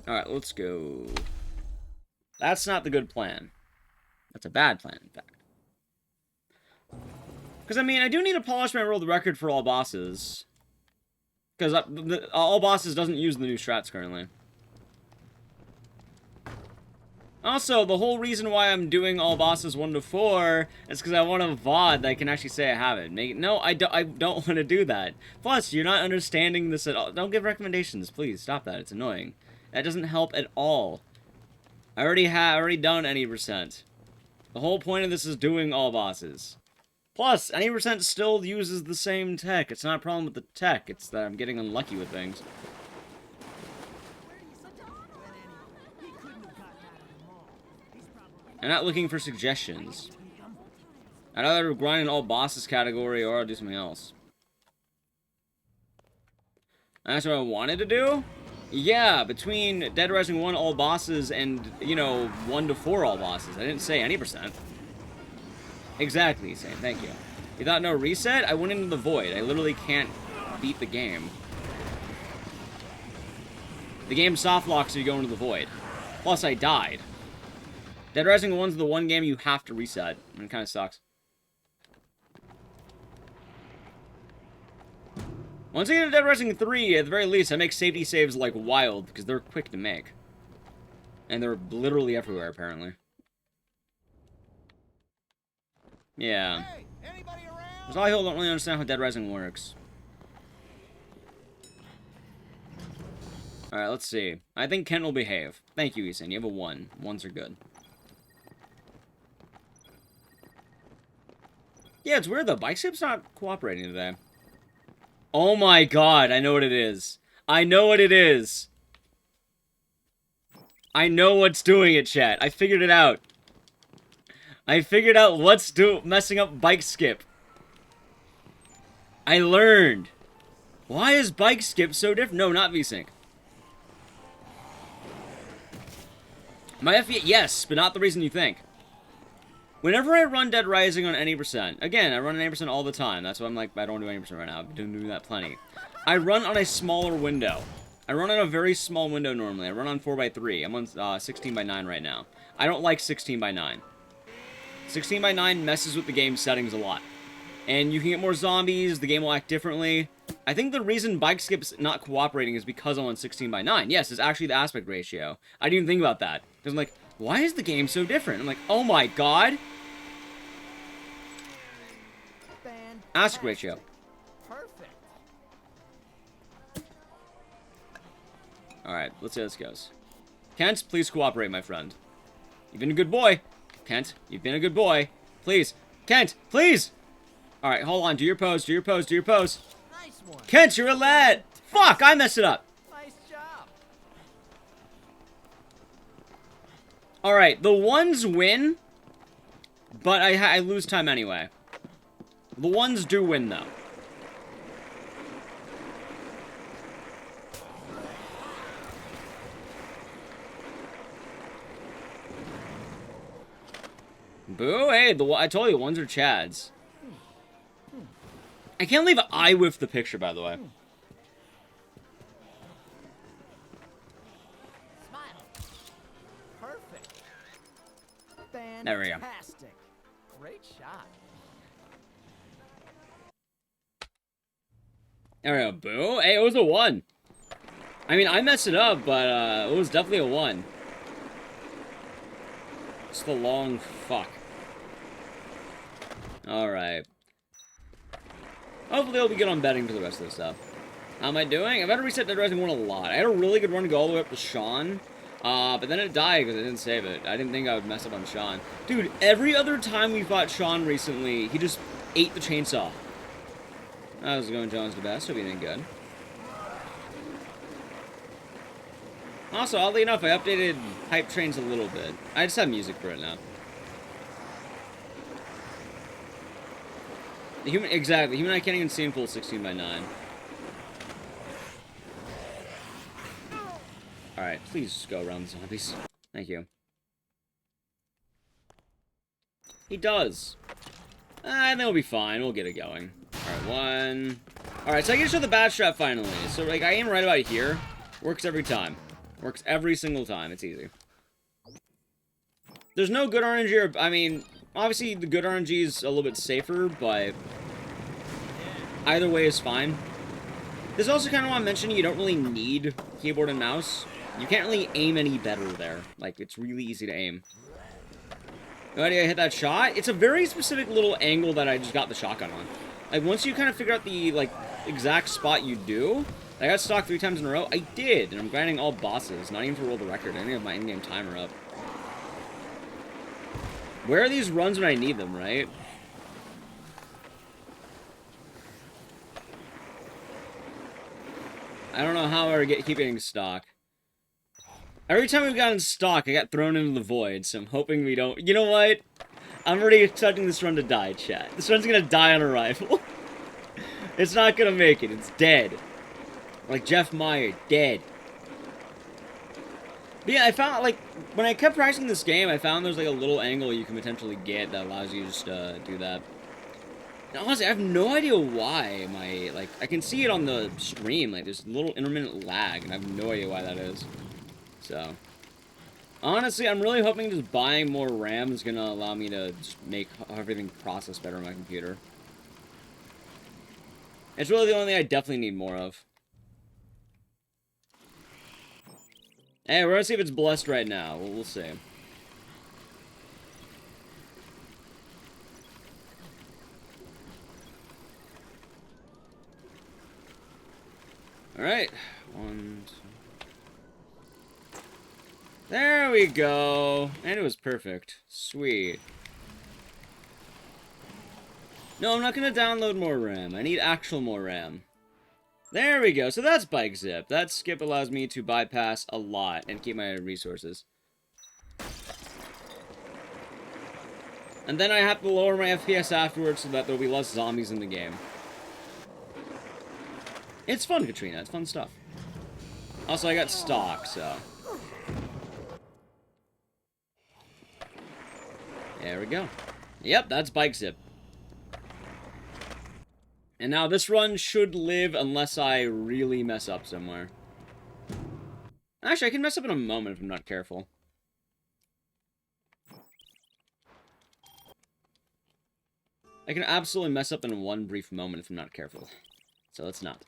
Alright, let's go. That's not the good plan. That's a bad plan, in fact. Because, I mean, I do need to polish my world record for all bosses. Because all bosses doesn't use the new strats currently. Also, the whole reason why I'm doing all bosses 1 to 4 is because I want a VOD that I can actually say I have it. No, I don't want to do that. Plus, you're not understanding this at all. Don't give recommendations, please. Stop that. It's annoying. That doesn't help at all. I already done any percent. The whole point of this is doing all bosses. Plus, any percent still uses the same tech. It's not a problem with the tech. It's that I'm getting unlucky with things. I'm not looking for suggestions. I'd either grind an all bosses category or I'll do something else. That's what I wanted to do? Yeah, between Dead Rising 1 all bosses and, you know, 1 to 4 all bosses. I didn't say any percent. Exactly, same. Thank you. You thought no reset? I went into the void. I literally can't beat the game. The game soft locks if you go into the void. Plus, I died. Dead Rising 1's the one game you have to reset. And it kind of sucks. Once I get to Dead Rising 3, at the very least, I make safety saves like wild, because they're quick to make. And they're literally everywhere, apparently. Yeah. Hey, anybody around? Because a lot of people don't really understand how Dead Rising works. Alright, let's see. I think Kent will behave. Thank you, Ethan. You have a 1. 1s are good. Yeah, it's weird though. Bike Skip's not cooperating today. Oh my god, I know what it is. I know what it is. I know what's doing it, chat. I figured it out. I figured out what's messing up Bike Skip. I learned. Why is Bike Skip so different? No, not VSync. My FPS, yes, but not the reason you think. Whenever I run Dead Rising on any percent, again, I run on any percent all the time. That's why I'm like, I don't do any percent right now. I've been doing that plenty. I run on a smaller window. I run on a very small window normally. I run on 4x3. I'm on 16:9 right now. I don't like 16:9. 16:9 messes with the game settings a lot. And you can get more zombies, the game will act differently. I think the reason Bike Skip's not cooperating is because I'm on 16:9. Yes, it's actually the aspect ratio. I didn't even think about that. Because I'm like, why is the game so different? I'm like, oh my god! Aspect ratio. Perfect. Alright, let's see how this goes. Kent, please cooperate, my friend. You've been a good boy. Kent, you've been a good boy. Please. Kent, please! Alright, hold on. Do your pose, do your pose, do your pose. Nice one. Kent, you're a lad! Fuck, I messed it up. Nice job. Alright, the ones win, but I lose time anyway. The ones do win, though. Boo, hey, I told you, ones are Chads. I can't believe I whiffed the picture, by the way. Smile. Perfect. There we go. Fantastic. Great shot. There we go, boo. Hey, it was a 1. I mean, I messed it up, but it was definitely a 1. It's the long fuck. Alright. Hopefully I'll be good on betting for the rest of this stuff. How am I doing? I've had to reset Dead Rising 1 a lot. I had a really good run to go all the way up to Sean. But then it died because I didn't save it. I didn't think I would mess up on Sean. Dude, every other time we fought Sean recently, he just ate the chainsaw. How's it going, John's the best? Hope you're doing good. Also, oddly enough, I updated Hype Trains a little bit. I just have music for it now. Exactly. Human I can't even see in full 16:9. Alright, please go around the zombies. Thank you. He does. I think we'll be fine. We'll get it going. Alright, 1. Alright, so I get to show the bad strat finally. So, like, I aim right about here. Works every time. Works every single time. It's easy. There's no good RNG, or, I mean, obviously the good RNG is a little bit safer, but either way is fine. This also kind of want to mention you don't really need keyboard and mouse. You can't really aim any better there. Like, it's really easy to aim. No idea I hit that shot. It's a very specific little angle that I just got the shotgun on. Like, once you kind of figure out the, like, exact spot you do, I got stock 3 times in a row. I did, and I'm grinding all bosses, not even to roll the record. I didn't have my in-game timer up. Where are these runs when I need them, right? I don't know how I keep getting stock. Every time we've gotten stock, I got thrown into the void, so I'm hoping we don't... You know what? I'm already expecting this run to die, chat. This run's gonna die on arrival. It's not gonna make it. It's dead. Like Jeff Meyer, dead. But yeah, I found, like, when I kept practicing this game, I found there's, like, a little angle you can potentially get that allows you to just, do that. And honestly, I have no idea why my, like, I can see it on the stream, like, there's a little intermittent lag, and I have no idea why that is. So, honestly, I'm really hoping just buying more RAM is gonna allow me to just make everything process better on my computer. It's really the only thing I definitely need more of. Hey, we're gonna see if it's blessed right now. We'll see. Alright. 1, 2. There we go. And it was perfect. Sweet. No, I'm not gonna download more RAM. I need actual more RAM. There we go. So that's bike zip. That skip allows me to bypass a lot and keep my resources. And then I have to lower my FPS afterwards so that there'll be less zombies in the game. It's fun, Katrina. It's fun stuff. Also, I got stock, so... There we go. Yep, that's bike zip. And now this run should live unless I really mess up somewhere. Actually, I can mess up in a moment if I'm not careful. I can absolutely mess up in one brief moment if I'm not careful. So let's not.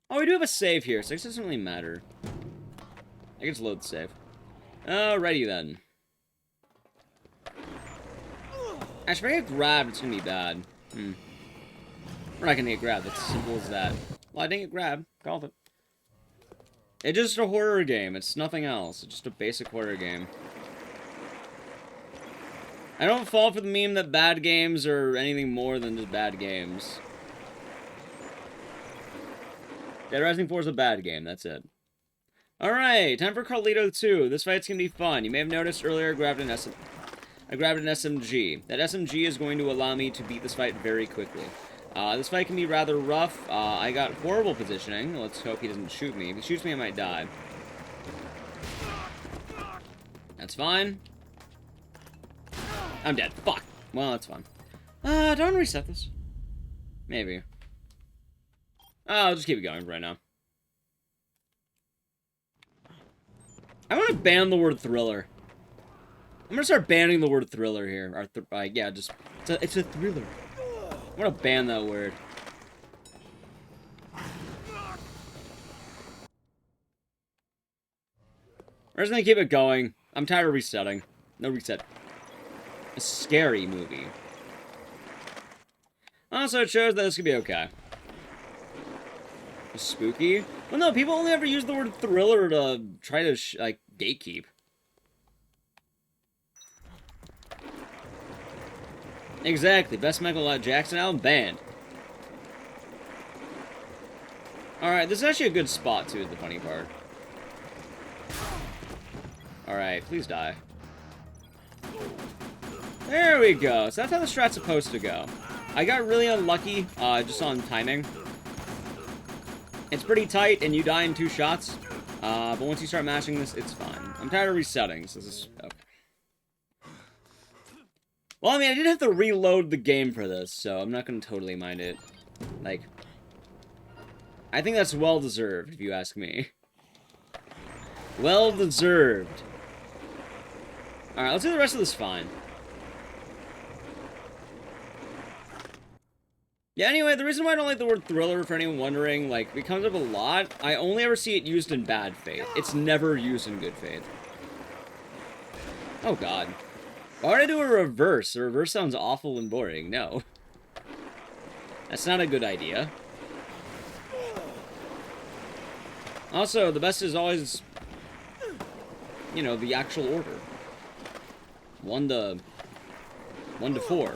Oh, we do have a save here, so it doesn't really matter. I can just load the save. Alrighty then. Actually, if I get grabbed, it's gonna be bad. We're not gonna get grabbed, it's as simple as that. Well, I didn't get grabbed. Called it. It's just a horror game. It's nothing else. It's just a basic horror game. I don't fall for the meme that bad games are anything more than just bad games. Dead Rising 4 is a bad game, that's it. Alright, time for Carlito 2. This fight's gonna be fun. You may have noticed earlier I grabbed an SMG. That SMG is going to allow me to beat this fight very quickly. This fight can be rather rough. I got horrible positioning. Let's hope he doesn't shoot me. If he shoots me, I might die. That's fine. I'm dead. Fuck. Well, that's fine. Do I want to reset this? Maybe. I'll just keep it going right now. I want to ban the word thriller. I'm gonna start banning the word thriller here. Or yeah, just it's a thriller. I'm gonna ban that word. We're just gonna keep it going. I'm tired of resetting. No reset. A scary movie. Also, it shows that this could be okay. Spooky? Well, no, people only ever use the word thriller to try to, like, gatekeep. Exactly. Best Michael Jackson album, banned. Alright, this is actually a good spot, too, is the funny part. Alright, please die. There we go. So that's how the strat's supposed to go. I got really unlucky, just on timing. It's pretty tight, and you die in 2 shots. But once you start mashing this, it's fine. I'm tired of resetting, so this is... okay. Well, I mean, I did have to reload the game for this, so I'm not going to totally mind it. Like... I think that's well-deserved, if you ask me. Well deserved. Alright, let's do the rest of this fine. Yeah, anyway, the reason why I don't like the word thriller, for anyone wondering, like, it comes up a lot. I only ever see it used in bad faith. It's never used in good faith. Oh, God. Why would I do a reverse? A reverse sounds awful and boring. No. That's not a good idea. Also, the best is always, you know, the actual order. 1 to 4.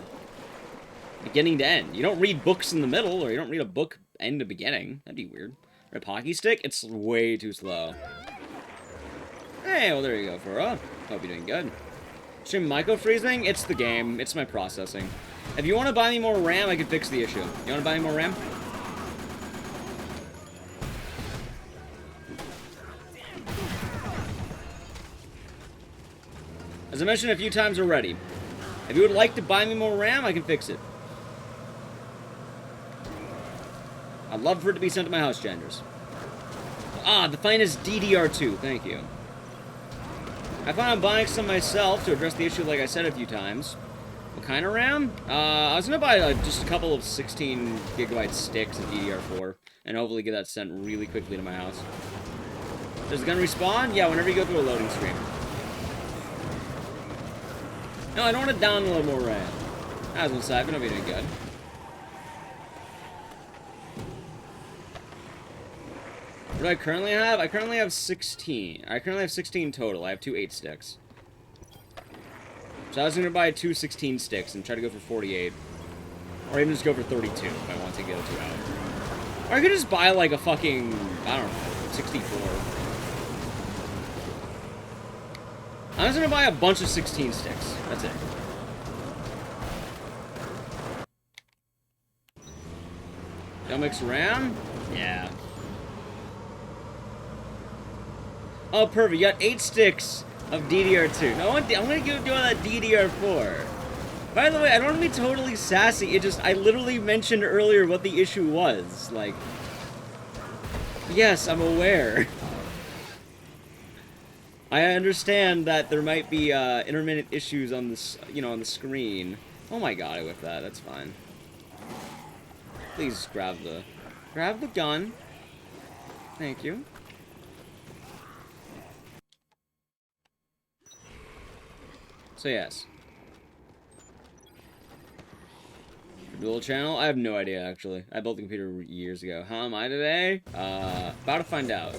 Beginning to end. You don't read books in the middle, or you don't read a book end to beginning. That'd be weird. Rip hockey stick? It's way too slow. Hey, well, there you go, Fura. Hope you're doing good. Stream micro-freezing? It's the game. It's my processing. If you want to buy me more RAM, I can fix the issue. You want to buy me more RAM? As I mentioned a few times already, if you would like to buy me more RAM, I can fix it. I'd love for it to be sent to my house, genders. Ah, the finest DDR2, thank you. I plan on buying some myself to address the issue like I said a few times. What kind of RAM? I was gonna buy just a couple of 16 gigabyte sticks of DDR4, and hopefully get that sent really quickly to my house. Does the gun respawn? Yeah, whenever you go through a loading screen. No, I don't want to download more RAM. I was on side, but I'll be doing good. What do I currently have? I currently have 16. I currently have 16 total. I have 2 8 sticks. So I was going to buy 2 16 sticks and try to go for 48. Or even just go for 32 if I want to get a 2 out. Or I could just buy like a fucking, I don't know, 64. I'm just going to buy a bunch of 16 sticks. That's it. Don't mix RAM? Yeah. Oh, perfect. You got 8 sticks of DDR2. No, I'm going to give you that DDR4. By the way, I don't want to be totally sassy. I literally mentioned earlier what the issue was. Like, yes, I'm aware. I understand that there might be intermittent issues on this, on the screen. Oh my god, I whipped that. That's fine. Please grab the gun. Thank you. So yes. Dual channel? I have no idea, actually. I built the computer years ago. How am I today? About to find out.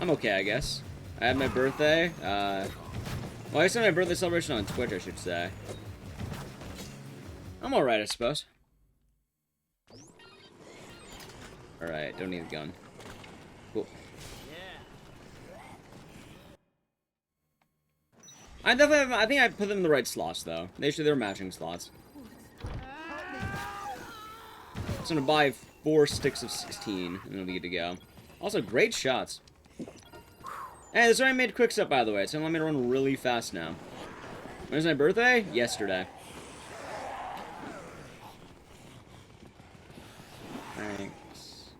I'm okay, I guess. I had my birthday. Well, I said my birthday celebration on Twitch, I should say. I'm alright, I suppose. Alright, don't need the gun. Cool. I think I put them in the right slots, though. They're matching slots. I'm gonna buy 4 sticks of 16, and it'll be good to go. Also, great shots. Hey, this already made quick step, by the way. It's gonna let me run really fast now. When's my birthday? Yesterday. Thanks.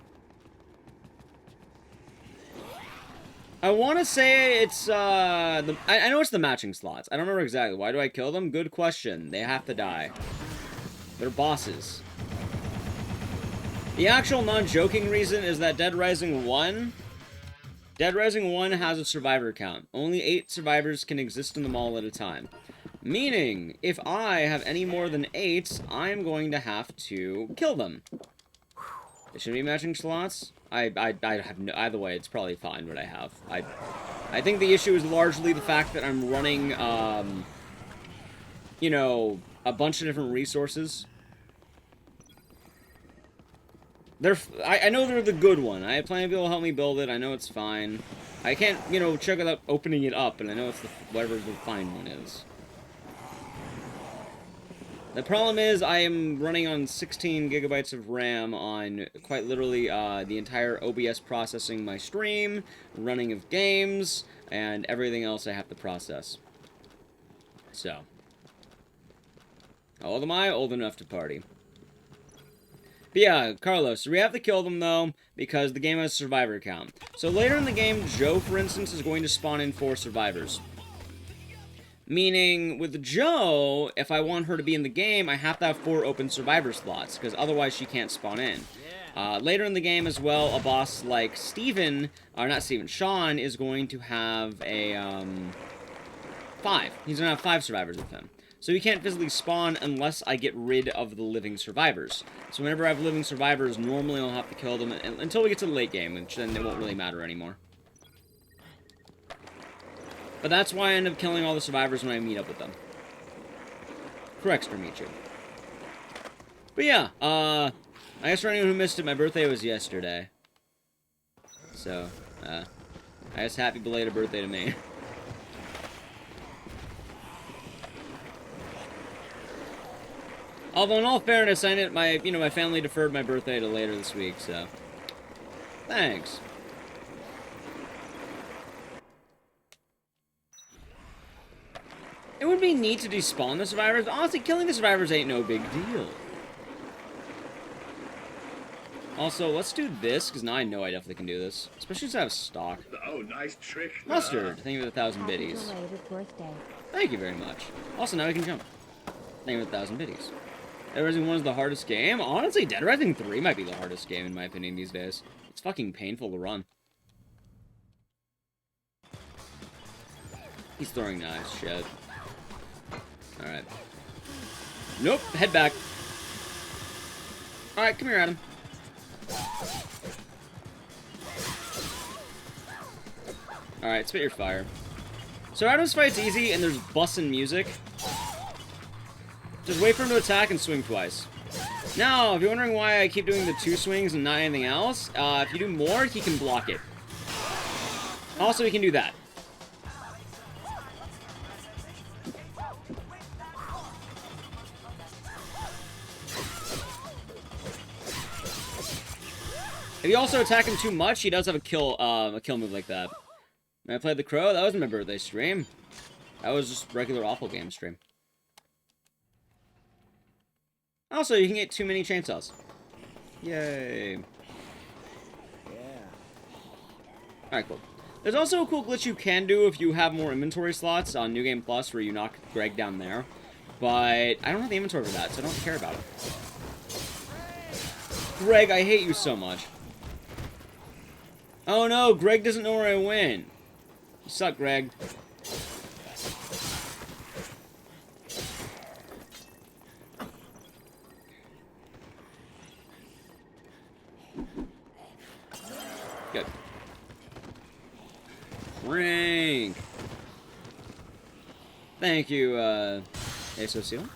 I want to say it's, I know it's the matching slots. I don't remember exactly. Why do I kill them? Good question. They have to die. They're bosses. The actual non-joking reason is that Dead Rising 1 has a survivor count. Only 8 survivors can exist in the mall at a time. Meaning, if I have any more than 8, I'm going to have to kill them. It should be matching slots. I have no... Either way, it's probably fine what I have. I think the issue is largely the fact that I'm running, you know, a bunch of different resources. I know they're the good one. I have plenty of people help me build it. I know it's fine. I can't, check without opening it up, and I know it's whatever the fine one is. The problem is I am running on 16 gigabytes of RAM on quite literally the entire OBS processing my stream, running of games, and everything else I have to process. So. How old am I? Old enough to party. But yeah, Carlos, we have to kill them, though, because the game has survivor count. So later in the game, Joe, for instance, is going to spawn in 4 survivors. Meaning, with Joe, if I want her to be in the game, I have to have 4 open survivor slots, because otherwise she can't spawn in. Later in the game as well, a boss like Steven, or not Steven, Sean, is going to have a, 5. He's going to have 5 survivors with him. So he can't physically spawn unless I get rid of the living survivors. So whenever I have living survivors, normally I'll have to kill them until we get to the late game, which then it won't really matter anymore. But that's why I end up killing all the survivors when I meet up with them. Correct, Streamichu. But yeah, I guess for anyone who missed it, my birthday was yesterday. So, I guess happy belated birthday to me. Although, in all fairness, I didn't, my family deferred my birthday to later this week, so... Thanks. It would be neat to despawn the survivors, but honestly, killing the survivors ain't no big deal. Also, let's do this, because now I know I definitely can do this. Especially since I have stock. Oh, nice trick. Mustard, thank you for the 1,000 biddies. Thank you very much. Also, now we can jump. Thank you for the 1,000 biddies. Dead Rising 1 is the hardest game? Honestly, Dead Rising 3 might be the hardest game, in my opinion, these days. It's fucking painful to run. He's throwing knives, shit. Alright. Nope, head back. Alright, come here, Adam. Alright, spit your fire. So Adam's fight's easy, and there's bussin' music. Just wait for him to attack and swing twice. Now, if you're wondering why I keep doing the 2 swings and not anything else, if you do more, he can block it. Also, he can do that. If you also attack him too much, he does have a kill move like that. When I played the Crow, that wasn't my birthday stream. That was just regular awful game stream. Also, you can get 2 mini chainsaws. Yay. Yeah. Alright, cool. There's also a cool glitch you can do if you have more inventory slots on New Game Plus where you knock Greg down there. But I don't have the inventory for that, so I don't care about it. Greg, I hate you so much. Oh no, Greg doesn't know where I went. You suck, Greg. Good. Rank. Thank you, Asocio.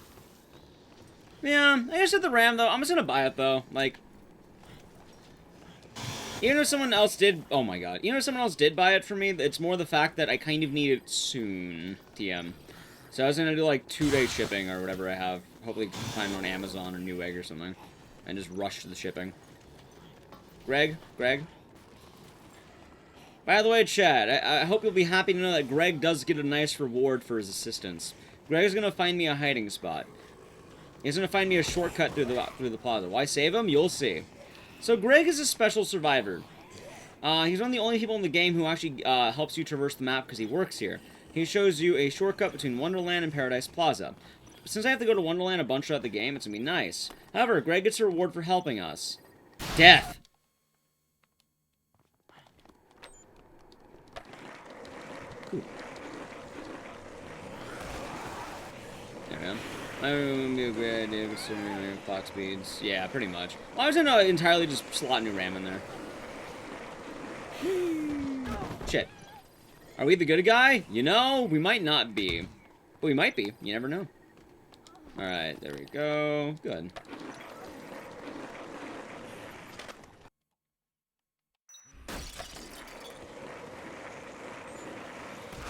Yeah, I guess at the RAM, though, I'm just gonna buy it, though. Like, even if someone else did... Oh, my God. Even if someone else did buy it for me, it's more the fact that I kind of need it soon, TM. So I was gonna do, like, 2-day shipping or whatever I have. Hopefully find it on Amazon or Newegg or something. And just rush to the shipping. Greg? By the way, Chad, I hope you'll be happy to know that Greg does get a nice reward for his assistance. Greg's gonna find me a hiding spot. He's gonna find me a shortcut through the plaza. Why save him? You'll see. So Greg is a special survivor. He's one of the only people in the game who actually helps you traverse the map because he works here. He shows you a shortcut between Wonderland and Paradise Plaza. Since I have to go to Wonderland a bunch throughout the game, it's gonna be nice. However, Greg gets a reward for helping us. Death! Cool. There we go. I would be a great idea with some clock speeds. Yeah, pretty much. Well, I was gonna entirely just slot new RAM in there. Shit. Are we the good guy? You know, we might not be. But we might be. You never know. Alright, there we go. Good.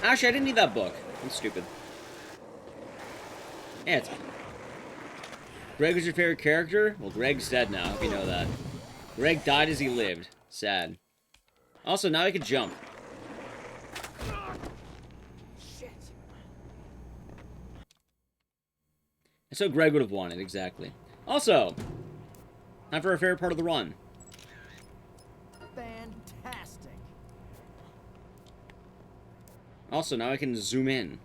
Actually, I didn't need that book. I'm stupid. Yeah, it's fine. Greg was your favorite character? Well, Greg's dead now, if you know that. Greg died as he lived. Sad. Also, now I can jump. Shit. So Greg would have won it, exactly. Also, Time for our favorite part of the run. Fantastic. Also, now I can zoom in.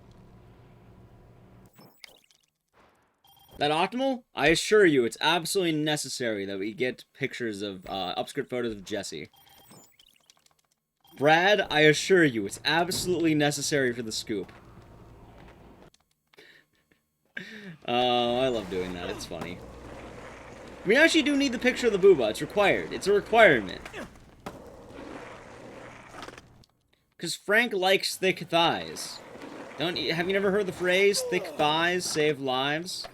That optimal? I assure you, it's absolutely necessary that we get pictures of, upscript photos of Jesse. Brad, I assure you, it's absolutely necessary for the scoop. Oh, I love doing that. It's funny. We actually do need the picture of the booba. It's required. It's a requirement. Because Frank likes thick thighs. Have you never heard the phrase, thick thighs save lives?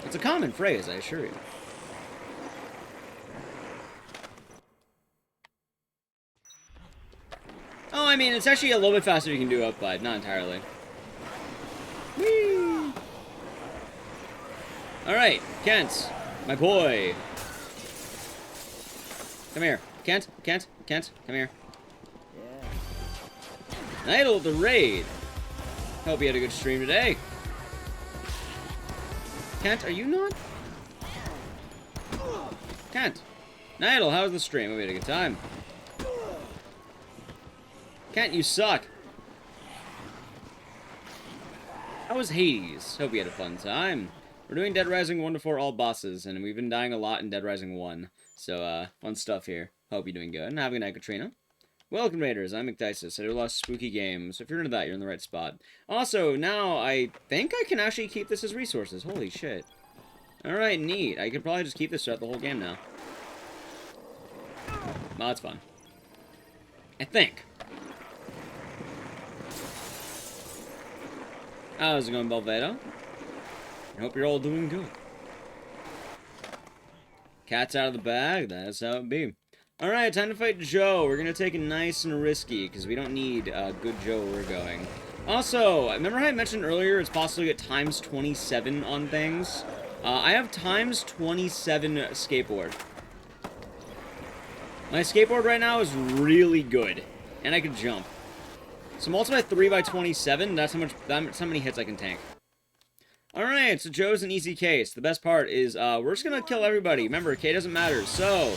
It's a common phrase, I assure you. Oh, I mean, it's actually a little bit faster you can do up by, not entirely. Whee! Alright, Kent, my boy. Come here. Kent, come here. Yeah. Idle the raid. Hope you had a good stream today. Kent, are you not? Kent. Nidal, how was the stream? We had a good time. Kent, you suck. How was Hades? Hope you had a fun time. We're doing Dead Rising 1 to 4 all bosses, and we've been dying a lot in Dead Rising 1. So, fun stuff here. Hope you're doing good, and have a good night, Katrina. Welcome, Raiders. I'm McDices. I do a lot of spooky games. If you're into that, you're in the right spot. Also, now I think I can actually keep this as resources. Holy shit. Alright, neat. I could probably just keep this throughout the whole game now. Well, that's fun. I think. How's it going, Belvedo? I hope you're all doing good. Cat's out of the bag. That's how it be. Alright, time to fight Joe. We're going to take it nice and risky, because we don't need good Joe where we're going. Also, remember how I mentioned earlier it's possible to get times 27 on things? I have times 27 skateboard. My skateboard right now is really good, and I can jump. So multiply 3 by 27, that's how many hits I can tank. Alright, so Joe's an easy case. The best part is, we're just gonna kill everybody. Remember, K doesn't matter. So,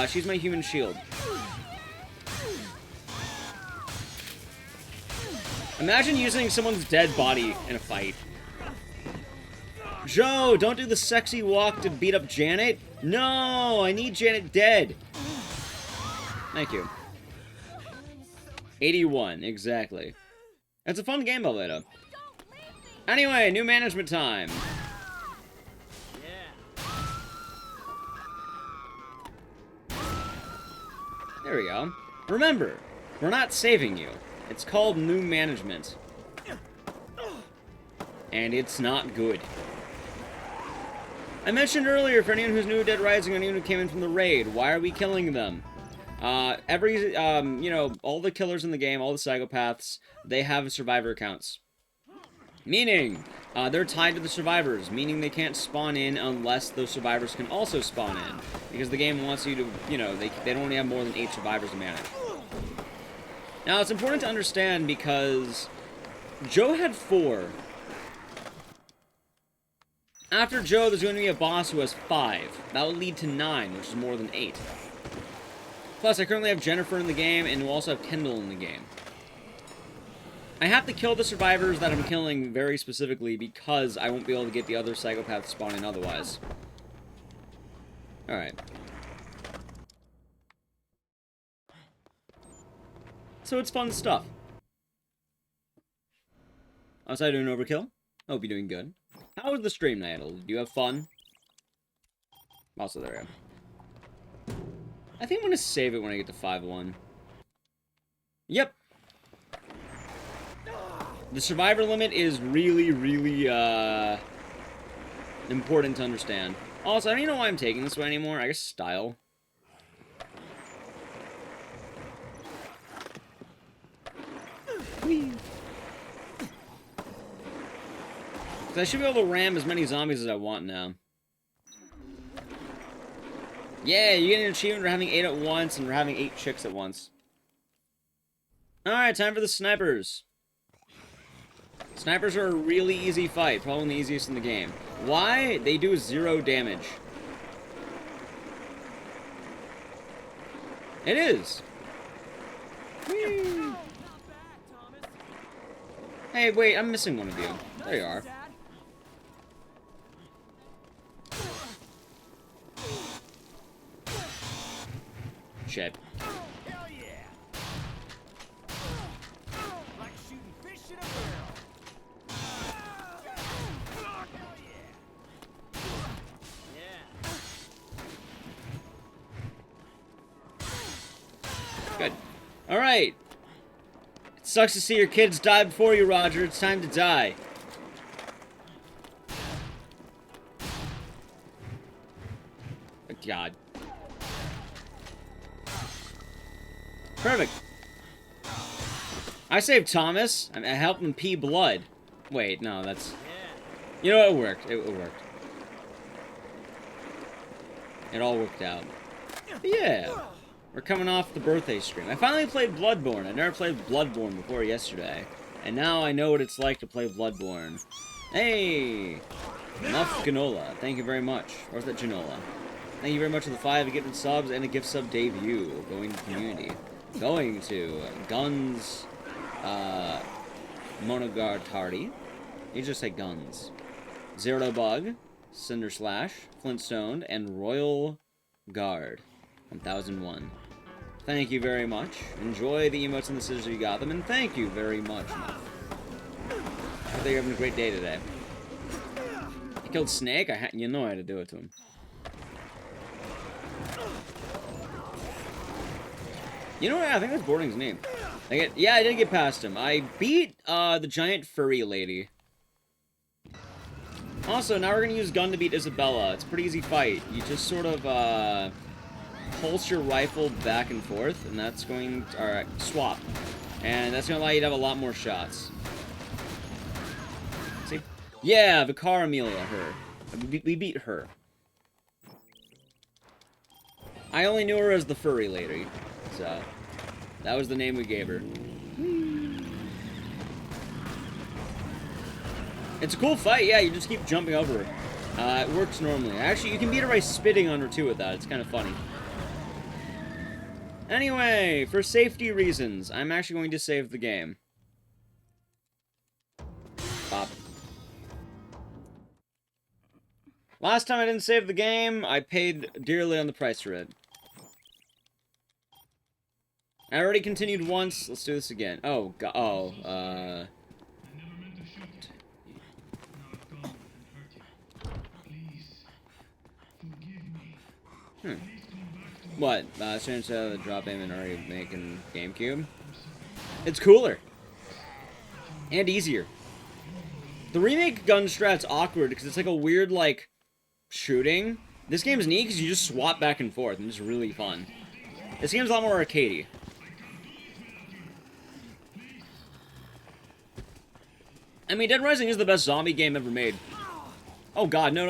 she's my human shield. Imagine using someone's dead body in a fight. Joe, don't do the sexy walk to beat up Janet. No, I need Janet dead. Thank you. 81, exactly. It's a fun game, Baletta. Anyway, new management time. There we go. Remember, we're not saving you. It's called new management. And it's not good. I mentioned earlier, for anyone who's new to Dead Rising, anyone who came in from the raid, why are we killing them? You know, all the killers in the game, all the psychopaths, they have survivor accounts. Meaning, they're tied to the survivors, meaning they can't spawn in unless those survivors can also spawn in. Because the game wants you to, you know, they don't only have more than 8 survivors to manage. Now, it's important to understand because Joe had 4. After Joe, there's going to be a boss who has 5. That will lead to 9, which is more than 8. Plus, I currently have Jennifer in the game, and we'll also have Kendall in the game. I have to kill the survivors that I'm killing very specifically because I won't be able to get the other psychopaths spawning otherwise. Alright. So it's fun stuff. Was I doing overkill? Hope you're doing good. How was the stream, Niall? Did you have fun? Also, there we go. I think I'm going to save it when I get to 5-1. Yep. The survivor limit is really, really, important to understand. Also, I don't even know why I'm taking this way anymore. I guess style. Whee! I should be able to ram as many zombies as I want now. Yeah, you get an achievement for having 8 at once, and for having 8 chicks at once. Alright, time for the snipers. Snipers are a really easy fight, probably the easiest in the game. Why? They do 0 damage. It is. Whee. Not bad, Thomas. Hey, wait, I'm missing one of you. There you are. Dad. Shit. Hell yeah. Like shooting fish in a barrel. Hell yeah. Yeah. Good. Alright. It sucks to see your kids die before you, Roger. It's time to die. Oh, God. Perfect. I saved Thomas. I helped him pee blood. Wait, no, that's... You know what? It worked. It worked. It all worked out. But yeah. We're coming off the birthday stream. I finally played Bloodborne. I never played Bloodborne before yesterday. And now I know what it's like to play Bloodborne. Hey! Muff Ganola. Thank you very much. Or is that Janola? Thank you very much for the 5 gifted subs and a gift sub debut. Going to community. Going to Guns, Monoguard Tardy. You just say Guns. Zero Bug, Cinder Slash, Flintstone, and Royal Guard. 1001. Thank you very much. Enjoy the emotes and the scissors you got them, and thank you very much, Muff. I hope you're having a great day today. I killed Snake? You know I had to do it to him. You know what? I think that's Boarding's name. Yeah, I did get past him. I beat the giant furry lady. Also, now we're gonna use gun to beat Isabella. It's a pretty easy fight. You just sort of pulse your rifle back and forth, and that's going to... Alright, swap. And that's gonna allow you to have a lot more shots. See? Yeah, Vicar Amelia, her. We beat her. I only knew her as the furry lady. So, that was the name we gave her. It's a cool fight, yeah, you just keep jumping over her. It works normally. Actually, you can beat her by spitting on her too with that. It's kind of funny. Anyway, for safety reasons, I'm actually going to save the game. Pop. Last time I didn't save the game, I paid dearly on the price for it. I already continued once. Let's do this again. Oh, God. Oh, What? Since the drop aim and already making GameCube? It's cooler. And easier. The remake gun strat's awkward because it's like a weird, like, shooting. This game's neat because you just swap back and forth and it's really fun. This game's a lot more arcadey. I mean, Dead Rising is the best zombie game ever made. Oh God, no,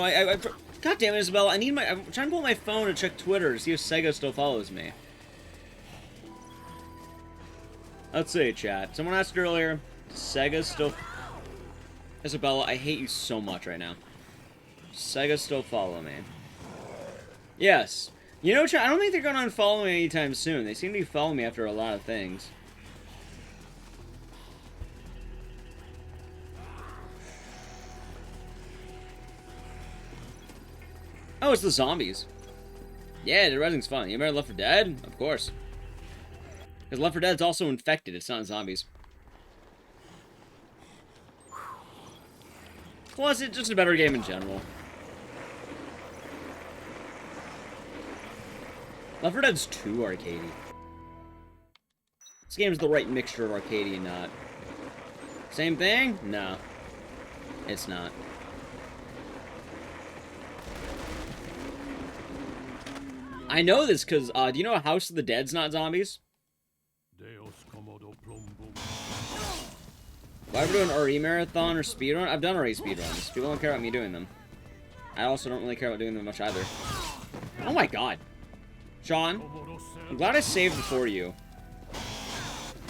God damn it, Isabella! I'm trying to pull my phone to check Twitter to see if Sega still follows me. Let's see, chat. Someone asked earlier, Sega still... Isabella, I hate you so much right now. Sega still follow me. Yes. You know, chat, I don't think they're going to unfollow me anytime soon. They seem to be following me after a lot of things. Oh, it's the zombies. Yeah, Dead Rising's fun. You remember Left 4 Dead? Of course. Because Left 4 Dead's also infected. It's not zombies. Plus, it's just a better game in general. Left 4 Dead's too arcadey. This game's the right mixture of arcadey and not. Same thing? No. It's not. I know this because, do you know House of the Dead's not zombies? If I ever do an RE marathon or speedrun, I've done RE speedruns. People don't care about me doing them. I also don't really care about doing them much either. Oh my God. Sean, I'm glad I saved before you.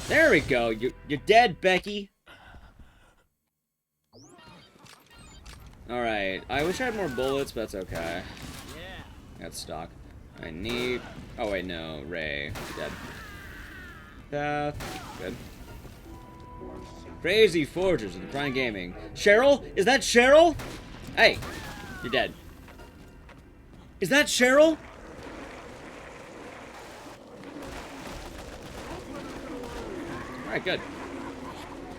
There we go. You're dead, Becky. Alright. I wish I had more bullets, but that's okay. I got stock. I need... Oh, wait, no. Ray. Dead. Beth. Good. Crazy Forgers of the Prime Gaming. Cheryl? Is that Cheryl? Hey. You're dead. Is that Cheryl? Alright, good.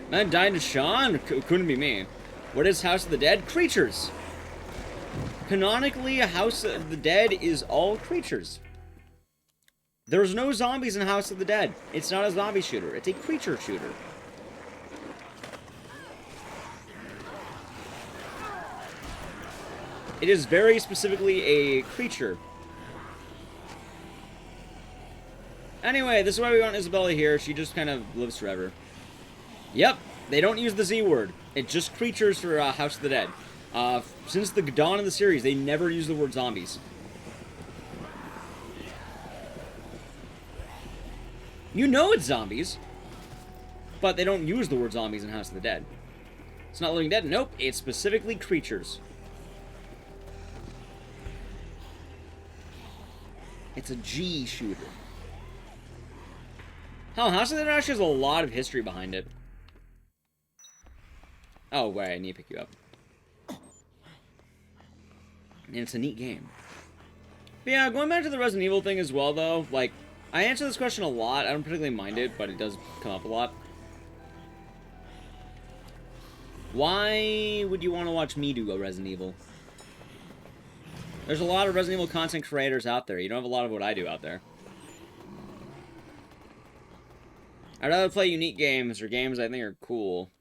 Man dying to Sean? Couldn't be me. What is House of the Dead? Creatures. Canonically, House of the Dead is all creatures. There's no zombies in House of the Dead. It's not a zombie shooter. It's a creature shooter. It is very specifically a creature. Anyway, this is why we want Isabella here. She just kind of lives forever. Yep, they don't use the Z word. It's just creatures for House of the Dead. Since the dawn of the series, they never use the word zombies. You know it's zombies, but they don't use the word zombies in House of the Dead. It's not Living Dead. Nope, it's specifically creatures. It's a G shooter. Hell, House of the Dead actually has a lot of history behind it. Oh, wait, I need to pick you up. And it's a neat game. But yeah, going back to the Resident Evil thing as well, though, like, I answer this question a lot. I don't particularly mind it, but it does come up a lot. Why would you want to watch me do a Resident Evil? There's a lot of Resident Evil content creators out there. You don't have a lot of what I do out there. I'd rather play unique games or games I think are cool.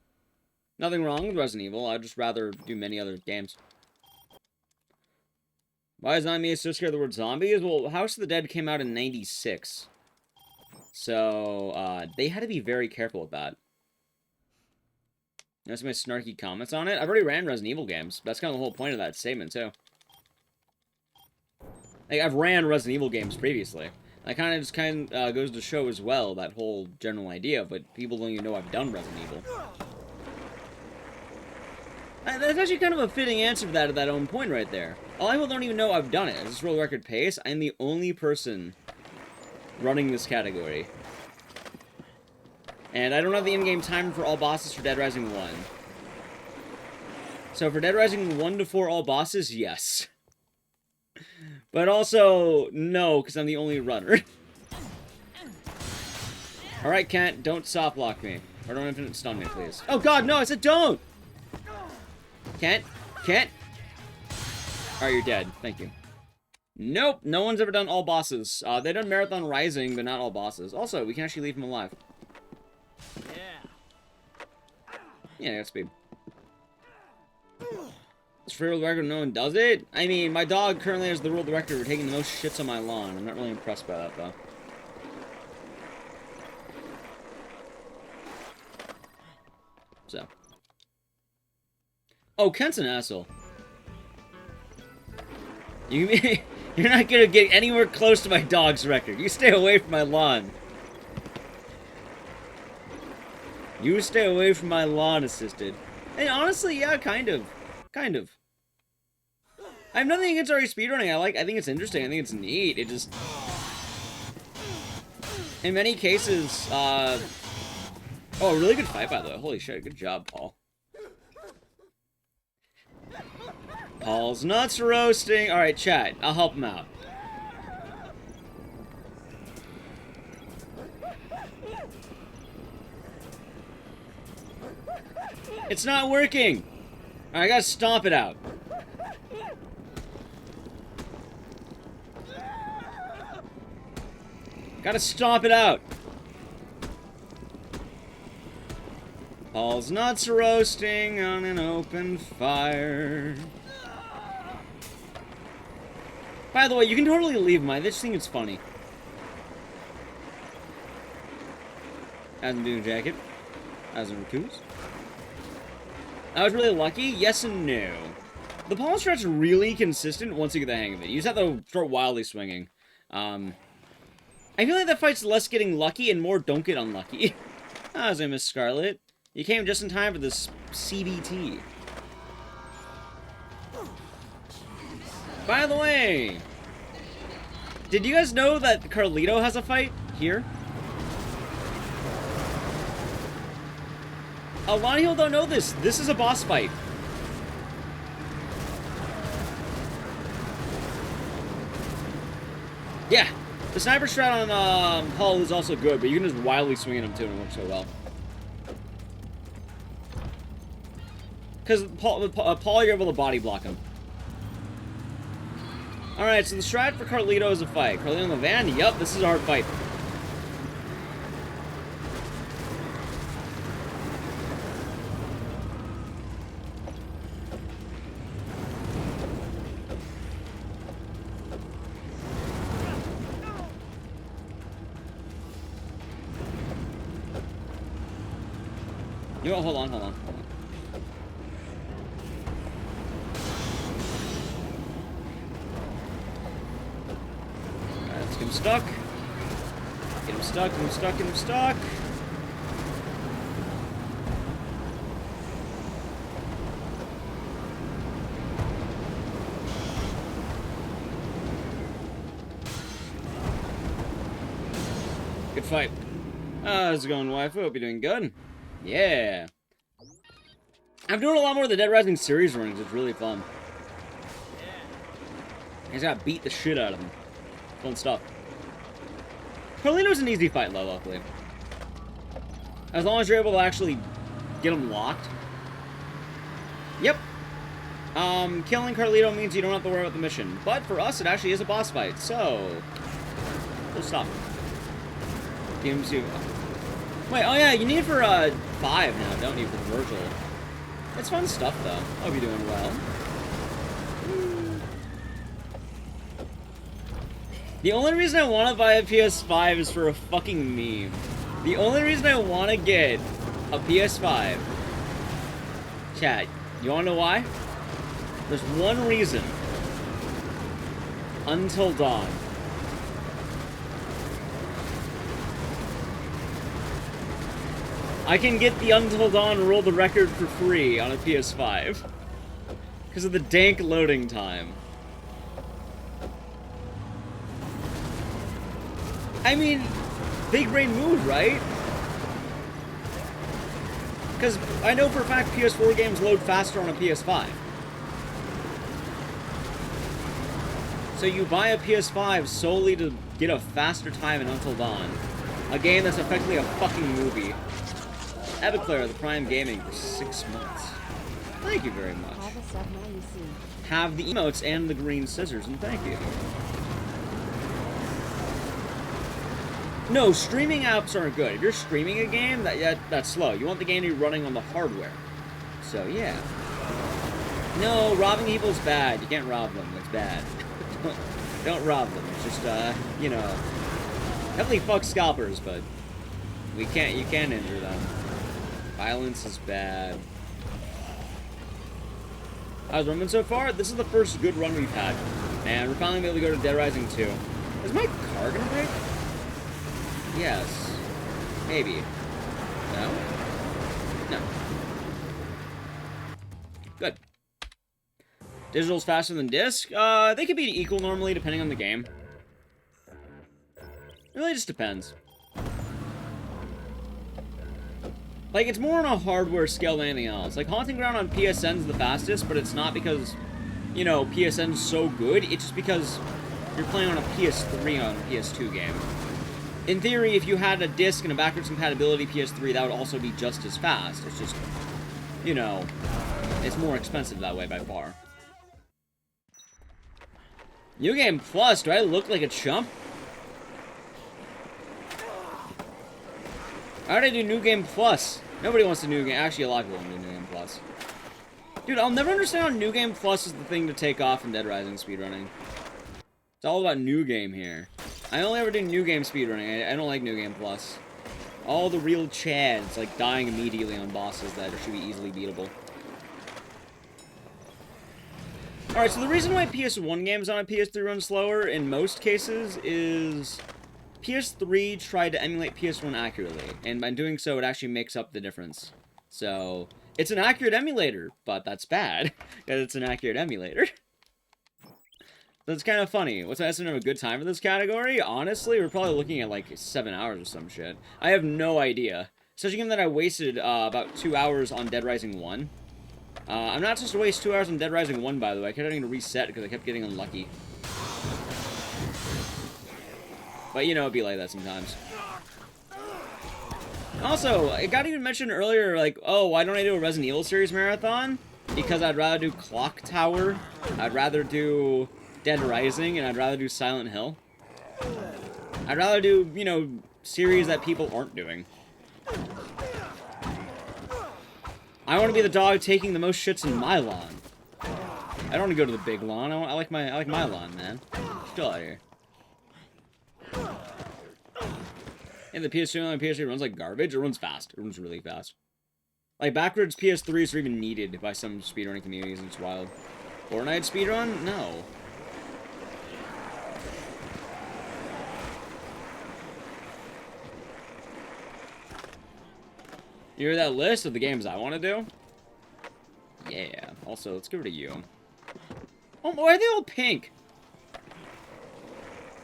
Nothing wrong with Resident Evil. I'd just rather do many other games. Why is not me so scared of the word zombies? Well, House of the Dead came out in '96. So, they had to be very careful with that. That's my snarky comments on it. I've already ran Resident Evil games. That's kind of the whole point of that statement, too. Like, I've ran Resident Evil games previously. That kind of just goes to show as well, that whole general idea, but people don't even know I've done Resident Evil. That's actually kind of a fitting answer to that own point right there. A lot of people don't even know I've done it. At this world record pace, I'm the only person running this category. And I don't have the in-game timer for all bosses for Dead Rising 1. So for Dead Rising 1 to 4 all bosses, yes. But also, no, because I'm the only runner. Alright, Kent, don't soft block me. Or don't infinite stun me, please. Oh god, no, I said don't! Kent? Kent? Alright, you're dead. Thank you. Nope, no one's ever done all bosses. They've done Marathon Rising, but not all bosses. Also, we can actually leave him alive. Yeah, I got speed. It's free world record, no one does it? I mean, my dog currently has the world record for taking the most shits on my lawn. I'm not really impressed by that, though. So. Oh, Kent's an asshole. You're not gonna get anywhere close to my dog's record. You stay away from my lawn. You stay away from my lawn, assisted. Hey, honestly, yeah, kind of. Kind of. I have nothing against already speedrunning. I think it's interesting. I think it's neat. It just... In many cases, Oh, a really good fight, by the way. Holy shit, good job, Paul. Paul's nuts roasting. Alright, chat. I'll help him out. It's not working! Alright, I gotta stomp it out. Gotta stomp it out. Paul's nuts roasting on an open fire. By the way, you can totally leave mine. They just think it's funny. As in doing jacket. As in Raccoons. I was really lucky? Yes and no. The palm stretch is really consistent once you get the hang of it. You just have to start wildly swinging. I feel like that fight's less getting lucky and more don't get unlucky. As I miss Scarlet. You came just in time for this CBT. By the way, Did you guys know that Carlito has a fight here? A lot of people don't know this. This is a boss fight. Yeah, the sniper strat on Hull is also good, but you can just wildly swing at him too, and it works so well. Because Paul, you're able to body block him. Alright, so the strat for Carlito is a fight. Carlito in the van? Yup, this is a hard fight. You know what? Hold on. Alright, let's get him stuck. Get him stuck, get him stuck, get him stuck. Good fight. How's it going, wife? I hope you're doing good. Yeah. I'm doing a lot more of the Dead Rising series runs. It's really fun. I just gotta beat the shit out of them. Fun stuff. Carlito's an easy fight, though, luckily. As long as you're able to actually get them locked. Yep. Killing Carlito means you don't have to worry about the mission. But for us, it actually is a boss fight, so... we'll stop. DMC. Wait, oh yeah, you need it for 5 now, don't you, for Virgil? It's fun stuff, though. Hope you're doing well. The only reason I want to buy a PS5 is for a fucking meme. The only reason I want to get a PS5... Chat, you want to know why? There's one reason. Until Dawn. I can get the Until Dawn World Record for free on a PS5. Because of the dank loading time. I mean, big brain move, right? Because I know for a fact PS4 games load faster on a PS5. So you buy a PS5 solely to get a faster time in Until Dawn. A game that's effectively a fucking movie. Abiclair, the Prime Gaming, for 6 months. Thank you very much. Have the emotes and the green scissors, and thank you. No, streaming apps aren't good. If you're streaming a game, that's slow. You want the game to be running on the hardware. So, yeah. No, robbing people's bad. You can't rob them. It's bad. Don't rob them. It's just, you know... definitely fuck scalpers, but... you can't injure them. Violence is bad. How's it running so far? This is the first good run we've had. And we're finally able to go to Dead Rising 2. Is my car gonna break? Yes. Maybe. No? No. Good. Digital's faster than disc? They could be equal normally, depending on the game. It really just depends. Like, it's more on a hardware scale than anything else. Like, Haunting Ground on PSN's the fastest, but it's not because, you know, PSN's so good. It's just because you're playing on a PS3 on a PS2 game. In theory, if you had a disc and a backwards compatibility PS3, that would also be just as fast. It's just, you know, it's more expensive that way by far. New Game Plus, do I look like a chump? How did I do New Game Plus? Nobody wants to New Game. Actually, a lot of people want to do New Game Plus. Dude, I'll never understand how New Game Plus is the thing to take off in Dead Rising speedrunning. It's all about New Game here. I only ever do New Game speedrunning. I don't like New Game Plus. All the real chads, like dying immediately on bosses that should be easily beatable. Alright, so the reason why PS1 games on a PS3 run slower in most cases is PS3 tried to emulate PS1 accurately, and by doing so, it actually makes up the difference. So, it's an accurate emulator, but that's bad, because it's an accurate emulator. That's kind of funny. What's my estimate of a good time for this category? Honestly, we're probably looking at like 7 hours or some shit. I have no idea. Especially given that I wasted about 2 hours on Dead Rising 1. I'm not supposed to waste 2 hours on Dead Rising 1, by the way. I kept having to reset because I kept getting unlucky. But, you know, it'd be like that sometimes. Also, it got even mentioned earlier, like, oh, why don't I do a Resident Evil series marathon? Because I'd rather do Clock Tower, I'd rather do Dead Rising, and I'd rather do Silent Hill. I'd rather do, you know, series that people aren't doing. I want to be the dog taking the most shits in my lawn. I don't want to go to the big lawn. I like my lawn, man. Still out here. And the PS2 on the PS3 runs like garbage. It runs fast. It runs really fast. Like backwards PS3s are even needed by some speedrunning communities, and it's wild. Fortnite speedrun? No. You hear that list of the games I want to do? Yeah. Also, let's give it to you. Oh, why are they all pink?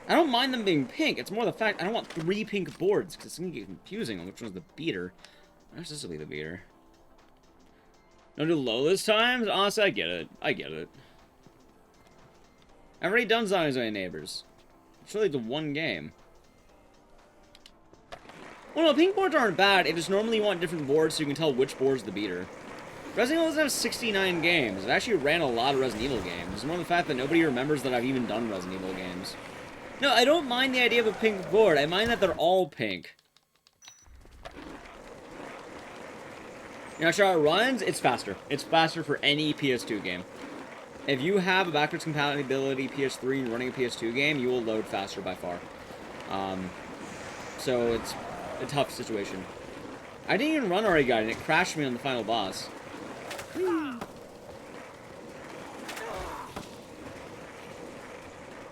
I don't mind them being pink. It's more the fact I don't want 3 pink boards, because it's going to get confusing on which one's the beater. Where's this will be the beater? Don't do low this time? Honestly, I get it. I get it. I've already done Zombies by Neighbors. It's really the one game. Well, no, pink boards aren't bad. It just normally you want different boards so you can tell which board's the beater. Resident Evil doesn't have 69 games. It actually ran a lot of Resident Evil games. It's more the fact that nobody remembers that I've even done Resident Evil games. No, I don't mind the idea of a pink board. I mind that they're all pink. You know how it runs? It's faster. It's faster for any PS2 game. If you have a backwards compatibility PS3 and running a PS2 game, you will load faster by far. So it's a tough situation. I didn't even run RE Guide, and it crashed me on the final boss.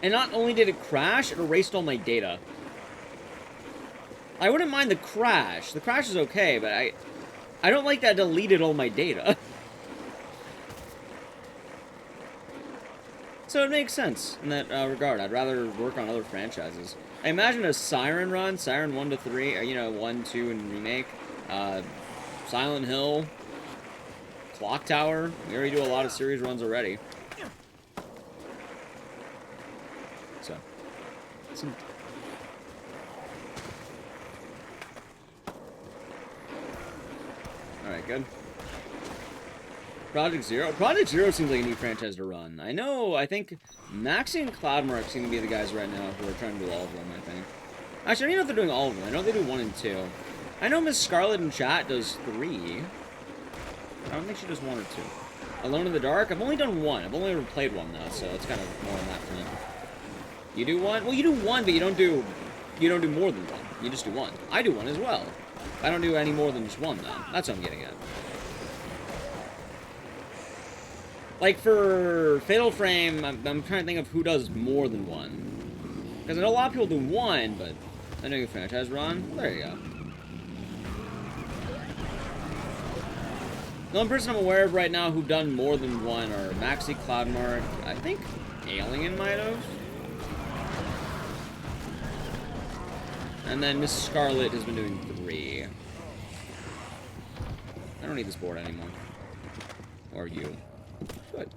And not only did it crash, it erased all my data. I wouldn't mind the crash. The crash is okay, but I don't like that it deleted all my data. So it makes sense in that regard. I'd rather work on other franchises. I imagine a Siren run, Siren 1 to 3, or, you know, 1, 2, and Remake. Silent Hill. Clock Tower. We already do a lot of series runs already. So. Alright, good. Project Zero? Project Zero seems like a new franchise to run. I know, I think Maxie and Cloudmark seem to be the guys right now who are trying to do all of them, I think. Actually, I don't even know if they're doing all of them. I know they do 1 and 2. I know Miss Scarlet in chat does 3. I don't think she does 1 or 2. Alone in the Dark? I've only done 1. I've only ever played 1, though, so it's kind of more on that front. You do 1? Well, you do 1, but you don't do more than 1. You just do 1. I do 1 as well. I don't do any more than just 1, though. That's what I'm getting at. Like, for Fatal Frame, I'm trying to think of who does more than 1. Because I know a lot of people do 1, but I know your franchise run. There you go. The only person I'm aware of right now who've done more than 1 are Maxie, Cloudmark, I think Alien might have. And then Miss Scarlet has been doing 3. I don't need this board anymore. Or you. Good.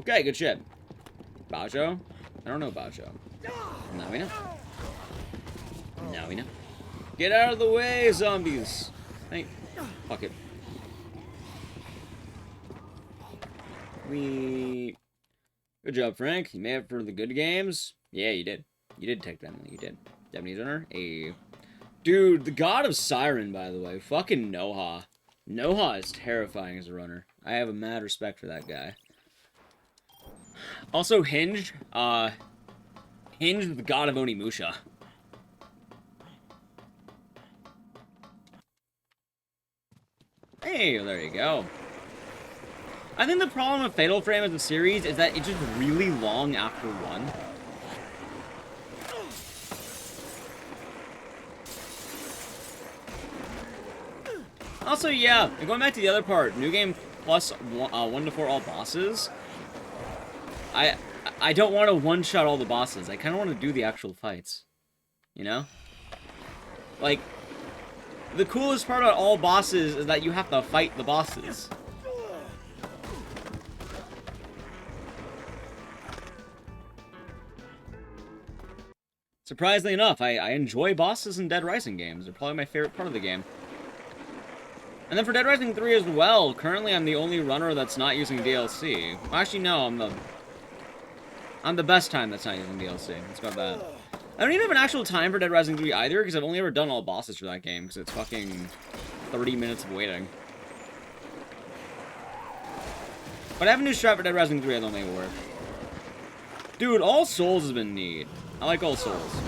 Okay, good shit. Bajo? I don't know Bajo. Now we know. Now we know. Get out of the way, zombies! Hey, fuck it. Good job, Frank. You made it for the good games. Yeah, you did. You did take them. You did. Japanese runner? Hey. Dude, the god of Siren, by the way. Fucking Noha. Noha is terrifying as a runner. I have a mad respect for that guy. Also, Hinged. Hinged, the god of Onimusha. Hey, there you go. I think the problem with Fatal Frame as a series is that it's just really long after 1. Also, yeah, going back to the other part, New Game plus 1 to 4 all bosses. I don't want to one-shot all the bosses. I kind of want to do the actual fights. You know? Like, the coolest part about all bosses is that you have to fight the bosses. Surprisingly enough, I enjoy bosses in Dead Rising games. They're probably my favorite part of the game. And then for Dead Rising 3 as well, currently I'm the only runner that's not using DLC. Well, actually, no, I'm the best time that's not using DLC. Let's go with that. I don't even have an actual time for Dead Rising 3 either, because I've only ever done all bosses for that game, because it's fucking 30 minutes of waiting. But I have a new strat for Dead Rising 3, I don't make it work. Dude, All Souls has been neat. I like All Souls.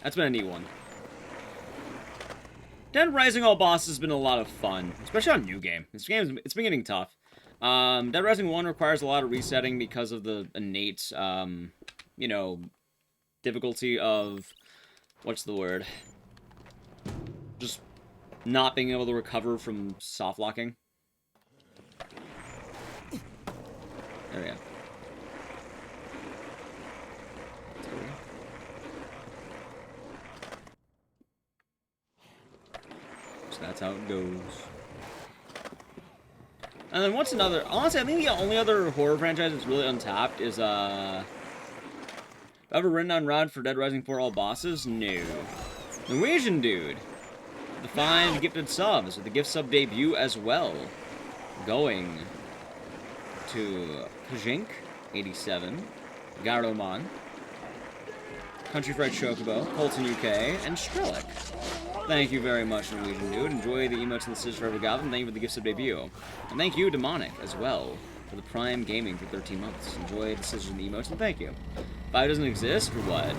That's been a neat one. Dead Rising all bosses has been a lot of fun, especially on New Game. This game, it's been getting tough. Dead Rising 1 requires a lot of resetting because of the innate, you know, difficulty of, what's the word? Just not being able to recover from soft locking. There we go. That's how it goes. And then what's another... Honestly, I think the only other horror franchise that's really untapped is, Ever written on Rod for Dead Rising 4 all bosses? No. Norwegian dude. The 5 gifted subs with the gift sub debut as well. Going to Kajink, 87, Garoman, Country Fried Chocobo, Colton UK, and Strelick. Thank you very much, Norwegian dude. Enjoy the emotes and the stitches forever got them. Thank you for the gifts of debut. And thank you, Demonic, as well, for the Prime Gaming for 13 months. Enjoy the stitches and the emotes, and thank you. 5 doesn't exist, or what?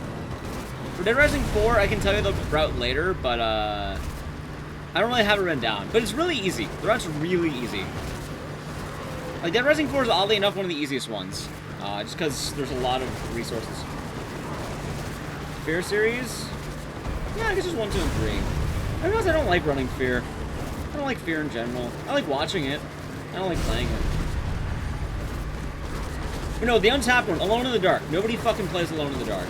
For Dead Rising 4, I can tell you the route later, but, I don't really have it written down. But it's really easy. The route's really easy. Like, Dead Rising 4 is oddly enough one of the easiest ones. Just because there's a lot of resources. Fear series? Yeah, I guess just 1, 2, and 3. I realize I don't like running Fear. I don't like Fear in general. I like watching it. I don't like playing it. But no, the untapped one, Alone in the Dark. Nobody fucking plays Alone in the Dark.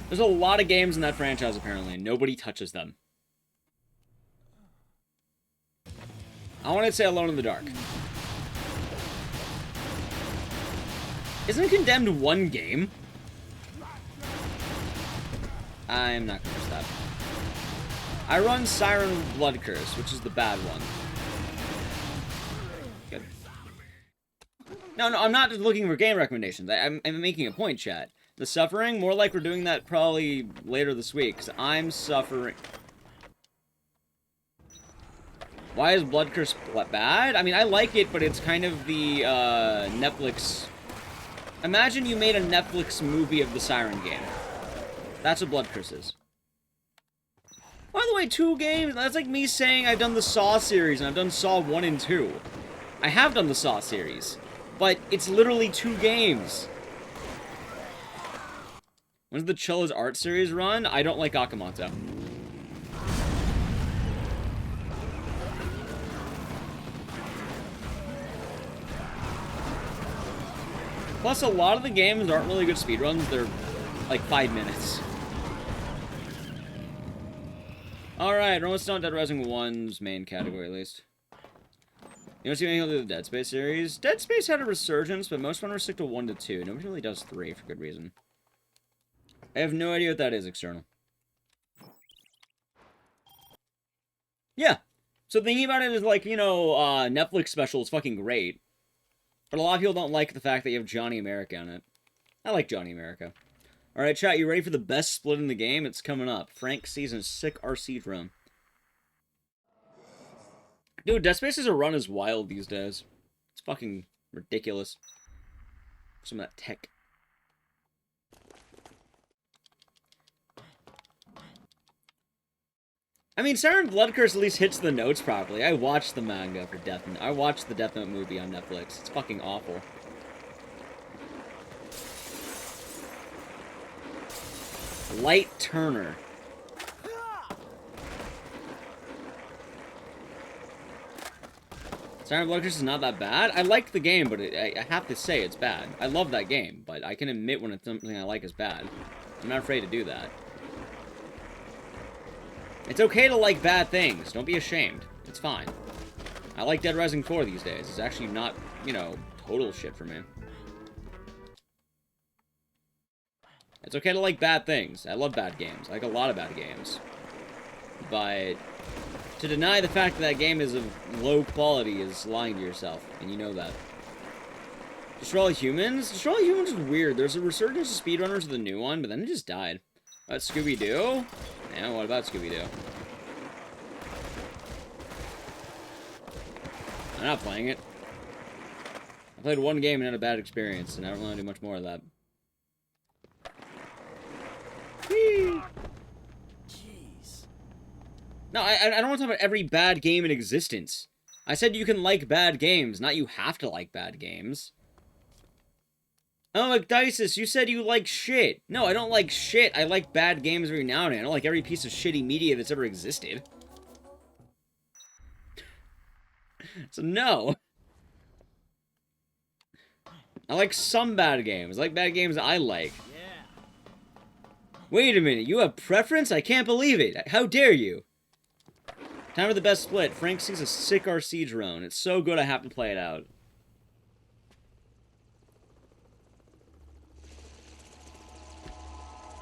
There's a lot of games in that franchise, apparently, and nobody touches them. I want to say Alone in the Dark. Isn't Condemned one game? I'm not gonna stop. I run Siren Blood Curse, which is the bad one. Good. No, I'm not just looking for game recommendations. I'm making a point, chat. The Suffering, more like we're doing that probably later this week, because I'm suffering. Why is Blood Curse bad? I mean, I like it, but it's kind of the, Netflix... Imagine you made a Netflix movie of the Siren game. That's what Blood Curse is. By the way, 2 games, that's like me saying I've done the Saw series, and I've done Saw 1 and 2. I have done the Saw series, but it's literally 2 games. When's the Chilla's Art series run? I don't like Akamoto. Plus, a lot of the games aren't really good speedruns. They're like 5 minutes. Alright, we're almost done Dead Rising 1's main category, at least. You don't see anything to the Dead Space series? Dead Space had a resurgence, but most runners stick to 1 to 2. Nobody really does 3 for good reason. I have no idea what that is, external. Yeah. So thinking about it is like, you know, Netflix special is fucking great. But a lot of people don't like the fact that you have Johnny America on it. I like Johnny America. Alright, chat, you ready for the best split in the game? It's coming up. Frank Season Sick RC Run. Dude, Dead Space's run is wild these days. It's fucking ridiculous. Some of that tech. I mean, Siren Blood Curse at least hits the notes properly. I watched the manga for Death Note. I watched the Death Note movie on Netflix. It's fucking awful. Light Turner. Siren Blood Curse is not that bad. I liked the game, but I have to say it's bad. I love that game, but I can admit when it's something I like is bad. I'm not afraid to do that. It's okay to like bad things. Don't be ashamed. It's fine. I like Dead Rising 4 these days. It's actually not, you know, total shit for me. It's okay to like bad things. I love bad games. I like a lot of bad games. But to deny the fact that that game is of low quality is lying to yourself, and you know that. Destroy All Humans? Destroy All Humans is weird. There's a resurgence of speedrunners with the new one, but then it just died. What, Scooby-Doo? Yeah, what about Scooby-Doo? I'm not playing it. I played one game and had a bad experience, and I don't want to do much more of that. Whee! Jeez. No, I don't want to talk about every bad game in existence. I said you can like bad games, not you have to like bad games. Oh, McDices, you said you like shit. No, I don't like shit. I like bad games every now and then. I don't like every piece of shitty media that's ever existed. So, no. I like some bad games. I like bad games that I like. Yeah. Wait a minute, you have preference? I can't believe it. How dare you? Time for the best split. Frank sees a sick RC drone. It's so good I have to play it out.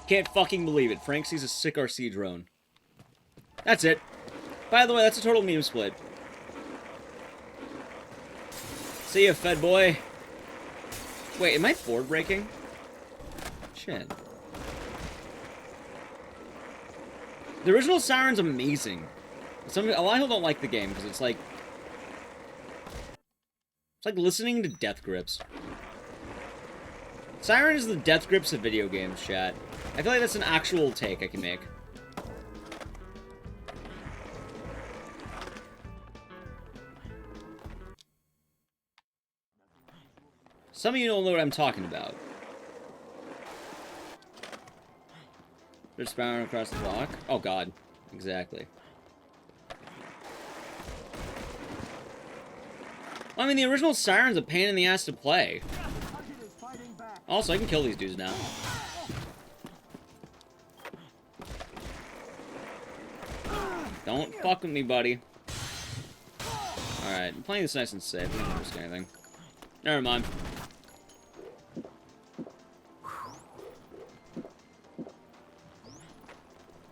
Can't fucking believe it. Frank sees a sick RC drone. That's it. By the way, that's a total meme split. See ya, Fed boy. Wait, am I board breaking? Shit. The original Siren's amazing. A lot of people don't like the game because it's like listening to Death Grips. Siren is the Death Grips of video games, chat. I feel like that's an actual take I can make. Some of you don't know what I'm talking about. They're spiraling across the block. Oh god. Exactly. Well, I mean, the original Siren's a pain in the ass to play. Also, I can kill these dudes now. Don't fuck with me, buddy. Alright, I'm playing this nice and safe. I don't risk anything. Never mind.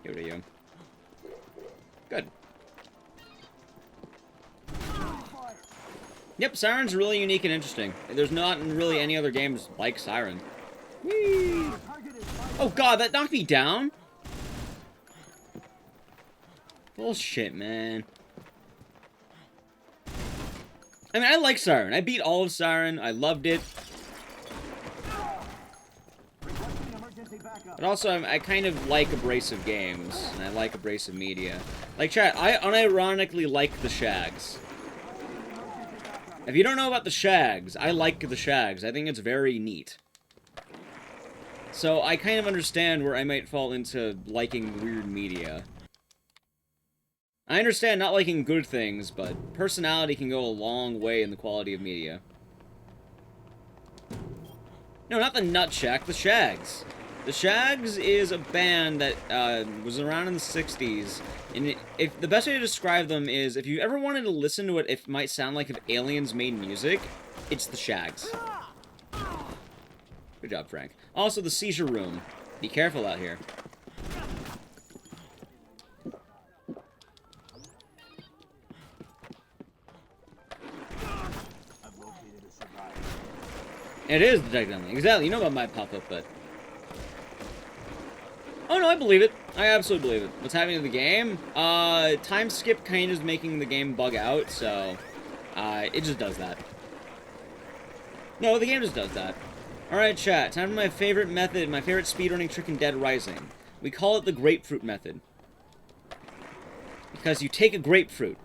Give it to you. Good. Yep, Siren's really unique and interesting. There's not really any other games like Siren. Whee! Oh god, that knocked me down? Bullshit, man. I mean, I like Siren. I beat all of Siren. I loved it. But also, I kind of like abrasive games, and I like abrasive media. Like, chat, I unironically like the Shags. If you don't know about the Shags, I like the Shags. I think it's very neat. So, I kind of understand where I might fall into liking weird media. I understand not liking good things, but personality can go a long way in the quality of media. No, not the Nut Shack, the Shags. The Shags is a band that was around in the 60s, and if the best way to describe them is, if you ever wanted to listen to what it might sound like if aliens made music, it's the Shags. Good job, Frank. Also, the Seizure Room. Be careful out here. It is Detective Emily. Exactly, you know about my pop-up, but... Oh no, I believe it. I absolutely believe it. What's happening in the game? Time skip kind of is making the game bug out, so... it just does that. No, the game just does that. Alright, chat. Time for my favorite method, my favorite speedrunning trick in Dead Rising. We call it the grapefruit method. Because you take a grapefruit,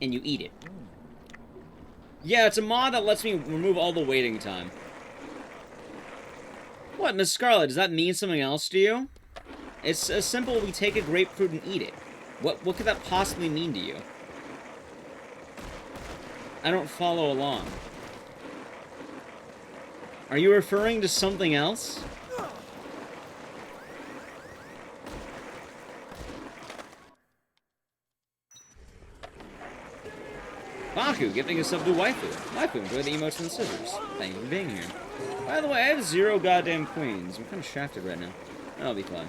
and you eat it. Yeah, it's a mod that lets me remove all the waiting time. What, Miss Scarlet, does that mean something else to you? It's as simple, we take a grapefruit and eat it. What could that possibly mean to you? I don't follow along. Are you referring to something else? Baku, gifting a sub to Waifu. Waifu, enjoy the emotes and the scissors. Thank you for being here. By the way, I have 0 goddamn queens. I'm kind of shafted right now. That'll be fun.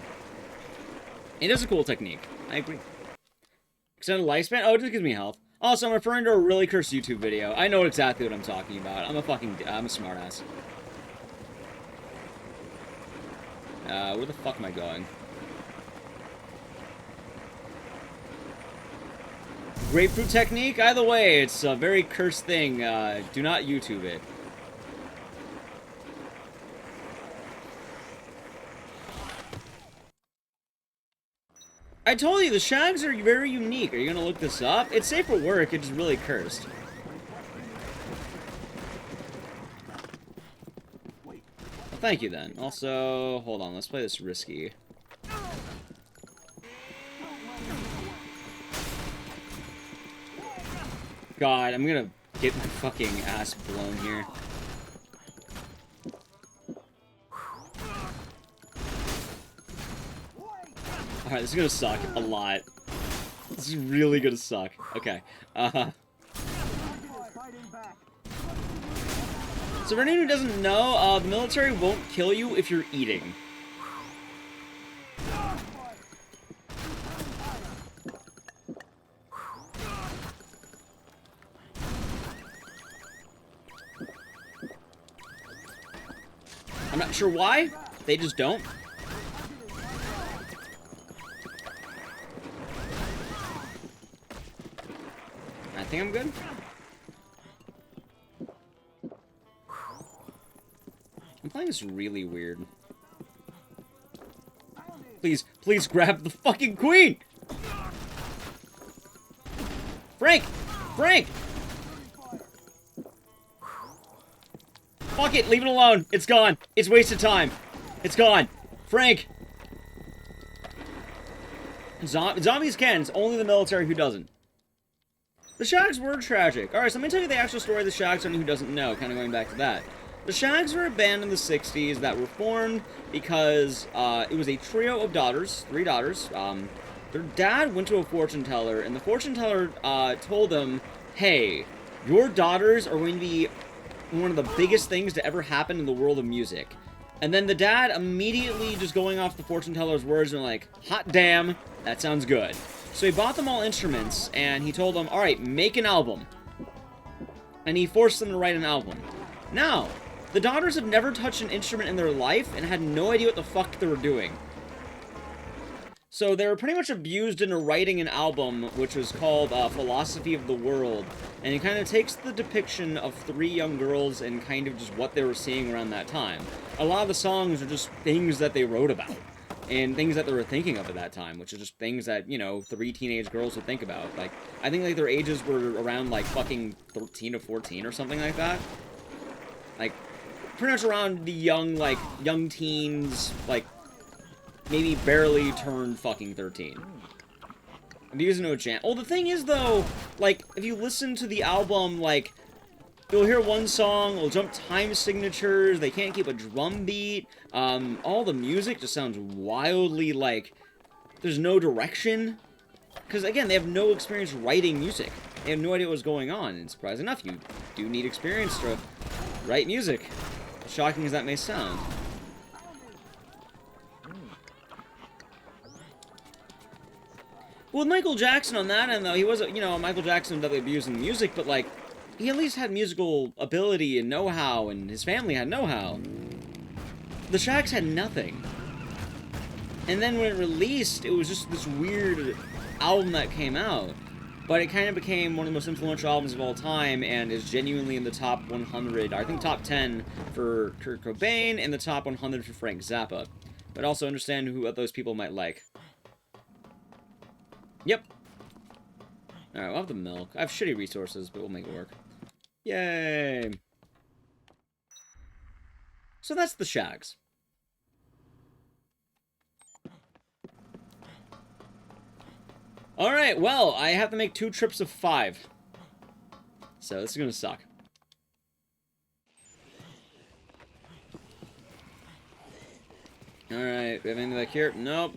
It is a cool technique. I agree. Extended lifespan? Oh, it just gives me health. Also, I'm referring to a really cursed YouTube video. I know exactly what I'm talking about. I'm a smartass. Where the fuck am I going? Grapefruit technique? Either way, it's a very cursed thing. Do not YouTube it. I told you, the shags are very unique. Are you gonna look this up? It's safe for work, it's just really cursed. Well, thank you then. Also, hold on, let's play this risky. God, I'm gonna get my fucking ass blown here. Alright, this is gonna suck a lot. This is really gonna suck. Okay. So for anyone who doesn't know, the military won't kill you if you're eating. I'm not sure why. They just don't. I think I'm good. I'm playing this really weird. Please, please grab the fucking queen! Frank! Frank! Fuck it, leave it alone. It's gone. It's wasted time. It's gone. Frank! Zombies can. It's only the military who doesn't. The Shags were tragic. Alright, so let me tell you the actual story of the Shags for anyone who doesn't know, kind of going back to that. The Shags were a band in the 60s that were formed because it was a trio of daughters, 3 daughters. Their dad went to a fortune teller, and the fortune teller told them, hey, your daughters are going to be one of the biggest things to ever happen in the world of music. And then the dad immediately, just going off the fortune teller's words, and like, hot damn, that sounds good. So he bought them all instruments, and he told them, alright, make an album. And he forced them to write an album. Now, the daughters had never touched an instrument in their life, and had no idea what the fuck they were doing. So they were pretty much abused into writing an album, which was called Philosophy of the World. And it kind of takes the depiction of 3 young girls and kind of just what they were seeing around that time. A lot of the songs are just things that they wrote about. And things that they were thinking of at that time, which is just things that, you know, 3 teenage girls would think about. Like, I think, like, their ages were around, like, fucking 13 to 14 or something like that. Like, pretty much around the young teens, like, maybe barely turned fucking 13. I'm using no chant. Oh, the thing is, though, like, if you listen to the album, like, you'll hear one song, it'll jump time signatures, they can't keep a drum beat, all the music just sounds wildly, like, there's no direction. Because, again, they have no experience writing music. They have no idea what's going on, and surprisingly enough, you do need experience to write music. As shocking as that may sound. Well, with Michael Jackson on that end, though, he wasn't, you know, Michael Jackson definitely abusing music, but, like, he at least had musical ability and know-how, and his family had know-how. The Shags had nothing. And then when it released, it was just this weird album that came out. But it kind of became one of the most influential albums of all time, and is genuinely in the top 100, I think top 10 for Kurt Cobain, and the top 100 for Frank Zappa. But also understand who those people might like. Yep. Alright, we'll have the milk. I have shitty resources, but we'll make it work. Yay! So that's the Shags. Alright, well, I have to make 2 trips of 5. So this is gonna suck. Alright, we have anything back here? Nope.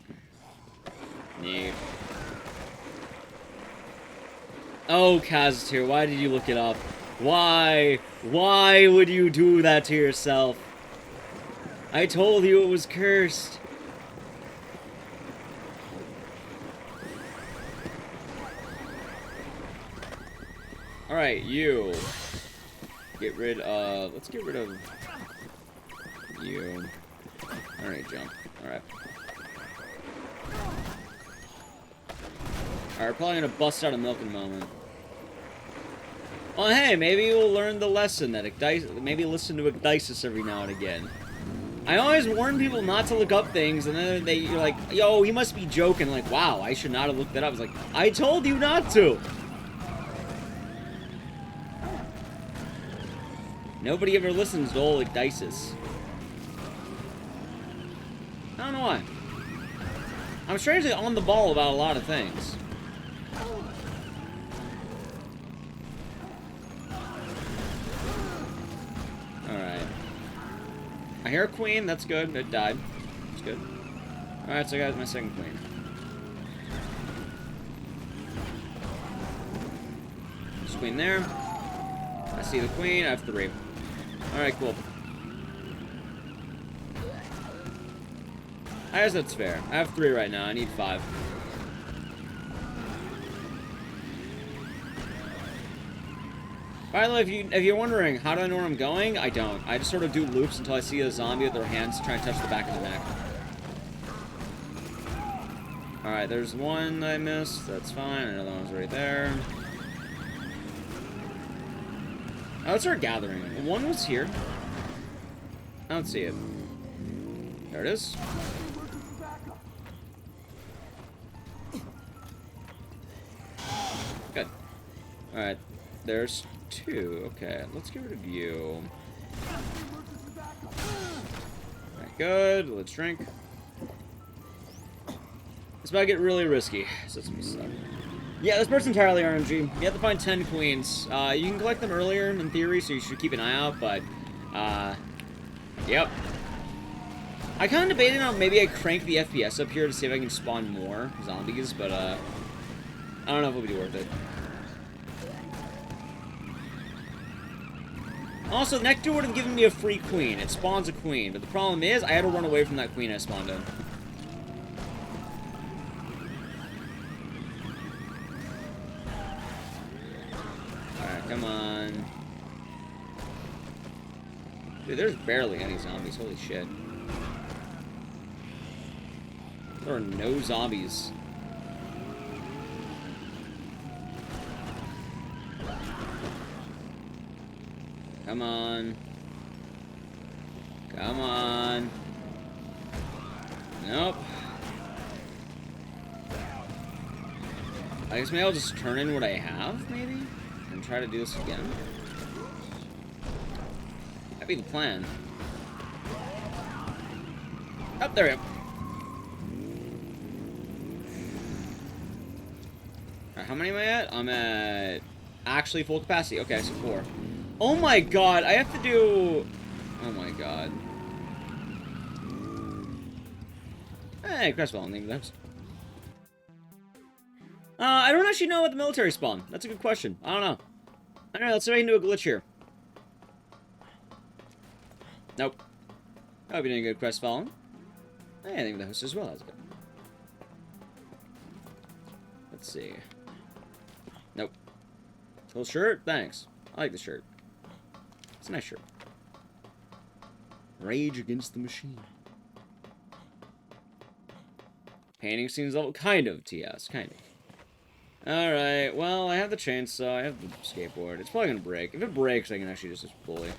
Neat. Oh, Kaz is here. Why did you look it up? Why? Why would you do that to yourself? I told you it was cursed. Alright, you. Get rid of... Let's get rid of... you. Alright, jump. Alright. Alright, probably gonna bust out a milk in a moment. Well, hey, maybe we'll learn the lesson that maybe listen to Ecdysis every now and again. I always warn people not to look up things, and then you're like, yo, he must be joking. Like, wow, I should not have looked that up. I was like, I told you not to. Nobody ever listens to old Ecdysis. I don't know why. I'm strangely on the ball about a lot of things. Alright. I hear a queen, that's good. It died. That's good. Alright, so I got my second queen. There's a queen there. I see the queen, I have 3. Alright, cool. I guess that's fair. I have 3 right now, I need 5. By the way, if you're wondering, how do I know where I'm going? I don't. I just sort of do loops until I see a zombie with their hands trying to touch the back of the neck. Alright, there's one I missed. That's fine. Another one's right there. Oh, let's start gathering. One was here. I don't see it. There it is. Good. Alright. There's 2. Okay, let's get rid of you. Alright, good. Let's drink. It's about to get really risky. So it's gonna suck. Yeah, this part's entirely RNG. You have to find 10 queens. You can collect them earlier, in theory, so you should keep an eye out, but, yep. I kind of debated on maybe I crank the FPS up here to see if I can spawn more zombies, but, I don't know if it'll be worth it. Also, next door would have given me a free queen. It spawns a queen, but the problem is, I had to run away from that queen I spawned in. Come on. Dude, there's barely any zombies. Holy shit. There are no zombies. Come on. Come on. Nope. I guess maybe I'll just turn in what I have, maybe? And try to do this again. That'd be the plan. Oh, there we go. Alright, how many am I at? I'm at actually full capacity. Okay, so 4. Oh my god, I have to do... Oh my god. Hey, Crestfall, leave those. I don't actually know what the military spawn. That's a good question. I don't know. I don't know, let's see if I can do a glitch here. Nope. Hope you didn't get Crestfallen. I think the host as well. That's good. Let's see. Nope. Cool shirt? Thanks. I like the shirt. It's a nice shirt. Rage Against the Machine. Painting seems level kind of TS, kind of. Alright, well, I have the chainsaw, I have the skateboard. It's probably gonna break. If it breaks, I can actually just bully.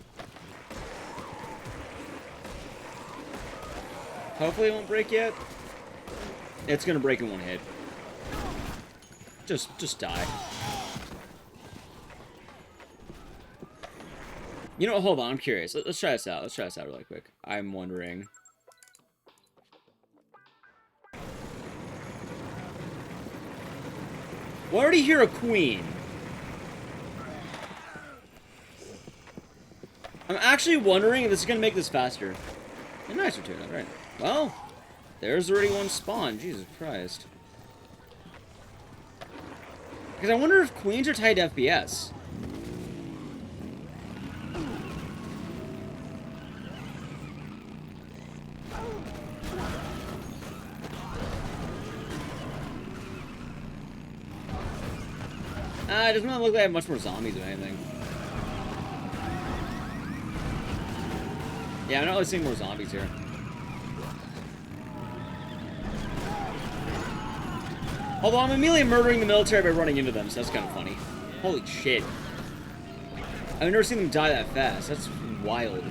Hopefully it won't break yet. It's gonna break in one hit. Just die. You know what, hold on, I'm curious. Let's try this out. Let's try this out really quick. I'm wondering... We already hear a queen. I'm actually wondering if this is going to make this faster. A nicer tune, right? Well, there's already one spawn. Jesus Christ. Because I wonder if queens are tied to FPS. It doesn't really look like I have much more zombies or anything. Yeah, I'm not really seeing more zombies here. Although I'm immediately murdering the military by running into them, so that's kind of funny. Holy shit. I've never seen them die that fast. That's wild.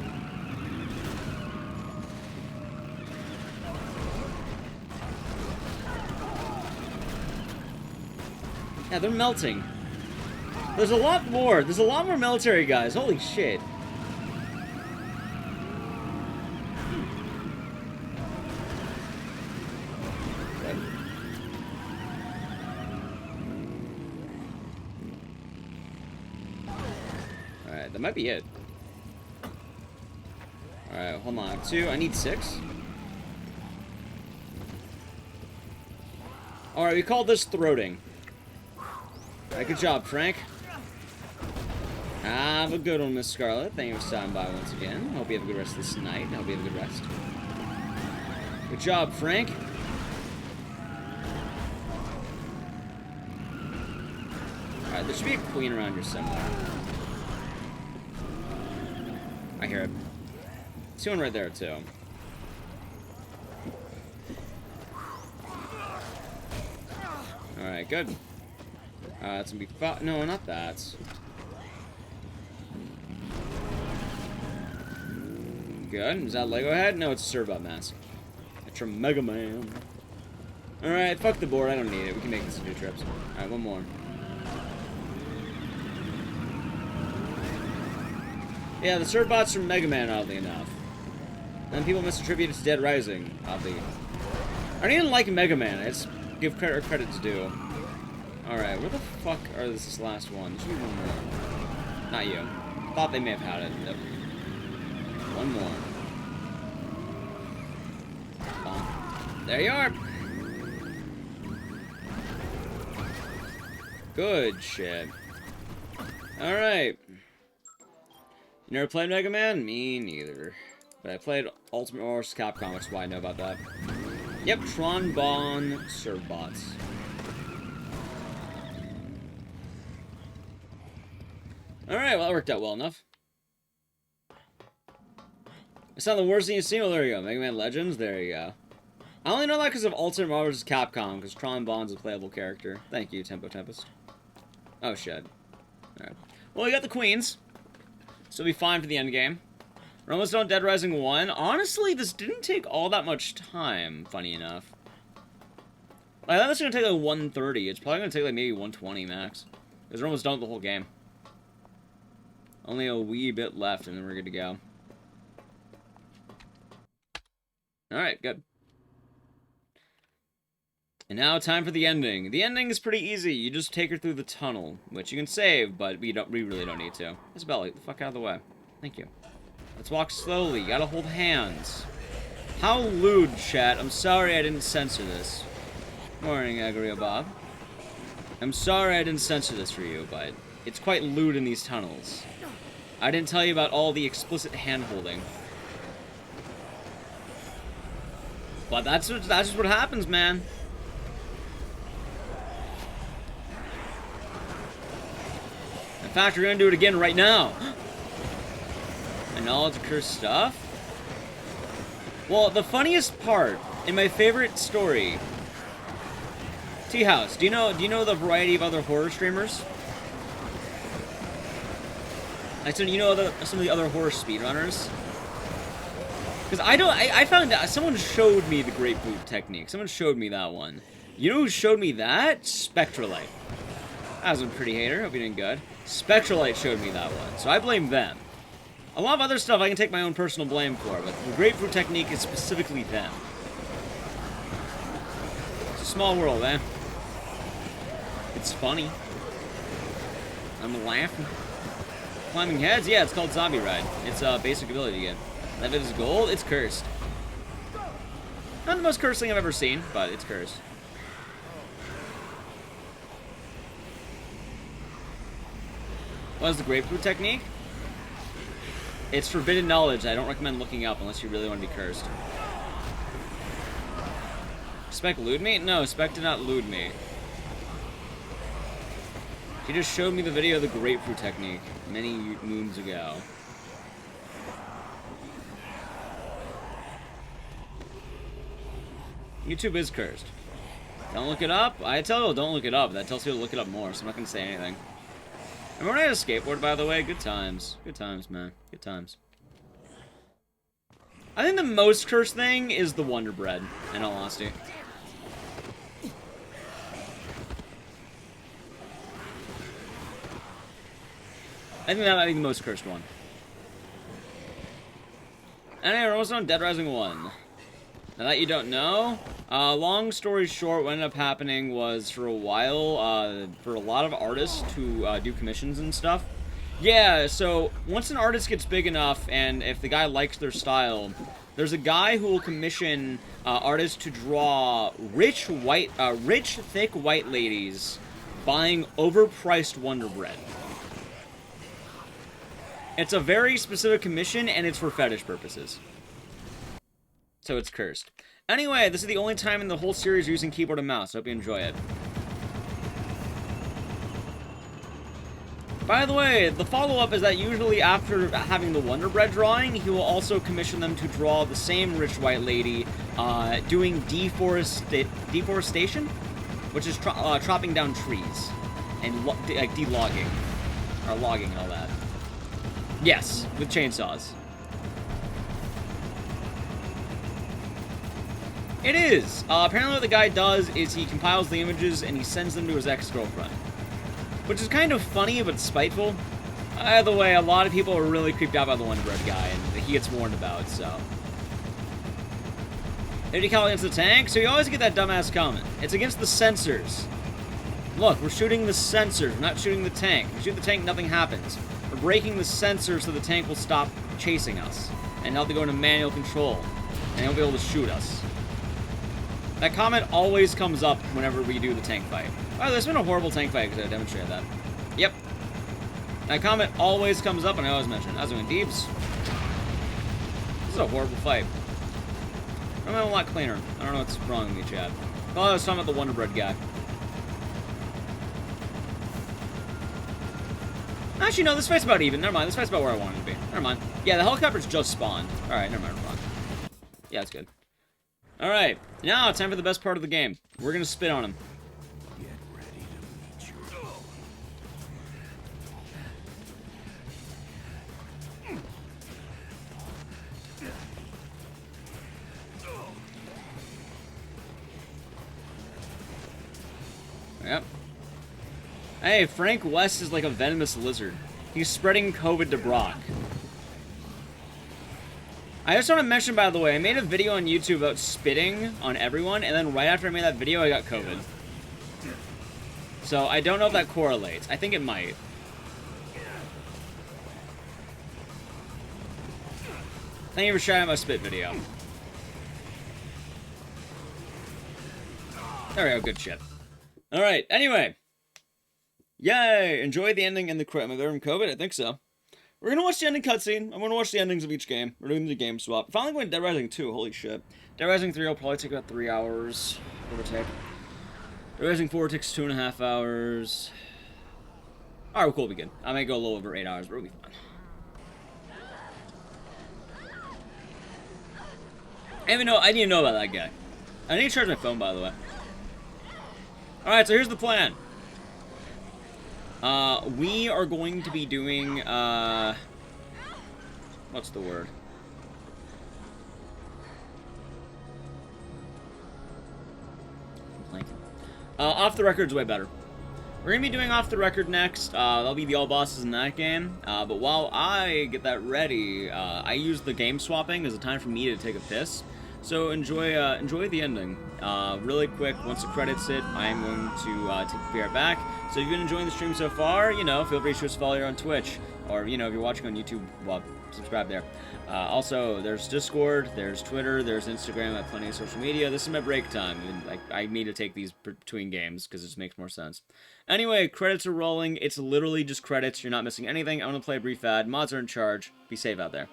Yeah, they're melting. There's a lot more. There's a lot more military guys. Holy shit. Alright, that might be it. Alright, hold on. 2. I need 6. Alright, we call this throating. Alright, good job, Frank. Have a good one, Miss Scarlet. Thank you for stopping by once again. Hope you have a good rest of this night. Hope you have a good rest. Good job, Frank. Alright, there should be a queen around here somewhere. I hear it. See one right there, too. Alright, good. That's gonna be no, not that. Good. Is that Lego head? No, it's a Cerbot mask. It's from Mega Man. Alright, fuck the board. I don't need it. We can make this 2 trips. Alright, one more. Yeah, the Cerbot's from Mega Man, oddly enough. And people misattribute it to Dead Rising, oddly. I don't even like Mega Man. I just give credit where credit's due. Alright, where the fuck are this last one? There should be one more. Not you. Thought they may have had it. Nope. One more. There you are. Good shit. Alright. You never played Mega Man? Me neither. But I played Ultimate Warrior Capcom, which is why I know about that. Yep, Tron Bon Serbots. Alright, well that worked out well enough. It's not the worst thing you've seen. Well, there you go. Mega Man Legends. There you go. I only know that because of Ultimate Marvel vs. Capcom, because Tron Bon's a playable character. Thank you, Tempo Tempest. Oh, shit. Alright. Well, we got the queens. So we'll be fine for the end game. We're almost done Dead Rising 1. Honestly, this didn't take all that much time, funny enough. I thought this was going to take like 130. It's probably going to take like maybe 120 max. Because we're almost done with the whole game. Only a wee bit left, and then we're good to go. Alright, good. And now time for the ending. The ending is pretty easy. You just take her through the tunnel, which you can save, but we really don't need to. Isabella, get the fuck out of the way. Thank you. Let's walk slowly. You gotta hold hands. How lewd, chat. I'm sorry I didn't censor this. Morning, Agrio Bob. I'm sorry I didn't censor this for you, but it's quite lewd in these tunnels. I didn't tell you about all the explicit hand-holding. But that's just what happens, man. In fact, we're gonna do it again right now. Acknowledge cursed stuff. Well, the funniest part in my favorite story. T-House, do you know the variety of other horror streamers? I said, you know some of the other horror speedrunners? Because I found out, someone showed me the grapefruit technique. Someone showed me that one. You know who showed me that? Spectralite. That was a pretty hater. Hope you did good. Spectralite showed me that one, so I blame them. A lot of other stuff I can take my own personal blame for, but the grapefruit technique is specifically them. It's a small world, eh? It's funny. I'm laughing. Climbing heads? Yeah, it's called Zombie Ride. It's a basic ability to get. That bit is gold. It's cursed. Not the most cursed thing I've ever seen, but it's cursed. What is the grapefruit technique? It's forbidden knowledge. I don't recommend looking up unless you really want to be cursed. Spec lewd me? No, Spec did not lewd me. He just showed me the video of the grapefruit technique many moons ago. YouTube is cursed. Don't look it up? I tell people don't look it up. That tells people to look it up more, so I'm not going to say anything. Remember when I had a skateboard, by the way? Good times. Good times, man. Good times. I think the most cursed thing is the Wonder Bread, in all honesty. I think that might be the most cursed one. Anyway, we're almost on Dead Rising 1. Now that you don't know, long story short, what ended up happening was for a while, for a lot of artists to do commissions and stuff. Yeah, so once an artist gets big enough, and if the guy likes their style, there's a guy who will commission artists to draw rich, thick white ladies buying overpriced Wonder Bread. It's a very specific commission, and it's for fetish purposes. So it's cursed. Anyway, this is the only time in the whole series using keyboard and mouse. Hope you enjoy it. By the way, the follow-up is that usually after having the Wonder Bread drawing, he will also commission them to draw the same rich white lady doing deforestation, which is chopping down trees and like de-logging, or logging and all that. Yes, with chainsaws. It is. Apparently what the guy does is he compiles the images and he sends them to his ex-girlfriend. Which is kind of funny, but spiteful. Either way, a lot of people are really creeped out by the Wonder Bread guy, and he gets warned about, so. 80 cal against the tank? So you always get that dumbass comment. It's against the sensors. Look, we're shooting the sensors, we're not shooting the tank. If we shoot the tank, nothing happens. We're breaking the sensor so the tank will stop chasing us. And now they go into manual control. And they won't be able to shoot us. That comment always comes up whenever we do the tank fight. Oh, there's been a horrible tank fight because I demonstrated that. Yep. That comment always comes up and I always mention it. I was doing deeps. This is a horrible fight. I'm a lot cleaner. I don't know what's wrong with me, Chad. Oh, I was talking about the Wonder Bread guy. Actually, no, this fight's about even. Never mind, this fight's about where I wanted to be. Never mind. Yeah, the helicopter's just spawned. Alright, never mind, we're fine. Yeah, it's good. Alright, now time for the best part of the game. We're gonna spit on him. Get ready to meet your... Yep. Hey, Frank West is like a venomous lizard. He's spreading COVID to Brock. I just want to mention, by the way, I made a video on YouTube about spitting on everyone, and then right after I made that video, I got COVID. So, I don't know if that correlates. I think it might. Thank you for sharing my spit video. There we go, good shit. Alright, anyway. Yay! Enjoy the ending and the credit. Am I there from COVID? I think so. We're gonna watch the ending cutscene. I'm gonna watch the endings of each game. We're doing the game swap. Finally going Dead Rising 2, holy shit. Dead Rising 3 will probably take about 3 hours, give or take. Dead Rising 4 takes 2.5 hours. Alright, cool, we'll be good. I may go a little over 8 hours, but we'll be fine. I didn't even know about that guy. I need to charge my phone, by the way. Alright, so here's the plan. We are going to be doing, what's the word? Off the record's way better. We're gonna be doing off the record next. That'll be the all bosses in that game. But while I get that ready, I use the game swapping as a time for me to take a piss. So enjoy the ending. Really quick, once the credits hit, I am going to take the PR back. So if you've been enjoying the stream so far, you know, feel free to show us a follow here on Twitch, or you know, if you're watching on YouTube, well, subscribe there. Also, there's Discord, there's Twitter, there's Instagram. I have plenty of social media. This is my break time, and I need to take these between games because it just makes more sense. Anyway, credits are rolling. It's literally just credits. You're not missing anything. I'm gonna play a brief ad. Mods are in charge. Be safe out there.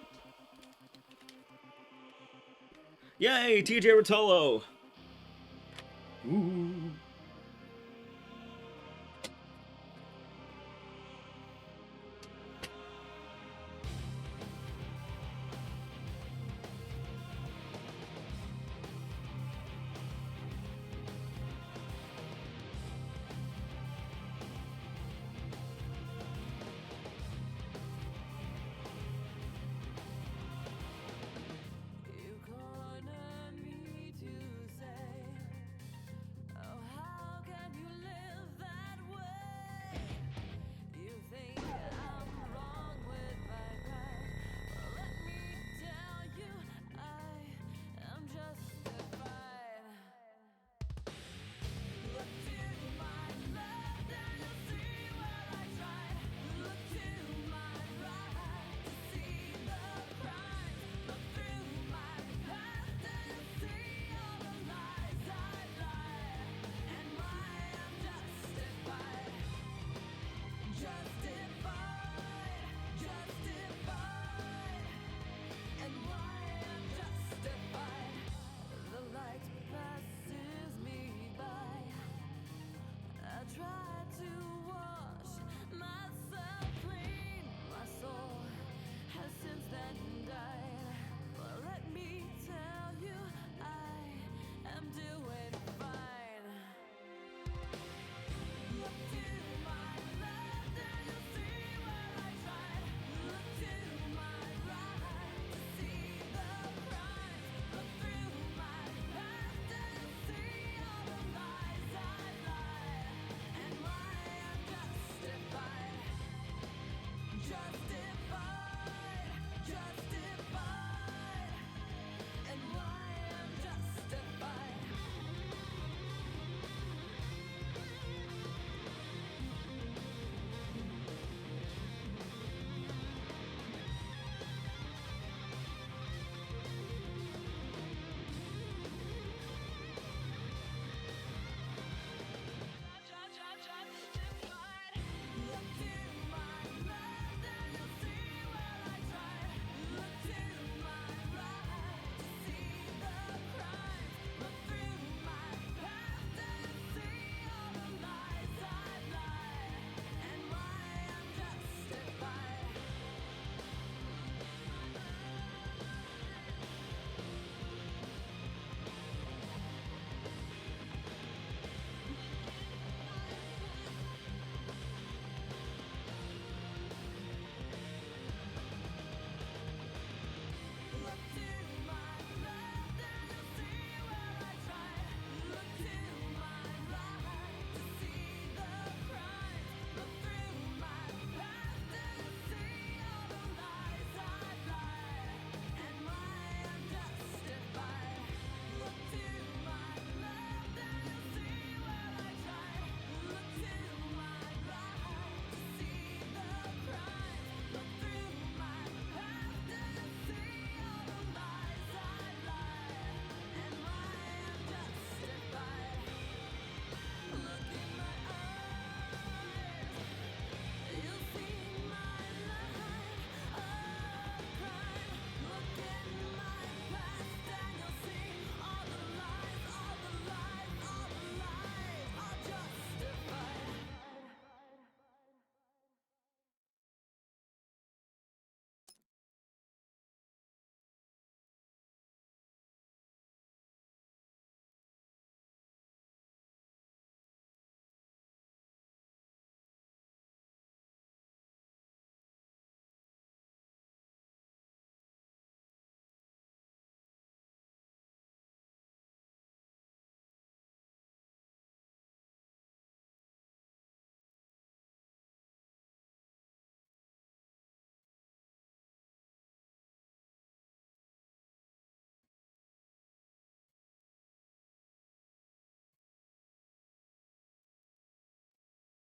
Yay, TJ Rotolo! Ooh.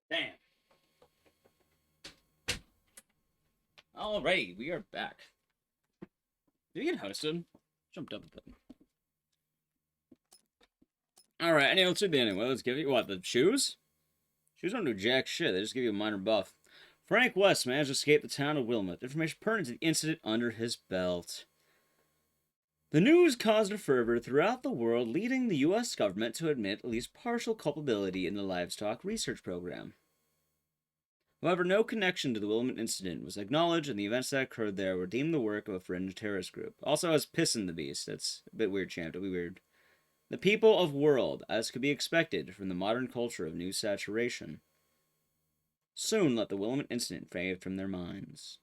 Damn. Alrighty, we are back. Did we get hosted? Jumped up a bit. Alright, anyway, let's do the anyway. Let's give you, what, the shoes? Shoes don't do jack shit, they just give you a minor buff. Frank West managed to escape the town of Wilmot. Information pertinent to the incident under his belt. The news caused a fervor throughout the world, leading the U.S. government to admit at least partial culpability in the livestock research program. However, no connection to the Wilmot incident was acknowledged, and the events that occurred there were deemed the work of a fringe terrorist group. Also has piss in the beast. That's a bit weird, champ. It'll be weird. The people of world, as could be expected from the modern culture of news saturation, soon let the Wilmot incident fade from their minds.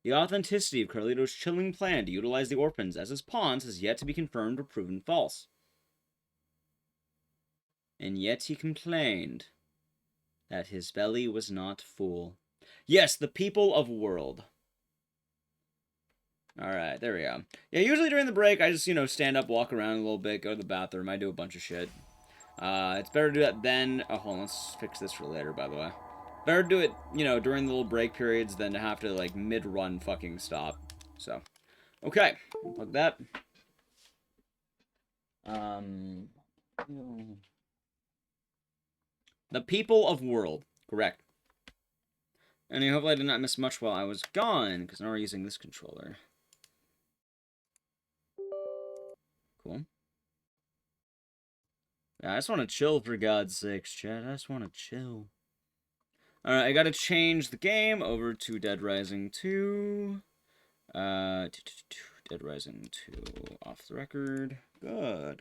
The authenticity of Carlito's chilling plan to utilize the orphans as his pawns has yet to be confirmed or proven false. And yet he complained that his belly was not full. Yes, the people of world. Alright, there we go. Yeah, usually during the break, I just, stand up, walk around a little bit, go to the bathroom, I do a bunch of shit. It's better to do that then. Oh, hold on, let's fix this for later, by the way. Better to do it, during the little break periods than to have to, like, mid-run fucking stop. So, okay. Plug that. The people of world. Correct. And hopefully I did not miss much while I was gone, because now we're using this controller. Cool. Yeah, I just want to chill, for God's sakes, chat. I just want to chill. Alright, I gotta change the game over to Dead Rising 2. Dead Rising 2 off the record. Good.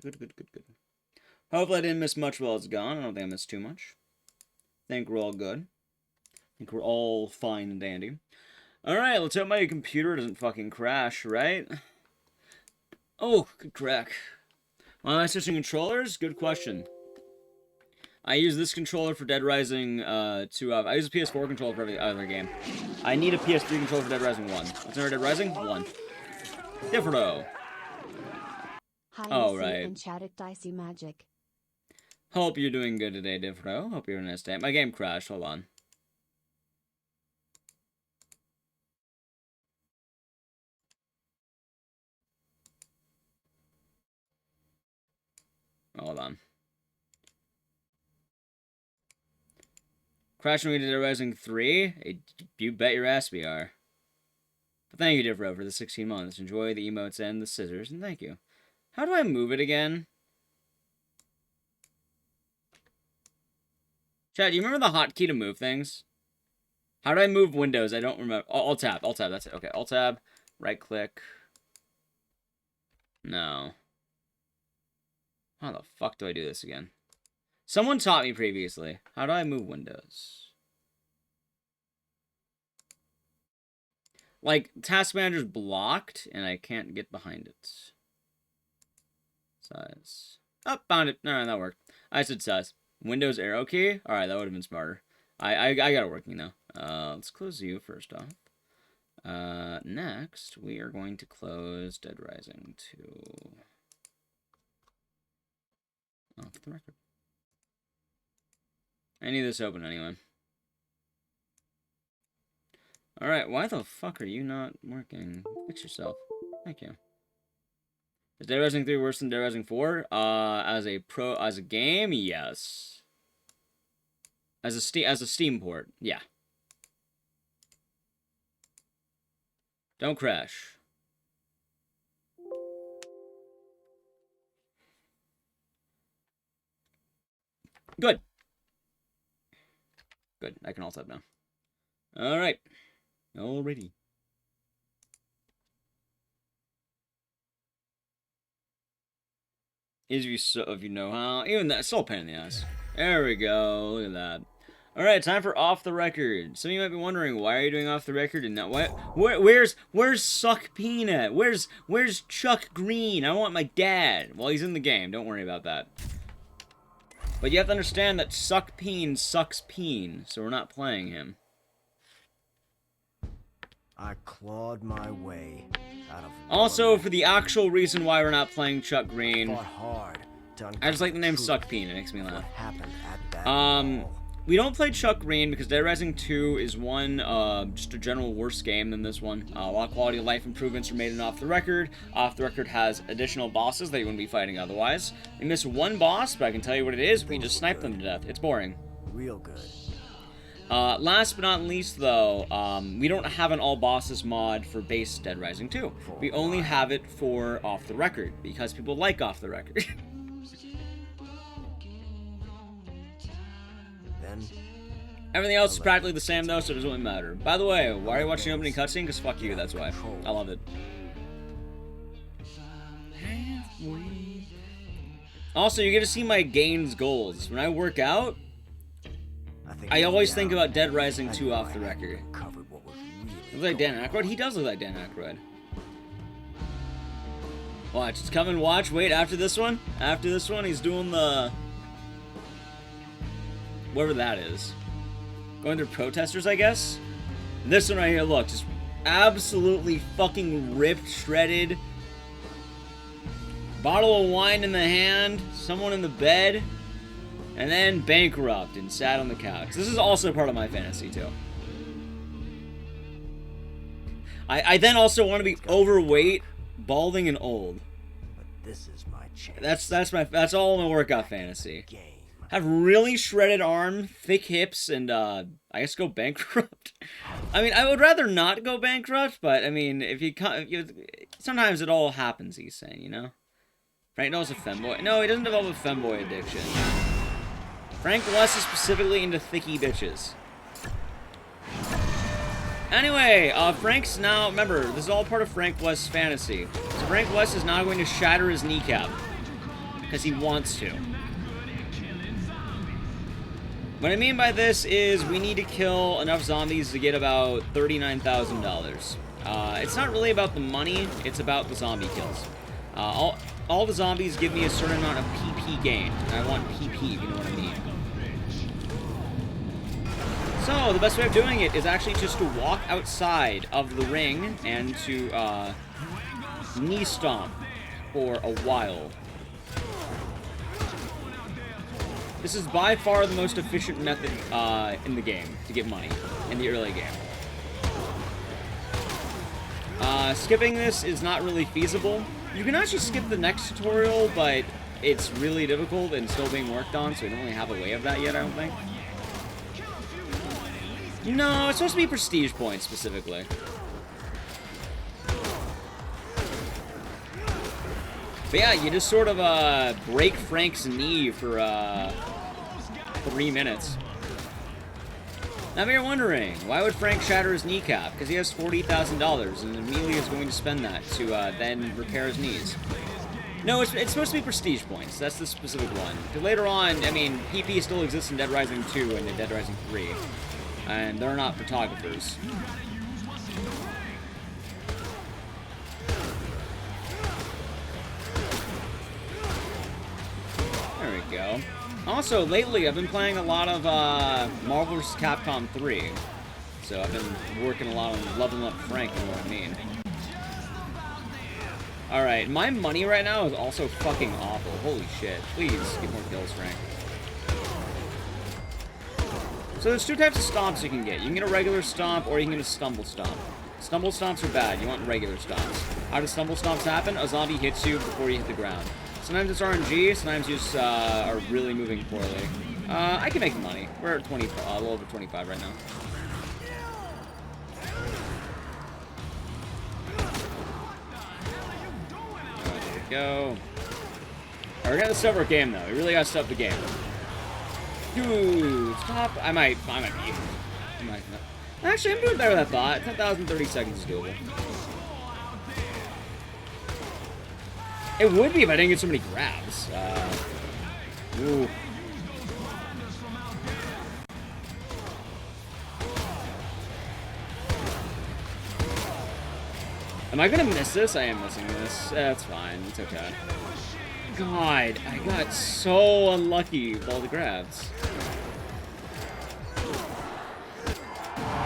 Hopefully I didn't miss much while it's gone. I don't think I missed too much. I think we're all good. I think we're all fine and dandy. Alright, let's hope my computer doesn't fucking crash, right? Oh, good crack. Why am I switching controllers? Good question. I use this controller for Dead Rising 2. I use a PS4 controller for every other game. I need a PS3 controller for Dead Rising 1. What's in Dead Rising? 1. Differento. Oh, right. Enchanted dicey magic. Hope you're doing good today, Diffro. Hope you're in a nice day. My game crashed. Hold on. Hold on. Crashing into Dead Rising 3? You bet your ass we are. But thank you, Diffro, for the 16 months. Enjoy the emotes and the scissors, and thank you. How do I move it again? Chad, do you remember the hotkey to move things? How do I move windows? I don't remember. Alt tab, that's it. Okay, Alt tab, right click. No. How the fuck do I do this again? Someone taught me previously. How do I move windows? Like, Task Manager's blocked, and I can't get behind it. Size. Oh, found it. No, that worked. I said size. Windows arrow key? Alright, that would have been smarter. I got it working, though. Let's close you first off. Next, we are going to close Dead Rising 2. Off the record. I need this open anyway. Alright, why the fuck are you not working? Fix yourself. Thank you. Is Dead Rising 3 worse than Dead Rising 4? As a game, yes. As a Steam port, yeah. Don't crash. Good. Good. I can alt tab now. Alright. Alrighty. If you know how. Even that, so pain in the ass. There we go. Look at that. Alright, time for Off the Record. Some of you might be wondering, why are you doing Off the Record and not what? Where's Suck Peanut? Where's Chuck Green? I want my dad. Well, he's in the game. Don't worry about that. But you have to understand that Suck Peen sucks peen, so we're not playing him. I clawed my way out of. Also, for the actual reason why we're not playing Chuck Green, Fought hard, I just like the name Suck Peen. It makes me laugh. What happened at that ball? We don't play Chuck Green because Dead Rising 2 is one, just a general worse game than this one. A lot of quality of life improvements are made in Off the Record. Off the Record has additional bosses that you wouldn't be fighting otherwise. We miss one boss, but I can tell you what it is. We just snipe them to death. It's boring. Real good. Last but not least, though, we don't have an all bosses mod for base Dead Rising 2. We only have it for Off the Record because people like Off the Record. Everything else is practically the same, though, so it doesn't really matter. By the way, why are you watching the opening cutscene? Because fuck you, that's why. I love it. Also, you get to see my gains goals. When I work out, I always think about Dead Rising 2 Off the Record. Looks like Dan Aykroyd? He does look like Dan Aykroyd. Watch, it's coming, watch, wait, after this one, he's doing the... whatever that is. Going through protesters, I guess? And this one right here, look, just absolutely fucking ripped, shredded. Bottle of wine in the hand, someone in the bed, and then bankrupt and sat on the couch. This is also part of my fantasy, too. I then also want to be overweight, balding, and old. But this is my chance. That's all my workout fantasy. Have really shredded arm, thick hips, and I guess go bankrupt. I mean, I would rather not go bankrupt, but I mean, if you sometimes it all happens. He's saying, you know. Frank knows a femboy. No, he doesn't develop a femboy addiction. Frank West is specifically into thicky bitches. Anyway, Frank's now, remember, this is all part of Frank West's fantasy. So Frank West is now going to shatter his kneecap. Because he wants to. What I mean by this is we need to kill enough zombies to get about $39,000. It's not really about the money, it's about the zombie kills. All the zombies give me a certain amount of PP gained, and I want PP, if you know what I mean. So, the best way of doing it is actually just to walk outside of the ring and to knee stomp for a while. This is by far the most efficient method in the game to get money in the early game. Skipping this is not really feasible. You can actually skip the next tutorial, but it's really difficult and still being worked on, so we don't really have a way of that yet, I don't think. No, it's supposed to be prestige points, specifically. But yeah, you just sort of break Frank's knee for 3 minutes. Now you're wondering, why would Frank shatter his kneecap? Because he has $40,000 and immediately is going to spend that to then repair his knees. No, it's supposed to be prestige points. That's the specific one. Because later on, I mean, PP still exists in Dead Rising 2 and in Dead Rising 3. And they're not photographers. There we go. Also, lately, I've been playing a lot of Marvel vs. Capcom 3. So I've been working a lot on leveling up Frank, you know what I mean. Alright, my money right now is also fucking awful. Holy shit. Please, get more kills, Frank. So there's two types of stomps you can get. You can get a regular stomp, or you can get a stumble stomp. Stumble stomps are bad. You want regular stomps. How do stumble stomps happen? A zombie hits you before you hit the ground. Sometimes it's RNG, sometimes you just are really moving poorly. I can make money. We're at 20, a little over 25 right now. There we go. Alright, we're gonna stop our game though. We really gotta stop the game. Dude, stop. I might be. Actually, I'm doing better than I thought. 10,030 seconds is doable. It would be if I didn't get so many grabs. Ooh. Am I gonna miss this? I am missing this. That's fine. It's okay. God, I got so unlucky with all the grabs.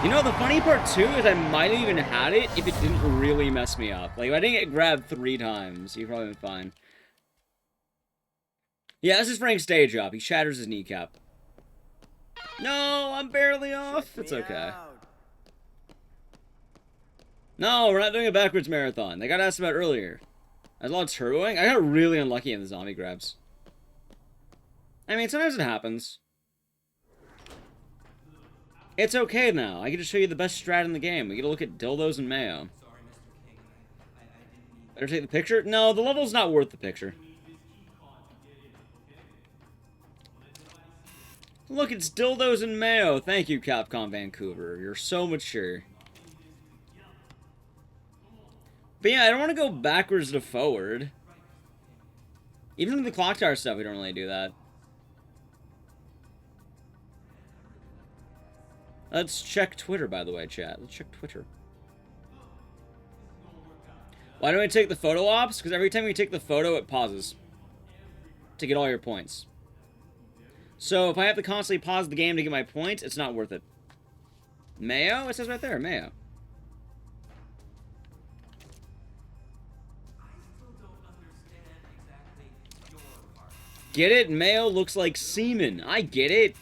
You know, the funny part, too, is I might have even had it if it didn't really mess me up. Like, if I didn't get grabbed 3 times, you'd probably been fine. Yeah, this is Frank's day job. He shatters his kneecap. No, I'm barely off. It's okay. No, we're not doing a backwards marathon. They got asked about earlier. I was a lot of turboing. I got really unlucky in the zombie grabs. I mean, sometimes it happens. It's okay now. I get to show you the best strat in the game. We get to look at dildos and mayo. Better take the picture? No, the level's not worth the picture. Look, it's dildos and mayo. Thank you, Capcom Vancouver. You're so mature. But yeah, I don't want to go backwards to forward. Even in the clock tower stuff, we don't really do that. Let's check Twitter, by the way, chat. Let's check Twitter. Why don't we take the photo ops? Because every time you take the photo, it pauses. To get all your points. So if I have to constantly pause the game to get my points, it's not worth it. Mayo? It says right there, mayo. Get it? Mayo looks like semen. I get it.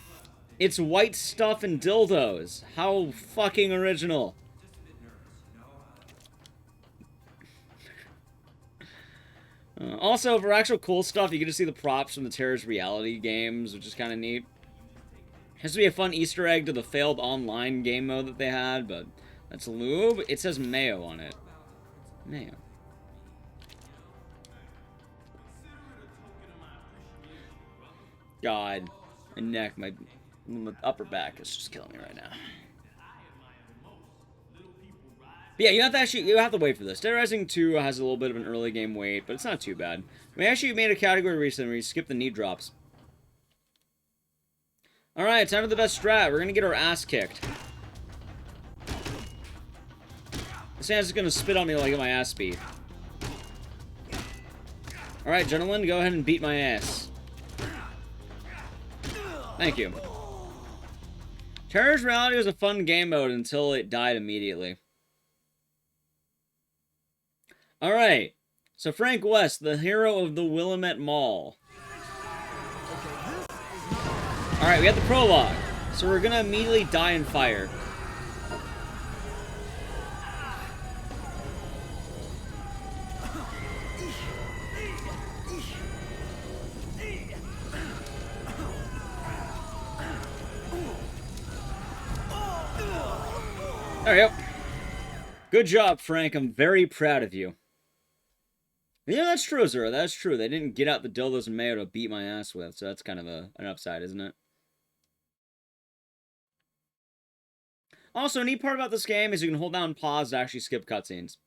It's white stuff and dildos. How fucking original. Also, for actual cool stuff, you get to see the props from the Terrorist Reality games, which is kind of neat. Has to be a fun Easter egg to the failed online game mode that they had, but that's lube. It says mayo on it. Mayo. God, my neck, my upper back is just killing me right now. But yeah, you have to wait for this. Dead Rising 2 has a little bit of an early game wait, but it's not too bad. We actually made a category recently where you skip the knee drops. Alright, time for the best strat. We're gonna get our ass kicked. This man's just gonna spit on me like I get my ass beat. Alright, gentlemen, go ahead and beat my ass. Thank you. Terrorist Reality was a fun game mode until it died immediately. Alright, so Frank West, the hero of the Willamette Mall. Alright, we have the prologue. So we're gonna immediately die in fire. There we go. Good job, Frank. I'm very proud of you. Yeah, that's true, Zero. That's true. They didn't get out the dildos and mayo to beat my ass with, so that's kind of an upside, isn't it? Also, a neat part about this game is you can hold down pause to actually skip cutscenes.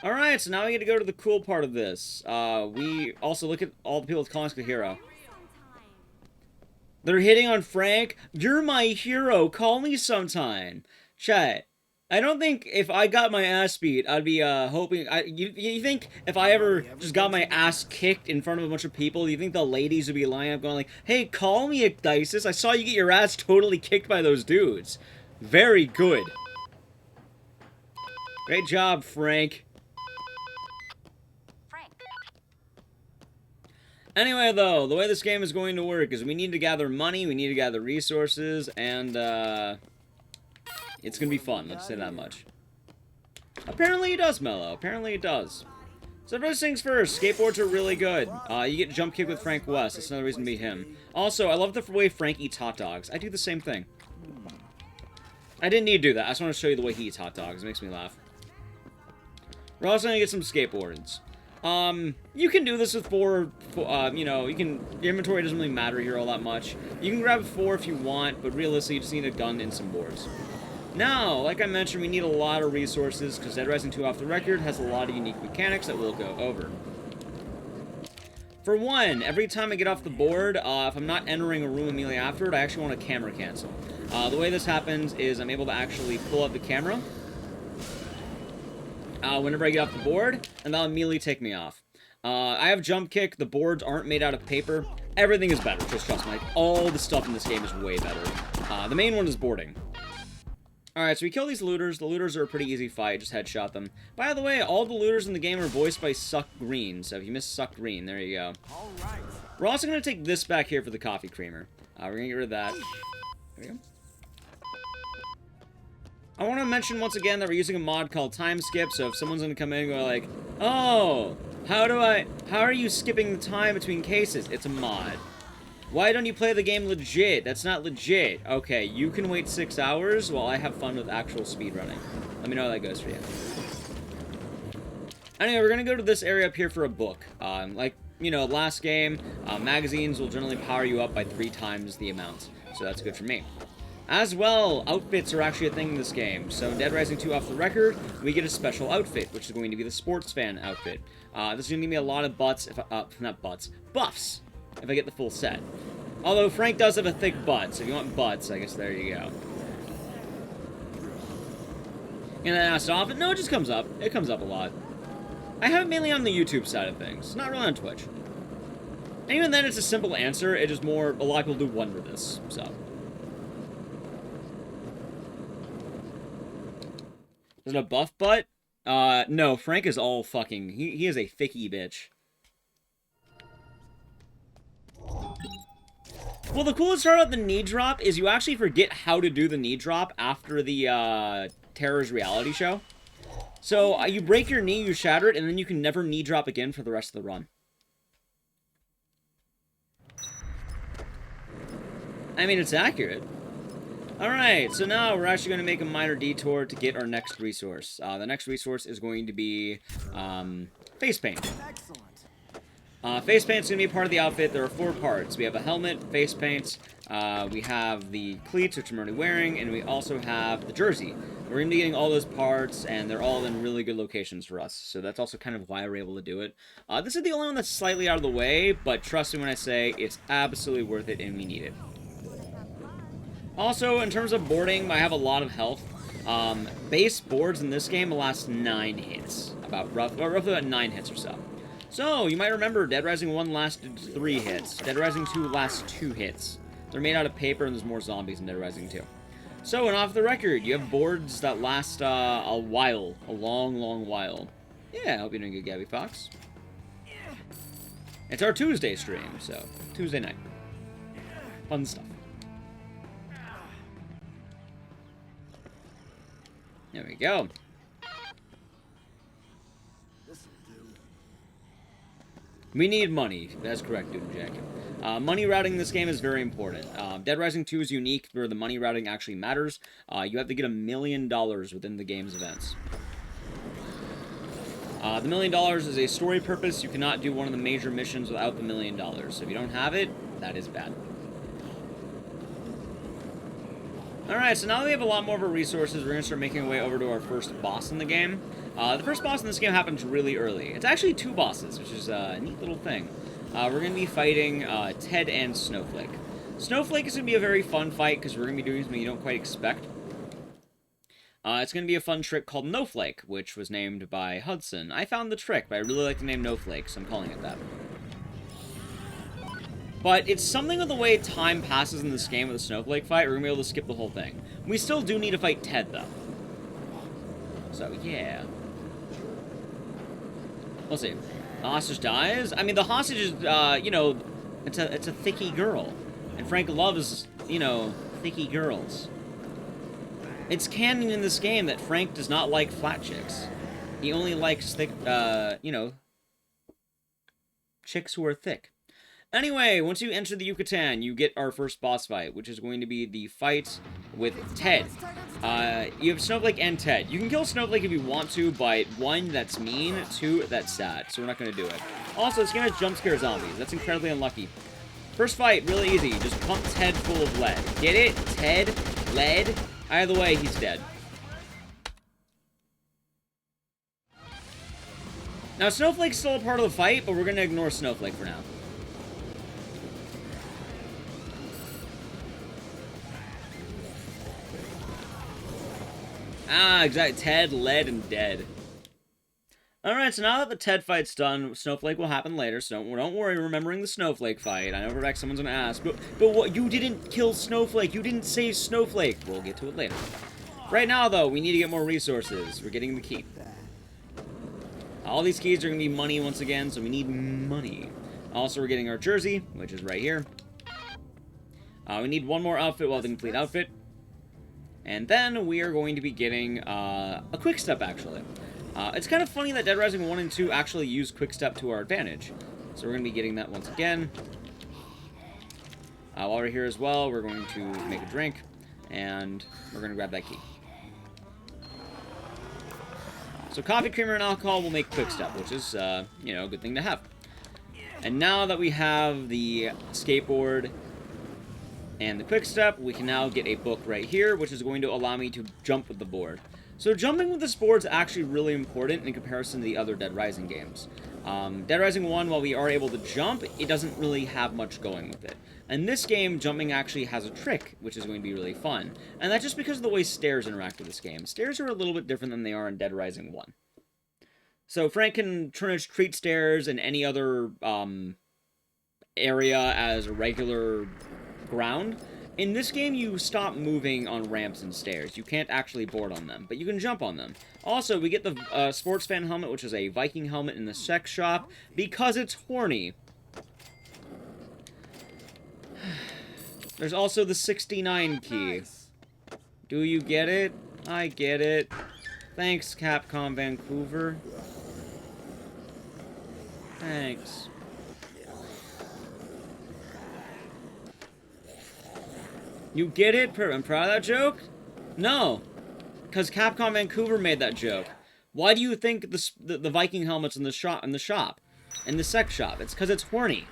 Alright, so now we get to go to the cool part of this. We also look at all the people calling us the hero. They're hitting on Frank. You're my hero. Call me sometime. Chat. I don't think if I got my ass beat, I'd be hoping. You think if I ever just got my ass kicked in front of a bunch of people, you think the ladies would be lining up going like, "Hey, call me Ecdysis. I saw you get your ass totally kicked by those dudes." Very good. Great job, Frank. Anyway, though, the way this game is going to work is we need to gather money, we need to gather resources, and it's gonna be fun, let's say that much. Apparently it does, Mello. Apparently it does. So first things first, skateboards are really good. You get jump kick with Frank West. That's another reason to be him. Also, I love the way Frank eats hot dogs. I do the same thing. I didn't need to do that. I just want to show you the way he eats hot dogs. It makes me laugh. We're also gonna get some skateboards. You can do this with four, you know, your inventory doesn't really matter here all that much. You can grab 4 if you want, but realistically, you just need a gun and some boards. Now, like I mentioned, we need a lot of resources, because Dead Rising 2 Off the Record has a lot of unique mechanics that we'll go over. For one, every time I get off the board, if I'm not entering a room immediately after it, I actually want to camera cancel. The way this happens is I'm able to actually pull up the camera whenever I get off the board, and that'll immediately take me off. I have jump kick. The boards aren't made out of paper. Everything is better, just trust me. Like, all the stuff in this game is way better. The main one is boarding. Alright, so we kill these looters. The looters are a pretty easy fight. Just headshot them. By the way, all the looters in the game are voiced by Suck Green. So if you missed Suck Green, there you go. We're also going to take this back here for the coffee creamer. We're going to get rid of that. There we go. I want to mention once again that we're using a mod called Time Skip, so if someone's going to come in and go like, oh, how are you skipping the time between cases? It's a mod. Why don't you play the game legit? That's not legit. Okay, you can wait 6 hours while I have fun with actual speedrunning. Let me know how that goes for you. Anyway, we're going to go to this area up here for a book. Like, you know, last game, magazines will generally power you up by 3 times the amount. So that's good for me. As well, outfits are actually a thing in this game. So in Dead Rising 2 Off the Record, we get a special outfit, which is going to be the sports fan outfit. This is going to give me a lot of buffs, if I get the full set. Although Frank does have a thick butt, so if you want butts, I guess there you go. And then asked off, no, it just comes up. It comes up a lot. I have it mainly on the YouTube side of things, not really on Twitch. And even then, it's a simple answer. It is more, a lot of people do wonder this, so. Is it a buff butt? No, Frank is all fucking, he is a thicky bitch. Well, the coolest part about the knee drop is you actually forget how to do the knee drop after the, Terror's reality show. So, you break your knee, you shatter it, and then you can never knee drop again for the rest of the run. I mean, it's accurate. Alright, so now we're actually going to make a minor detour to get our next resource. The next resource is going to be, face paint. Excellent. Face paint's going to be part of the outfit. There are 4 parts. We have a helmet, face paint, we have the cleats, which I'm already wearing, and we also have the jersey. We're going to be getting all those parts, and they're all in really good locations for us, so that's also kind of why we're able to do it. This is the only one that's slightly out of the way, but trust me when I say it's absolutely worth it, and we need it. Also, in terms of boarding, I have a lot of health. Base boards in this game will last 9 hits. Roughly about 9 hits or so. So, you might remember Dead Rising 1 lasted 3 hits. Dead Rising 2 lasts 2 hits. They're made out of paper and there's more zombies in Dead Rising 2. So, and off the record, you have boards that last a while. A long, long while. Yeah, I hope you're doing good, Gabby Fox. It's our Tuesday stream, so Tuesday night. Fun stuff. There we go. We need money. That's correct, Dude Jack. Money routing in this game is very important. Dead Rising 2 is unique where the money routing actually matters. You have to get $1 million within the game's events. The $1 million is a story purpose. You cannot do one of the major missions without the $1 million. So if you don't have it, that is bad. Alright, so now that we have a lot more of our resources, we're going to start making our way over to our first boss in the game. The first boss in this game happens really early. It's actually 2 bosses, which is a neat little thing. We're going to be fighting Ted and Snowflake. Snowflake is going to be a very fun fight because we're going to be doing something you don't quite expect. It's going to be a fun trick called No Flake, which was named by Hudson. I found the trick, but I really like the name No Flake, so I'm calling it that. But it's something with the way time passes in this game with a Snowflake fight, we're going to be able to skip the whole thing. We still do need to fight Ted, though. So, yeah. We'll see. The hostage dies. I mean, the hostage is, you know, it's a thicky girl. And Frank loves, you know, thicky girls. It's canon in this game that Frank does not like flat chicks. He only likes thick, you know, chicks who are thick. Anyway, once you enter the Yucatan, you get our first boss fight, which is going to be the fight with Ted. You have Snowflake and Ted. You can kill Snowflake if you want to, but 1, that's mean, 2, that's sad, so we're not going to do it. Also, it's going to jump scare zombies. That's incredibly unlucky. First fight, really easy. Just pump Ted full of lead. Get it? Ted? Lead? Either way, he's dead. Now, Snowflake's still a part of the fight, but we're going to ignore Snowflake for now. Ah, exactly. Ted, lead, and dead. Alright, so now that the Ted fight's done, Snowflake will happen later, so don't worry remembering the Snowflake fight. I know for a fact someone's gonna ask, but what? You didn't kill Snowflake. You didn't save Snowflake. We'll get to it later. Right now, though, we need to get more resources. We're getting the key. All these keys are gonna be money once again, so we need money. Also, we're getting our jersey, which is right here. We need one more outfit, well, the complete outfit. And then we are going to be getting a quick step, actually. It's kind of funny that Dead Rising 1 and 2 actually use quick step to our advantage. So we're going to be getting that once again. While we're here as well, we're going to make a drink, and we're going to grab that key. So coffee, creamer, and alcohol will make quick step, which is, you know, a good thing to have. And now that we have the skateboard and the quick step, we can now get a book right here, which is going to allow me to jump with the board. So jumping with this board is actually really important in comparison to the other Dead Rising games. Dead Rising 1, while we are able to jump, it doesn't really have much going with it. In this game, jumping actually has a trick, which is going to be really fun. And that's just because of the way stairs interact with this game. Stairs are a little bit different than they are in Dead Rising 1. So Frank can treat stairs and any other area as a regular ground. In this game, you stop moving on ramps and stairs. You can't actually board on them, but you can jump on them. Also, we get the sports fan helmet, which is a Viking helmet in the sex shop, because it's horny. There's also the 69 key. Do you get it? I get it. Thanks, Capcom Vancouver. Thanks. You get it? I'm proud of that joke? No. Because Capcom Vancouver made that joke. Why do you think the Viking helmet's in the shop? In the sex shop? It's because it's horny.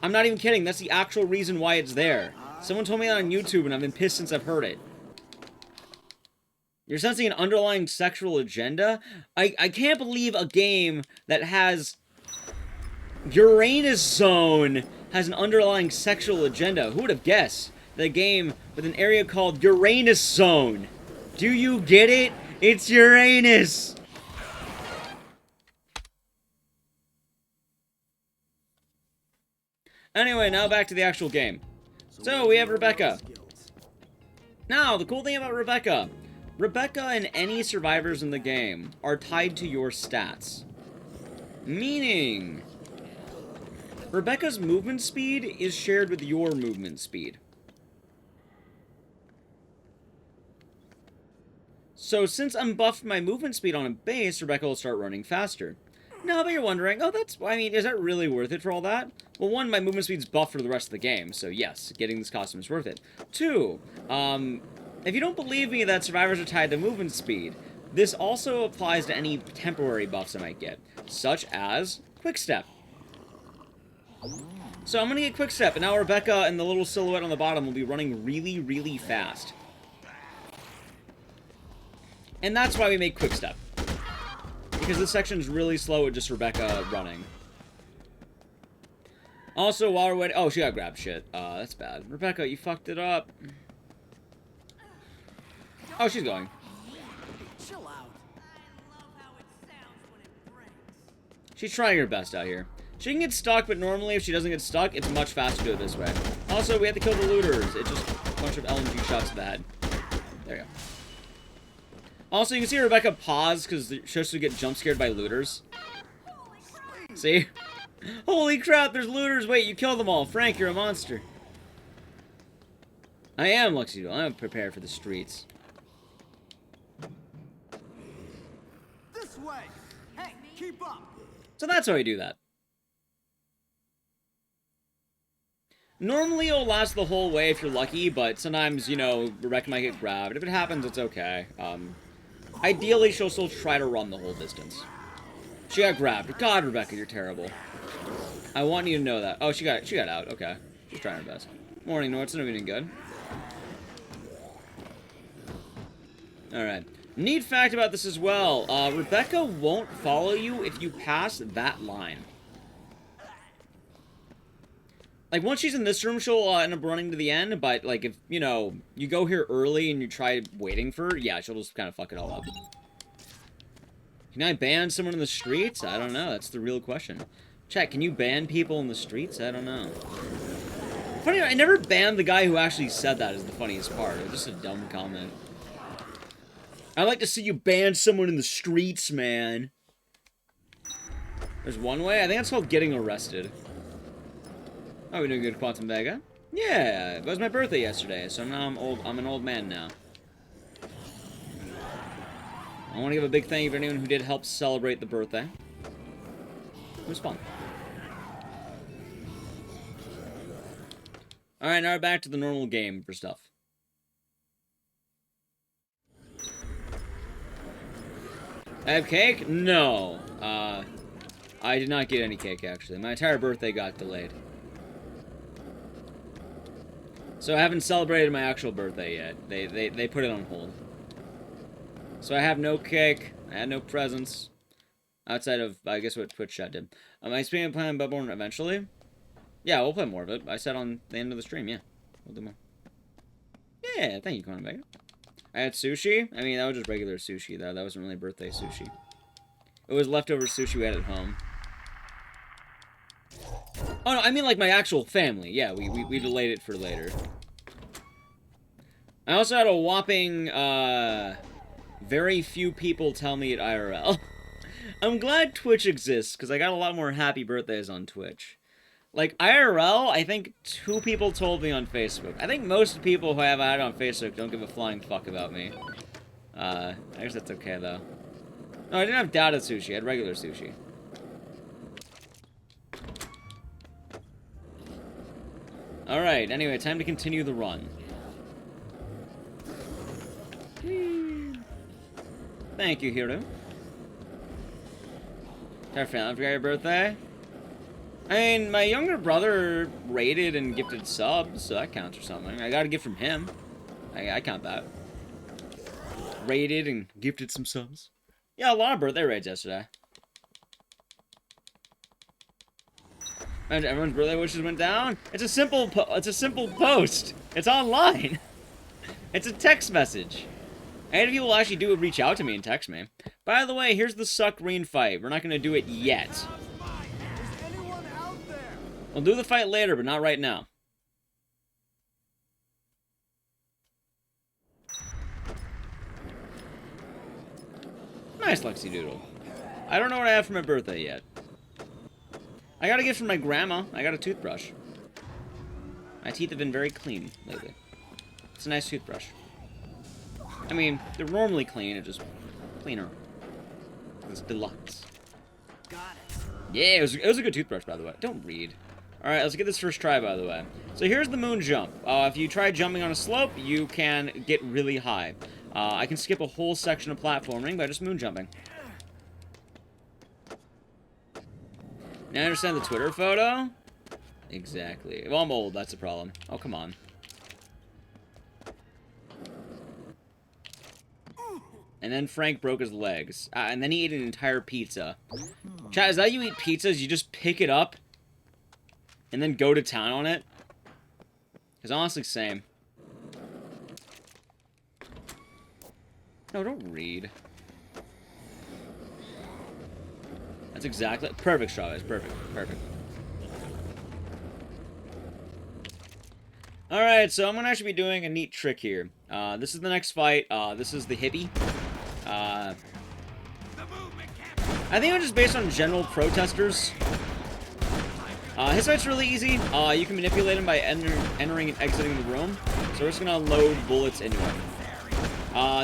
I'm not even kidding. That's the actual reason why it's there. Someone told me that on YouTube, and I've been pissed since I've heard it. You're sensing an underlying sexual agenda? I can't believe a game that has Uranus Zone has an underlying sexual agenda. Who would have guessed that a game with an area called Uranus Zone? Do you get it? It's Uranus! Anyway, now back to the actual game. So, we have Rebecca. Now, the cool thing about Rebecca and any survivors in the game are tied to your stats. Meaning, Rebecca's movement speed is shared with your movement speed. So since I'm buffed my movement speed on a base, Rebecca will start running faster. Now, but you're wondering, oh, I mean, is that really worth it for all that? Well, one, my movement speed's buffed for the rest of the game, so yes, getting this costume is worth it. Two, if you don't believe me that survivors are tied to movement speed, this also applies to any temporary buffs I might get, such as Quick Step. So I'm gonna get Quick Step, and now Rebecca and the little silhouette on the bottom will be running really, really fast. And that's why we make Quick Step. Because this section's really slow with just Rebecca running. Also, while we're waiting... Oh, she got grabbed. Shit. That's bad. Rebecca, you fucked it up. Oh, she's going. Chill out. She's trying her best out here. She can get stuck, but normally if she doesn't get stuck, it's much faster to do it this way. Also, we have to kill the looters. It's just a bunch of LMG shots to the head. There you go. Also, you can see Rebecca pause because she has to get jump scared by looters. See? Holy crap, there's looters. Wait, you killed them all. Frank, you're a monster. I am, Luxio. I'm prepared for the streets. This way. Hey, keep up. So that's how I do that. Normally it'll last the whole way if you're lucky, but sometimes, you know, Rebecca might get grabbed. If it happens, it's okay. Ideally, she'll still try to run the whole distance. She got grabbed. God, Rebecca, you're terrible. I want you to know that. Oh, she got out. Okay. She's trying her best. Morning, Nordson. I'm eating good. Alright. Neat fact about this as well. Rebecca won't follow you if you pass that line. Like, once she's in this room, she'll end up running to the end, but, like, if, you know, you go here early and you try waiting for her, yeah, she'll just kind of fuck it all up. Can I ban someone in the streets? I don't know. That's the real question. Chat, can you ban people in the streets? I don't know. Funny, I never banned the guy who actually said that is the funniest part. It was just a dumb comment. I'd like to see you ban someone in the streets, man. There's one way? I think that's called getting arrested. Oh, we're doing good, Quantum Vega. Yeah, it was my birthday yesterday, so now I'm an old man now. I want to give a big thank you to anyone who did help celebrate the birthday. It was fun. Alright, now we're back to the normal game for stuff. I have cake? No. I did not get any cake, actually. My entire birthday got delayed. So I haven't celebrated my actual birthday yet. They put it on hold. So I have no cake. I had no presents. Outside of, I guess, what Twitch chat did. Am I speaking playing Bloodborne eventually? Yeah, we'll play more of it. I said on the end of the stream, yeah. We'll do more. Yeah, thank you, Conan Baker. I had sushi. I mean, that was just regular sushi, though. That wasn't really birthday sushi. It was leftover sushi we had at home. Oh, no, I mean, like, my actual family. Yeah, we delayed it for later. I also had a whopping, very few people tell me at IRL. I'm glad Twitch exists, because I got a lot more happy birthdays on Twitch. Like, IRL, I think 2 people told me on Facebook. I think most people who I have had on Facebook don't give a flying fuck about me. I guess that's okay, though. No, I didn't have data sushi. I had regular sushi. Alright, anyway, time to continue the run. Thank you, Hiro. I forgot your birthday? I mean, my younger brother rated and gifted subs, so that counts or something. I got a gift from him. I count that. Rated and gifted some subs. Yeah, a lot of birthday raids yesterday. And everyone's birthday wishes went down. It's a simple post. It's online. It's a text message. And people actually do reach out to me and text me. By the way, here's the suck green fight. We're not gonna do it yet. Is anyone out there? We'll do the fight later, but not right now. Nice, Lexi Doodle. I don't know what I have for my birthday yet. I got a gift from my grandma. I got a toothbrush. My teeth have been very clean lately. It's a nice toothbrush. I mean, they're normally clean, it's just cleaner. It's deluxe. Got it. Yeah, it was a good toothbrush, by the way. Don't read. Alright, let's get this first try, by the way. So here's the moon jump. If you try jumping on a slope, you can get really high. I can skip a whole section of platforming by just moon jumping. Now I understand the Twitter photo? Exactly. Well, I'm old, that's the problem. Oh, come on. And then Frank broke his legs. And then he ate an entire pizza. Chat, is that how you eat pizzas? You just pick it up and then go to town on it? Because honestly, same. No, don't read. That's exactly... Perfect, Strawberries. Perfect. Perfect. Alright, so I'm going to actually be doing a neat trick here. This is the next fight. This is the hippie. I think it was just based on general protesters. His fight's really easy. You can manipulate him by entering and exiting the room. So we're just going to load bullets into him.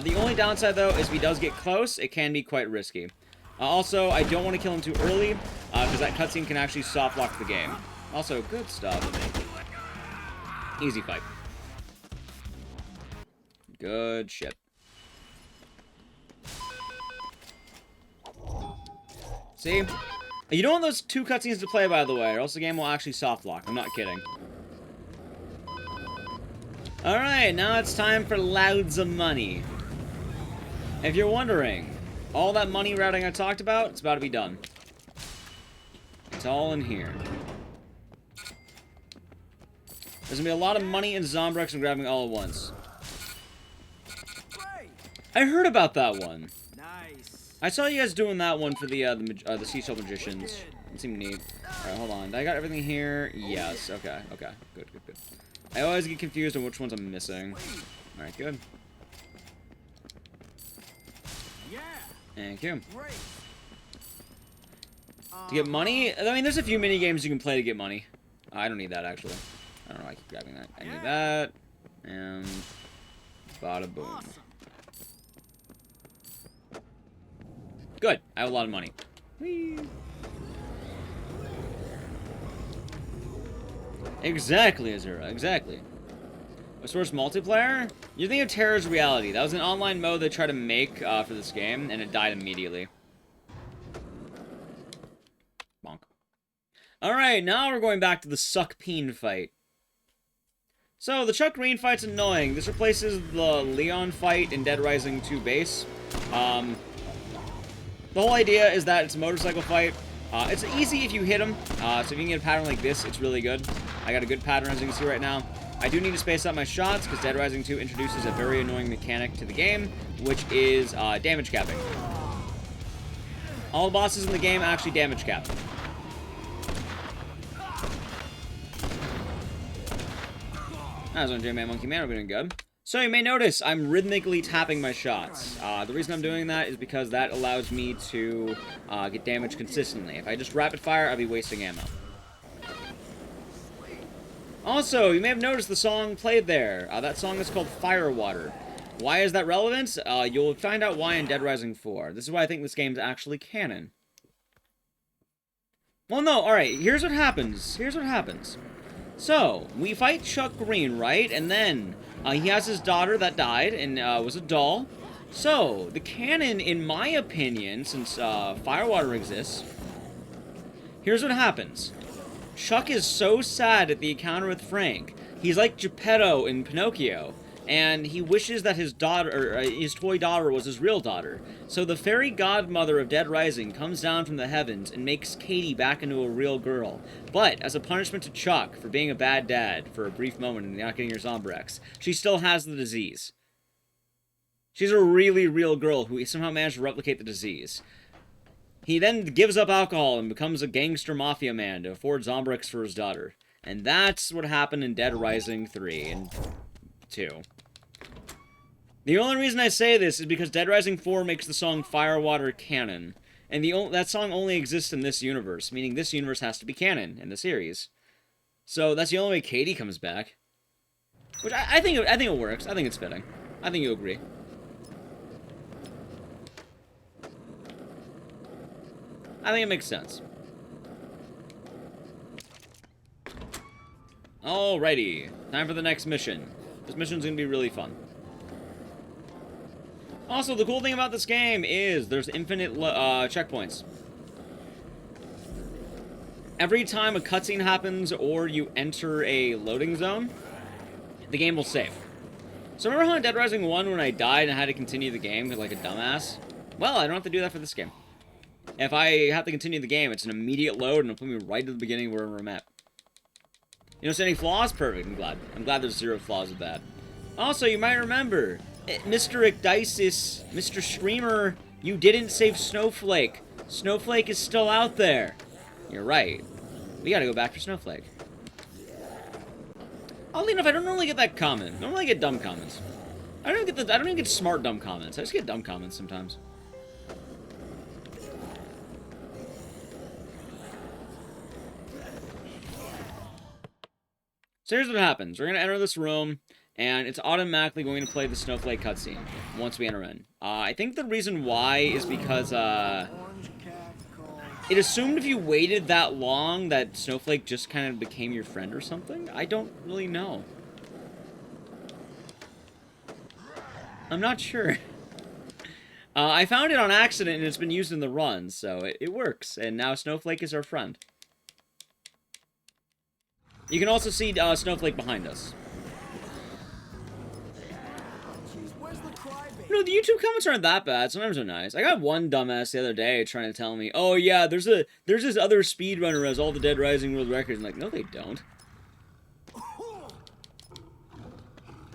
The only downside, though, is if he does get close, it can be quite risky. Also, I don't want to kill him too early, because that cutscene can actually soft lock the game. Also, good stuff. Easy fight. Good shit. See? You don't want those 2 cutscenes to play, by the way, or else the game will actually soft lock. I'm not kidding. Alright, now it's time for loads of money. If you're wondering, all that money routing I talked about, it's about to be done. It's all in here. There's gonna be a lot of money and Zombrex and grabbing all at once. I heard about that one. Nice. I saw you guys doing that one for the Seashell Magicians. It seemed neat. Alright, hold on. I got everything here? Yes. Okay. Okay. Good. I always get confused on which ones I'm missing. Alright, good. Yeah. Thank you. Great. To get money? I mean, there's a few mini games you can play to get money. I don't need that, actually. I don't know why I keep grabbing that. I need that. And bada boom. Awesome. Good. I have a lot of money. Whee. Exactly, Azura. Exactly. A source multiplayer? You think of Terror's Reality. That was an online mode they tried to make for this game, and it died immediately. Bonk. Alright, now we're going back to the Suck-Peen fight. So, the Chuck Green fight's annoying. This replaces the Leon fight in Dead Rising 2 base. The whole idea is that it's a motorcycle fight. It's easy if you hit him. So if you can get a pattern like this, it's really good. I got a good pattern, as you can see right now. I do need to space out my shots, because Dead Rising 2 introduces a very annoying mechanic to the game, which is damage capping. All the bosses in the game actually damage cap. That was on J-Man Monkey Man, we're doing good. So you may notice I'm rhythmically tapping my shots. The reason I'm doing that is because that allows me to get damage consistently. If I just rapid fire, I'll be wasting ammo. Also, you may have noticed the song played there. That song is called Firewater. Why is that relevant? You'll find out why in Dead Rising 4. This is why I think this game's actually canon. Well, no, alright, here's what happens. Here's what happens. So, we fight Chuck Green, right? And then, he has his daughter that died and was a doll. So, the canon, in my opinion, since Firewater exists, here's what happens. Chuck is so sad at the encounter with Frank. He's like Geppetto in Pinocchio, and he wishes that his daughter, or his toy daughter, was his real daughter. So the fairy godmother of Dead Rising comes down from the heavens and makes Katie back into a real girl. But as a punishment to Chuck for being a bad dad for a brief moment and not getting her Zombrex, she still has the disease. She's a really real girl who somehow managed to replicate the disease. He then gives up alcohol and becomes a gangster mafia man to afford Zombrex for his daughter. And that's what happened in Dead Rising 3 and 2. The only reason I say this is because Dead Rising 4 makes the song Firewater canon. And that song only exists in this universe, meaning this universe has to be canon in the series. So that's the only way Katie comes back. Which I think it works. I think it's fitting. I think you agree. I think it makes sense. Alrighty. Time for the next mission. This mission's gonna be really fun. Also, the cool thing about this game is there's infinite checkpoints. Every time a cutscene happens or you enter a loading zone, the game will save. So remember how in Dead Rising 1 when I died and I had to continue the game like a dumbass? Well, I don't have to do that for this game. If I have to continue the game, it's an immediate load, and it'll put me right to the beginning where I'm at. You don't see any flaws? Perfect, I'm glad. I'm glad there's zero flaws with that. Also, you might remember, Mr. Icdisis, Mr. Streamer, you didn't save Snowflake. Snowflake is still out there. You're right. We gotta go back for Snowflake. Oddly enough, I don't normally get that comment. I normally get dumb comments. I don't even get smart dumb comments. I just get dumb comments sometimes. So here's what happens. We're going to enter this room, and it's automatically going to play the Snowflake cutscene once we enter in. I think the reason why is because it assumed if you waited that long that Snowflake just kind of became your friend or something. I don't really know. I'm not sure. I found it on accident, and it's been used in the run, so it works. And now Snowflake is our friend. You can also see Snowflake behind us. No, the YouTube comments aren't that bad. Sometimes they're nice. I got one dumbass the other day trying to tell me, oh yeah, there's this other speedrunner who has all the Dead Rising world records. I'm like, no they don't.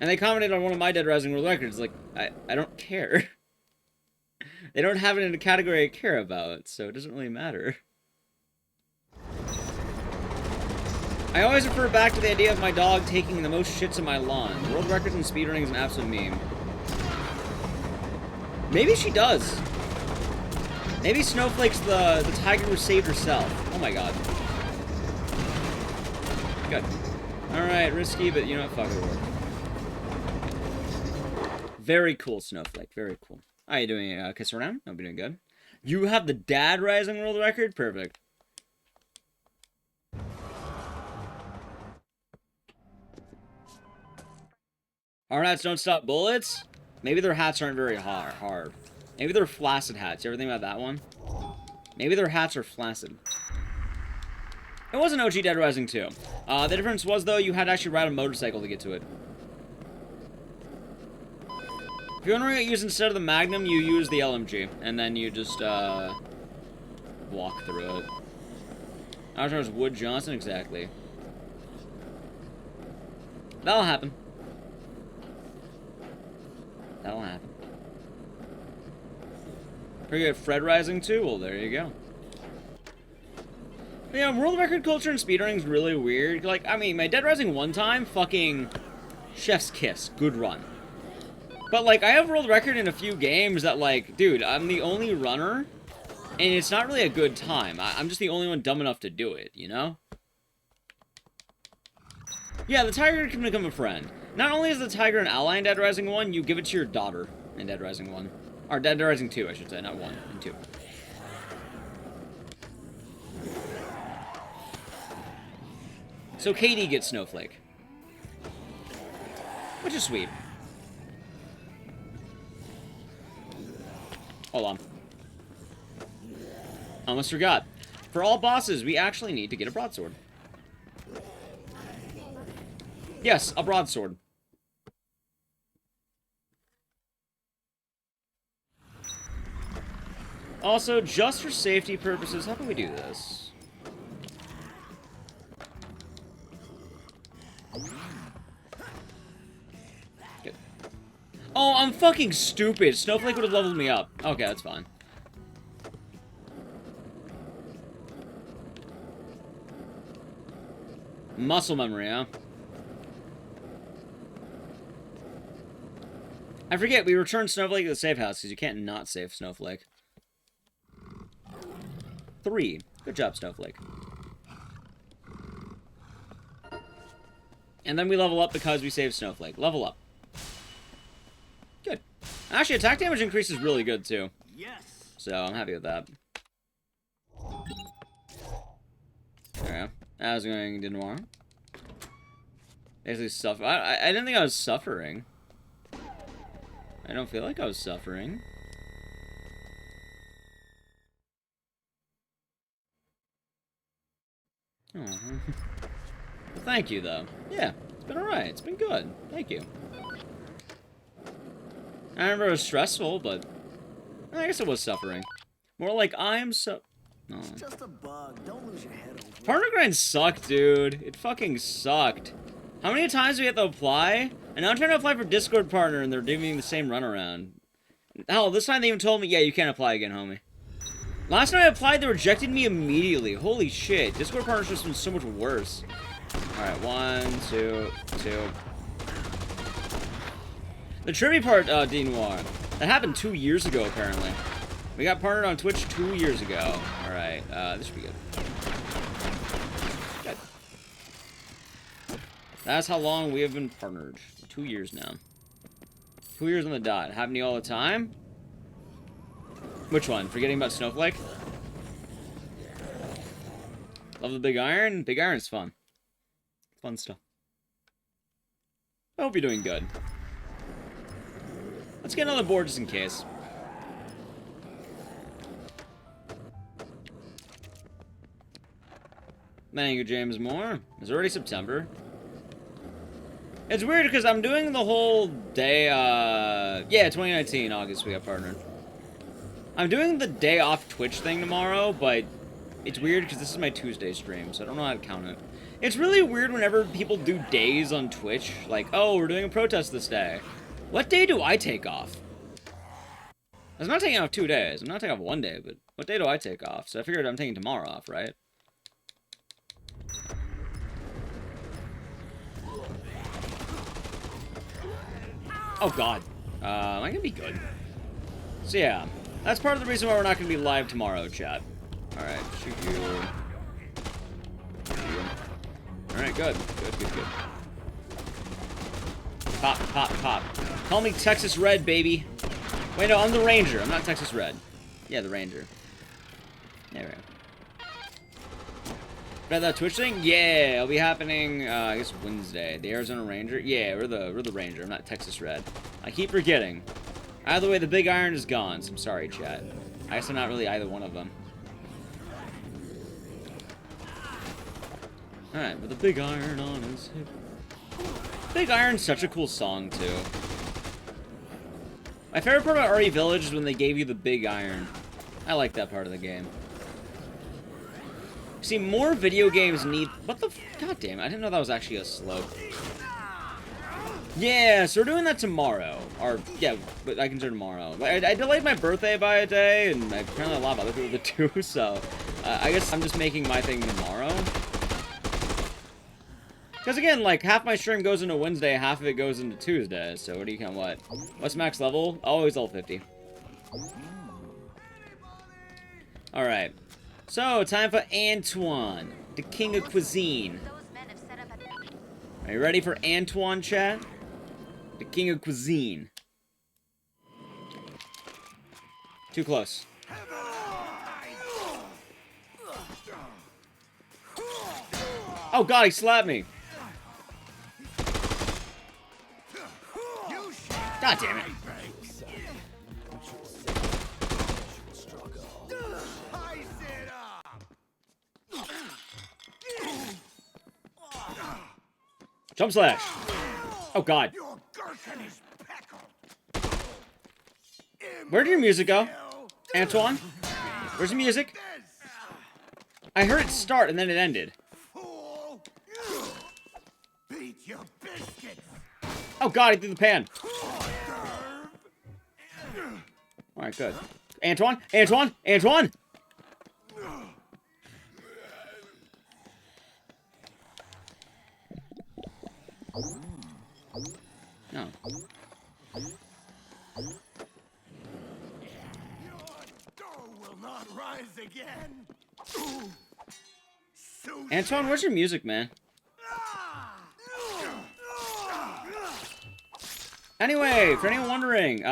And they commented on one of my Dead Rising world records. Like, I don't care. They don't have it in a category I care about, so it doesn't really matter. I always refer back to the idea of my dog taking the most shits in my lawn. World records in speedrunning is an absolute meme. Maybe she does. Maybe Snowflake's the tiger who saved herself. Oh my god. Good. Alright, risky, but you know what? Fuck it. Very cool, Snowflake. Very cool. How you doing, Kiss Around? Hope you're doing good. You have the dad rising world record? Perfect. Our hats don't stop bullets? Maybe their hats aren't very hard. Maybe they're flaccid hats. You ever think about that one? Maybe their hats are flaccid. It was an OG Dead Rising 2. The difference was, though, you had to actually ride a motorcycle to get to it. If you're wondering what you use instead of the Magnum, you use the LMG. And then you just, walk through it. I was known as Wood Johnson, exactly. That'll happen. That'll happen. Pretty good Fred Rising 2? Well, there you go. But yeah, world record culture and speedrunning is really weird. Like, I mean, my Dead Rising 1 time, fucking chef's kiss. Good run. But, like, I have world record in a few games that, like, dude, I'm the only runner, and it's not really a good time. I'm just the only one dumb enough to do it, you know? Yeah, the tiger can become a friend. Not only is the tiger an ally in Dead Rising 1, you give it to your daughter in Dead Rising 1. Or Dead Rising 2, I should say, not 1, and 2. So Katie gets Snowflake. Which is sweet. Hold on. Almost forgot. For all bosses, we actually need to get a broadsword. Yes, a broadsword. Also, just for safety purposes, how can we do this? Good. Oh, I'm fucking stupid. Snowflake would have leveled me up. Okay, that's fine. Muscle memory, huh? I forget, we returned Snowflake to the safe house, because you can't not save Snowflake. 3. Good job, Snowflake. And then we level up because we saved Snowflake. Level up. Good. Actually, attack damage increase is really good, too. Yes. So, I'm happy with that. There we go. I was going to tomorrow. Basically, suffer. I didn't think I was suffering. I don't feel like I was suffering. Oh. Well, thank you, though. Yeah, it's been alright. It's been good. Thank you. I remember it was stressful, but I guess it was suffering. More like I'm so... Oh. It's just a bug. Don't lose your head over it. Partner grind sucked, dude. It fucking sucked. How many times do we have to apply? And now I'm trying to apply for Discord partner, and they're giving me the same runaround. Hell, this time they even told me, yeah, you can't apply again, homie. Last time I applied, they rejected me immediately. Holy shit. Discord partnership's been so much worse. Alright, 1, 2, 2. The trivia part, D-Noir. That happened 2 years ago, apparently. We got partnered on Twitch 2 years ago. Alright, this should be good. Good. That's how long we have been partnered. 2 years now. 2 years on the dot. Happen to you all the time? Which one? Forgetting about Snowflake? Love the Big Iron? Big Iron's fun. Fun stuff. I hope you're doing good. Let's get another board just in case. Thank you, James Moore. It's already September. It's weird because I'm doing the whole day, yeah, 2019, August, we got partnered. I'm doing the day off Twitch thing tomorrow, but it's weird because this is my Tuesday stream, so I don't know how to count it. It's really weird whenever people do days on Twitch, like, oh, we're doing a protest this day. What day do I take off? I'm not taking off 2 days. I'm not taking off 1 day, but what day do I take off? So I figured I'm taking tomorrow off, right? Oh, God. Am I gonna be good? So, yeah. That's part of the reason why we're not gonna be live tomorrow, chat. Alright, shoot you. Alright, Alright, good. Good. Pop, pop, pop. Call me Texas Red, baby. Wait, no, I'm the Ranger. I'm not Texas Red. Yeah, the Ranger. There we go. About that Twitch thing? Yeah, it'll be happening, I guess Wednesday. The Arizona Ranger? Yeah, we're the Ranger. I'm not Texas Red. I keep forgetting. Either way, the big iron is gone, so I'm sorry, chat. I guess I'm not really either one of them. Alright, but the big iron on his hip. Big Iron's such a cool song, too. My favorite part about RE Village is when they gave you the big iron. I like that part of the game. See, more video games need... What the... God damn, I didn't know that was actually a slope. Yeah, so we're doing that tomorrow. Or, yeah, but I can do it tomorrow. I delayed my birthday by a day, and apparently a lot of other people did too, so... I guess I'm just making my thing tomorrow. Because again, like, half my stream goes into Wednesday, half of it goes into Tuesday, so what do you count what? What's max level? Always level 50. Alright. So, time for Antoine, the king of cuisine. Are you ready for Antoine, chat? The king of cuisine. Too close. Oh god, he slapped me. God damn it. Jump slash. Oh god. Where did your music go? Antoine? Where's the music? I heard it start and then it ended. Oh god, he threw the pan. Alright, good. Antoine? Antoine? Antoine? No. Antoine, where's your music, man? Anyway, for anyone wondering,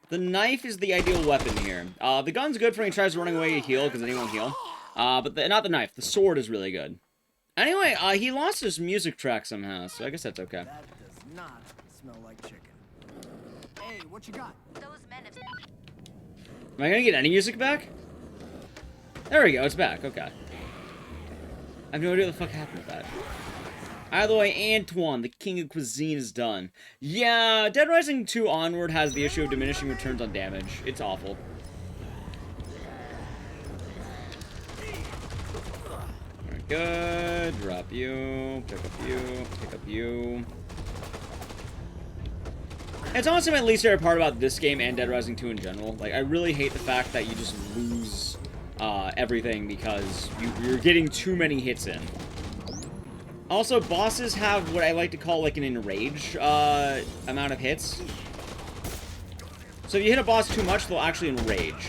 the knife is the ideal weapon here. The gun's good for when he tries running away to heal, because then he won't heal. But not the knife. The sword is really good. Anyway, he lost his music track somehow, so I guess that's okay. That does not smell like chicken. Hey, what you got? Those men have... Am I gonna get any music back? There we go, it's back, okay. I have no idea what the fuck happened with that. Either way, Antoine, the king of cuisine, is done. Yeah, Dead Rising 2 Onward has the issue of diminishing returns on damage. It's awful. Alright, good. Drop you. Pick up you. Pick up you. It's honestly my least favorite part about this game and Dead Rising 2 in general. Like, I really hate the fact that you just lose everything because you're getting too many hits in. Also, bosses have what I like to call, like, an enrage amount of hits. So if you hit a boss too much, they'll actually enrage.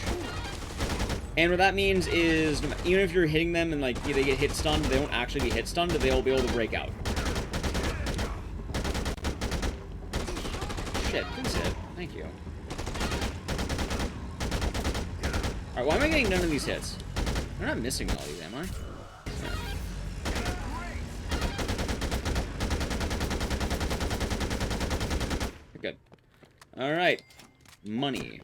And what that means is, even if you're hitting them and, like, they get hit stunned, they won't actually be hit stunned, they'll be able to break out. Shit, good hit. Thank you. Alright, why am I getting none of these hits? I'm not missing all these, am I? Good. Alright. Money.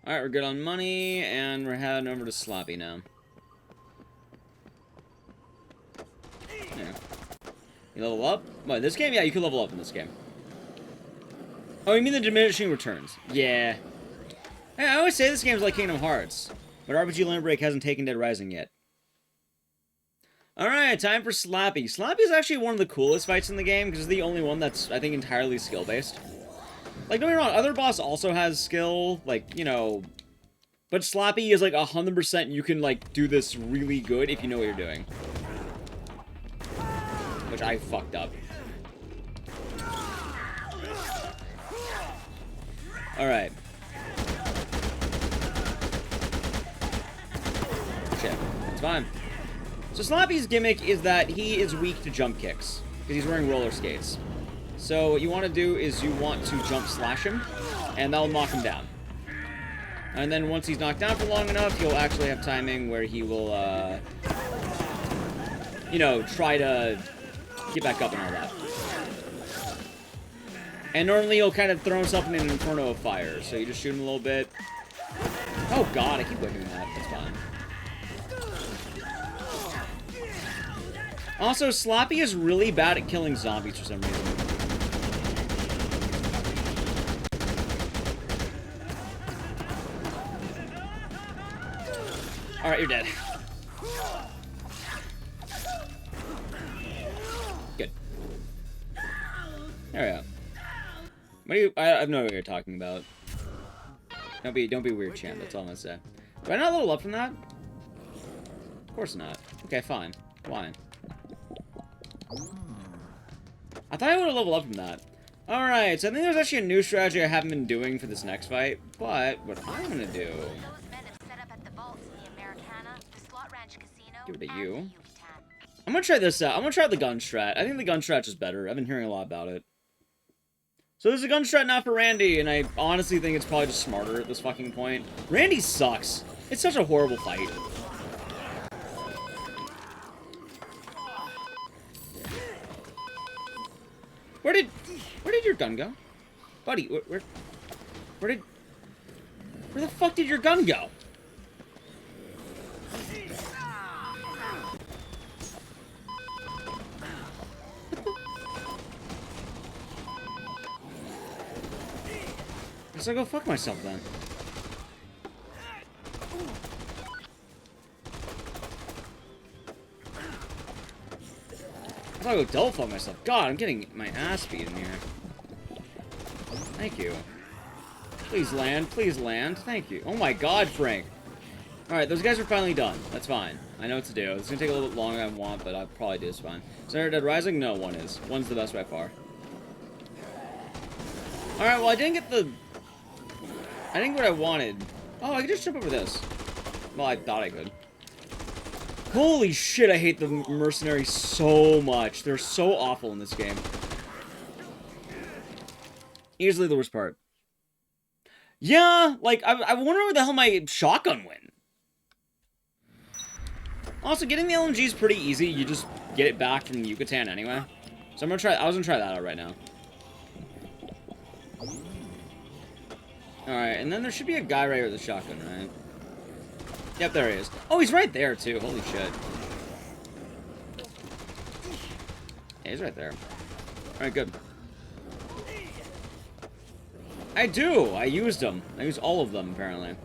Alright, we're good on money, and we're heading over to Sloppy now. Yeah. You level up? What, this game? Yeah, you can level up in this game. Oh, you mean the diminishing returns? Yeah. Hey, I always say this game's like Kingdom Hearts, but RPG Limit Break hasn't taken Dead Rising yet. Alright, time for Slappy. Slappy is actually one of the coolest fights in the game, because it's the only one that's, I think, entirely skill-based. Like, don't get me wrong, other boss also has skill, like, you know... But Slappy is, like, 100% you can, like, do this really good if you know what you're doing. Which I fucked up. Alright. Shit. It's fine. So Sloppy's gimmick is that he is weak to jump kicks, because he's wearing roller skates. So what you want to do is you want to jump slash him, and that'll knock him down. And then once he's knocked down for long enough, he'll actually have timing where he will, you know, try to get back up and all that. And normally he'll kind of throw himself in an inferno of fire, so you just shoot him a little bit. Oh god, I keep whipping that. That's fine. Also, Sloppy is really bad at killing zombies for some reason. Alright, you're dead. Good. There we go. What do you... I have no idea what you're talking about. Don't be weird, champ. That's all I'm gonna say. Do I not level up from that? Of course not. Okay, fine. Why? I thought I would have leveled up from that. Alright, so I think there's actually a new strategy I haven't been doing for this next fight. But what I'm gonna do... Give it to you. I'm gonna try this out. I'm gonna try the gun strat. I think the gun strat is better. I've been hearing a lot about it. So there's a gun strat now for Randy, and I honestly think it's probably just smarter at this fucking point. Randy sucks. It's such a horrible fight. Where did your gun go? Buddy, where the fuck did your gun go? Guess I'll go fuck myself then. I thought I'd go double fuck myself. God, I'm getting my ass beat in here. Thank you. Please land. Please land. Thank you. Oh my god, Frank. Alright, those guys are finally done. That's fine. I know what to do. It's gonna take a little bit longer than I want, but I'll probably do this fine. Is Dead Rising? No, one is. One's the best by far. Alright, well, I didn't get what I wanted. Oh, I could just jump over this. Well, I thought I could. Holy shit, I hate the mercenaries so much. They're so awful in this game. Easily the worst part. Yeah, like, I wonder where the hell my shotgun went. Also, getting the LMG is pretty easy. You just get it back from Yucatan anyway. So I was gonna try that out right now. Alright, and then there should be a guy right here with a shotgun, right? Yep, there he is. Oh, he's right there, too. Holy shit. Yeah, he's right there. Alright, good. I do! I used them. I used all of them, apparently.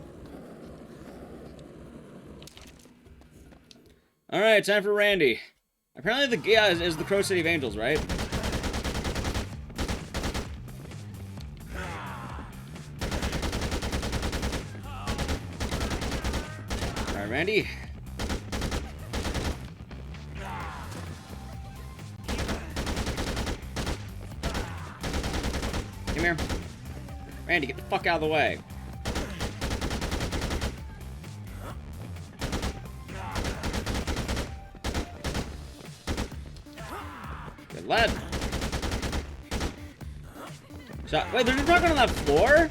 Alright, time for Randy. Apparently the guy is the Crow City of Angels, right? Alright, Randy. Come here. Randy, get the fuck out of the way. Good lad. Wait, there's a shotgun on that floor?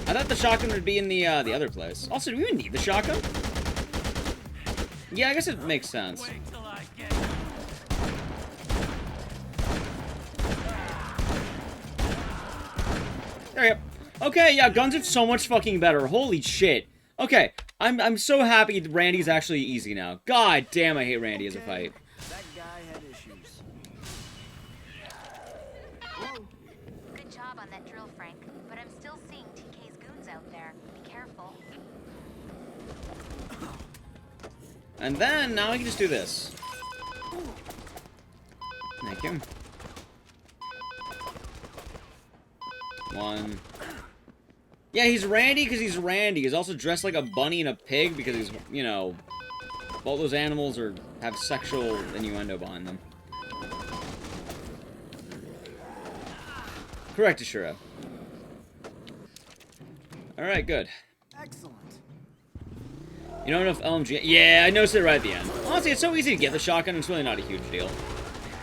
I thought the shotgun would be in the other place. Also, do we even need the shotgun? Yeah, I guess it makes sense. There we go. Okay, yeah, guns are so much fucking better. Holy shit. Okay, I'm so happy that Randy's actually easy now. God damn, I hate Randy as a fight. That guy had issues. Good job on that drill, Frank. But I'm still seeing TK's goons out there. Be careful. And then, now I can just do this. Thank you. One. Yeah, he's Randy because he's Randy. He's also dressed like a bunny and a pig because he's, you know, both those animals have sexual innuendo behind them. Correct, Ashura. Alright, good. Excellent. You don't know if LMG... Yeah, I noticed it right at the end. Honestly, it's so easy to get the shotgun, it's really not a huge deal.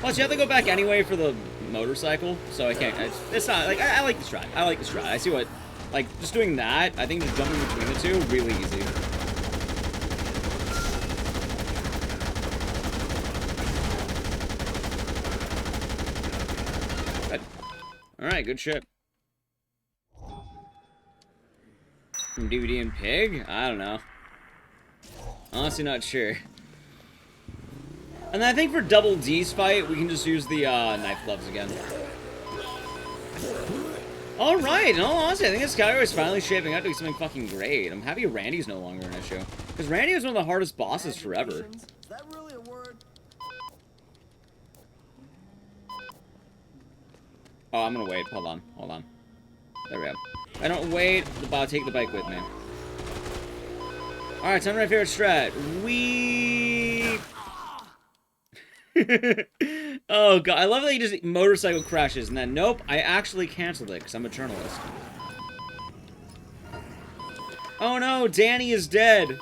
Plus, you have to go back anyway for the motorcycle, so I can't... It's not... Like, I like this ride. I like this ride. I see what... Like, just doing that, I think just jumping between the two, really easy. Good. Alright, good shit. From DVD and Pig? I don't know. Honestly, not sure. And then I think for Double D's fight, we can just use the knife gloves again. Alright, in all honesty, I think this category is finally shaping up to be something fucking great. I'm happy Randy's no longer an issue. Because Randy was one of the hardest bosses forever. Is that really a word? Oh, I'm gonna wait. Hold on. Hold on. There we go. I don't wait, I'll take the bike with me. Alright, time for my favorite strat. Wee. Oh god, I love that he just motorcycle crashes and then nope, I actually canceled it because I'm a journalist. Oh no, Danny is dead.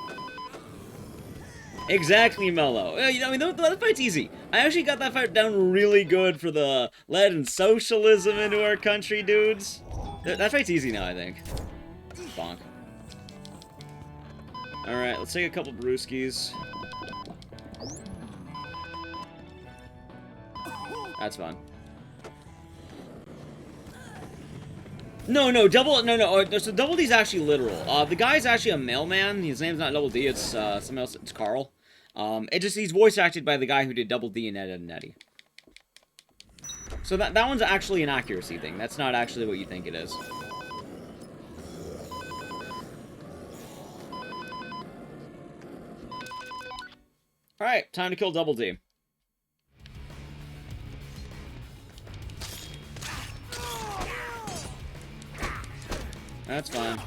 Exactly, Mello. I mean, that fight's easy. I actually got that fight down really good for the letting socialism into our country, dudes. That fight's easy now, I think. Bonk. Alright, let's take a couple brewskis. That's fun. No, so Double D's actually literal. The guy's actually a mailman. His name's not Double D, it's something else, it's Carl. He's voice acted by the guy who did Double D and Ed, Edd n Eddy. So that one's actually an accuracy thing. That's not actually what you think it is. Alright, time to kill Double D. That's fine.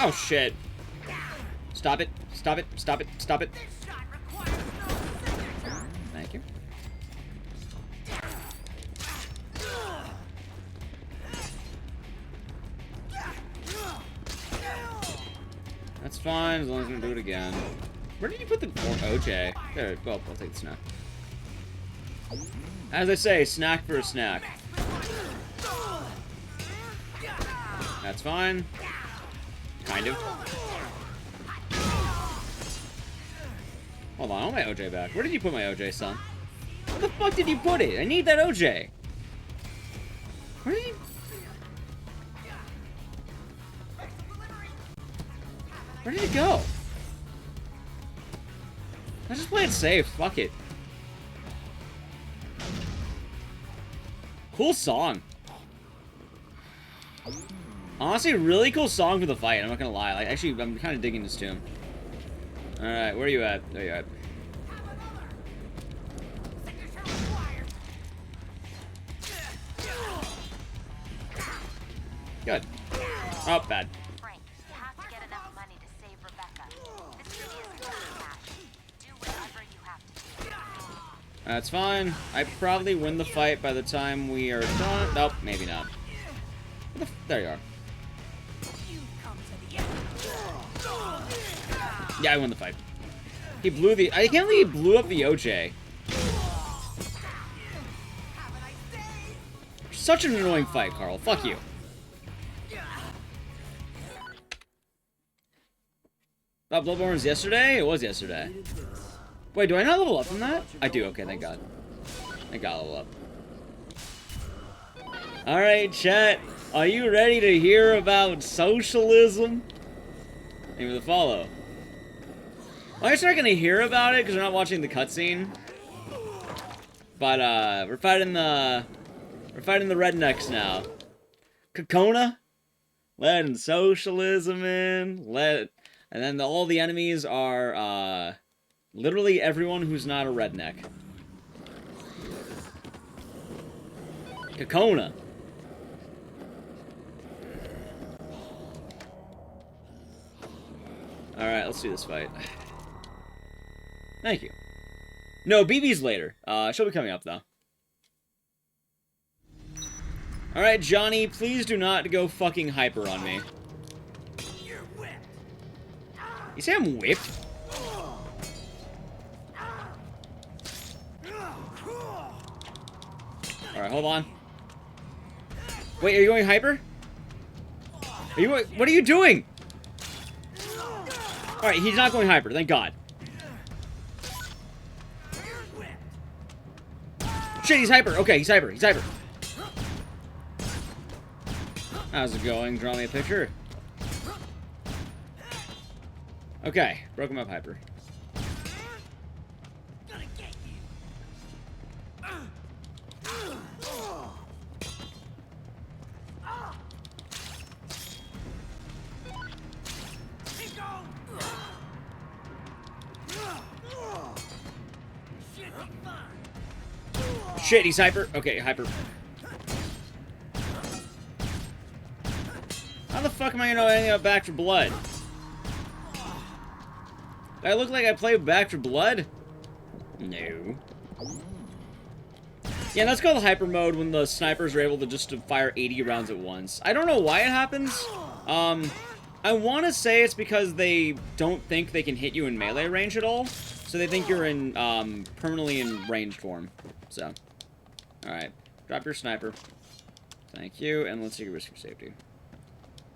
Oh shit. Stop it. Stop it. Stop it. Stop it. Thank you. That's fine, as long as I'm gonna do it again. Where did you put the OJ? There, well, I'll take the snack. As I say, snack for a snack. That's fine. Kind of. Hold on, I want my OJ back. Where did you put my OJ, son? Where the fuck did you put it? I need that OJ. Where did you... Where did it go? I just play it safe. Fuck it. Cool song. Honestly, really cool song for the fight. I'm not gonna lie. Like, actually, I'm kind of digging this tune. All right, where are you at? There you at. Good. Oh, bad. That's fine. I probably win the fight by the time we are done. Nope, maybe not. There you are. Yeah, I won the fight. He blew the... I can't believe he blew up the OJ. Such an annoying fight, Carl. Fuck you. Thought Bloodborne was yesterday? It was yesterday. Wait, do I not level up from that? I do, okay, thank God. I got level up. Alright, chat. Are you ready to hear about socialism? Name of the follow. Well, I guess we're not gonna hear about it because we're not watching the cutscene. But we're fighting the rednecks now. Kokona? Letting socialism in. And then all the enemies are literally everyone who's not a redneck. Kokona. Alright, let's do this fight. Thank you. No, BB's later. She'll be coming up, though. Alright, Johnny, please do not go fucking hyper on me. You say I'm whipped? Alright, hold on. Wait, are you going hyper? Are you? What are you doing? Alright, he's not going hyper, thank God. Shit, he's hyper. Okay, he's hyper. He's hyper. How's it going? Draw me a picture. Okay, broke him up hyper. Shit, he's hyper. Okay, hyper. How the fuck am I gonna know anything about Back 4 Blood? Do I look like I play Back 4 Blood? No. Yeah, that's called hyper mode when the snipers are able to just fire 80 rounds at once. I don't know why it happens. I want to say it's because they don't think they can hit you in melee range at all. So they think you're in, permanently in ranged form. So. Alright. Drop your sniper. Thank you, and let's take a risk for safety.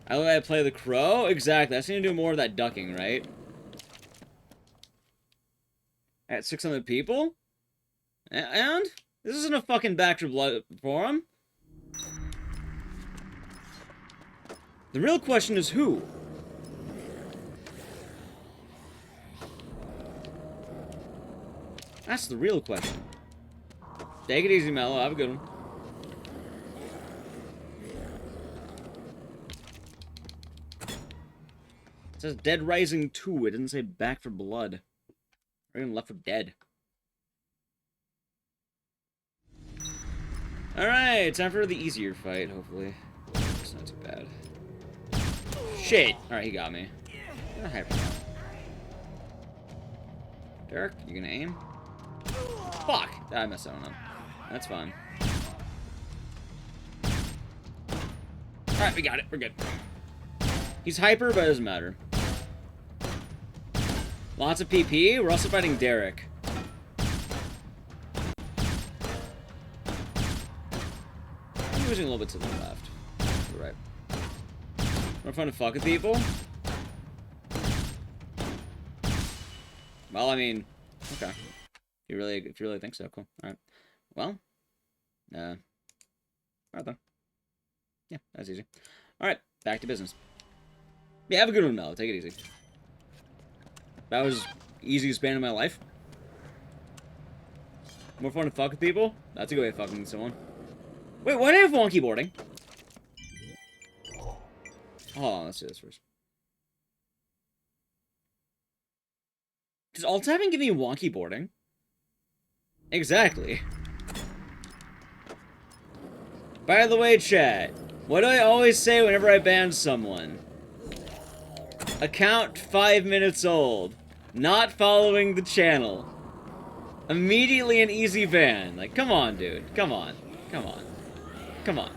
I look like I play the crow? Exactly. I seem to do more of that ducking, right? At 600 people? And? This isn't a fucking Back 4 Blood forum. The real question is who? That's the real question. Take it easy, Mello. Have a good one. It says Dead Rising 2. It didn't say Back 4 Blood. Or even Left 4 Dead. Alright, time for the easier fight, hopefully. It's not too bad. Shit! Alright, he got me. Derek, you gonna aim? Fuck! I messed that one up. That's fine. Alright, we got it. We're good. He's hyper, but it doesn't matter. Lots of PP. We're also fighting Derek. I'm moving a little bit to the left. To the right. More fun to fuck with people? Well, I mean, okay. If you really think so, cool. Alright. Well, alright then. Yeah, that's easy. Alright, back to business. Yeah, have a good one, Mel. Take it easy. That was easiest band in my life. More fun to fuck with people? That's a good way of fucking with someone. Wait, why do I have wonky boarding? Hold on, let's do this first. Does alt-tabbing give me wonky boarding? Exactly. By the way, chat, what do I always say whenever I ban someone? Account 5 minutes old. Not following the channel. Immediately an easy ban. Like, come on, dude. Come on. Come on. Come on.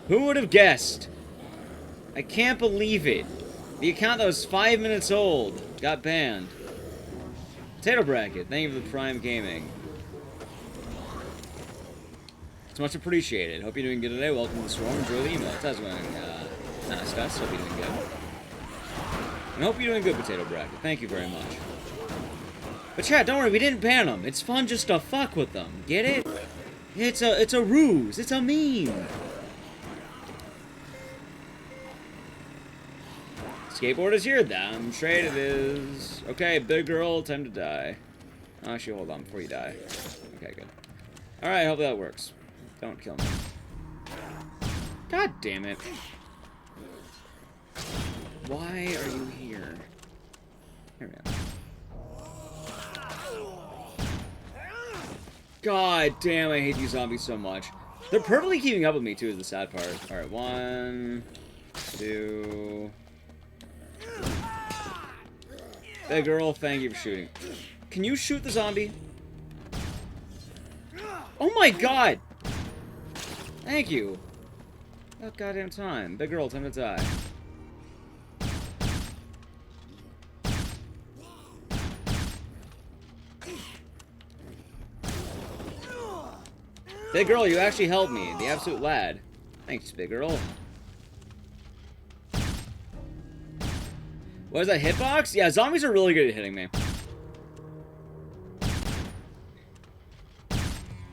Who would have guessed? I can't believe it. The account that was 5 minutes old got banned. Potato Bracket, thank you for the Prime Gaming. It's much appreciated. Hope you're doing good today. Welcome to the Swarm. Enjoy the email. How's it going, Scott? Hope you're doing good. And hope you're doing good, Potato Bracket. Thank you very much. But chat, don't worry, we didn't ban them. It's fun just to fuck with them. Get it? It's a ruse. It's a meme. Skateboard is here. Damn straight it is. Okay, big girl, time to die. Actually, hold on before you die. Okay, good. Alright, hope that works. Don't kill me. God damn it. Why are you here? Here we go. God damn, I hate these zombies so much. They're perfectly keeping up with me, too, is the sad part. Alright, 1, 2... Hey girl, thank you for shooting. Can you shoot the zombie? Oh my god! Thank you. About goddamn time. Big girl, time to die. Big girl, you actually helped me. The absolute lad. Thanks, big girl. What is that, hitbox? Yeah, zombies are really good at hitting me.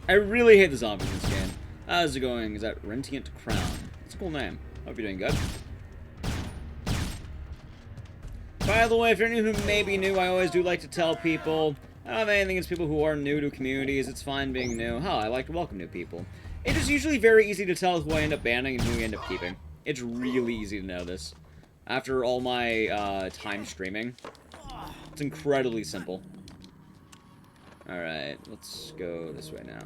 I really hate the zombies in this game. How's it going? Is that Rentient Crown? That's a cool name. Hope you're doing good. By the way, if you're new who may be new, I always do like to tell people, I don't have anything against people who are new to communities. It's fine being new. I like to welcome new people. It is usually very easy to tell who I end up banning and who we end up keeping. It's really easy to know this. After all my time streaming, it's incredibly simple. Alright, let's go this way now.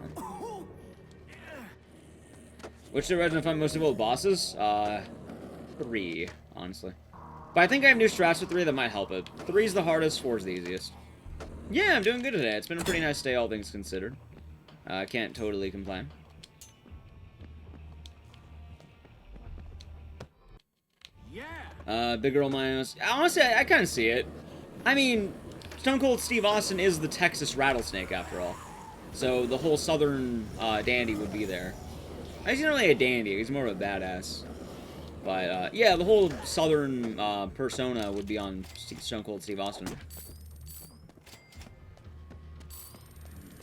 Which direction I find most difficult bosses? 3, honestly. But I think I have new strats with 3 that might help it. 3 is the hardest, 4 is the easiest. Yeah, I'm doing good today. It's been a pretty nice day, all things considered. I can't totally complain. Big girl minus. Honestly, I kind of see it. I mean, Stone Cold Steve Austin is the Texas rattlesnake, after all. So the whole southern dandy would be there. He's not really a dandy, he's more of a badass. But, yeah, the whole southern persona would be on Stone Cold Steve Austin.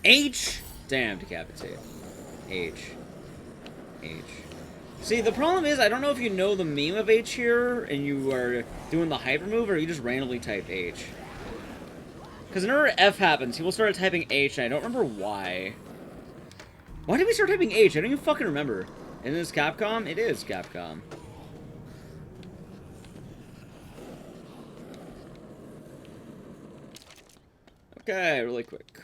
H! Damn, decapitate. H. See, the problem is, I don't know if you know the meme of H here, and you are doing the hyper move, or you just randomly typed H. Because whenever F happens, people started typing H, and I don't remember why. Why did we start typing H? I don't even fucking remember. Isn't this Capcom? It is Capcom. Okay, really quick.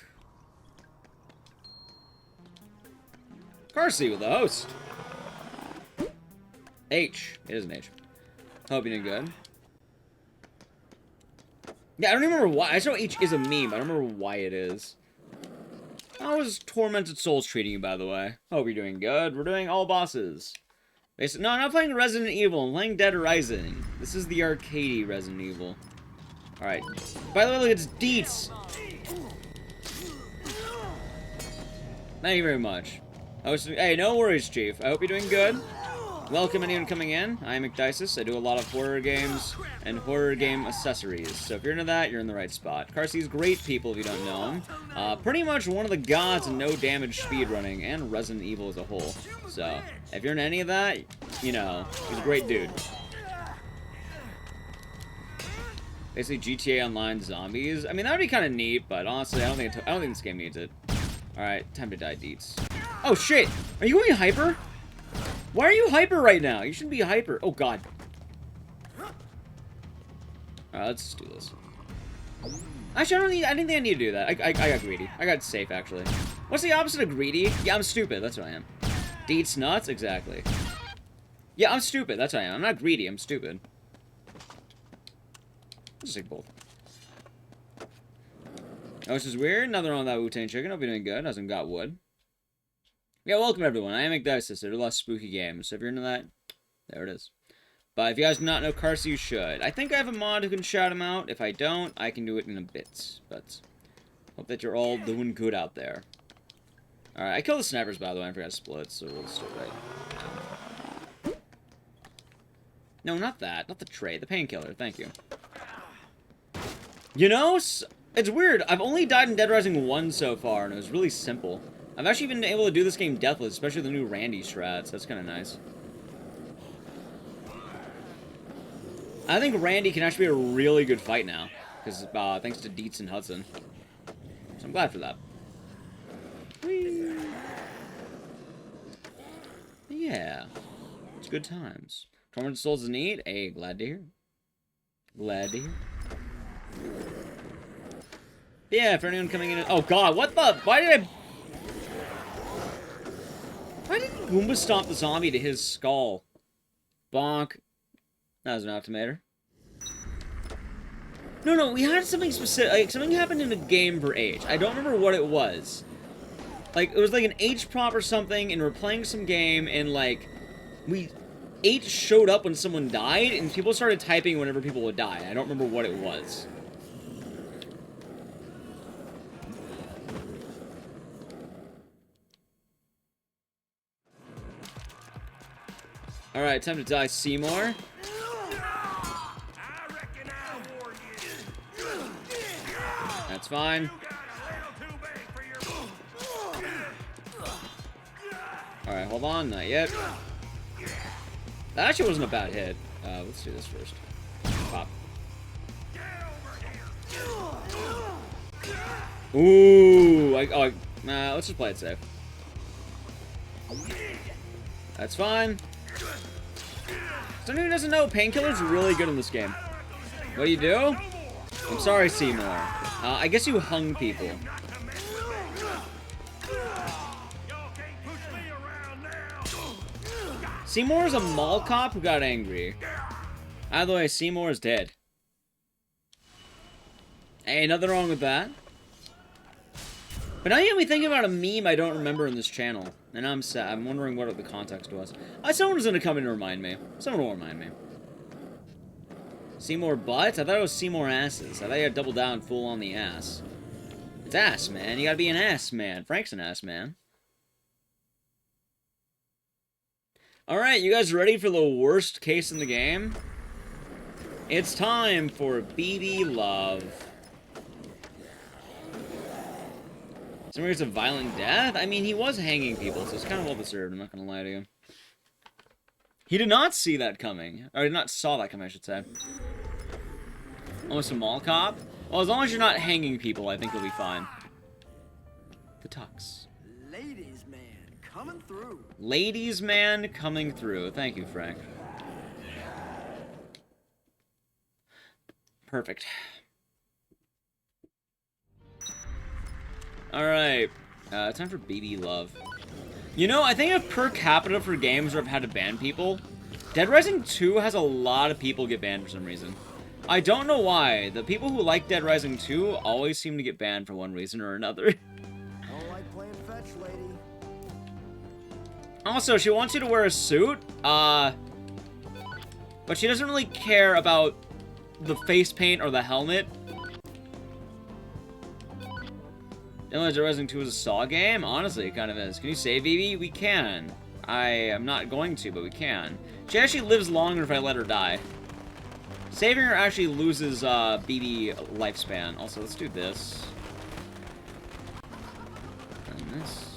Carlito with the host. H. It is an H. Hope you're doing good. Yeah, I don't even remember why. I just know H is a meme. I don't remember why it is. How is Tormented Souls treating you, by the way? Hope you're doing good. We're doing all bosses. No, I'm not playing Resident Evil. I'm playing Dead Rising. This is the arcadey Resident Evil. Alright. By the way, look, it's Deets. Thank you very much. Hey, no worries, Chief. I hope you're doing good. Welcome anyone coming in. I'm McDices. I do a lot of horror games and horror game accessories. So if you're into that, you're in the right spot. Carlito's great people if you don't know him. Pretty much one of the gods in no damage speedrunning and Resident Evil as a whole. So if you're into any of that, you know, he's a great dude. Basically GTA Online zombies. I mean, that would be kind of neat, but honestly, I don't think this game needs it. Alright, time to die, Deets. Oh shit! Are you going hyper? Why are you hyper right now? You shouldn't be hyper. Oh god. Alright, let's do this. Actually, I didn't think I need to do that. I got greedy. I got safe, actually. What's the opposite of greedy? Yeah, I'm stupid. That's what I am. Deets nuts? Exactly. Yeah, I'm stupid. That's what I am. I'm not greedy. I'm stupid. Let's just take both. Oh, this is weird. Nothing wrong with that Wu-Tang chicken. Hope you're doing good. Hasn't got wood. Yeah, welcome everyone. I am McDices. There are lots of spooky games. So if you're into that, there it is. But if you guys do not know Carlito, you should. I think I have a mod who can shout him out. If I don't, I can do it in a bit. But hope that you're all doing good out there. Alright, I killed the snipers, by the way. I forgot to split, so we'll start right. No, not that. Not the tray. The painkiller. Thank you. You know, it's weird. I've only died in Dead Rising 1 so far, and it was really simple. I've actually been able to do this game deathless, especially the new Randy strats. That's kind of nice. I think Randy can actually be a really good fight now, because thanks to Deets and Hudson. So I'm glad for that. Whee! Yeah, it's good times. Tormented Souls is neat. Hey, glad to hear. Glad to hear. Yeah, for anyone coming in. Oh god, what the? Why did Goomba stomp the zombie to his skull? Bonk. That was an automator. No, we had something specific. Like, something happened in the game for H. I don't remember what it was. Like, it was like an H prop or something, and we're playing some game, and like, H showed up when someone died, and people started typing whenever people would die. I don't remember what it was. Alright, time to die, Seymour. That's fine. Alright, hold on, not yet. That actually wasn't a bad hit. Let's do this first. Pop. Ooh, let's just play it safe. That's fine. Someone who doesn't know, Painkiller's really good in this game. What do you do? I'm sorry, Seymour. I guess you hung people. Seymour is a mall cop who got angry. Either way, Seymour is dead. Hey, nothing wrong with that. But now you have me thinking about a meme I don't remember in this channel. And I'm sad. I'm wondering what the context was. Someone was gonna come in and remind me. Someone will remind me. Seymour butts? I thought it was Seymour asses. I thought you had double down full on the ass. It's ass, man. You gotta be an ass, man. Frank's an ass, man. Alright, you guys ready for the worst case in the game? It's time for BB Love. Somebody gets a violent death? I mean, he was hanging people, so it's kind of well-deserved, I'm not gonna lie to you. He did not see that coming. Or did not saw that coming, I should say. Almost a mall cop? Well, as long as you're not hanging people, I think you'll be fine. The tux. Ladies man, coming through. Ladies man coming through. Thank you, Frank. Perfect. Alright. Time for BB Love. You know, I think if per capita for games where I've had to ban people, Dead Rising 2 has a lot of people get banned for some reason. I don't know why. The people who like Dead Rising 2 always seem to get banned for one reason or another. Don't like playing fetch, lady. Also, she wants you to wear a suit, but she doesn't really care about the face paint or the helmet. Dead Rising 2 is a Saw game? Honestly, it kind of is. Can you save Vivi? We can. I am not going to, but we can. She actually lives longer if I let her die. Saving her actually loses BB lifespan. Also, let's do this. And this.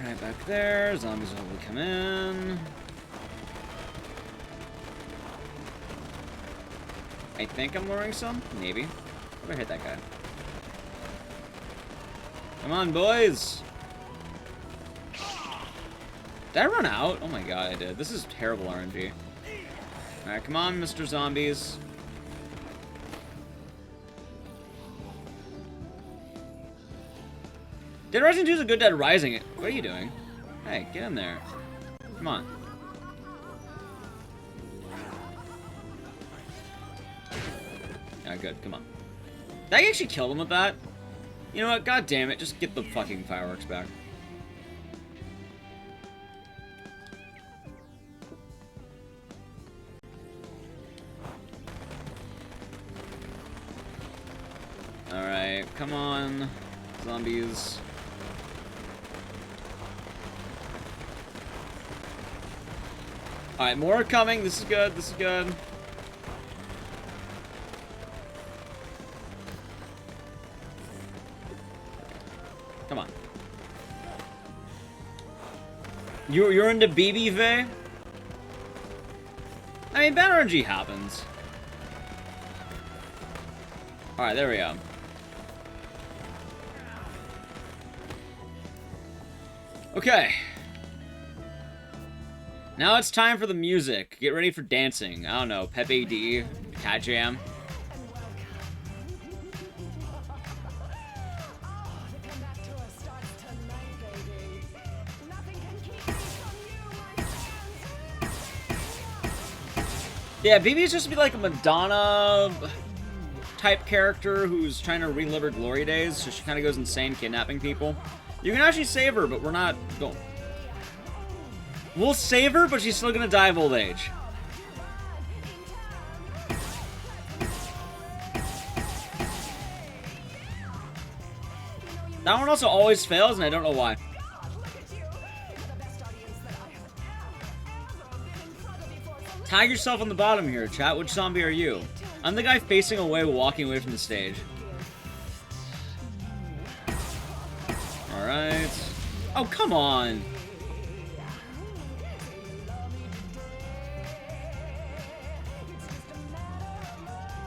Alright, back there. Zombies will hopefully come in. I think I'm luring some? Maybe. How do I hit that guy? Come on, boys! Did I run out? Oh my god, I did. This is terrible RNG. Alright, come on, Mr. Zombies. Dead Rising 2 is a good Dead Rising. What are you doing? Hey, get in there. Come on. Yeah, good. Come on. Did I actually kill him with that? You know what? God damn it. Just get the fucking fireworks back. Alright. Come on. Zombies. Alright, more are coming. This is good. This is good. Come on. You're into BBV? I mean, bad RNG happens. Alright, there we go. Okay. Now it's time for the music. Get ready for dancing. I don't know, Pepe D, Cat Jam. Yeah, BB is just to be like a Madonna type character who's trying to relive her glory days, so she kind of goes insane kidnapping people. You can actually save her, but we're not going. We'll save her, but she's still gonna die of old age. That one also always fails, and I don't know why. Tag yourself on the bottom here, chat. Which zombie are you? I'm the guy facing away, walking away from the stage. Alright. Oh, come on!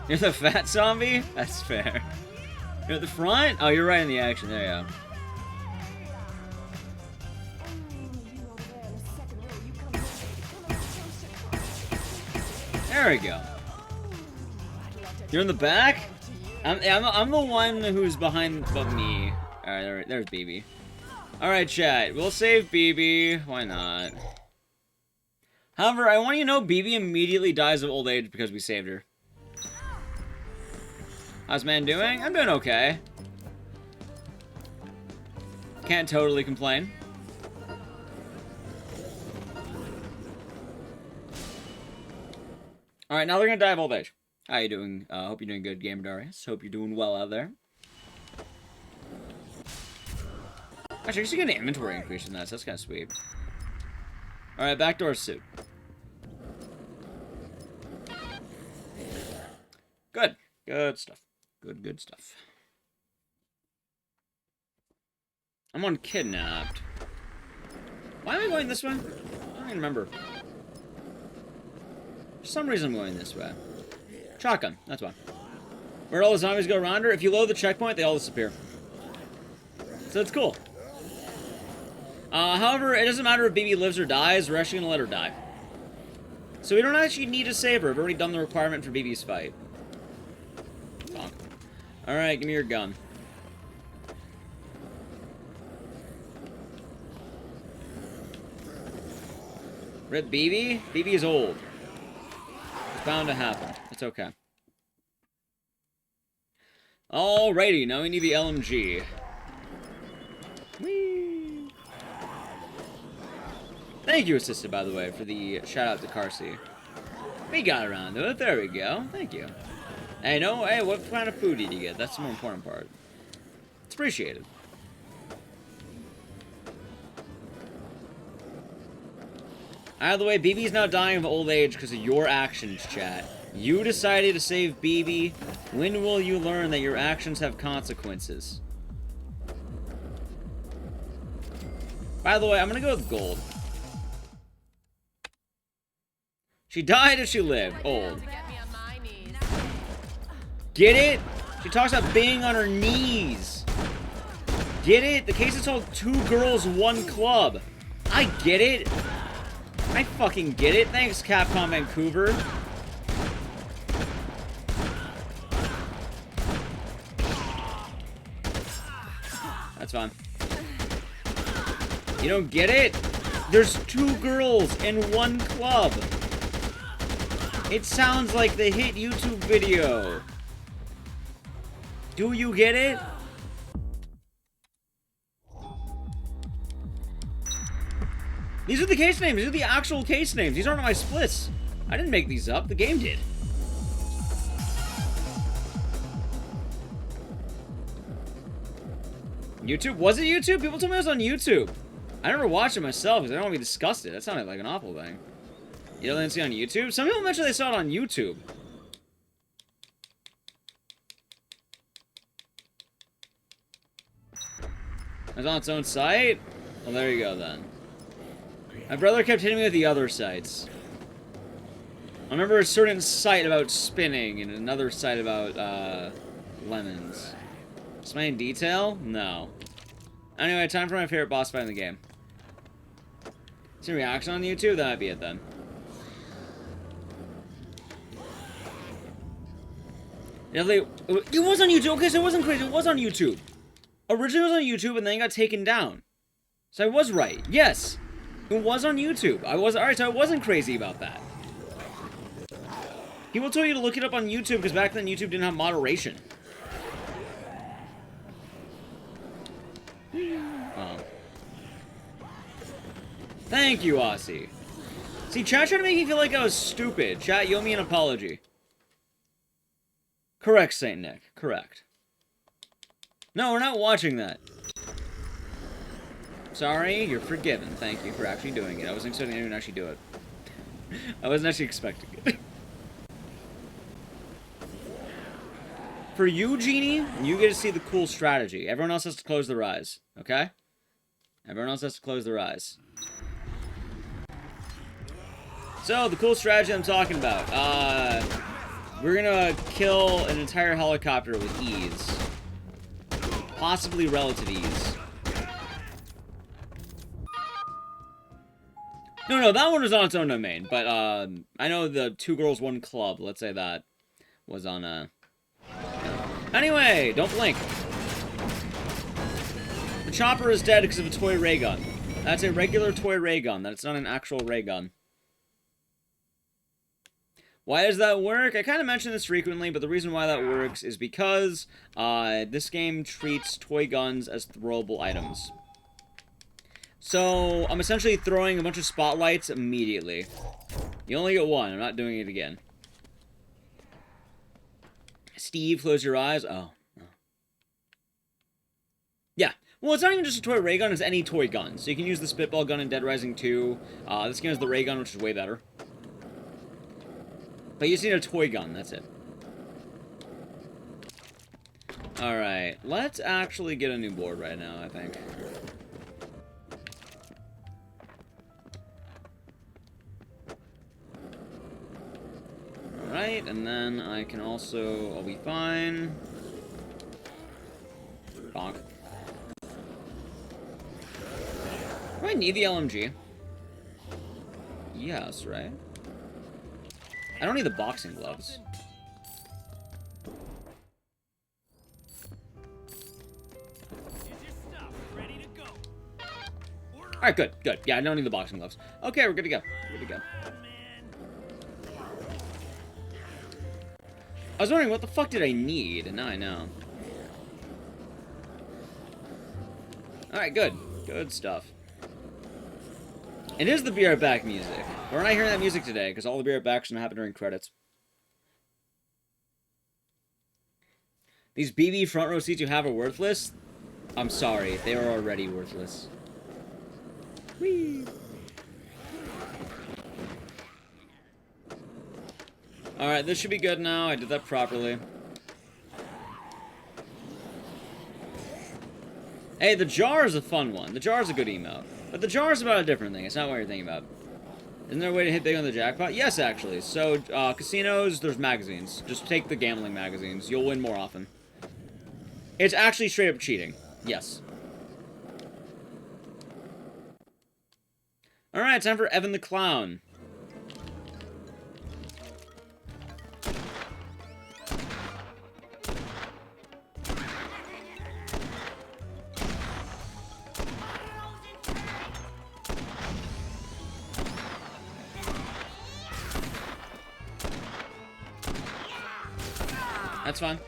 You're the fat zombie? That's fair. You're at the front? Oh, you're right in the action. There you go. There we go. You're in the back? I'm the one who's behind me. Alright, there's BB. Alright, chat. We'll save BB. Why not? However, I want you to know BB immediately dies of old age because we saved her. How's man doing? I'm doing okay. Can't totally complain. Alright, now they're gonna die of old age. How you doing? Hope you're doing good, Gamer Darius. Hope you're doing well out there. Actually, I should get an inventory increase in that, so that's kind of sweet. Alright, backdoor suit. Good. Good stuff. Good stuff. I'm on kidnapped. Why am I going this way? I don't even remember. For some reason I'm going this way. Shotgun, that's why. Where'd all the zombies go around her? If you load the checkpoint, they all disappear. So it's cool. However, it doesn't matter if BB lives or dies, we're actually gonna let her die. So we don't actually need to save her. I've already done the requirement for BB's fight. Bonk. Alright, give me your gun. Rip BB? BB is old. It's bound to happen. It's okay. Alrighty, now we need the LMG. Whee! Thank you, Assisted, by the way, for the shout-out to Carsey. We got around to it. There we go. Thank you. Hey, hey, what kind of food did you get? That's the more important part. It's appreciated. Out of the way, BB's now dying of old age because of your actions, chat. You decided to save BB. When will you learn that your actions have consequences? By the way, I'm gonna go with gold. She died or she lived? Old. Get it? She talks about being on her knees. Get it? The case is called 2 Girls, 1 Club. I get it. I fucking get it. Thanks, Capcom Vancouver. That's fine. You don't get it? There's 2 girls and 1 club. It sounds like the hit YouTube video. Do you get it? These are the case names. These are the actual case names. These aren't my splits. I didn't make these up. The game did. YouTube? Was it YouTube? People told me it was on YouTube. I never watched it myself because I don't want to be disgusted. That sounded like an awful thing. You didn't see it on YouTube? Some people mentioned they saw it on YouTube. It's on its own site? Well, there you go then. My brother kept hitting me with the other sites. I remember a certain site about spinning and another site about, lemons. Explain detail? No. Anyway, time for my favorite boss fight in the game. See a reaction on YouTube? That might be it then. Yeah, it was on YouTube. Okay, so it wasn't crazy. It was on YouTube. Originally it was on YouTube and then it got taken down. So I was right. Yes. It was on YouTube. Alright, so I wasn't crazy about that. He will tell you to look it up on YouTube, because back then YouTube didn't have moderation. Oh. Thank you, Aussie. See, chat tried to make me feel like I was stupid. Chat, you owe me an apology. Correct, Saint Nick. Correct. No, we're not watching that. Sorry, you're forgiven. Thank you for actually doing it. I wasn't expecting anyone to actually do it. I wasn't actually expecting it. For you, Genie, you get to see the cool strategy. Everyone else has to close their eyes, okay? Everyone else has to close their eyes. So, the cool strategy I'm talking about. We're gonna kill an entire helicopter with ease. Possibly relative ease. No, that one was on its own domain. But, I know the 2 girls, 1 club, let's say that, was on, Anyway, don't blink. The chopper is dead because of a toy ray gun. That's a regular toy ray gun. That's not an actual ray gun. Why does that work? I kind of mention this frequently, but the reason why that works is because this game treats toy guns as throwable items. So, I'm essentially throwing a bunch of spotlights immediately. You only get 1. I'm not doing it again. Steve, close your eyes. Oh. Yeah. Well, it's not even just a toy ray gun, it's any toy gun. So you can use the spitball gun in Dead Rising 2. This game has the ray gun, which is way better. But you just need a toy gun, that's it. Alright, let's actually get a new board right now, I think. Alright, and then I can also... I'll be fine. Bonk. Do I need the LMG? Yes, right? I don't need the boxing gloves. Alright, good. Yeah, I don't need the boxing gloves. Okay, we're good to go. Good to go. I was wondering, what the fuck did I need? And now I know. Alright, good. Good stuff. It is the Be Right Back music. We're not hearing that music today, because all the Be Right Backs are going to happen during credits. These BB front row seats you have are worthless? I'm sorry, they are already worthless. Whee! Alright, this should be good now. I did that properly. Hey, the jar is a fun one. The jar is a good emote. But the jar is about a different thing. It's not what you're thinking about. Isn't there a way to hit big on the jackpot? Yes, actually. So, casinos, there's magazines. Just take the gambling magazines. You'll win more often. It's actually straight up cheating. Yes. Alright, time for Evan the Clown. That's fine.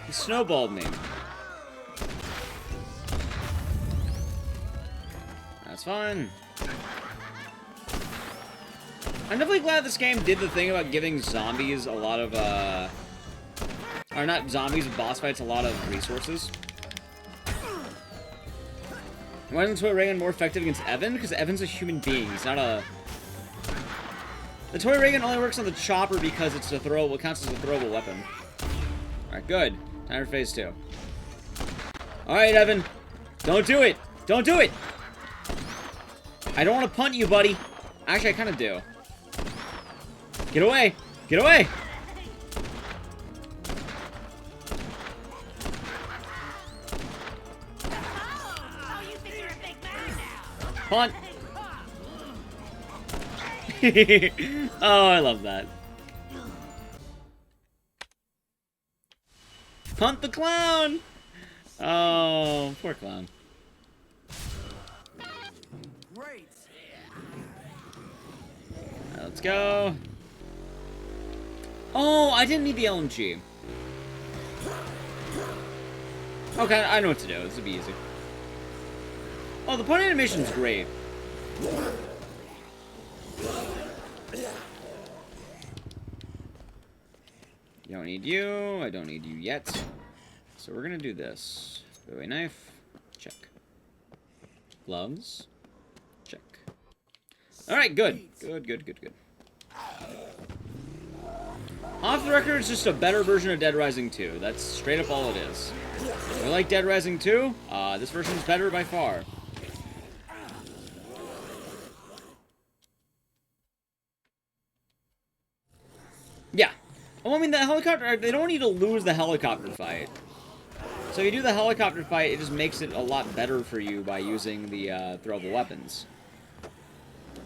He snowballed me. That's fine. I'm definitely glad this game did the thing about giving zombies a lot of, or not zombies, but boss fights a lot of resources. Why isn't Toy Ray Gun more effective against Evan? Because Evan's a human being. He's not a... The Toy Ray Gun only works on the chopper because it's a throwable, it counts as a throwable weapon. Alright, good. Time for phase 2. Alright, Evan. Don't do it! Don't do it! I don't want to punt you, buddy. Actually, I kind of do. Get away! Get away! Punt! Oh, I love that. Punt the clown! Oh, poor clown. Great. Let's go. Oh, I didn't need the LMG. Okay, I know what to do. This will be easy. Oh, the point animation's great. Don't need you. I don't need you yet. So we're gonna do this. Bowie knife. Check. Gloves. Check. Alright, good. Good. Off the record, it's just a better version of Dead Rising 2. That's straight up all it is. If you like Dead Rising 2, this version's better by far. Yeah. Well, I mean, the helicopter, they don't need to lose the helicopter fight. So if you do the helicopter fight, it just makes it a lot better for you by using the throwable weapons.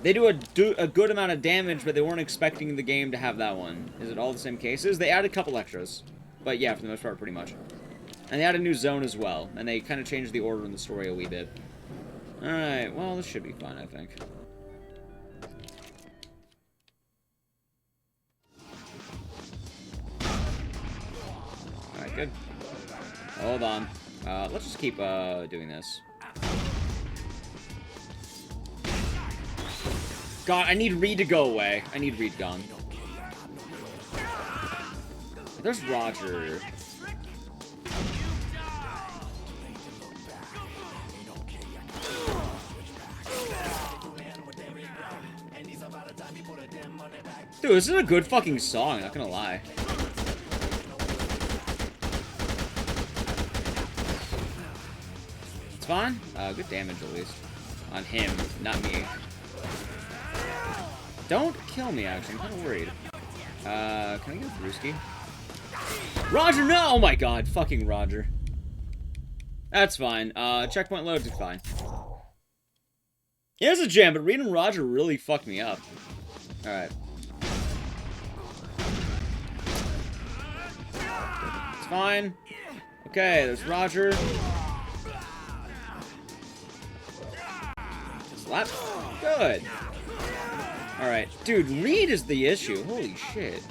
They do a good amount of damage, but they weren't expecting the game to have that one. Is it all the same cases? They added a couple extras. But yeah, for the most part, pretty much. And they added a new zone as well. And they kind of changed the order in the story a wee bit. Alright, well, this should be fun, I think. Alright, good. Hold on. Let's just keep doing this. God, I need Reed to go away. I need Reed gone. There's Roger. Dude, this is a good fucking song, not gonna lie. It's fine. Good damage at least. On him, not me. Don't kill me, actually. I'm kind of worried. Can I get a brewski? Roger, no! Oh my god, fucking Roger. That's fine. Checkpoint loads is fine. Here's a jam, but Reed and Roger really fucked me up. Alright. It's fine. Okay, there's Roger. Slap. Good. Alright. Dude, Reed is the issue. Holy shit.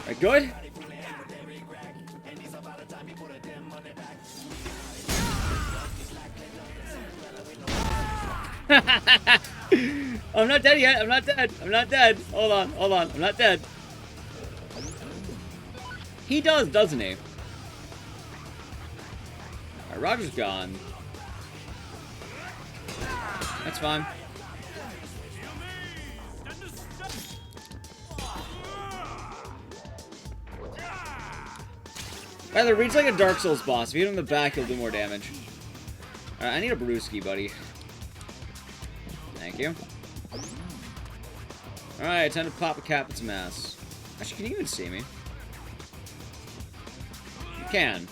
Alright, good. I'm not dead yet. I'm not dead. I'm not dead. Hold on. Hold on. I'm not dead. He does, doesn't he? Alright, Roger's gone. That's fine. By the way, Reed's like a Dark Souls boss. If you hit him in the back, he'll do more damage. Alright, I need a brewski, buddy. Thank you. Alright, time to pop a cap in some ass. Actually, can you even see me? You can.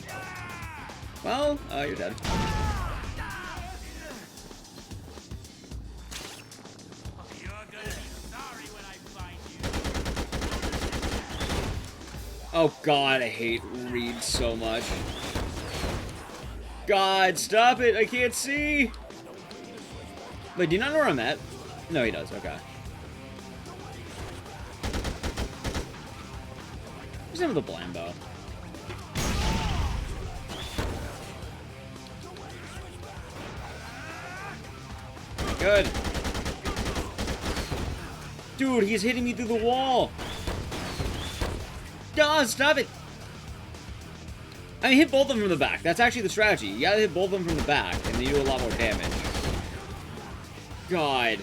Well, you're dead. Oh god, I hate Reed so much. God, stop it! I can't see! Wait, do you not know where I'm at? No, he does, okay. Who's in with the Blambo? Good. Dude, he's hitting me through the wall! God, stop it! I mean, hit both of them from the back. That's actually the strategy. You gotta hit both of them from the back, and then you do a lot more damage. God.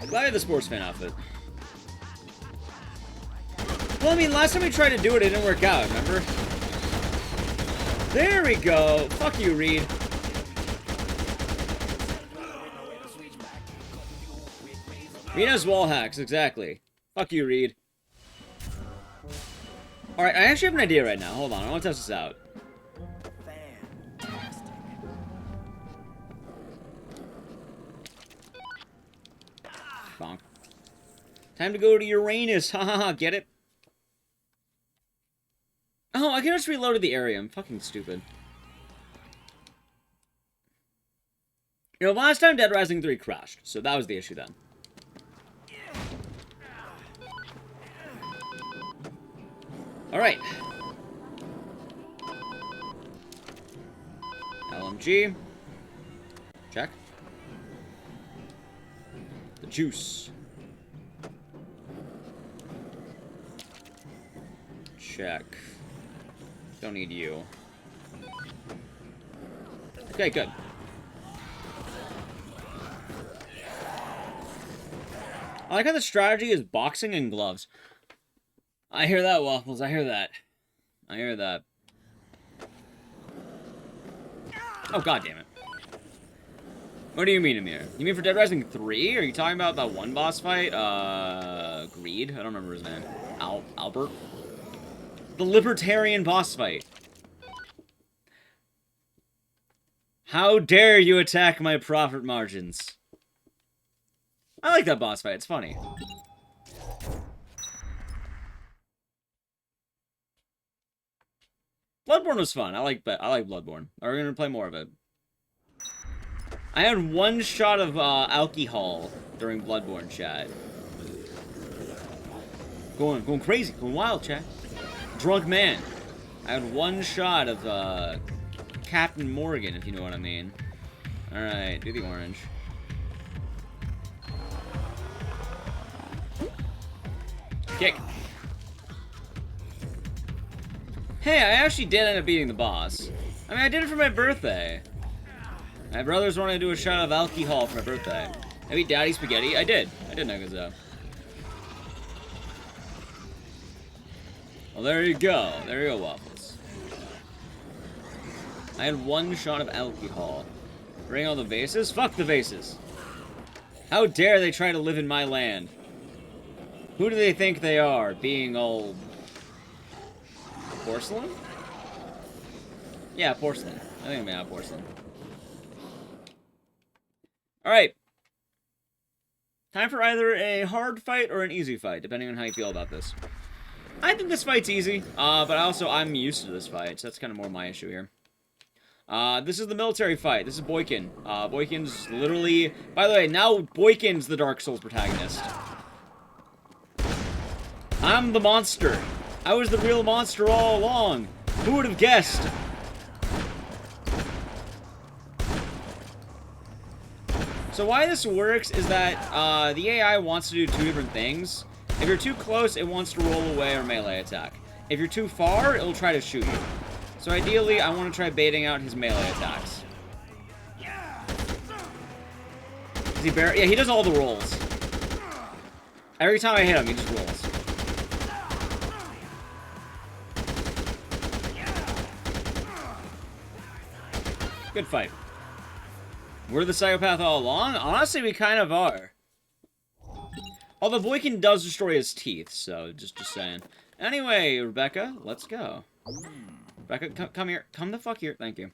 I'm glad I had the sports fan outfit. Well, I mean, last time we tried to do it, it didn't work out, remember? There we go! Fuck you, Reed. Reed has wall hacks, exactly. Fuck you, Reed. Alright, I actually have an idea right now. Hold on, I want to test this out. Bonk. Time to go to Uranus. Ha ha ha, get it? Oh, Oh, I can just reloaded the area. I'm fucking stupid. You know, last time Dead Rising 3 crashed, so that was the issue then. Alright. LMG. Check. The juice. Check. Don't need you. Okay, good. I like how the strategy is boxing and gloves. I hear that, Waffles. I hear that. I hear that. Oh, god damn it. What do you mean, Amir? You mean for Dead Rising 3? Are you talking about that one boss fight? Greed? I don't remember his name. Albert? The Libertarian boss fight. How dare you attack my profit margins? I like that boss fight. It's funny. Bloodborne was fun. I like Bloodborne. We're gonna play more of it. I had one shot of alcohol during Bloodborne, chat. Going crazy, going wild, chat. Drunk man. I had one shot of Captain Morgan, if you know what I mean. All right, do the orange. Kick. Hey, I actually did end up beating the boss. I mean, I did it for my birthday. My brothers wanted to do a shot of alcohol for my birthday. I beat Daddy Spaghetti. I did. I did Nagazo. Well, there you go. There you go, Waffles. I had one shot of alcohol. Bring all the vases? Fuck the vases. How dare they try to live in my land? Who do they think they are, being all... porcelain? Yeah, porcelain. I think I'm made out of porcelain. Alright. Time for either a hard fight or an easy fight, depending on how you feel about this. I think this fight's easy, but I'm used to this fight, so that's kind of more my issue here. This is the military fight. This is Boykin. Boykin's literally... By the way, now Boykin's the Dark Souls protagonist. I'm the monster. I was the real monster all along. Who would have guessed? So why this works is that the AI wants to do two different things. If you're too close, it wants to roll away or melee attack. If you're too far, it'll try to shoot you. So ideally, I want to try baiting out his melee attacks. Is he yeah, he does all the rolls. Every time I hit him, he just rolls. Good fight. We're the psychopath all along? Honestly, we kind of are. Although Boykin does destroy his teeth, so just saying. Anyway, Rebecca, let's go. Rebecca, come here. Come the fuck here. Thank you.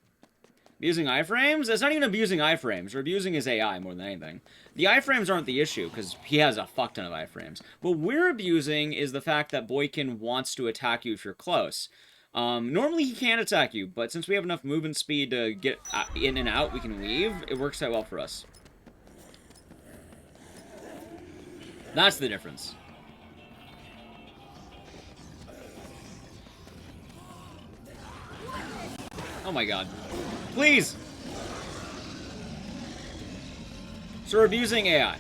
Abusing iframes? That's not even abusing iframes. We're abusing his AI more than anything. The iframes aren't the issue, because he has a fuck ton of iframes. What we're abusing is the fact that Boykin wants to attack you if you're close. Normally he can't attack you, but since we have enough movement speed to get in and out, we can weave, it works out well for us. That's the difference. Oh my god. Please! So we're abusing AI.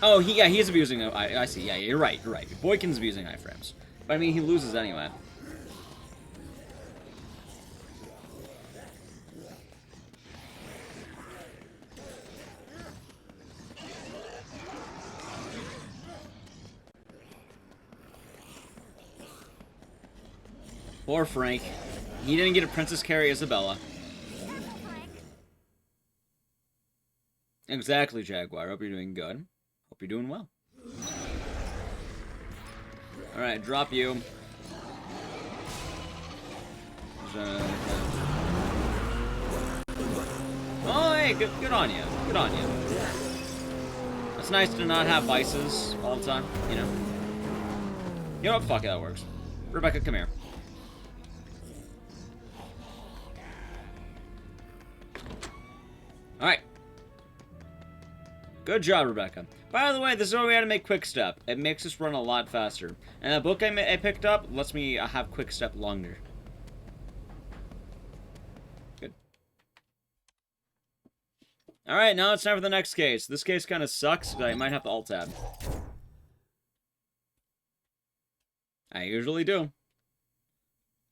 Oh, yeah, he's abusing... I see, yeah, you're right. Boykin's abusing iframes. But I mean, he loses anyway. Poor Frank. He didn't get a Princess carry Isabella. Exactly, Jaguar. Hope you're doing good. Hope you're doing well. Alright, drop you. Oh, hey, good on you. Good on you. It's nice to not have vices all the time, you know. You know what? Fuck it, that works. Rebecca, come here. Good job, Rebecca. By the way, this is why we had to make Quick Step. It makes us run a lot faster. And that book I picked up lets me have Quick Step longer. Good. Alright, now it's time for the next case. This case kind of sucks, but I might have to alt-tab. I usually do.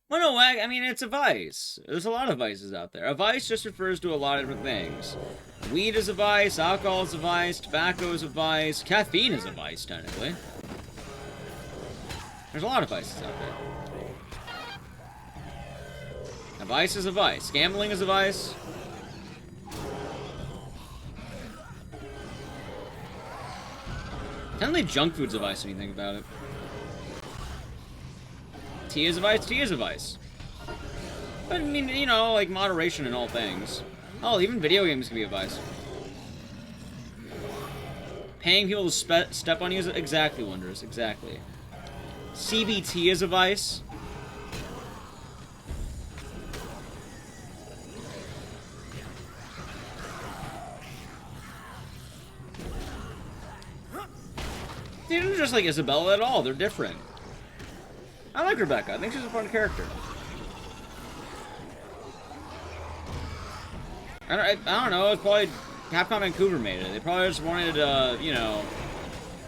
Well, no, I mean, it's a vice. There's a lot of vices out there. A vice just refers to a lot of different things. Weed is a vice, alcohol is a vice, tobacco is a vice, caffeine is a vice, technically. There's a lot of vices out there. A vice is a vice. Gambling is a vice. Technically, junk food's a vice when you think about it. Tea is a vice, tea is a vice. But, I mean, you know, like, moderation in all things. Oh, even video games can be a vice. Paying people to step on you is exactly, Wonders, exactly. CBT is a vice. They're not just like Isabella at all, they're different. I like Rebecca. I think she's a fun character. I don't know. It's probably Capcom Vancouver made it. They probably just wanted, you know,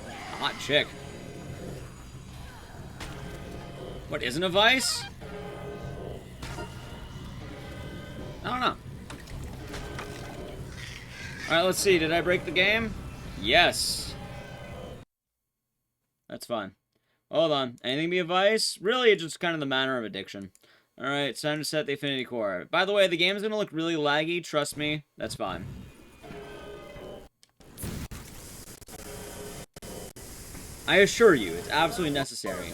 a hot chick. What, isn't a vice? I don't know. Alright, let's see. Did I break the game? Yes. That's fine. Hold on. Anything be a vice? Really, it's just kind of the manner of addiction. Alright, it's time to set the Affinity Core. By the way, the game's gonna look really laggy. Trust me. That's fine. I assure you, it's absolutely necessary.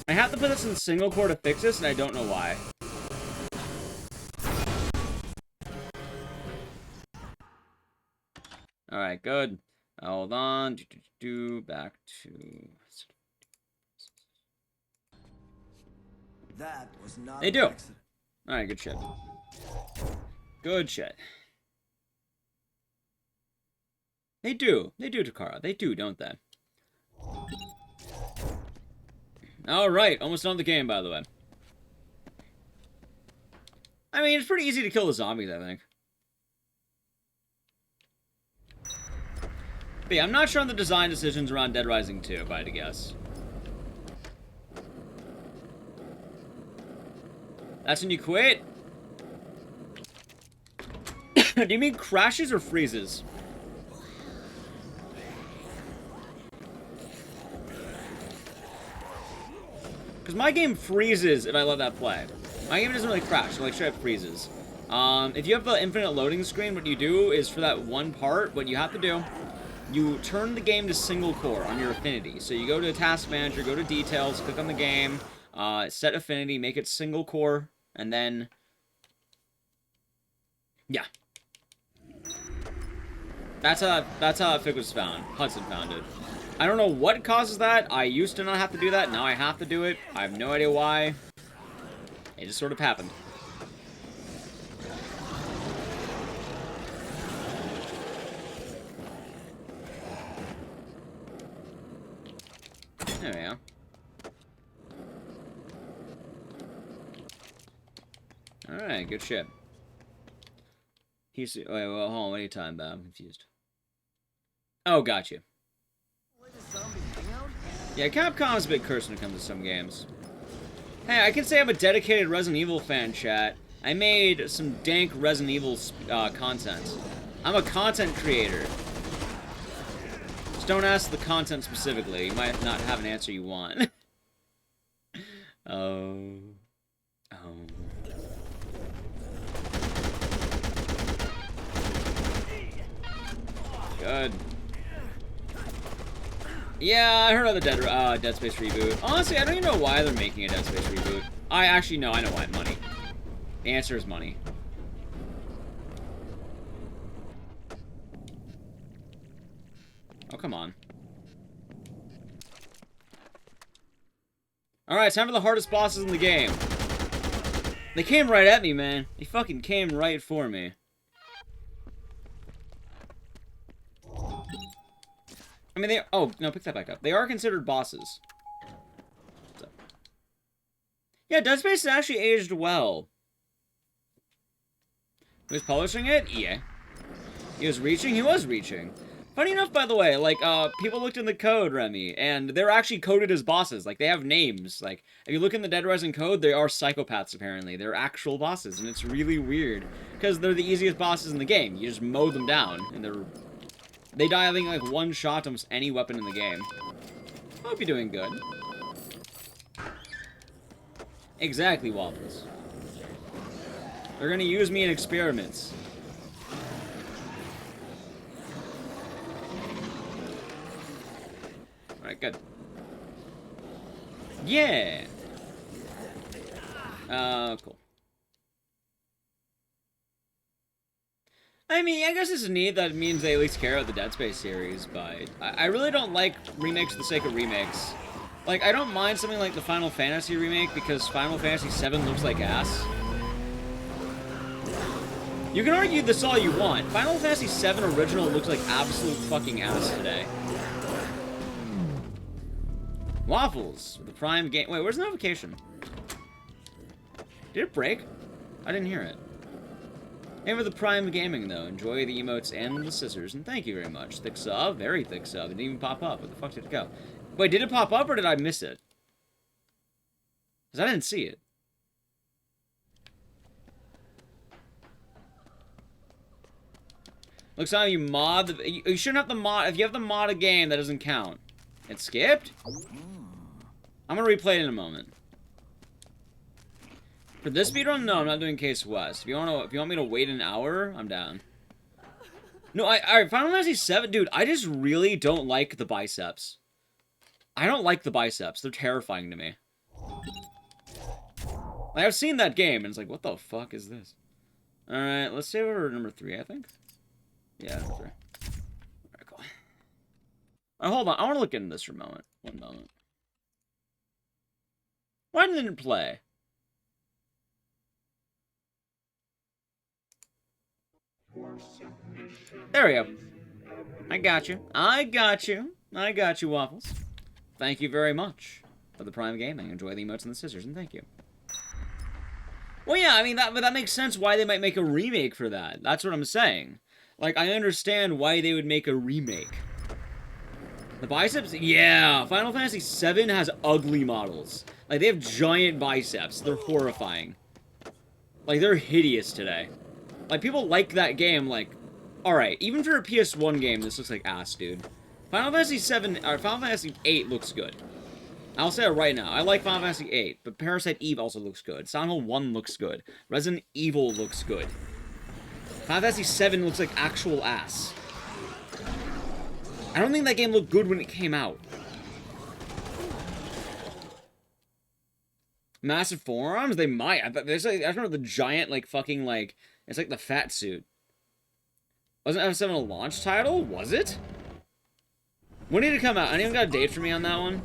I have to put this in single core to fix this, and I don't know why. Alright, good. Hold on. Back to... That was not They do. Alright, good shit. Good shit. They do. They do, Takara. They do, don't they? Alright, almost done with the game, by the way. I mean, it's pretty easy to kill the zombies, I think. But yeah, I'm not sure on the design decisions around Dead Rising 2, if I had to guess. That's when you quit? Do you mean crashes or freezes? Because my game freezes if I let that play. My game doesn't really crash, so like straight up freezes. If you have the infinite loading screen, what you do is for that one part, what you have to do, you turn the game to single core on your affinity. So you go to Task Manager, go to Details, click on the game, set affinity, make it single core, and then... yeah. That's how that fig was found. Hudson found it. I don't know what causes that. I used to not have to do that. Now I have to do it. I have no idea why. It just sort of happened. There we go. Alright, good shit. Wait, well, hold on, what are you talking about? I'm confused. Oh, gotcha. Yeah, Capcom's a bit cursed when it comes to some games. Hey, I can say I'm a dedicated Resident Evil fan, chat. I made some dank Resident Evil content. I'm a content creator. Just don't ask the content specifically. You might not have an answer you want. Oh. Good. Yeah, I heard of the Dead Space reboot. Honestly, I don't even know why they're making a Dead Space reboot. I actually know, I know why. Money. The answer is money. Oh, come on. Alright, time for the hardest bosses in the game. They came right at me, man. They fucking came right for me. I mean, oh, no, pick that back up. They are considered bosses. So. Yeah, Dead Space has actually aged well. Who's publishing it? EA. He was reaching? He was reaching. Funny enough, by the way, like, people looked in the code, Remy, and they're actually coded as bosses. Like, they have names. Like, if you look in the Dead Rising code, they are psychopaths, apparently. They're actual bosses, and it's really weird. Because they're the easiest bosses in the game. You just mow them down, and they die, I think, like, one shot to almost any weapon in the game. Hope you're doing good. Exactly, Waffles. They're gonna use me in experiments. Alright, good. Yeah! Cool. I mean, I guess it's neat that it means they at least care about the Dead Space series, but I really don't like remakes for the sake of remakes. Like, I don't mind something like the Final Fantasy remake, because Final Fantasy VII looks like ass. You can argue this all you want. Final Fantasy VII Original looks like absolute fucking ass today. Waffles, the Prime game. Wait, where's the notification? Did it break? I didn't hear it. And for the Prime Gaming, though. Enjoy the emotes and the scissors, and thank you very much. Thick sub, very thick sub. It didn't even pop up. Where the fuck did it go? Wait, did it pop up or did I miss it? Because I didn't see it. Looks like you mod the... You shouldn't have the mod... If you have the mod a game, that doesn't count. It skipped? I'm gonna replay it in a moment. For this speedrun, no, I'm not doing Case West. If you want me to wait an hour, I'm down. No, alright, Final Fantasy VII, dude, I just really don't like the biceps. I don't like the biceps. They're terrifying to me. Like, I've seen that game, and it's like, what the fuck is this? Alright, let's say we're number 3, I think. Yeah, number 3. Alright, cool. Hold on, I want to look into this for a moment. One moment. Why didn't it play? There we go. I got you. I got you. I got you, Waffles. Thank you very much for the Prime Gaming. Enjoy the emotes and the scissors, and thank you. Well, yeah, I mean, that makes sense why they might make a remake for that. That's what I'm saying. Like, I understand why they would make a remake. The biceps? Yeah, Final Fantasy VII has ugly models. Like, they have giant biceps. They're horrifying. Like, they're hideous today. Like, people like that game, like, alright, even for a PS1 game, this looks like ass, dude. Final Fantasy Final Fantasy VIII looks good. I'll say it right now. I like Final Fantasy VIII, but Parasite Eve also looks good. Silent Hill 1 looks good. Resident Evil looks good. Final Fantasy VII looks like actual ass. I don't think that game looked good when it came out. Massive forearms? They might. There's like, I remember the giant, like, fucking, like, it's like the fat suit. Wasn't F7 a launch title? Was it? When did it come out? Anyone got a date for me on that one?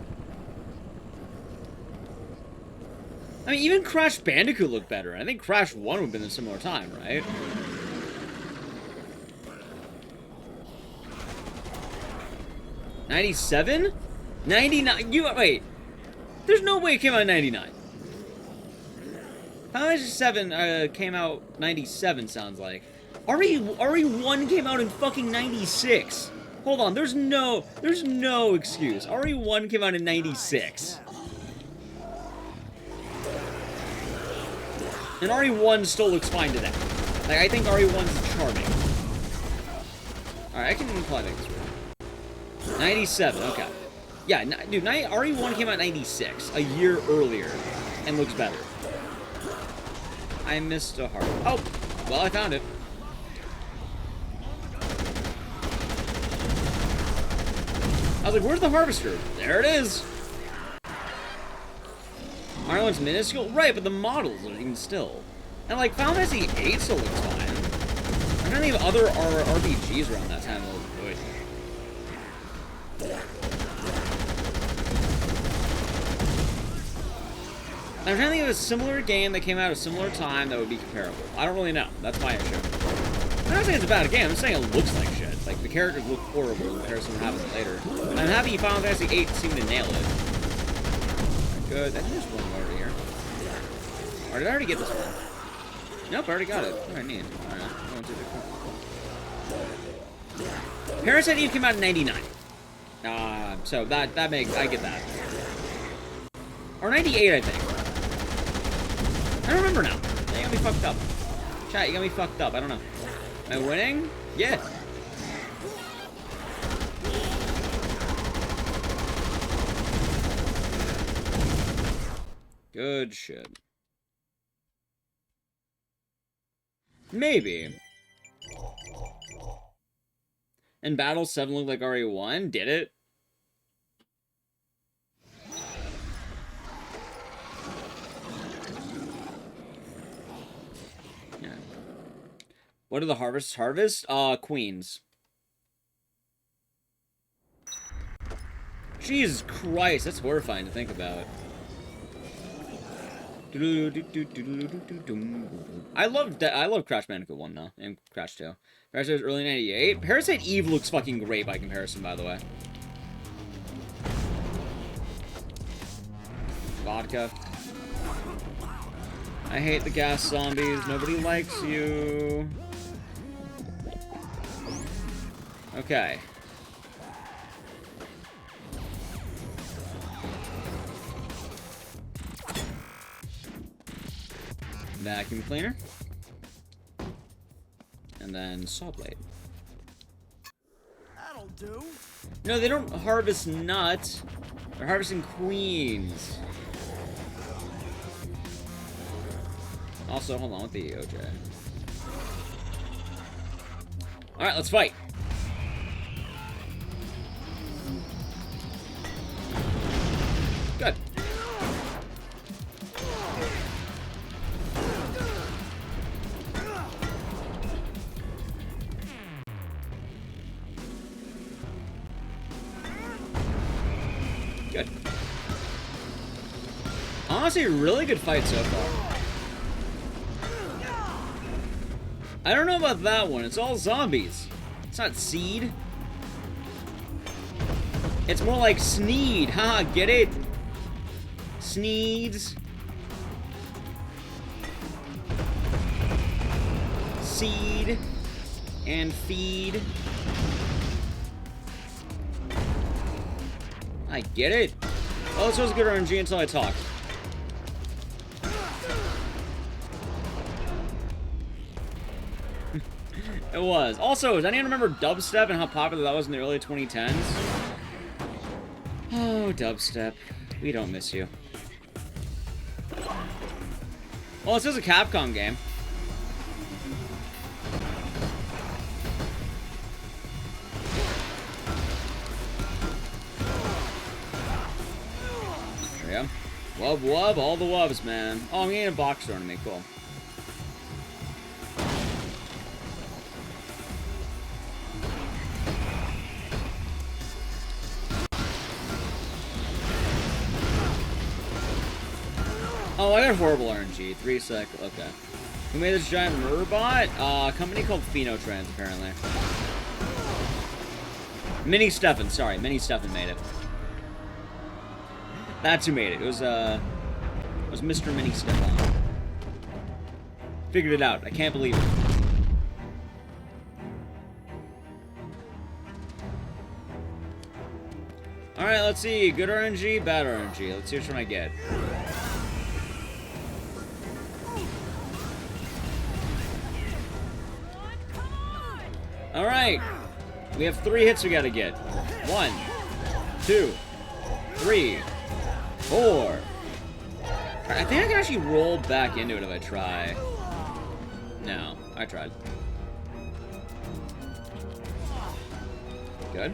I mean, even Crash Bandicoot looked better. I think Crash 1 would have been a similar time, right? '97? 99? Wait. There's no way it came out in 99. Final Fantasy VII came out 97, sounds like. RE1 came out in fucking 96. Hold on, there's no excuse. RE1 came out in 96. And RE1 still looks fine today. Like, I think RE1's charming. Alright, I can imply that this way. 97, okay. Yeah, dude, RE1 came out in 96, a year earlier, and looks better. I missed a heart. Oh, well, I found it. I was like, where's the harvester? There it is. Ireland's minuscule? Right, but the models are even still. And, like, Final Fantasy VIII still looks fine. I'm trying to think of other RPGs around that time that look good. I'm trying to think of a similar game that came out at a similar time that would be comparable. I don't really know. That's my issue. I'm not saying it's a bad game. I'm just saying it looks like shit. Like, the characters look horrible in comparison to what happens later. And I'm happy Final Fantasy VIII seemed to nail it. Good. I think there's one more over here. Or did I already get this one? Nope, I already got it. Alright, neat. Alright, I went to the... Parasite Eve came out in 99. So that makes... I get that. Or 98, I think. I don't remember now. You got me fucked up. Chat, you got me fucked up. I don't know. Am I winning? Yeah. Good shit. Maybe. And Battle 7 looked like RE1? Did it? Yeah. What are the harvests? Queens. Jesus Christ, that's horrifying to think about. I love Crash Bandicoot 1 though, and Crash 2. Parasite was early 98. Parasite Eve looks fucking great by comparison, by the way. Vodka. I hate the gas zombies. Nobody likes you. Okay. Vacuum cleaner. And then saw blade. That'll do. No, they don't harvest nuts. They're harvesting queens. Also, hold on with the OJ. Alright, let's fight. Good. Good. Honestly, really good fight so far. I don't know about that one. It's all zombies. It's not Seed. It's more like Sneed. Haha, get it? Sneeds. Seed. And feed. I get it. Oh, this was good RNG until I talked. It was. Also, does anyone remember dubstep and how popular that was in the early 2010s? Oh, dubstep. We don't miss you. Well, this is a Capcom game. There we go. Wub wub, all the wubs, man. Oh, I'm getting a box thrown to me. Cool. Oh, I got horrible RNG. 3 sec. Okay. Who made this giant robot? A company called Phenotrans, apparently. Mini Stefan, sorry. Mini Stefan made it. That's who made it. It was Mr. Mini Stefan. Figured it out. I can't believe it. Alright, let's see. Good RNG, bad RNG. Let's see which one I get. Alright. We have 3 hits we gotta get. 1, 2, 3, 4. I think I can actually roll back into it if I try. No, I tried. Good.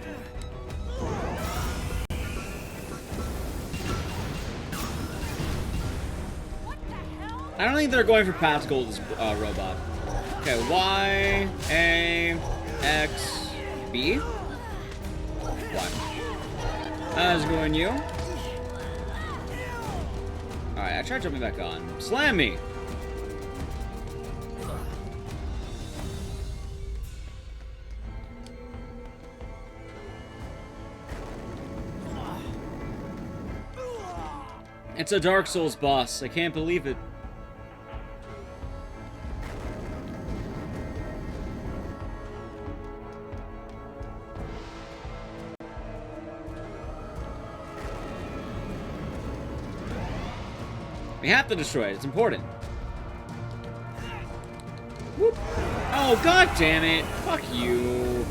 I don't think they're going for Pat's Gold's robot. Okay, Y, A, X, B. Y. How's it going, you? Alright, I tried jumping back on. Slam me! It's a Dark Souls boss. I can't believe it. We have to destroy it. It's important. Whoop. Oh, god damn it. Fuck you.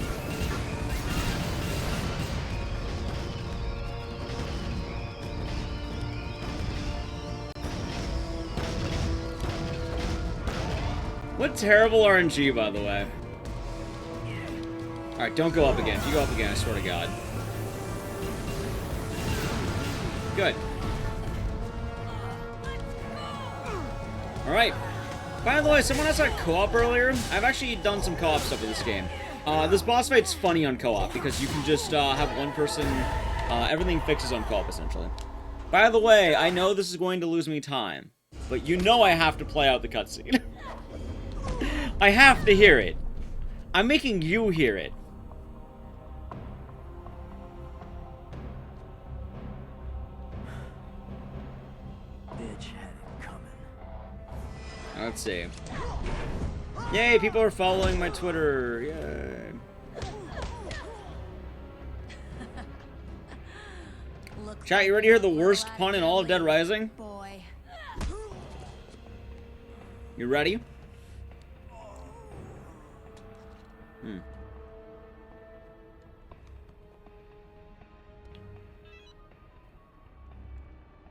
What terrible RNG, by the way. Alright, don't go up again. If you go up again, I swear to God. Good. Alright. By the way, someone asked about co-op earlier. I've actually done some co-op stuff with this game. This boss fight's funny on co-op because you can just have one person... everything fixes on co-op, essentially. By the way, I know this is going to lose me time, but you know I have to play out the cutscene. I have to hear it. I'm making you hear it. Bitch had it coming. Let's see. Yay, people are following my Twitter. Yay. Chat, you ready to hear the worst pun in all of Dead Rising? Boy. You ready?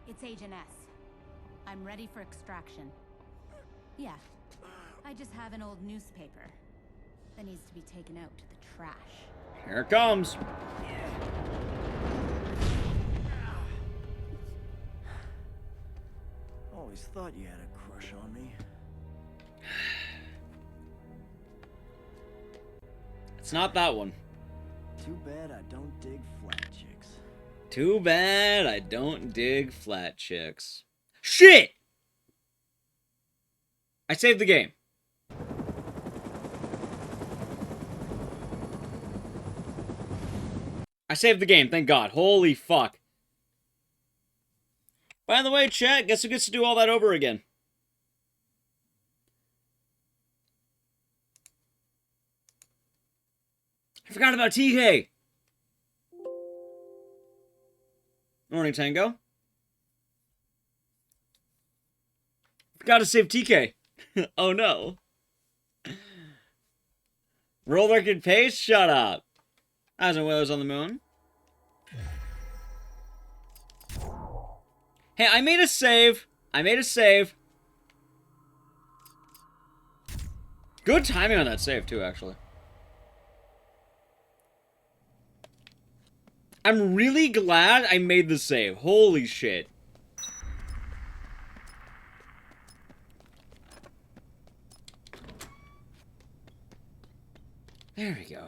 It's Agent S. I'm ready for extraction. Yeah. I just have an old newspaper that needs to be taken out to the trash. Here it comes. Always thought you had a crush on me. It's not that one. Too bad I don't dig flat chicks. Too bad I don't dig flat chicks. Shit! I saved the game. I saved the game, thank God. Holy fuck. By the way, chat, guess who gets to do all that over again? I forgot about TK. Morning, Tango. Forgot to save TK. Oh no. World record pace? Shut up. Eyes and Whalers on the Moon. Hey, I made a save. Good timing on that save, too, actually. I'm really glad I made the save. Holy shit. There we go.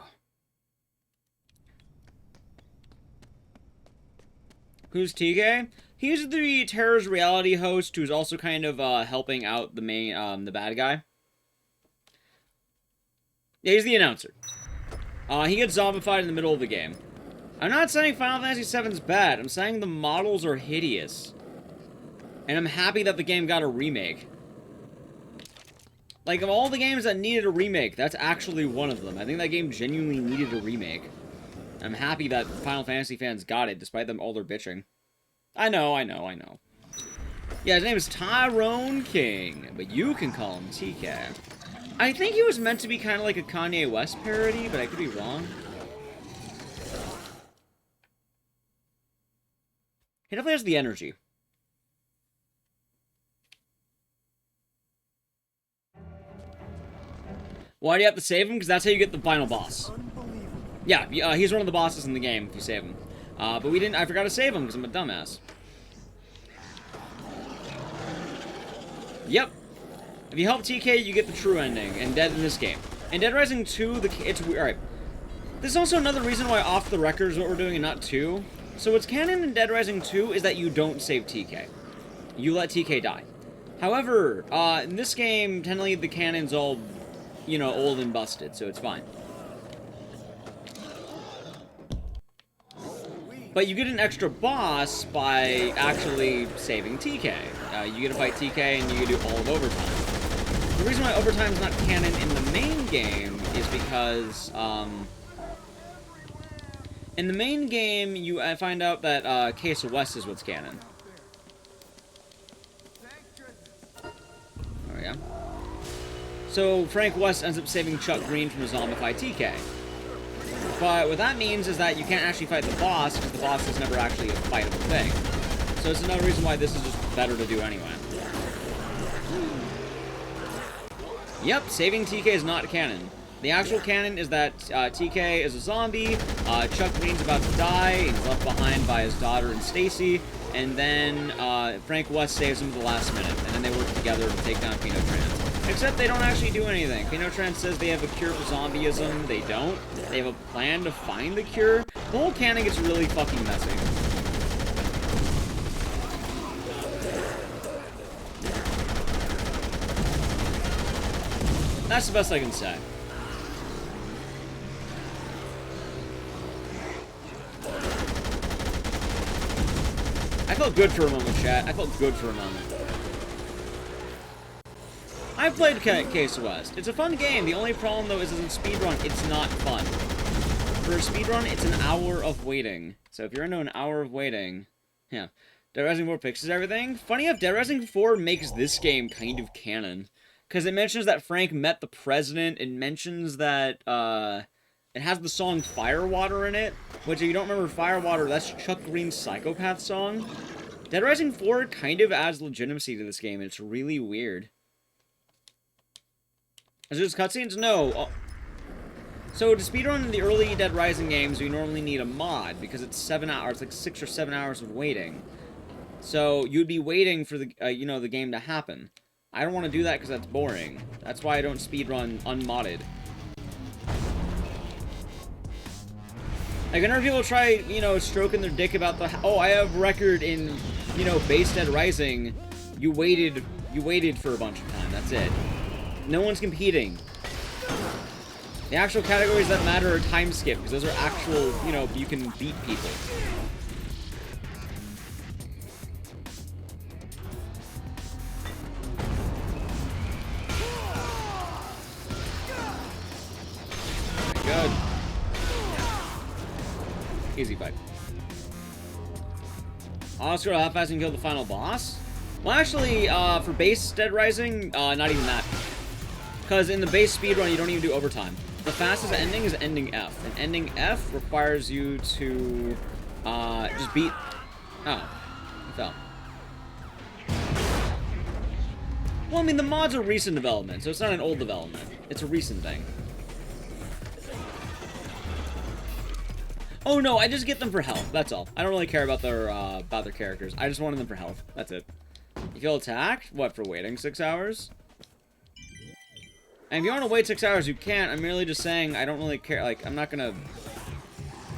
Who's TK? He's the Terror's reality host who's also kind of helping out the main, the bad guy. Yeah, he's the announcer. He gets zombified in the middle of the game. I'm not saying Final Fantasy VII's bad. I'm saying the models are hideous. And I'm happy that the game got a remake. Like, of all the games that needed a remake, that's actually one of them. I think that game genuinely needed a remake. I'm happy that Final Fantasy fans got it, despite them all their bitching. I know. Yeah, his name is Tyrone King, but you can call him TK. I think he was meant to be kind of like a Kanye West parody, but I could be wrong. He definitely has the energy. Why do you have to save him? Because that's how you get the final boss. Yeah, he's one of the bosses in the game if you save him. But I forgot to save him because I'm a dumbass. Yep. If you help TK, you get the true ending, and Dead in this game. In Dead Rising 2, it's weird. Alright. This is also another reason why Off the Record is what we're doing and not 2. So what's canon in Dead Rising 2 is that you don't save TK. you let TK die. However, in this game, technically the canon's all, you know, old and busted, so it's fine. But you get an extra boss by actually saving TK. You get to fight TK and you get to do all of overtime. The reason why overtime is not canon in the main game is because, in the main game, I find out that Case of West is what's canon. There we go. So Frank West ends up saving Chuck Green from a zombified TK. But what that means is that you can't actually fight the boss, because the boss is never actually a fightable thing. So it's another reason why this is just better to do anyway. Yep, saving TK is not canon. The actual canon is that TK is a zombie, Chuck Green's about to die, he's left behind by his daughter and Stacey, and then Frank West saves him at the last minute, and then they work together to take down Pino Trans. Except they don't actually do anything. Pino Trans says they have a cure for zombieism, they don't. They have a plan to find the cure. The whole canon gets really fucking messy. That's the best I can say. I felt good for a moment, chat. I felt good for a moment. I've played Case of West. It's a fun game. The only problem, though, is in speedrun, it's not fun. For a speedrun, it's an hour of waiting. So if you're into an hour of waiting, yeah. Dead Rising 4 fixes everything. Funny enough, Dead Rising 4 makes this game kind of canon. Because it mentions that Frank met the president. It mentions that, it has the song Firewater in it. Which, if you don't remember Firewater, that's Chuck Green's Psychopath song. Dead Rising 4 kind of adds legitimacy to this game. It's really weird. Is there just cutscenes? No. Oh. So, to speedrun the early Dead Rising games, we normally need a mod, because it's 7 hours, like 6 or 7 hours of waiting. So, you'd be waiting for the, you know, the game to happen. I don't want to do that because that's boring. That's why I don't speedrun unmodded. Like, whenever people try, you know, stroking their dick about the, oh, I have record in, you know, base Dead Rising, you waited for a bunch of time, that's it. No one's competing. The actual categories that matter are time skip, because those are actual, you know, you can beat people. Good. Easy fight. Oscar, how fast you can kill the final boss? Well, actually, for base Dead Rising, not even that. Because in the base speedrun, you don't even do overtime. The fastest ending is ending F. And ending F requires you to, just beat... Oh. I fell. Well, I mean, the mod's a recent development, so it's not an old development. It's a recent thing. Oh, no, I just get them for health. That's all. I don't really care about their characters. I just wanted them for health. That's it. You feel attacked? What, for waiting 6 hours? And if you want to wait 6 hours, you can't. I'm merely just saying I don't really care. Like, I'm not gonna...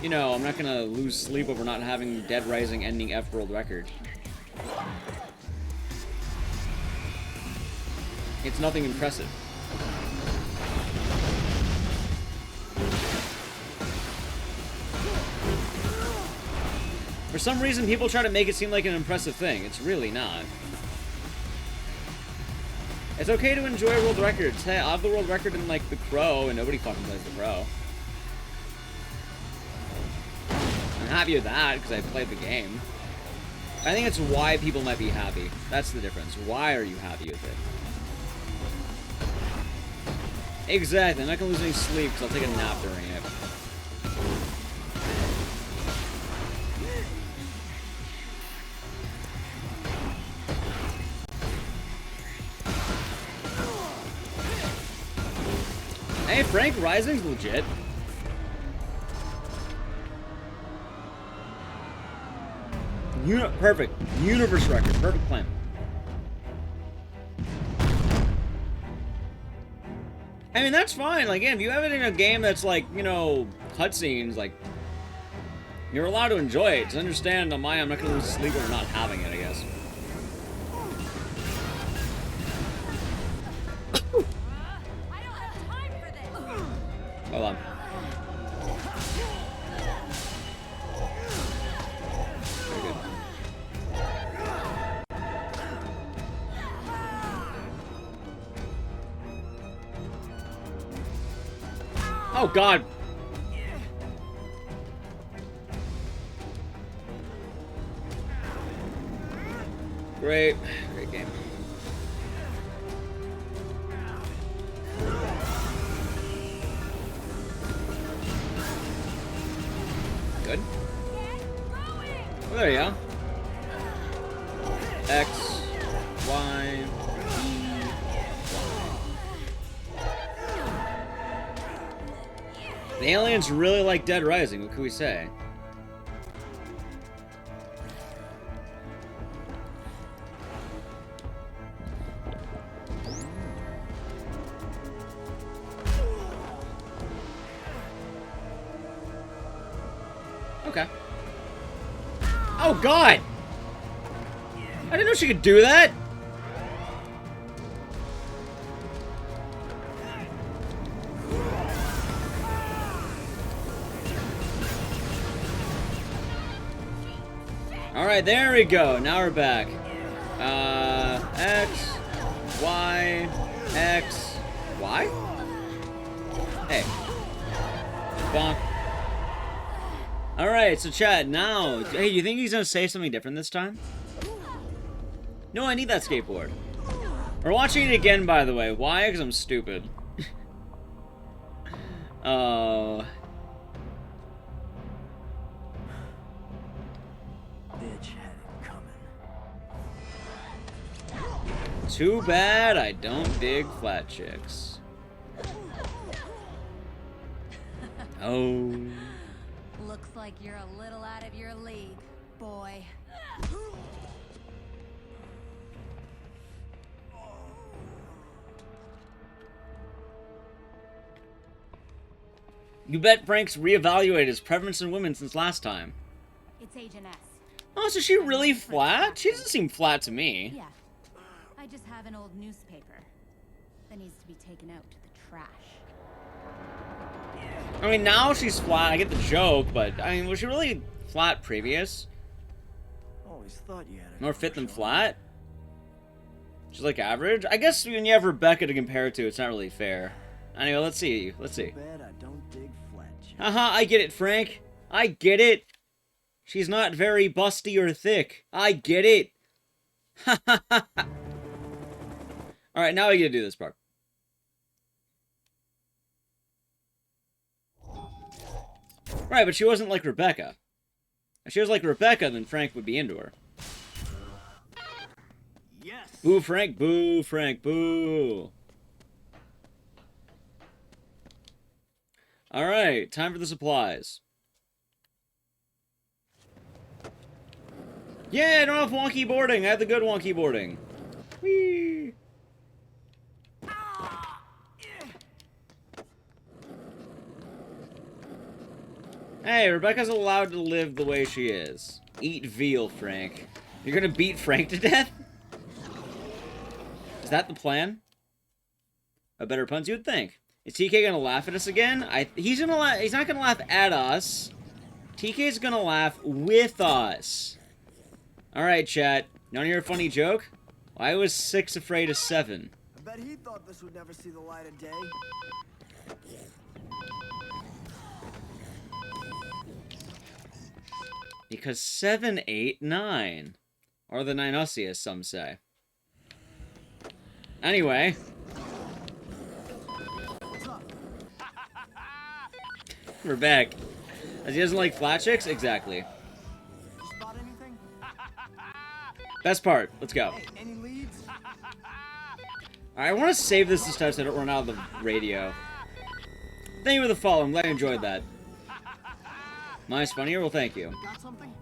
You know, I'm not gonna lose sleep over not having Dead Rising ending F world record. It's nothing impressive. For some reason, people try to make it seem like an impressive thing. It's really not. It's okay to enjoy world records. Hey, I have the world record in, like, The Crow, and nobody fucking plays The Crow. I'm happy with that, because I played the game. I think it's why people might be happy. That's the difference. Why are you happy with it? Exactly. I'm not gonna lose any sleep, because I'll take a nap during it. Hey, Frank Rising's legit. Perfect. Universe record. Perfect plan. I mean, that's fine. Like, again, if you have it in a game that's like, you know, cutscenes, like, you're allowed to enjoy it. Just understand on my, I'm not going to lose sleep over not having it, I guess. Oh, God. Great. Great game. Good. Oh, there you go. X, Y, E, Y. The aliens really like Dead Rising, what can we say? Okay. Oh, God! I didn't know she could do that! Alright, there we go. Now we're back. X, Y, X, Y? Hey. Bonk. Alright, so chat, now... Hey, do you think he's gonna say something different this time? No, I need that skateboard. We're watching it again, by the way. Why? Because I'm stupid. Oh... Bitch had it coming. Too bad I don't dig flat chicks. Oh... Looks like you're a little out of your league, boy. You bet Frank's reevaluated his preference in women since last time. It's Agent S. Oh, so she really flat? She doesn't seem flat to me. Yeah. I just have an old newspaper that needs to be taken out to the trash. I mean, now she's flat. I get the joke, but I mean, was she really flat previous? Always thought you had a More fit than crush on flat? She's like average? I guess when you have Rebecca to compare it to, it's not really fair. Anyway, let's see. Let's see. Too bad I don't dig flat chicks. Haha, I get it, Frank. I get it. She's not very busty or thick. I get it. Ha ha ha. Alright, now we get to do this part. Right, but she wasn't like Rebecca. If she was like Rebecca, then Frank would be into her. Yes. Boo, Frank, boo, Frank, boo. Alright, time for the supplies. Yeah, I don't have wonky boarding. I have the good wonky boarding. Whee! Hey, Rebecca's allowed to live the way she is. Eat veal, Frank. You're gonna beat Frank to death? Is that the plan? A better puns you'd think. Is TK gonna laugh at us again? He's not gonna laugh at us. TK's gonna laugh with us. Alright, chat. You wanna hear a funny joke? Well, I was 6 afraid of 7. I bet he thought this would never see the light of day. Because 7, 8, 9. Or the 9 Ussie, as some say. Anyway. We're back. As he doesn't like flat chicks? Exactly. You spot anything? Best part. Let's go. Hey, any leads? Alright, I want to save this time so I don't run out of the radio. Thank you for the follow. I'm glad you enjoyed that. Mine's funnier? Well, thank you. Got something?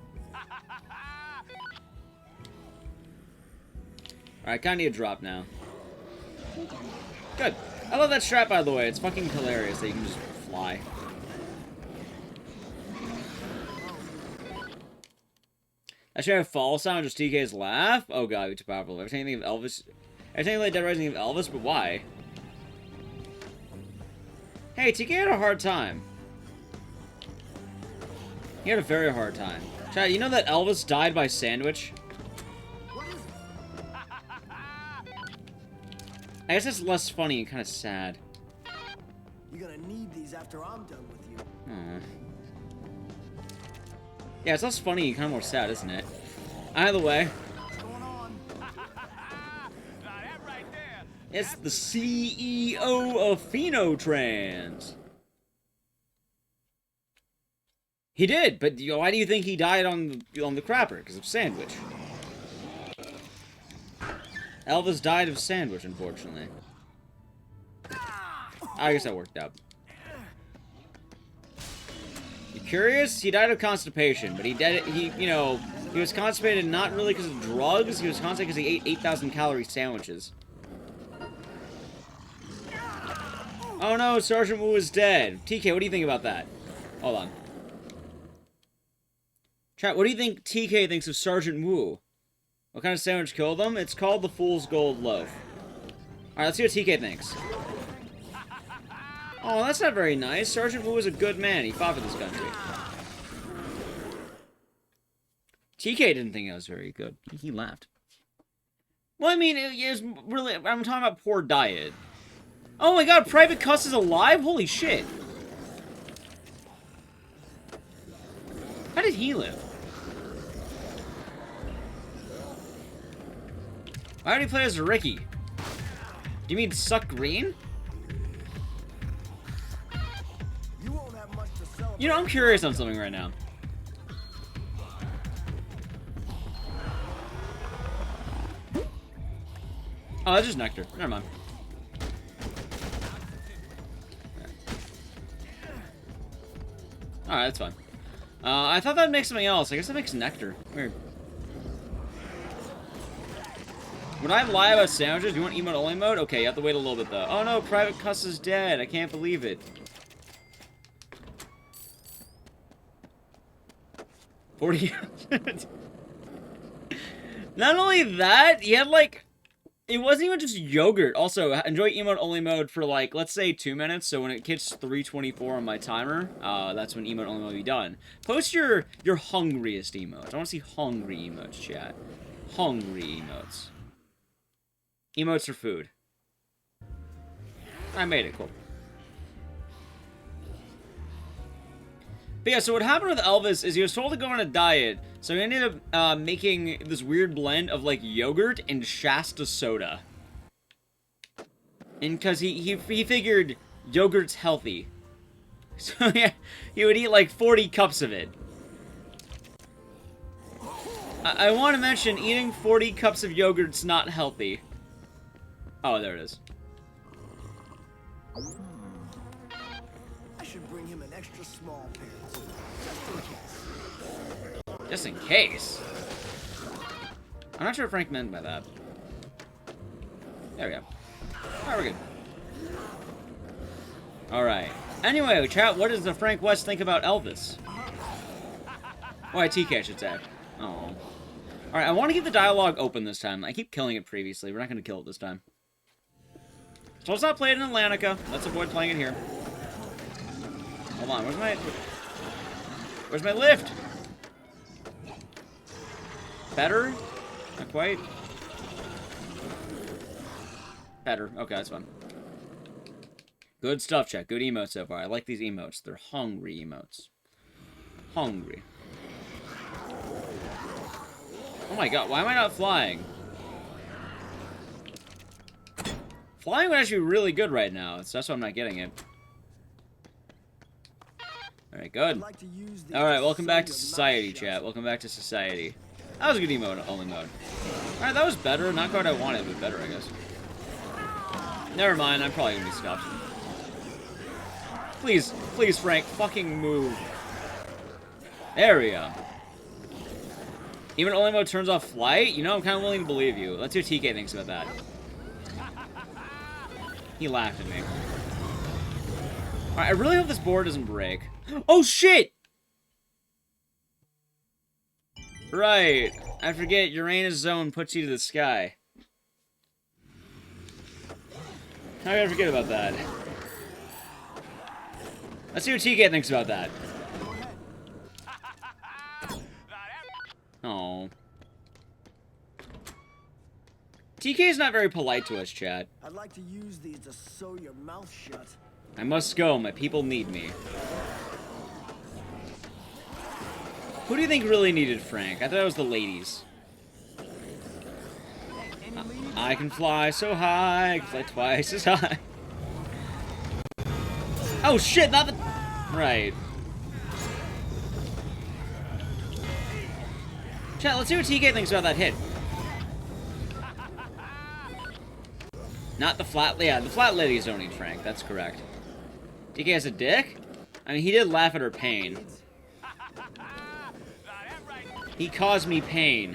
Alright, kinda need a drop now. Good. I love that strap, by the way. It's fucking hilarious that you can just fly. I should have fall sound, just TK's laugh? Oh god, you're too powerful. Every time you think of Elvis... Every time you like Dead Rising, think of Elvis, but why? Hey, TK had a hard time. He had a very hard time. Chat, you know that Elvis died by sandwich? What is it? I guess it's less funny and kind of sad. You're gonna need these after I'm done with you. Aww. Yeah, it's less funny and kind of more sad, isn't it? Either way. What's going on? It's the CEO of Phenotrans. He did, but why do you think he died on the crapper? Because of Sandwich. Elvis died of Sandwich, unfortunately. I guess that worked out. You curious? He died of constipation, but he was constipated not really because of drugs. He was constipated because he ate 8,000 calorie sandwiches. Oh no, Sergeant Wu is dead. TK, what do you think about that? Hold on. Chat, what do you think TK thinks of Sergeant Wu? What kind of sandwich killed him? It's called the Fool's Gold Loaf. Alright, let's see what TK thinks. Oh, that's not very nice. Sergeant Wu is a good man. He fought for this country. TK didn't think that was very good. He laughed. Well, I mean, it was really... I'm talking about poor diet. Oh my god, Private Cuss is alive? Holy shit. How did he live? Why did he play as Ricky? Do you mean Suck Green? You won't have much to celebrate. You know, I'm curious on something right now. Oh, that's just nectar. Never mind. Alright, that's fine. I thought that'd make something else. I guess that makes nectar. Weird. Would I lie about sandwiches? Do you want emote only mode? Okay, you have to wait a little bit though. Oh no, Private Cuss is dead. I can't believe it. 40. Not only that, he had like... It wasn't even just yogurt. Also, enjoy emote only mode for like, let's say 2 minutes. So when it hits 3:24 on my timer, that's when emote only mode will be done. Post your hungriest emotes. I want to see hungry emotes, chat. Hungry emotes. Emotes for food. I made it, cool. But yeah, so what happened with Elvis is he was told to go on a diet, so he ended up making this weird blend of like yogurt and Shasta soda. And because he figured yogurt's healthy. So yeah, he would eat like 40 cups of it. I want to mention, eating 40 cups of yogurt's not healthy. Oh, there it is. I should bring him an extra small pair, Just in case. I'm not sure what Frank meant by that. There we go. Alright, we're good. Alright. Anyway, chat, what does the Frank West think about Elvis? Why, TK, I should say. Oh. Alright, I want to keep the dialogue open this time. I keep killing it previously. We're not going to kill it this time. So let's not play it in Atlantica. Let's avoid playing it here. Hold on, where's my lift? Better? Not quite. Better. Okay, that's fine. Good stuff, chat. Good emotes so far. I like these emotes. They're hungry emotes. Hungry. Oh my god, why am I not flying? Flying would actually be really good right now. So that's why I'm not getting it. Alright, good. Alright, welcome back to society, chat. Welcome back to society. That was a good emote only mode. Alright, that was better. Not quite what I wanted, but better, I guess. Never mind, I'm probably gonna be stopped. Please, please, Frank, fucking move. There we go. Even only mode turns off flight? You know, I'm kind of willing to believe you. Let's see what TK thinks about that. He laughed at me. Alright, I really hope this board doesn't break. Oh, shit! Right. I forget, Uranus Zone puts you to the sky. How did I forget about that? Let's see what TK thinks about that. Oh. TK is not very polite to us, chat. I'd like to use these to sew your mouth shut. I must go. My people need me. Who do you think really needed Frank? I thought it was the ladies. I can fly so high. I can fly twice as high. Oh shit, not the... Right. Chat, let's see what TK thinks about that hit. Not the flat... Yeah, the flat ladies don't need Frank. That's correct. TK has a dick? I mean, he did laugh at her pain. He caused me pain.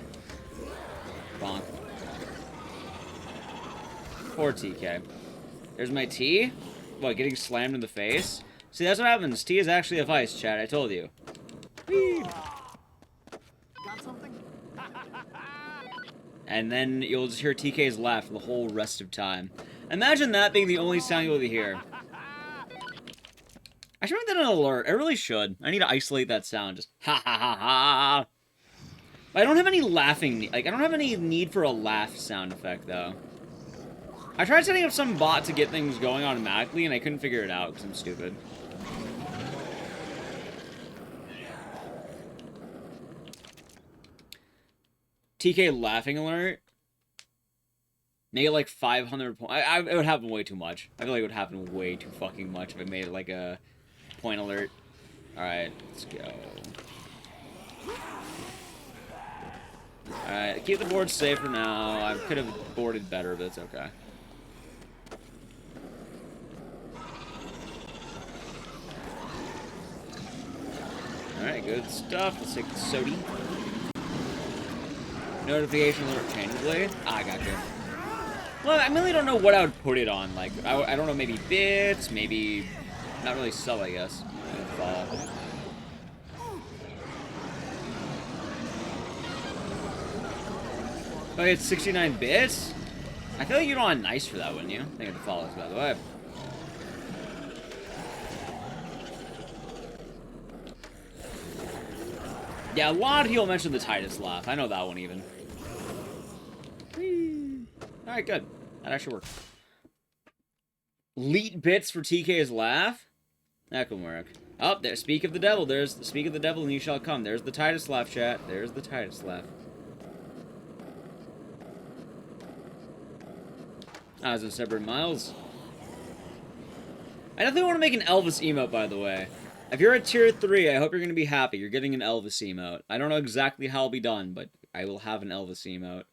Bonk. Poor TK. There's my T. What, getting slammed in the face? See, that's what happens. T is actually a vice, chat. I told you. Whee! Got something? And then you'll just hear TK's laugh for the whole rest of time. Imagine that being the only sound you'll hear. I should make that an alert. I really should. I need to isolate that sound. Just ha ha ha ha. I don't have any laughing. Like, I don't have any need for a laugh sound effect, though. I tried setting up some bot to get things going automatically, and I couldn't figure it out because I'm stupid. TK laughing alert. Make it like 500 points. It would happen way too much. I feel like it would happen way too fucking much if I made it like a point alert. Alright, let's go. Alright, keep the board safe for now. I could have boarded better, but it's okay. Alright, good stuff. Let's take the sody. Notification alert changeably. Ah, I got you. Well, I really don't know what I would put it on. Like, I don't know, maybe bits, maybe... Not really sub, I guess. Okay, it's 69 bits? I feel like you'd want nice for that, wouldn't you? I think the follows, by the way. Yeah, a lot of people mentioned the Titus laugh. I know that one even. Alright, good. That actually worked. Leet bits for TK's laugh? That can work. Oh, there. Speak of the devil. Speak of the devil and you shall come. There's the Titus laugh, chat. There's the Titus laugh. I was in separate miles. I definitely want to make an Elvis emote, by the way. If you're at tier 3, I hope you're going to be happy. You're getting an Elvis emote. I don't know exactly how it'll be done, but I will have an Elvis emote.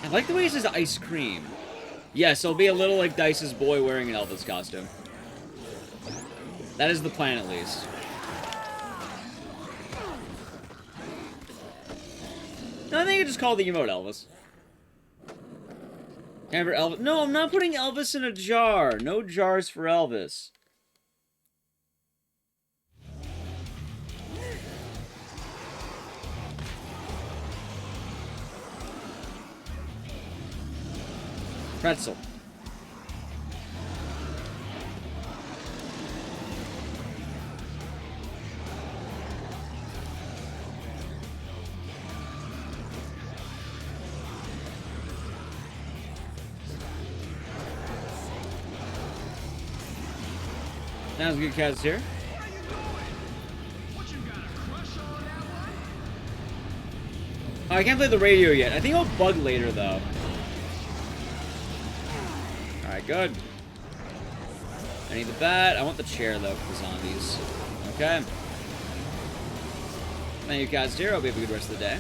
I like the way he says ice cream. Yes, it'll be a little like Dice's boy wearing an Elvis costume. That is the plan, at least. No, I think I just call the emote Elvis. Ever Elvis? No, I'm not putting Elvis in a jar. No jars for Elvis. Pretzel. Sounds good, Kaz here. Oh, I can't play the radio yet. I think it'll bug later, though. Alright, good. I need the bat. I want the chair, though, for the zombies. Okay. Thank you, Kaz here. Hope you have a good rest of the day.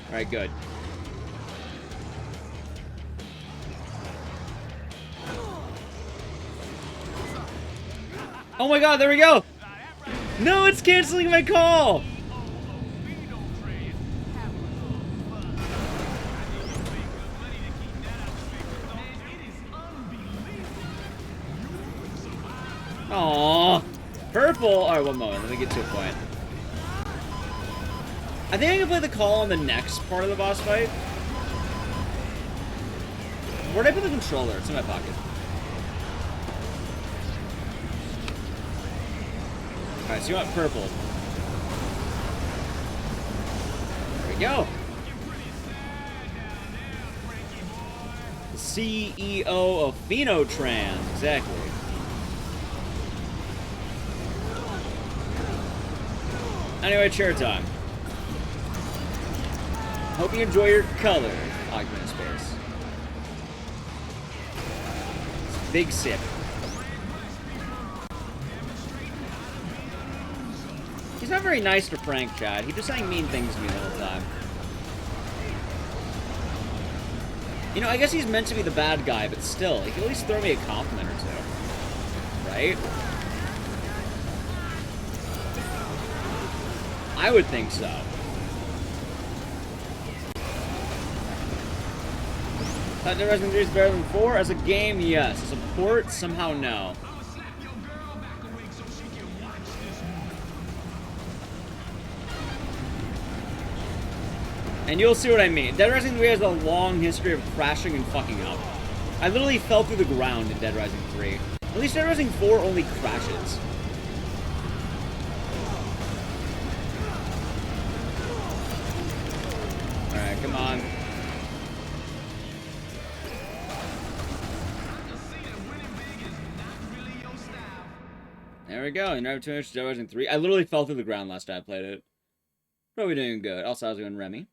Alright, good. Oh my god, there we go! No, it's canceling my call! Aww. Purple! Alright, one moment. Let me get to a point. I think I can play the call on the next part of the boss fight. Where'd I put the controller? It's in my pocket. Alright, so you want purple. There we go. The CEO of Phenotrans, exactly. Anyway, chair time. Hope you enjoy your color, Augmented Space. Big sip. He's not very nice to Frank, Chad. He's just saying mean things to me the whole time. You know, I guess he's meant to be the bad guy, but still, he can at least throw me a compliment or two. Right? I would think so. Thought Dead Rising 3 is better than 4? As a game, yes. As a port, somehow no. And you'll see what I mean. Dead Rising 3 has a long history of crashing and fucking up. I literally fell through the ground in Dead Rising 3. At least Dead Rising 4 only crashes. Alright, come on. There we go. You never too much Dead Rising 3. I literally fell through the ground last time I played it. Probably doing good. Also, I was doing Remy.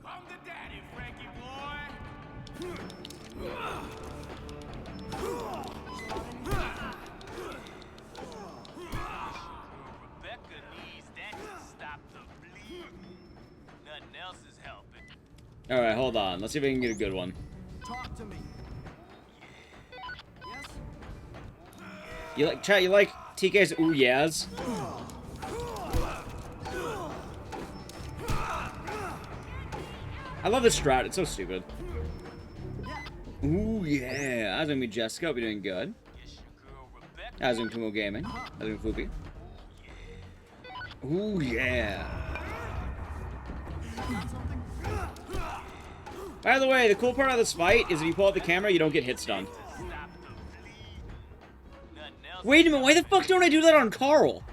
Come to daddy, Frankie boy. Rebecca needs that to stop the bleeding. Nothing else is helping. Alright, hold on. Let's see if we can get a good one. Talk to me. Yes? You like, chat, you like TK's ooh yeahs? I love this strat. It's so stupid. Ooh yeah. I was gonna be Jessica. Hope you're doing good. I was doing Tumo Gaming. I was doing Floopy. Ooh yeah. By the way, the cool part of this fight is if you pull out the camera, you don't get hit stunned. Wait a minute, why the fuck don't I do that on Carl?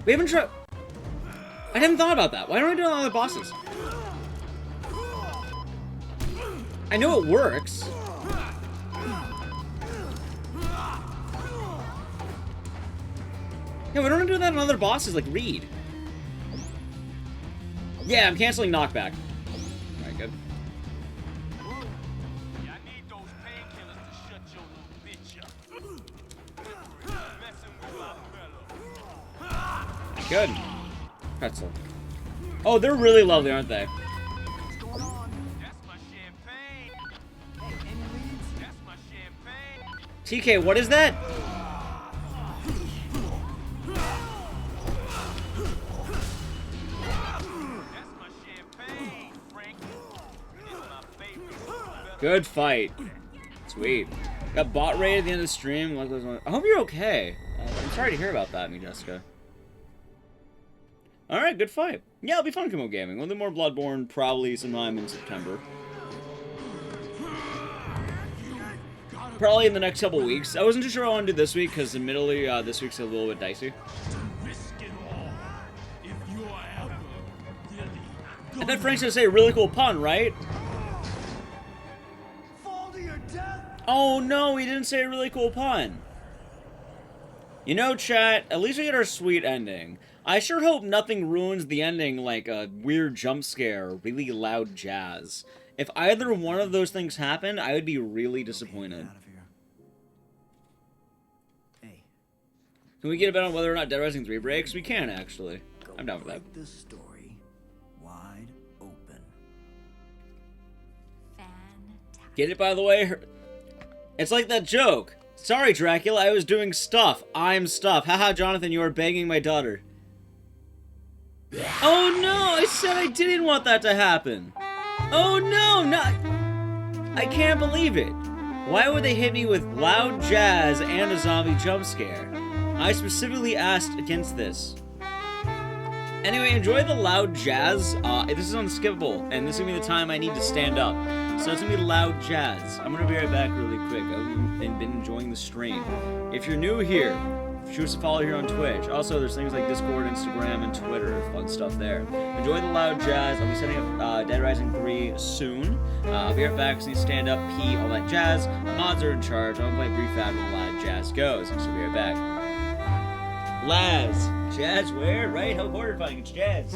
We haven't tried... I haven't thought about that. Why don't I do it on other bosses? I know it works. Yeah, why don't I do that on other bosses like Reed? Yeah, I'm canceling knockback. Alright, good. Yeah, I need those painkillers to shut your little bitch up. Messing with my fellow. Good. Pretzel. Oh, they're really lovely, aren't they? What's going on? That's my champagne. Hey, any leads? That's my champagne. TK, what is that? That's my champagne, Frankie. It's my favorite. Good fight. Sweet. Got bot raid at the end of the stream. I hope you're okay. I'm sorry to hear about that, me Jessica. Alright, good fight. Yeah, it'll be fun Kumo Gaming. We'll do more Bloodborne probably sometime in September. Probably in the next couple weeks. I wasn't too sure what I want to do this week, because admittedly, this week's a little bit dicey. I bet Frank's gonna say a really cool pun, right? Fall to your death? Oh no, he didn't say a really cool pun. You know, chat, at least we get our sweet ending. I sure hope nothing ruins the ending like a weird jump scare or really loud jazz. If either one of those things happened, I would be really disappointed. Out of here. Hey. Can we get a bet on whether or not Dead Rising 3 breaks? We can, actually. I'm down for that. Break this story wide open. Fantastic. Get it, by the way? It's like that joke. Sorry, Dracula, I was doing stuff. I'm stuff. Haha, Jonathan, you are banging my daughter. Oh no, I said I didn't want that to happen. Oh no, not... I can't believe it. Why would they hit me with loud jazz and a zombie jump scare? I specifically asked against this. Anyway, enjoy the loud jazz. This is unskippable, and this is gonna be the time I need to stand up. So it's gonna be loud jazz. I'm gonna be right back really quick. I've been enjoying the stream. If you're new here, Choose to follow here on Twitch. Also, there's things like Discord, Instagram, and Twitter. Fun stuff there. Enjoy the loud jazz. I'll be setting up Dead Rising 3 soon. I'll be right back. So you stand up, pee, all that jazz. Mods are in charge. I'm going to play brief ad where the loud jazz goes. So be right back. Laz. Jazz where? Right? How horrifying. It's jazz.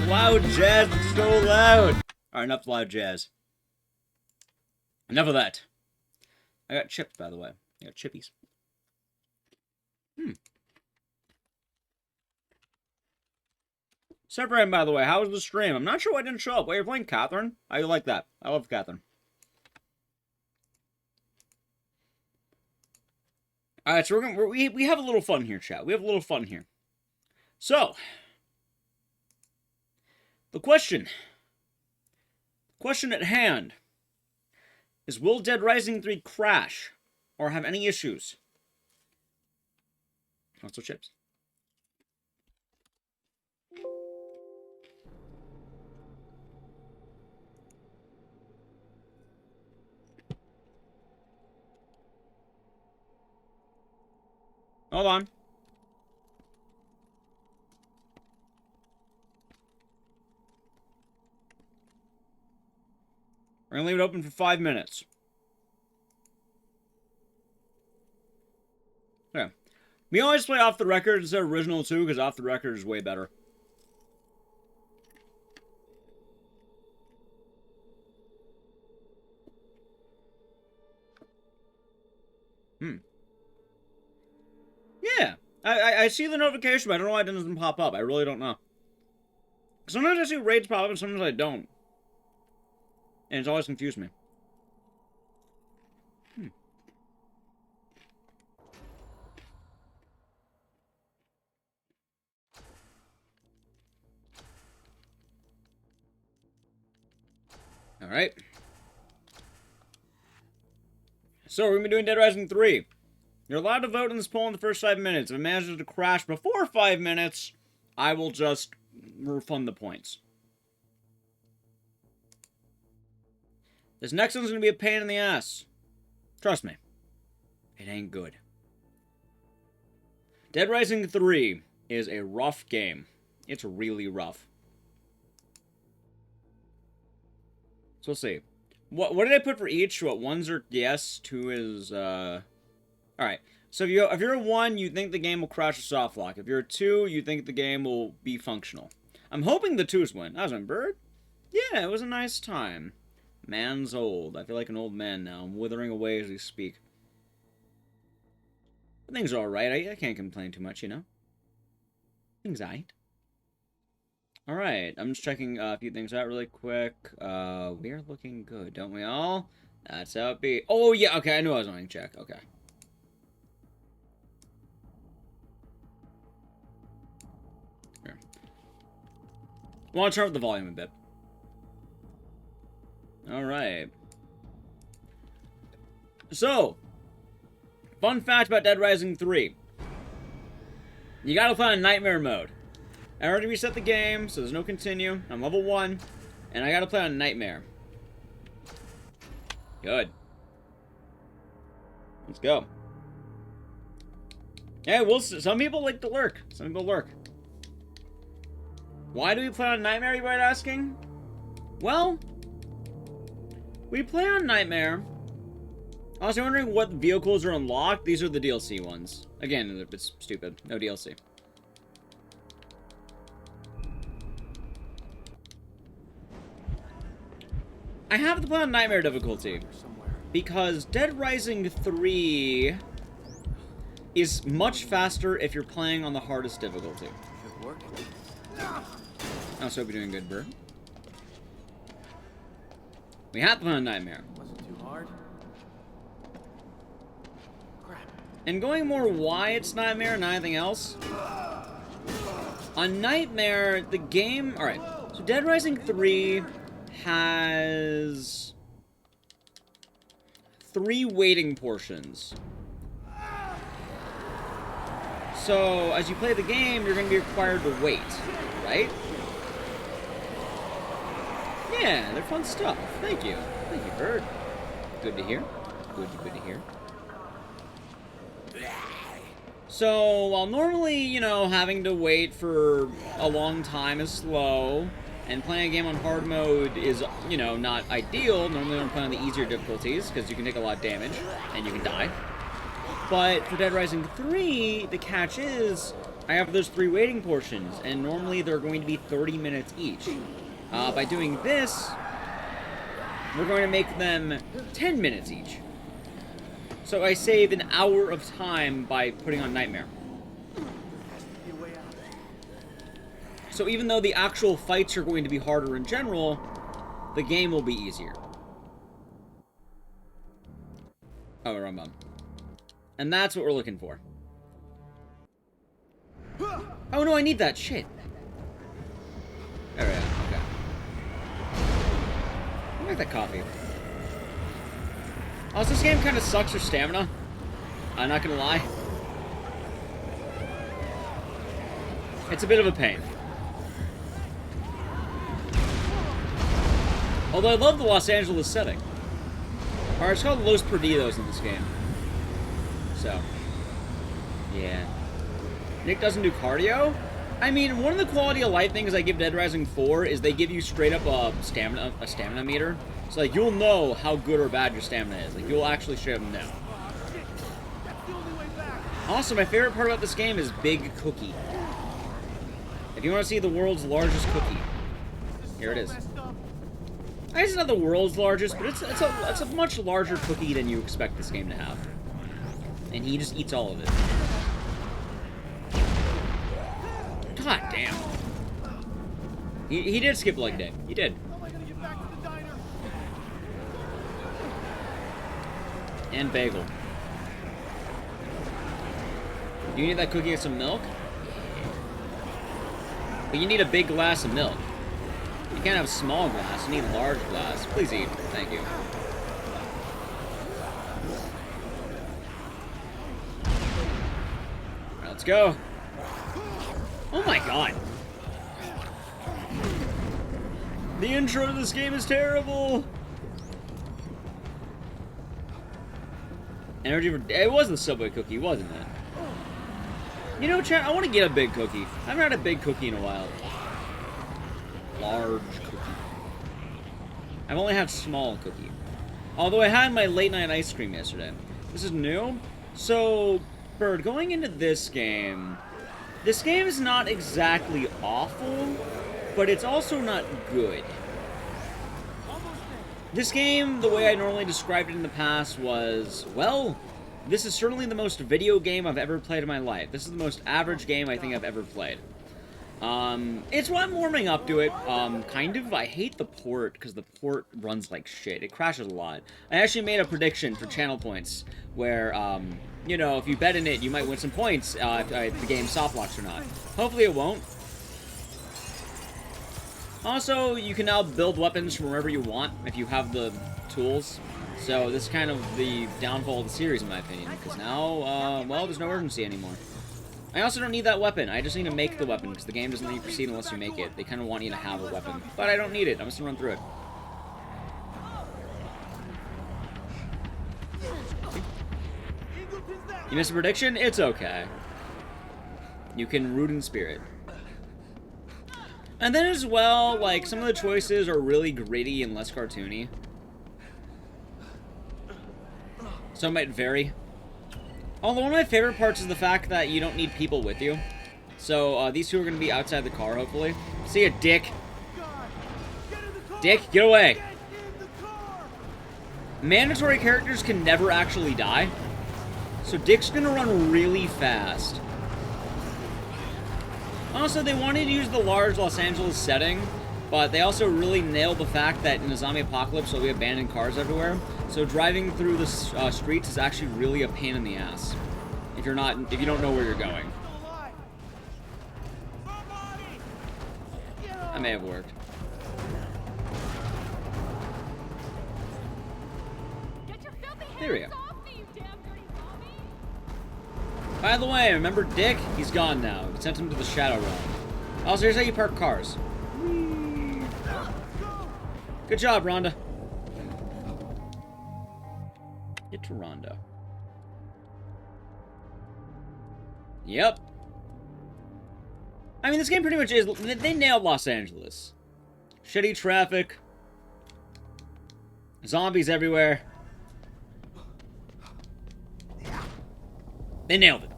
Loud jazz, it's so loud. Alright, enough loud jazz. Enough of that. I got chips, by the way. I got chippies. Separate, by the way, how was the stream? I'm not sure why I didn't show up. Why you're playing Catherine? I like that. I love Catherine. Alright, so we have a little fun here, chat. We have a little fun here. So, the question at hand is, will Dead Rising 3 crash or have any issues? Also chips. Hold on. We're gonna leave it open for 5 minutes. Okay. We always play off the record instead of original too, because off the record is way better. Yeah, I see the notification, but I don't know why it doesn't pop up. I really don't know. Sometimes I see raids pop up, and sometimes I don't. And it's always confused me. Alright. So, we're going to be doing Dead Rising 3. You're allowed to vote in this poll in the first 5 minutes. If it manages to crash before 5 minutes, I will just refund the points. This next one's going to be a pain in the ass. Trust me. It ain't good. Dead Rising 3 is a rough game. It's really rough. So we'll see. What did I put for each? What, ones are yes, two is alright. So if you're a 1, you think the game will crash a soft lock. If you're a 2, you think the game will be functional. I'm hoping the 2s win. That was my bird. Yeah, it was a nice time. Man's old. I feel like an old man now. I'm withering away as we speak. But things are alright. I can't complain too much, you know? Things aight. Alright, I'm just checking a few things out really quick. We're looking good, don't we all? That's how it be. Oh, yeah, okay, I knew I was going to check. Okay. Here. I want to turn up the volume a bit. Alright. So, fun fact about Dead Rising 3. You gotta play on Nightmare mode. I already reset the game, so there's no continue. I'm level 1, and I gotta play on Nightmare. Good. Let's go. Yeah, some people like to lurk. Some people lurk. Why do we play on Nightmare, you might be asking? Well, we play on Nightmare. I was wondering what vehicles are unlocked. These are the DLC ones. Again, it's stupid. No DLC. I have to play on Nightmare difficulty because Dead Rising 3 is much faster if you're playing on the hardest difficulty. Should work. I also hope you're doing good, Bird. We have to play on Nightmare. Wasn't too hard. Crap. And going more why it's Nightmare and not anything else. On Nightmare, the game... Alright, so Dead Rising 3 has 3 waiting portions. So, as you play the game, you're going to be required to wait, right? Yeah, they're fun stuff. Thank you. Thank you, Bird. Good to hear. Good to hear. So, while normally, you know, having to wait for a long time is slow, and playing a game on hard mode is, you know, not ideal. Normally I'm playing on the easier difficulties, because you can take a lot of damage, and you can die. But for Dead Rising 3, the catch is, I have those 3 waiting portions, and normally they're going to be 30 minutes each. By doing this, we're going to make them 10 minutes each. So I saved an hour of time by putting on Nightmare. So even though the actual fights are going to be harder in general, the game will be easier. Oh, wrong button. And that's what we're looking for. Oh no, I need that shit. There we go, okay. I like that coffee. Also, this game kind of sucks for stamina. I'm not gonna lie. It's a bit of a pain. Although I love the Los Angeles setting. Or it's called Los Perdidos in this game. So, yeah. Nick doesn't do cardio? I mean, one of the quality of life things I give Dead Rising 4 is they give you straight up a stamina meter. So, like, you'll know how good or bad your stamina is. Like, you'll actually straight up know. Also, my favorite part about this game is Big Cookie. If you want to see the world's largest cookie, here it is. It's not the world's largest, but it's a much larger cookie than you expect this game to have. And he just eats all of it. God damn. He did skip leg day. He did. How am I gonna get back to the diner? And bagel. You need that cookie with some milk? But you need a big glass of milk. You can't have a small glass, you need a large glass. Please eat. Thank you. Alright, let's go. Oh my god. The intro to this game is terrible. Energy for... It was the Subway cookie, wasn't it? You know, chat, I want to get a big cookie. I haven't had a big cookie in a while. Large cookie. I've only had small cookie. Although I had my late night ice cream yesterday. This is new. So, Bird, going into this game is not exactly awful, but it's also not good. This game, the way I normally described it in the past was, well, this is certainly the most video game I've ever played in my life. This is the most average game I think I've ever played. It's what I'm warming up to it, kind of. I hate the port, because the port runs like shit. It crashes a lot. I actually made a prediction for channel points, where, you know, if you bet in it, you might win some points, if the game soft locks or not. Hopefully it won't. Also, you can now build weapons from wherever you want, if you have the tools. So, this is kind of the downfall of the series, in my opinion, because now, well, there's no urgency anymore. I also don't need that weapon. I just need to make the weapon, because the game doesn't let you proceed unless you make it. They kind of want you to have a weapon. But I don't need it. I'm just going to run through it. You missed a prediction? It's okay. You can root in spirit. And then as well, like, some of the choices are really gritty and less cartoony. Some might vary. Although one of my favorite parts is the fact that you don't need people with you. So, these two are going to be outside the car, hopefully. See ya, Dick. Dick, get away. Mandatory characters can never actually die. So Dick's going to run really fast. Also, they wanted to use the large Los Angeles setting, but they also really nailed the fact that in a zombie apocalypse there'll be abandoned cars everywhere. So driving through the streets is actually really a pain in the ass if you don't know where you're going. That may have worked. There we go. By the way, remember Dick? He's gone now. We sent him to the Shadow Realm. Also, here's how you park cars. Whee. Good job, Rhonda. Get to Rhonda. Yep. I mean, this game pretty much is... They nailed Los Angeles. Shitty traffic. Zombies everywhere. They nailed it.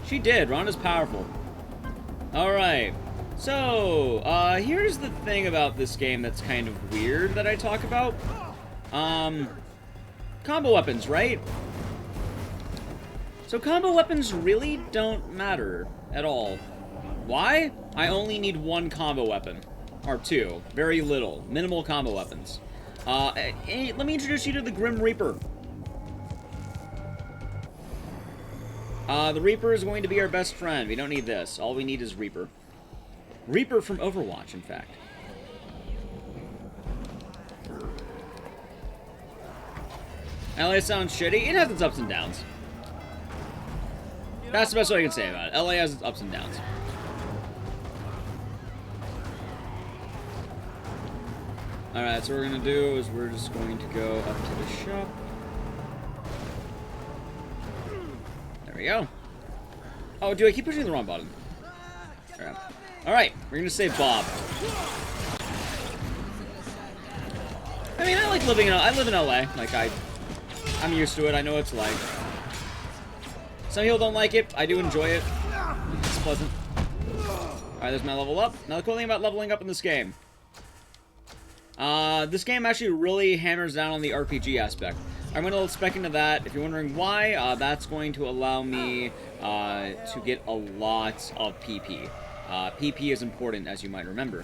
She did. Rhonda's powerful. Alright. So, here's the thing about this game that's kind of weird that I talk about. Combo weapons, right? So combo weapons really don't matter at all. Why? I only need one combo weapon. Or two. Very little. Minimal combo weapons. Let me introduce you to the Grim Reaper. The Reaper is going to be our best friend. We don't need this. All we need is Reaper. Reaper from Overwatch, in fact. LA sounds shitty. It has its ups and downs. That's the best way I can say about it. LA has its ups and downs. Alright, so what we're going to do is we're just going to go up to the shop. There we go. Oh, do I keep pushing the wrong button? Alright, we're going to save Bob. I mean, I live in LA. Like, I'm used to it. I know what it's like. Some people don't like it. I do enjoy it. It's pleasant. Alright, there's my level up. Now, the cool thing about leveling up in this game. This game actually really hammers down on the RPG aspect. I'm going to spec into that. If you're wondering why, that's going to allow me to get a lot of PP. PP is important, as you might remember.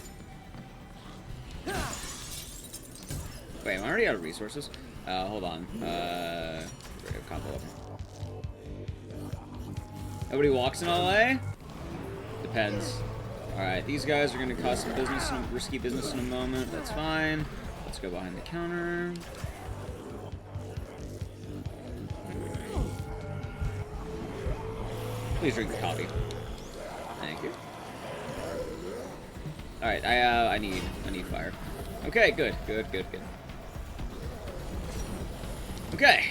Wait, am I already out of resources? Hold on. Combo. Nobody walks in LA? Depends. Alright, these guys are going to cause some business, some risky business in a moment. That's fine. Let's go behind the counter. Please drink the coffee. Thank you. Alright, I need fire. Okay, good. Okay.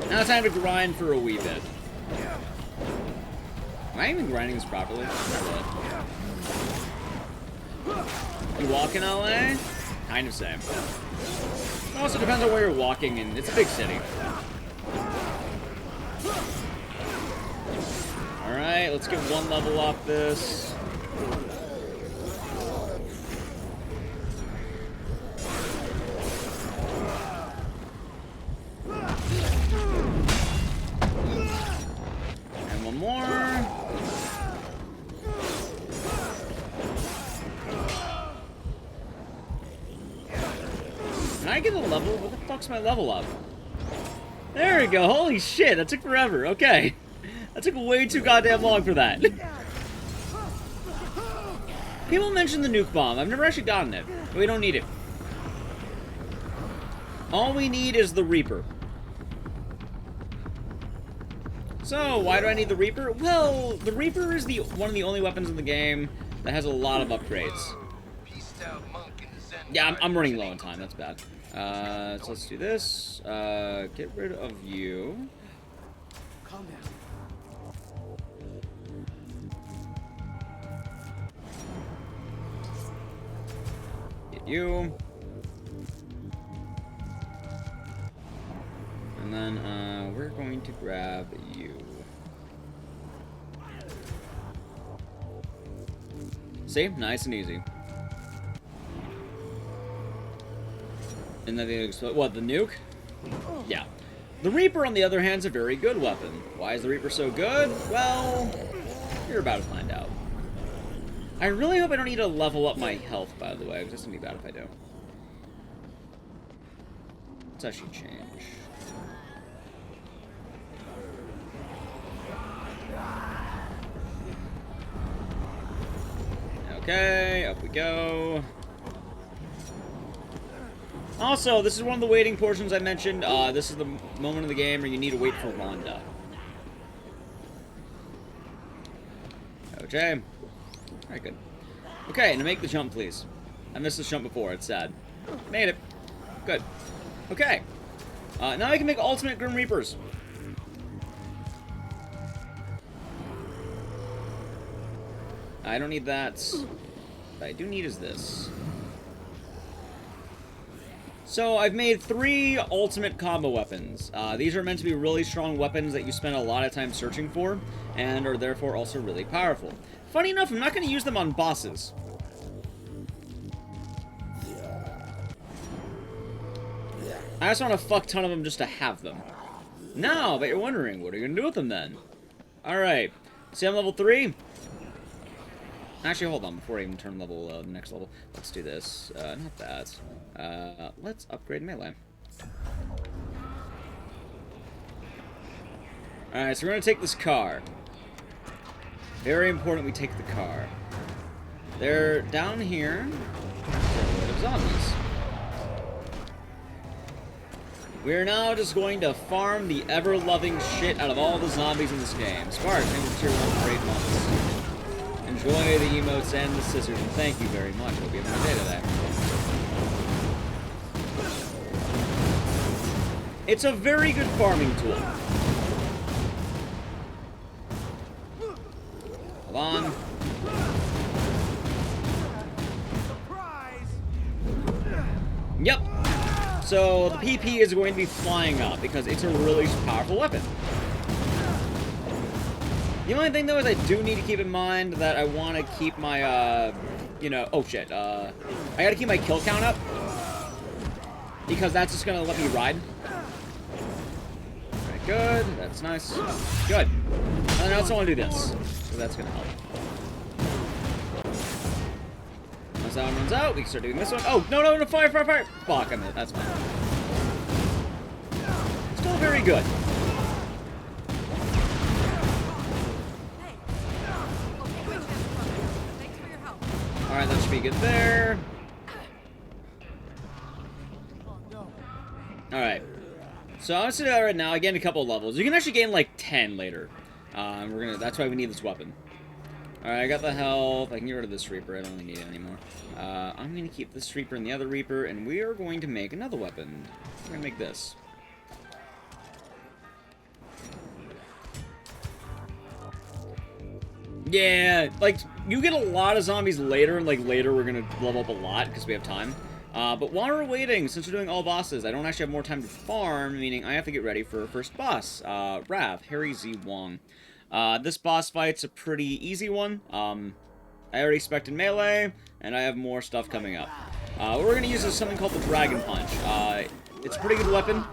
Now it's time to grind for a wee bit. Am I even grinding this properly? You walk in LA? Kind of same. It also depends on where you're walking, and it's a big city. Alright, let's get one level off this. And one more. Can I get a level? What the fuck's my level up? There we go. Holy shit, that took forever. Okay. That took way too goddamn long for that. People mention the nuke bomb. I've never actually gotten it. But we don't need it. All we need is the Reaper. So, why do I need the Reaper? Well, the Reaper is one of the only weapons in the game that has a lot of upgrades. Yeah, I'm running low on time. That's bad. So let's do this. Get rid of you. Calm down. Get you. And then we're going to grab you. See? Nice and easy. And then they explode. What, the nuke? Yeah. The Reaper, on the other hand, is a very good weapon. Why is the Reaper so good? Well, you're about to find out. I really hope I don't need to level up my health, by the way, because it's going to be bad if I do. Let's actually change. Okay, up we go. Also, this is one of the waiting portions I mentioned. This is the moment of the game where you need to wait for Wanda. Okay. Alright, good. Okay, now make the jump, please. I missed this jump before, it's sad. Made it. Good. Okay. Now I can make ultimate Grim Reapers. I don't need that. What I do need is this. So I've made 3 ultimate combo weapons. These are meant to be really strong weapons that you spend a lot of time searching for, and are therefore also really powerful. Funny enough, I'm not going to use them on bosses. I just want a fuck ton of them just to have them. Now, but you're wondering, what are you going to do with them then? Alright, see I'm level 3? Actually, hold on, before I even turn level, the next level, let's do this. Not that. Let's upgrade melee. Alright, so we're gonna take this car. Very important we take the car. They're down here. They're zombies. We're now just going to farm the ever-loving shit out of all the zombies in this game. Spark, thank you for tier 1 for 8 months. Enjoy the emotes and the scissors, and thank you very much. Hope you have a good day today. It's a very good farming tool. Hold on. Yep. So the PP is going to be flying up because it's a really powerful weapon. The only thing, though, is I do need to keep in mind that I want to keep my you know... Oh, shit. I gotta keep my kill count up. Because that's just gonna let me ride. Alright, good. That's nice. Good. And then I also want to do this. So that's gonna help. Once that one runs out, we can start doing this one. Oh, no, no, no, fire, fire, fire! Fuck, I'm in. That's fine. Still very good. Alright, that should be good there. Alright. So I'm gonna do that right now. I gained a couple of levels. You can actually gain like 10 later. That's why we need this weapon. Alright, I got the health. I can get rid of this Reaper. I don't really need it anymore. I'm gonna keep this Reaper and the other Reaper, and we are going to make another weapon. We're gonna make this. Yeah, like, you get a lot of zombies later, and, like, later we're gonna level up a lot, because we have time. But while we're waiting, since we're doing all bosses, I don't actually have more time to farm, meaning I have to get ready for our first boss, Rav, Harry Z. Wong. This boss fight's a pretty easy one. I already expected melee, and I have more stuff coming up. What we're gonna use is something called the Dragon Punch. It's a pretty good weapon.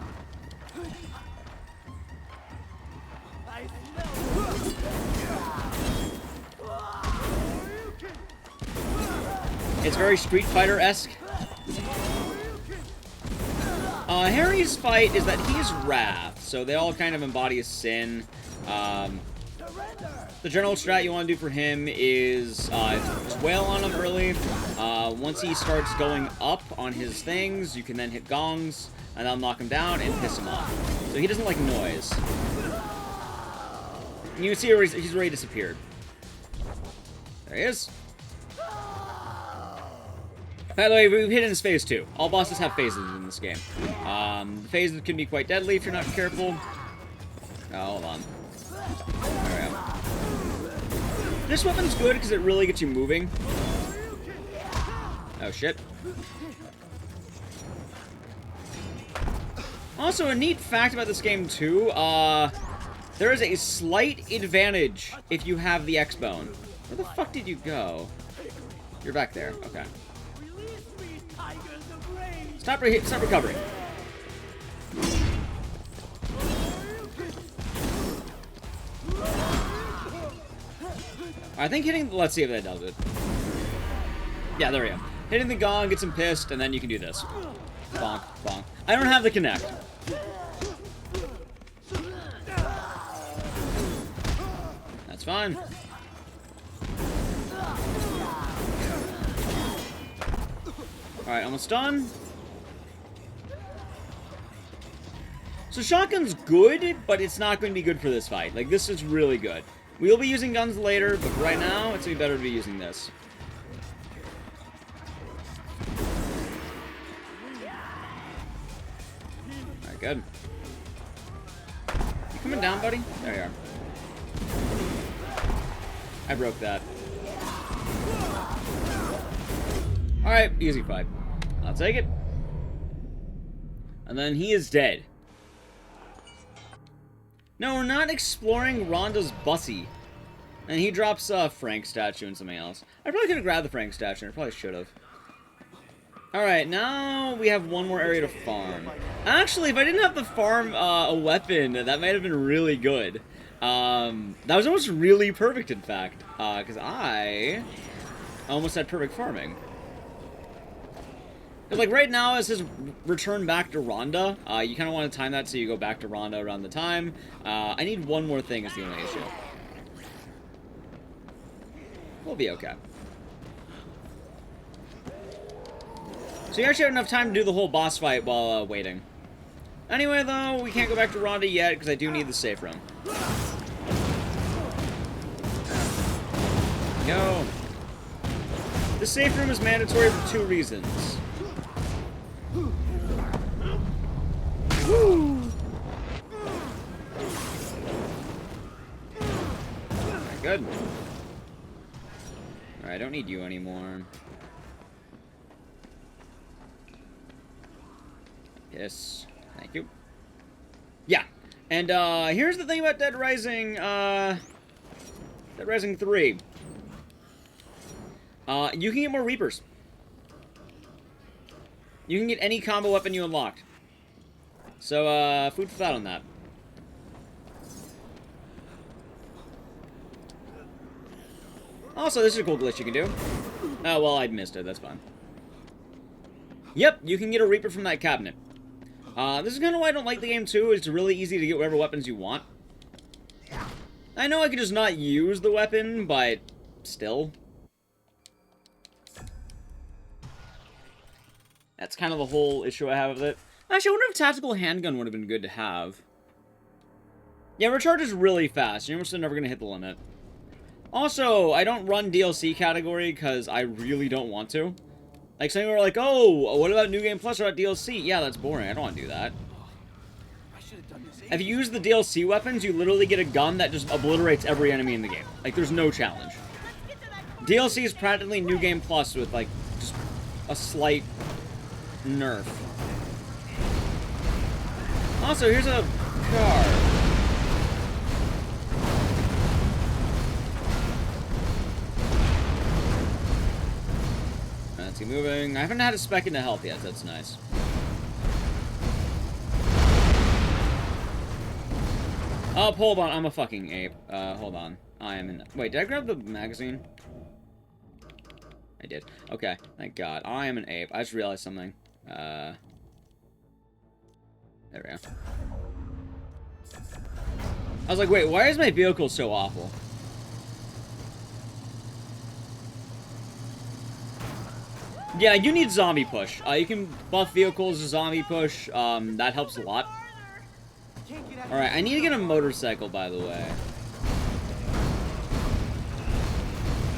It's very Street Fighter-esque. Harry's fight is that he's Wrath, so they all kind of embody a sin. The general strat you want to do for him is wail on him early. Once he starts going up on his things, you can then hit gongs, and that'll knock him down and piss him off. So he doesn't like noise. And you can see he's already disappeared. There he is. By the way, we've hit in his phase 2. All bosses have phases in this game. The phases can be quite deadly if you're not careful. Oh, hold on. There we go. This weapon's good because it really gets you moving. Oh, shit. Also, a neat fact about this game, too, there is a slight advantage if you have the X-Bone. Where the fuck did you go? You're back there. Okay. Stop recovering. I think hitting... Let's see if that does it. Yeah, there we go. Hitting the gong gets him pissed, and then you can do this. Bonk, bonk. I don't have the connect. That's fine. Alright, almost done. So shotgun's good, but it's not going to be good for this fight. Like, this is really good. We'll be using guns later, but right now, it's going to be better to be using this. Alright, good. You coming down, buddy? There you are. I broke that. Alright, easy fight. I'll take it. And then he is dead. No, we're not exploring Rhonda's bussy. And he drops a Frank statue and something else. I probably could have grabbed the Frank statue. I probably should have. Alright, now we have one more area to farm. Actually, if I didn't have to farm a weapon, that might have been really good. That was almost really perfect, in fact. Because I almost had perfect farming. Because, like, right now, as his return back to Rhonda, you kind of want to time that so you go back to Rhonda around the time. I need one more thing is the only issue. We'll be okay. So you actually have enough time to do the whole boss fight while waiting. Anyway, though, we can't go back to Rhonda yet, because I do need the safe room. Go. The safe room is mandatory for 2 reasons. Woo! Alright, good. Alright, I don't need you anymore. Yes. Thank you. Yeah. And, here's the thing about Dead Rising, Dead Rising 3. You can get more Reapers. You can get any combo weapon you unlocked. So, food for thought on that. Also, this is a cool glitch you can do. Oh, well, I missed it. That's fine. Yep, you can get a Reaper from that cabinet. This is kind of why I don't like the game, too. It's really easy to get whatever weapons you want. I know I could just not use the weapon, but still. That's kind of the whole issue I have with it. Actually, I wonder if tactical handgun would have been good to have. Yeah, recharge is really fast. You're almost never going to hit the limit. Also, I don't run DLC category because I really don't want to. Like, some people are like, oh, what about New Game Plus or about DLC? Yeah, that's boring. I don't want to do that. If you use the DLC weapons, you literally get a gun that just obliterates every enemy in the game. Like, there's no challenge. DLC is practically New Game Plus with, like, just a slight nerf. Also, here's a car. Let's keep moving. I haven't had a spec into health yet, so that's nice. Oh, hold on. I'm a fucking ape. Hold on. I am in... Wait, did I grab the magazine? I did. Okay. Thank God. I am an ape. I just realized something. There we go. I was like, wait, why is my vehicle so awful? Yeah, you need zombie push. You can buff vehicles to zombie push. That helps a lot. Alright, I need to get a motorcycle, by the way.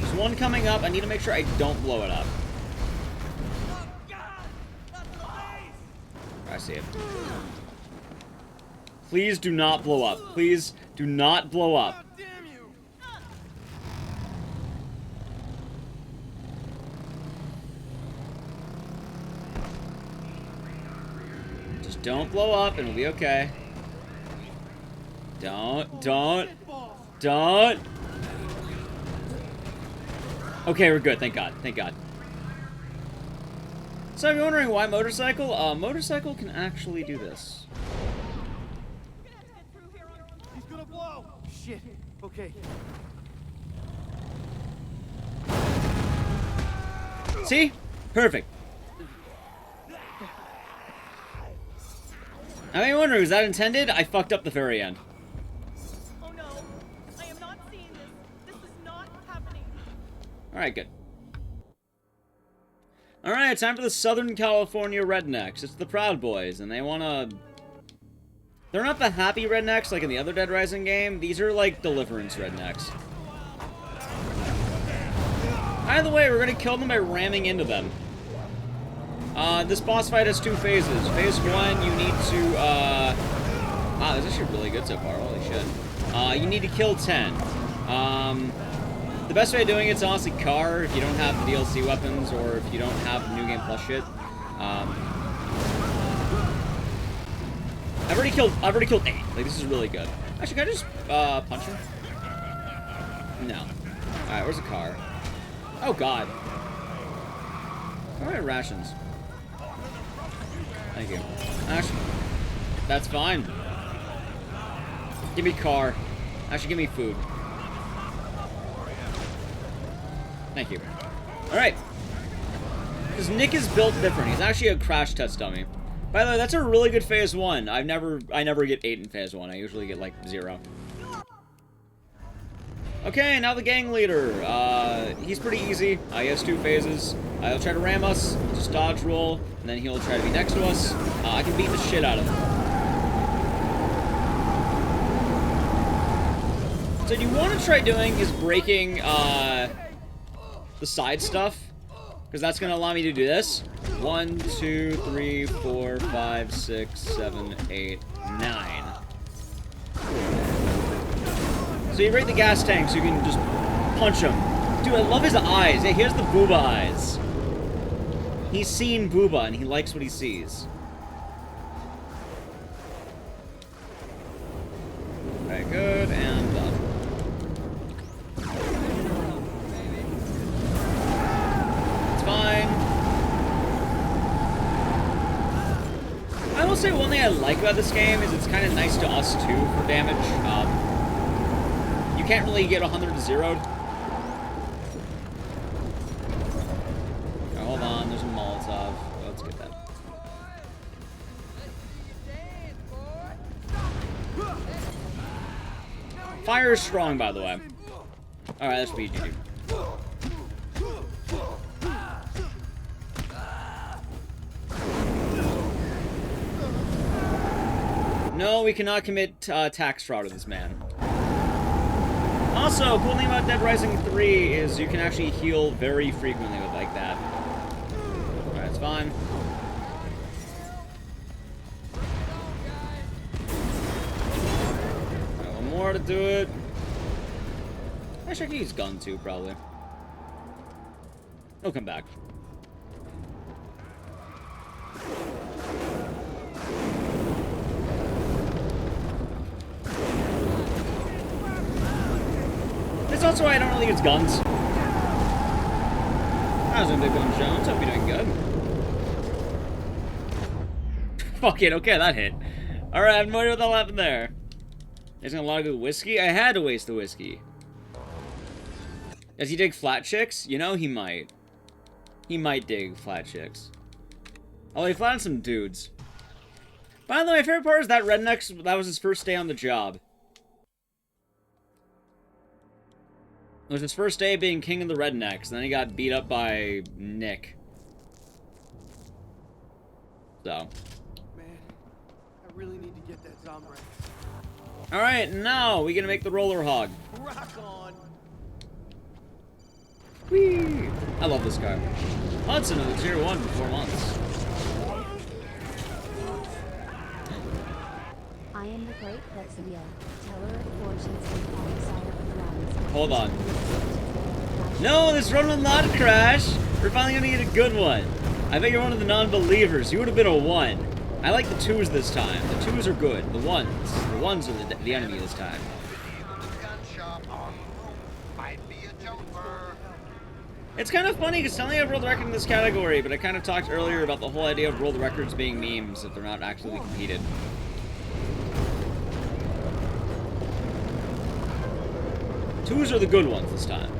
There's one coming up. I need to make sure I don't blow it up. I see it. Please do not blow up. Please do not blow up. Just don't blow up and it'll be okay. Don't. Okay, we're good. Thank God. Thank God. So if you're wondering why motorcycle, motorcycle can actually do this. He's gonna blow. Shit. Okay. See? Perfect. I mean, wondering, was that intended? I fucked up the very end. Oh no, I am not seeing this. This is not happening. Alright, good. Alright, time for the Southern California Rednecks. It's the Proud Boys, and they wanna... They're not the happy rednecks like in the other Dead Rising game. These are like Deliverance rednecks. Either way, we're gonna kill them by ramming into them. This boss fight has 2 phases. Phase 1, you need to, wow, this is actually really good so far, holy shit. You need to kill 10. The best way of doing it is honestly car, if you don't have the DLC weapons, or if you don't have the New Game Plus shit. I've already killed 8. Like, this is really good. Actually, can I just, punch him? No. Alright, where's the car? Oh, God. Where are my rations? Thank you. Actually, that's fine. Give me car. Actually, give me food. Thank you. Alright. Because Nick is built different. He's actually a crash test dummy. By the way, that's a really good phase 1. I never get 8 in phase 1. I usually get like 0. Okay, now the gang leader. He's pretty easy. He has 2 phases. He'll try to ram us, just dodge roll, and then he'll try to be next to us. I can beat the shit out of him. So what you want to try doing is breaking the side stuff, because that's going to allow me to do this. 1, 2, 3, 4, 5, 6, 7, 8, 9. So you break the gas tank so you can just punch him. Dude, I love his eyes. Hey, here's the booba eyes. He's seen booba and he likes what he sees. Very good, and done. say one thing I like about this game is it's kind of nice to us too for damage. You can't really get 100 to 0'd. Okay, hold on, there's a Molotov. Let's get that. Fire is strong, by the way. Alright, that's speed, GG. No, we cannot commit tax fraud with this man. Also, cool thing about Dead Rising 3 is you can actually heal very frequently with like that. Alright, it's fine. Got one more to do it. Actually, I can use gun too, probably. He'll come back. That's also why I don't really use guns. I was in Big Gun Jones. Hope you're doing good. Fuck it. Okay, that hit. Alright, I have no idea what the hell happened there. He's gonna log the whiskey? I had to waste the whiskey. Does he dig flat chicks? You know, he might. He might dig flat chicks. Oh, he flattened some dudes. By the way, my favorite part is that redneck, that was his first day on the job. It was his first day being king of the rednecks, and then he got beat up by Nick. So. Man, I really need to get that zombie. Alright, now we gonna make the roller hog. Rock on! Whee! I love this car. Hudson of the tier 1 for 4 months. I am the great Plexia, teller of fortunes and commissar of realms. Hold on. No, this run will not crash! We're finally gonna get a good one. I bet you're one of the non-believers. You would have been a 1. I like the 2s this time. The 2s are good. The 1s are the enemy this time. It's kind of funny because suddenly I have world record in this category, but I kind of talked earlier about the whole idea of world records being memes if they're not actually competed. Twos are the good ones this time.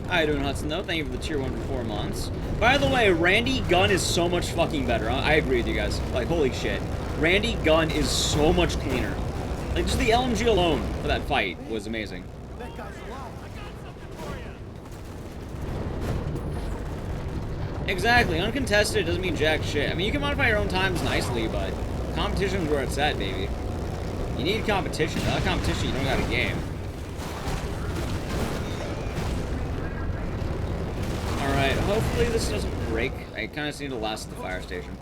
How you doing, Hudson, though? Thank you for the tier 1 for 4 months. By the way, Randy Gunn is so much fucking better. I agree with you guys. Like, holy shit. Randy Gunn is so much cleaner. Like, just the LMG alone for that fight was amazing. That guy's alive. Exactly. Uncontested doesn't mean jack shit. I mean, you can modify your own times nicely, but competition's where it's at, baby. You need competition. Without competition, you don't got a game. Alright, hopefully this doesn't break. I kind of just need to last at the fire station.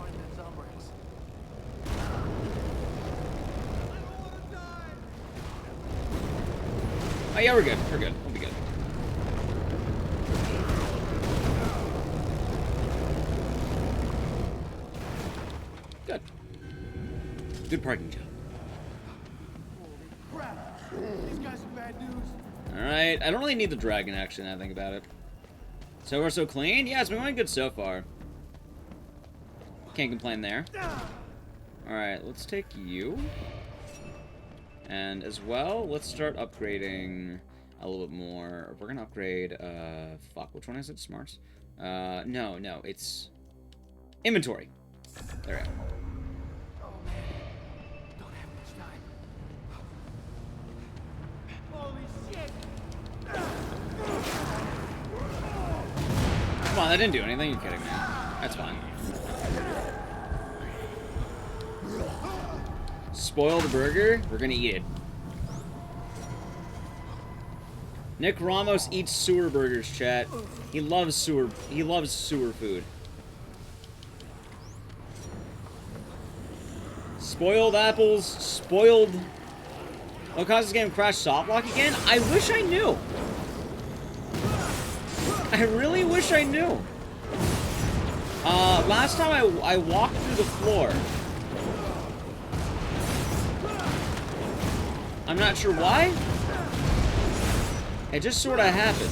Oh yeah, we're good. We're good. We'll be good. Good. Good parking job. Crap! These guys are bad news. Alright, I don't really need the dragon, actually, now I think about it. So we're so clean? Yeah, it's been going good so far. Can't complain there. Alright, let's take you. And as well, let's start upgrading a little bit more. We're gonna upgrade, fuck, which one is it? Smarts? No, it's inventory. There we go. Oh man, don't have much time. Holy shit! Come on, that didn't do anything. You're kidding me. That's fine. Spoil the burger? We're gonna eat it. Nick Ramos eats sewer burgers, chat. He loves sewer food. Spoiled apples, spoiled... What caused this game to crash soft lock again? I wish I knew. I really wish I knew. Last time I walked through the floor. I'm not sure why. It just sort of happened.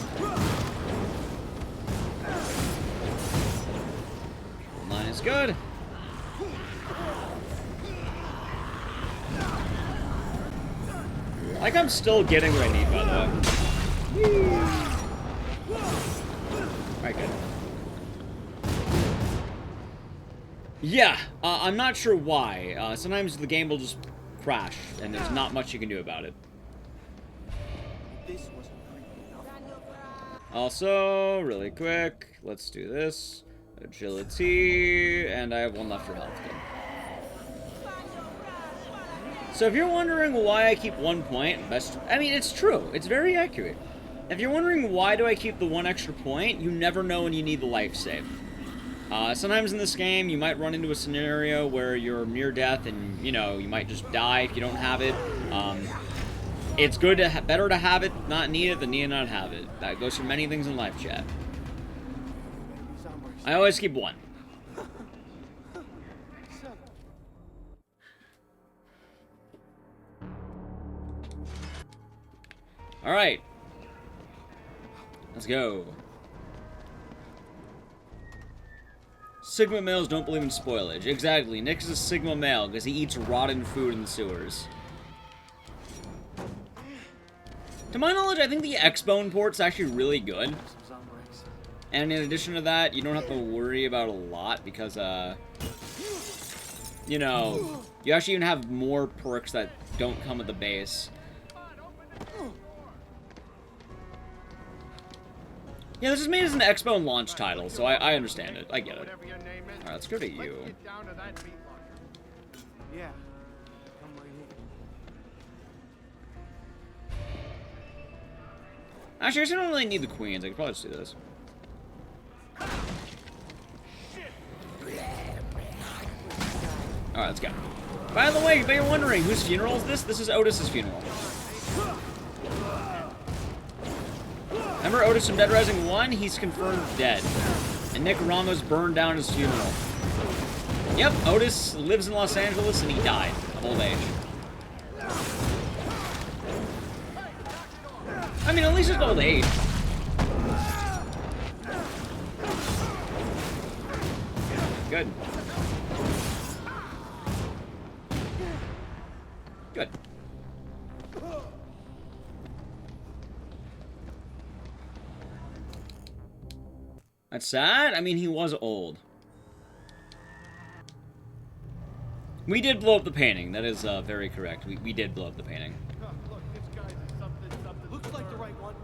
Line is good. Like I'm still getting what I need, by the way. Alright, good. Yeah, I'm not sure why. Sometimes the game will just crash, and there's not much you can do about it. This wasn't creepy enough. Also, really quick, let's do this. Agility, and I have one left for health. Good. So if you're wondering why I keep 1 point, I mean, it's true. It's very accurate. If you're wondering why do I keep the 1 extra point, you never know when you need the life save. Sometimes in this game, you might run into a scenario where you're near death and, you know, you might just die if you don't have it. It's good to better to have it, not need it, than need it, not have it. That goes for many things in life, chat. I always keep 1. Alright. Let's go. Sigma males don't believe in spoilage. Exactly. Nick is a Sigma male because he eats rotten food in the sewers. To my knowledge, I think the X-Bone port's actually really good. And in addition to that, you don't have to worry about a lot because, you know, you actually even have more perks that don't come with the base. Yeah, this is made as an X-Bone launch title, so I understand it. I get it. Alright, let's go to you. Yeah. Come right here. Actually, I don't really need the queens. I could probably just do this. Alright, let's go. By the way, if you're wondering, whose funeral is this? This is Otis's funeral. Remember Otis from Dead Rising 1? He's confirmed dead. And Nick Ramos burned down his funeral. Yep, Otis lives in Los Angeles and he died of old age. I mean, at least it's old age. Good. Good. That's sad. I mean, he was old. We did blow up the painting. That is very correct. We did blow up the painting. Look, this guy's a something. Looks like the right one.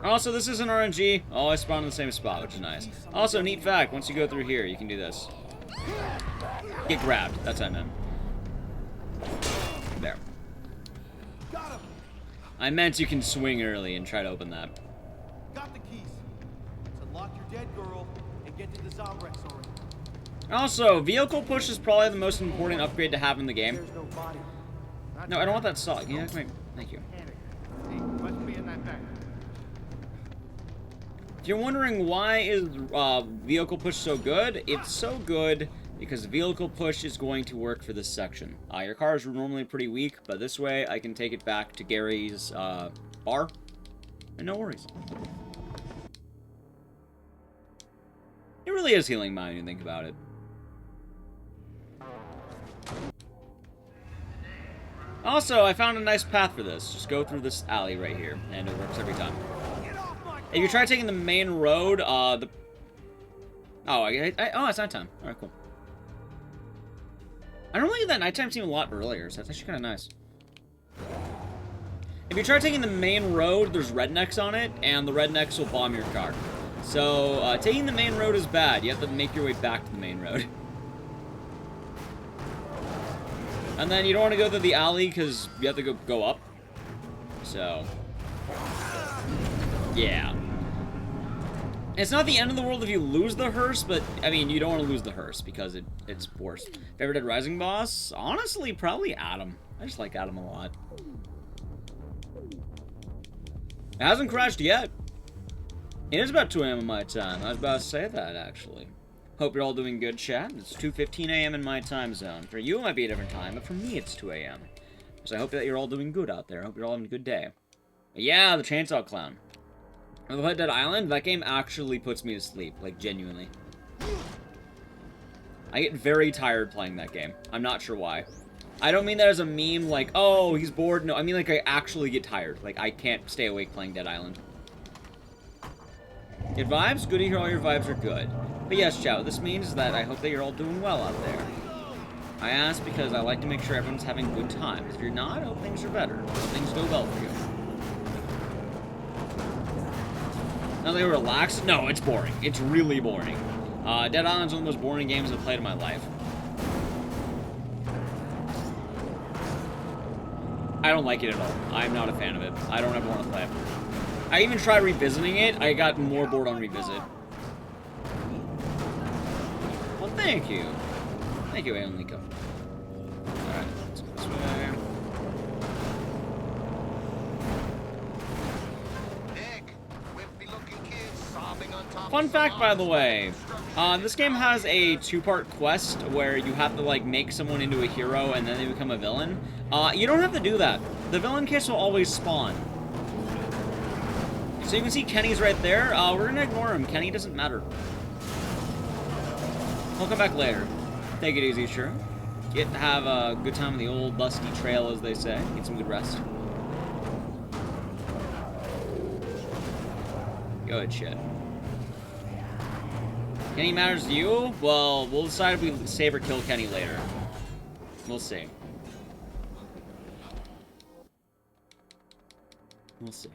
Also, this isn't RNG. Oh, I spawned in the same spot, which is nice. Also, neat fact, once you go through here, you can do this. Get grabbed. That's what I meant. There. I meant you can swing early and try to open that. Got the keys. Let's unlock your dead girl and get to the Zombrex already. Also, vehicle push is probably the most important upgrade to have in the game. There's no body. No, I don't want that saw. Can you come here? Thank you. Must be in that bag. If you're wondering why is vehicle push so good, it's so good because vehicle push is going to work for this section. Your cars are normally pretty weak, but this way I can take it back to Gary's bar, and no worries. It really is healing mine when you think about it. Also, I found a nice path for this. Just go through this alley right here, and it works every time. If you try taking the main road, oh, it's nighttime. All right, cool. I normally get that nighttime scene a lot earlier, so that's actually kind of nice. If you try taking the main road, there's rednecks on it, and the rednecks will bomb your car. So, taking the main road is bad. You have to make your way back to the main road. And then you don't want to go through the alley, because you have to go up. So, yeah. It's not the end of the world if you lose the hearse, but, I mean, you don't want to lose the hearse, because it's worse. Favorite Dead Rising boss? Honestly, probably Adam. I just like Adam a lot. It hasn't crashed yet. It is about 2 a.m. in my time. I was about to say that, actually. Hope you're all doing good, chat. It's 2:15 a.m. in my time zone. For you, it might be a different time, but for me, it's 2 a.m. So I hope that you're all doing good out there. I hope you're all having a good day. But yeah, the Chainsaw Clown. I've played Dead Island. That game actually puts me to sleep, like, genuinely. I get very tired playing that game. I'm not sure why. I don't mean that as a meme, like, oh, he's bored. No, I mean, like, I actually get tired. Like, I can't stay awake playing Dead Island. Good vibes? Good to hear all your vibes are good. But yes, Chow, this means that I hope that you're all doing well out there. I ask because I like to make sure everyone's having good times. If you're not, I hope things are better. I hope things go well for you. Now they relax? No, it's boring. It's really boring. Dead Island's one of the most boring games I've played in my life. I don't like it at all. I'm not a fan of it. I don't ever want to play it. I even tried revisiting it. I got more bored on revisit. Well, thank you. Thank you, Aeon Liko. Alright, let's go this way. Fun fact, by the way, this game has a two-part quest where you have to, like, make someone into a hero and then they become a villain. You don't have to do that. The villain case will always spawn. So you can see Kenny's right there. We're gonna ignore him. Kenny doesn't matter. He'll come back later. Take it easy, sure. Get to have a good time on the old dusty trail, as they say. Get some good rest. Good shit. Kenny matters to you? Well, we'll decide if we save or kill Kenny later. We'll see. We'll see.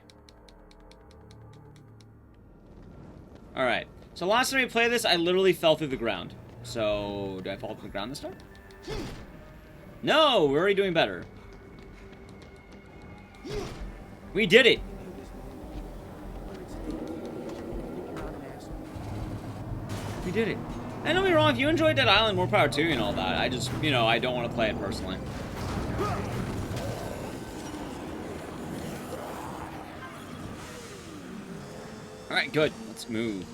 Alright. So last time we played this, I literally fell through the ground. So, do I fall through the ground this time? No! We're already doing better. We did it! We did it. And don't be wrong, if you enjoy Dead Island, more power to you and all that. I just, you know, I don't want to play it personally. Alright, good. Let's move.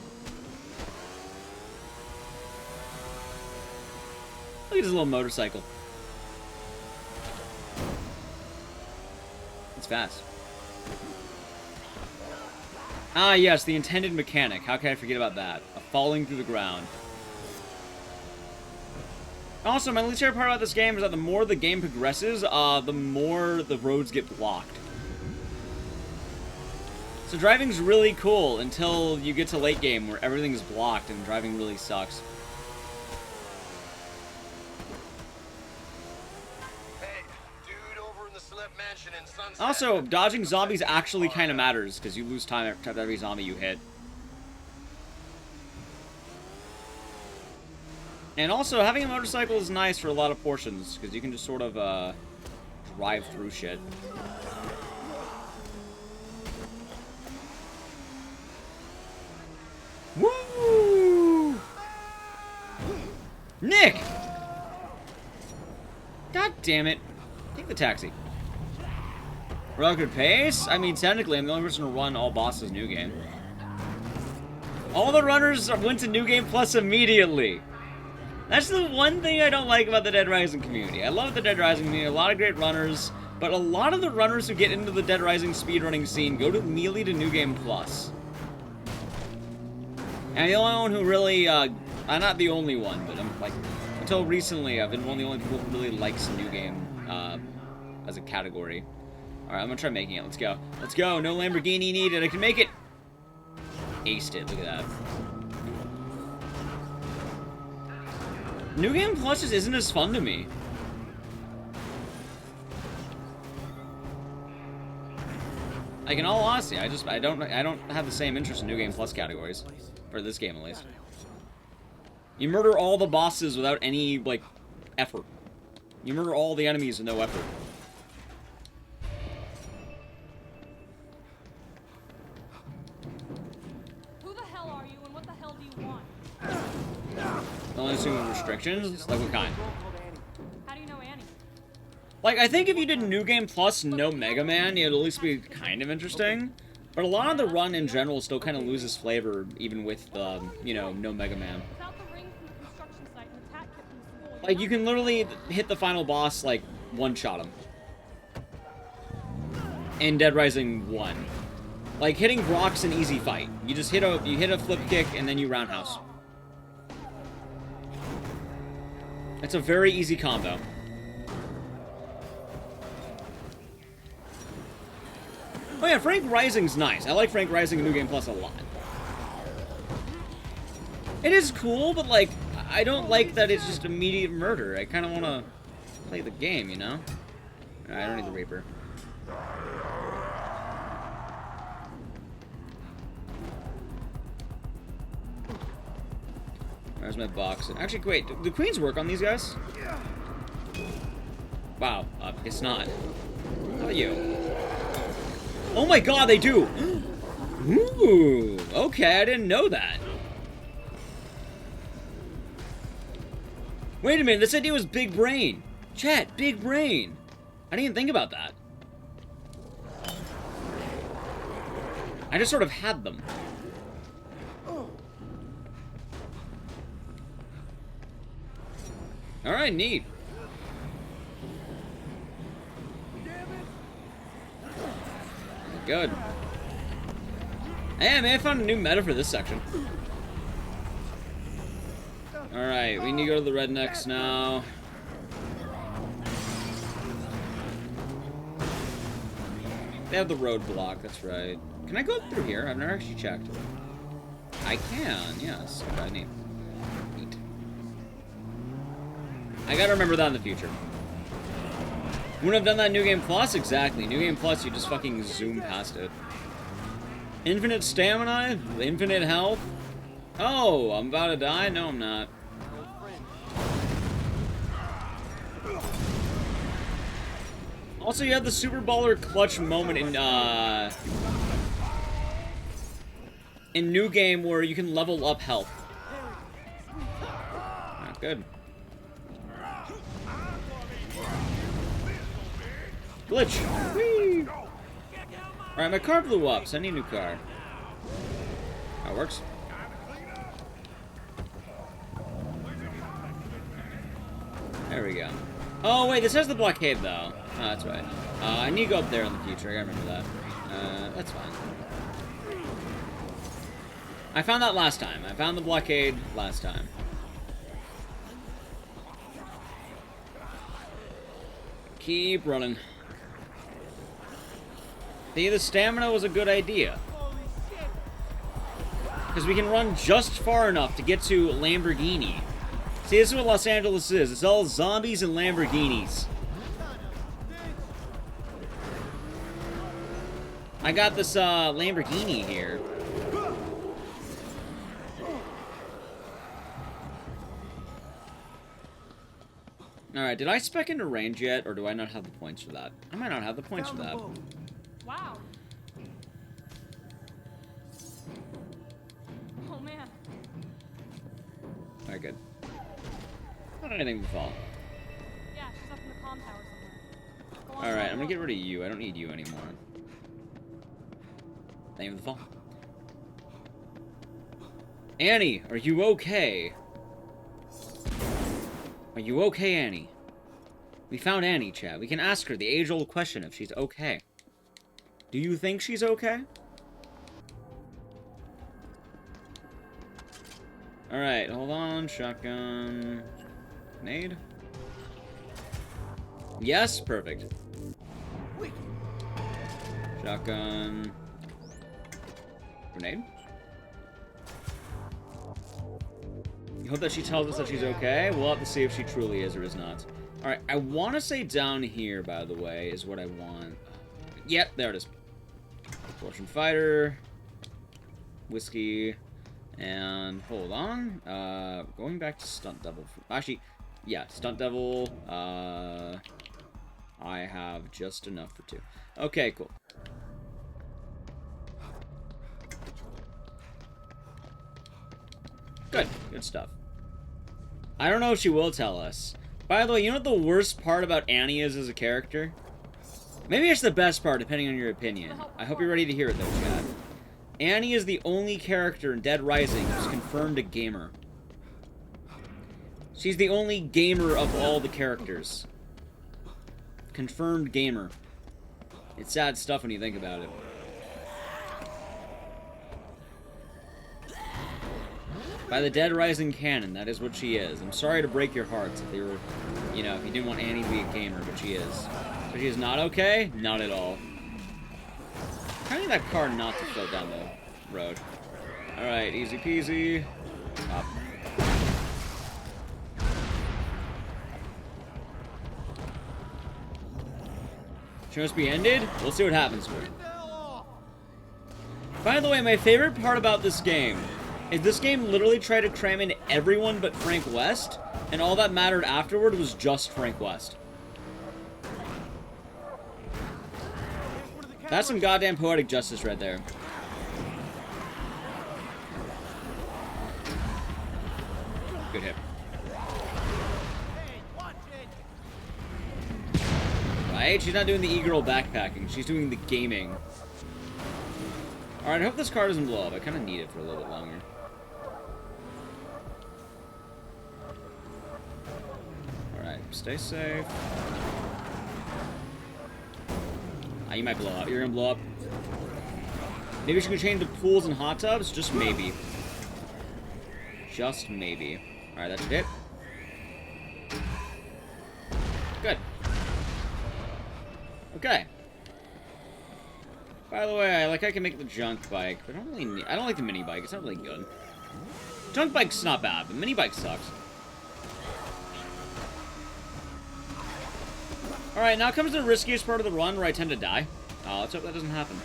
Look at this little motorcycle. It's fast. Ah, yes, the intended mechanic. How can I forget about that? Falling through the ground. Also, my least favorite part about this game is that the more the game progresses, the more the roads get blocked. So driving's really cool until you get to late game where everything's blocked and driving really sucks. Hey, dude over in the Celeb Mansion in Sunset. Also, dodging zombies actually kind of matters because you lose time after every zombie you hit. And also, having a motorcycle is nice for a lot of portions, because you can just sort of, drive through shit. Woo! Nick! God damn it. Take the taxi. Record pace? I mean, technically, I'm the only person to run all bosses New Game. All the runners went to New Game Plus immediately. That's the one thing I don't like about the Dead Rising community. I love the Dead Rising community, a lot of great runners, but a lot of the runners who get into the Dead Rising speedrunning scene go immediately to New Game Plus. And the only one who really, I'm not the only one, but I'm like, until recently, I've been one of the only people who really likes New Game, as a category. Alright, I'm gonna try making it. Let's go. Let's go. No Lamborghini needed. I can make it. Aced it. Look at that. New Game Plus just isn't as fun to me. Like, in all honesty, I don't have the same interest in New Game Plus categories. For this game, at least. You murder all the bosses without any, like, effort. You murder all the enemies with no effort. Who the hell are you and what the hell do you want? Only assuming restrictions? Like, what kind? How do you know Annie? Like, I think if you did New Game Plus, no Mega Man, it'd at least be kind of interesting. But a lot of the run in general still kind of loses flavor, even with the, you know, no Mega Man. Without the ring from the construction site and the tat kit from the school. Like, you can literally hit the final boss, like, one-shot him. In Dead Rising 1. Like, hitting Brock's an easy fight. You just hit a flip kick, and then you roundhouse. It's a very easy combo. Oh yeah, Frank Rising's nice. I like Frank Rising in New Game Plus a lot. It is cool, but like, I don't like that it's just immediate murder. I kind of want to play the game, you know? I don't need the Reaper. Where's my box? Actually, wait, do the queens work on these guys? Wow, it's not. How about you? Oh my god, they do! Ooh, okay, I didn't know that. Wait a minute, this idea was big brain. Chat, big brain. I didn't even think about that. I just sort of had them. Alright, neat. Good. Hey, man, I found a new meta for this section. Alright, we need to go to the rednecks now. They have the roadblock, that's right. Can I go through here? I've never actually checked. I can, yes. Okay, neat. I gotta remember that in the future. Wouldn't have done that in New Game Plus? Exactly. New Game Plus, you just fucking zoom past it. Infinite stamina? Infinite health? Oh, I'm about to die? No, I'm not. Also, you have the Super Baller clutch moment in New Game where you can level up health. Not good. Glitch! Whee! Alright, my car blew up, so I need a new car. That works. There we go. Oh, wait, this has the blockade, though. Oh, that's right. I need to go up there in the future. I gotta remember that. That's fine. I found that last time. I found the blockade last time. Keep running. The stamina was a good idea. Because we can run just far enough to get to Lamborghini. See, this is what Los Angeles is. It's all zombies and Lamborghinis. I got this Lamborghini here. Alright, did I spec into range yet, or do I not have the points for that? I might not have the points for that. Wow. Oh man. Alright, good. Not anything to fall. Yeah, she's up in the comm tower somewhere. Alright, I'm gonna get rid of you. I don't need you anymore. Name of the fall. Annie, are you okay? Are you okay, Annie? We found Annie, chat. We can ask her the age-old question if she's okay. Do you think she's okay? Alright, hold on. Shotgun. Grenade. Yes, perfect. Shotgun. Grenade. You hope that she tells us that she's okay. We'll have to see if she truly is or is not. Alright, I want to say down here, by the way, is what I want. Yep, there it is. Fortune Fighter. Whiskey. And, hold on. Going back to Stunt Devil. Actually, yeah, Stunt Devil. I have just enough for 2. Okay, cool. Good. Good stuff. I don't know if she will tell us. By the way, you know what the worst part about Annie is as a character? Maybe it's the best part, depending on your opinion. I hope you're ready to hear it, though, Chad. Annie is the only character in Dead Rising who's confirmed a gamer. She's the only gamer of all the characters. Confirmed gamer. It's sad stuff when you think about it. By the Dead Rising canon, that is what she is. I'm sorry to break your hearts if you were, you know, if you didn't want Annie to be a gamer, but she is. So she is not okay? Not at all. Trying to get that car not to float down the road. Alright, easy peasy. Up. She must be ended? We'll see what happens to her. By the way, my favorite part about this game is this game literally tried to cram in everyone but Frank West, and all that mattered afterward was just Frank West. That's some goddamn poetic justice right there. Good hit. Right? She's not doing the e-girl backpacking. She's doing the gaming. Alright, I hope this car doesn't blow up. I kind of need it for a little bit longer. Alright, stay safe. Ah, you might blow up. You're gonna blow up. Maybe she can change to pools and hot tubs? Just maybe. Just maybe. Alright, that should hit. Good. Okay. By the way, I can make the junk bike, but I don't really need, I don't like the mini bike. It's not really good. Junk bike's not bad, but mini bike sucks. Alright, now comes the riskiest part of the run where I tend to die. Let's hope that doesn't happen.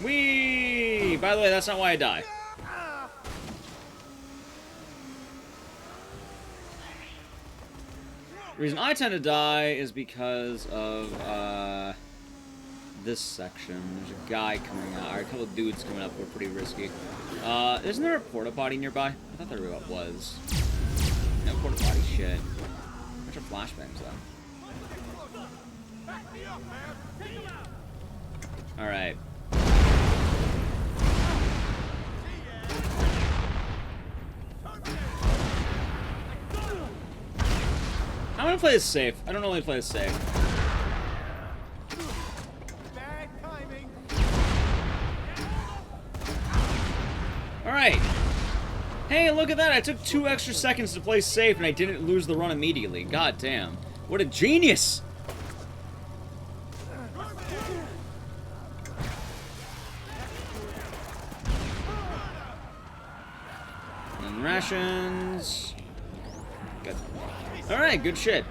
Whee! By the way, that's not why I die. The reason I tend to die is because of, this section. There's a guy coming out, or a couple of dudes coming up who are pretty risky. Isn't there a porta potty nearby? I thought there was. No porta potty shit. Bunch of flashbangs, though. Alright. I'm gonna play this safe. I don't normally play this safe. Bad timing. Alright. Hey, look at that. I took 2 extra seconds to play safe and I didn't lose the run immediately. God damn. What a genius! And rations. Good. Alright, good shit.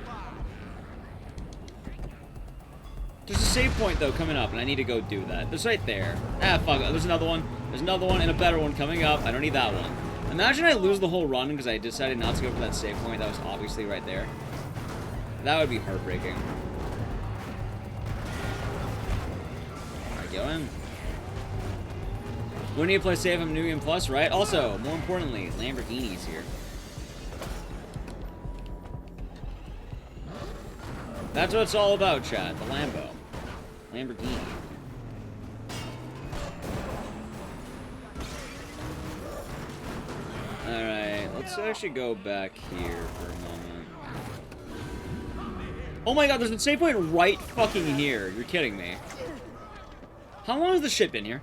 There's a save point, though, coming up, and I need to go do that. It's right there. Ah, fuck it. There's another one. There's another one and a better one coming up. I don't need that one. Imagine I lose the whole run because I decided not to go for that save point that was obviously right there. That would be heartbreaking. Alright, go in. We need to play safe on New Game Plus, right? Also, more importantly, Lamborghini's here. That's what it's all about, Chad. The Lambo. Lamborghini. Alright, let's actually go back here for a moment. Oh my god, there's a save point right fucking here. You're kidding me. How long has this shit been here?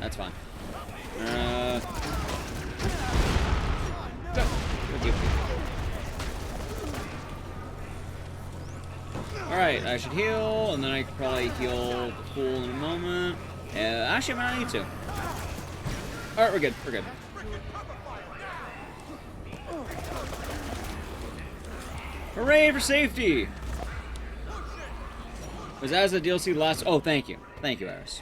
That's fine. Go. Alright, I should heal, and then I could probably heal the pool in a moment. Actually, I might not need to. Alright, we're good. We're good. Hooray for safety! Was that as the DLC last? Oh, thank you. Thank you, Iris.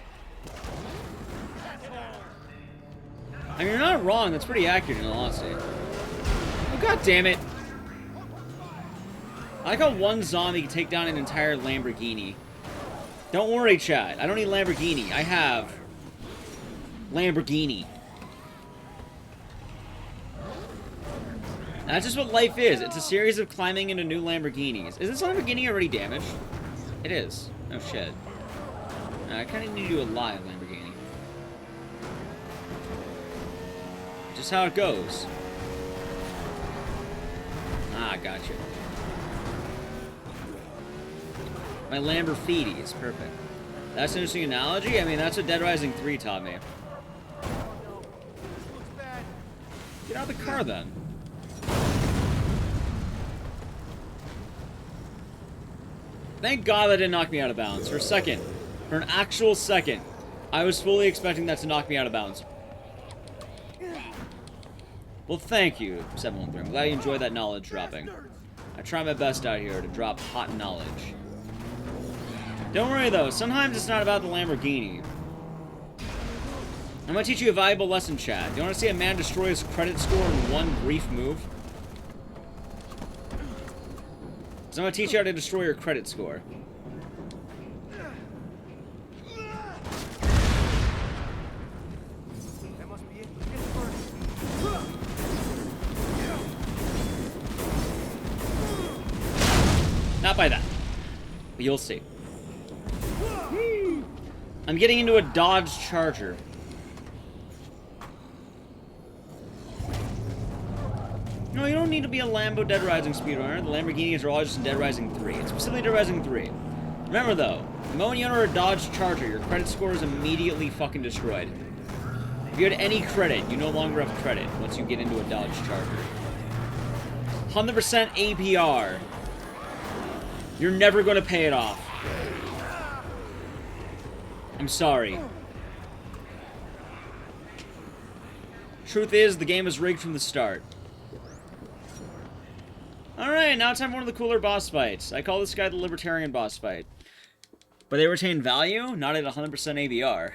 I mean, you're not wrong. That's pretty accurate in all honesty. Oh, god damn it. I like how one zombie can take down an entire Lamborghini. Don't worry, chat. I don't need Lamborghini. I have Lamborghini. And that's just what life is. It's a series of climbing into new Lamborghinis. Is this Lamborghini already damaged? It is. Oh, shit. I kind of need you alive, Lamborghini. Just how it goes. Ah, gotcha. My Lamborghini is perfect. That's an interesting analogy. I mean, that's what Dead Rising 3 taught me. Get out of the car, then. Thank God that didn't knock me out of bounds. For a second. For an actual second. I was fully expecting that to knock me out of bounds. Well, thank you, 713. I'm glad you enjoyed that knowledge dropping. I try my best out here to drop hot knowledge. Don't worry, though. Sometimes it's not about the Lamborghini. I'm gonna teach you a valuable lesson, Chad. Do you want to see a man destroy his credit score in one brief move? So I'm gonna teach you how to destroy your credit score. That must be it. Get first. Not by that. But you'll see. I'm getting into a Dodge Charger. No, you don't need to be a Lambo Dead Rising speedrunner. The Lamborghinis are all just in Dead Rising 3. It's specifically Dead Rising 3. Remember, though, the moment you enter a Dodge Charger, your credit score is immediately fucking destroyed. If you had any credit, you no longer have credit once you get into a Dodge Charger. 100% APR. You're never going to pay it off. I'm sorry. Truth is, the game is rigged from the start. Alright, now it's time for one of the cooler boss fights. I call this guy the Libertarian boss fight. But they retain value, not at 100% ABR.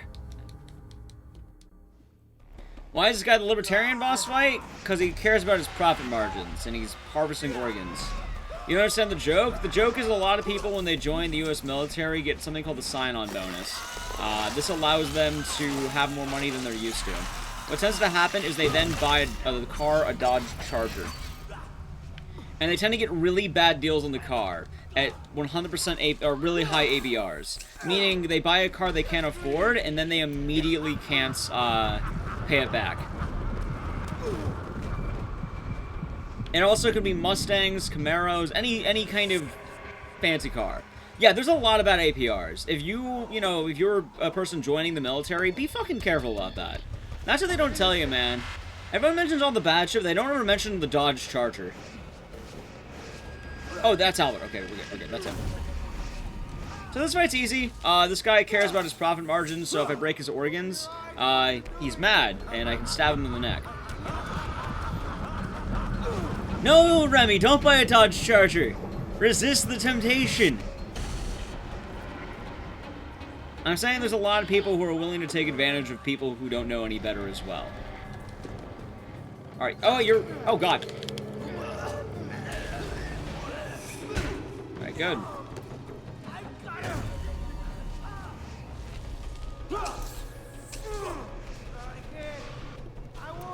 Why is this guy the Libertarian boss fight? Because he cares about his profit margins, and he's harvesting organs. You understand the joke? The joke is a lot of people, when they join the US military, get something called the sign-on bonus. This allows them to have more money than they're used to. What tends to happen is they then buy the car a Dodge Charger. And they tend to get really bad deals on the car at 100% or really high ABRs. Meaning they buy a car they can't afford, and then they immediately can't pay it back. And it also could be Mustangs, Camaros, any kind of fancy car. Yeah, there's a lot of bad APRs. If if you're a person joining the military, be fucking careful about that. That's what they don't tell you, man. Everyone mentions all the bad shit, they don't ever mention the Dodge Charger. Oh, that's Albert. Okay, we're good. That's him. So this fight's easy. This guy cares about his profit margins, so if I break his organs, he's mad, and I can stab him in the neck. No, Remy, don't buy a Dodge Charger. Resist the temptation. I'm saying there's a lot of people who are willing to take advantage of people who don't know any better as well. Alright. Oh, God. Alright, good.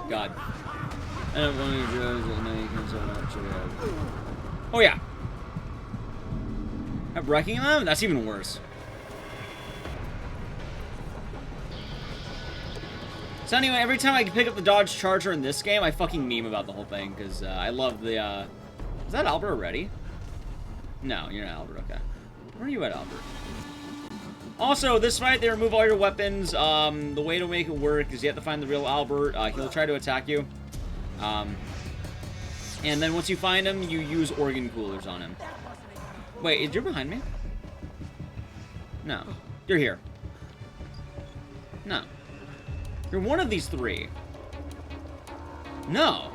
God. I don't want to realize that now you can so much. Oh, yeah. I'm wrecking them? That's even worse. So anyway, every time I pick up the Dodge Charger in this game, I fucking meme about the whole thing, because I love the, Is that Albert already? No, you're not Albert, okay. Where are you at, Albert? Also, this fight, they remove all your weapons. The way to make it work is you have to find the real Albert. He'll try to attack you. And then once you find him, you use organ coolers on him. Wait, you're behind me? No. You're here. No. You're one of these three. No.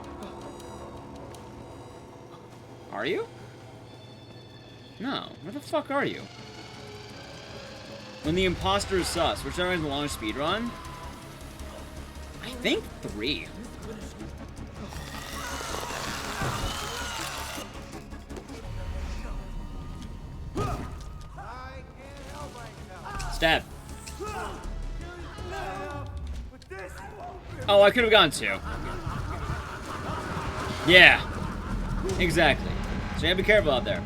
Are you? No. Where the fuck are you? When the imposter is sus. Which is the longest speedrun? I think 3. Stab. Oh, I could have gone 2. Yeah. Exactly. So you gotta be careful out there.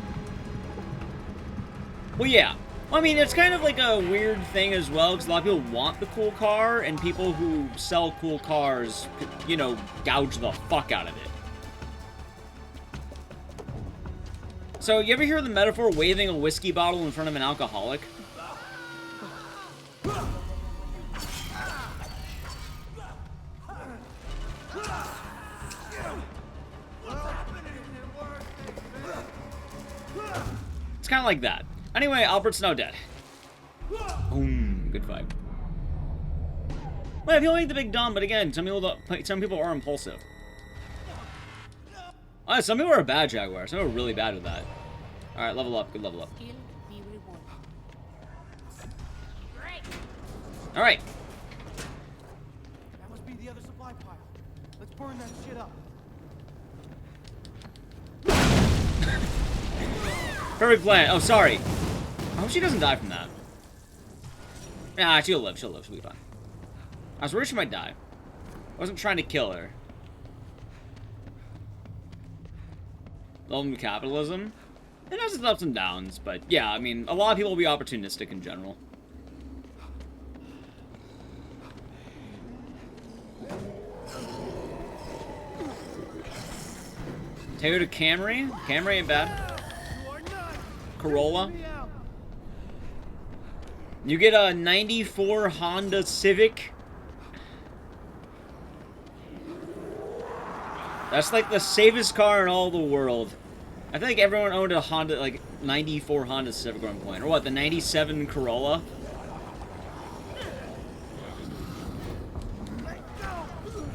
Well, yeah. Well, I mean, it's kind of like a weird thing as well, because a lot of people want the cool car, and people who sell cool cars, you know, gouge the fuck out of it. So, you ever hear the metaphor waving a whiskey bottle in front of an alcoholic? It's kind of like that. Anyway, Albert's now dead. Boom. Good fight. Well, people make the big dumb, but again, some people are impulsive. Some people are a bad Jaguar. Some people are really bad with that. Alright, level up. Good level up. Alright. That must be the other supply pile. Let's burn that shit up. Perfect plan. Oh, sorry. I hope she doesn't die from that. Nah, she'll live. She'll live. She'll be fine. I was worried she might die. I wasn't trying to kill her. Welcome to capitalism. It has its ups and downs, but yeah, I mean, a lot of people will be opportunistic in general. Toyota Camry. Camry ain't bad. Corolla. You get a 94 Honda Civic. That's like the safest car in all the world. I think everyone owned a Honda, like 94 Honda Civic at one point. Or what, the 97 Corolla?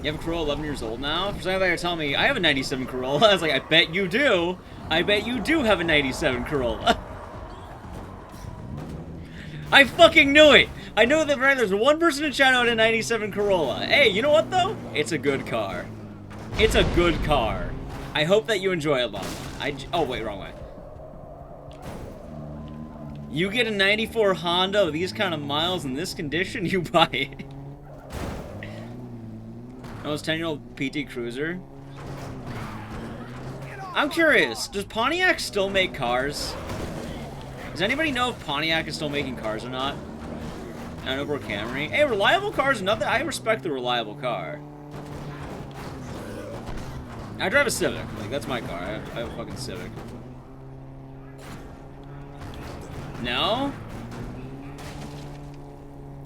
You have a Corolla 11 years old now? For some reason, they're telling me, I have a 97 Corolla. I was like, I bet you do. I bet you do have a 97 Corolla. I fucking knew it! I know that right, there's one person in chat out a 97 Corolla. Hey, you know what though? It's a good car. It's a good car. I hope that you enjoy it long. Oh wait, wrong way. You get a 94 Honda with these kind of miles in this condition, you buy it. Almost 10-year-old PT Cruiser. I'm curious, does Pontiac still make cars? Does anybody know if Pontiac is still making cars or not? I know for Camry. Hey, reliable cars, nothing. I respect the reliable car. I drive a Civic. Like, that's my car. I have a fucking Civic. No?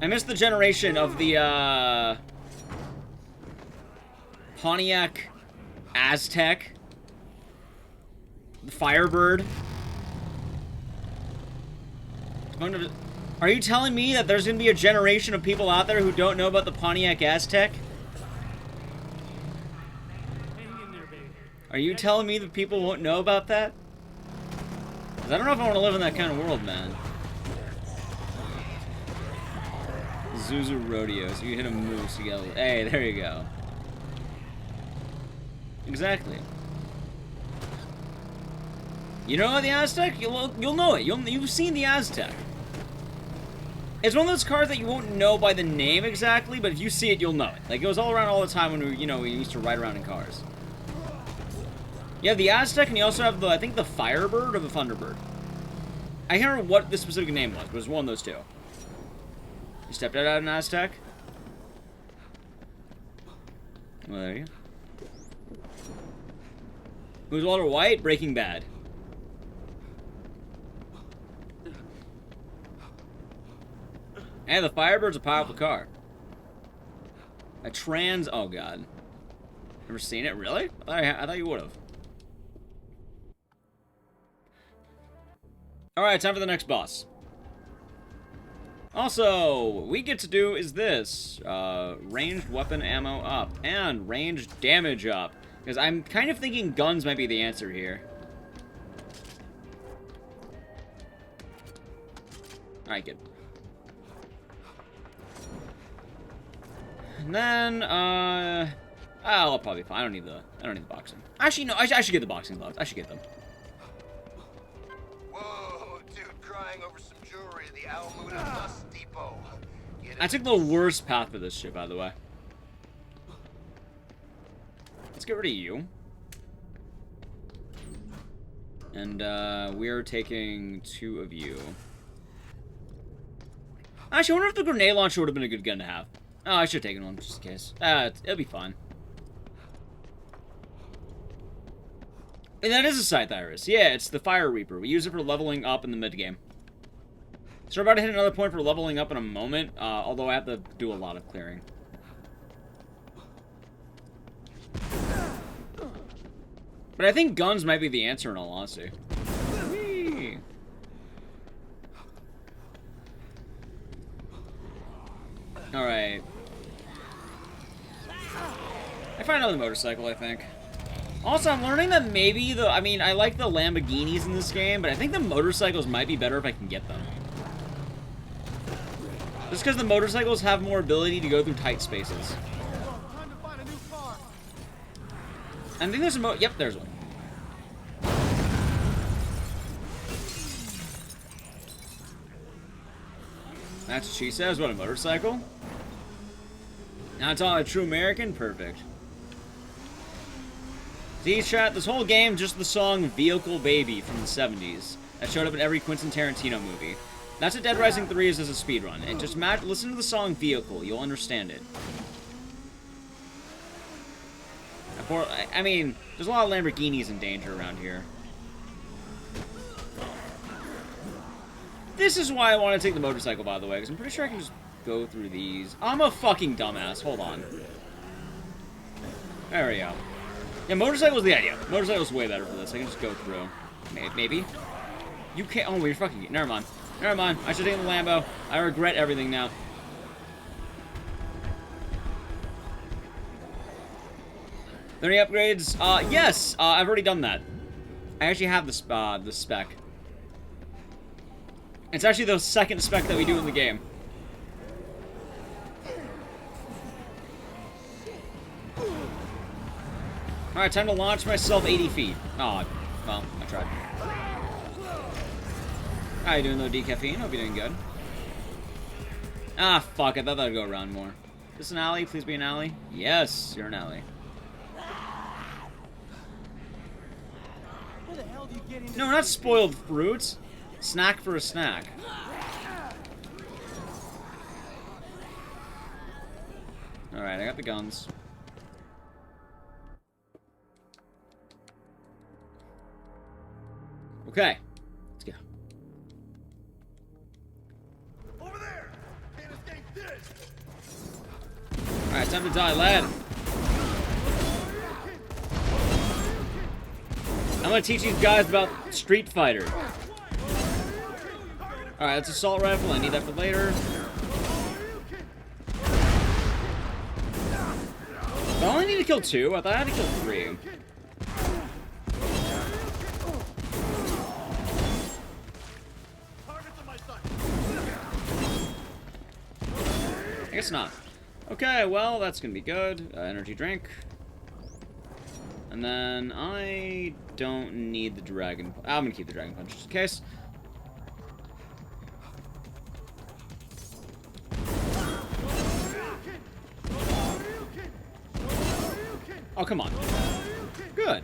I missed the generation of the, Pontiac Aztec. The Firebird. Are you telling me that there's going to be a generation of people out there who don't know about the Pontiac Aztec? Are you telling me that people won't know about that? 'Cause I don't know if I want to live in that kind of world, man. Zuzu Rodeo, so you hit a moose, you gotta... Hey, there you go. Exactly. You know the Aztec? You'll know it. You've seen the Aztec. It's one of those cars that you won't know by the name exactly, but if you see it, you'll know it. Like, it was all around all the time when we used to ride around in cars. You have the Aztec, and you also have I think the Firebird or the Thunderbird. I can't remember what the specific name was, but it was one of those two. You stepped out of an Aztec? Well, there you go. Who's Walter White? Breaking Bad. Hey, the Firebird's a powerful car. Oh god. Never seen it? Really? I thought you would have. Alright, time for the next boss. Also, what we get to do is this. Ranged weapon ammo up. And ranged damage up. Because I'm kind of thinking guns might be the answer here. Alright, good. And then, I'll probably be fine. I don't need the boxing. Actually, no, I should get the boxing gloves. I should get them. Whoa, dude crying over some jewelry at the Almuda Bus Depot. I took the worst path for this shit, by the way. Let's get rid of you. And, we are taking 2 of you. Actually, I wonder if the grenade launcher would have been a good gun to have. Oh, I should have taken one just in case. It'll be fun. And that is a Scythe Iris. Yeah, it's the Fire Reaper. We use it for leveling up in the mid-game. So we're about to hit another point for leveling up in a moment, although I have to do a lot of clearing. But I think guns might be the answer in all honesty. Whee! Alright. I find another motorcycle, I think. Also, I'm learning that maybe the... I mean, I like the Lamborghinis in this game, but I think the motorcycles might be better if I can get them. Just because the motorcycles have more ability to go through tight spaces. Time to find a new car. I think there's a Yep, there's one. That's what she says. What, a motorcycle? Now it's all a true American? Perfect. See, chat, this whole game, just the song Vehicle Baby from the 70s. That showed up in every Quentin Tarantino movie. That's what Dead Rising 3 is as a speedrun. And just listen to the song Vehicle. You'll understand it. I mean, there's a lot of Lamborghinis in danger around here. This is why I want to take the motorcycle, by the way, because I'm pretty sure I can just go through these. I'm a fucking dumbass. Hold on. There we go. Yeah, motorcycle's the idea. Motorcycle's way better for this. I can just go through. Maybe. You can't. Oh, you're fucking. Never mind. Never mind. I should take the Lambo. I regret everything now. Are there any upgrades? Yes. I've already done that. I actually have the spec. It's actually the second spec that we do in the game. Alright, time to launch myself 80 feet. Oh, well, I tried. How you doing, though, Decaffeine? Hope you're doing good. Ah, fuck, I thought that would go around more. Is this an alley? Please be an alley. Yes, you're an alley. Where the hell do you get into? No, not spoiled fruits. Snack for a snack. Alright, I got the guns. Okay, let's go. Over there! Can't escape this! Alright, time to die, lad. I'm gonna teach these guys about Street Fighter. Alright, that's assault rifle. I need that for later. I only need to kill 2. I thought I had to kill 3. I guess not. Okay, well, that's gonna be good. Energy drink. And then I don't need the dragon. I'm gonna keep the dragon punch just in case. Oh, come on. Good.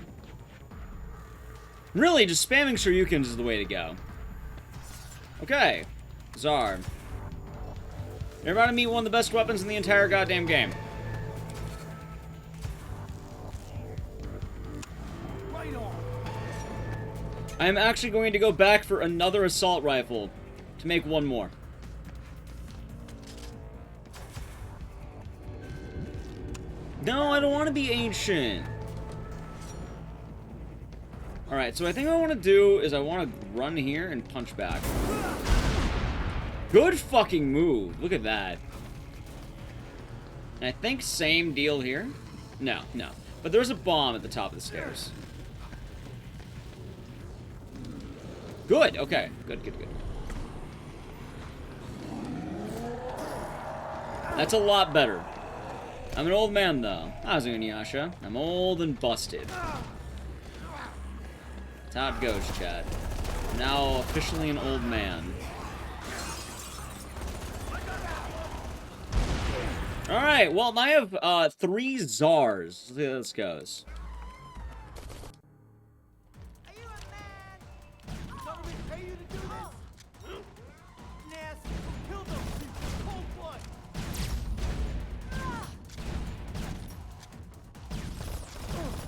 Really, just spamming Shoryukens is the way to go. Okay. Czar. You're about to meet one of the best weapons in the entire goddamn game. Right on. I am actually going to go back for another assault rifle to make one more. No, I don't want to be ancient. Alright, so I think what I want to do is I want to run here and punch back. Good fucking move. Look at that. And I think same deal here. No, no. But there's a bomb at the top of the stairs. Good, okay. Good, good, good. That's a lot better. I'm an old man, though. How's it, Yasha? I'm old and busted. That's how it goes, Chad. I'm now officially an old man. Alright, well, I have 3 Czars. Let's see how this goes. Are you a man? Government pay you to do this? Nasty. Kill those people.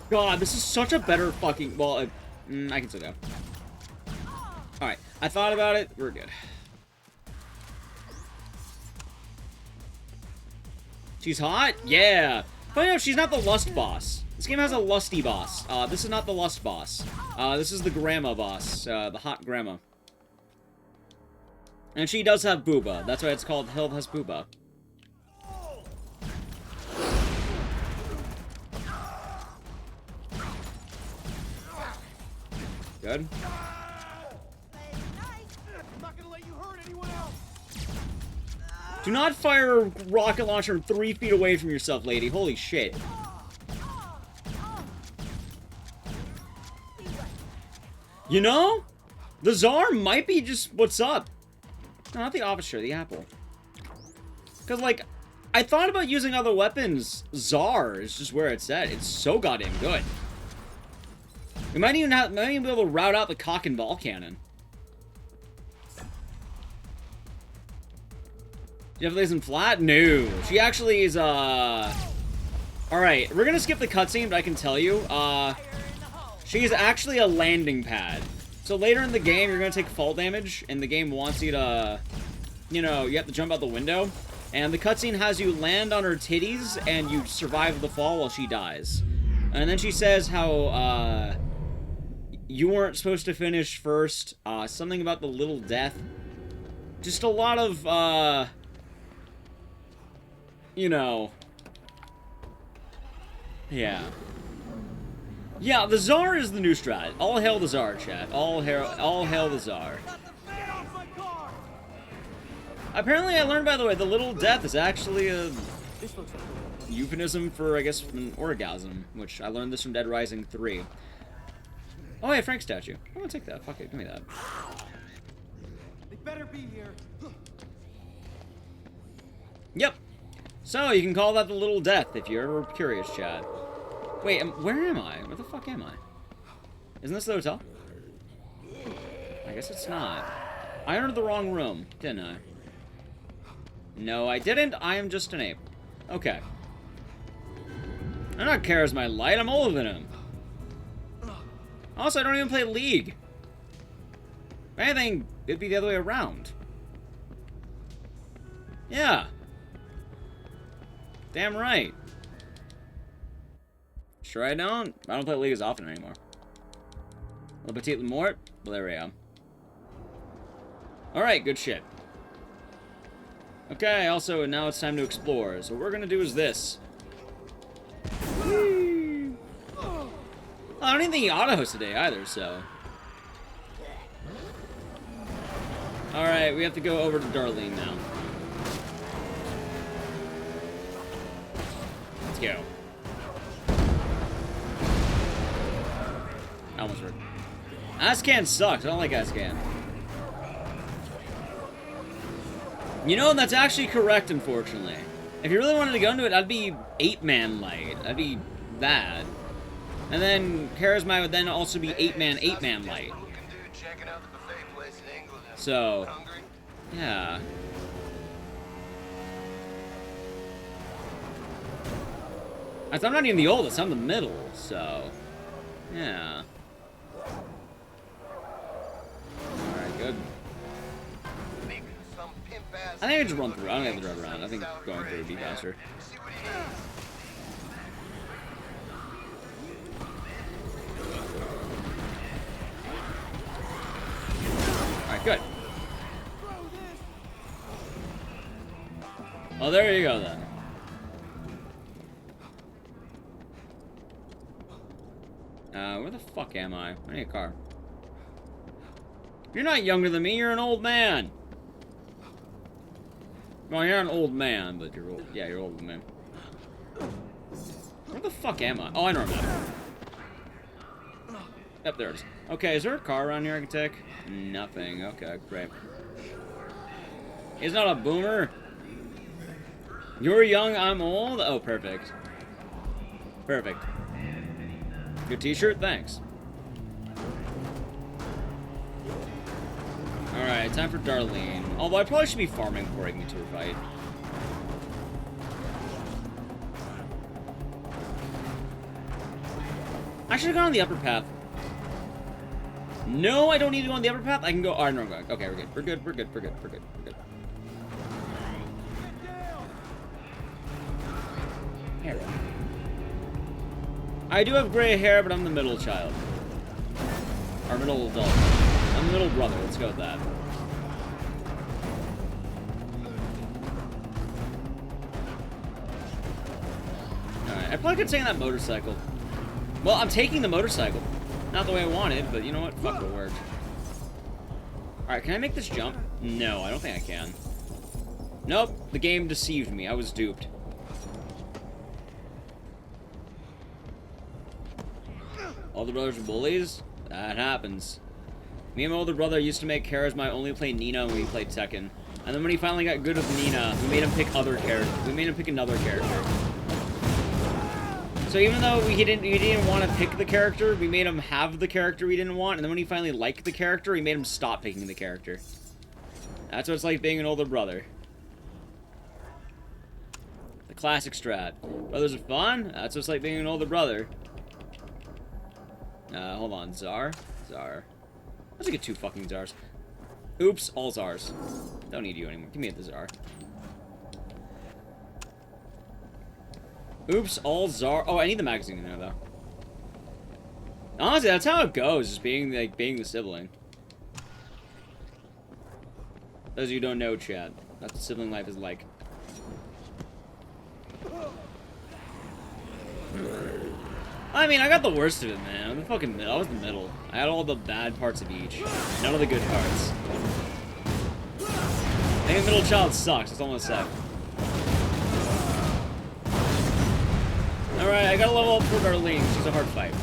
God, this is such a better fucking... Well, I can still go. Alright, I thought about it. We're good. She's hot? Yeah. Funny enough, she's not the lust boss. This game has a lusty boss. This is not the lust boss. This is the grandma boss. The hot grandma. And she does have booba. That's why it's called Hill has booba. Good. I'm not gonna let you hurt anyone else. Do not fire a rocket launcher 3 feet away from yourself, lady. Holy shit. You know? The Tsar might be just what's up. No, not the officer, the apple. Because, like, I thought about using other weapons. Tsar is just where it's at. It's so goddamn good. We might even be able to route out the cock and ball cannon. Do you have Lazen flat? No. She actually is, Alright, we're gonna skip the cutscene, but I can tell you, she is actually a landing pad. So later in the game, you're gonna take fall damage, and the game wants you to, you know, you have to jump out the window. And the cutscene has you land on her titties, and you survive the fall while she dies. And then she says how, you weren't supposed to finish first, something about the little death. Just a lot of, you know. Yeah. Yeah, the Tsar is the new strat. All hail the Tsar, chat. All hail the Tsar. Get off my car! Apparently, I learned, by the way, the little death is actually a This looks like euphemism for, I guess, an orgasm, which I learned this from Dead Rising 3. Oh, hey, Frank statue. I'm gonna take that. Fuck it, give me that. they better be here. Yep. So, you can call that the little death if you're ever curious, Chad. Wait, where am I? Where the fuck am I? Isn't this the hotel? I guess it's not. I entered the wrong room, didn't I? No, I didn't. I am just an ape. Okay. I'm not Kara's my light. I'm older than him. Also, I don't even play League. If anything, it'd be the other way around. Yeah. Damn right. Sure I don't? I don't play League as often anymore. Le Petit Mort? Well, there we go. Alright, good shit. Okay, also, now it's time to explore. So what we're gonna do is this. Whee! Oh, I don't even think he auto-hosts today either, so... Alright, we have to go over to Darlene now. Let's go. Almost worked. Ascan sucks. I don't like Ascan. You know, that's actually correct, unfortunately. If you really wanted to go into it, I'd be 8-man light. I'd be that. And then Charisma would then also be 8-man light. So, yeah. I'm not even the oldest, I'm the middle, so, yeah. Alright, good. I think I just run through. I don't have to drive around. I think going through would be faster. Alright, good. Oh, there you go then. Where the fuck am I? I need a car. You're not younger than me, you're an old man. Well, you're an old man, but you're old. Yeah, you're older than me. Where the fuck am I? Oh, I know where I'm at. Yep, there it is. Okay, is there a car around here I can take? Nothing. Okay, great. He's not a boomer. You're young, I'm old? Oh, perfect. Perfect. Good t-shirt? Thanks. Alright, time for Darlene. Although I probably should be farming before I can get to her fight. I should have gone on the upper path. No, I don't need to go on the upper path. I can go. Oh, no, I'm going. Okay, we're good. We're good. We're good. We're good. We're good. We're good. Hair. I do have gray hair, but I'm the middle child. Or middle adult. I'm the middle brother. Let's go with that. Alright, I probably could take that motorcycle. Well, I'm taking the motorcycle. Not the way I wanted, but you know what? Fuck, it worked. Alright, can I make this jump? No, I don't think I can. Nope, the game deceived me. I was duped. Older brothers are bullies? That happens. Me and my older brother used to make Charisma only play Nina when we played Tekken. And then when he finally got good with Nina, we made him pick other characters. We made him pick another character. So even though he didn't want to pick the character, we made him have the character we didn't want, and then when he finally liked the character, we made him stop picking the character. That's what it's like being an older brother. The classic strat. Brothers are fun? That's what it's like being an older brother. Hold on. Czar? Czar. Let's get 2 fucking Czars. Oops, all Czars. Don't need you anymore. Give me the Czar. Oops, all Czar. Oh, I need the magazine in there, though. Honestly, that's how it goes, just being the sibling. Those of you who don't know, chat, that's what sibling life is like. I mean, I got the worst of it, man. I'm the fucking middle. I was the middle. I had all the bad parts of each. None of the good parts. I think the middle child sucks. That's all I'm gonna say. Alright, I gotta level up for Darlene. She's a hard fight.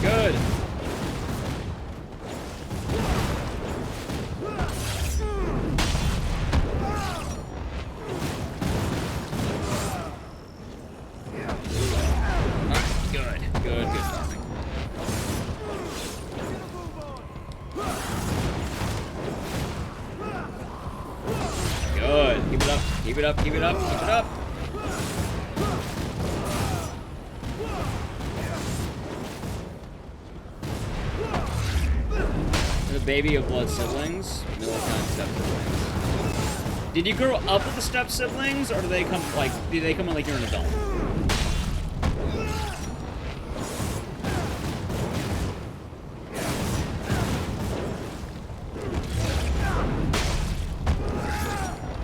Very good. Keep it up, keep it up, keep it up. The baby of blood siblings. Millicon step siblings. Did you grow up with the step siblings, or do they come like when like you're an adult?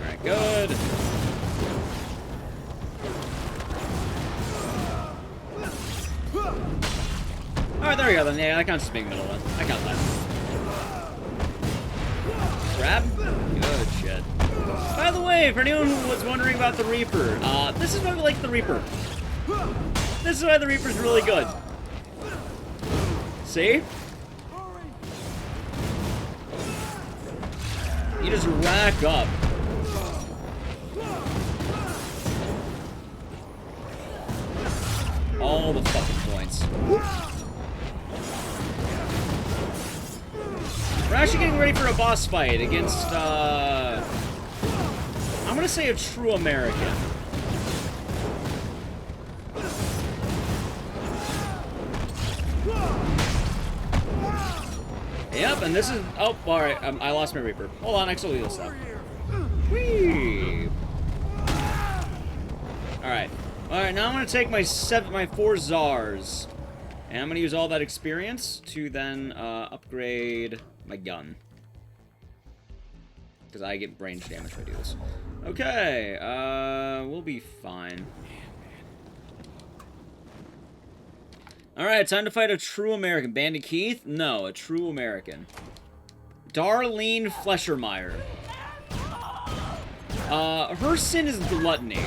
Alright, good. Alright, there we go then. Yeah, that counts as being middle then. I count that. Grab? Good shit. By the way, for anyone who was wondering about the Reaper, this is why we like the Reaper. This is why the Reaper's really good. See? You just rack up. All the fucking points. We're actually getting ready for a boss fight against, I'm gonna say a true American. Yep, and this is, oh, alright, I lost my Reaper. Hold on, I still heal stuff. Whee! Alright. Alright, now I'm gonna take my 4 Czars. And I'm gonna use all that experience to then, upgrade my gun. Because I get range damage if I do this. Okay, we'll be fine. Alright, time to fight a true American. Bandit Keith? No, a true American. Darlene Fleshermeyer. Her sin is gluttony.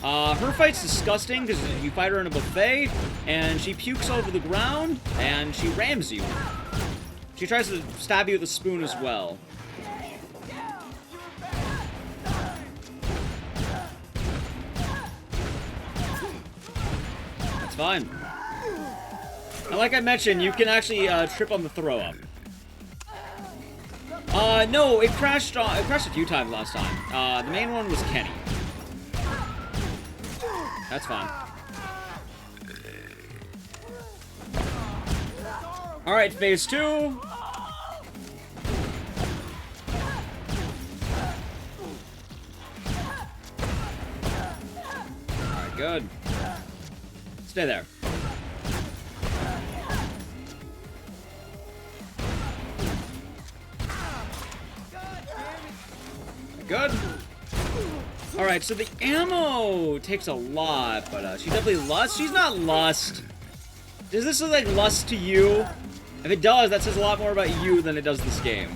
Her fight's disgusting because you fight her in a buffet, and she pukes over the ground, and she rams you. She tries to stab you with a spoon as well. That's fine. And like I mentioned, you can actually trip on the throw-up. No, it crashed a few times last time. The main one was Kenny. That's fine. Alright, phase 2. Alright, good. Stay there. Good. Alright, so the ammo takes a lot, but she definitely lust. She's not lust. Does this look like lust to you? If it does, that says a lot more about you than it does this game.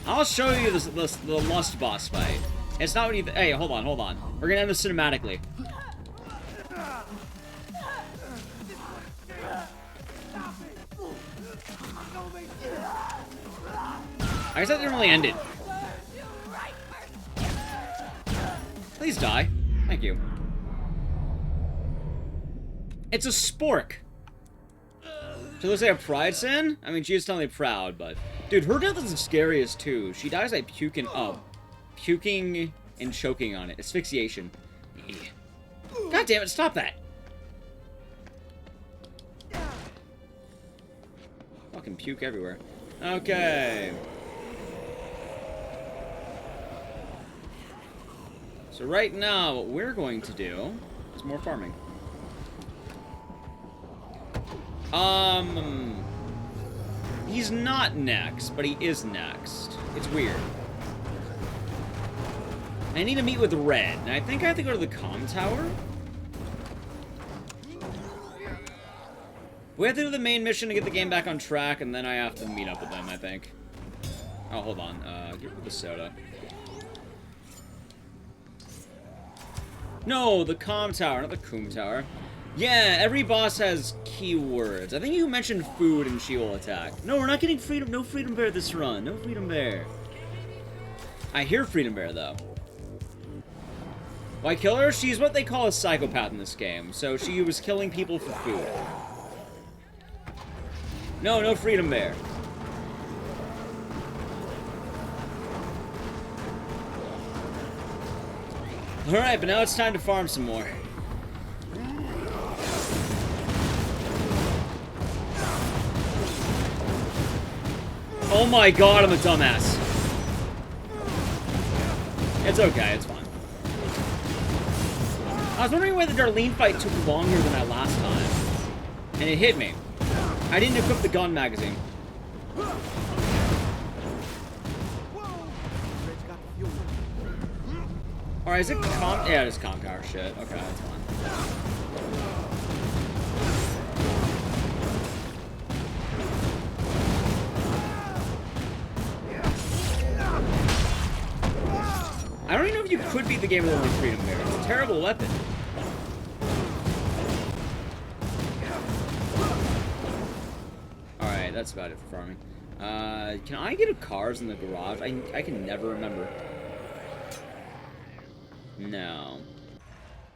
I'll show you the lust boss fight. It's not what you hey, hold on. We're gonna end this cinematically. I guess that didn't really end it. Please die. Thank you. It's a spork. She looks like a pride sin? I mean, she is totally proud, but... Dude, her death is the scariest, too. She dies by puking up. Puking and choking on it. Asphyxiation. God damn it, stop that! Fucking puke everywhere. Okay. So right now, what we're going to do is more farming. He's not next, but he is next. It's weird. I need to meet with Red, and I think I have to go to the comm tower. We have to do the main mission to get the game back on track, and then I have to meet up with them, I think. Oh, hold on. Get rid of the soda. No, the comm tower, not the coom tower. Yeah, every boss has keywords. I think you mentioned food and she will attack. No, we're not getting freedom. No freedom bear this run. No freedom bear. I hear freedom bear, though. Why kill her? She's what they call a psychopath in this game. So she was killing people for food. No, no freedom bear. Alright, but now it's time to farm some more. Oh my god, I'm a dumbass. It's okay, it's fine. I was wondering why the Darlene fight took longer than that last time. And it hit me. I didn't equip the gun magazine. Alright, is it comp? Yeah, it is comp tower shit. Okay, that's fine. I don't even know if you could beat the game with only freedom bear. It's a terrible weapon. Alright, that's about it for farming. Can I get a cars in the garage? I can never remember. No.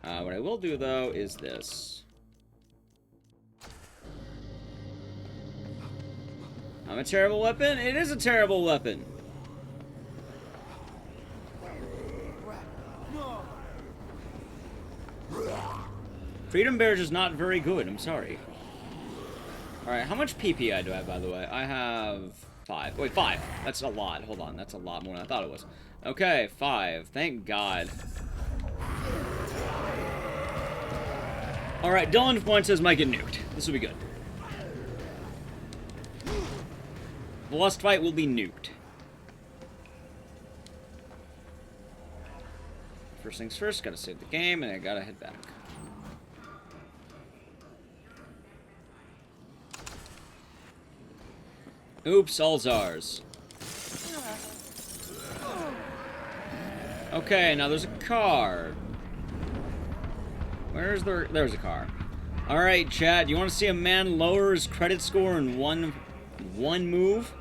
What I will do, though, is this. I'm a terrible weapon? It is a terrible weapon. Freedom Bear is not very good, I'm sorry. Alright, how much PP do I have, by the way? I have 5. Wait, 5. That's a lot. Hold on, that's a lot more than I thought it was. Okay, 5. Thank God. Alright, Dylan Point says might get nuked. This will be good. The last fight will be nuked. First things first, gotta save the game, and I gotta head back. Oops, all's ours. Okay, now there's a car. Where's the... There's a car. Alright, chat, you want to see a man lower his credit score in one move?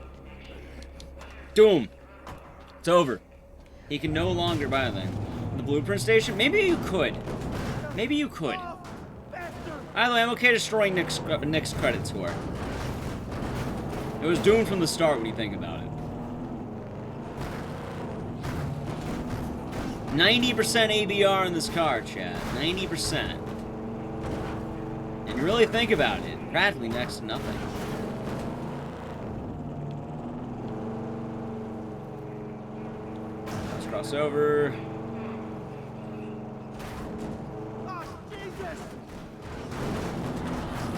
Doom. It's over. He can no longer buy anything. The blueprint station? Maybe you could. Maybe you could. Either way, I'm okay destroying Nick's credit score. It was doomed from the start when you think about it. 90% ABR in this car, chat. 90%. And you really think about it, practically next to nothing. Let's cross over.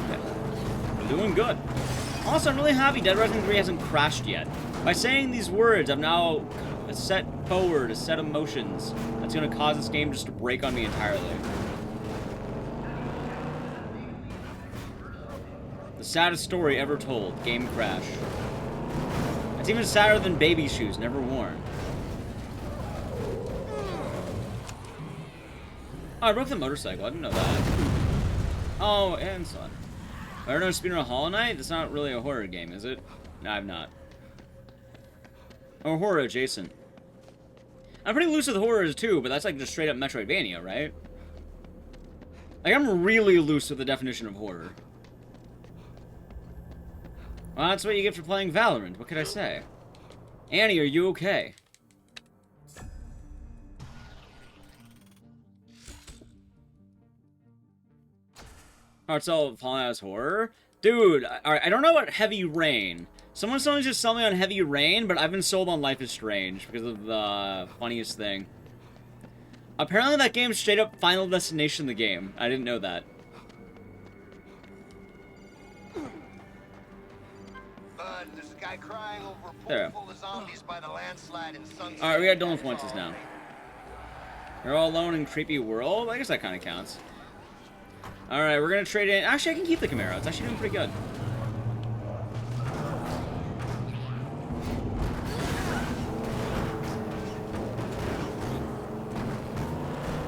Okay. We're doing good. Also, I'm really happy Dead Rising 3 hasn't crashed yet. By saying these words, I'm now set forward a set of motions that's going to cause this game just to break on me entirely. The saddest story ever told. Game crash. It's even sadder than baby shoes never worn. Oh, I broke the motorcycle. I didn't know that. Oh, and son. I don't know Speedrun Hollow Knight? That's not really a horror game, is it? No, I'm not. Or horror adjacent. I'm pretty loose with horrors too, but that's like just straight up Metroidvania, right? Like, I'm really loose with the definition of horror. Well, that's what you get for playing Valorant. What could I say? Annie, are you okay? Oh, it's all falling out as horror? Dude, I don't know about Heavy Rain. Someone just sell me on Heavy Rain, but I've been sold on Life is Strange because of the funniest thing. Apparently that game's straight up Final Destination the game. I didn't know that. Bud, there's a guy crying over a There. pool full of zombies by the landslide in Sunset. Alright, we got Dylan Fuentes now. You're all alone in creepy world? I guess that kind of counts. Alright, we're gonna trade in... Actually, I can keep the Camaro. It's actually doing pretty good.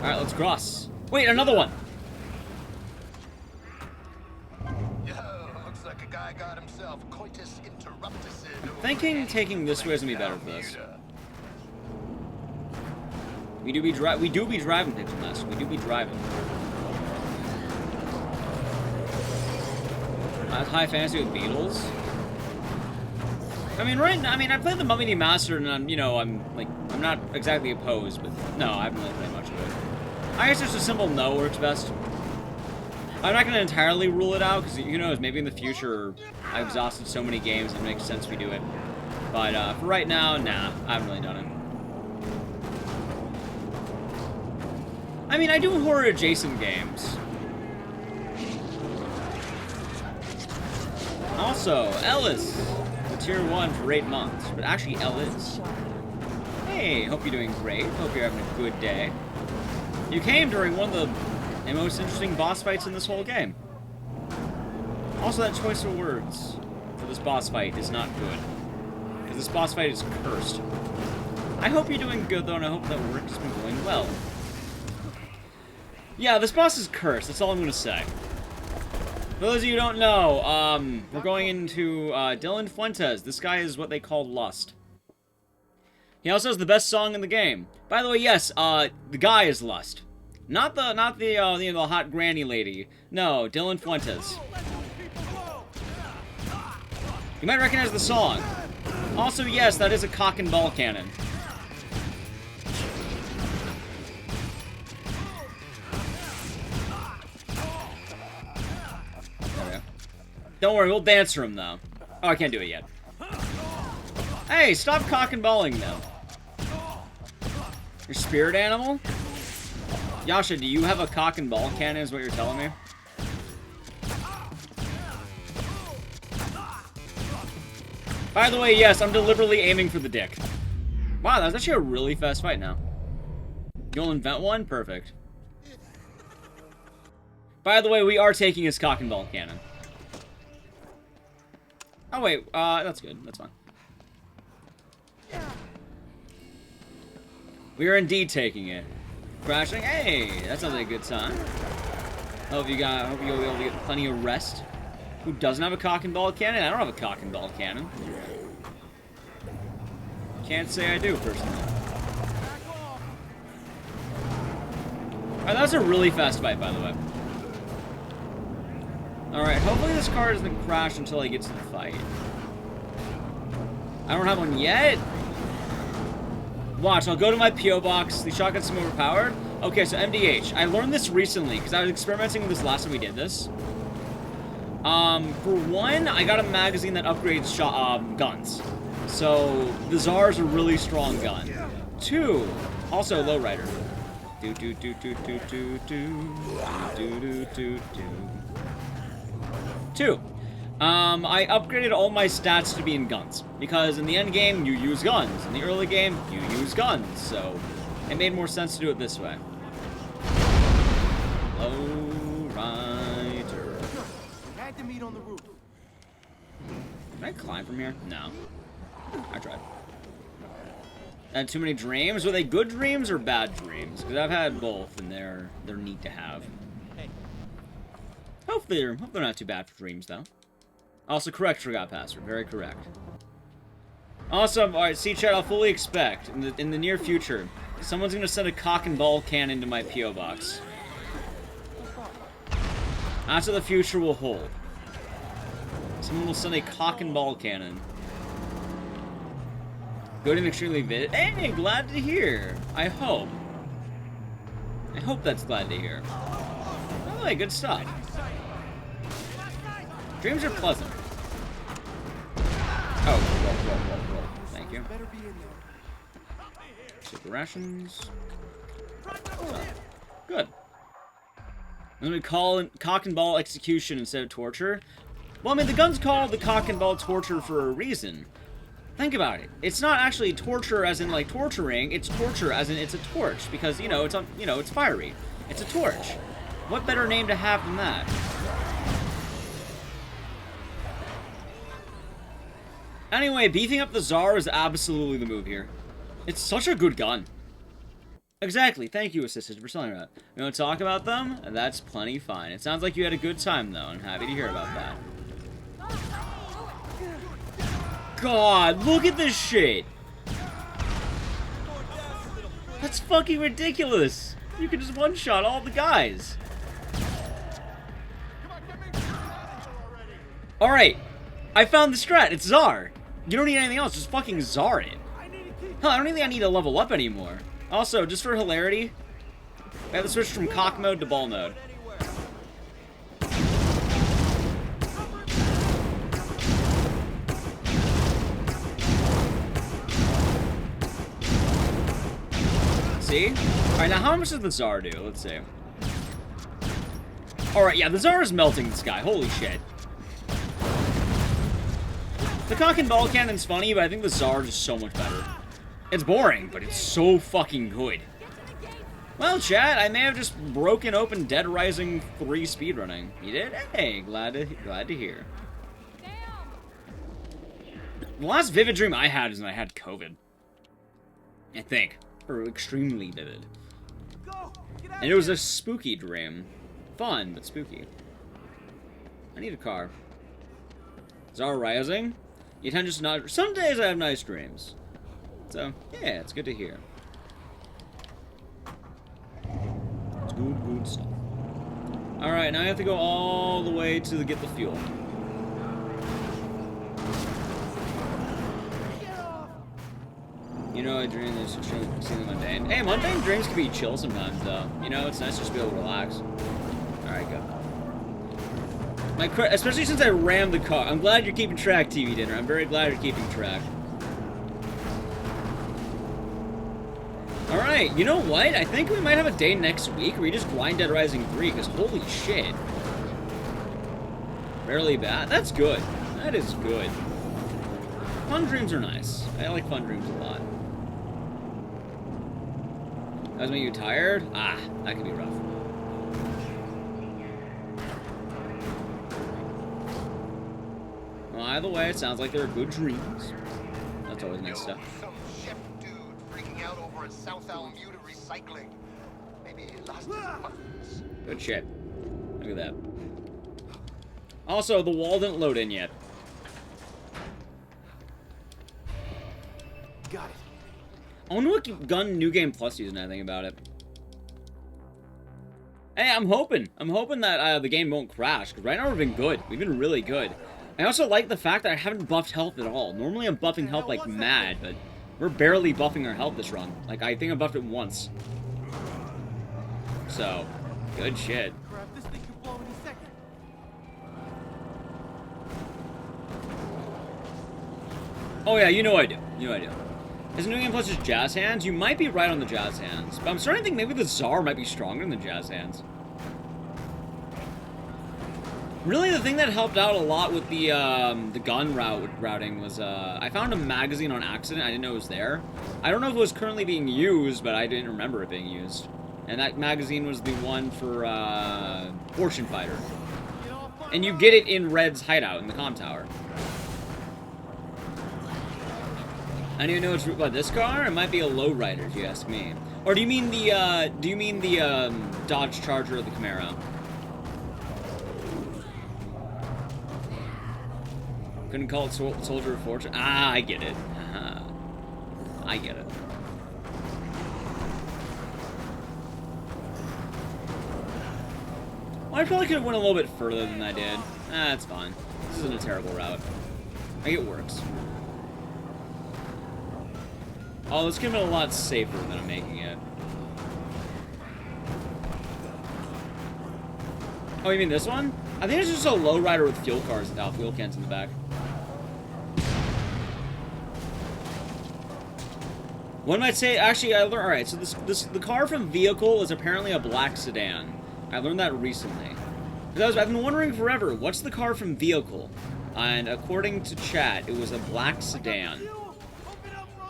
Alright, let's cross. Wait, another one! Yo, looks like a guy got himself coitus interruptus. I'm thinking taking this way is gonna be better for this. We do be driving, Pigeon Master. We do be driving. High fantasy with Beatles. I mean, I played the Mummy Demastered, and I'm not exactly opposed, but no, I haven't really played much of it. I guess just a simple no works best. I'm not gonna entirely rule it out, because who knows, maybe in the future I've exhausted so many games it makes sense we do it. But for right now, nah, I haven't really done it. I mean, I do horror adjacent games. Also, Ellis, tier 1 for 8 months, but actually Ellis. Hey, hope you're doing great. Hope you're having a good day. You came during one of the most interesting boss fights in this whole game. Also, that choice of words for this boss fight is not good, because this boss fight is cursed. I hope you're doing good, though, and I hope that work has been going well. Yeah, this boss is cursed. That's all I'm going to say. For those of you who don't know, we're going into Dylan Fuentes. This guy is what they call Lust. He also has the best song in the game. By the way, yes, the guy is Lust, not the hot granny lady. No, Dylan Fuentes. You might recognize the song. Also, yes, that is a cock and ball cannon. Don't worry, we'll dance for him, though. Oh, I can't do it yet. Hey, stop cock and balling, though. Your spirit animal? Yasha, do you have a cock and ball cannon, is what you're telling me? By the way, yes, I'm deliberately aiming for the dick. Wow, that's actually a really fast fight now. You'll invent one? Perfect. By the way, we are taking his cock and ball cannon. Oh, wait, that's good. That's fine. We are indeed taking it. Crashing? Hey, that sounds like a good sign. Hope you'll be able to get plenty of rest. Who doesn't have a cock and ball cannon? I don't have a cock and ball cannon. Can't say I do, personally. Alright, that was a really fast fight, by the way. Alright, hopefully this car doesn't crash until I get to the fight. I don't have one yet. Watch, I'll go to my P.O. box. The shotgun seem overpowered. Okay, so MDH. I learned this recently, because I was experimenting with this last time we did this. For one, I got a magazine that upgrades guns. So, the Tsar is a really strong gun. Two, also lowrider. Do do do do do do do do do do do. Two, I upgraded all my stats to be in guns because in the end game you use guns. In the early game you use guns, so it made more sense to do it this way. Lowrider. Had to meet on the roof. Can I climb from here? No. I tried. And too many dreams? Were they good dreams or bad dreams? Because I've had both, and they're neat to have. Hopefully they're not too bad for dreams, though. Also, correct forgot password. Very correct. Awesome. All right, see, chat. I'll fully expect in the near future, someone's gonna send a cock and ball cannon to my PO box. That's what the future will hold. Someone will send a cock and ball cannon. Good and extremely vid. Hey, glad to hear. I hope that's glad to hear. Oh, hey, good stuff. Dreams are pleasant. Oh, whoa. Thank you. Super rations. Oh, good. I'm gonna call it cock and ball execution instead of torture. Well, I mean, the gun's called the cock and ball torture for a reason. Think about it. It's not actually torture as in, like, torturing. It's torture as in it's a torch. Because, you know, it's fiery. It's a torch. What better name to have than that? Anyway, beefing up the Tsar is absolutely the move here. It's such a good gun. Exactly. Thank you, Assistant, for selling that. You want to talk about them? That's plenty fine. It sounds like you had a good time, though, and happy to hear about that. God, look at this shit! That's fucking ridiculous! You can just one-shot all the guys! Alright, I found the strat, it's Tsar! You don't need anything else, just fucking Tsar it. Hell, I don't think I need to level up anymore. Also, just for hilarity, I have to switch from cock mode to ball mode. See? Alright, now how much does the Tsar do? Let's see. Alright, yeah, the Tsar is melting this guy. Holy shit. The cock and ball cannon's funny, but I think the Tsar is so much better. It's boring, but it's so fucking good. Well, chat, I may have just broken open Dead Rising 3 speedrunning. You did? Hey, glad to hear. The last vivid dream I had is when I had COVID. I think. Or extremely vivid. And it was a spooky dream. Fun, but spooky. I need a car. Tsar Rising? You tend just not. Some days I have nice dreams. So, yeah, it's good to hear. It's good stuff. Alright, now I have to go all the way to get the fuel. You know, I dream there's extremely mundane. Hey, mundane dreams can be chill sometimes, though. You know, it's nice just to be able to relax. Alright, go. Especially since I rammed the car. I'm glad you're keeping track, TV Dinner. I'm very glad you're keeping track. Alright, you know what? I think we might have a day next week where we just grind Dead Rising 3, because holy shit. Barely bad. That's good. That is good. Fun dreams are nice. I like fun dreams a lot. That was making you tired? Ah, that could be rough. Well, either way, it sounds like they're good dreams. That's always nice stuff. Some chef dude freaking out over a South Almuda recycling. Maybe he lost his buttons. Good shit. Look at that. Also, the wall didn't load in yet. Got it. I wonder what gun New Game Plus using anything about it. Hey, I'm hoping that the game won't crash, because right now we've been good. We've been really good. I also like the fact that I haven't buffed health at all. Normally I'm buffing health like mad, but we're barely buffing our health this run. Like, I think I buffed it once. So, good shit. Crap, this thing could blow any second. Oh yeah, you know I do. You know I do. Isn't New Game Plus just jazz hands? You might be right on the jazz hands. But I'm starting to think maybe the Tsar might be stronger than the jazz hands. Really, the thing that helped out a lot with the gun routing was, I found a magazine on accident. I didn't know it was there. I don't know if it was currently being used, but I didn't remember it being used. And that magazine was the one for, Fortune Fighter. And you get it in Red's hideout in the comm tower. I don't even know what's about this car. It might be a lowrider, if you ask me. Or do you mean the, Dodge Charger or the Camaro? Couldn't call it Soldier of Fortune. Ah, I get it. I get it. Well, I probably could have went a little bit further than I did. That's fine. This isn't a terrible route. I think it works. Oh, this could have been a lot safer than I'm making it. Oh, you mean this one? I think it's just a lowrider with fuel cans in the back. One might say, actually, I learned. All right, so the car from Vehicle is apparently a black sedan. I learned that recently. Because I've been wondering forever, what's the car from Vehicle? And according to chat, it was a black sedan.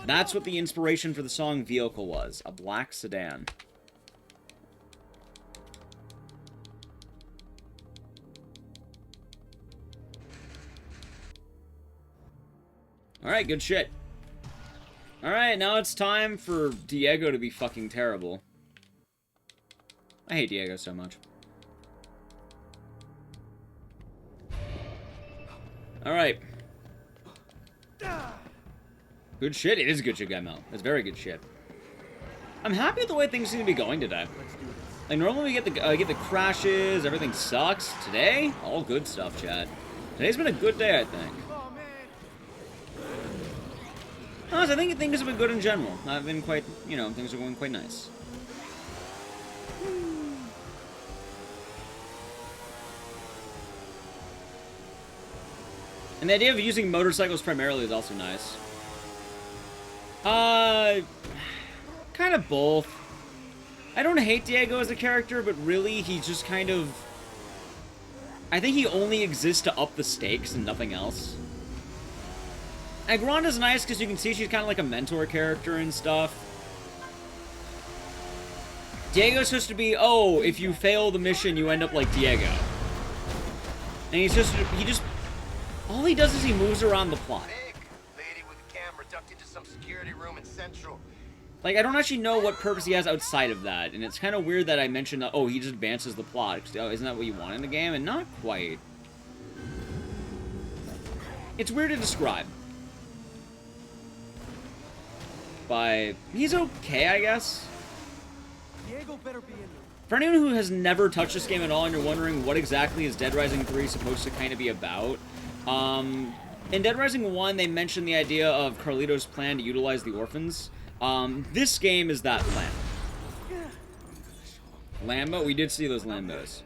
That's what the inspiration for the song Vehicle was, a black sedan. Alright, good shit. Alright, now it's time for Diego to be fucking terrible. I hate Diego so much. Alright. Good shit. It is good shit, Gaimel. It's very good shit. I'm happy with the way things seem to be going today. Like, normally we get the crashes, everything sucks. Today, all good stuff, chat. Today's been a good day, I think. Honestly, I think things have been good in general. I've been quite, you know, things are going quite nice. And the idea of using motorcycles primarily is also nice. Kind of both. I don't hate Diego as a character, but really, he's just kind of... I think he only exists to up the stakes and nothing else. And Granda's nice because you can see she's kind of like a mentor character and stuff. Diego's supposed to be, oh, if you fail the mission, you end up like Diego. And he just, all he does is he moves around the plot. Big lady with a camera ducked into some security room in Central. Like, I don't actually know what purpose he has outside of that, and it's kind of weird that I mentioned that, oh, he just advances the plot. Oh, isn't that what you want in the game? And not quite. It's weird to describe. But he's okay, I guess. Diego better be in there. For anyone who has never touched this game at all and you're wondering what exactly is Dead Rising 3 supposed to kind of be about, in Dead Rising 1, they mentioned the idea of Carlito's plan to utilize the orphans. This game is that plan. Lambo? We did see those Lambos.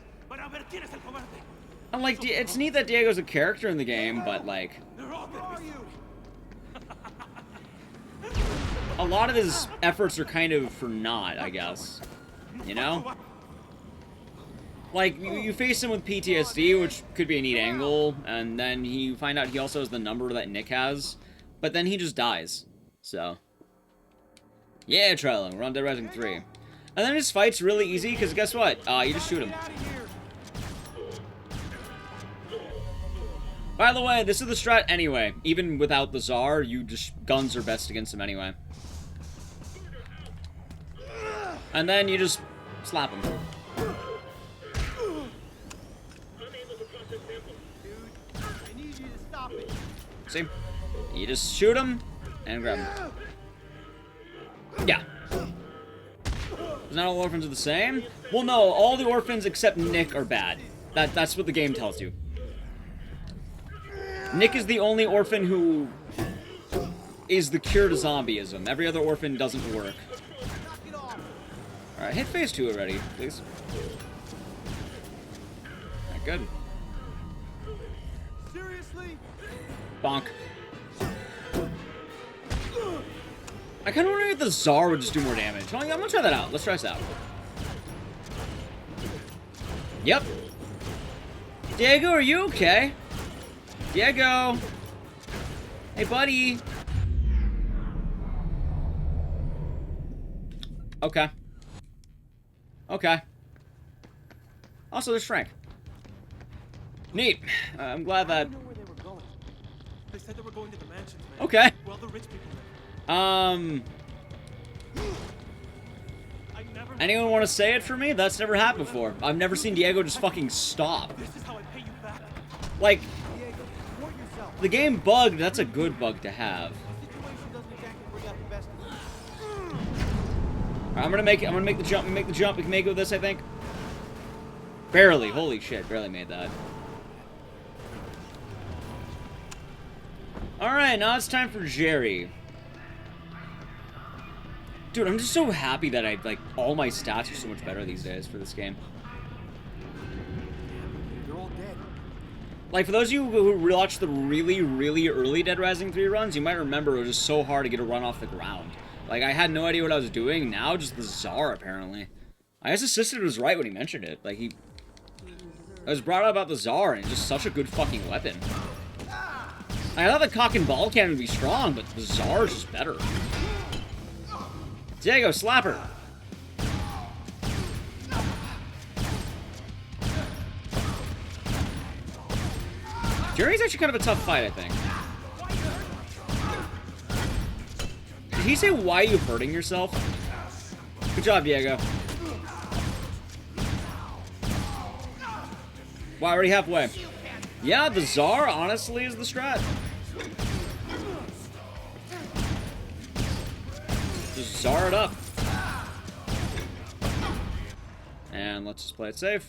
And, like, it's neat that Diego's a character in the game, but, like... a lot of his efforts are kind of for naught, I guess. You know? Like, you face him with PTSD, which could be a neat angle, and then you find out he also has the number that Nick has, but then he just dies. So. Yeah, Trello, we're on Dead Rising 3. And then his fight's really easy, because guess what? You just shoot him. By the way, this is the strat anyway. Even without the Tsar, guns are best against him anyway. And then you just slap him. I need you to stop it. See? You just shoot him and grab him. Yeah. Is not all orphans are the same? Well, no, all the orphans except Nick are bad. That's what the game tells you. Nick is the only orphan who is the cure to zombieism. Every other orphan doesn't work. Alright, hit phase 2 already, please. Alright, good. Seriously? Bonk. I kind of wonder if the Czar would just do more damage. I'm gonna try that out. Let's try this out. Yep. Diego, are you okay? Diego! Hey, buddy! Okay. Okay. Also, there's Frank. Neat. I'm glad that... I don't know where they were going. They said they were going to the mansions, man. Okay. Well, the rich people there. Anyone want to say it for me? That's never happened before. I've never seen Diego just fucking stop. This is how I pay you back. Like, Diego, support yourself. the game bugged. That's a good bug to have. The situation doesn't exactly bring out the best in you. Alright, I'm gonna make the jump. Make the jump. We can make it with this, I think. Barely. Holy shit. Barely made that. Alright, now it's time for Jerry. Dude, I'm just so happy that all my stats are so much better these days for this game. They're all dead. Like, for those of you who watched the really, really early Dead Rising 3 runs, you might remember it was just so hard to get a run off the ground. Like, I had no idea what I was doing. Now, just the Czar, apparently. I guess Assisted was right when he mentioned it. Like, I was brought up about the Czar, and it's just such a good fucking weapon. I thought the cock and ball cannon would be strong, but the Czar is just better. Diego, slapper! Jerry's actually kind of a tough fight, I think. Did he say, why are you hurting yourself? Good job, Diego. Wow, already halfway. Yeah, the Czar, honestly, is the strat. Just Czar it up. And let's just play it safe.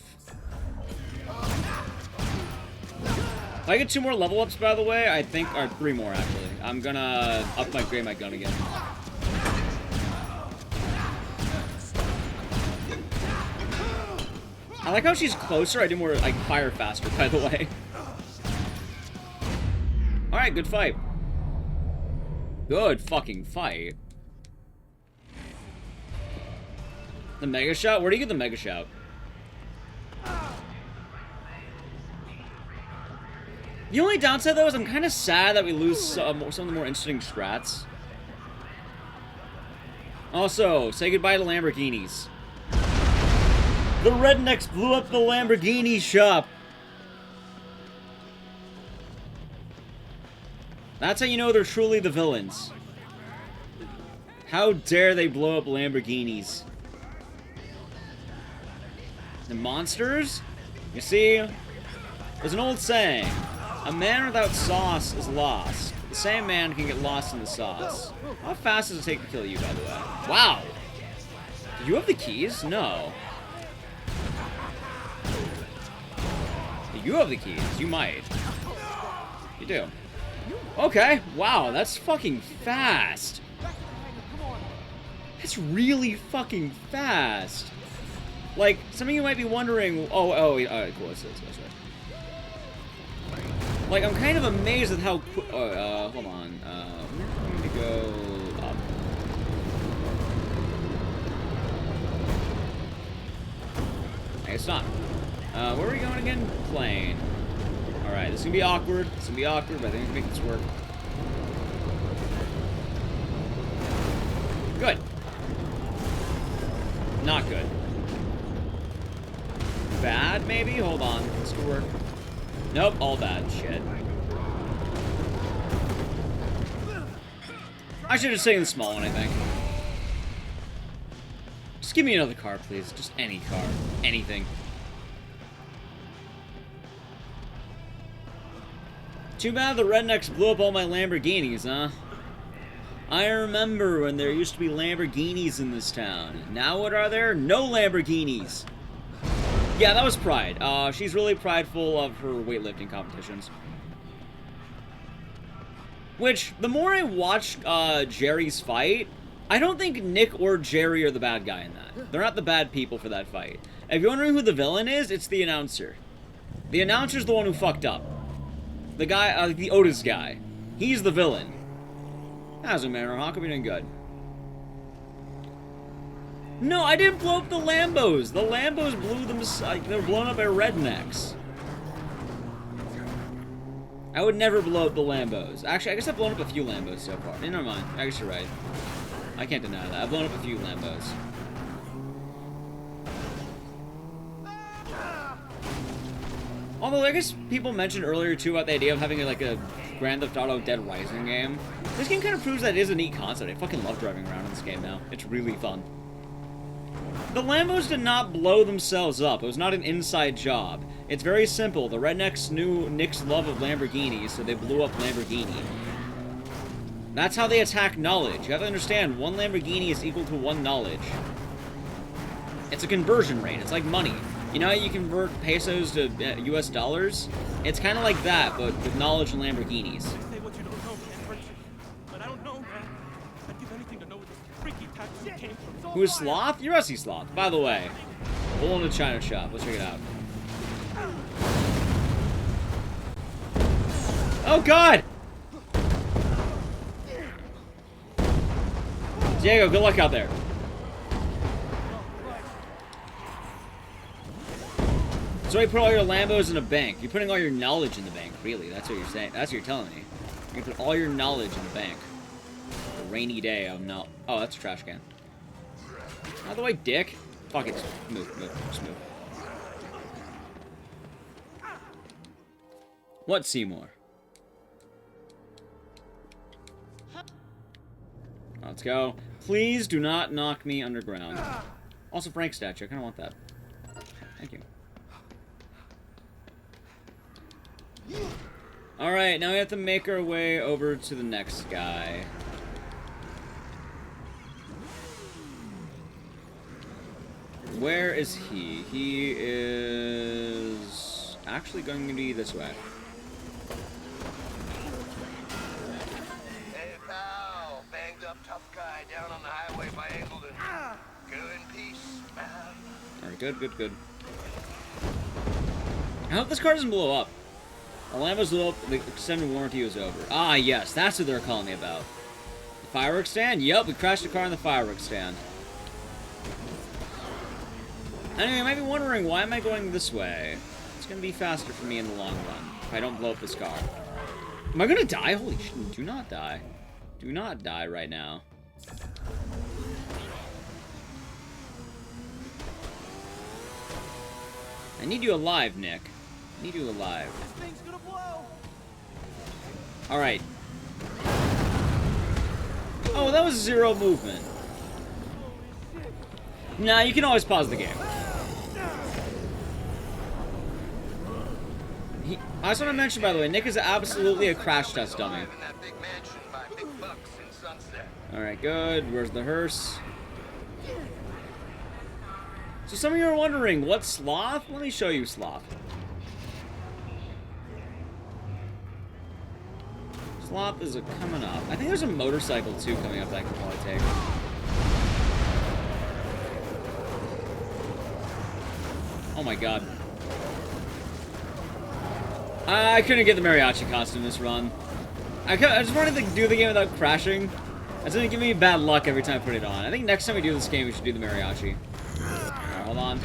If I get 2 more level ups, by the way, I think, or 3 more, actually. I'm gonna upgrade my gun again. I like how she's closer. I do more, like, fire faster, by the way. Alright, good fight. Good fucking fight. The Mega Shout? Where do you get the Mega Shout? The only downside, though, is I'm kind of sad that we lose some of the more interesting strats. Also, say goodbye to Lamborghinis. The rednecks blew up the Lamborghini shop. That's how you know they're truly the villains. How dare they blow up Lamborghinis? The monsters? You see, there's an old saying, a man without sauce is lost. The same man can get lost in the sauce. How fast does it take to kill you, by the way? Wow! Do you have the keys? No. You have the keys. You might. You do. Okay. Wow, that's fucking fast. That's really fucking fast. Like, some of you might be wondering, alright, cool, that's right. Like, I'm kind of amazed at how quick, hold on, we're going to go up. I guess not. Where are we going again? Plane. Alright, this is gonna be awkward, but I think we can make this work. Good. Not good. Bad, maybe? Hold on. This could work. Nope, all bad. Shit. I should have just taken the small one, I think. Just give me another car, please. Just any car. Anything. Too bad the rednecks blew up all my Lamborghinis, huh? I remember when there used to be Lamborghinis in this town. Now what are there? No Lamborghinis! Yeah, that was pride. She's really prideful of her weightlifting competitions. Which, the more I watch Jerry's fight, I don't think Nick or Jerry are the bad guy in that. They're not the bad people for that fight. If you're wondering who the villain is, it's the announcer. The announcer's the one who fucked up. The guy, the Otis guy. He's the villain. How's it, man? How come you're doing good? No, I didn't blow up the Lambos. The Lambos blew them. They were blown up by rednecks. I would never blow up the Lambos. Actually, I guess I've blown up a few Lambos so far. Never mind. I guess you're right. I can't deny that. I've blown up a few Lambos. Although, I guess people mentioned earlier, too, about the idea of having, like, a Grand Theft Auto Dead Rising game. This game kind of proves that it is a neat concept. I fucking love driving around in this game now. It's really fun. The Lambos did not blow themselves up. It was not an inside job. It's very simple. The rednecks knew Nick's love of Lamborghinis, so they blew up Lamborghini. That's how they attack knowledge. You have to understand, one Lamborghini is equal to one knowledge. It's a conversion rate. It's like money. You know how you convert pesos to US dollars? It's kind of like that, but with knowledge and Lamborghinis. Say what you don't know can't hurt you. But I don't know, man. I'd give anything to know where this freaky tattoo came from. Who is Sloth? You're Essie Sloth. By the way, we'll in a China shop. Let's check it out. Oh, God! Diego, good luck out there. So you put all your Lambos in a bank. You're putting all your knowledge in the bank, really. That's what you're saying. That's what you're telling me. You're gonna put all your knowledge in the bank. A rainy day of no. Oh, that's a trash can. Out of the way, dick. Fuck it. Move. Just move. What, Seymour? Let's go. Please do not knock me underground. Also, Frank statue. I kind of want that. Thank you. Alright, now we have to make our way over to the next guy. Where is he? He is actually going to be this way. Hey, pal. Banged up tough guy down on the highway by Engleton. Go in peace, man. Alright, good. I hope this car doesn't blow up. The Lambos blew up, the extended warranty was over. Ah, yes, that's what they're calling me about. The fireworks stand? Yup, we crashed the car in the fireworks stand. Anyway, you might be wondering, why am I going this way? It's gonna be faster for me in the long run, if I don't blow up this car. Am I gonna die? Holy shit, do not die. Do not die right now. I need you alive, Nick. I need you alive. This thing's gonna blow. Alright. Oh, that was zero movement. Nah, you can always pause the game. I just want to mention, by the way, Nick is absolutely a crash test dummy. In that big mansion by Big Bucks in Sunset. Alright, good. Where's the hearse? So some of you are wondering, what's Sloth? Let me show you Sloth. Sloth is coming up. I think there's a motorcycle, too, coming up that I can probably take. Oh my god. I couldn't get the mariachi costume this run. I just wanted to do the game without crashing. That's gonna give me bad luck every time I put it on. I think next time we do this game, we should do the mariachi. Alright, hold on.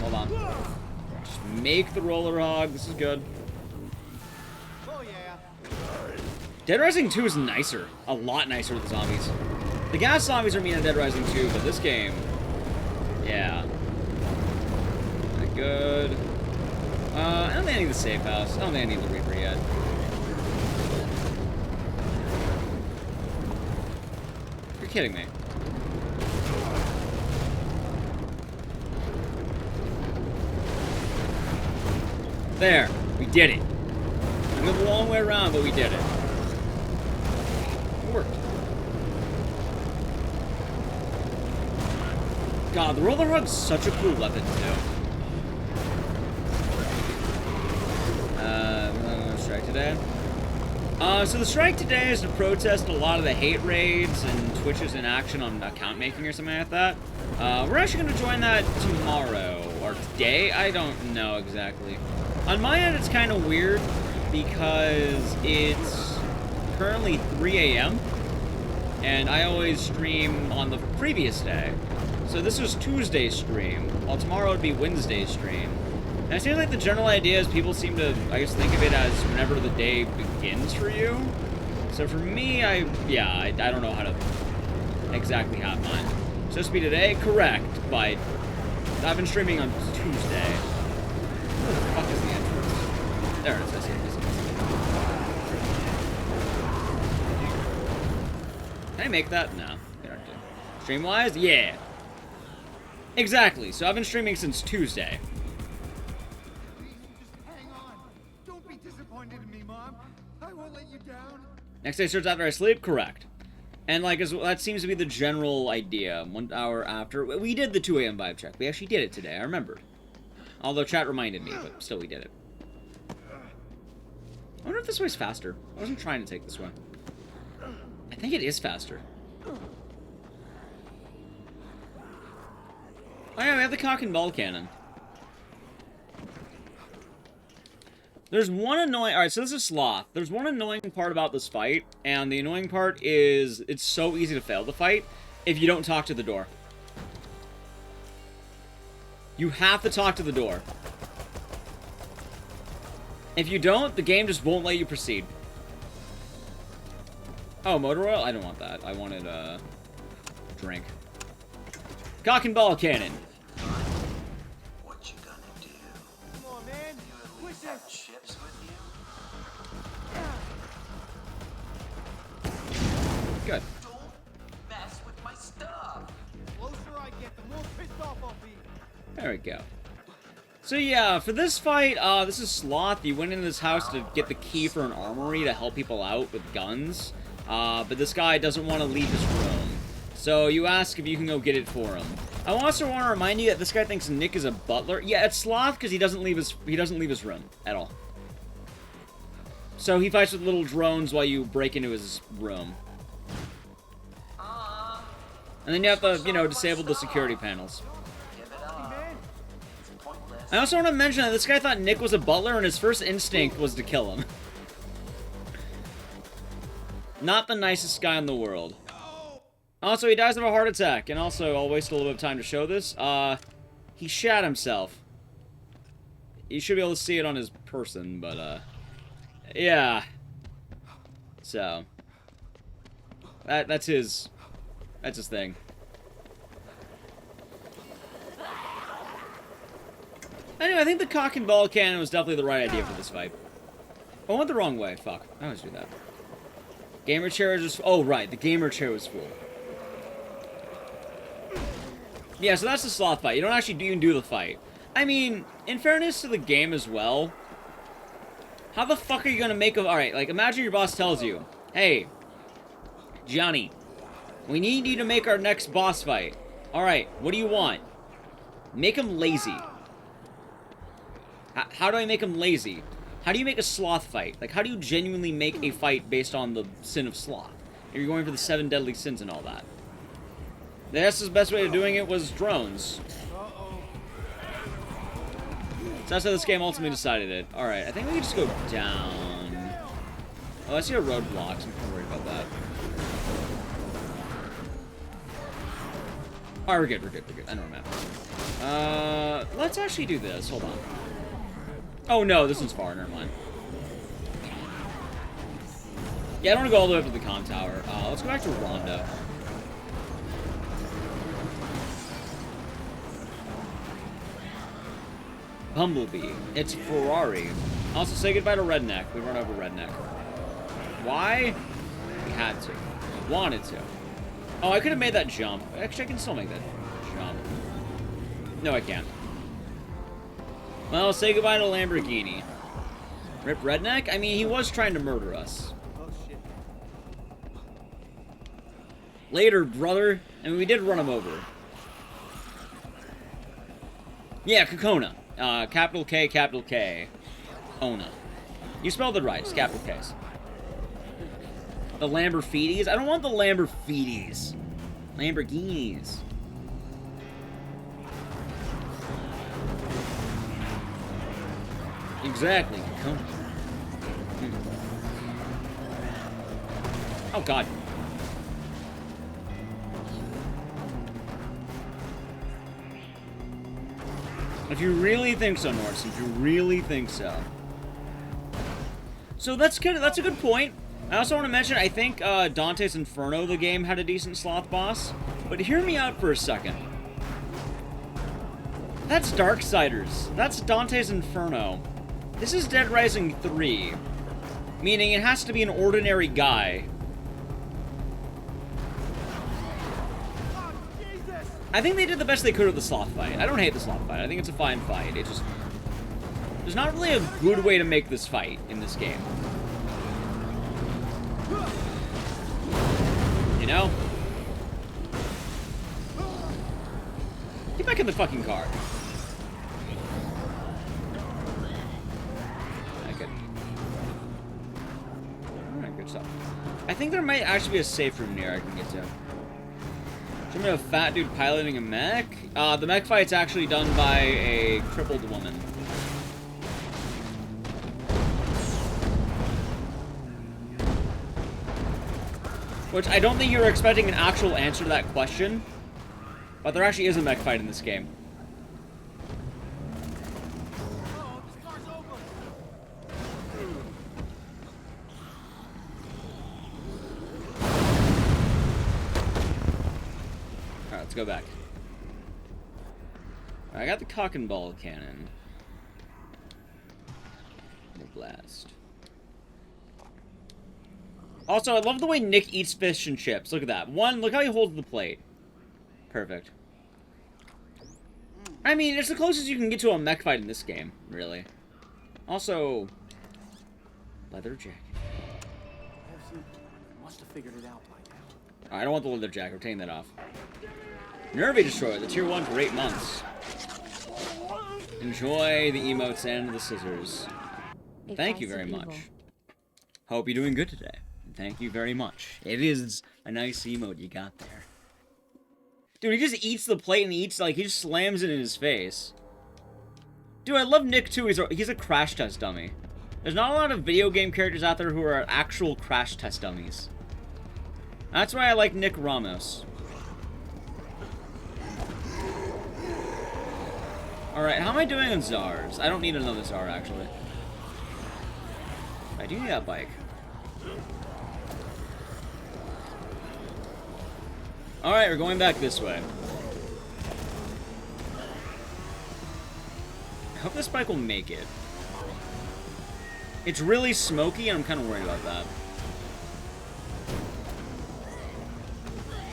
Just make the roller hog. This is good. Oh yeah. Dead Rising 2 is nicer. A lot nicer with the zombies. The gas zombies are mean in Dead Rising 2, but this game... yeah. Not good. I don't think I need the safe house. I don't think I need the Reaper yet. You're kidding me. There. We did it. We went a long way around, but we did it. It worked. God, the roller hug's such a cool weapon, too. We're not gonna strike today. So the strike today is to protest a lot of the hate raids and Twitch's inaction on account making or something like that. We're actually going to join that tomorrow, or today? I don't know exactly. On my end, it's kind of weird, because it's currently 3 a.m., and I always stream on the previous day. So this was Tuesday's stream, while tomorrow would be Wednesday's stream. And it seems like the general idea is people seem to, I guess, think of it as whenever the day begins for you. So for me, I don't know how to exactly have mine. Supposed to be today? Correct, but I've been streaming on Tuesday. Where the fuck is the entrance? There it is, I see it. Can I make that? No. Stream-wise? Yeah. Exactly, so I've been streaming since Tuesday. Next day starts after I sleep? Correct. And, like, that seems to be the general idea. 1 hour after. We did the 2 a.m. vibe check. We actually did it today. I remembered. Although chat reminded me, but still we did it. I wonder if this way's faster. I wasn't trying to take this way. I think it is faster. Oh yeah, we have the cock and ball cannon. There's one annoying... Alright, so this is Sloth. There's one annoying part about this fight, and the annoying part is it's so easy to fail the fight if you don't talk to the door. You have to talk to the door. If you don't, the game just won't let you proceed. Oh, motor oil? I don't want that. I wanted, drink. Cock and ball cannon. What you gonna do? Come on, man. You at least have chips with you? Good. Don't mess with my stuff. The closer I get, the more pissed off I'll be. There we go. So yeah, for this fight, this is Sloth. You went into this house to get the key for an armory to help people out with guns. But this guy doesn't want to leave his room. So you ask if you can go get it for him. I also want to remind you that this guy thinks Nick is a butler. Yeah, it's Sloth because he doesn't leave his room at all. So he fights with little drones while you break into his room. And then you have to, you know, disable the security panels. I also want to mention that this guy thought Nick was a butler, and his first instinct was to kill him. Not the nicest guy in the world. Also, he dies of a heart attack, and also, I'll waste a little bit of time to show this. He shat himself. You should be able to see it on his person, but, yeah. So. That's his thing. Anyway, I think the cock and ball cannon was definitely the right idea for this fight. I went the wrong way. Fuck. I always do that. Gamer chair is just... Oh, right. The gamer chair was full. Yeah, so that's the Sloth fight. You don't actually even do the fight. I mean, in fairness to the game as well, how the fuck are you gonna make a... Alright, like, imagine your boss tells you, hey, Johnny, we need you to make our next boss fight. Alright, what do you want? Make him lazy. How do I make him lazy? How do you make a sloth fight? Like, how do you genuinely make a fight based on the sin of sloth? If you're going for the 7 deadly sins and all that. That's the best way of doing it was drones. So that's how this game ultimately decided it. Alright, I think we can just go down. Oh, I see a roadblock, so I'm kind of worried about that. Alright, we're good. I know where I'm at. Let's actually do this. Hold on. Oh no, this one's far. Never mind. Yeah, I don't want to go all the way up to the con tower. Let's go back to Rondo. Bumblebee. It's Ferrari. Also, say goodbye to Redneck. We run over Redneck. Why? We had to. We wanted to. Oh, I could have made that jump. Actually, I can still make that jump. No, I can't. Well, say goodbye to Lamborghini. Rip Redneck? I mean, he was trying to murder us. Oh, shit. Later, brother. I mean, we did run him over. Yeah, Kokona. Capital K, capital K. Ona. You spelled it right. It's capital K's. The Lamborghinis? I don't want the Lamborghinis. Lamborghinis. Exactly. Come. Oh, God. If you really think so, Norse, if you really think so. So that's good. That's a good point. I also want to mention, I think Dante's Inferno, the game, had a decent sloth boss. But hear me out for a second. That's Darksiders. That's Dante's Inferno. This is Dead Rising 3. Meaning it has to be an ordinary guy. I think they did the best they could with the sloth fight. I don't hate the sloth fight. I think it's a fine fight. It just... There's not really a good way to make this fight in this game. You know? Get back in the fucking car. Okay. Alright, good stuff. I think there might actually be a safe room near I can get to. Should we have a fat dude piloting a mech? The mech fight's actually done by a crippled woman. Which I don't think you were expecting an actual answer to that question. But there actually is a mech fight in this game. Alright, let's go back. I got the cock and ball cannon. We'll blast. Also, I love the way Nick eats fish and chips. Look at that. One, look how he holds the plate. Perfect. I mean, it's the closest you can get to a mech fight in this game, really. Also, leather jacket. Must have figured it out by now. I don't want the leather jacket. We're taking that off. Nervy Destroyer, the tier 1 for 8 months. Enjoy the emotes and the scissors. Thank you very much. Hope you're doing good today. Thank you very much. It is a nice emote you got there. Dude, he just eats the plate and eats, like, he just slams it in his face. Dude, I love Nick, too. He's a crash test dummy. There's not a lot of video game characters out there who are actual crash test dummies. That's why I like Nick Ramos. Alright, how am I doing on Czars? I don't need another Czar, actually. I do need that bike. Alright, we're going back this way. I hope this bike will make it. It's really smoky, and I'm kind of worried about that.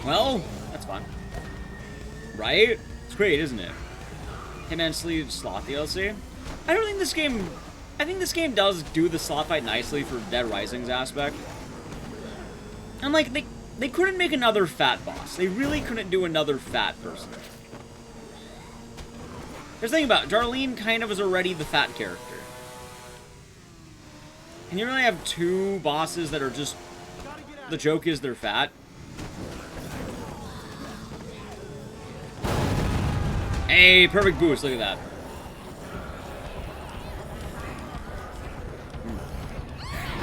Well, that's fine. Right? It's great, isn't it? Hitman Sleeve Sloth DLC. I don't think this game... I think this game does do the sloth fight nicely for Dead Rising's aspect. And, like, they couldn't make another fat boss. They really couldn't do another fat person. There's the thing about it. Darlene kind of is already the fat character. Can you really have two bosses that are just... The joke is they're fat? Hey, perfect boost. Look at that.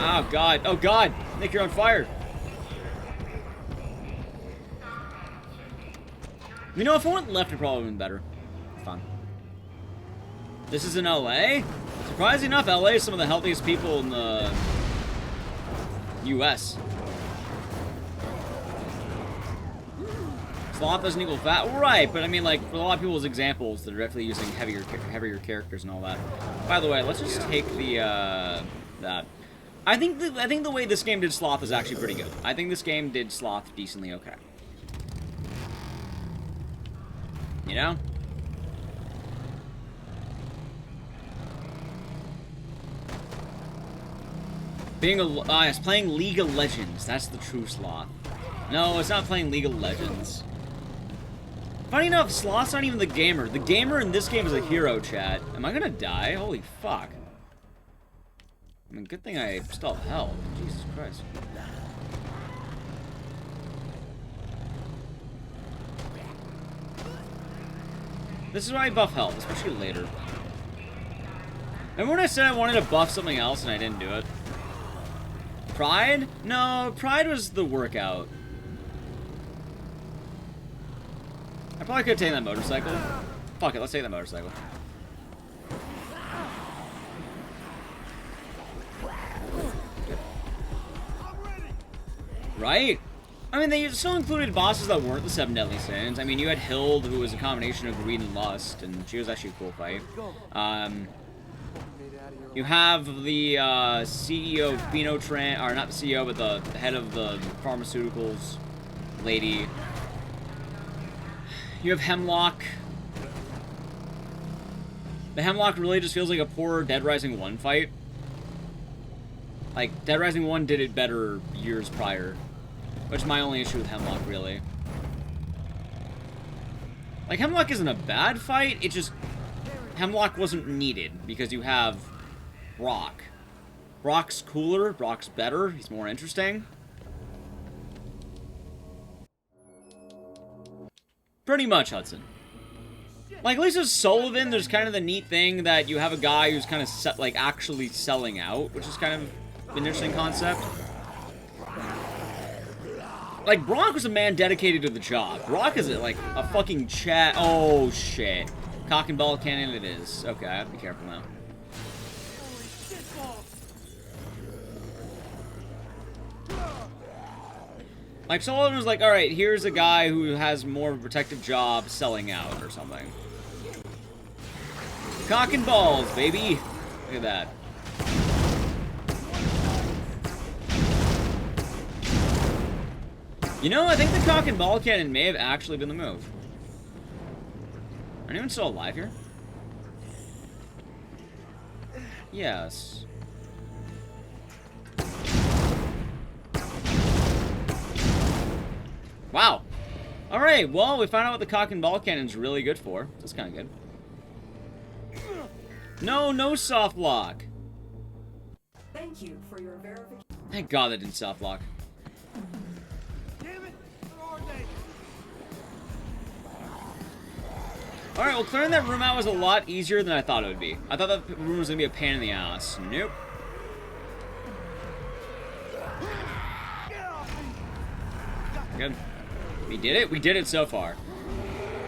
Oh, God. Oh, God. Nick, you're on fire. You know, if I went left, it probably would have been better. Fun. This is in LA? Surprisingly enough, LA is some of the healthiest people in the US. Sloth doesn't equal fat? Right, but I mean, like, for a lot of people's examples, they're definitely using heavier characters and all that. By the way, let's just take the, that. I think the way this game did Sloth is actually pretty good. I think this game did Sloth decently okay. You know? It's playing League of Legends. That's the true Sloth. No, it's not playing League of Legends. Funny enough, Sloth's not even the gamer. The gamer in this game is a hero, chat. Am I gonna die? Holy fuck. I mean, good thing I still have health. Jesus Christ. This is why I buff health, especially later. Remember when I said I wanted to buff something else and I didn't do it? Pride? No, Pride was the workout. I probably could have taken that motorcycle. Fuck it, let's take that motorcycle. Right? I mean, they still included bosses that weren't the 7 Deadly Sins. I mean, you had Hild, who was a combination of greed and lust, and she was actually a cool fight. You have the CEO of Binotran, or not the CEO, but the head of the pharmaceuticals lady. You have Hemlock. The Hemlock really just feels like a poor Dead Rising 1 fight. Like, Dead Rising 1 did it better years prior. Which is my only issue with Hemlock, really. Like, Hemlock isn't a bad fight, it just... Hemlock wasn't needed, because you have Brock. Brock's cooler, Brock's better, he's more interesting. Pretty much, Hudson. Like, at least with Sullivan, there's kind of the neat thing that you have a guy who's kind of, like, actually selling out, which is kind of an interesting concept. Like, Brock was a man dedicated to the job. Brock is, like, a fucking chat. Oh, shit. Cock and ball cannon it is. Okay, I have to be careful now. Like, Sullivan was like, alright, here's a guy who has more of a protective job selling out or something. Cock and balls, baby. Look at that. You know, I think the cock and ball cannon may have actually been the move. Anyone still alive here? Yes. Wow. Alright, well, we found out what the cock and ball cannon's really good for. That's kind of good. No soft lock. Thank you for your verification. Thank God that didn't soft lock. Alright, well, clearing that room out was a lot easier than I thought it would be. I thought that room was going to be a pain in the ass. Nope. Good. We did it. We did it so far.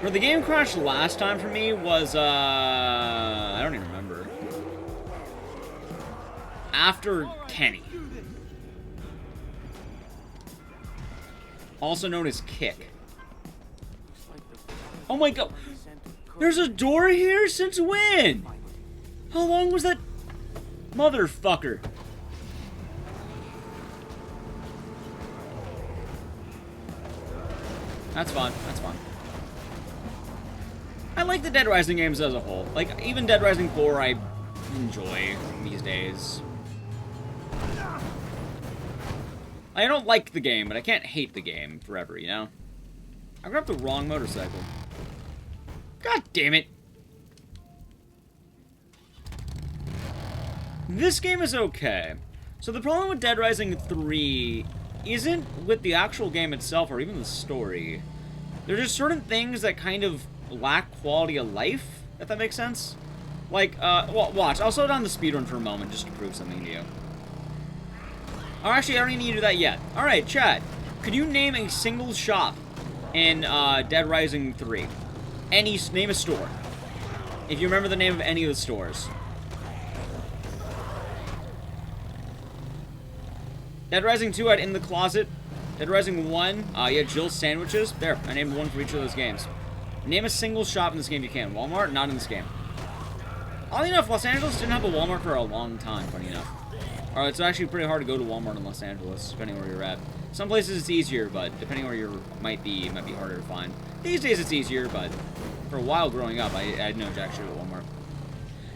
Where the game crashed last time for me was, I don't even remember. After Kenny. Also known as Kick. Oh my god. There's a door here? Since when? How long was that? Motherfucker. That's fun. That's fun. I like the Dead Rising games as a whole. Like, even Dead Rising 4 I enjoy these days. I don't like the game, but I can't hate the game forever, you know? I grabbed the wrong motorcycle. God damn it. This game is okay. So the problem with Dead Rising 3 isn't with the actual game itself or even the story. There's just certain things that kind of lack quality of life, if that makes sense. Like, well, watch. I'll slow down the speedrun for a moment just to prove something to you. Oh, actually, I don't even need to do that yet. Alright, chat. Could you name a single shop in Dead Rising 3? Name a store. If you remember the name of any of the stores. Dead Rising 2 had In the Closet. Dead Rising 1, you had Jill's Sandwiches. There, I named one for each of those games. Name a single shop in this game you can. Walmart, not in this game. Oddly enough, Los Angeles didn't have a Walmart for a long time, funny enough. Alright, it's actually pretty hard to go to Walmart in Los Angeles, depending where you're at. Some places it's easier, but depending where you might be harder to find. These days it's easier, but for a while growing up, I had no jack shit at Walmart.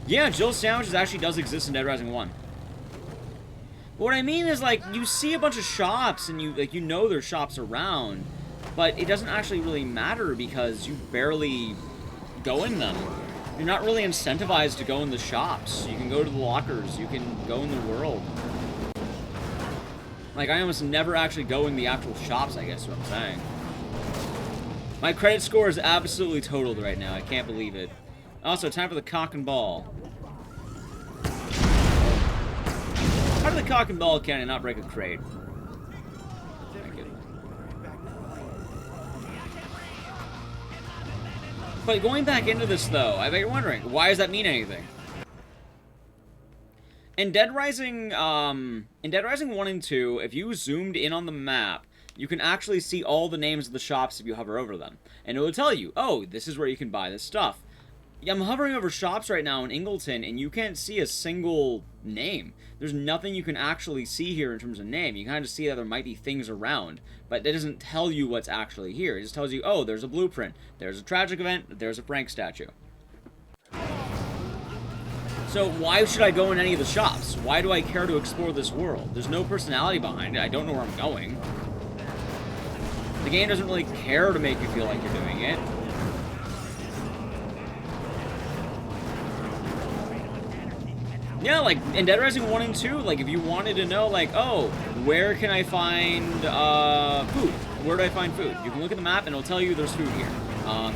Yeah, Jill's Sandwiches actually does exist in Dead Rising 1. But what I mean is, like, you see a bunch of shops, and you know there's shops around, but it doesn't actually really matter because you barely go in them. You're not really incentivized to go in the shops. You can go to the lockers. You can go in the world. Like, I almost never actually go in the actual shops, I guess is what I'm saying. My credit score is absolutely totaled right now. I can't believe it. Also, time for the cock and ball. How did the cock and ball cannon not break a crate? Thank you. But going back into this, though, I bet you're wondering, why does that mean anything? In Dead Rising 1 and 2, if you zoomed in on the map, you can actually see all the names of the shops if you hover over them. And it will tell you, oh, this is where you can buy this stuff. I'm hovering over shops right now in Ingleton, and you can't see a single name. There's nothing you can actually see here in terms of name. You can kind of see that there might be things around, but that doesn't tell you what's actually here. It just tells you, oh, there's a blueprint, there's a tragic event, there's a Frank statue. So why should I go in any of the shops? Why do I care to explore this world? There's no personality behind it. I don't know where I'm going. The game doesn't really care to make you feel like you're doing it. Yeah, like, in Dead Rising 1 and 2, like, if you wanted to know, like, oh, where can I find, food? Where do I find food? You can look at the map and it'll tell you there's food here.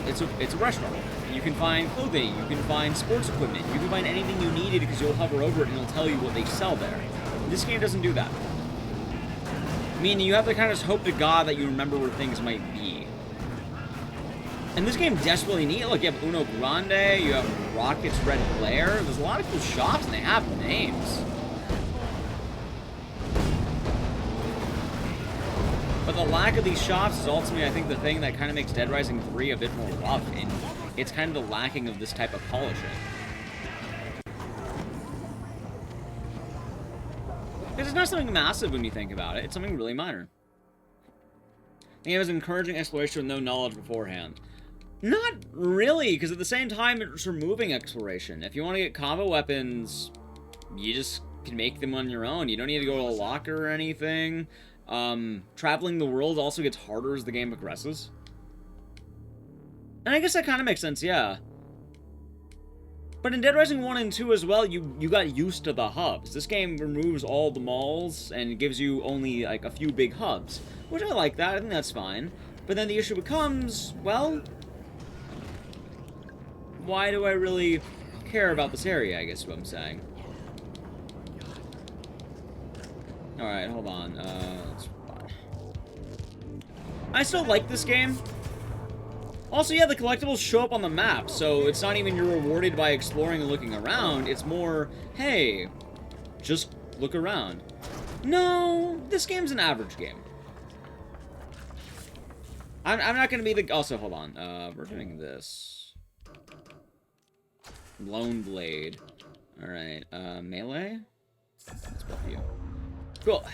It's a restaurant. You can find clothing, you can find sports equipment, you can find anything you needed because you'll hover over it and it'll tell you what they sell there. This game doesn't do that. I mean, you have to kind of hope to God that you remember where things might be. And this game desperately needs, look, you have Uno Grande, you have Rocket's Red Glare, there's a lot of cool shops and they have names. But the lack of these shops is ultimately, I think, the thing that kind of makes Dead Rising 3 a bit more rough, and it's kind of the lacking of this type of polishing. Because it's not something massive when you think about it, it's something really minor. The game is encouraging exploration with no knowledge beforehand. Not really, because at the same time, it's removing exploration. If you want to get combo weapons, you just can make them on your own. You don't need to go to a locker or anything. Traveling the world also gets harder as the game progresses. And I guess that kind of makes sense, yeah. But in Dead Rising 1 and 2 as well, you got used to the hubs. This game removes all the malls and gives you only, like, a few big hubs. Which I like that, I think that's fine. But then the issue becomes, well, why do I really care about this area, I guess is what I'm saying. Alright, hold on. That's fine. I still like this game. Also, yeah, the collectibles show up on the map, so it's not even you're rewarded by exploring and looking around. It's more, hey, just look around. No, this game's an average game. I'm not gonna be the... Also, hold on. We're doing this. Lone Blade. Alright, melee? That's both of you. Cool.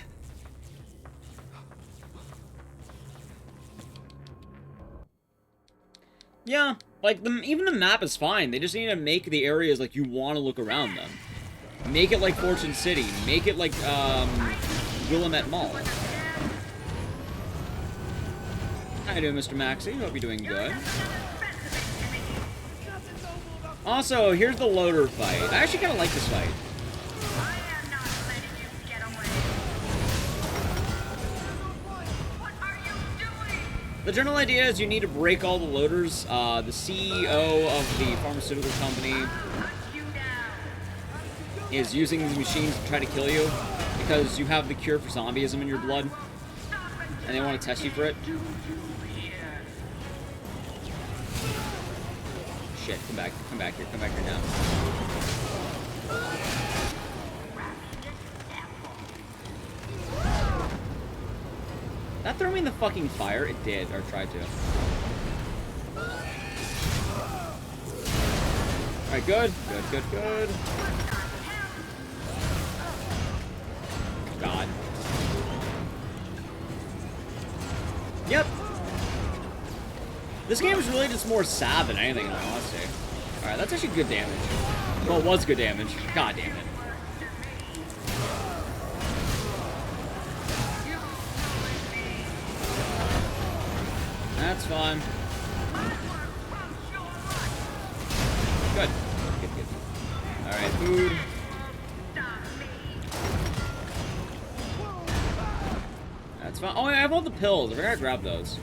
Yeah, like, even the map is fine. They just need to make the areas like you want to look around them. Make it like Fortune City. Make it like, Willamette Mall. How you doing, Mr. Maxey? Hope you're doing good. Also, here's the loader fight. I actually kind of like this fight. The general idea is you need to break all the loaders. The CEO of the pharmaceutical company is using these machines to try to kill you because you have the cure for zombieism in your blood, and they want to test you for it. Shit, come back here now. That threw me in the fucking fire? It did, or tried to. Alright, good. Good. God. Yep. This game is really just more sad than anything, in all honesty. Alright, that's actually good damage. Well, it was good damage. God damn it. That's fine. Good. Alright, food. That's fine. Oh, I have all the pills. I forgot to grab those.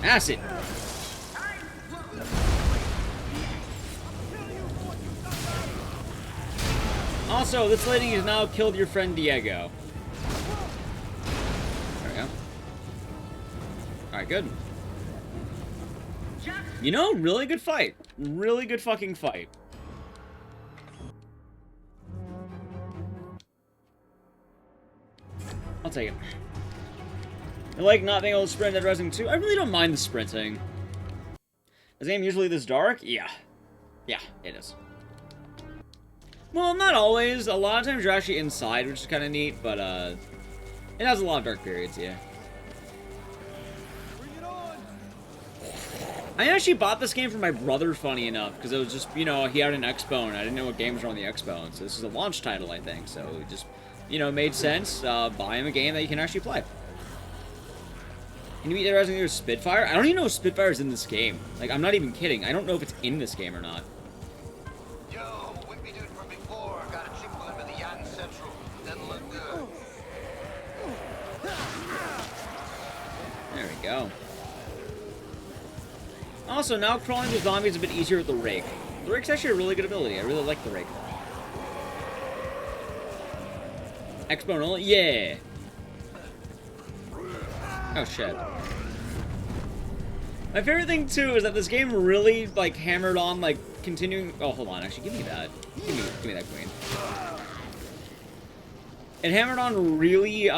Acid! Also, this lady has now killed your friend Diego. There we go. Alright, good. You know, really good fight. Really good fucking fight. I'll take it. I like not being able to sprint at Dead Rising 2. I really don't mind the sprinting. Is the game usually this dark? Yeah. Yeah, it is. Well, not always. A lot of times you're actually inside, which is kind of neat, but, it has a lot of dark periods, yeah. I actually bought this game for my brother, funny enough, because it was just, you know, he had an Xbox, and I didn't know what games were on the Xbox, so this is a launch title, I think, so it just, you know, made sense, buy him a game that you can actually play. Can you beat Dead Rising 2 with Spitfire? I don't even know if Spitfire's in this game. Like, I'm not even kidding. I don't know if it's in this game or not. Yo, Whippy dude from before got a chick with him at the Yacht Central. Doesn't look good. There we go. Also, now crawling through zombies is a bit easier with the rake. The rake's actually a really good ability. I really like the rake. Exponential? Yeah! Oh, shit. My favorite thing, too, is that this game really, like, hammered on, like, continuing... Oh, hold on. Actually, give me that. Give me that queen. It hammered on really,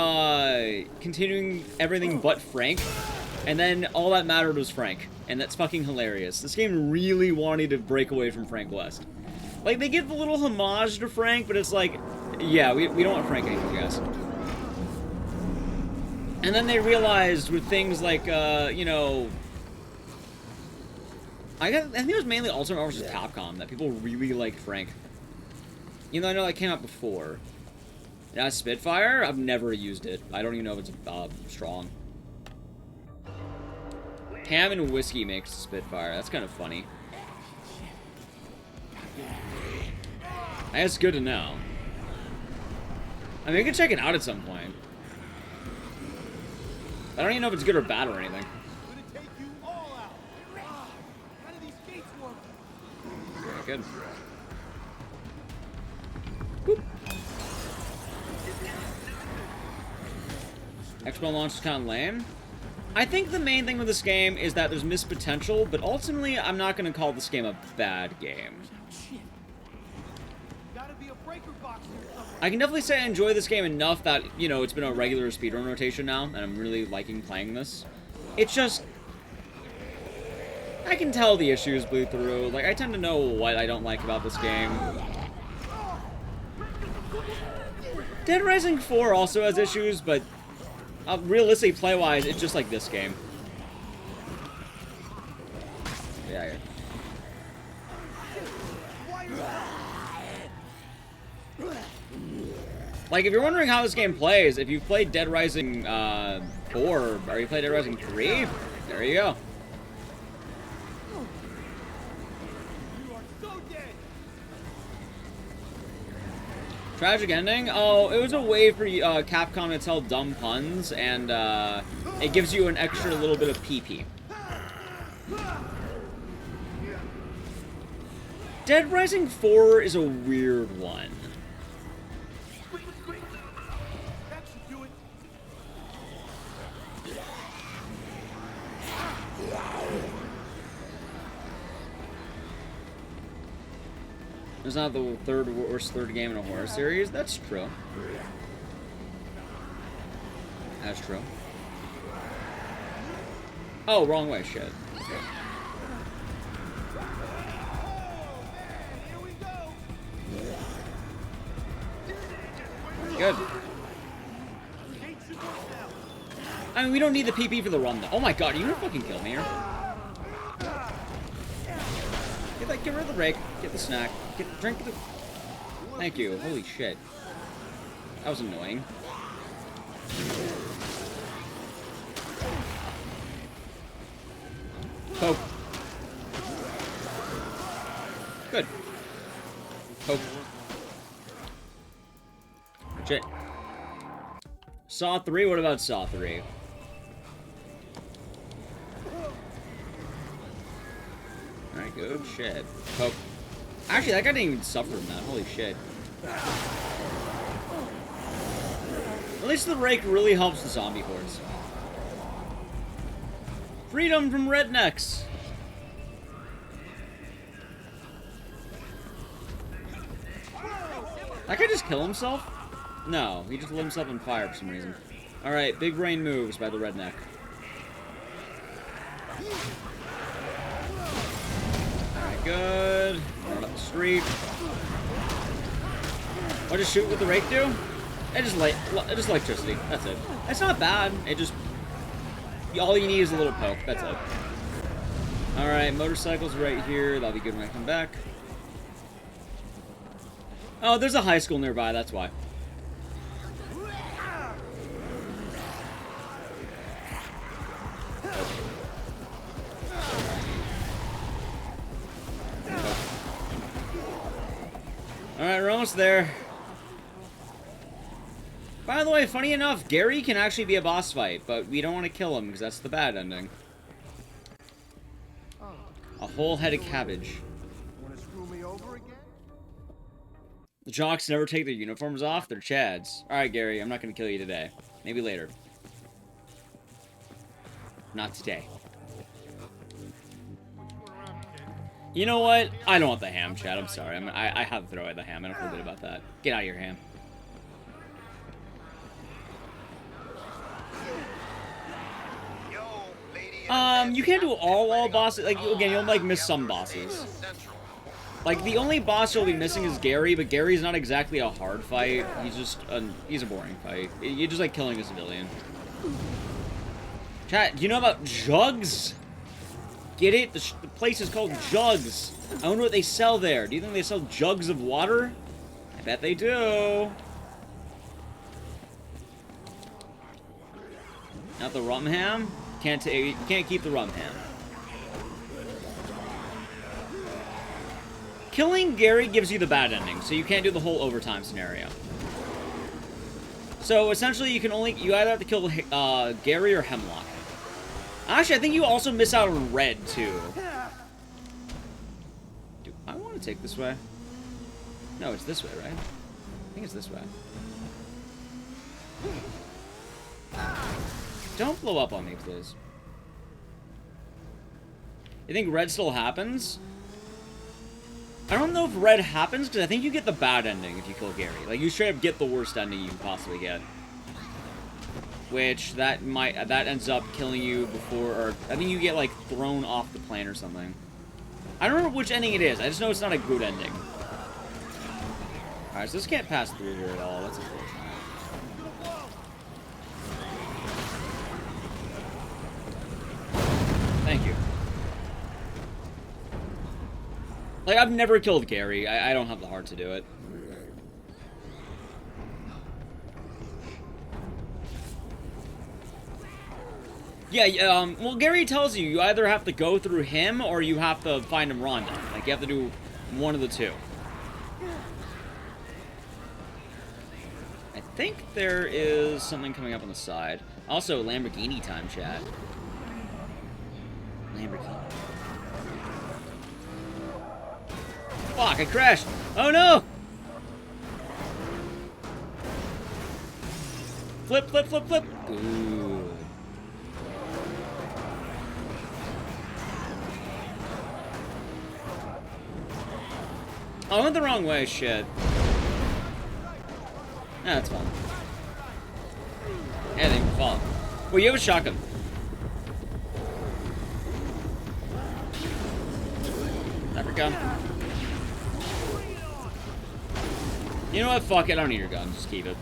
continuing everything but Frank. And then all that mattered was Frank. And that's fucking hilarious. This game really wanted to break away from Frank West. Like, they give a little homage to Frank, but it's like... Yeah, we don't want Frank anymore, guys. And then they realized with things like, you know... I think it was mainly Ultimate Marvel vs. Capcom that people really liked Frank. Even though I know that came out before. Yeah, Spitfire? I've never used it. I don't even know if it's strong. Ham and whiskey makes Spitfire. That's kind of funny. That's good to know. I mean, we can check it out at some point. I don't even know if it's good or bad or anything. Very good. Boop. Expo launch is kind of lame. I think the main thing with this game is that there's missed potential, but ultimately, I'm not going to call this game a bad game. I can definitely say I enjoy this game enough that, you know, it's been a regular speedrun rotation now, and I'm really liking playing this. It's just... I can tell the issues bleed through. Like, I tend to know what I don't like about this game. Dead Rising 4 also has issues, but... realistically, play-wise, it's just like this game. Yeah. Like, if you're wondering how this game plays, if you've played Dead Rising 4, or you played Dead Rising 3, there you go. Tragic ending? Oh, it was a way for Capcom to tell dumb puns, and it gives you an extra little bit of pee-pee. Dead Rising 4 is a weird one. It's not the worst third game in a horror series. That's true. That's true. Oh, wrong way. Shit. Good. I mean, we don't need the PP for the run, though. Oh my god, are you gonna fucking kill me here? Get rid of the rake. Get the snack. Drink the... Thank you. Holy shit. That was annoying. Poke. Good. Poke. Shit. Saw 3? What about Saw 3? good shit. Oh. Actually, that guy didn't even suffer from that. Holy shit. At least the rake really helps the zombie hordes. Freedom from rednecks! That guy just kill himself? No, he just lit himself on fire for some reason. Alright, big brain moves by the redneck. Alright, good. Run up the street. What does shoot with the rake do? Just electricity. That's it. It's not bad. It just... all you need is a little poke. That's it. Alright, motorcycles right here. That'll be good when I come back. Oh, there's a high school nearby. That's why. Alright, we're almost there. By the way, funny enough, Gary can actually be a boss fight, but we don't want to kill him because that's the bad ending. A whole head of cabbage. Want to screw me over again? The jocks never take their uniforms off. They're chads. Alright, Gary, I'm not going to kill you today. Maybe later. Not today. You know what? I don't want the ham, Chad. I'm sorry. I have to throw away the ham. I don't feel good about that. Get out of your ham. You can't do all bosses. Like, again, you'll, like, miss some bosses. Like, the only boss you'll be missing is Gary, but Gary's not exactly a hard fight. He's just he's a boring fight. You're just, like, killing a civilian. Chat, do you know about jugs? Get it? The place is called Jugs. I wonder what they sell there. Do you think they sell jugs of water? I bet they do. Not the rum ham? You can't keep the rum ham. Killing Gary gives you the bad ending, so you can't do the whole overtime scenario. So essentially, you either have to kill Gary or Hemlock. Actually, I think you also miss out on Red too. Do I want to take this way? No, it's this way, right? I think it's this way. Don't blow up on me, please. You think Red still happens? I don't know if Red happens, because I think you get the bad ending if you kill Gary. Like, you straight up get the worst ending you can possibly get. Which, that ends up killing you before, or I think you get, like, thrown off the plane or something. I don't remember which ending it is, I just know it's not a good ending. Alright, so this can't pass through here at all, that's unfortunate. Thank you. Like, I've never killed Gary. I don't have the heart to do it. Yeah, well, Gary tells you either have to go through him or you have to find him Rhonda. Like, you have to do one of the two. I think there is something coming up on the side. Also, Lamborghini time, chat. Lamborghini. Fuck, I crashed! Oh no! Flip, flip, flip, flip! Good. Oh, I went the wrong way, shit. Nah, that's fine. Yeah, they can fall. Well, you have a shotgun. Leprechaun. You know what? Fuck it. I don't need your gun. Just keep it.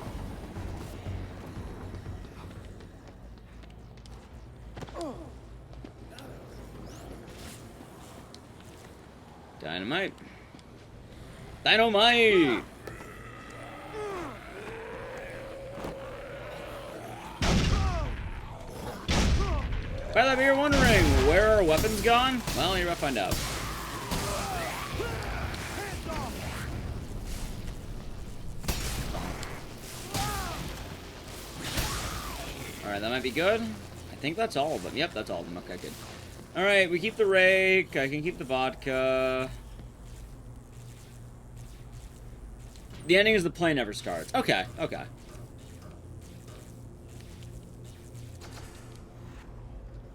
Dynamite. Dynamite! By the way, you're wondering, where are weapons gone? Well, you're about to find out. Alright, that might be good. I think that's all of them. Yep, that's all of them. Okay, good. Alright, we keep the rake. I can keep the vodka. The ending is the play never starts. Okay, okay.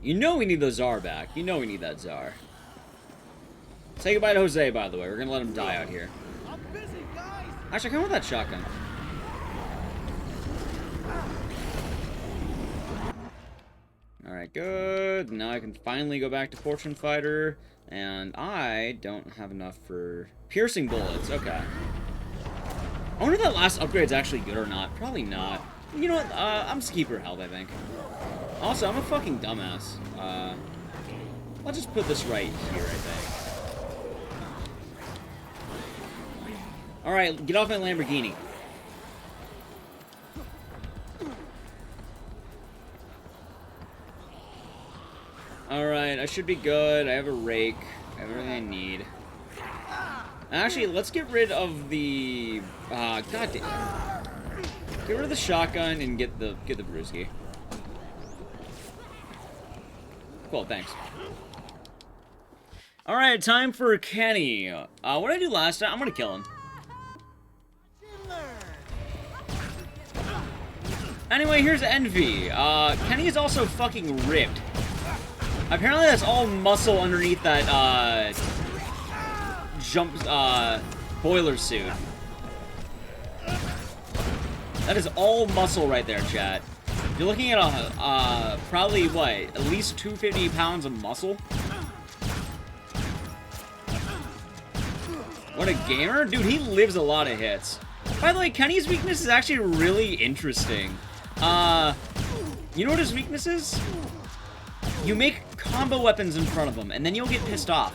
You know we need the Tsar back. You know we need that Tsar. Say goodbye to Jose, by the way. We're gonna let him die out here. I'm busy, guys. Actually, come with that shotgun. Alright, good. Now I can finally go back to Fortune Fighter. And I don't have enough for piercing bullets. Okay. I wonder if that last upgrade's actually good or not. Probably not. You know what? I'm just keep her health, I think. Also, I'm a fucking dumbass. I'll just put this right here, I think. Alright, get off my Lamborghini. Alright, I should be good. I have a rake. I have everything I need. Actually, let's get rid of the... God damn. Get rid of the shotgun and get the brewski. Cool, thanks. Alright, time for Kenny. What did I do last time? I'm gonna kill him. Anyway, here's Envy. Kenny is also fucking ripped. Apparently that's all muscle underneath that, boiler suit. That is all muscle right there, chat. You're looking at probably, what, at least 250 pounds of muscle? What a gamer? Dude, he lives a lot of hits. By the way, Kenny's weakness is actually really interesting. You know what his weakness is? You make combo weapons in front of him, and then you'll get pissed off.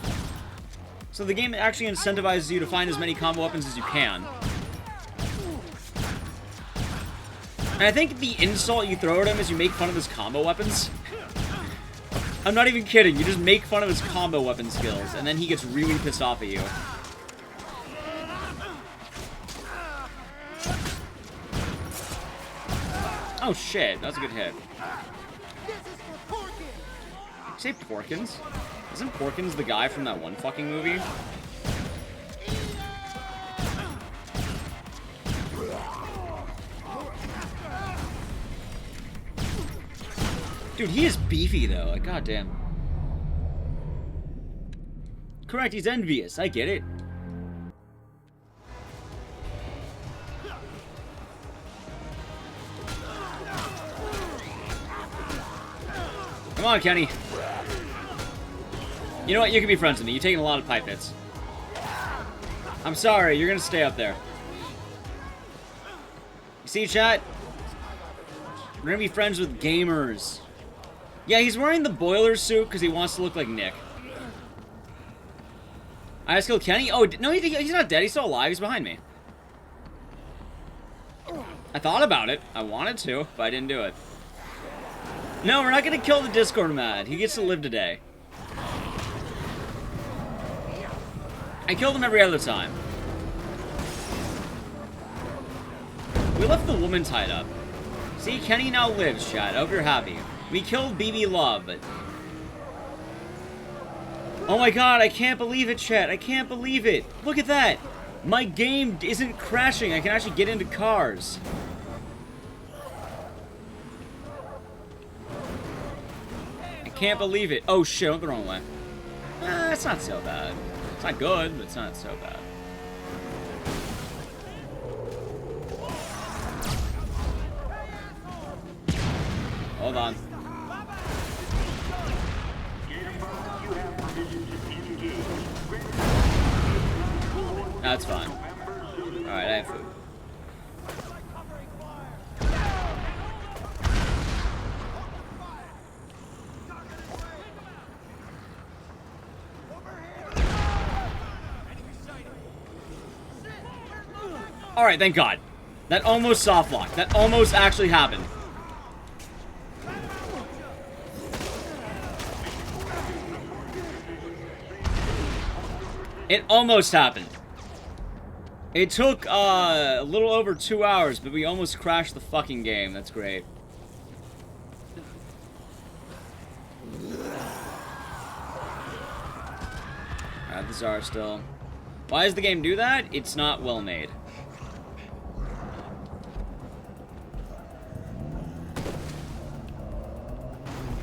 So the game actually incentivizes you to find as many combo weapons as you can. And I think the insult you throw at him is you make fun of his combo weapons. I'm not even kidding, you just make fun of his combo weapon skills, and then he gets really pissed off at you. Oh shit, that was a good hit. Did you say Porkins? Isn't Porkins the guy from that one fucking movie? Dude, he is beefy though, like goddamn. Correct, he's envious, I get it. Come on, Kenny. You know what? You can be friends with me. You're taking a lot of pipe hits. I'm sorry. You're going to stay up there. You see, chat? We're going to be friends with gamers. Yeah, he's wearing the boiler suit because he wants to look like Nick. I just killed Kenny? Oh, no, he's not dead. He's still alive. He's behind me. I thought about it. I wanted to, but I didn't do it. No, we're not going to kill the Discord Mad. He gets to live today. I killed him every other time. We left the woman tied up. See, Kenny now lives, chat. I hope you're happy. We killed BB Love, but... Oh my god, I can't believe it, chat. I can't believe it. Look at that. My game isn't crashing. I can actually get into cars. I can't believe it. Oh shit, I went the wrong way. It's not so bad. It's not good, but it's not so bad. Hold on. That's fine. Alright, I have food. Alright, thank God. That almost soft locked. That almost actually happened. It almost happened. It took a little over 2 hours, but we almost crashed the fucking game. That's great. I have the Tsar still. Why does the game do that? It's not well made.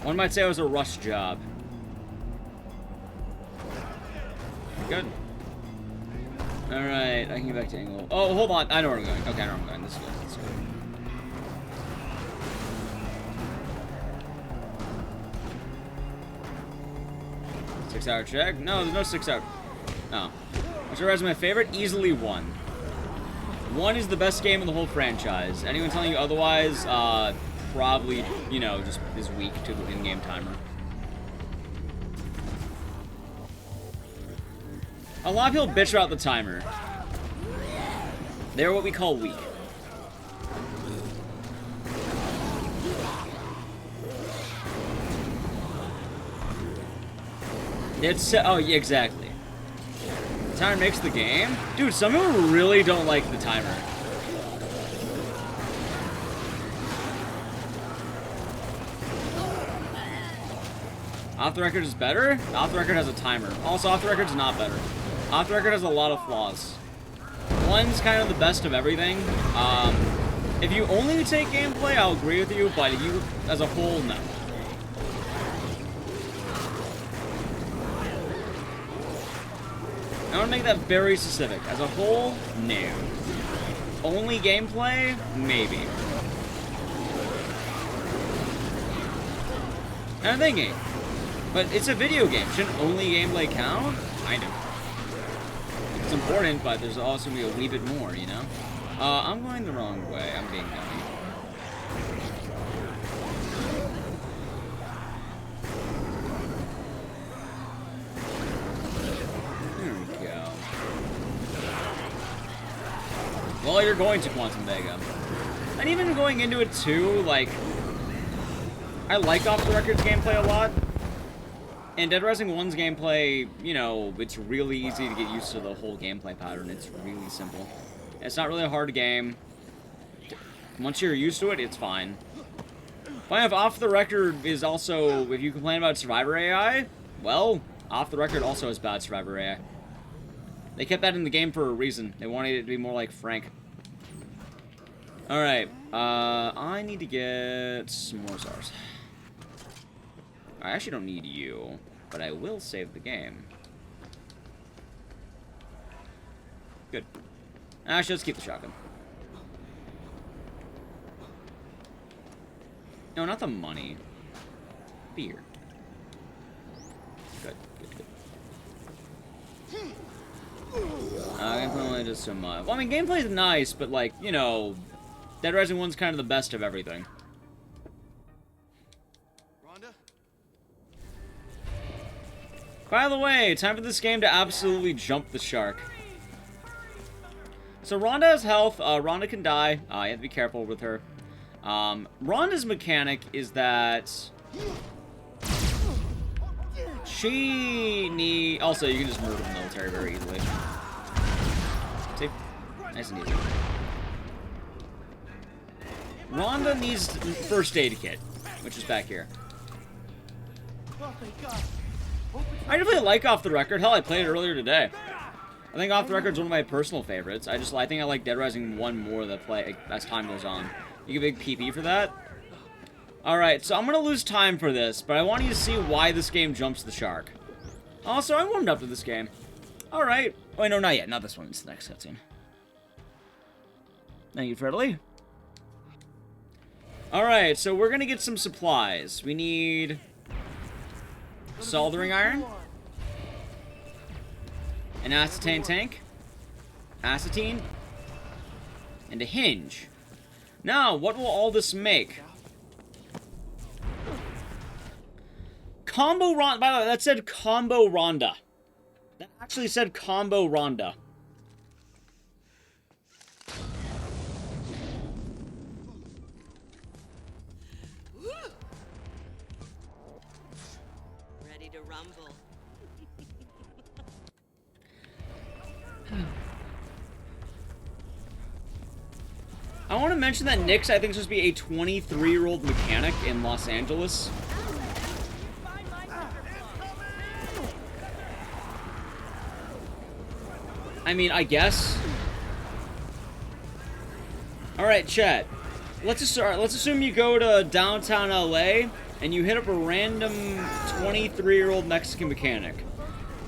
One might say it was a rush job. Good. Alright, I can get back to angle. Oh, hold on. I know where I'm going. Okay, I know where I'm going. This is good. This is good. 6-hour check? No, there's no 6-hour. No. Which is my favorite? Easily 1. 1 is the best game in the whole franchise. Anyone telling you otherwise, probably, you know, just is weak to the in-game timer. A lot of people bitch about the timer. They're what we call weak. It's, oh, yeah, exactly. The timer makes the game? Dude, some people really don't like the timer. Off the record is better? Off the record has a timer. Also, off the record is not better. Off the record has a lot of flaws. 1's kind of the best of everything. If you only take gameplay, I'll agree with you, but you, as a whole, no. I want to make that very specific. As a whole, no. Only gameplay? Maybe. And I'm thinking, but it's a video game. Shouldn't only gameplay count? Kind of. It's important, but there's also going to be a wee bit more, you know? I'm going the wrong way. I'm being dummy. There we go. Well, you're going to Quantum Vega. And even going into it too, like, I like Off the Record's gameplay a lot. And Dead Rising 1's gameplay, you know, it's really easy to get used to the whole gameplay pattern. It's really simple. It's not really a hard game. Once you're used to it, it's fine. But if Off the Record is also, if you complain about Survivor AI, well, Off the Record also has bad Survivor AI. They kept that in the game for a reason. They wanted it to be more like Frank. Alright, I need to get some more Zars. I actually don't need you, but I will save the game. Good. Actually, let's keep the shotgun. No, not the money. Beer. Good, good, good. Gameplay only does so much. Well, I mean, gameplay is nice, but, like, you know, Dead Rising 1's kind of the best of everything. By the way, time for this game to absolutely jump the shark. So Rhonda has health. Rhonda can die. You have to be careful with her. Rhonda's mechanic is that she also, you can just murder the military very easily. See? Nice and easy. Rhonda needs first aid kit, which is back here. I really like Off the Record. Hell, I played it earlier today. I think Off the Record is one of my personal favorites. I think I like Dead Rising 1 more as time goes on. You get a big PP for that. Alright, so I'm going to lose time for this, but I want you to see why this game jumps the shark. Also, I warmed up to this game. Alright. Oh, no, not yet. Not this one. It's the next cutscene. Thank you, Fredley. Alright, so we're going to get some supplies. We need soldering iron, an acetane tank, acetine, and a hinge. Now, what will all this make? Combo Ronda. By the way, that said Combo Ronda. That actually said Combo Ronda. Ready to rumble. I want to mention that Nyx, I think, is supposed to be a 23-year-old mechanic in Los Angeles. I mean, I guess. Alright, chat. Let's assume you go to downtown LA and you hit up a random 23-year-old Mexican mechanic.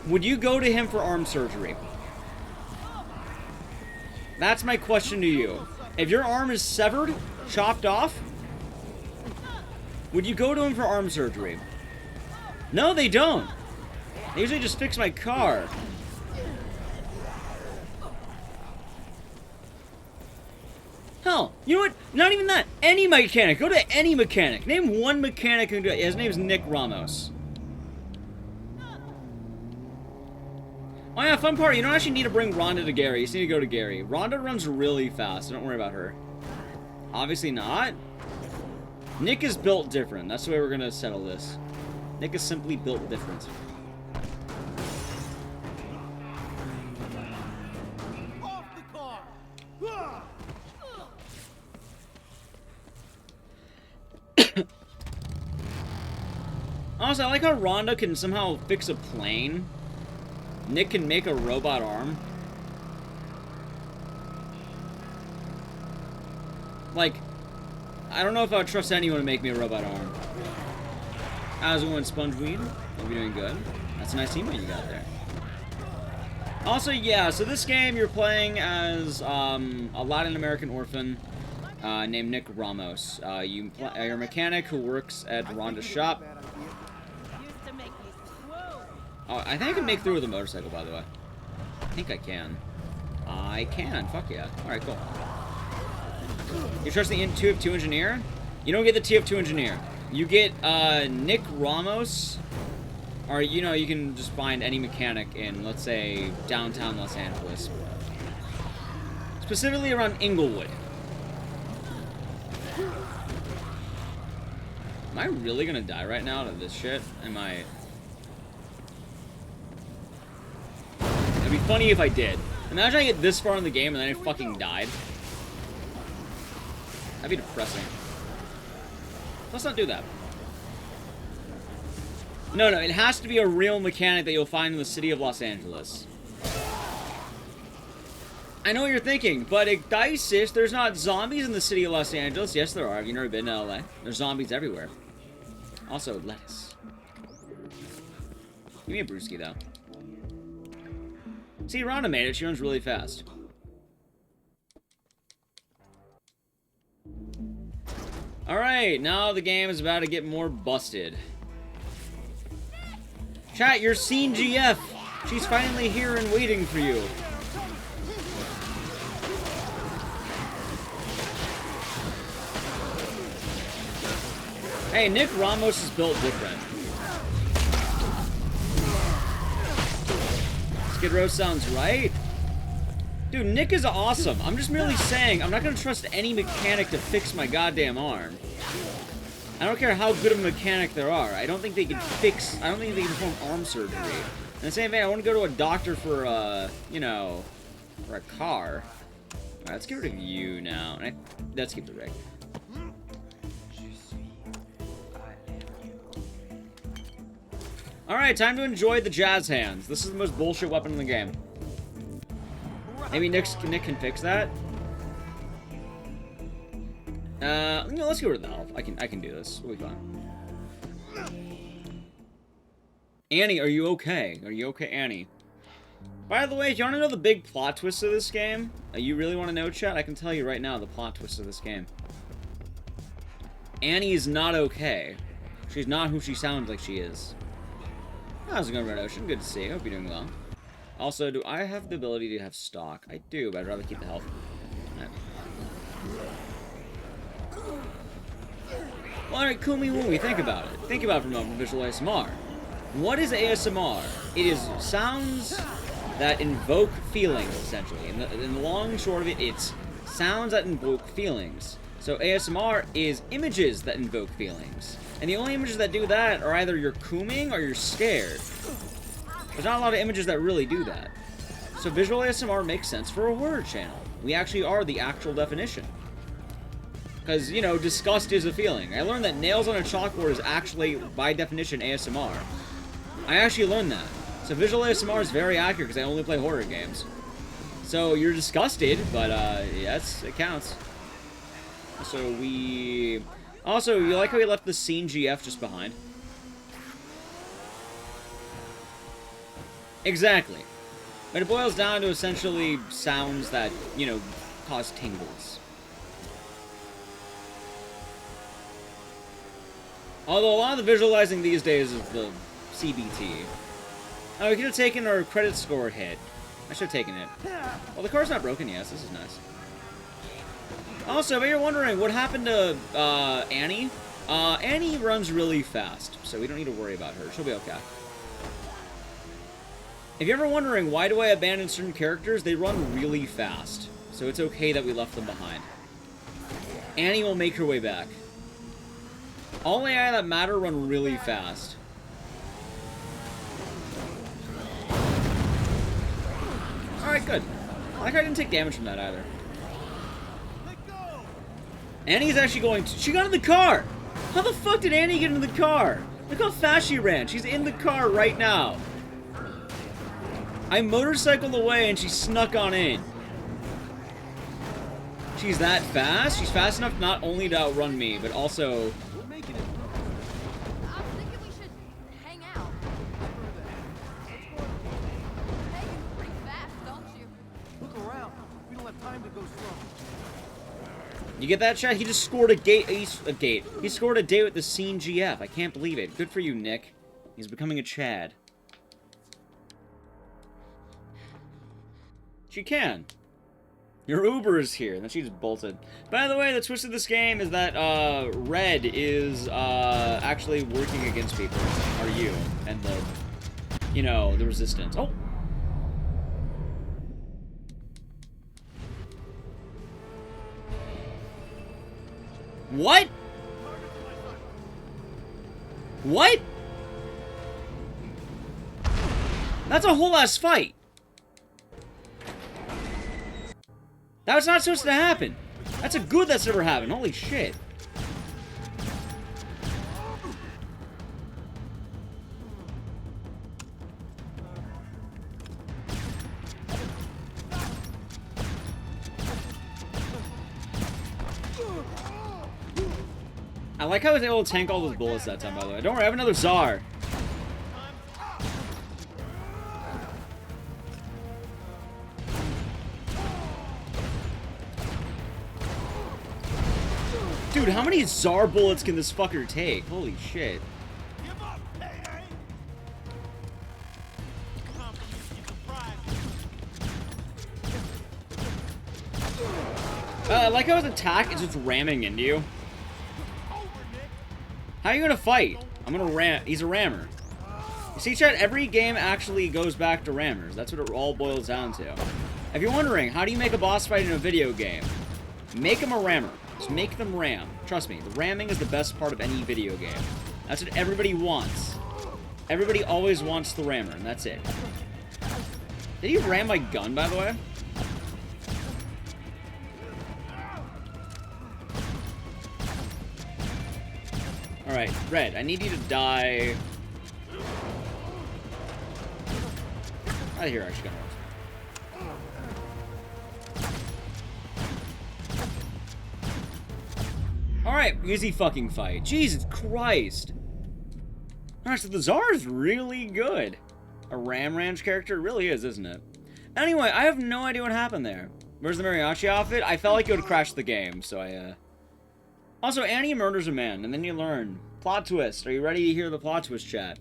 Would you go to him for arm surgery? That's my question to you. If your arm is severed, chopped off, would you go to him for arm surgery? No, they don't. They usually just fix my car. Hell, you know what? Not even that. Any mechanic. Go to any mechanic. Name one mechanic who can do it. His name's Nick Ramos. Oh yeah, fun part. You don't actually need to bring Rhonda to Gary. You just need to go to Gary. Rhonda runs really fast, so don't worry about her. Obviously not. Nick is built different. That's the way we're going to settle this. Nick is simply built different. Off the car! Honestly, I like how Rhonda can somehow fix a plane. Nick can make a robot arm. Like, I don't know if I would trust anyone to make me a robot arm. How's it going, Spongeweed? Hope you're doing good. That's a nice teammate you got there. Also, yeah, so this game you're playing as a Latin American orphan named Nick Ramos. You're a mechanic who works at Rhonda's shop. I think I can make through with a motorcycle, by the way. I think I can. I can. Fuck yeah. Alright, cool. You trust the TF2 engineer? You don't get the TF2 engineer. You get Nick Ramos. Or, you know, you can just find any mechanic in, let's say, downtown Los Angeles. Specifically around Inglewood. Am I really gonna die right now to this shit? Am I... It'd be funny if I did. Imagine I get this far in the game and then I fucking died. That'd be depressing. Let's not do that. No, it has to be a real mechanic that you'll find in the city of Los Angeles. I know what you're thinking, but Dice, there's not zombies in the city of Los Angeles. Yes, there are. Have you never been to LA? There's zombies everywhere. Also, lettuce. Give me a brewski, though. See, Rhonda made it. She runs really fast. Alright, now the game is about to get more busted. Chat, you're seen GF. She's finally here and waiting for you. Hey, Nick Ramos is built different. Skid Row sounds right. Dude, Nick is awesome. I'm just merely saying, I'm not going to trust any mechanic to fix my goddamn arm. I don't care how good of a mechanic there are. I don't think they can fix... I don't think they can perform arm surgery. In the same vein, I want to go to a doctor for, you know, for a car. Alright, let's get rid of you now. Let's keep the rig. Alright, time to enjoy the jazz hands. This is the most bullshit weapon in the game. Maybe Nick can fix that? You know, let's get rid of the health. I can do this. We'll be fine. Annie, are you okay? Are you okay, Annie? By the way, if you want to know the big plot twist of this game, you really want to know, chat? I can tell you right now the plot twist of this game. Annie is not okay. She's not who she sounds like she is. How's it going, Red Ocean? Good to see you. Hope you're doing well. Also, do I have the ability to have stock? I do, but I'd rather keep the health. Right. Well, alright, Kumi Wumi, think about it. Think about it for a moment, visual ASMR. What is ASMR? It is sounds that invoke feelings, essentially. In the long and short of it, it's sounds that invoke feelings. So ASMR is images that invoke feelings. And the only images that do that are either you're cooming or you're scared. There's not a lot of images that really do that. So visual ASMR makes sense for a horror channel. We actually are the actual definition. Because, you know, disgust is a feeling. I learned that nails on a chalkboard is actually, by definition, ASMR. I actually learned that. So visual ASMR is very accurate because I only play horror games. So you're disgusted, but yes, it counts. So we... Also, you like how we left the scene GF just behind? Exactly. But it boils down to essentially sounds that, you know, cause tingles. Although a lot of the visualizing these days is the CBT. Oh, we could have taken our credit score hit. I should have taken it. Well, the car's not broken, yes. This is nice. Also, but you're wondering, what happened to Annie? Annie runs really fast, so we don't need to worry about her. She'll be okay. If you're ever wondering, why do I abandon certain characters? They run really fast, so it's okay that we left them behind. Annie will make her way back. All AI that matter run really fast. Alright, good. I like I didn't take damage from that either. Annie's actually going to... She got in the car! How the fuck did Annie get in the car? Look how fast she ran. She's in the car right now. I motorcycled away and she snuck on in. She's that fast? She's fast enough not only to outrun me, but also... I'm thinking we should hang out. Hey, you're pretty fast, don't you? Look around. We don't have time to go slow. You get that, chat? He just scored a gate. He scored a date with the scene GF. I can't believe it. Good for you, Nick. He's becoming a Chad. She can. Your Uber is here. And then she just bolted. By the way, the twist of this game is that Red is actually working against people. Are you? And the, you know, the resistance. Oh. What? What? That's a whole ass fight. That was not supposed to happen. That's a good that's never happened. Holy shit. I like how I was able to tank all those bullets that time, by the way. Don't worry, I have another Tsar. Dude, how many Tsar bullets can this fucker take? Holy shit. I like how his attack is just ramming into you. How are you gonna fight? I'm gonna ram. He's a rammer. You see, chat, every game actually goes back to rammers. That's what it all boils down to. If you're wondering, how do you make a boss fight in a video game? Make them a rammer. Just make them ram. Trust me, the ramming is the best part of any video game. That's what everybody wants. Everybody always wants the rammer, and that's it. Did he ram my gun, by the way? Alright, Red, I need you to die... Out of here, actually, gonna work. Alright, easy fucking fight. Jesus Christ! Alright, so the Tsar is really good. A Ram Ranch character? It really is, isn't it? Anyway, I have no idea what happened there. Where's the mariachi outfit? I felt like it would crash the game, so I, Also, Annie murders a man, and then you learn. Plot twist. Are you ready to hear the plot twist, chat?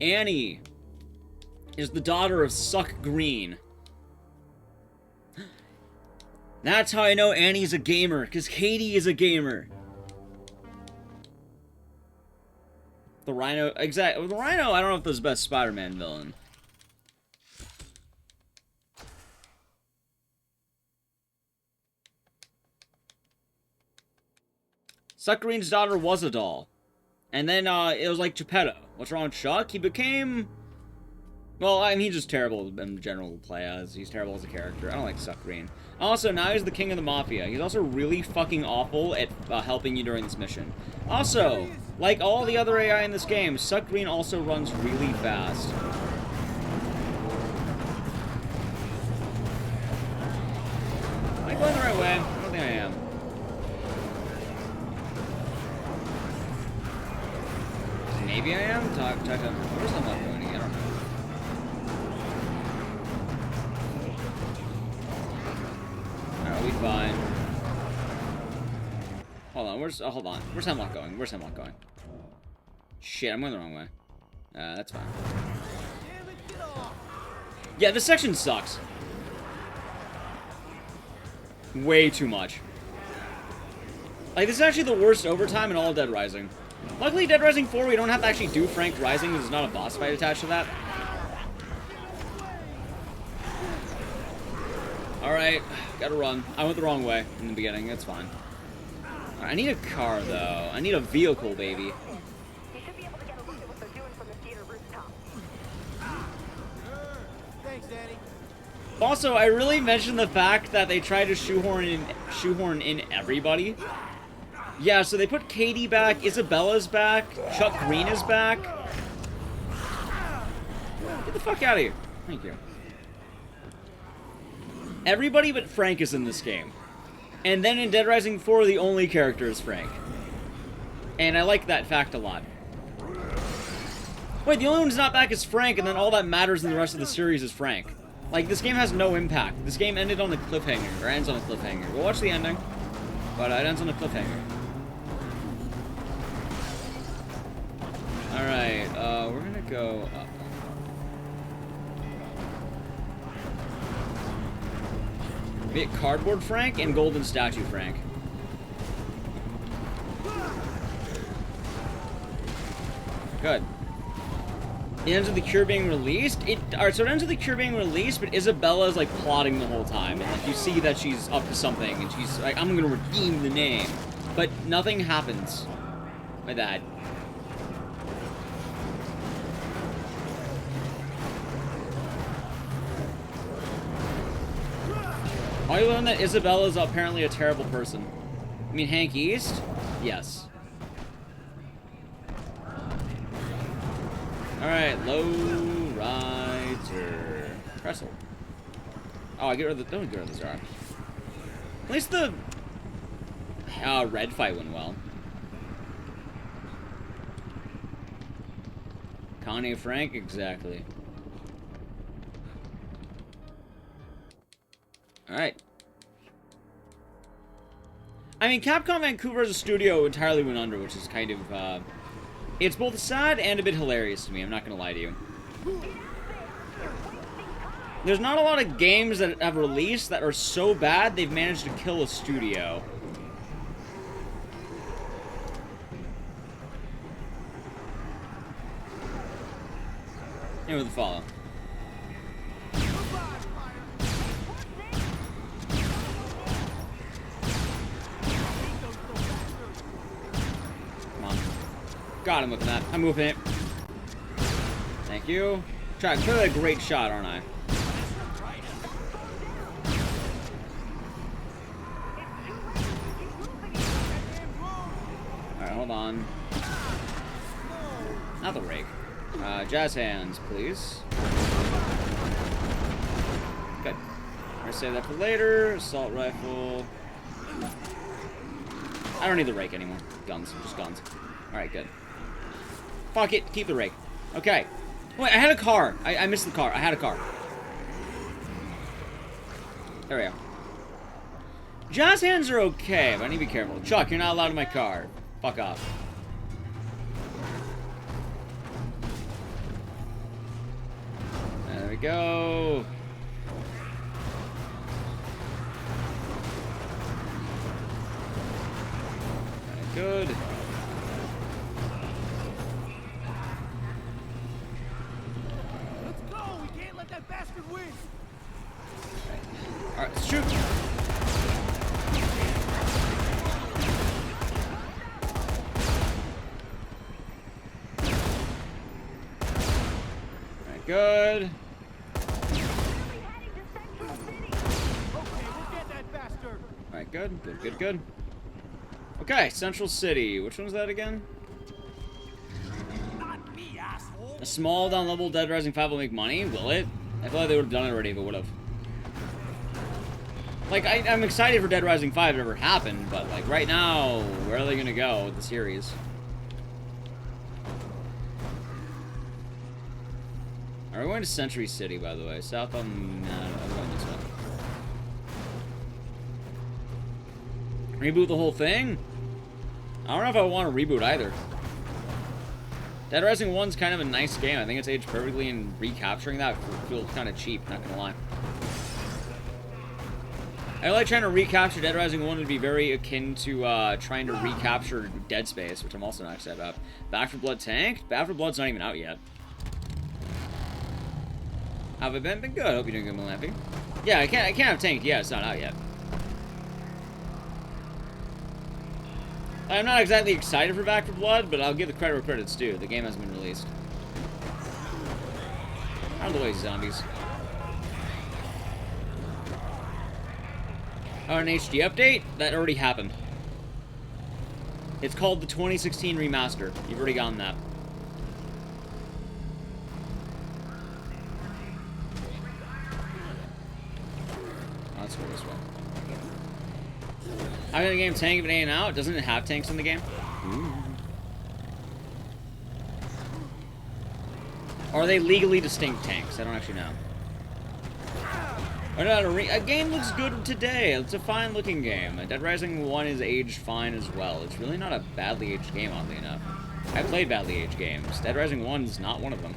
Annie is the daughter of Suck Green. That's how I know Annie's a gamer, because Katie is a gamer. The Rhino, exactly. The Rhino, I don't know if this is the best Spider-Man villain. Suck Green's daughter was a doll. And then, it was like Geppetto. What's wrong with Chuck? He became... Well, I mean, he's just terrible in general to play as. He's terrible as a character. I don't like Suck Green. Also, now he's the king of the Mafia. He's also really fucking awful at helping you during this mission. Also, like all the other AI in this game, Suck Green also runs really fast. going the right way? I don't think I am. Maybe I am? Where's the map going? I don't know. Alright, we'll be fine. Hold on, where's Hemlock going? Where's Hemlock going? Shit, I'm going the wrong way. That's fine. Yeah, this section sucks. Way too much. Like, this is actually the worst overtime in all of Dead Rising. Luckily, Dead Rising 4, we don't have to actually do Frank Rising, because there's not a boss fight attached to that. Alright, gotta run. I went the wrong way in the beginning, that's fine. Right, I need a car, though. I need a vehicle, baby. Thanks, Danny. Also, I really mentioned the fact that they tried to shoehorn in everybody. Yeah, so they put Katie back, Isabella's back, Chuck Green is back. Get the fuck out of here. Thank you. Everybody but Frank is in this game. And then in Dead Rising 4, the only character is Frank. And I like that fact a lot. Wait, the only one who's not back is Frank, and then all that matters in the rest of the series is Frank. Like, this game has no impact. This game ended on a cliffhanger, or ends on a cliffhanger. We'll watch the ending, but it ends on a cliffhanger. Alright, we're gonna go up. We get Cardboard Frank and Golden Statue Frank. Good. It ends with the cure being released. Alright, so it ends with the cure being released, but Isabella's like plotting the whole time. And like you see that she's up to something, and she's like, I'm gonna redeem the name. But nothing happens by that. I learned that Isabella's apparently a terrible person. I mean, Hank East? Yes. Alright, low rider. Pretzel. Oh, I get rid of the. Don't get rid of the Zara. At least the red fight went well. Connie Frank, exactly. Alright. I mean, Capcom Vancouver as a studio entirely went under, which is kind of, it's both sad and a bit hilarious to me, I'm not gonna lie to you. There's not a lot of games that have released that are so bad they've managed to kill a studio. And with the follow. Got him with that. I'm moving it. Thank you. Clearly a great shot, aren't I? Alright, hold on. Not the rake. Jazz hands, please. Good. I'm gonna save that for later. Assault rifle. I don't need the rake anymore. Guns. Just guns. Alright, good. Fuck it, keep the rake. Okay. Wait, I had a car. I missed the car. I had a car. There we go. Jazz hands are okay, but I need to be careful. Chuck, you're not allowed in my car. Fuck off. There we go. Good. Bastard win. Alright, let's shoot. Alright, good. Okay, we'll get that bastard. Alright, good. Good, good, good. Okay, Central City. Which one's that again? Not me, asshole. A small down-level Dead Rising 5 will make money? Will it? I feel like they would have done it already if it would have. Like, I'm excited for Dead Rising 5 to ever happen, but, like, right now, where are they gonna go with the series? Are we going to Century City, by the way? South on... No, I'm going this way. Reboot the whole thing? I don't know if I want to reboot either. Dead Rising 1's kind of a nice game. I think it's aged perfectly, and recapturing that feels kind of cheap, not gonna lie. I like trying to recapture Dead Rising 1 would be very akin to trying to recapture Dead Space, which I'm also not excited about. Back 4 Blood tanked? Back 4 Blood's not even out yet. Have I been good? I hope you're doing good, Malampy. Yeah, I can't have tanked. Yeah, it's not out yet. I'm not exactly excited for Back 4 Blood, but I'll give the credit where credit's due. The game hasn't been released. Out of the way, zombies. Oh, an HD update? That already happened. It's called the 2016 Remaster. You've already gotten that. Oh, let's go this way. How can the game tank if it ain't out? Doesn't it have tanks in the game? Ooh. Or are they legally distinct tanks? I don't actually know. A game looks good today. It's a fine-looking game. Dead Rising 1 is aged fine as well. It's really not a badly aged game, oddly enough. I played badly aged games. Dead Rising 1 is not one of them.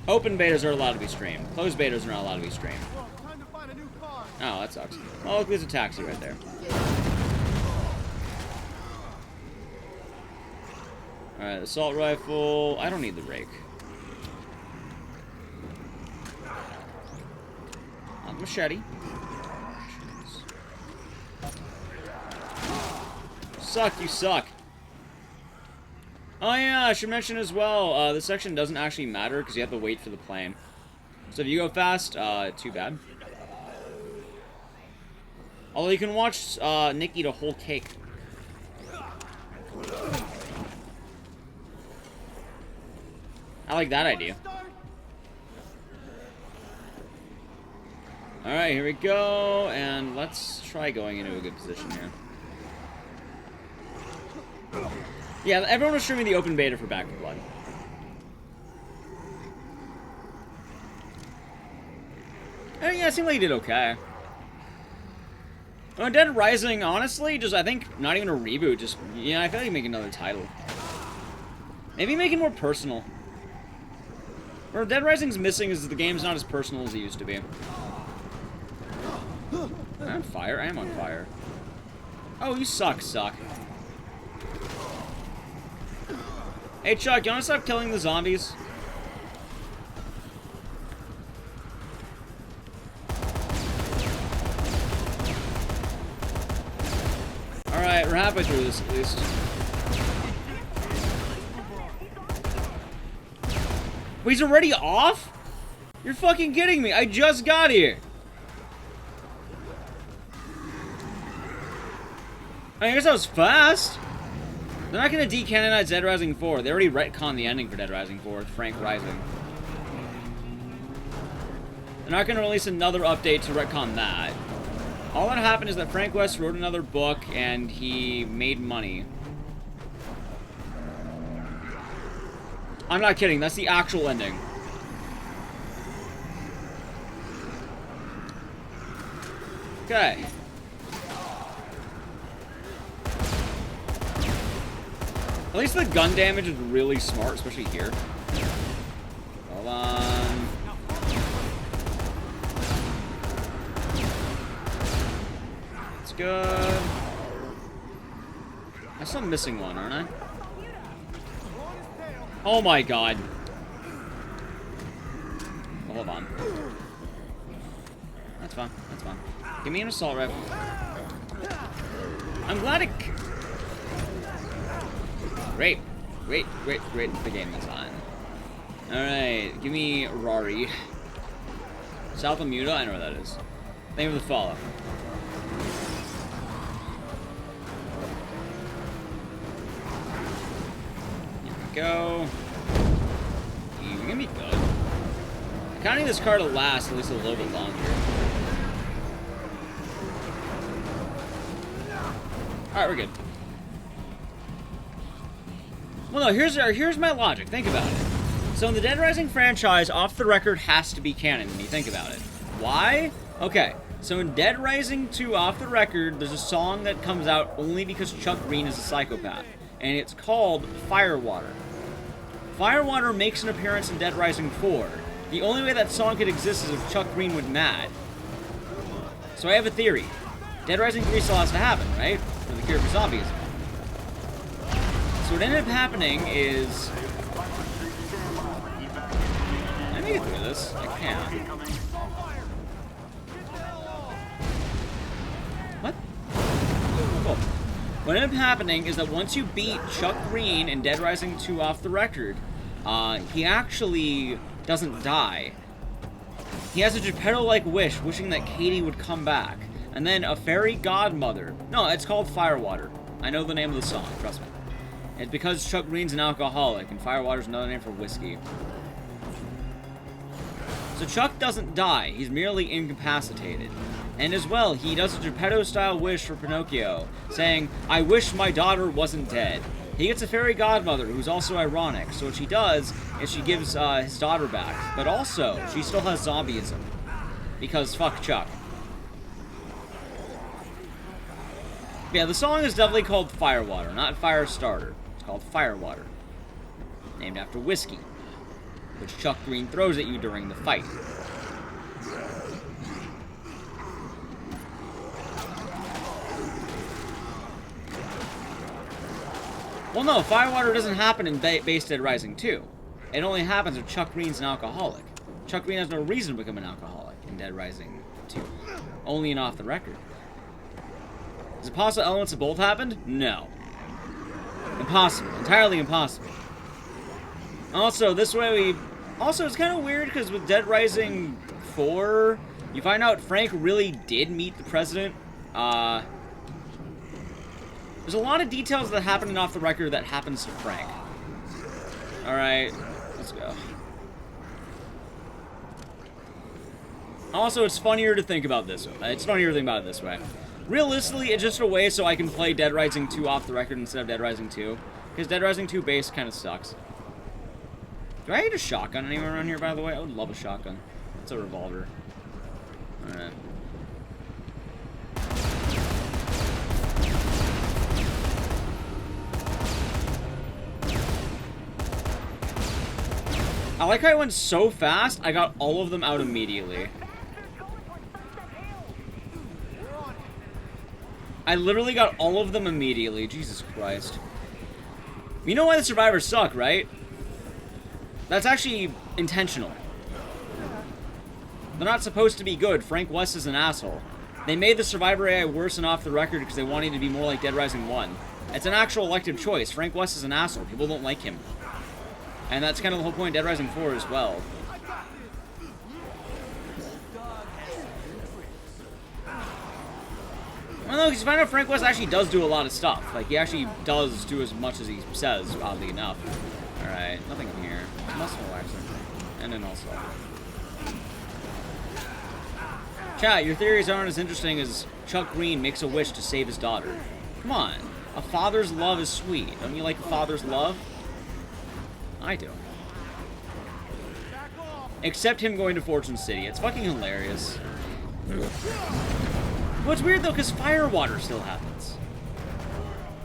Open betas are allowed to be streamed. Closed betas are not allowed to be streamed. Time to find a new car. Oh, that sucks. Oh, look, there's a taxi right there. Alright, assault rifle. I don't need the rake. Machete. Suck, you suck. Oh yeah, I should mention as well, this section doesn't actually matter because you have to wait for the plane. So if you go fast, too bad. Although you can watch Nick eat a whole cake. I like that idea. Alright, here we go, and let's try going into a good position here. Yeah, everyone was streaming the open beta for Back 4 Blood. Yeah, it seemed like you did okay. Dead Rising, honestly, just, I think, not even a reboot, just, yeah, I feel like you make another title. Maybe make it more personal. What Dead Rising's missing is the game's not as personal as it used to be. I'm on fire? I am on fire. Oh, you suck. Hey, Chuck, you wanna stop killing the zombies? Alright, we're halfway through this, at least. Wait, he's already off? You're fucking kidding me. I just got here. I guess that was fast. They're not going to decanonize Dead Rising 4. They already retconned the ending for Dead Rising 4 with Frank Rising. They're not going to release another update to retcon that. All that happened is that Frank West wrote another book and he made money. I'm not kidding. That's the actual ending. Okay. At least the gun damage is really smart, especially here. Hold on. That's good. I'm still missing one, aren't I? Oh my god. Oh, hold on. That's fine. That's fine. Give me an assault rifle. I'm glad it... Great. The game is on. Alright, give me Rari. South of Muta? I know where that is. Thank you for the follow. Here we go. You're gonna be good. I kinda need this car to last at least a little bit longer. Alright, we're good. Well, no, here's my logic. Think about it. So in the Dead Rising franchise, Off the Record has to be canon when you think about it. Why? Okay, so in Dead Rising 2 Off the Record, there's a song that comes out only because Chuck Green is a psychopath. And it's called Firewater. Firewater makes an appearance in Dead Rising 4. The only way that song could exist is if Chuck Green went mad. So I have a theory. Dead Rising 3 still has to happen, right? For the cure for zombies. So what ended up happening is... Can I make it through this? I can. What? Cool. What ended up happening is that once you beat Chuck Green in Dead Rising 2 Off the Record, he actually doesn't die. He has a Geppetto-like wish, wishing that Katie would come back. And then a fairy godmother... No, it's called Firewater. I know the name of the song, trust me. It's because Chuck Green's an alcoholic, and Firewater's another name for whiskey. So Chuck doesn't die, he's merely incapacitated. And as well, he does a Geppetto-style wish for Pinocchio, saying, "I wish my daughter wasn't dead." He gets a fairy godmother, who's also ironic, so what she does is she gives his daughter back. But also, she still has zombieism. Because fuck Chuck. Yeah, the song is definitely called Firewater, not Firestarter. It's called Firewater. Named after whiskey, which Chuck Green throws at you during the fight. Well, no, Firewater doesn't happen in Base Dead Rising 2. It only happens if Chuck Green's an alcoholic. Chuck Green has no reason to become an alcoholic in Dead Rising 2. Only in Off the Record. Is it possible elements of both happened? No. Impossible. Entirely impossible. Also, this way we... Also, it's kind of weird, because with Dead Rising 4, you find out Frank really did meet the president. There's a lot of details that happen in Off the Record that happens to Frank. Alright, let's go. Also, it's funnier to think about this way. It's funnier to think about it this way. Realistically, it's just a way so I can play Dead Rising 2 Off the Record instead of Dead Rising 2. Because Dead Rising 2 base kind of sucks. Do I need a shotgun anywhere around here, by the way? I would love a shotgun. It's a revolver. Alright. I like how I went so fast, I got all of them out immediately. I literally got all of them immediately. Jesus Christ. You know why the survivors suck, right? That's actually intentional. They're not supposed to be good. Frank West is an asshole. They made the survivor AI worse and Off the Record because they wanted to be more like Dead Rising 1. It's an actual elective choice. Frank West is an asshole. People don't like him. And that's kind of the whole point of Dead Rising 4 as well. Well, no, because you find out Frank West actually does do a lot of stuff. Like, he actually does do as much as he says, oddly enough. Alright, nothing in here. Muscle relaxer. And then also... Chat, your theories aren't as interesting as Chuck Green makes a wish to save his daughter. Come on. A father's love is sweet. Don't you like a father's love? I do. Except him going to Fortune City. It's fucking hilarious. What's weird though, because Firewater still happens.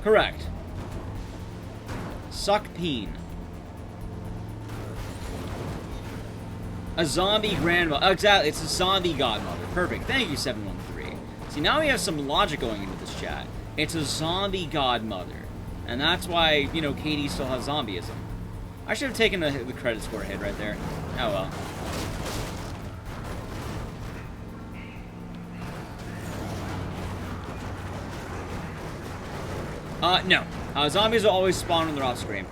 Correct. Suck peen. A zombie grandmother. Oh, exactly, it's a zombie godmother. Perfect. Thank you, 713. See, now we have some logic going into this chat. It's a zombie godmother. And that's why, you know, Katie still has zombieism. I should have taken the credit score hit right there. Oh well. No. Zombies will always spawn when they're off screen.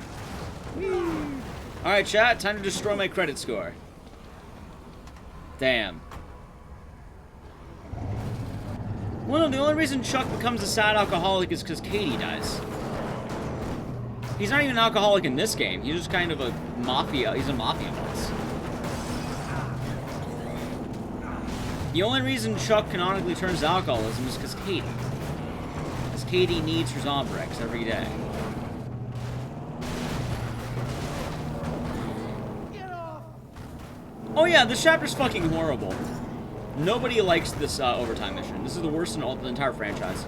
Alright, chat, time to destroy my credit score. Damn. Well, no, the only reason Chuck becomes a sad alcoholic is because Katie dies. He's not even an alcoholic in this game. He's just kind of a mafia. He's a mafia boss. The only reason Chuck canonically turns to alcoholism is because Katie. Because Katie needs for Zombrex every day. Oh yeah, this chapter's fucking horrible. Nobody likes this overtime mission. This is the worst in the entire franchise.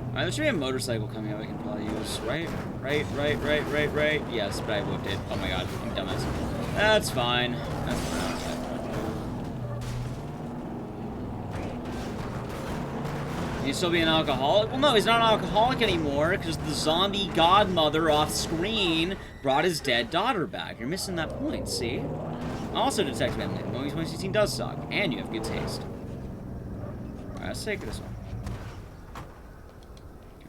Alright, there should be a motorcycle coming up I can probably use. Right? Right. Yes, but I whipped it. Oh my god, I'm a dumbass. That's fine. That's fine. He's still being an alcoholic? Well, no, he's not an alcoholic anymore because the zombie godmother off screen brought his dead daughter back. You're missing that point, see? Also, Detective Emily, the movie 2016 does suck, and you have good taste. Alright, let's take this one.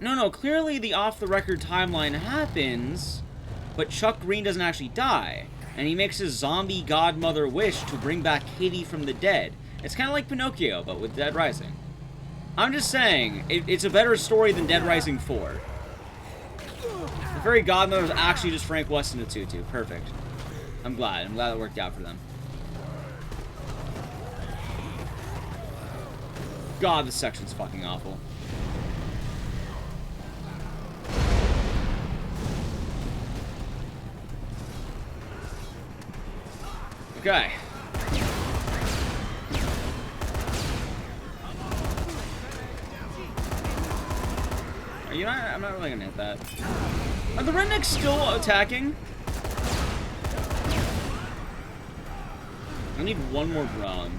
No, clearly the off-the-record timeline happens, but Chuck Green doesn't actually die, and he makes his zombie godmother wish to bring back Katie from the dead. It's kind of like Pinocchio, but with Dead Rising. I'm just saying, it's a better story than Dead Rising 4. The fairy godmother was actually just Frank Weston to Tutu. Perfect. I'm glad it worked out for them. God, this section's fucking awful. Okay. You know, I'm not really gonna hit that. Are the rednecks still attacking? I need one more drone.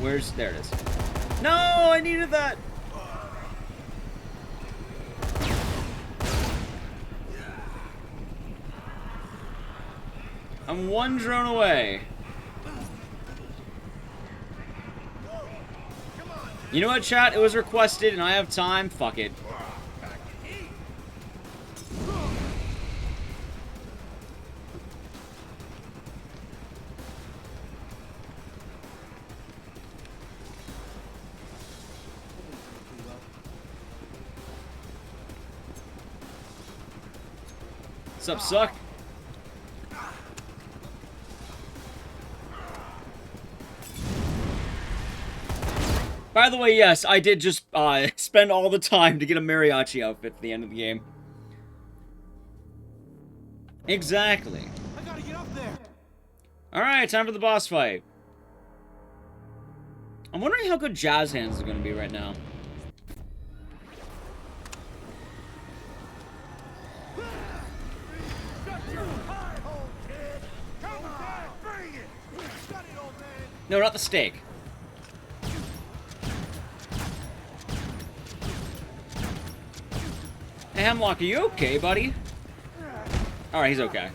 Where's... There it is. No! I needed that! I'm one drone away. You know what, chat? It was requested and I have time. Fuck it. What's up, suck? By the way, yes, I did just spend all the time to get a mariachi outfit at the end of the game. Exactly. I gotta get up there. Alright, time for the boss fight. I'm wondering how good Jazz Hands is going to be right now. No, not the steak. Hey, Hemlock, are you okay, buddy? Alright, he's okay.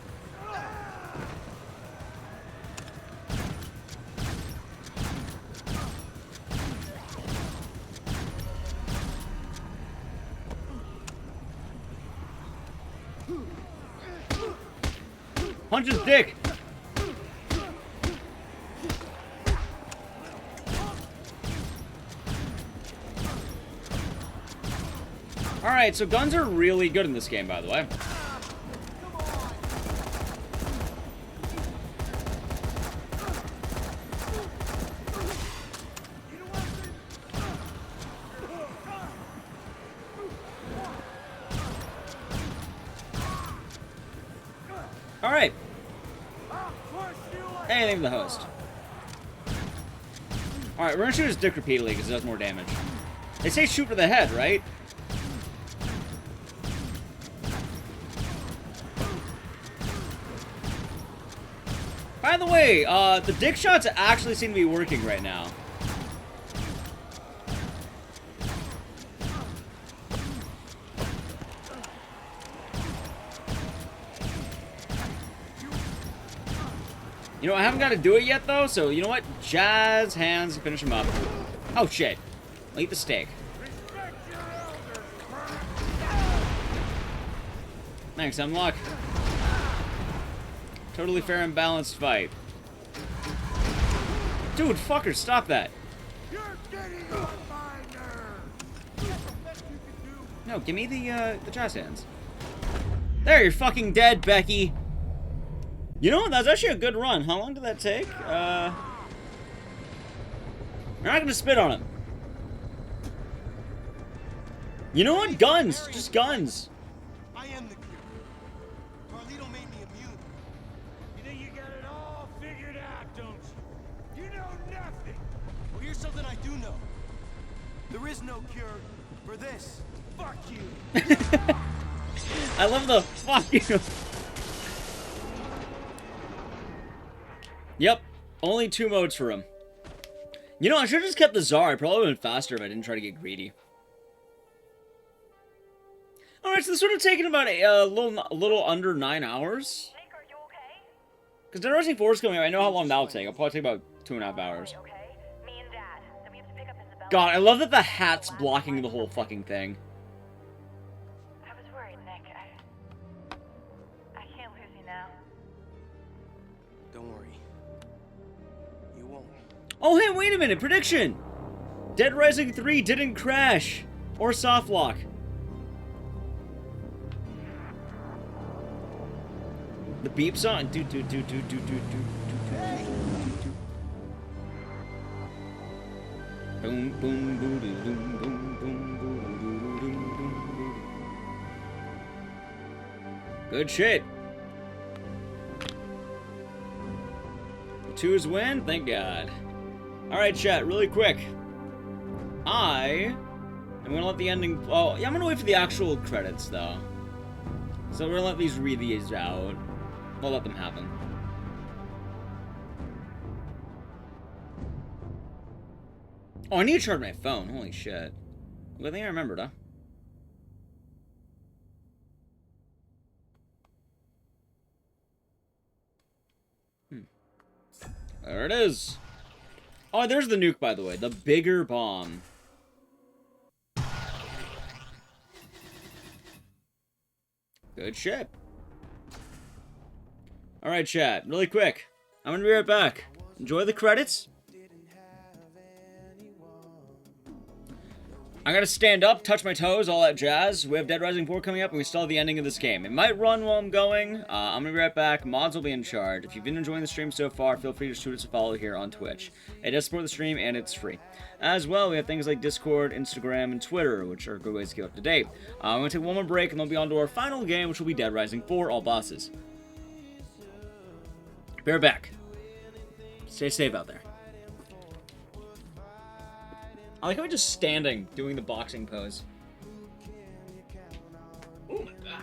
Punch his dick! Alright, so guns are really good in this game, by the way. Alright. Anything for the host. Alright, we're gonna shoot his dick repeatedly because it does more damage. They say shoot for the head, right? By the way, the dick shots actually seem to be working right now. You know, I haven't got to do it yet, though, so you know what? Jazz hands, finish him up. Oh, shit. I'll eat the steak. Thanks, Hemlock. Totally fair and balanced fight. Dude, fucker, stop that. You're getting on my nerves. No, give me the jazz hands. There, you're fucking dead, Becky. You know what? That was actually a good run. How long did that take? We're not gonna spit on him. You know what? Guns! Just guns! I am the cure. Carlito made me immune. You think you got it all figured out, don't you? You know nothing. Well, here's something I do know. There is no cure for this. Fuck you. I love the fuck you. Yep. Only 2 modes for him. You know, I should have just kept the Tsar. I probably would have been faster if I didn't try to get greedy. Alright, so this would have taken about a little under 9 hours. Because Dead Rising 4 is coming out. I know how long that'll take. I'll probably take about 2.5 hours. God, I love that the hat's blocking the whole fucking thing. I was worried, Nick. I can't lose you now. Don't worry. You won't. Oh, hey, wait a minute. Prediction. Dead Rising 3 didn't crash. Or soft lock. The beep song. Do, do, do, do, do, do, do, do, do. Boom, boom, boom, boom, boom, boom, boom, boom, boom, boom. Good shit. The 2s win, thank God. Alright, chat, really quick. I'm gonna let the ending. Oh, yeah, I'm gonna wait for the actual credits, though. So we're gonna let these read these out. We'll let them happen. Oh, I need to charge my phone. Holy shit. Good thing I remembered, huh? There it is. Oh, there's the nuke, by the way. The bigger bomb. Good shit. Alright, chat. Really quick. I'm gonna be right back. Enjoy the credits. I gotta stand up, touch my toes, all that jazz. We have Dead Rising 4 coming up, and we still have the ending of this game. It might run while I'm going. I'm gonna be right back. Mods will be in charge. If you've been enjoying the stream so far, feel free to shoot us a follow here on Twitch. It does support the stream, and it's free. As well, we have things like Discord, Instagram, and Twitter, which are good ways to keep up to date. I'm gonna take one more break, and then we'll be on to our final game, which will be Dead Rising 4, all bosses. Be right back. Stay safe out there. I like how I'm just standing, doing the boxing pose. Oh my gosh.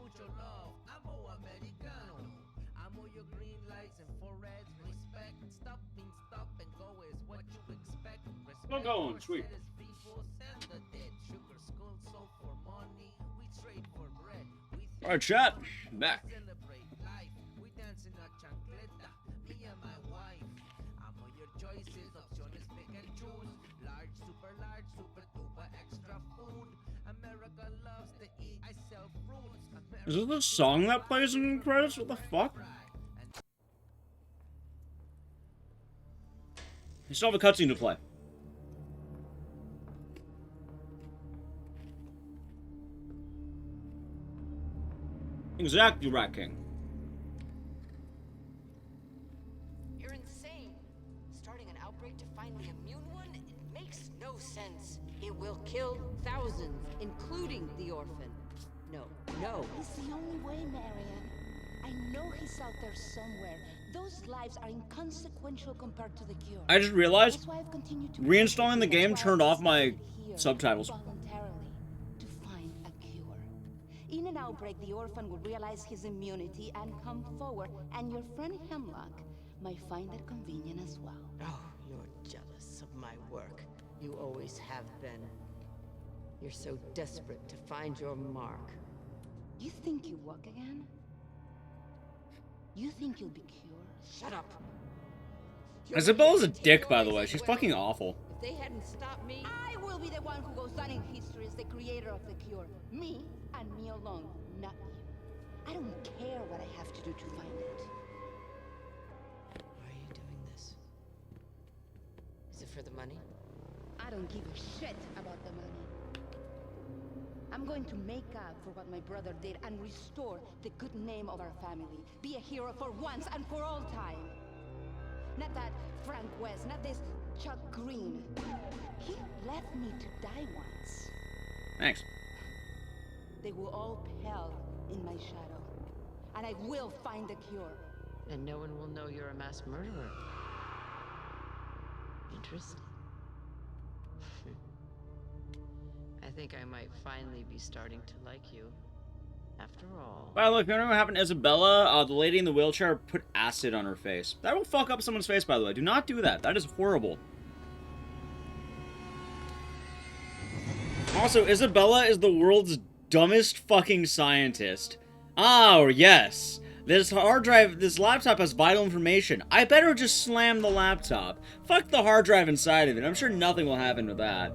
mucho love. Amo americano. Amo your green lights and four reds. Respect. Stop means stop and go is what you expect. Respect. Still going, sweet. People send the dead. Sugar skull sold for money. We trade for bread. All right, chat. Back. Celebrate life. We dance in a chancleta. Me and my wife. Amo your choices. Opciones pick and choose. Large, super duper extra food. America loves to eat. I sell fruits. Is this the song that plays in the credits? What the fuck? You still have a cutscene to play. Exactly right, King. You're insane. Starting an outbreak to find the immune one? It makes no sense. It will kill thousands, including the orphan. No. It's the only way, Marion. I know he's out there somewhere. Those lives are inconsequential compared to the cure. I just realized That's why I've continued to reinstalling the game That's why turned I've off my stayed here subtitles. voluntarily to find a cure. In an outbreak, the orphan will realize his immunity and come forward, and your friend Hemlock might find that convenient as well. Oh, you're jealous of my work. You always have been. You're so desperate to find your mark. You think you walk again? You think you'll be cured? Shut up. Isabella's a dick, by the way. She's fucking awful. If they hadn't stopped me, I will be the one who goes down in history as the creator of the cure. Me and me alone, not you. I don't care what I have to do to find it. why are you doing this? Is it for the money? I don't give a shit about the money. I'm going to make up for what my brother did and restore the good name of our family. Be a hero for once and for all time. Not that Frank West, not this Chuck Green. He left me to die once. Thanks. They will all pale in my shadow. And I will find the cure. And no one will know you're a mass murderer. Interesting. I think I might finally be starting to like you. After all. By the way, if you don't know what happened to Isabella, the lady in the wheelchair put acid on her face. That will fuck up someone's face, by the way. Do not do that. That is horrible. Also, Isabella is the world's dumbest fucking scientist. Oh, yes. This hard drive, this laptop has vital information. I better just slam the laptop. Fuck the hard drive inside of it. I'm sure nothing will happen with that.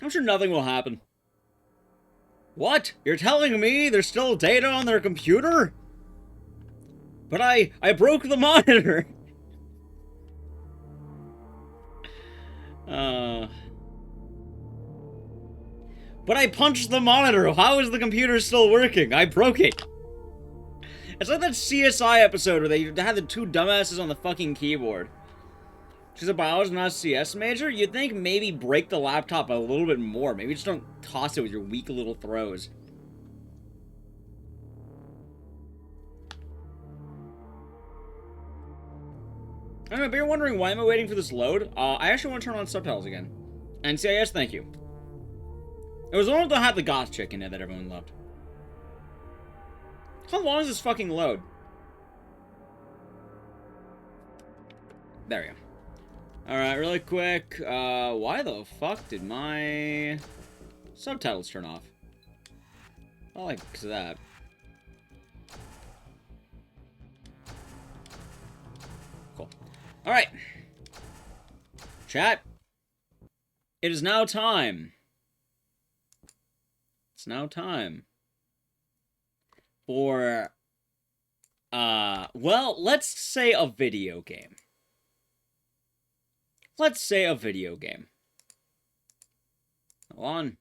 I'm sure nothing will happen. What? You're telling me there's still data on their computer? But I broke the monitor. But I punched the monitor. How is the computer still working? I broke it. It's like that CSI episode where they had the two dumbasses on the fucking keyboard. She's a biologist, not a CS major? You'd think maybe break the laptop a little bit more. Maybe just don't toss it with your weak little throws. Anyway, but you're wondering why am I waiting for this load? I actually want to turn on subtitles again. NCIS, thank you. It was the one that had the goth chick in it that everyone loved. How long is this fucking load? There we go. Alright, really quick, why the fuck did my subtitles turn off? I like that. Cool. Alright. Chat. It is now time. It's now time for, well, let's say a video game. Let's say a video game. Hold on.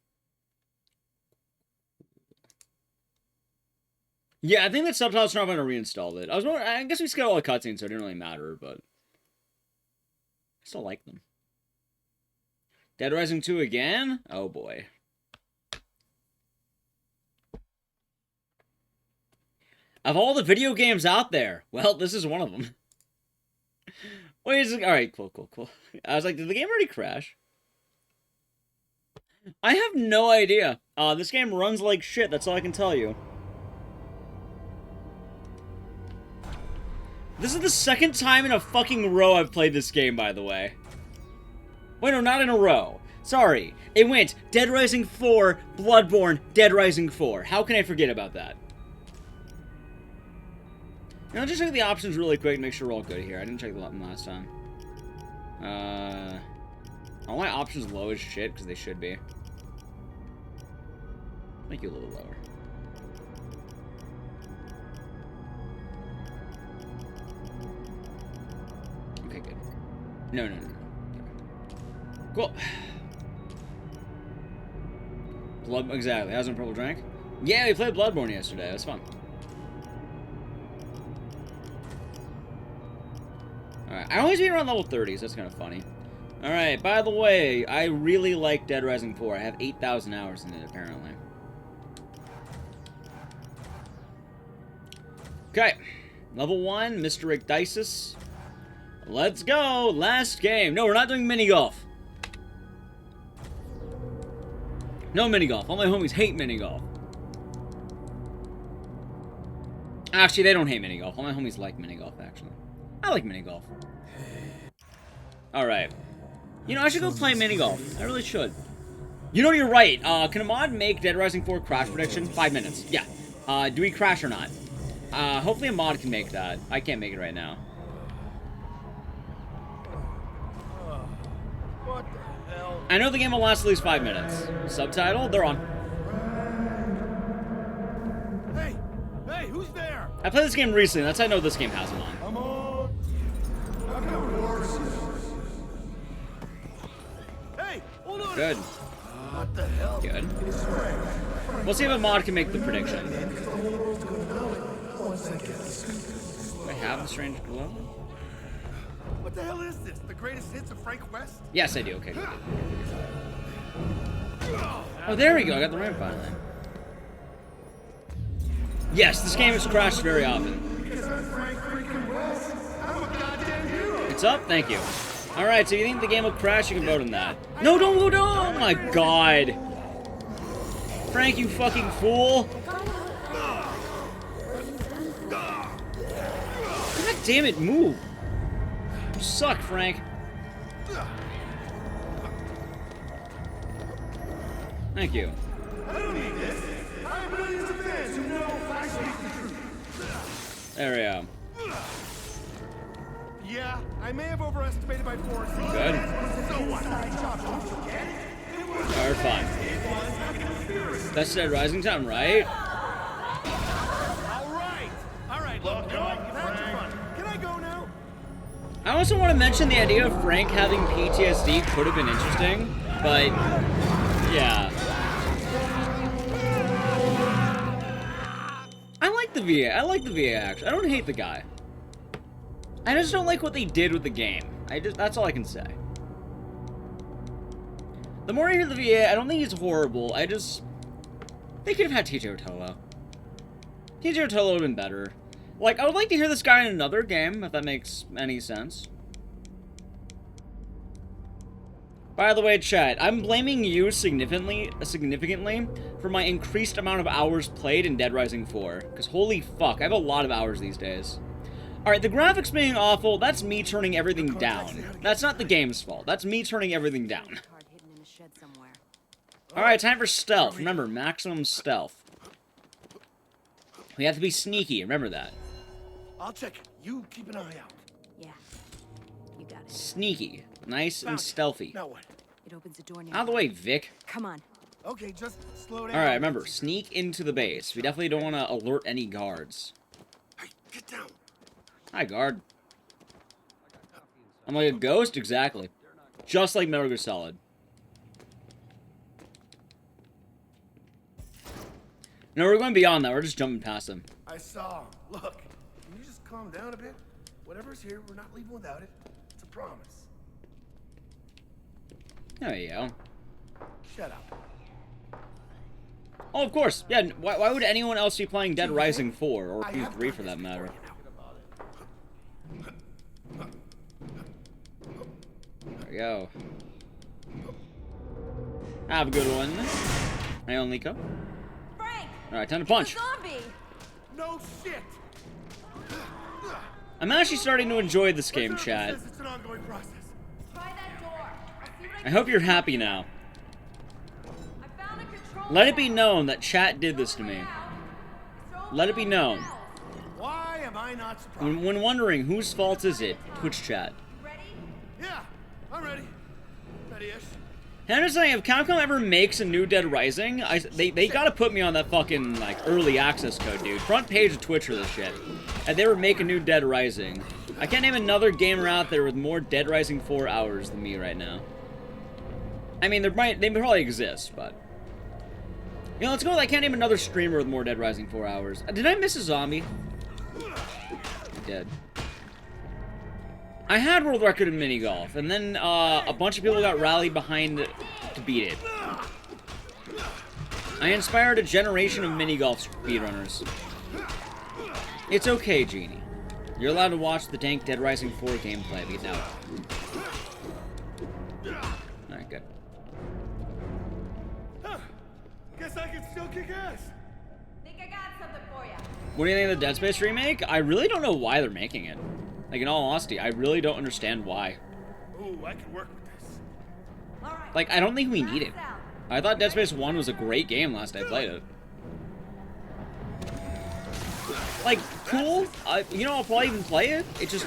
Yeah, I think that subtitles are not going to reinstall it. I guess we skipped all the cutscenes, so it didn't really matter, but I still like them. Dead Rising 2 again? Oh boy. Of all the video games out there, well, this is one of them. Wait, alright, cool. I was like, did the game already crash? I have no idea. This game runs like shit, that's all I can tell you. This is the second time in a fucking row I've played this game, by the way. Wait, no, not in a row. Sorry. It went Dead Rising 4, Bloodborne, Dead Rising 4. How can I forget about that? Now, just check the options really quick and make sure we're all good here. I didn't check them last time. All my options low as shit, because they should be. Make you a little lower. Okay, good. No. Cool. Exactly. How's my purple drink? Yeah, we played Bloodborne yesterday. It was fun. Alright, I always beat around level 30s. That's kind of funny. Alright, by the way, I really like Dead Rising 4. I have 8,000 hours in it, apparently. Okay. Level 1, Mr. Icdisis. Let's go! Last game. No, we're not doing mini-golf. No mini-golf. All my homies hate mini-golf. Actually, they don't hate mini-golf. All my homies like mini-golf, actually. I like mini-golf. Alright. You know, I should go play mini-golf. I really should. You know, you're right. Can a mod make Dead Rising 4 crash prediction? 5 minutes. Yeah. Do we crash or not? Hopefully a mod can make that. I can't make it right now. What the hell? I know the game will last at least 5 minutes. Subtitle? They're on. Hey, who's there? I played this game recently. That's how I know this game has them on. Come on. Hey, hold on. Good. What the hell? Good. We'll see if a mod can make the prediction. Do I have the strange glow? What the hell is this? The greatest hits of Frank West? Yes, I do. Okay, good. Oh, there we go. I got the ramp finally. Yes, this game has crashed very often. It's up? Thank you. Alright, so you think the game will crash? You can vote on that. No, don't go down! Oh my god. Frank, you fucking fool. God damn it, move. You suck, Frank. Thank you. There we go. Yeah, I may have overestimated my force. Good. So what? Alright, fine. That's Dead Rising time, right? Alright, look, that's fun. Can I go now? I also want to mention the idea of Frank having PTSD could have been interesting, but yeah. I like the VA. I like the VA actually. I don't hate the guy. I just don't like what they did with the game. That's all I can say. The more I hear the VA, I don't think he's horrible. They could have had TJ Ottolo. TJ Ottolo would have been better. Like, I would like to hear this guy in another game, if that makes any sense. By the way, chat, I'm blaming you significantly for my increased amount of hours played in Dead Rising 4. Because holy fuck, I have a lot of hours these days. Alright, the graphics being awful, that's me turning everything down. That's not the game's fault. That's me turning everything down. Alright, time for stealth. Remember, maximum stealth. We have to be sneaky, remember that. I'll check. You keep an eye out. Yeah, you got it. Sneaky. Nice and stealthy. Now what? It opens a door near. Out of the way, Vic. Come on. Okay, just slow down. Alright, remember, sneak into the base. We definitely don't want to alert any guards. Hey, get down. Hi, guard. I'm like a ghost? Exactly. Just like Metal Gear Solid. No, we're going beyond that. We're just jumping past them. I saw him. Look, can you just calm down a bit? Whatever's here, we're not leaving without it. It's a promise. There you go. Shut up. Oh, of course. Yeah, why would anyone else be playing Dead Rising 4? Or 3 for that matter? go. Have a good one. My own Lico. Frank! Alright, time to punch. Zombie! No shit! I'm actually starting to enjoy this game, chat. It's an ongoing process. Try that door. I'll see what I hope you're happy now. I found a control. Let it be known that chat did this to me. Let it be known. Why am I not surprised? When wondering whose fault is it, Twitch chat. Ready? Yeah, I'm ready. Ready-ish. And I'm just saying, if Capcom ever makes a new Dead Rising, they gotta put me on that fucking, like, early access code, dude. Front page of Twitch for this shit. And they would make a new Dead Rising. I can't name another gamer out there with more Dead Rising 4 hours than me right now. I mean, they probably exist, but... You know, let's go with I can't name another streamer with more Dead Rising 4 hours. Did I miss a zombie? I did. I had world record in mini golf, and then a bunch of people got rallied behind to beat it. I inspired a generation of mini golf speedrunners. It's okay, Genie. You're allowed to watch the dank Dead Rising 4 gameplay if you know it. Alright, good. Huh. Guess I can still kick ass. Think I got something for you. What do you think of the Dead Space remake? I really don't know why they're making it. Like, in all honesty, I really don't understand why. Ooh, I can work with this. Like, I don't think we need it. I thought Dead Space 1 was a great game last I played it. Like, cool. You know, I'll probably even play it. It just...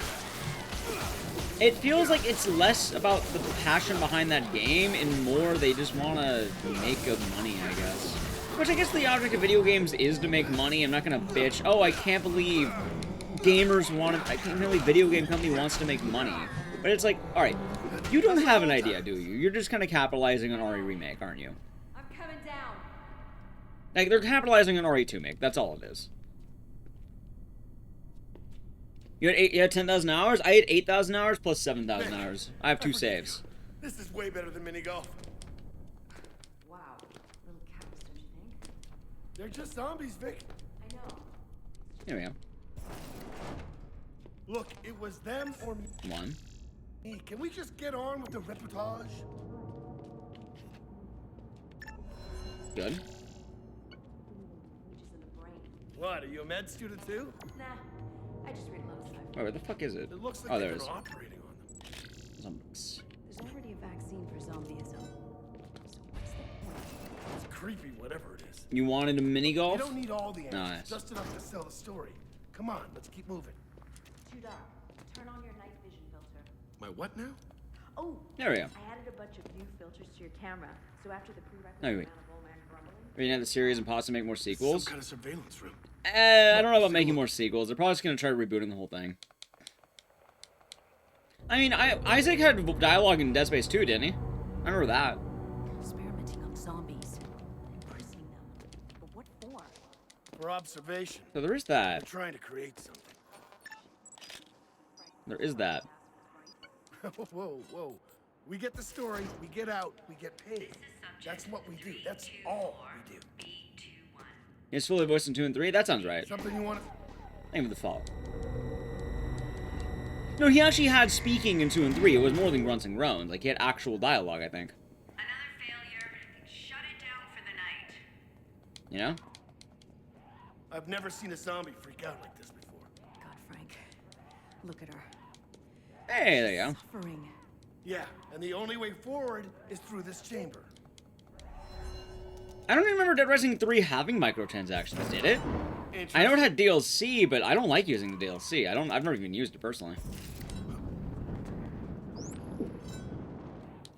It feels like it's less about the passion behind that game and more they just want to make good money, I guess. Which I guess the object of video games is to make money. I'm not going to bitch, oh, I can't believe gamers want to... I can't believe video game company wants to make money. But it's like, alright, you don't have an idea, do you? You're just kind of capitalizing on RE Remake, aren't you? I'm coming down. Like, they're capitalizing on RE2 Make. That's all it is. You had 10,000 hours? I had 8,000 hours plus 7,000 hours. I have 2 saves. This is way better than mini golf. Wow. Little cows, don't you think? They're just zombies, Vic. I know. Here we go. Look, it was them or me. 1. Can we just get on with the reportage? Good. Just in the brain. What, are you a med student too? Nah. I just read a lot of sci-fi. Oh, where the fuck is it? It looks like Oh, there it they've is. been operating on them. Zombies. There's already a vaccine for zombieism. So what's the point? It's creepy, whatever it is. You wanted a mini golf? You don't need all the answers, Nice. just enough to sell the story. Come on, let's keep moving. Too dark. Turn on your night vision filter. My what now? Oh, There we go. I added a bunch of new filters to your camera. So after the prerequisite No, wait. amount of old man grumbling, Rename the series and possibly make more sequels? Some kind of surveillance room. I don't know about making more sequels. They're probably just going to try rebooting the whole thing. I mean, Isaac had dialogue in Dead Space 2, didn't he? I remember that. experimenting on zombies, imprisoning them. But what for? For observation. So there is They're that. trying to create something. There is that. Whoa, whoa. We get the story, we get out, we get paid. That's what we do. That's all we do. He's fully voiced in 2 and 3? That sounds right. Something you want to... Name of the fault. No, he actually had speaking in 2 and 3. It was more than grunts and groans. Like, he had actual dialogue, I think. Another failure. Shut it down for the night. You know? I've never seen a zombie freak out like this before. God, Frank. Look at her. Hey, there you go. Suffering. Yeah, and the only way forward is through this chamber. I don't even remember Dead Rising 3 having microtransactions, did it? I know it had DLC, but I don't like using the DLC. I've never even used it personally.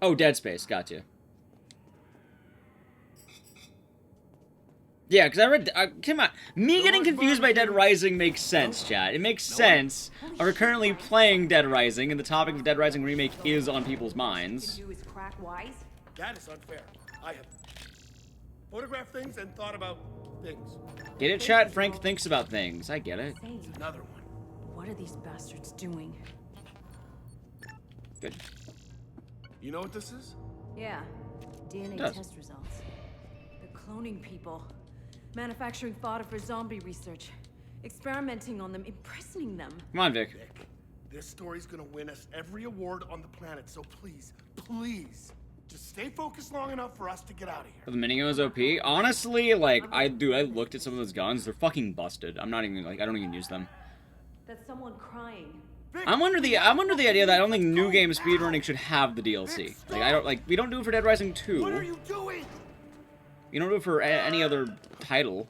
Oh, Dead Space, got you. Yeah, because I read... come on. Me getting confused by Dead Rising makes sense, chat. It makes sense. We're currently playing Dead Rising, and the topic of Dead Rising Remake is on people's minds. Do is crack wise. That is unfair. I have photographed things and thought about things. Get it, chat? Frank thinks about things. I get it. Another one. What are these bastards doing? Good. You know what this is? Yeah. DNA Does. test results. They're cloning people. Manufacturing fodder for zombie research. Experimenting on them, imprisoning them. Come on, Vic. This story's gonna win us every award on the planet, so please, please, just stay focused long enough for us to get out of here. The minigun was OP. Honestly, like, I looked at some of those guns. They're fucking busted. I'm not even, like, I don't even use them. That's someone crying. I'm under the idea that I don't think new game speedrunning should have the DLC. Like, we don't do it for Dead Rising 2. What are you doing? You don't do it for any other title.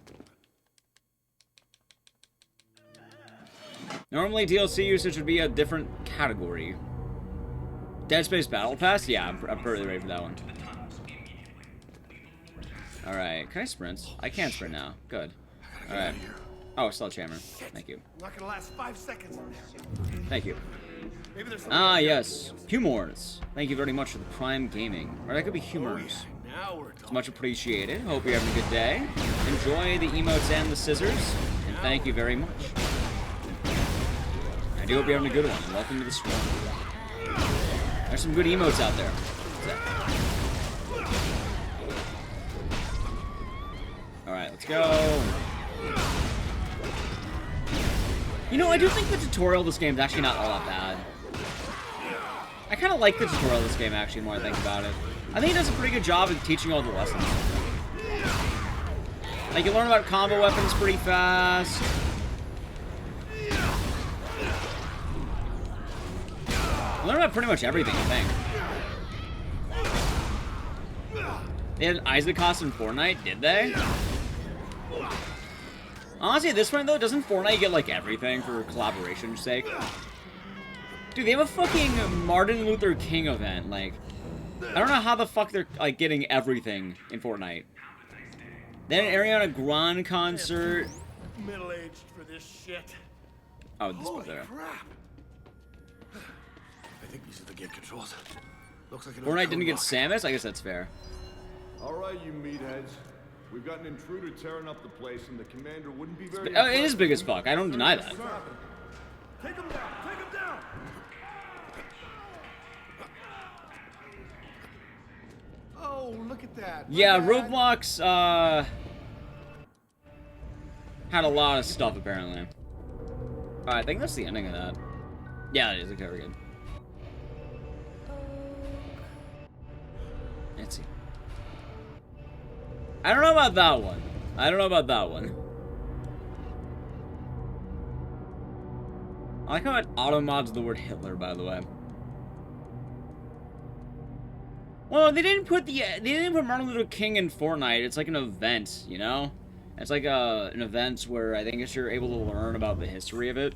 Normally, DLC usage would be a different category. Dead Space Battle Pass? Yeah, I'm pretty ready for that one. Alright, can I sprint? I can sprint now. Good. Alright. Oh, sledgehammer. Thank you. I'm not gonna last 5 seconds in there. Thank you. Maybe there's Ah, yes. Humors. Thank you very much for the Prime Gaming. Or that could be humors. Oh, yeah. Now we're It's much appreciated. Hope you're having a good day. Enjoy the emotes and the scissors. And thank you very much. I do hope you're having a good one. Welcome to the stream. There's some good emotes out there. Alright, let's go. You know, I do think the tutorial of this game is actually not all that bad. I kind of like the tutorial of this game, actually, the more I think about it. I think it does a pretty good job of teaching all the lessons. Like, you learn about combo weapons pretty fast. You learn about pretty much everything, I think. They had Isaac cost in Fortnite, did they? Honestly, at this point, though, doesn't Fortnite get, like, everything for collaboration's sake? Dude, they have a fucking Martin Luther King event, like... I don't know how the fuck they're, like, getting everything in Fortnite. Then an Ariana Grande concert. middle-aged for this shit. Oh, this was there. Crap. I think these are the gate controls. Looks like Fortnite didn't get Samus? I guess that's fair. Alright, you meatheads. We've got an intruder tearing up the place, and the commander wouldn't be very... It is big as fuck. I don't deny that. Take him down! Take him down! Oh, look at that. Yeah, Roblox, had a lot of stuff, apparently. I think that's the ending of that. Yeah, it is. Okay, we're good. Let's see. I don't know about that one. I don't know about that one. I like how it auto-mods the word Hitler, by the way. Well, they didn't put Martin Luther King in Fortnite. It's like an event, you know? It's like an event where I think you're able to learn about the history of it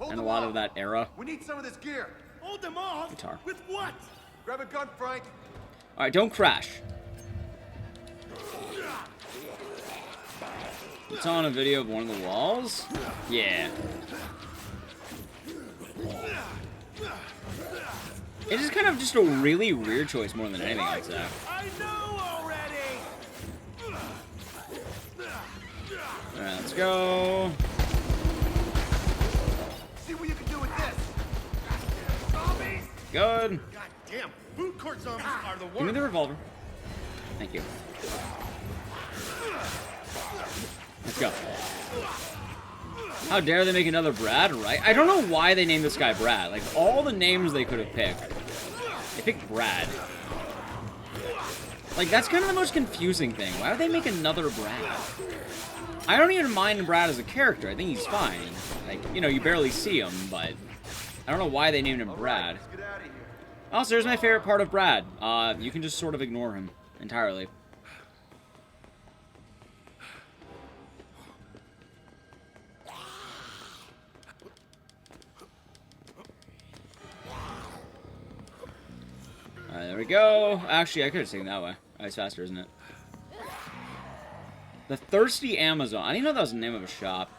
and a lot of that era. We need some of this gear. Hold them off. Guitar. With what? Grab a gun, Frank. All right, don't crash. It's on a video of one of the walls. Yeah. It is kind of just a really weird choice more than anything, I'd say. I know already. All right, let's go. See what you can do with this. Zombies. Good. God damn, food court zombies are the Give me worst. the revolver. Thank you. Let's go. How dare they make another Brad, right? I don't know why they named this guy Brad. Like, all the names they could have picked. They picked Brad. Like, that's kind of the most confusing thing. Why would they make another Brad? I don't even mind Brad as a character. I think he's fine. Like, you know, you barely see him, but... I don't know why they named him Brad. Also, here's my favorite part of Brad. You can just sort of ignore him entirely. Alright, there we go. Actually, I could have taken that way. It's faster, isn't it? The Thirsty Amazon. I didn't know that was the name of a shop.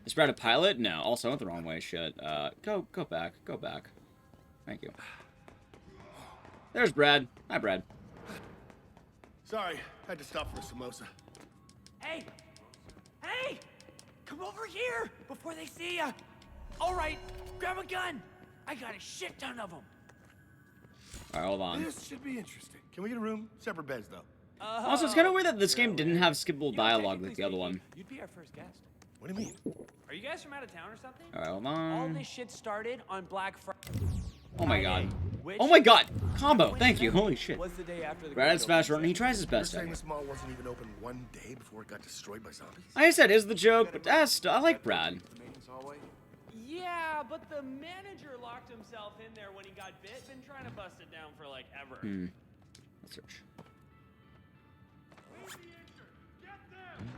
Is Brad a pilot? No. Also, I went the wrong way. Shit. Go back. Go back. Thank you. There's Brad. Hi, Brad. Sorry, had to stop for a samosa. Hey! Hey! Come over here before they see ya! Alright, grab a gun! I got a shit ton of them! Alright, hold on. This should be interesting. Can we get a room? Separate beds, though. Also, it's kind of weird that this game didn't have skippable dialogue like the other one. You'd be our first guest. What do you mean? Are you guys from out of town or something? All right, hold All on. this shit started on Black Friday. Oh my god. Which, Oh my god. Combo. Thank you. Holy shit. was the day after the Brad's fast running. He tries his You're best. saying this mall wasn't even open one day before it got destroyed by zombies? Like I said, is the joke, but I like Brad. Yeah, but the manager locked himself in there when he got bit. Been trying to bust it down for like ever. Let's search.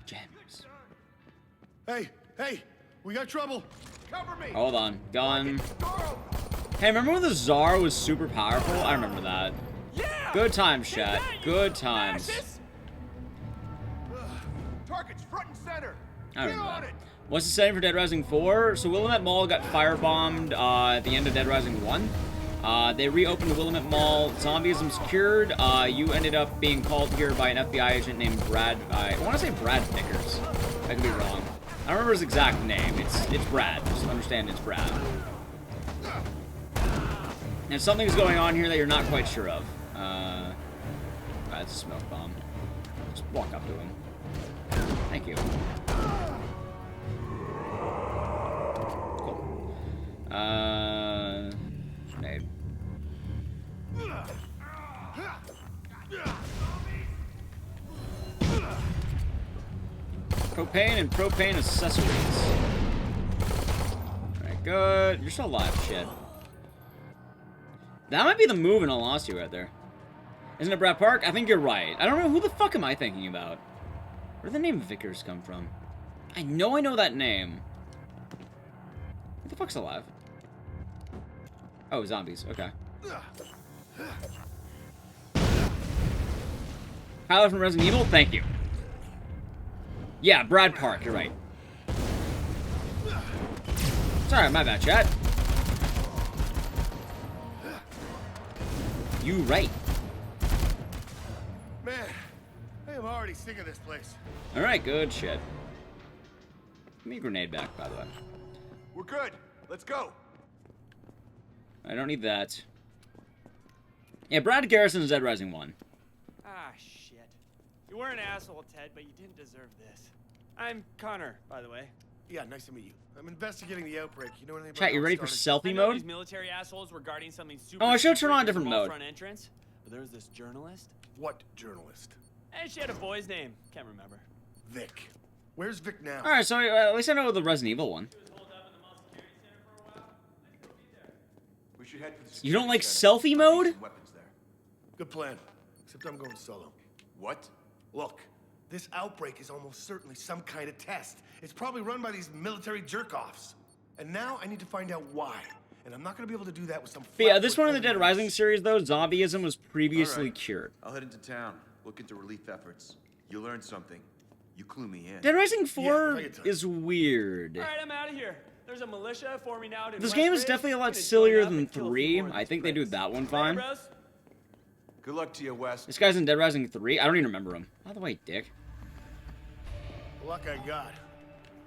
Gems. Hey, we got trouble. Cover me. Hold on. Gun. Hey, remember when the Tsar was super powerful? I remember that. Yeah. Good times, chat. Good times. Targets front and center. I remember that. What's the setting for Dead Rising 4? So Willamette Mall got firebombed at the end of Dead Rising 1. They reopened the Willamette Mall. Zombieism's cured. You ended up being called here by an FBI agent named Brad. I want to say Brad Vickers. I could be wrong. I don't remember his exact name. It's Brad. Just understand it's Brad. And something's going on here that you're not quite sure of. That's a smoke bomb. Just walk up to him. Thank you. Cool. Grenade. Propane and propane accessories. Alright, good. You're still alive, shit. That might be the move in all honesty right there. Isn't it Brad Park? I think you're right. I don't know. Who the fuck am I thinking about? Where did the name Vickers come from? I know that name. Who the fuck's alive? Oh, zombies. Okay. Pilot from Resident Evil? Thank you. Yeah, Brad Park. You're right. Sorry, my bad, chat. You right. Man, I am already sick of this place. Alright, good shit. Give me a grenade back, by the way. We're good. Let's go. I don't need that. Yeah, Brad Garrison is Dead Rising 1. Ah, shit. You were an asshole, Ted, but you didn't deserve this. I'm Connor, by the way. Yeah, nice to meet you. I'm investigating the outbreak. You know anything about Chat, you how it ready for started? selfie mode? These military assholes were guarding something super. Oh, I should turn on a secret different in the mode. Front entrance, but there was this journalist. What journalist? And she had a boy's name. Can't remember. Vic. Where's Vic now? Alright, so at least I know the Resident Evil one. We should head for the You don't like security selfie center. mode? Some weapons there. Good plan. Except I'm going solo. What? Look, this outbreak is almost certainly some kind of test. It's probably run by these military jerk-offs. And now I need to find out why. And I'm not going to be able to do that with some... But yeah, this one in the Dead Rising series, though, zombieism was previously Alright. cured. I'll head into town. Look into relief efforts. You learn something. You clue me in. Dead Rising 4 Yeah, is weird. All right, I'm out of here. There's a militia forming out in This West game is Ridge. definitely a lot Gonna join sillier up than and kill a few 3. more of I these think they do pricks. that one Later, fine. bros. Good luck to you, West. This guy's in Dead Rising 3. I don't even remember him. By the way, dick. The luck I got.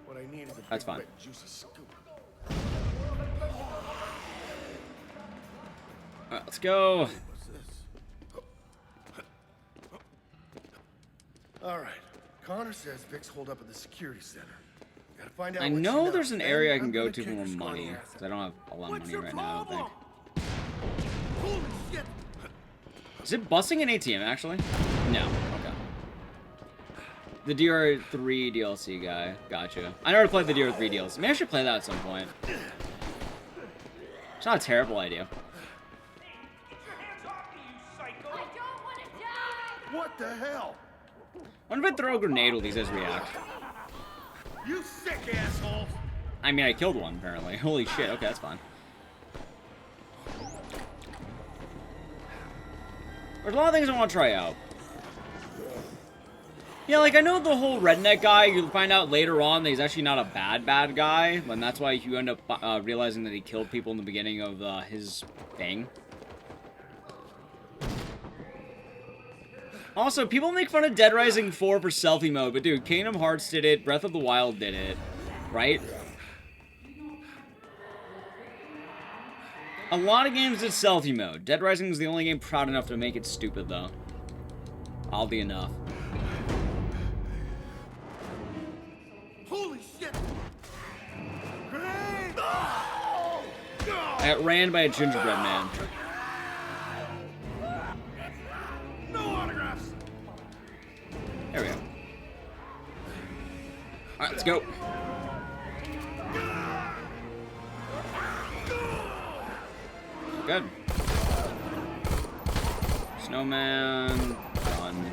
What I need is a That's big, fine. wet, juicy scoop. Alright, let's go. What's this? All right. Connor says Vic's holed up at the security center. Gotta find out I what she know knows. there's an Then area I I'm can go gonna to for kick more her money. scrawny ass Because I don't have a lot of money your right now, I don't problem? think. Holy shit! Is it busting an ATM, actually? No. Okay. The DR3 DLC guy. Gotcha. I never played the DR3 DLC. Maybe I should play that at some point. It's not a terrible idea. What the hell? I wonder if I throw a grenade, will these guys react? You sick asshole! I mean, I killed one, apparently. Holy shit. Okay, that's fine. There's a lot of things I want to try out. Yeah, like, I know the whole redneck guy, you'll find out later on that he's actually not a bad guy, and that's why you end up realizing that he killed people in the beginning of his thing. Also, people make fun of Dead Rising 4 for selfie mode, but dude, Kingdom Hearts did it, Breath of the Wild did it, right? A lot of games did selfie mode. Dead Rising is the only game proud enough to make it stupid, though. Oddly enough. Holy shit! I got ran by a gingerbread man. No autographs. There we go. Alright, let's go. Good. Snowman. Done.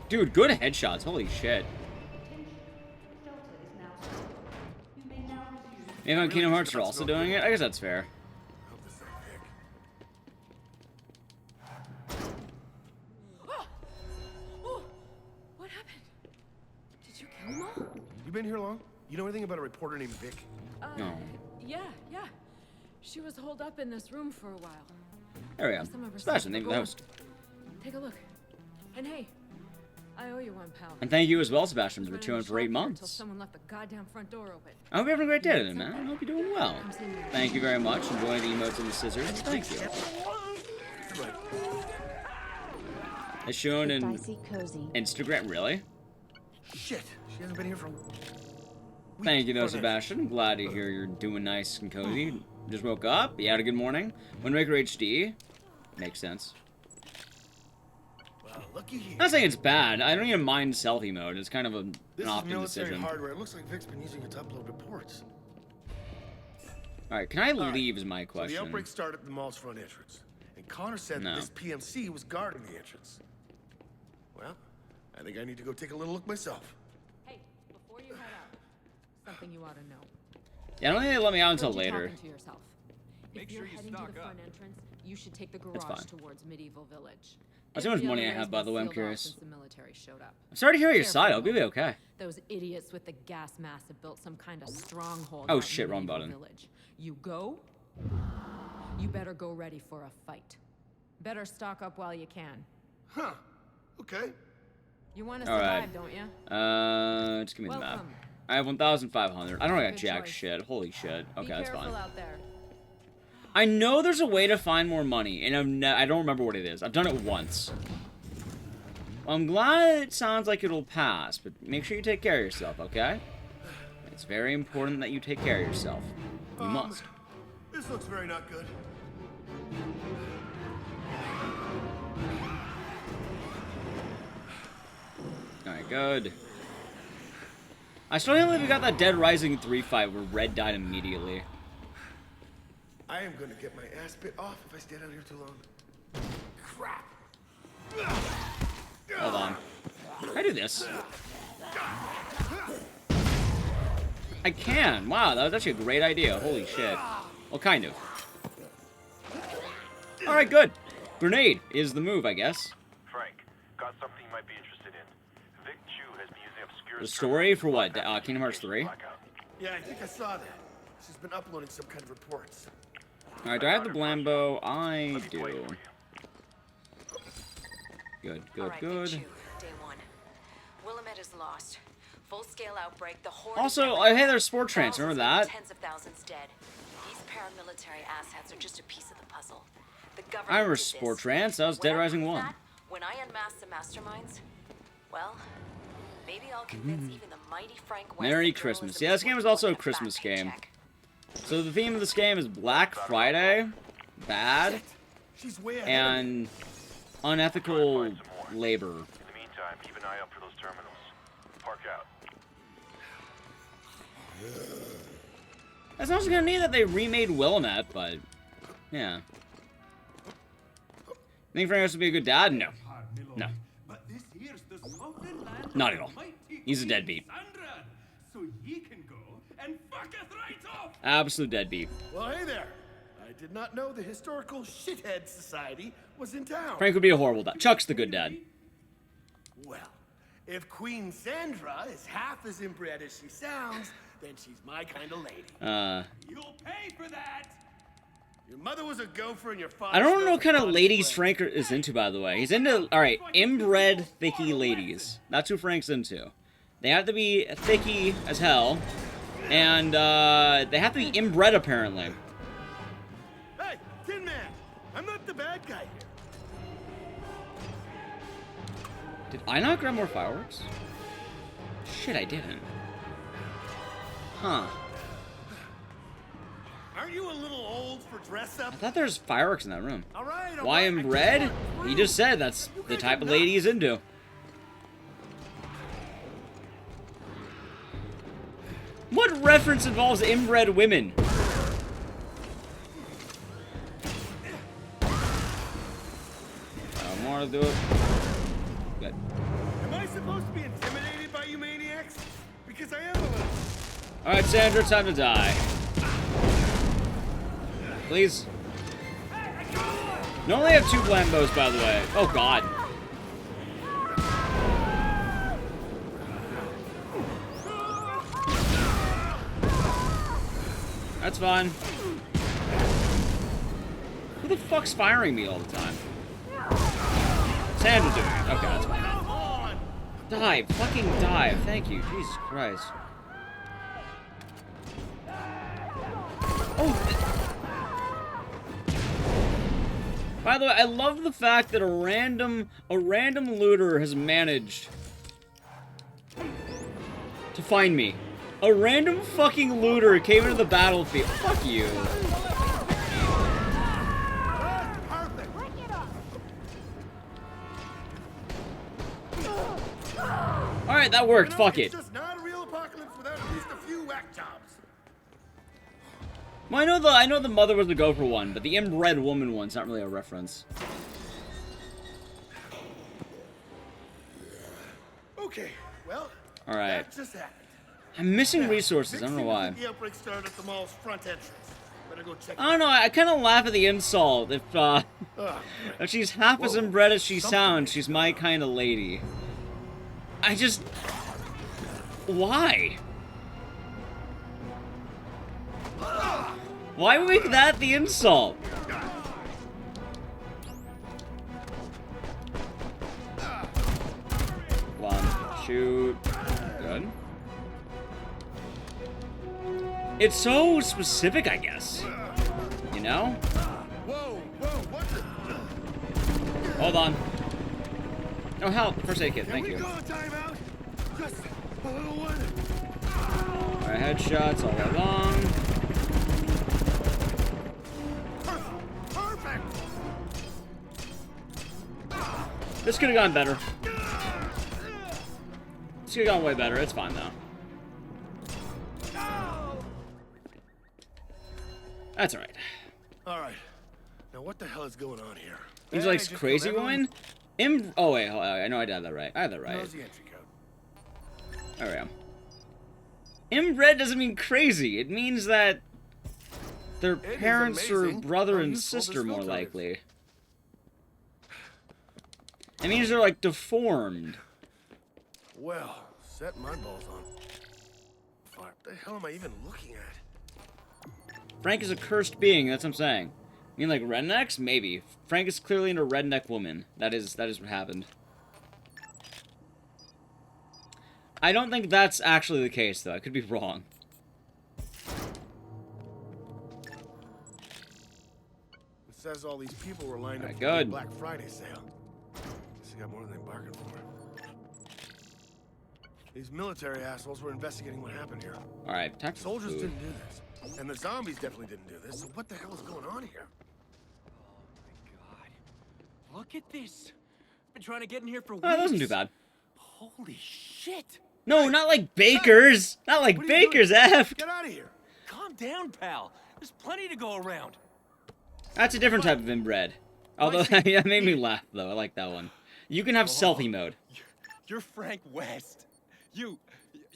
Dude, good headshots. Holy shit. Maybe on Kingdom Hearts are also doing it? I guess that's fair. What happened? Did you kill them all? You been here long? You know anything about a reporter named Vic? No. Yeah. She was holed up in this room for a while. There we go. Sebastian, thank you for the host. Take a look. And hey, I owe you one, pal. And thank you as well, Sebastian, for the 2 for 8 Until months. someone left the goddamn front door open. I hope you're having a great day today, man. I hope you're doing well. Thank you very much. Enjoy the emotes and the scissors. Thank you. As shown in Instagram, really? Shit, she hasn't been here for. Thank you, though, Sebastian. I'm glad to hear you're doing nice and cozy. Just woke up. You had a good morning. Windmaker HD. Makes sense. Well, looky here. I'm not saying it's bad. I don't even mind selfie mode. It's kind of an This is often military decision. hardware. It looks like Vic's been using it to upload reports. Alright, can I leave is my So question. the outbreak started at the mall's front entrance. And Connor said that this PMC was guarding the entrance. Well, I think I need to go take a little look myself. Hey, before you head out, something you ought to know. Yeah, I don't think they let me out until Don't you later. talking to yourself. If you're heading to the front entrance, you should take the garage towards Medieval Village. Let's see how much money I have, by the way. I'm curious. The military showed up. I'm sorry to hear your side. I hope you'll be okay. Those idiots with the gas mask have built some kind of stronghold. Oh out in shit, wrong Medieval button. Village. You go. You better go ready for a fight. Better stock up while you can. Huh. Okay. You want to All survive, right. don't you? Just give me the map. I have 1,500. I don't got jack shit. Holy shit. Okay, that's fine. Out there. I know there's a way to find more money, and I don't remember what it is. I've done it once. Well, I'm glad it sounds like it'll pass, but make sure you take care of yourself, okay? It's very important that you take care of yourself. You must. This looks very not good. Alright, good. I still can't believe we got that Dead Rising 3 fight where Red died immediately. I am going to get my ass bit off if I stay down here too long. Crap. Hold on. Can I do this? I can. Wow, that was actually a great idea. Holy shit. Well, kind of. Alright, good. Grenade is the move, I guess. Frank, got something you might be interested in. Vic Chu has been using obscure... The story for what? Kingdom Hearts 3? Yeah, I think I saw that. She's been uploading some kind of reports. Alright, do I have the Blambo? I do. Good, good, good. Day one. Willamette is lost. Full-scale outbreak. The horde. Also, hey, there's Sport Trance. Remember that? Tens of thousands dead. These paramilitary asshats are just a piece of the puzzle. The government. I remember Sport Trance. That was Dead Rising 1. When I unmask the masterminds, well, maybe I'll convince even the mighty Frank West. Merry Christmas. Yeah, this game is also a Christmas game. So the theme of this game is Black Friday, bad, and unethical labor. In the meantime, keep an eye out for those terminals. Park out. That's not gonna mean that they remade Willamette, but yeah. Think Frank has to be a good dad? No. No. Not at all. He's a deadbeat. So he can go and fuck us right off. Absolute deadbeat. Well, hey there. I did not know the Historical Shithead Society was in town. Frank would be a horrible dad. Chuck's the good dad. Well, if Queen Sandra is half as inbred as she sounds, then she's my kind of lady. You'll pay for that. Your mother was a gopher and your father... I don't know what kind of ladies Frank is into, by the way. He's into, alright, inbred, thicky ladies. That's who Frank's into. They have to be thicky as hell, and they have to be inbred, apparently. Hey, Tin Man! I'm not the bad guy here. Did I not grab more fireworks? Shit, I didn't. Huh. Aren't you a little old for dress up? I thought there was fireworks in that room. All right, Why in red? He just said that's the type of lady he's into. What reference involves inbred women? More to do it. Good. Am I supposed to be intimidated by you maniacs? Because I am a little. Alright, Sandra, time to die. Please. No, only have 2 Blambos, by the way. Oh, God. That's fine. Who the fuck's firing me all the time? Sandra doing it. Okay, that's fine. Dive. Fucking dive. Thank you. Jesus Christ. Oh. By the way, I love the fact that a random looter has managed to find me. A random fucking looter came into the battlefield. Fuck you. Alright, that worked. Fuck it. It's just not a real apocalypse without at least a few whack jobs. Well, I know the mother was the gopher one, but the inbred woman one's not really a reference. Okay, well, alright. that just happened. I'm missing resources. I don't know why. The outbreak started at the mall's front entrance. Better go check. I don't know. I kind of laugh at the insult. If she's half as inbred as she sounds, she's my kind of lady. I just... Why? Why make that the insult? Come on. Shoot. Good. It's so specific, I guess. You know? Whoa, what the... Hold on. Oh, help. First aid kit. Thank you. Can we call a timeout? Just a little one. Alright, headshots all right long. Perfect. This could have gone better. This could have gone way better. It's fine, though. That's alright. Alright. Now what the hell is going on here? He's like crazy woman? Oh wait, hold on. I know I did that right. I had that right. How's the entry code? There we go. Inbred doesn't mean crazy. It means that their parents are brother and sister, more likely. It means they're like deformed. Well, set my balls on fire. What the hell am I even looking at? Frank is a cursed being, that's what I'm saying. You mean like rednecks? Maybe. Frank is clearly into redneck woman. That is what happened. I don't think that's actually the case, though. I could be wrong. It says all these people were lined up for good. the Black Friday sale. Guess they got more than they bargained for. These military assholes were investigating what happened here. Alright, time for Soldiers food. didn't do this. And the zombies definitely didn't do this. So what the hell is going on here? Look at this. Been trying to get in here for weeks. Oh, that wasn't too bad. Holy shit. No, not like Baker's. Not like Baker's, F. Get out of here. Calm down, pal. There's plenty to go around. That's a different type of inbred. Although, that made me laugh, though. I like that one. You can have selfie mode. You're Frank West. You're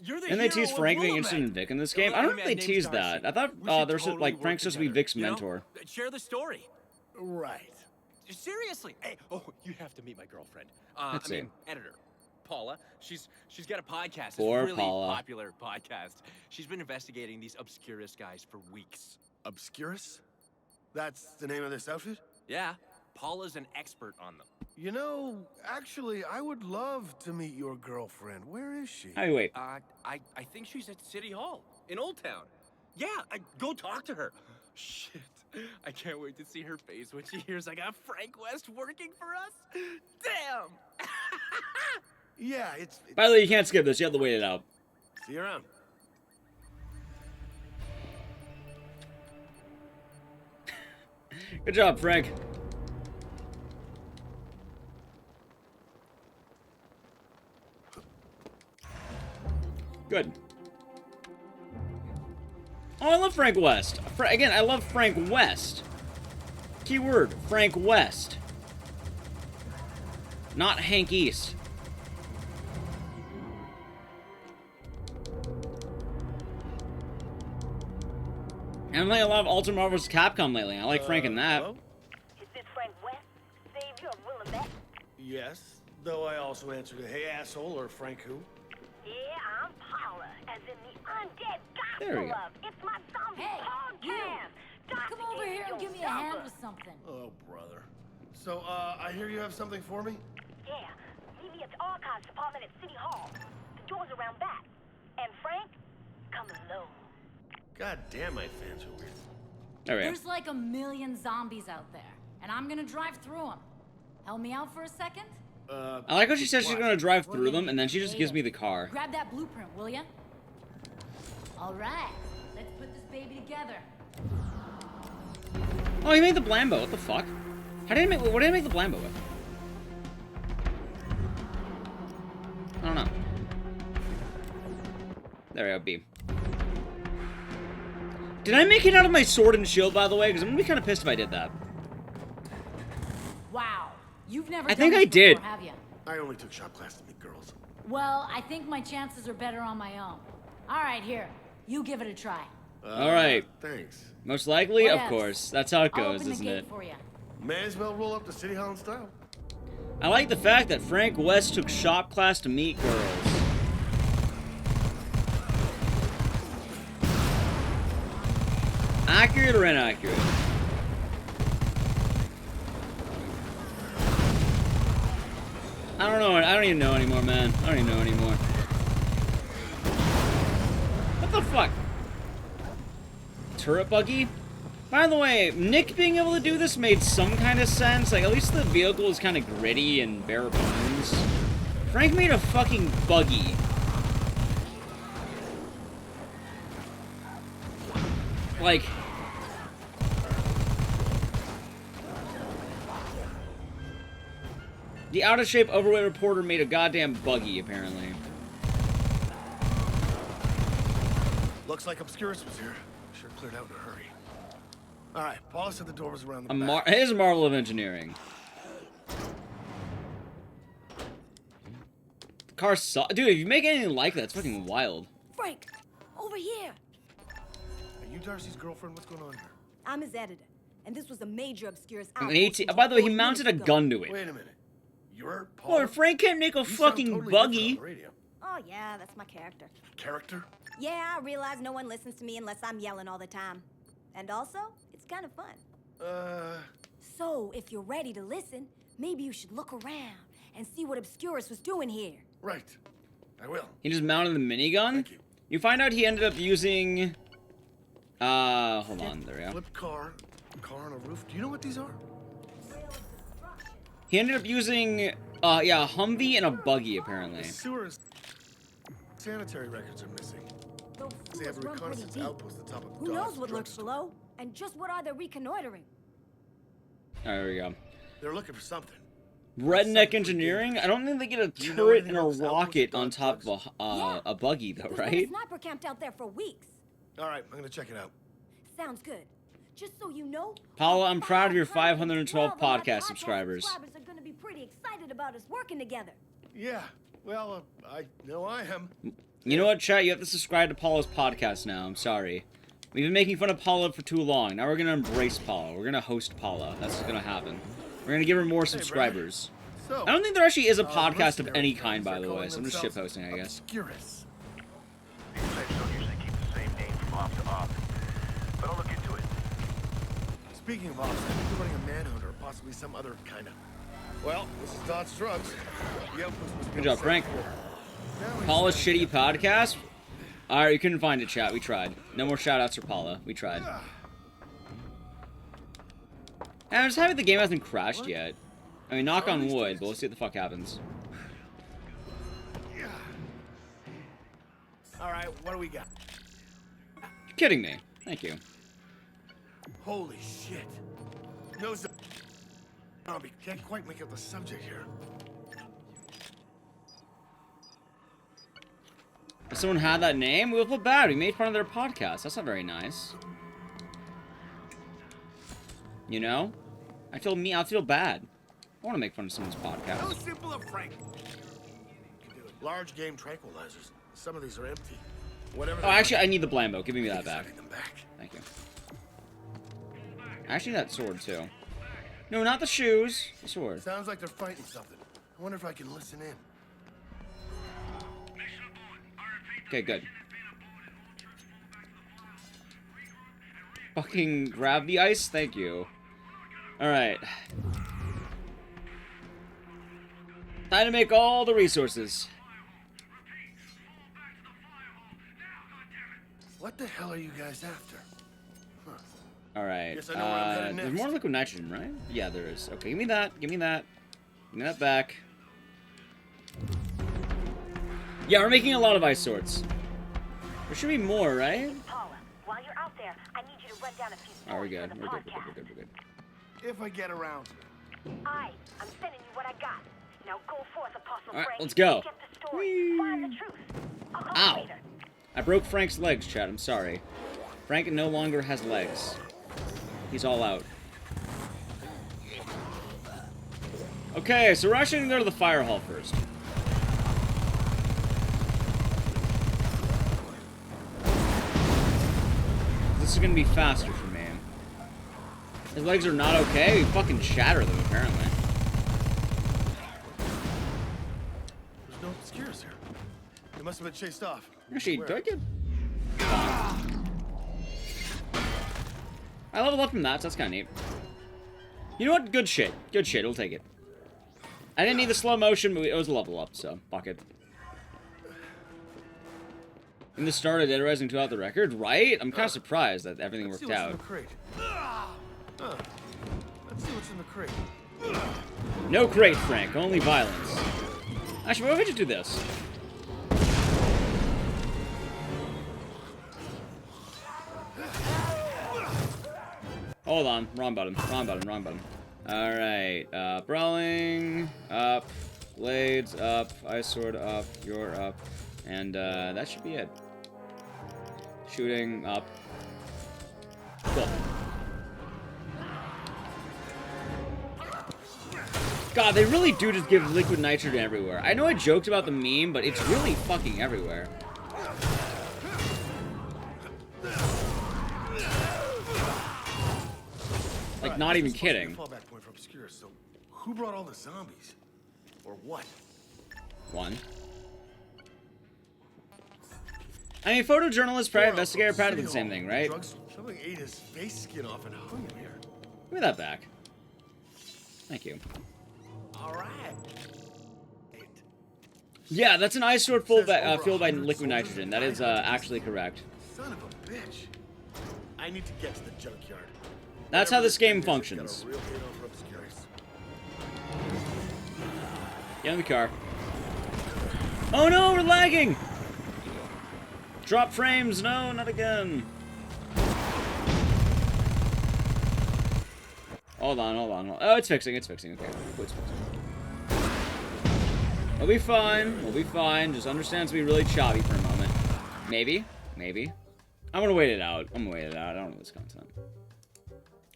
the And they hero tease of Frank being Willamette. interested in Vic in this game. I don't know if they teased that. I thought there's like Frank's supposed to be Vic's mentor. Share the story. Right. Seriously. Hey, you have to meet my girlfriend. Let's see. Editor. Paula. She's got a podcast. Poor It's a really Paula. popular podcast. She's been investigating these Obscurus guys for weeks. Obscurus? That's the name of this outfit? Yeah. Paula's an expert on them. You know, actually, I would love to meet your girlfriend. Where is she? Hey, wait. I think she's at City Hall in Old Town. Yeah, go talk to her. Shit. I can't wait to see her face when she hears I got Frank West working for us. Damn. Yeah, it's... By the way, you can't skip this. You have to wait it out. See you around. Good job, Frank. Good. Oh, I love Frank West. Again, I love Frank West. Keyword, Frank West. Not Hank East. I haven't played a lot of Ultra Marvel's Capcom lately. I like Frank in that. Hello? Is this Frank West, savior of Will and Beck? Yes, though I also answered a hey asshole or Frank who. Yeah, I'm Paula, as in the undead There we gospel go. of. It's my zombie Hey, you! podcast. Come over here and give me a hand with something. Oh, brother. So, I hear you have something for me? Yeah, meet me at the archives department at City Hall. The door's around back. And Frank, come alone. God damn, my fans are weird. There we go. There's like a million zombies out there, and I'm gonna drive through them. Help me out for a second? I like how she says she's gonna drive through them, and then she just gives me the car. Grab that blueprint, will ya? All right, let's put this baby together. Oh, he made the Blambo. What the fuck? How did he make? What did he make the Blambo with? I don't know. There we go, B. Did I make it out of my sword and shield, by the way? Because I'm gonna be kind of pissed if I did that. Wow, you've never I done think this I did. before, have you? I only took shop class to meet girls. Well, I think my chances are better on my own. All right, here, you give it a try. All right. Thanks. Most likely, What of else? course. That's how it I'll goes, open the isn't gate it? for you. May as well roll up to City Hall in style. I like the fact that Frank West took shop class to meet girls. Accurate or inaccurate? I don't know. I don't even know anymore, man. I don't even know anymore. What the fuck? Turret buggy? By the way, Nick being able to do this made some kind of sense. Like, at least the vehicle is kind of gritty and bare bones. Frank made a fucking buggy. Like... The out-of-shape, overweight reporter made a goddamn buggy, apparently. Looks like Obscurus was here. Sure cleared out in a hurry. All right, Paula said the door was around the back. It is a marvel of engineering. The car sucks. Dude, if you make anything like that, it's fucking wild. Frank, over here. Are you Darcy's girlfriend? What's going on here? I'm his editor, and this was a major Obscurus An outpost. 18 by the way, he mounted a gun to it. Wait a minute. You're Paula? Lord, Frank can't make a fucking totally buggy. different on the radio. Oh yeah, that's my character. Character? Yeah, I realize no one listens to me unless I'm yelling all the time. And also, it's kind of fun. So, if you're ready to listen, maybe you should look around and see what Obscurus was doing here. Right. I will. He just mounted the minigun? You find out he ended up using... hold on, there we go. Flipped car on a roof. Do you know what these are? He ended up using, yeah, a Humvee and a buggy, apparently. The sewers. Sanitary records are missing. They have a reconnaissance outpost at the top of Who knows what lurks below? And just what are they reconnoitering? There we go. They're looking for something. Redneck engineering? I don't think they get a turret and a rocket on top of a buggy, though, There's been a right? sniper camped out there for weeks. All right, I'm gonna check it out. Sounds good. Just so you know, Paula, I'm proud of your 512 well, my podcast subscribers. subscribers are going to be pretty excited about us working together. Yeah, well, I know I am. You know what, chat? You have to subscribe to Paula's podcast now. I'm sorry. We've been making fun of Paula for too long. Now we're gonna embrace Paula. We're gonna host Paula. That's what's gonna happen. We're gonna give her more subscribers. So, I don't think there actually is a podcast of any kind, by the way, so I'm just shitposting, I guess. Obscurus. These sites don't usually keep the same name from off to off, but I'll look into it. Speaking of office, we're running a manhunt or possibly some other kind of. Well, this is Dodge Drugs. The outpost must be Good job, Frank. Paula's shitty podcast? Alright, you couldn't find it, chat. We tried. No more shoutouts for Paula. We tried. And I'm just happy the game hasn't crashed yet. I mean, knock on wood, but we'll see what the fuck happens. All right, what do we got? You're kidding me. Thank you. Holy shit. No zombie. Can't quite make out the subject here. If someone had that name, we would feel bad. We made fun of their podcast. That's not very nice. You know? I feel bad. I want to make fun of someone's podcast. How simple of Frank. Large game tranquilizers. Some of these are empty. Whatever. Oh, actually, I need the Blambo. Give me that back. Thank you. Actually, that sword, too. No, not the shoes. The sword. Sounds like they're fighting something. I wonder if I can listen in. Okay, good. Fucking grab the ice, thank you. Alright. Time to make all the resources. What the hell are you guys after? Huh. Alright. Guess I know where I'm headed There's next. more liquid nitrogen, right? Yeah, there is. Okay, give me that. Give me that. Give me that back. Yeah, we're making a lot of ice swords. There should be more, right? Paula, while you're out there, I need you to run down a few Oh, we're stories good. for the We're good. We're podcast. good. We're good. We're good. If I get around. I'm sending you what I got. Now go forth, Apostle Alright, Frank. let's go. Get the story. Find the truth. I'll call Ow. you later. I broke Frank's legs, Chad. I'm sorry. Frank no longer has legs. He's all out. Okay, so we're actually gonna go to the fire hall first. This is gonna be faster for me. His legs are not okay. We fucking shatter them, apparently. There's no obscures here. They must have been chased off. Actually, Where? do I get... I leveled up from that, so that's kind of neat. You know what? Good shit. Good shit. We'll take it. I didn't need the slow motion, but it was a level up, so fuck it. In the start of Dead Rising 2 out the record, right? I'm kind of surprised that everything Let's worked see what's out. in the crate. Let's see what's in the crate. No crate, Frank. Only violence. Actually, why don't we just do this? Hold on. Wrong button. Wrong button. Wrong button. Alright. Brawling. Up. Blades. Up. Ice sword. Up. You're up. And that should be it. Shooting. Up. Cool. God, they really do just give liquid nitrogen everywhere. I know I joked about the meme, but it's really fucking everywhere. Like, not even kidding. Fallback point for obscure. So, who brought all the zombies, or what? One. I mean, photojournalist, private investigator, practically the same thing, right? Something ate his face skin off and hung him here. Give me that back. Thank you. All right. Yeah, that's an ice sword full filled by liquid nitrogen. That is actually correct. Son of a bitch. I need to get to the junkyard. That's how this game functions. Get in the car. Oh no, we're lagging! Drop frames, no, not again. Hold on, hold on. Oh, it's fixing, it's fixing. Okay, it's fixing. We'll be fine, we'll be fine. Just understand it's gonna be really choppy for a moment. Maybe, maybe. I'm gonna wait it out. I'm gonna wait it out. I don't know this content.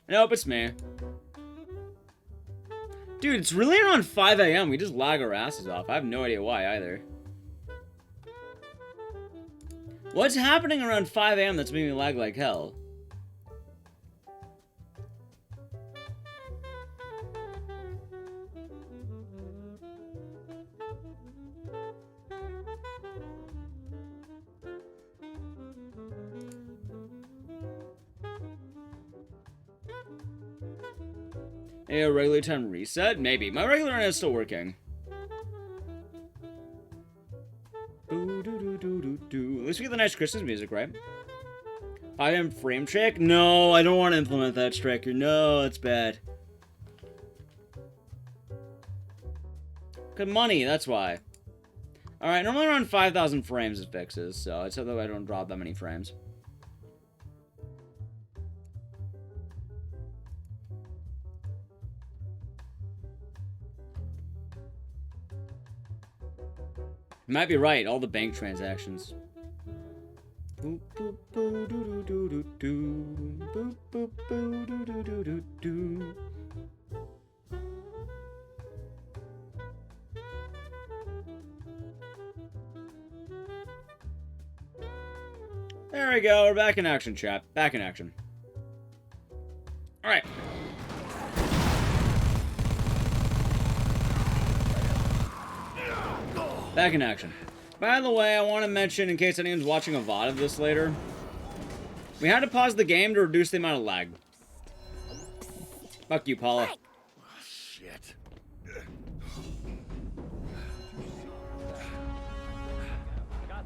Nope, it's me. Dude, it's really around 5 a.m. We just lag our asses off. I have no idea why either. What's happening around 5 a.m. that's making me lag like hell? A regular time reset? Maybe. My regular internet is still working. At least we get the nice Christmas music, right? 5 AM frame check? No, I don't want to implement that, Striker. No, that's bad. Good money, that's why. Alright, normally around 5,000 frames it fixes, so it's so that I don't drop that many frames. You might be right. All the bank transactions. Boop, boop, boo, doo, doo, doo, doo, doo. Boop, boop, boo, doo, doo, doo, doo, doo. There we go. We're back in action, chat. Back in action. All right. Back in action. By the way, I want to mention, in case anyone's watching a VOD of this later, we had to pause the game to reduce the amount of lag. Fuck you, Paula. Oh, shit.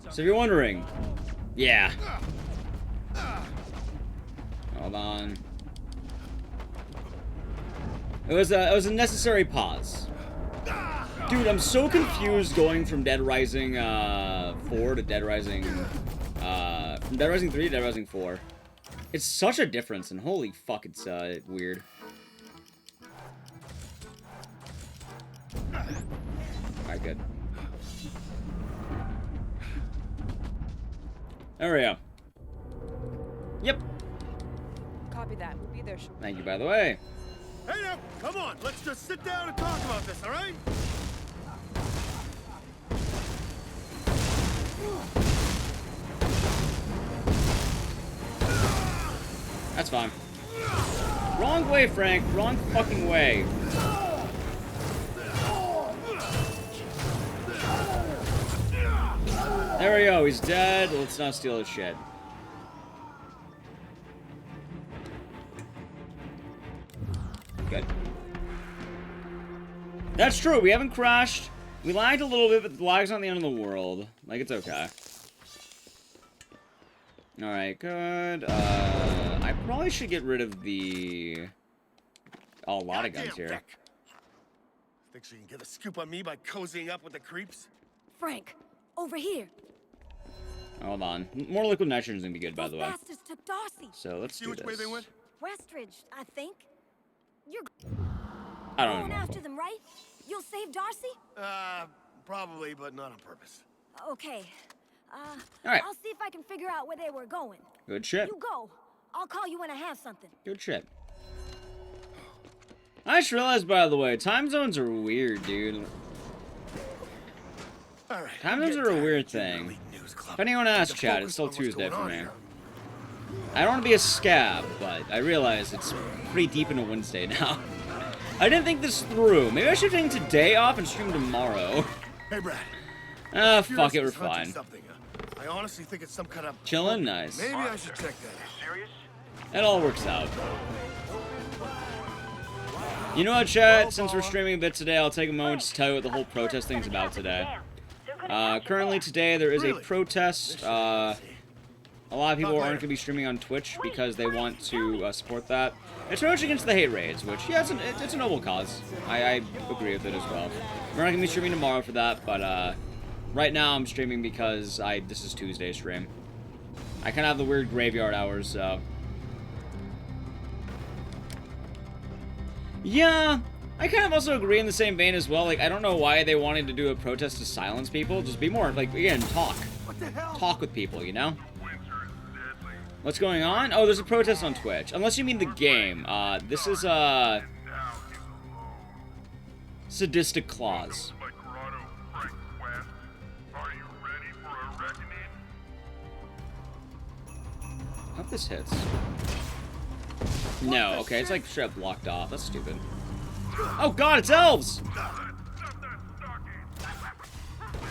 So if you're wondering, yeah. Hold on. It was a necessary pause. Dude, I'm so confused going from Dead Rising 4 to Dead Rising from Dead Rising 3 to Dead Rising 4. It's such a difference, and holy fuck, it's weird. Alright, good. There we go. Yep. Copy that. We'll be there shortly. Thank you, by the way. Hey now, come on, let's just sit down and talk about this, all right? That's fine. Wrong way, Frank. Wrong fucking way. There we go. He's dead. Let's not steal his shit. Good. That's true. We haven't crashed. We lagged a little bit, but the lag's not the end of the world. Like, it's okay. Alright, good. I probably should get rid of the... Oh, a lot of guns here. Vic. Think she can get a scoop on me by cozying up with the creeps? Frank, over here. Hold on. More liquid nitrogen is gonna be good, by the way. Bastards took Darcy. So let's do See which way they went? Westridge, I think. You're I don't going know. after them, right? You'll save Darcy? Probably, but not on purpose. Okay. Alright. I'll see if I can figure out where they were going. Good shit. You go. I'll call you when I have something. Good shit. I just realized, by the way, time zones are weird, dude. All right, Time zones are a weird thing. If anyone asks, chat, it's still Tuesday for me. I don't want to be a scab, but I realize it's pretty deep into Wednesday now. I didn't think this through. Maybe I should take today off and stream tomorrow. Hey, Brad. Ah, fuck it, we're fine. I honestly think it's some kind of... Chillin'? Nice. Maybe I should check that out. It all works out. You know what, chat? Since we're streaming a bit today, I'll take a moment to tell you what the whole protest thing's about today. Currently today, there is a protest. A lot of people aren't going to be streaming on Twitch because they want to support that. It's pretty much against the hate raids, which, yeah, it's a noble cause. I agree with it as well. We're not going to be streaming tomorrow for that, but right now I'm streaming because this is Tuesday's stream. I kind of have the weird graveyard hours, so... Yeah, I kind of also agree in the same vein as well. Like, I don't know why they wanted to do a protest to silence people. Just be more, like, again, talk. Talk with people, you know? What's going on? Oh, there's a protest on Twitch. Unless you mean the game. This is, Sadistic Claws. Hope this hits. No, okay, it's like straight up blocked off. That's stupid. Oh god, it's elves!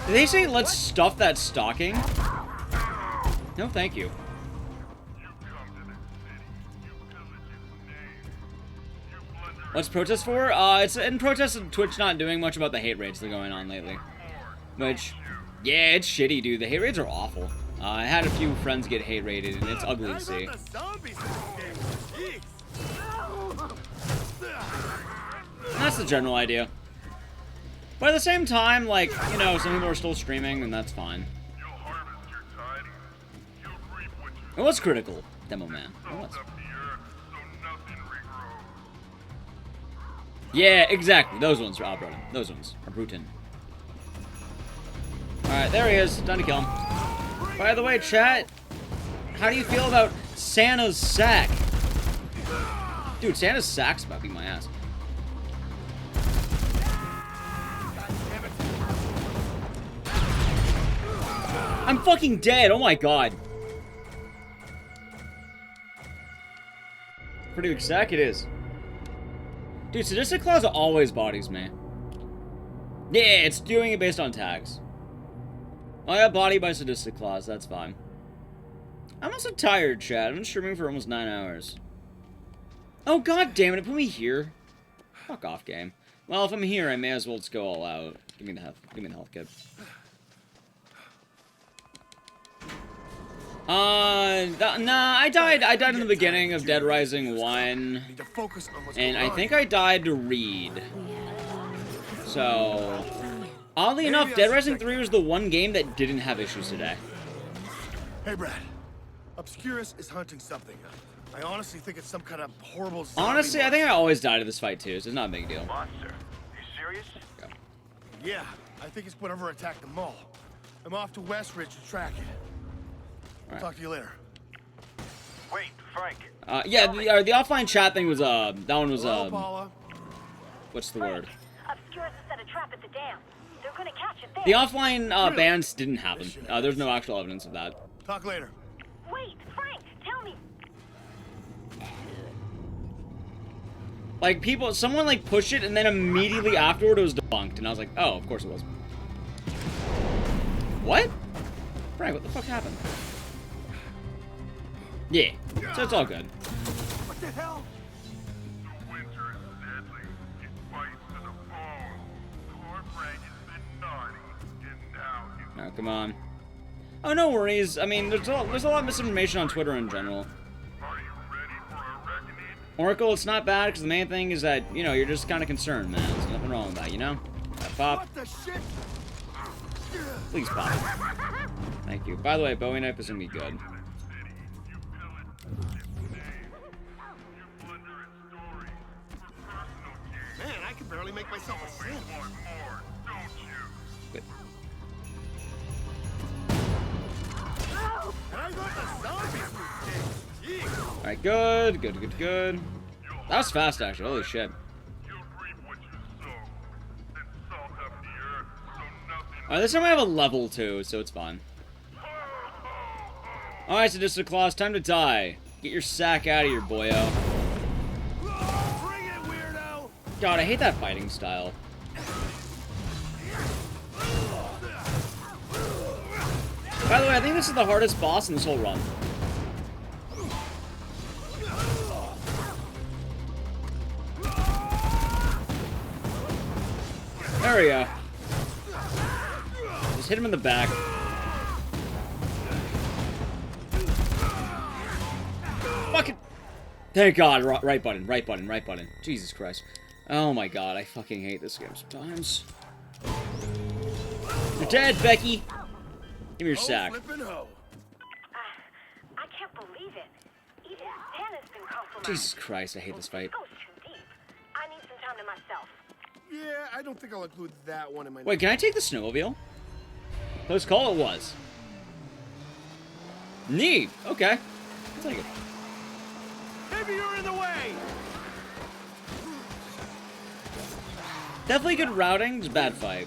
Did they say let's stuff that stocking? No, thank you. What's protest for? It's in protest of Twitch not doing much about the hate raids that are going on lately. Which, yeah, it's shitty, dude. The hate raids are awful. I had a few friends get hate raided, and it's ugly to see. That's the general idea. But at the same time, like, you know, some people are still streaming, and that's fine. It was critical, Demo Man. It was. Yeah, exactly. Those ones are Brody. Those ones are Bruton. Alright, there he is. Time to kill him. By the way, chat, how do you feel about Santa's sack? Dude, Santa's sack's about to beat my ass. I'm fucking dead. Oh my god. Pretty big sack it is. Dude, Sadistic Claws always bodies me. Yeah, it's doing it based on tags. I got bodied by Sadistic Claws, that's fine. I'm also tired, chat. I've been streaming for almost 9 hours. Oh god damn it put me here. Fuck off, game. Well, if I'm here, I may as well just go all out. Give me the health kit. Nah, I died in the beginning of Dead Rising 1. And I think I died to Reed. So, oddly enough, Dead Rising 3 was the one game that didn't have issues today. Hey, Brad. Obscurus is hunting something. I honestly think it's some kind of horrible zombie Honestly, I think I always died in this fight too, so it's not a big deal. Monster. You serious? Yeah, I think it's whatever attacked the mall. I'm off to Westridge to track it. I'll talk to you later. Wait, Frank. Yeah, the offline chat thing was, that one was, Hello, Paula. what's the word? Obscurus has set a trap at the dam. They're gonna catch it there. The offline, bans didn't happen. There's no actual evidence of that. Talk later. Wait, Frank, tell me. Like, someone, like, pushed it, and then immediately afterward it was debunked, and I was like, oh, of course it was. What? Frank, what the fuck happened? Yeah, so it's all good. What the hell? The winter is deadly. It bites to the bone. Poor Frank has been naughty, and now Oh, come on. Oh, no worries. I mean, there's a lot of misinformation on Twitter in general. Oracle, it's not bad, because the main thing is that, you know, you're just kind of concerned, man. There's nothing wrong with that, you know? Pop. What the shit? Please pop. Thank you. By the way, Bowie knife is gonna be good. Man, I can barely make myself a sandwich. Good. And I thought the zombies were dead. Jeez. Alright, good. That was fast, actually. Holy shit. Alright, this time I have a level 2, so it's fine. Alright, Sadistic Claws, time to die. Get your sack out of here, boyo. Bring it, weirdo. God, I hate that fighting style. By the way, I think this is the hardest boss in this whole run. There we go. Just hit him in the back. Fucking. Thank God. Right button. Jesus Christ. Oh my God. I fucking hate this game sometimes. You're dead, Becky. Give me your sack. I can't believe it. Even Santa's been compromised. Jesus Christ. I hate this fight. It goes too deep. I need some time to myself. Yeah, I don't think I'll include that one in my... Wait, can I take the snowmobile? Close call it was. Neat. Okay. I'll take it. Maybe you're in the way! Definitely good routing, just bad fight.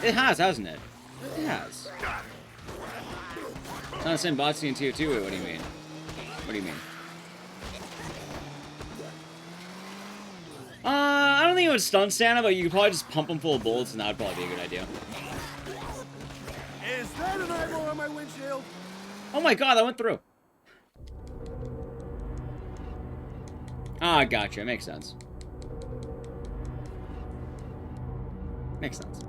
It has, hasn't it? It has. It's not the same bots in Tier 2. Wait, what do you mean? What do you mean? I don't think it would stun Santa, but you could probably just pump him full of bullets, and that would probably be a good idea. Is that an eyeball on my windshield? Oh my God, that went through. Ah, gotcha. Makes sense. Makes sense.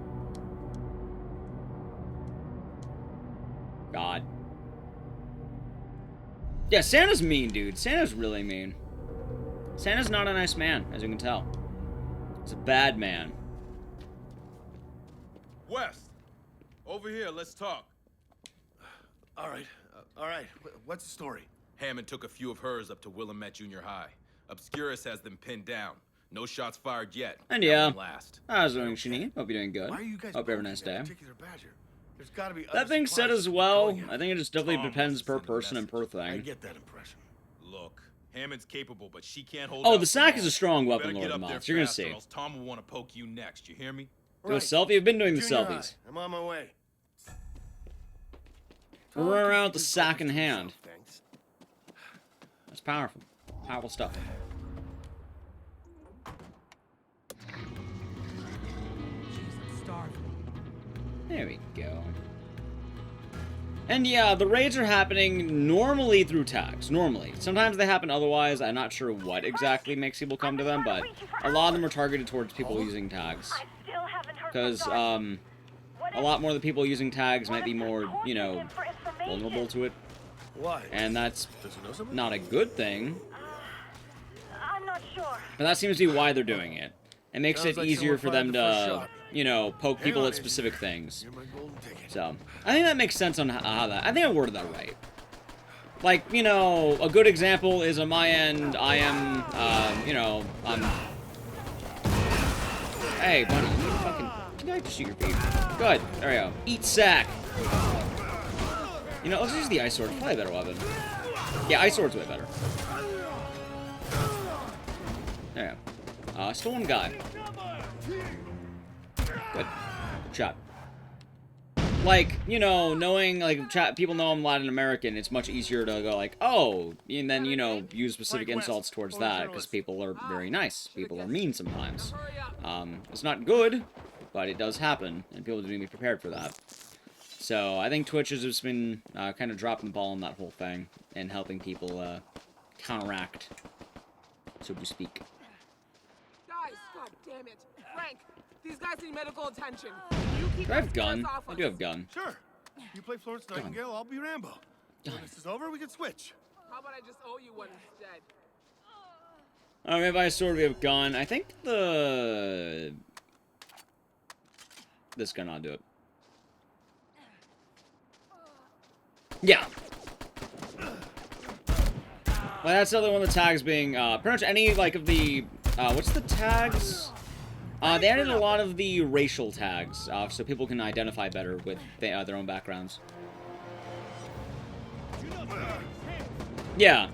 God. Yeah, Santa's mean, dude. Santa's really mean. Santa's not a nice man, as you can tell. He's a bad man. West, over here, let's talk. All right. What's the story? Hammond took a few of hers up to Willamette Junior High. Obscurus has them pinned down. No shots fired yet. And That yeah, won't last. I was doing Shini. Hope you're doing good. Why are you guys Hope you have a poking nice that day. particular badger? There's gotta be That other being said supplies as well, going I think it just definitely Tom depends must per have sent a person and per I thing. get that impression. Look, Hammond's capable, but she can't hold Oh, out the for sack long. is a strong You weapon, better Lord get of up there Moths. You're gonna fast, see. or else Tom will want to poke you next. You hear me? Do a selfie? I've been doing the Junior selfies. high. I'm on my way. We're running around with the sack in hand. Thanks. That's powerful. Powerful stuff. There we go. And yeah, the raids are happening normally through tags. Normally. Sometimes they happen otherwise. I'm not sure what exactly makes people come to them, but a lot of them are targeted towards people using tags. Because, a lot more of the people using tags might be more, you know, vulnerable to it. Why? And that's Does he know something? not a good thing. I'm not sure. But that seems to be why they're doing it. It makes Sounds it like easier someone for fired them the first to, shot. you know, poke Hang people on, at Agent. specific things. You're my golden ticket. So, I think that makes sense on how that... I think I worded that right. Like, you know, a good example is on my end, I am, you know, I'm... Hey, buddy, you fucking... You gotta shoot your feet. Good, there we go. Eat sack. You know, let's use the ice sword. Probably a better weapon. Yeah, ice sword's way better. There we go. Stolen guy. Good. Shot. Like, you know, knowing, like, people know I'm Latin American, it's much easier to go like, oh, and then, you know, use specific insults towards that, because people are very nice. People are mean sometimes. It's not good, but it does happen, and people need to be prepared for that. So, I think Twitch has just been kind of dropping the ball on that whole thing, and helping people counteract, so to speak. Guys, god damn it. Frank, these guys need medical attention. Do I have gun? I do have gun. Sure. You play Florence Nightingale, I'll be Rambo. When this is over, we can switch. How about I just owe you one instead? Alright, maybe I sort of have gun. I think this gun ought to do it. Yeah. Well, that's the other one of the tags being, pretty much any, like, of the, what's the tags? They added a lot of the racial tags, so people can identify better with their own backgrounds. Yeah.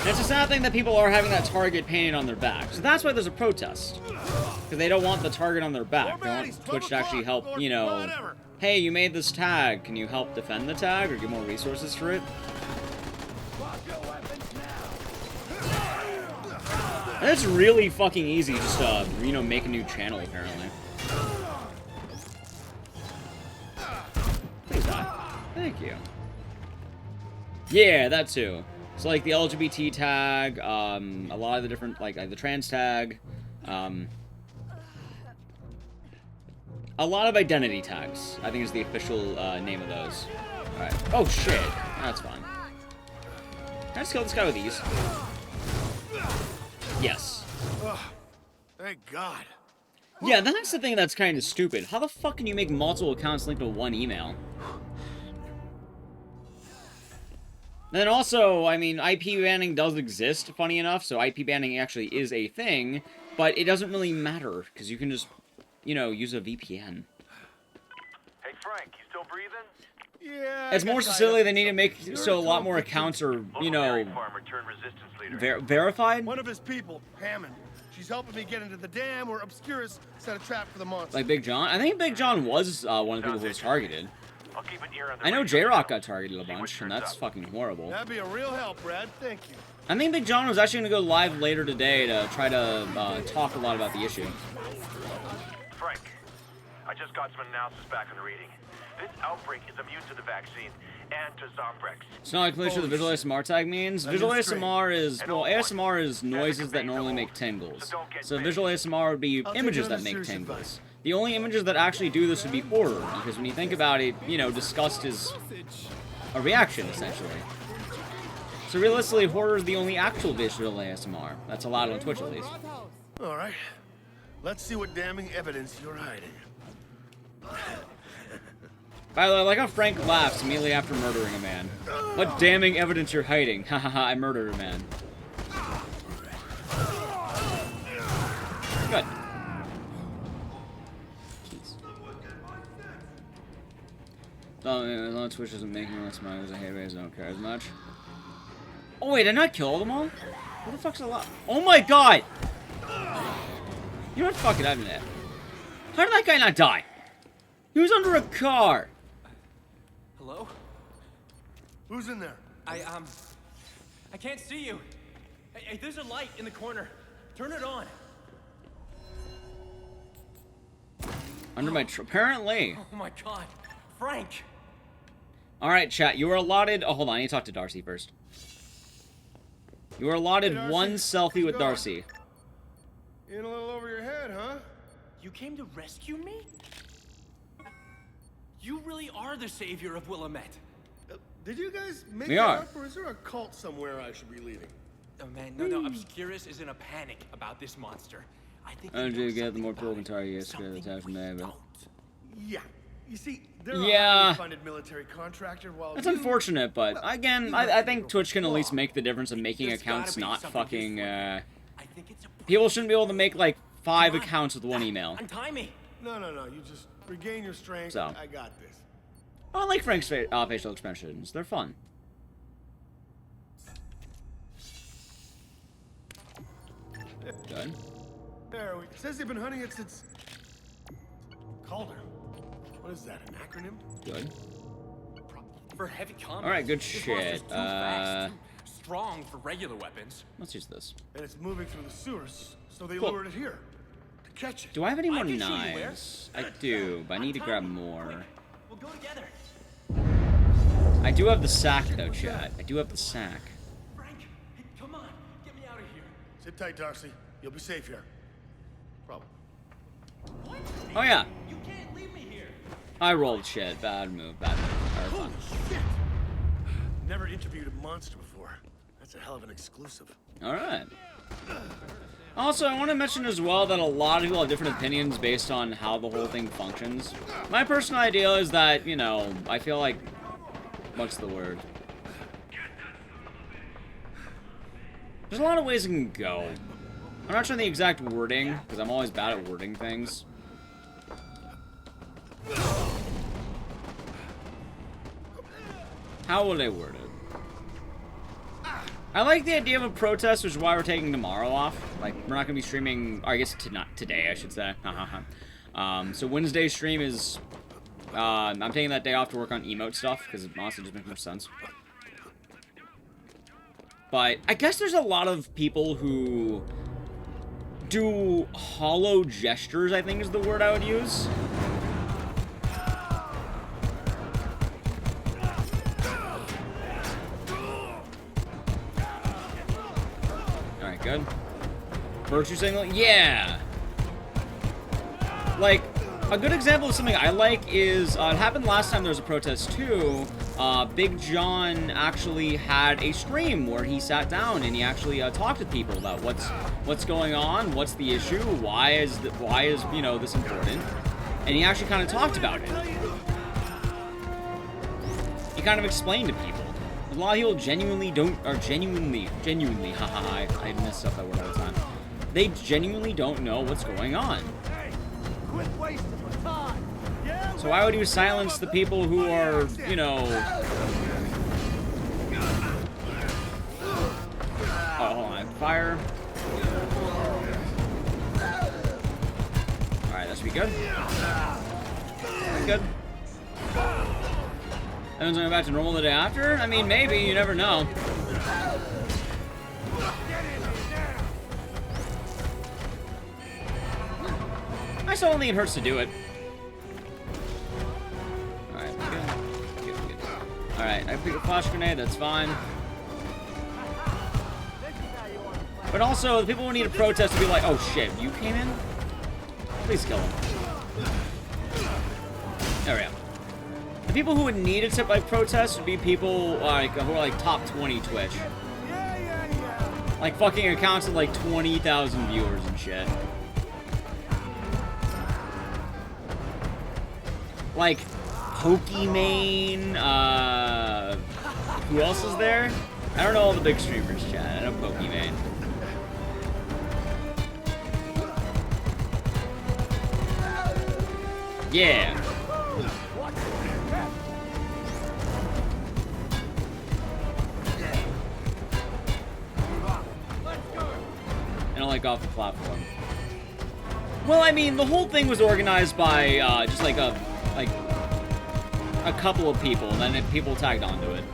And it's a sad thing that people are having that target painted on their back. So that's why there's a protest. Because they don't want the target on their back. They want Twitch to actually help, you know, hey, you made this tag. Can you help defend the tag or get more resources for it? And it's really fucking easy just to, you know, make a new channel, apparently. Please die. Thank you. Yeah, that too. So, like, the LGBT tag, a lot of the different, like the trans tag, a lot of identity tags, I think is the official name of those. Alright. Oh, shit. That's fine. Can I just kill this guy with these? Yes. Ugh, thank God. Yeah, that's the thing that's kind of stupid. How the fuck can you make multiple accounts linked to one email? And then also, I mean, IP banning does exist, funny enough, so IP banning actually is a thing, but it doesn't really matter, because you can just, you know, use a VPN. Hey, Frank, you still breathing? Yeah. It's more specifically they need to make so a lot more accounts are, you know, verified. One of his people, Hammond. She's helping me get into the dam where Obscurus set a trap for the monster. Like Big John? I think Big John was one of the people who was targeted. I know J-Rock got targeted a bunch, and that's fucking horrible. That'd be a real help, Brad. Thank you. I think Big John was actually going to go live later today to try to talk a lot about the issue. Frank, I just got some analysis back on the reading. This outbreak is immune to the vaccine and to Zombrex. It's not clear what the visual ASMR tag means. Visual ASMR is, well, ASMR is noises that normally make tingles. So visual ASMR would be images that make tingles. The only images that actually do this would be horror, because when you think about it, you know, disgust is a reaction, essentially. So realistically, horror is the only actual visual ASMR that's allowed on Twitch, at least. All right. Let's see what damning evidence you're hiding. By the way, I like how Frank laughs immediately after murdering a man. What damning evidence you're hiding? Hahaha, I murdered a man. As long as Twitch isn't making less money as I hate raise, I don't care as much. Oh wait, did I not kill them all? What the fuck's a lot? Oh my god! You know what? Fuck it, I'm dead. How did that guy not die? He was under a car. Hello? Who's in there? I can't see you. Hey, there's a light in the corner. Turn it on. Under my apparently. Oh my god. Frank! Alright, chat, you were allotted... Oh, hold on, I need to talk to Darcy first. You were allotted one selfie with Darcy. In a little over your head, huh? You came to rescue me? You really are the savior of Willamette. Did you guys make We that are. up, or is there a cult somewhere I should be leaving? Oh man, no, Obscurus is in a panic about this monster. I think I do get the more people can target you, scare the attack from there, but... Yeah. You see, they're Yeah. a funded military contractor while That's unfortunate, but again, I think Twitch can at least make the difference of making accounts not fucking, People shouldn't be able to make, like, 5 accounts with one email. Untie me. No, you just regain your strength. So. I got this. I like Frank's facial expressions. They're fun. Good. There, it says they've been hunting it since... Calder. What is that, an acronym? Good. For heavy combat. Alright, good this shit. monster's too fast, too strong for regular weapons. Let's use this. And it's moving through the sewers, so they Cool. lured it here. To catch it. Do I have any more can show you where. knives? I do, but I need to grab more. We'll go together. I do have the sack, though, chat. I do have the sack. Frank, hey, come on, get me out of here. Sit tight, Darcy. You'll be safe here. Probably. Oh, yeah. You can't leave me here. I rolled shit. Bad move, bad move. Holy shit! Never interviewed a monster before. That's a hell of an exclusive. Alright. Also, I want to mention as well that a lot of people have different opinions based on how the whole thing functions. My personal idea is that, you know, I feel like... What's the word? There's a lot of ways it can go. I'm not sure the exact wording, because I'm always bad at wording things. How would I word it? I like the idea of a protest, which is why we're taking tomorrow off. Like, we're not going to be streaming, or I guess not today, I should say. So Wednesday's stream is... I'm taking that day off to work on emote stuff, because it honestly just makes more sense. But I guess there's a lot of people who do hollow gestures, I think is the word I would use. Alright, good. Virtue signaling? Yeah! Like, a good example of something I like is, it happened last time there was a protest too. Big John actually had a stream where he sat down and he actually talked to people about what's going on, what's the issue, why is you know, this important, and he actually kind of talked about it. He kind of explained to people. A lot of people genuinely, haha, I mess up that word all the time. They genuinely don't know what's going on. Quit wasting my time. Yeah, So why would you silence the people who are, you know... Oh, hold on. Fire. Alright, that should be good. Good. Everyone's going back to normal the day after? I mean, maybe. You never know. I still don't think it hurts to do it. Alright, good. Alright, I pick a flash grenade, that's fine. But also, the people who need a protest would be like, oh shit, you came in? Please kill him. There we go. The people who would need a tip like protest would be people like who are like top 20 Twitch. Like fucking accounts with like 20,000 viewers and shit. Like Pokimane, who else is there? I don't know all the big streamers, chat. I know Pokimane. Yeah. like, off the platform. Well, I mean, the whole thing was organized by, just, like, a couple of people, and then people tagged onto it.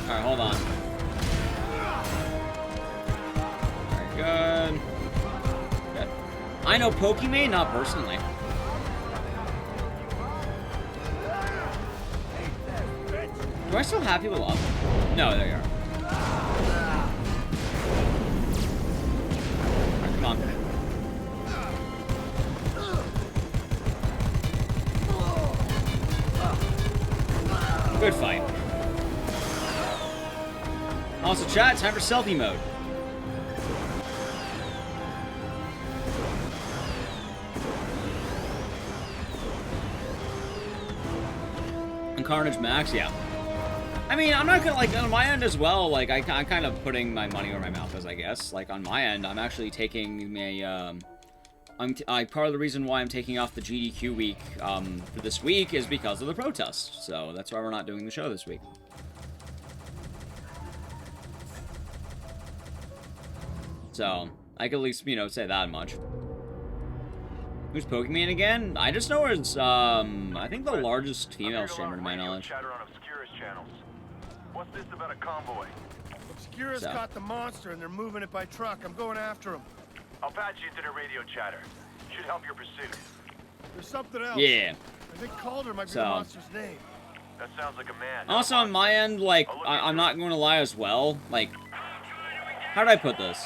Alright, hold on. Alright, good. Good. I know Pokimane, not personally. Do I still have people up? No, there you are. Alright, come on. Good fight. Also, chat, time for selfie mode. And Carnage Max, yeah. I mean, I'm not gonna, like, on my end as well, like, I'm kind of putting my money where my mouth is, I guess. Like, on my end, I'm actually taking a, part of the reason why I'm taking off the GDQ week, for this week is because of the protest. So, that's why we're not doing the show this week. So, I could at least, you know, say that much. Who's Pokimane again? I just know it's, I think the largest female streamer to my knowledge. What's this about a convoy? Obscura's caught the monster and they're moving it by truck. I'm going after him. I'll patch you into the radio chatter. Should help your pursuit. There's something else. Yeah. I think Calder might be the monster's name. That sounds like a man. Also, on my end, like, I'm not going to lie as well. Like, how did I put this?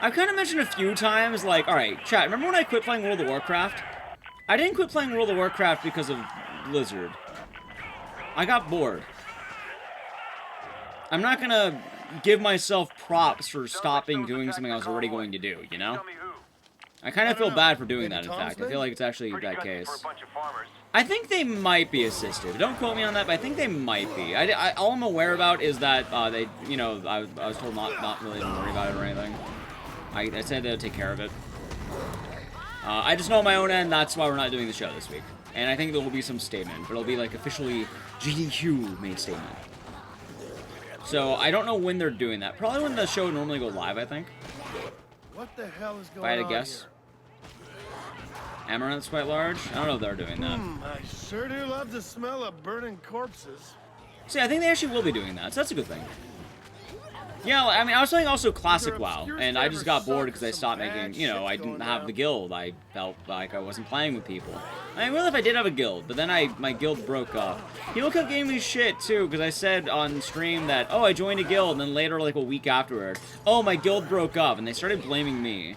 I've kind of mentioned a few times, like, alright, chat, remember when I quit playing World of Warcraft? I didn't quit playing World of Warcraft because of Blizzard. I got bored. I'm not gonna give myself props for stopping doing something I was already going to do, you know? I kind of feel bad for doing that, in fact. I feel like it's actually that case. I think they might be assisted. Don't quote me on that, but I think they might be. All I'm aware about is that they, you know, I was told not really to worry about it or anything. I said they would take care of it. I just know on my own end, that's why we're not doing the show this week. And I think there will be some statement, but it'll be like officially GDQ made statement. So I don't know when they're doing that. Probably when the show would normally go live, I think. What the hell is going on? If I had to guess. Amaranth's quite large. I don't know if they're doing that. I sure do love the smell of burning corpses. See, I think they actually will be doing that, so that's a good thing. Yeah, I mean, I was playing also Classic WoW, and I just got bored because I stopped making, you know, I didn't have the guild. I felt like I wasn't playing with people. I mean, really, if I did have a guild, but then my guild broke up. People kept giving me shit, too, because I said on stream that, oh, I joined a guild, and then later, like a week afterward, oh, my guild broke up, and they started blaming me.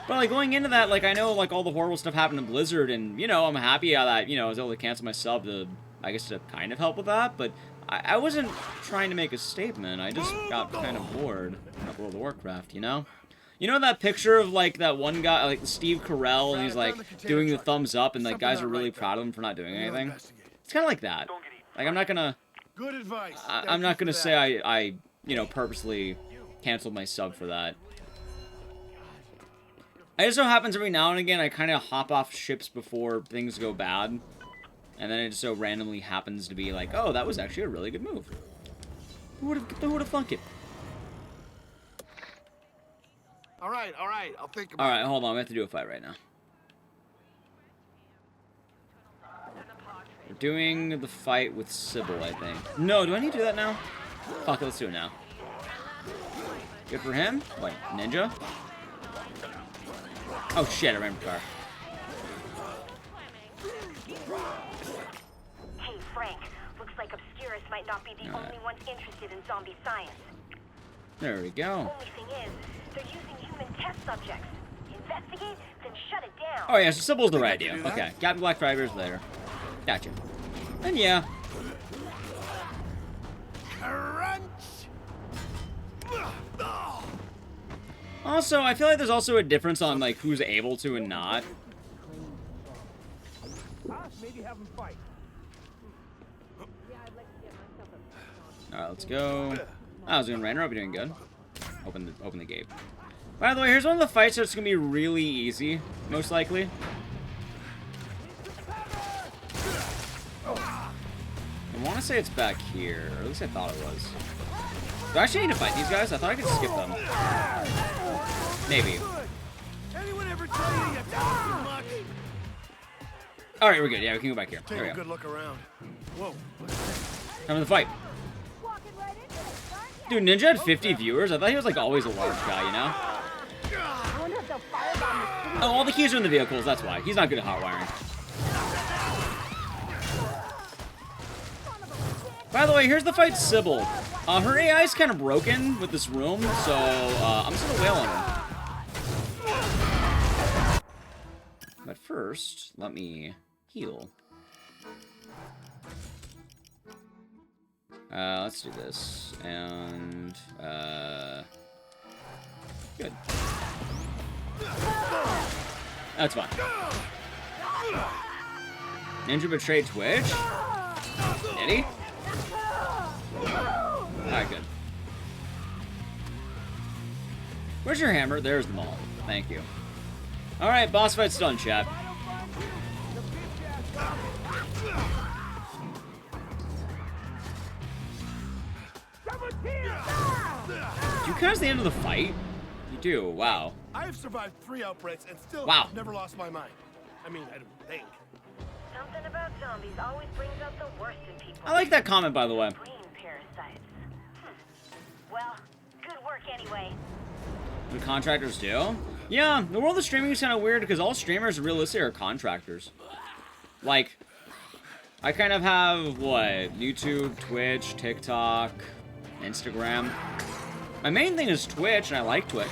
But, like, going into that, like, I know, like, all the horrible stuff happened in Blizzard, and, you know, I'm happy that, you know, I was able to cancel my sub to, I guess, to kind of help with that, but I wasn't trying to make a statement. I just got kind of bored of World of Warcraft, you know? You know that picture of, like, that one guy, like, Steve Carell, and he's, like, doing the thumbs up, and, like, guys are really proud of him for not doing anything? It's kind of like that. Like, I'm not gonna... Good advice. I'm not gonna say I, you know, purposely canceled my sub for that. It just so happens every now and again I kind of hop off ships before things go bad. And then it just so randomly happens to be like, oh, that was actually a really good move. Who would have thunk it? All right, I'll think about it. All right, hold on. We have to do a fight right now. We're doing the fight with Sybil, I think. No, do I need to do that now? Fuck it, let's do it now. Good for him. What, ninja? Oh shit, I ran the car. Hey, Frank. Looks like Obscurus might not be the only ones interested in zombie science. There we go. Only thing is, they're using human test subjects. Investigate, then shut it down. Oh yeah, so Sybil's the right idea. Okay, Captain Black Drivers later. Gotcha. And yeah. Crunch. Also, I feel like there's also a difference on like who's able to and not. Maybe have them fight. Alright, let's go. I was doing Rainer, I'll be doing good. Open the gate. By the way, here's one of the fights that's gonna be really easy, most likely. want to say it's back here, or at least I thought it was. Do I actually need to fight these guys? I thought I could skip them. Maybe. Anyone ever tell you you talk too much? Alright, we're good. Yeah, we can go back here. Take There we a go. good look around. Whoa. Time for the fight. Dude, Ninja had 50 viewers. I thought he was like always a large guy, you know? Oh, all the keys are in the vehicles. That's why. He's not good at hot wiring. By the way, here's the fight Sybil. Her AI is kind of broken with this room, so I'm just gonna wail on her. But first, let me heal. Let's do this, and good. That's fine. Ninja betrayed Twitch? Did he? Alright, good. Where's your hammer? There's the mall. Thank you. Alright, boss fight's done, chat. Do you count as the end of the fight? You do, wow. I've survived 3 outbreaks and still never lost my mind. I mean, I don't think. Something about zombies always brings out the worst in people. I like that comment, by the way. Brain parasites. Well, good work anyway. What contractors do? Yeah, the world of streaming is kind of weird because all streamers realistically are contractors. Like, I kind of have, what, YouTube, Twitch, TikTok, Instagram. My main thing is Twitch, and I like Twitch.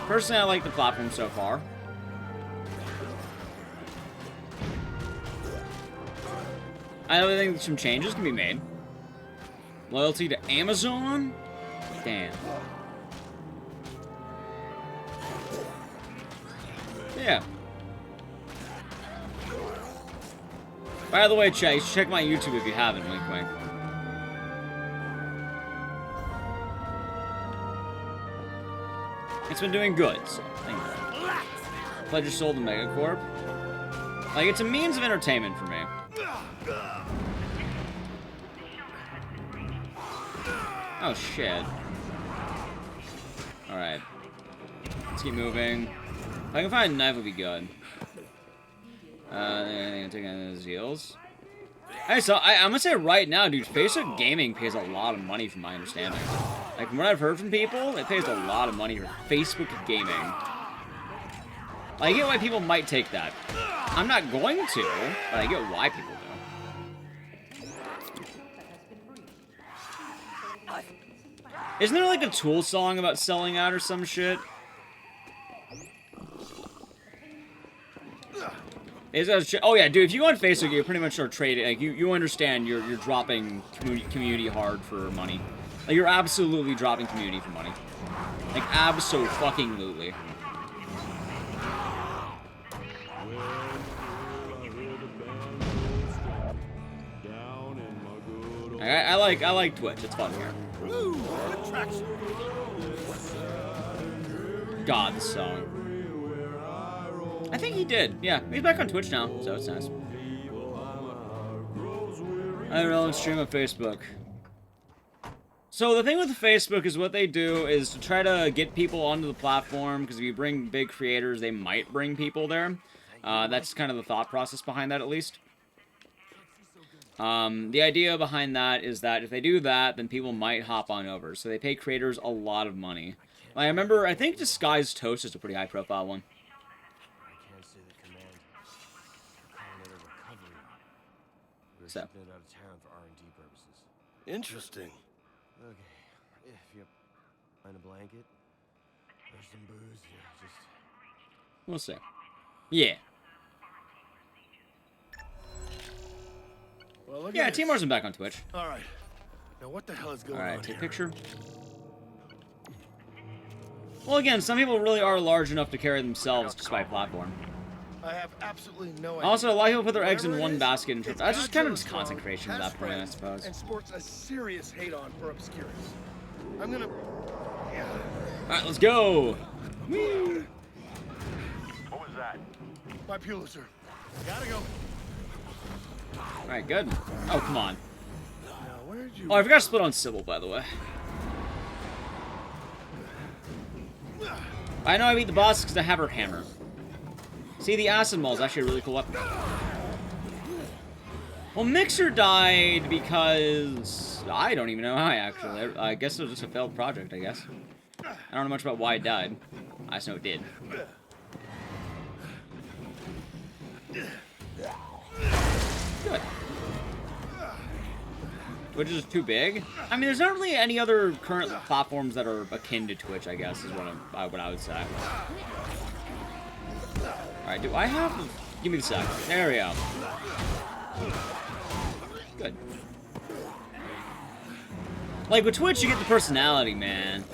Personally, I like the platform so far. I think some changes can be made. Loyalty to Amazon? Damn. Yeah. By the way, chat, you should check my YouTube if you haven't, wink wink. It's been doing good, so thank you. Pledge your soul to Megacorp. Like, it's a means of entertainment for me. Oh, shit. Alright. Let's keep moving. If I can find a knife, would be good. Anything to take on those deals? Hey, so I'm gonna say right now, dude, Facebook Gaming pays a lot of money from my understanding. Like, from what I've heard from people, it pays a lot of money for Facebook Gaming. Like, I get why people might take that. I'm not going to, but I get why people do. Isn't there like a Tool song about selling out or some shit? Oh yeah, dude, if you go on Facebook, you pretty much are trading, like, you understand you're dropping community hard for money. Like, you're absolutely dropping community for money. Like, abso-fucking-lutely. I like Twitch, it's fun here. God, this song. I think he did. Yeah, he's back on Twitch now, so it's nice. I don't know, let's stream on Facebook. So the thing with Facebook is what they do is to try to get people onto the platform, because if you bring big creators, they might bring people there. That's kind of the thought process behind that, at least. The idea behind that is that if they do that, then people might hop on over. So they pay creators a lot of money. Like, I remember, I think Disguised Toast is a pretty high-profile one. So. Out of town for R&D purposes. Interesting. Okay, if you find a blanket, there's some booze, yeah, just... We'll see. Yeah. Well, look Yeah, at Team Marson back on Twitch. All right. Now what the hell is going on Alright, take a here? picture. Well, again, some people really are large enough to carry themselves just by platform. I have absolutely no idea. Also, a lot of people put their eggs in Whatever it one is, basket and it's that's just kind of Godzilla just strong, concentration at has that point, I friends, suppose. And sports a serious hate on for obscurity. I'm gonna... Yeah. Alright, let's go! What was that? My Pulitzer. Gotta go. Alright, good. Oh, come on. Now, where'd you... Oh, I forgot to split on Sybil, by the way. I know I beat the boss because I have her hammer. See, the acid maul is actually a really cool weapon. Well, Mixer died because... I don't even know why, actually. I guess it was just a failed project, I guess. I don't know much about why it died. I just know it did. Good. Twitch is too big? I mean, there's not really any other current platforms that are akin to Twitch, I guess, is what I would say. Alright, do I have... Give me the sec. There we go. Good. Like, with Twitch, you get the personality, man.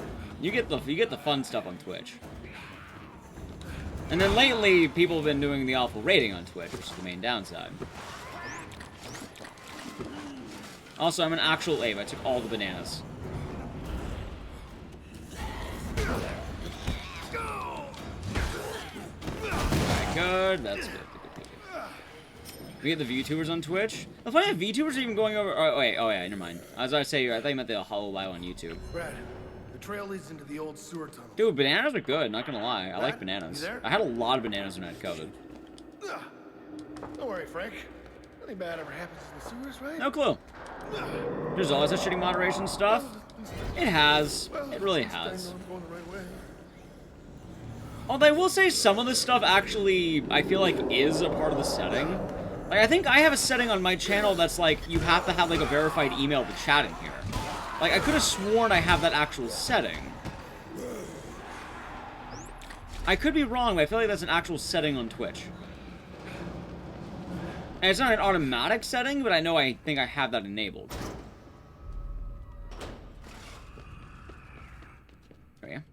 You get the fun stuff on Twitch. And then lately, people have been doing the awful rating on Twitch, which is the main downside. Also, I'm an actual ape. I took all the bananas. Alright, good. That's good. We get the VTubers on Twitch. The funny VTubers are even going over... Oh, wait. Oh, yeah. Never mind. As I say, I thought you meant the Hollow Live on YouTube. Brad, the trail leads into the old sewer tunnel. Dude, bananas are good. Not gonna lie. I like Brad, bananas. you there? I had a lot of bananas when I had COVID. Don't worry, Frank. Nothing bad ever happens in the sewers, right? No clue. There's always that shitty moderation stuff. It has. It really has. Although I will say some of this stuff actually, I feel like, is a part of the setting. Like, I think I have a setting on my channel that's like, you have to have like a verified email to chat in here. Like, I could have sworn I have that actual setting. I could be wrong, but I feel like that's an actual setting on Twitch. And it's not an automatic setting, but I think I have that enabled. There you go.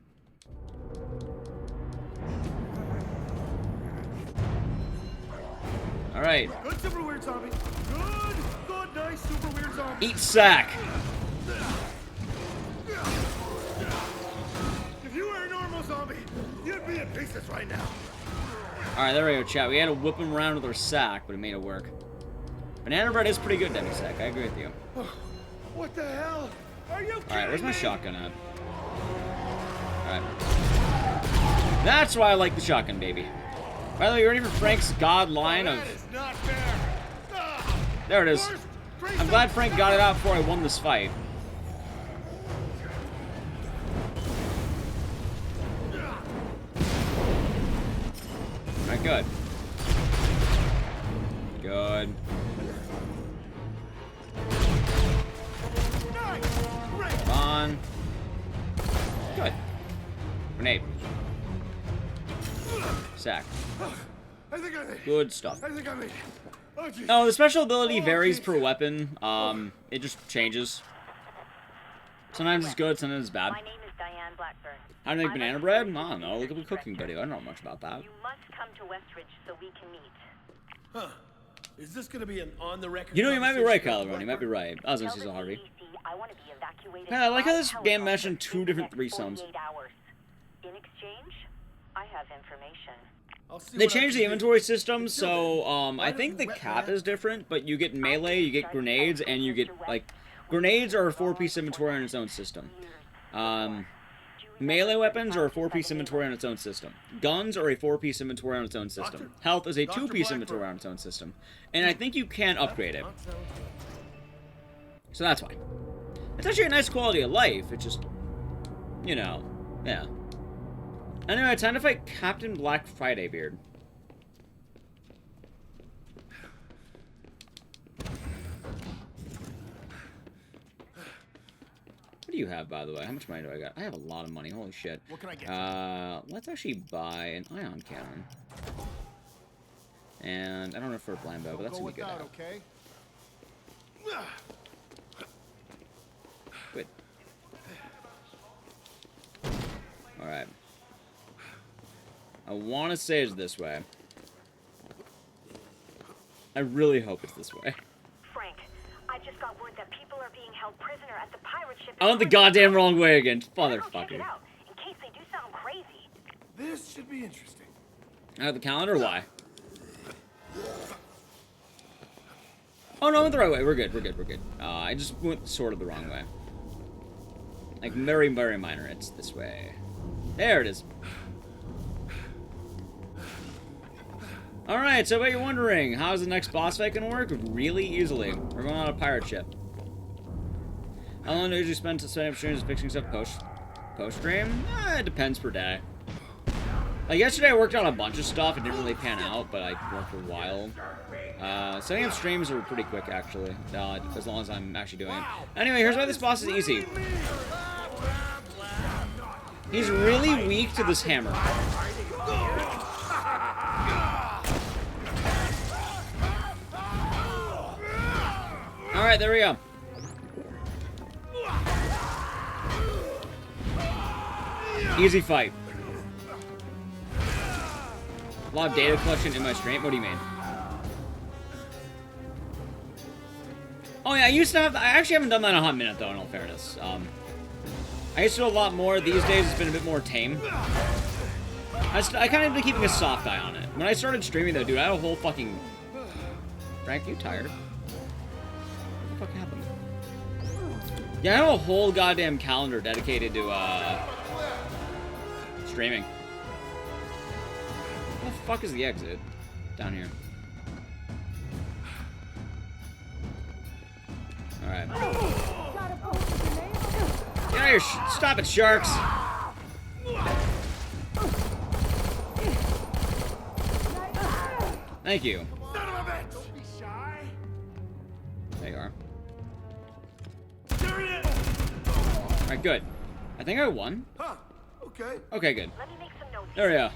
Alright. Good super weird zombie. Good, nice super weird zombie. Eat sack. If you were a normal zombie, you'd be in pieces right now. Alright, there we go, chat. We had to whip him around with our sack, but it made it work. Banana bread is pretty good, Demi-Sack. I agree with you. What the hell? Are you kidding Alright, where's my me? shotgun at? Alright. That's why I like the shotgun, baby. By the way, you ready for Frank's god line of... Not fair. There it is. I'm glad Frank got it out before I won this fight. Alright, good. Good. Come on. Good. Grenade. Sack. I think I made it. Good stuff. I think I made it. Oh, geez. No, the special ability varies per weapon. It just changes. Sometimes it's good, sometimes it's bad. My name is Diane Blackburn. How to make banana bread? I don't know. Look at the cooking video. I don't know much about that. You must come to Westridge so we can meet. Huh. Is this gonna be an on-the-record? You know, you might be right, Calvin. You might be right. I was gonna say so, Harvey. I want to be evacuated. Yeah, I like how this game mentioned 2 different threesomes. In exchange, I have information. They changed the inventory system, so I think the cap is different, but you get melee, you get grenades, and you get, like, grenades are a 4-piece inventory on its own system. Melee weapons are a 4-piece inventory on its own system. Guns are a 4-piece inventory on its own system. Health is a 2-piece inventory on its own system. And I think you can upgrade it. So that's fine. It's actually a nice quality of life, it's just, you know, yeah. Anyway, time to fight Captain Black Friday Beard. What do you have, by the way? How much money do I got? I have a lot of money. Holy shit. What can I get? Let's actually buy an ion cannon. And I don't know for a Blambo, but that's gonna be good. Okay. Good. Alright. I want to say it's this way. I really hope it's this way. Frank, I just got word that people are being held prisoner at the pirate ship. I went the goddamn wrong way again. Check Motherfucker. it out, in case they do something crazy. This should be interesting. I have the calendar? Why? Oh, no, I went the right way. We're good, we're good, we're good. I just went sort of the wrong way. Like, very, very minor. It's this way. There it is. Alright, so what you're wondering, how's the next boss fight gonna work? Really easily. We're going on a pirate ship. How long do you usually spend setting up streams and fixing stuff post-stream? It depends per day. Like, yesterday I worked on a bunch of stuff. It didn't really pan out, but I worked for a while. Setting up streams are pretty quick, actually. As long as I'm actually doing it. Anyway, here's why this boss is easy. He's really weak to this hammer. Alright, there we go. Easy fight. A lot of data collection in my stream. What do you mean? Oh yeah, I used to have. I actually haven't done that in a hot minute though. In all fairness, I used to do a lot more. These days, it's been a bit more tame. I kind of been keeping a soft eye on it. When I started streaming though, dude, I had a whole fucking. Frank, you tired? What the fuck happened? Yeah, I have a whole goddamn calendar dedicated to streaming. Where the fuck is the exit? Down here. Alright. Get out of here! Stop it, sharks! Thank you. Son of a bitch! Don't be shy. There you are. Alright, good. I think I won. Huh. Okay. Okay, good. Let me make some notes. There we go.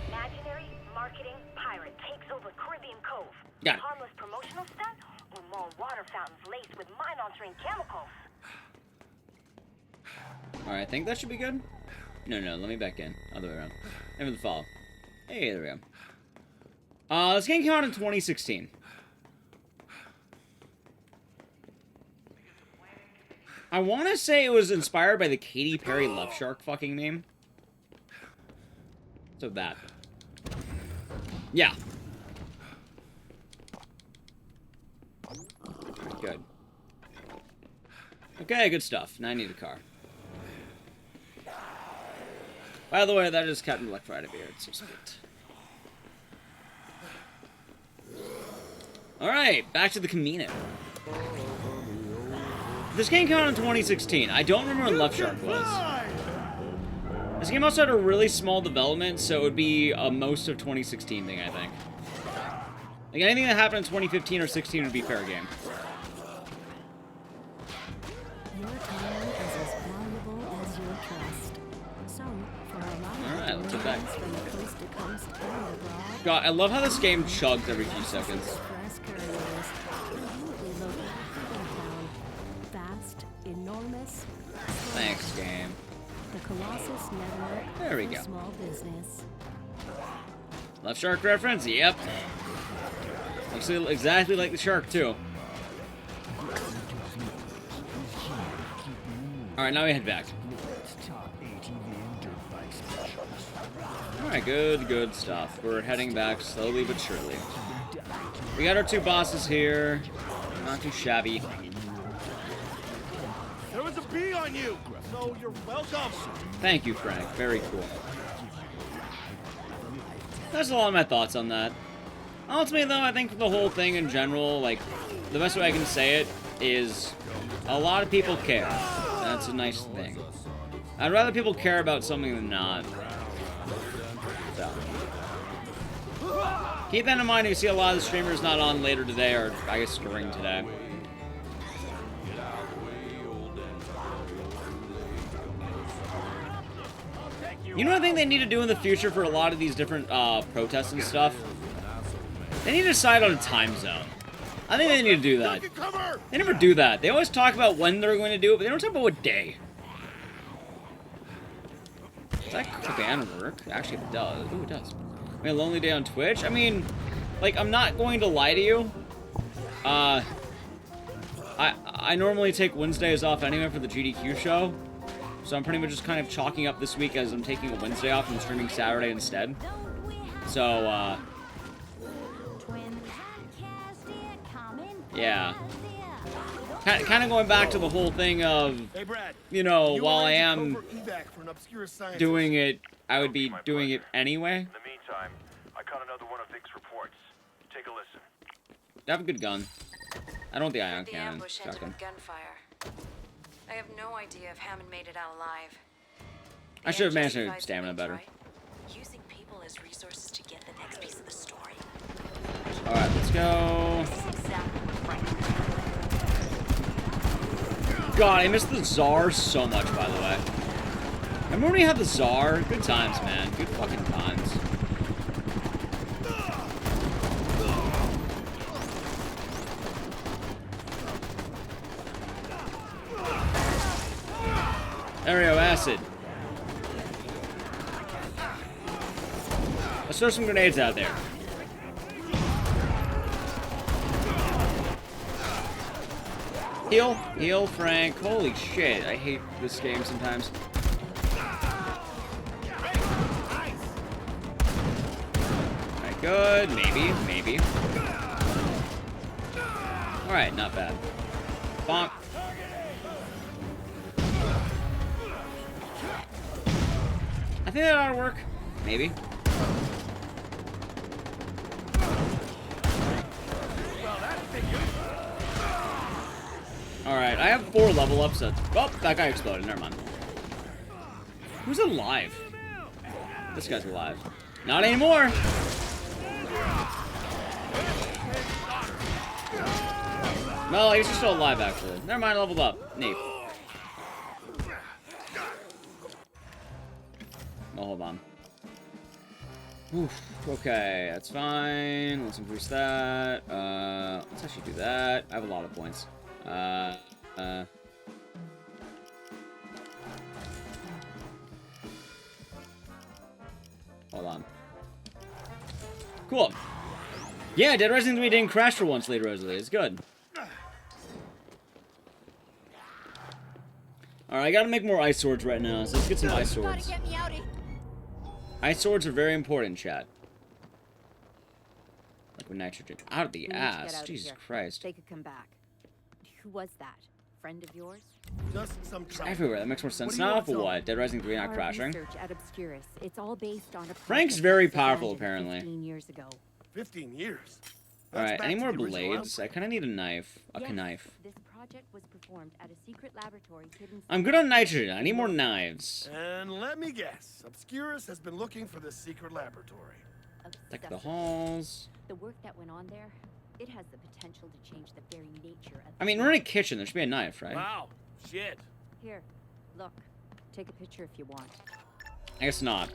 Imaginary marketing pirate takes over Caribbean Cove. Got it. Harmless promotional stunt or more water fountains laced with mind-altering chemicals. Alright, I think that should be good. No, let me back in. Other way around. Aim for the follow. Hey, there we go. This game came out in 2016. I want to say it was inspired by the Katy Perry Love Shark fucking meme. So that. Yeah. Good. Okay, good stuff. Now I need a car. By the way, that is Captain Electrified here. It's so sweet. Alright, back to the Camino. This game came out in 2016. I don't remember when Left Shark was. This game also had a really small development, so it would be a most of 2016 thing, I think. Like, anything that happened in 2015 or 16 would be fair game. Your time is as valuable as your trust. So, for a lot of Alright, let's get back. from the coast to coast and abroad, God, I love how this game chugs every few seconds. express couriers completely located in town. Fast, enormous. Thanks, game. The Colossus Network There we for go. small business. Left Shark reference? Yep. Looks exactly like the shark, too. Alright, now we head back. Alright, good stuff. We're heading back slowly but surely. We got our two bosses here. Not too shabby. There was a bee on you, so you're welcome. Thank you, Frank. Very cool. That's a lot of my thoughts on that. Ultimately, though, I think for the whole thing in general, like, the best way I can say it is a lot of people care. That's a nice thing. I'd rather people care about something than not. So. Keep that in mind if you see a lot of the streamers not on later today, or I guess during today. You know what I think they need to do in the future for a lot of these different protests and stuff? They need to decide on a time zone. I think they need to do that. They never do that. They always talk about when they're going to do it, but they don't talk about what day. Does that command work? Actually, it does. Ooh, it does. I mean, a lonely day on Twitch? I mean, like, I'm not going to lie to you. I normally take Wednesdays off anyway for the GDQ show. So I'm pretty much just kind of chalking up this week as I'm taking a Wednesday off and streaming Saturday instead. So, Yeah. Kind of going back to the whole thing of, Hey, Brad, you know, you while I arrange a am covert evac for an obscure scientist. doing it, I would be doing it anyway. In the meantime, I caught another one of Vic's reports. Take a listen. I have a good gun. I don't think I The cannon. ambush ended Shotgun. with gunfire. I have no idea if Hammond made it out alive. I should have managed to NG stamina better. Using people as resources to get the next piece of the story. Alright, let's go. This is exactly what Frank God, I missed the Czar so much, by the way. Remember when we had the Czar? Good times, man. Good fucking times. Aereo acid. Let's throw some grenades out there. Heal. Heal, Frank. Holy shit. I hate this game sometimes. Alright, good. Maybe. Maybe. Alright, not bad. Bonk. I think that ought to work. Maybe. Alright, I have 4 level ups. Oh, that guy exploded. Never mind. Who's alive? This guy's alive. Not anymore! No, he's still alive, actually. Never mind, leveled up. Neat. Oh, hold on. Oof, okay, that's fine. Let's increase that. Let's actually do that. I have a lot of points. Hold on. Cool. Yeah, Dead Rising 3 didn't crash for once, Lady Rosalie. It's good. Alright, I gotta make more ice swords right now, so let's get some ice swords. Ice swords are very important, chat. Like with nitrogen. Out of the ass. Jesus Christ. They could come back. Who was that? Friend of yours? Just some It's everywhere. That makes more sense now, but what? Dead Rising 3 not Our crashing? research at Obscurus. It's all based on a Frank's project very that powerful, started apparently. 15 years ago. 15 years? Alright, any back more to the original blades? I kind of need a knife. A knife. This project was performed at a secret laboratory hidden. I'm good on nitrogen. I need more knives. And let me guess, Obscurus has been looking for this secret laboratory. Like the halls. The work that went on there, it has the potential to change the very nature of. I mean, we're in a kitchen. There should be a knife, right? Wow, shit. Here, look. Take a picture if you want. I guess not.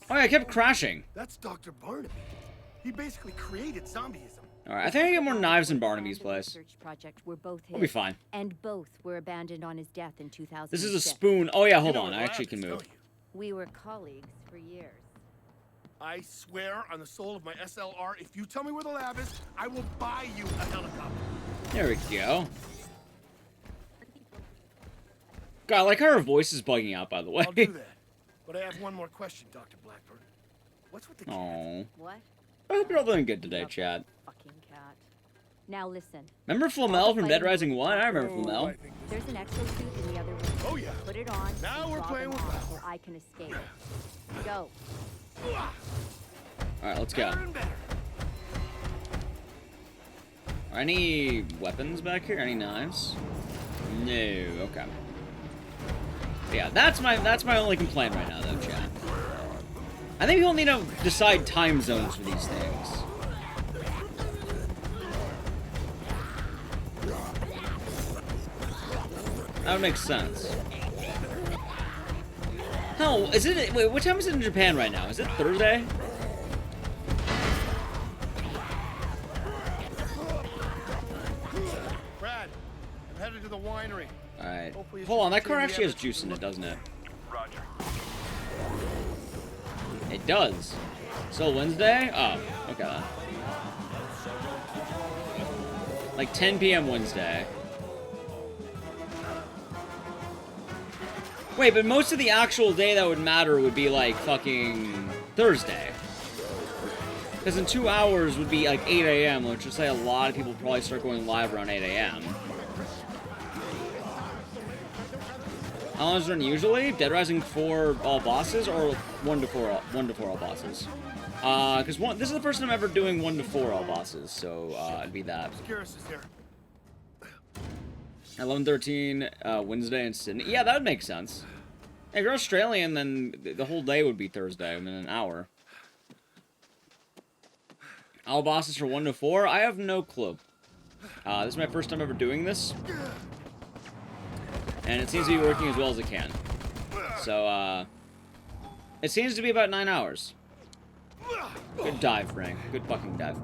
Oh yeah, I kept crashing. That's Dr. Barnaby. He basically created zombieism. Alright, I think I get more knives in Barnaby's place. Research project were both We'll be his, fine. And both were abandoned on his death in 2006. This is a spoon. Oh yeah, hold on. I actually can move. We were colleagues for years. I swear on the soul of my SLR, if you tell me where the lab is, I will buy you a helicopter. There we go. God, I like how her voice is bugging out, by the way. I'll do that. But I have one more question, Dr. Blackburn. What's with the cat? Aww. What? I hope you're all doing good today, Chad. Fucking cat. Now listen. Remember Flamel from Dead Rising 1? I remember Flamel. There's an exosuit in the other room. Oh yeah. Put it on. Now and we're draw playing them with on fire. so I can escape. Go. Alright, let's go. Are any weapons back here? Any knives? No. Okay. Yeah, that's my only complaint right now, though, chat. I think we'll need to decide time zones for these things. That would make sense. Hell, is it? Wait, what time is it in Japan right now? Is it Thursday? Brad, I'm headed to the winery. Alright. Hopefully it's Hold on, that just car in the actually has evidence juice in it, doesn't it? Roger. It does. So Wednesday? Oh, okay then. Like 10 p.m. Wednesday. Wait, but most of the actual day that would matter would be like fucking Thursday. Because in 2 hours would be like 8 a.m., which would say a lot of people probably start going live around 8 a.m. How long is it run usually? Dead Rising 4 all bosses or 1 to 4 all bosses? Because this is the first time I'm ever doing 1 to 4 all bosses, so it'd be that. 11:13 Wednesday in Sydney. Yeah, that would make sense. If you're Australian, then the whole day would be Thursday within an hour. All bosses for 1 to 4? I have no clue. This is my first time ever doing this. And it seems to be working as well as it can. So, it seems to be about 9 hours. Good dive, Frank. Good fucking dive.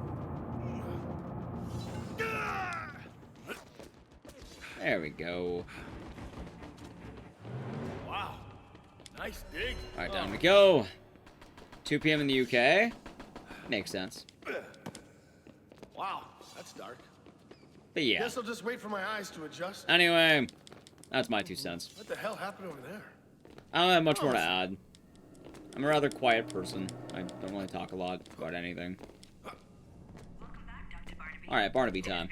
There we go. Wow. Nice dig. Alright, down we go. 2 p.m. in the UK. Makes sense. Wow, that's dark. But yeah. Guess I'll just wait for my eyes to adjust. Anyway, that's my 2 cents. What the hell happened over there? I don't have much more to add. I'm a rather quiet person. I don't really talk a lot about anything. Alright, Barnaby time.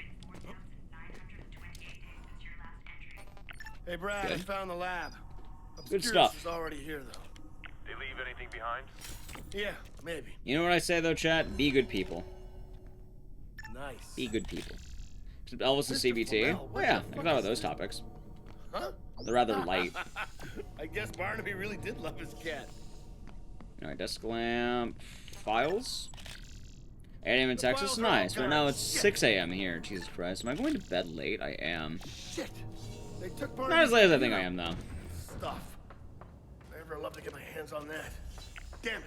Hey, Brad, Good. I found the lab. Good Obscurus stuff. is already here, though. They leave anything behind? Yeah, maybe. You know what I say, though, chat? Be good people. Nice. Be good people. Elvis and Mr. CBT. Flamel, Oh, what yeah. the I fuck forgot about is those topics. Huh? They're rather light. I guess Barnaby really did love his cat. Alright, desk lamp. Files. 8 a.m. in The Texas. files are all Nice. Right gone. now it's Shit. 6 a.m. here. Jesus Christ. Am I going to bed late? I am. Shit. They took Not Barnaby's as late as I think computer. I am, though. Stuff. I ever love to get my hands on that. Damn it.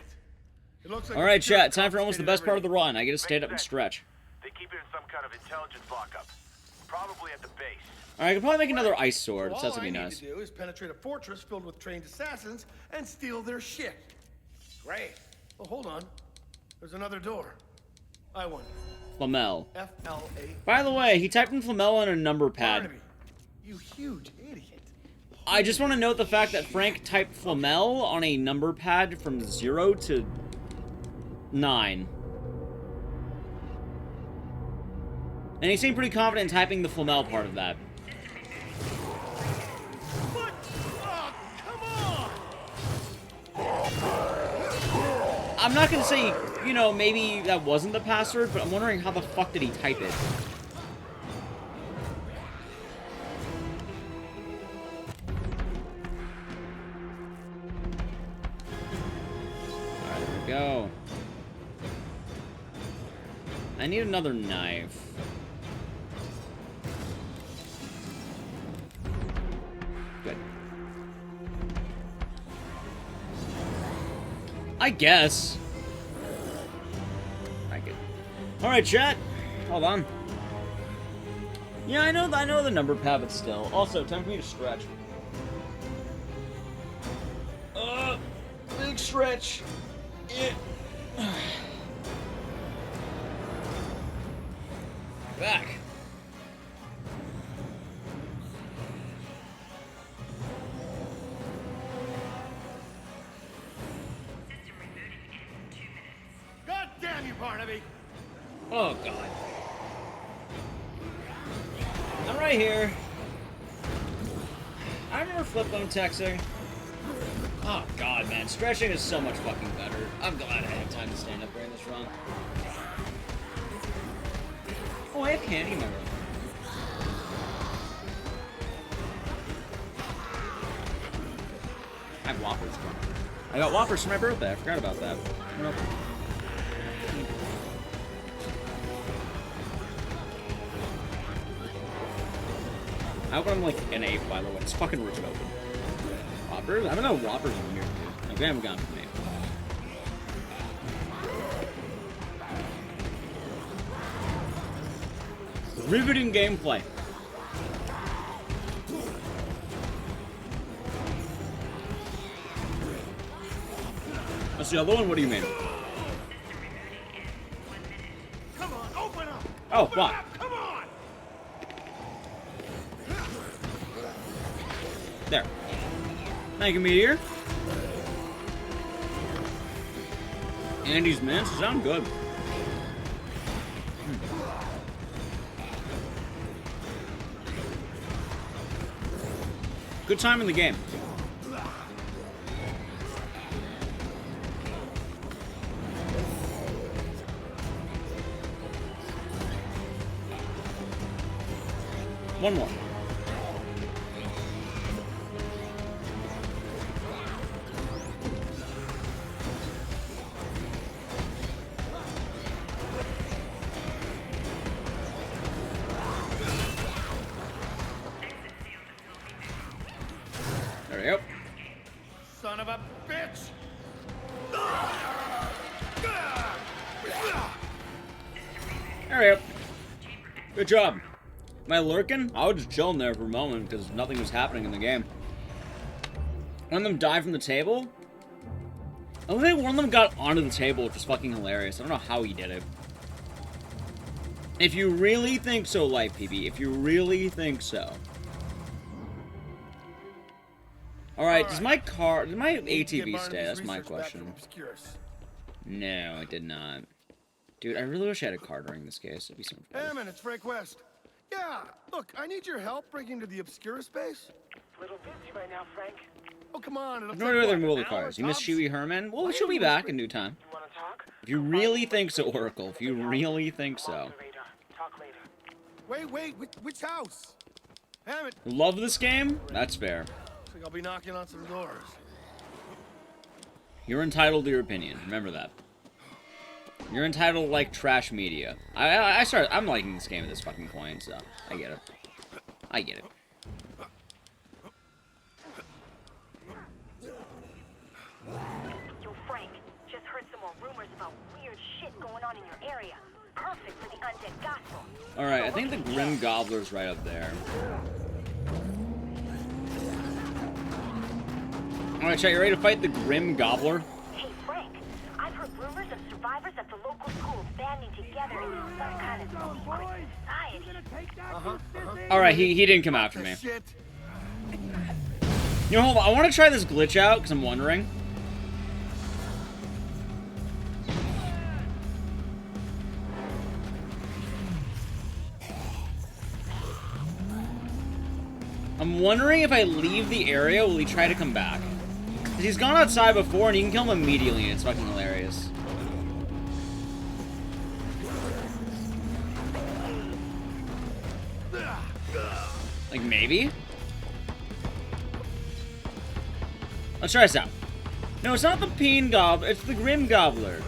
It looks like Alright, Obscurus chat. Time for almost the best part of the run. I get to stay up and stretch. They keep it in some kind of intelligence lockup. Probably at the base. Alright, I could probably make another ice sword. Well, So that's all gonna be I nice. need to do is penetrate a fortress filled with trained assassins and steal their shit. Great. Well, hold on. There's another door. I wonder. Flamel. F-L-A. By the way, he typed in Flamel on a number pad. Barnaby, you huge idiot. I just want to note the fact that Frank typed Flamel on a number pad from 0 to 9. And he seemed pretty confident in typing the Flamel part of that. What? Oh, come on! I'm not gonna say, you know, maybe that wasn't the password, but I'm wondering how the fuck did he type it? Alright, there we go. I need another knife. Good. I guess. I get. All right, chat. Hold on. Yeah, I know the number pad, but still. Also, time for me to stretch. Big stretch. Yeah. Back. God damn you, Barnaby! Oh, God. I'm right here. I remember flip phone texting. Oh, God, man. Stretching is so much fucking better. I'm glad I had time to stand up during this run. Oh, I have candy in my room. I have Whoppers. I got Whoppers for my birthday. I forgot about that. Nope. I hope I'm like an ape, by the way. It's fucking rip it open. Whoppers? I don't know Whoppers in here, dude. Like, they haven't gone for me. Riveting gameplay. That's the other one? What do you mean? Come on, open up! Oh, what? Come on! There. Thank you, Meteor. Andy's mints sound good. Good time in the game. One more. There we go. Son of a bitch! There we go. Good job. Am I lurking? I was just chilling there for a moment because nothing was happening in the game. One of them died from the table? I think one of them got onto the table, which was fucking hilarious. I don't know how he did it. If you really think so, Life PB, if you really think so. Alright, did my ATV stay? That's my question. No, it did not. Dude, I really wish I had a car during this case. It'd be so fun. Hey man, it's Frank West. Yeah, look, I need your help breaking into the Obscura space. Little busy right now, Frank. Oh, come on. No other movable cars. You miss Chewie Herman? Well, she'll be back in due time. You wanna talk? If you really think so, Oracle. If you really think so. Talk later. Wait, which house? Damn it. Love this game? That's fair. Looks like I'll be knocking on some doors. You're entitled to your opinion. Remember that. You're entitled to like trash media. I'm liking this game at this fucking point, so I get it. I get it. Yo, Frank, just heard some more rumors about weird shit going on in your area. Perfect for the undead gospel. Alright, I think the Grim Gobbler's right up there. Alright, chat, you ready to fight the Grim Gobbler? Hey, Frank, I've heard rumors of survivors at the local schools banding together into some kind of secret society. Alright, he didn't come after me. You know, hold on, I want to try this glitch out, because I'm wondering. I'm wondering if I leave the area, will he try to come back? Because he's gone outside before, and you can kill him immediately, and it's fucking hilarious. Like, maybe? Let's try this out. No, it's not the Peen Gobbler, it's the Grim Gobbler.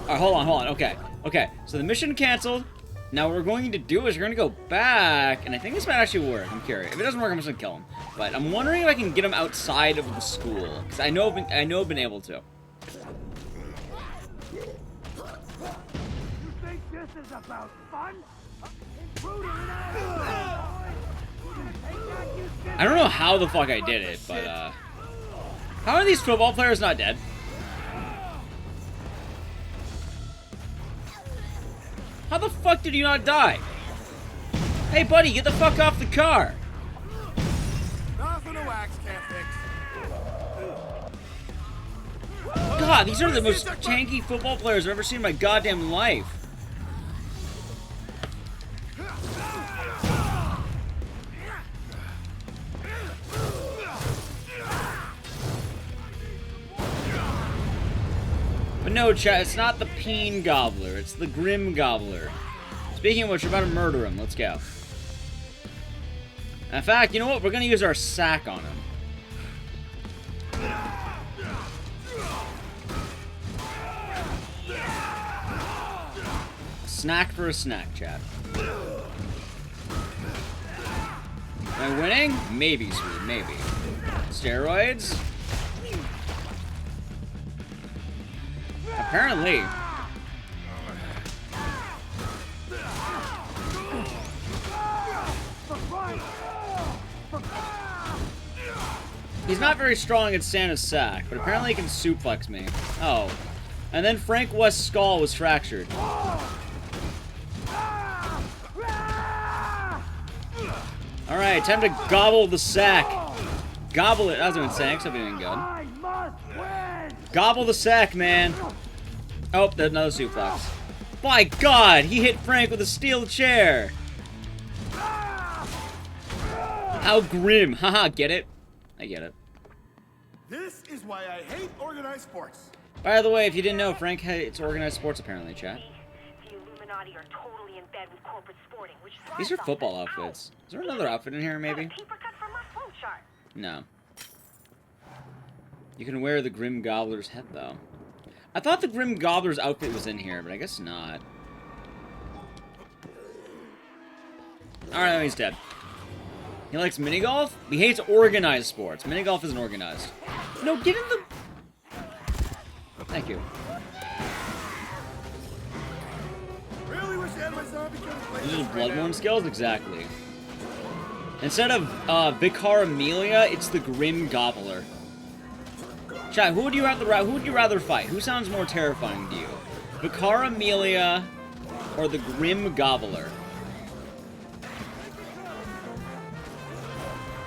Alright, hold on, okay. Okay, so the mission canceled. Now what we're going to do is we're going to go back, and I think this might actually work. I'm curious. If it doesn't work, I'm just going to kill him. But I'm wondering if I can get him outside of the school, because I know I've been able to. You think this is about fun? I don't know how the fuck I did it, but how are these football players not dead? How the fuck did you not die? Hey buddy, get the fuck off the car! Nothing a wax can't fix. God, these are the most tanky football players I've ever seen in my goddamn life. But no, chat, it's not the Peen Gobbler, it's the Grim Gobbler. Speaking of which, we're about to murder him. Let's go. In fact, you know what? We're gonna use our sack on him. Snack for a snack, chat. Am I winning? Maybe, sweet, maybe. Steroids? Apparently. He's not very strong at Santa's sack, but apparently he can suplex me. Oh. And then Frank West's skull was fractured. Alright, time to gobble the sack. Gobble it. That was even saying something even good. Gobble the sack, man. Oh, there's another suplex. By God, he hit Frank with a steel chair. How grim. Haha, get it? I get it. This is why I hate organized sports. By the way, if you didn't know, Frank hates organized sports apparently, chat. The Illuminati are totally in bed with corporate sporting, which These are football outfits. Is there another outfit in here, maybe? No. You can wear the Grim Gobbler's head, though. I thought the Grim Gobbler's outfit was in here, but I guess not. Alright, he's dead. He likes mini golf? He hates organized sports. Mini golf isn't organized. No, get in the... Thank you. Really wish I had my zombie killer. These are Bloodborne skills? Exactly. Instead of Vicar Amelia, it's the Grim Gobbler. Chat, who would you rather fight? Who sounds more terrifying to you? Vicar Amelia or the Grim Gobbler?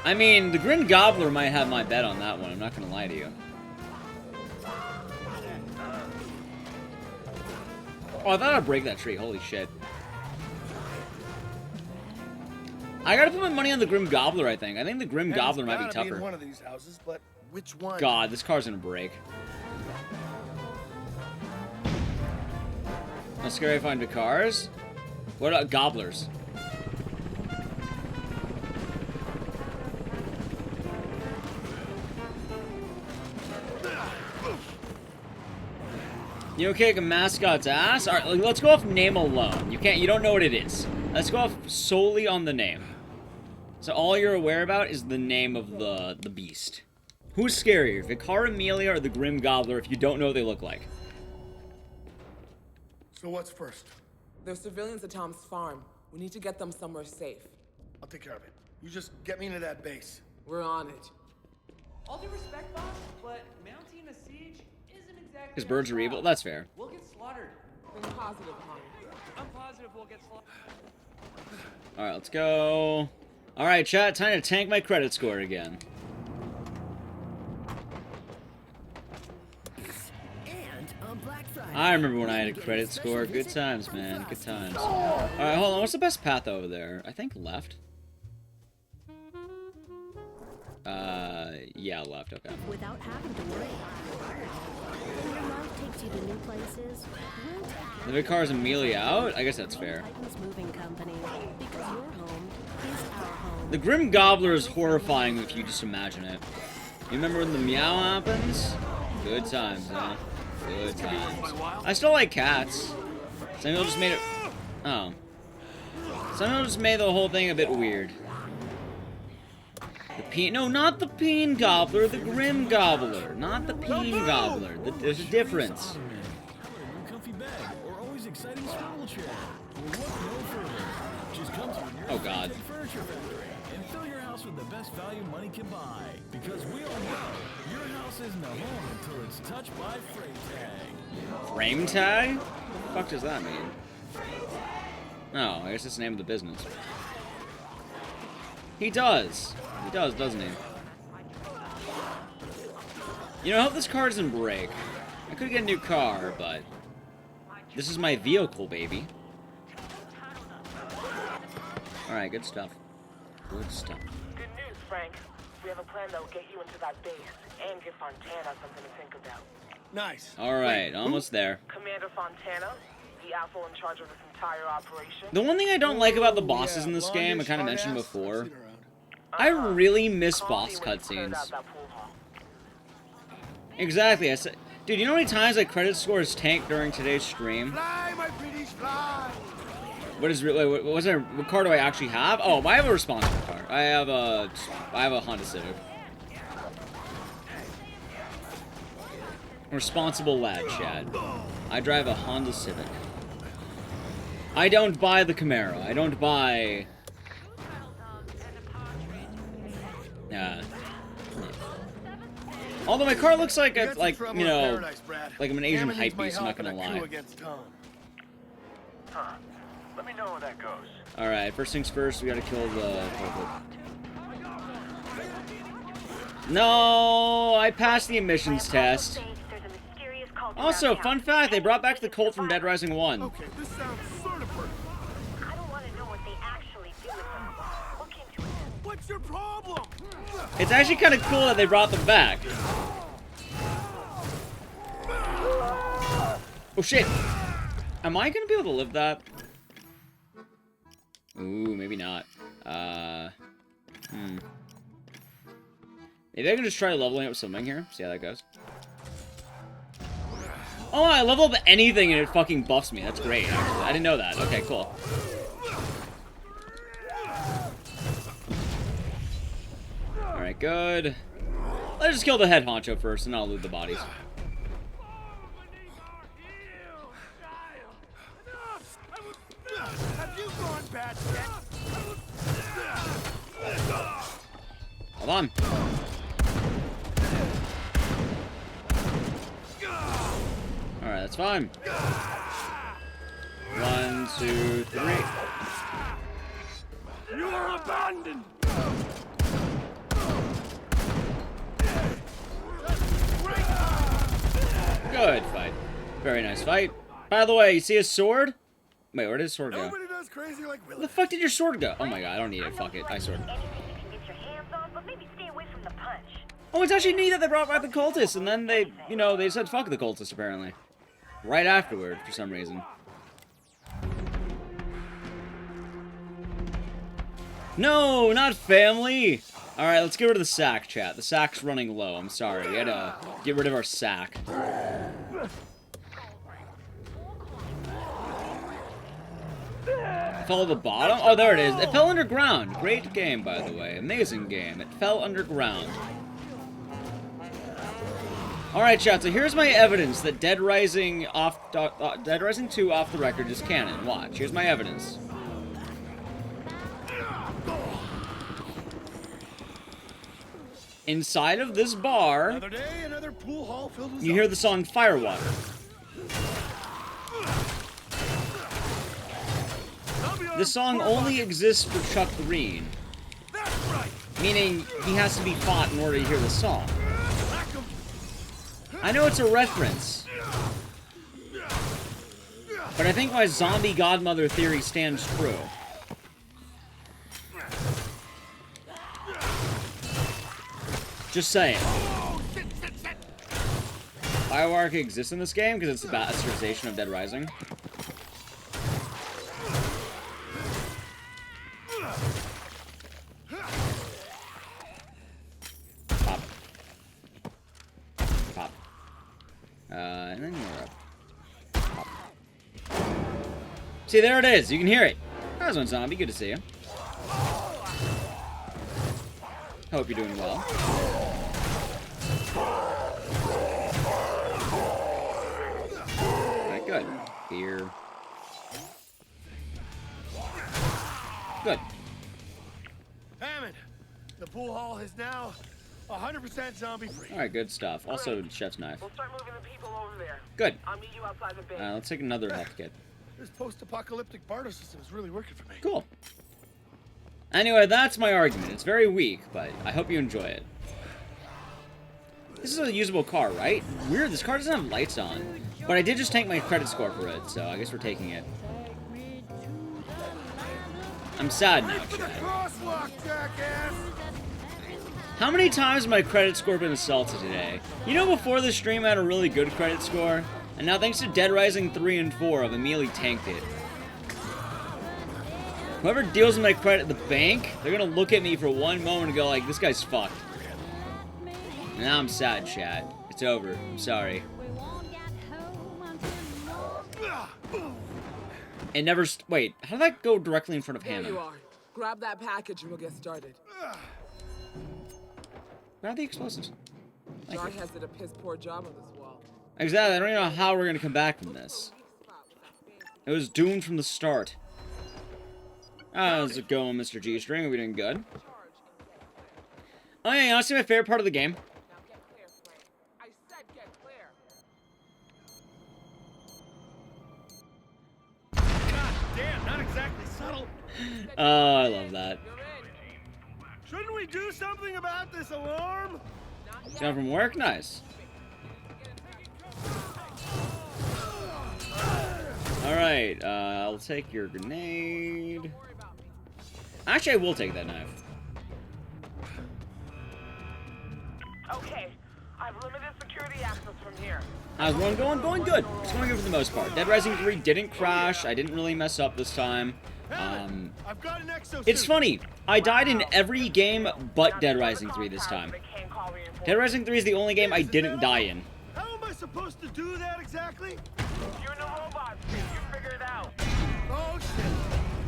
I mean, the Grim Gobbler might have my bet on that one, I'm not gonna lie to you. Oh, I thought I'd break that tree, holy shit. I gotta put my money on the Grim Gobbler, I think. I think the Grim Gobbler might be tougher. In one of these houses, but which one? God, this car's gonna break. How scary I find the cars? What about gobblers? You kick a mascot's ass? Alright, let's go off name alone. You don't know what it is. Let's go off solely on the name. So all you're aware about is the name of the beast. Who's scarier, Vicar Amelia or the Grim Gobbler, if you don't know what they look like? So what's first? There's civilians at Tom's farm. We need to get them somewhere safe. I'll take care of it. You just get me into that base. We're on it. All due respect, boss, but mounting a siege isn't exactly... Because birds are evil? That's fair. We'll get slaughtered. Think positive, Tom. I'm positive we'll get slaughtered. Alright, let's go. Alright, chat, time to tank my credit score again. I remember when I had a credit score. Good times, man. Good times. Alright, hold on. What's the best path over there? I think left. Yeah, left. Okay. Without having to worry. When your life takes you to new places, The Vicar's Amelia out? I guess that's fair. Moving company, because your home is our home. The Grim Gobbler is horrifying if you just imagine it. You remember when the meow happens? Good times, man. Good times. I still like cats. Samuel just made it... Oh. Samuel just made the whole thing a bit weird. The peen... No, not the Peen Gobbler. The Grim Gobbler. Not the Peen Gobbler. There's a difference. Oh, God. And fill your house with the best value money can buy. Because we all know your house isn't a home until it's touched by Frame Tag. Frame Tag? What the fuck does that mean? Oh, I guess it's the name of the business. He does. He does, doesn't he? You know, I hope this car doesn't break. I could get a new car, but... This is my vehicle, baby. Alright, good stuff. Good stuff. Good news, Frank. We have a plan that will get you into that base and give Fontana something to think about. Nice. Alright, almost there. Commander Fontana, the asshole in charge of this entire operation. The one thing I don't like about the bosses in this game, I kind of mentioned before, I really miss boss cutscenes. Exactly, I said... Dude, you know how many times I credit scores tanked during today's stream? Fly, my pretties, fly. What car do I actually have? Oh, I have a responsible car. I have a Honda Civic. Responsible lad, Chad. I drive a Honda Civic. I don't buy the Camaro. I don't buy... Although my car looks like it's like, you know, like I'm an Asian hype beast, I'm not gonna lie. Huh. Let me know how that goes. Alright, first things first, we gotta kill the... No, I passed the emissions test. Also, fun fact, they brought back the Colt from Dead Rising 1. Okay, this sounds sort of perfect. I don't want to know what they actually do with them. Look into it. What's your problem? It's actually kind of cool that they brought them back. Oh shit! Am I gonna be able to live that? Ooh, maybe not. Maybe I can just try leveling up something here. See how that goes. Oh, I level up anything and it fucking buffs me. That's great, actually. I didn't know that. Okay, cool. Alright, good. Let's just kill the head honcho first, and I'll loot the bodies. Have you gone bad yet? Hold on. Alright, that's fine. 1, 2, 3. You are abandoned! Good fight. Very nice fight. By the way, you see his sword? Wait, where did his sword go? Nobody does crazy like Where the fuck did your sword go? Oh my god, I don't need it. Fuck it. I sword. Oh, it's actually neat that they brought back the cultists, and then they, you know, they said fuck the cultists, apparently. Right afterward, for some reason. No, not family! Alright, let's get rid of the sack, chat. The sack's running low, I'm sorry. We had to get rid of our sack. It fell at the bottom? Oh, there it is. It fell underground. Great game, by the way. Amazing game. It fell underground. Alright, chat, so here's my evidence that Dead Rising 2 off the record is canon. Watch, here's my evidence. Inside of this bar, Another day, another pool hall filled with you hear the song Firewater. This song only exists for Chuck Green. Meaning, he has to be fought in order to hear the song. I know it's a reference, but I think my zombie godmother theory stands true. Just saying. Firework exists in this game because it's the bastardization of Dead Rising. Pop. Pop. And then you're up. Pop. See, there it is. You can hear it. How's one, zombie? Good to see you. Hope you're doing well. Alright, good. Beer. Good. Hammond, the pool hall is now 100% zombie free. Alright, good stuff. Also, chef's knife. We'll start moving the people over there. Good. I'll meet you outside the base. Let's take another health kit. This post-apocalyptic barter system is really working for me. Cool. Anyway, that's my argument. It's very weak, but I hope you enjoy it. This is a usable car, right? Weird, this car doesn't have lights on. But I did just tank my credit score for it, so I guess we're taking it. I'm sad now, Chad. How many times has my credit score been assaulted today? You know, before the stream I had a really good credit score, and now thanks to Dead Rising 3 and 4, I've immediately tanked it. Whoever deals with my credit at the bank, they're gonna look at me for one moment and go like, this guy's fucked. And now I'm sad, chat. It's over. I'm sorry. It never wait, how did that go directly in front of Hannah? There you are. Grab that package and we'll get started. Grab the explosives. John has did a piss poor job on this wall. Exactly, I don't even know how we're gonna come back from this. It was doomed from the start. How's it going, Mr. G-String? Are we doing good? Oh yeah, honestly, my favorite part of the game. I said get clear. God damn, not exactly subtle. Oh, I love that. Shouldn't we do something about this alarm? Down from work? Nice. Alright, I'll take your grenade. Actually, I will take that knife. How's one going good. It's going good for the most part. Dead Rising 3 didn't crash. I didn't really mess up this time. I've got an exosuit. It's funny. I died in every game but Dead Rising 3 this time. Dead Rising 3 is the only game I didn't die in. How am I supposed to do that exactly? You're in the robot. You figure it out. Oh, shit.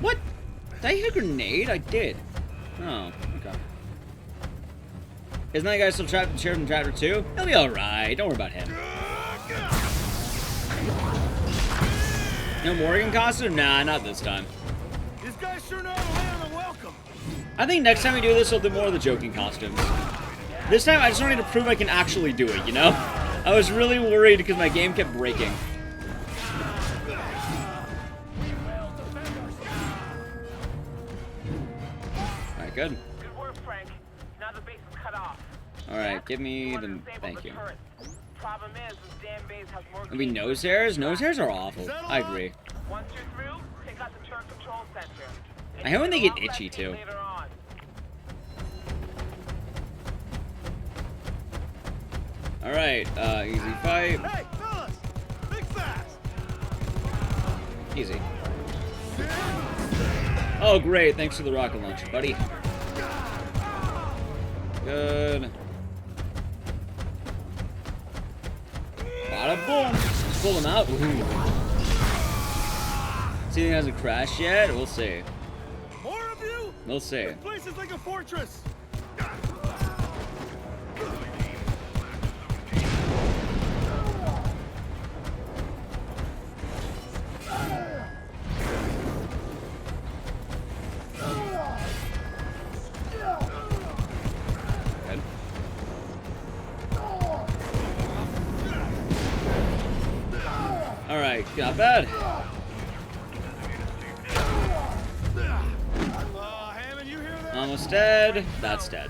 What? Did I hit a grenade? I did. Oh, okay. Isn't that guy still trapped in Sheriff Chapter 2? He'll be alright. Don't worry about him. No Morgan costume? Nah, not this time. This guy sure know how to land on welcome. I think next time we do this, we'll do more of the joking costumes. This time, I just wanted to prove I can actually do it, you know? I was really worried because my game kept breaking. Alright, good. Good work, Frank. Now the base is cut off. Alright, give me the... Thank you. Problem is, this damn base has more... Maybe nose hairs? Nose hairs are awful. I agree. Once you're through, take out the turret control center. I hate when they get itchy, too. Alright, easy fight. Hey, fellas! Think fast! Easy. Oh, great. Thanks for the rocket launcher, buddy. Good. Bada boom. Let's pull them out. Ooh. See, it hasn't crashed yet? We'll see. More of you? We'll see. This place is like a fortress. Alright, not bad. Hammond, you hear that? Almost dead. That's dead.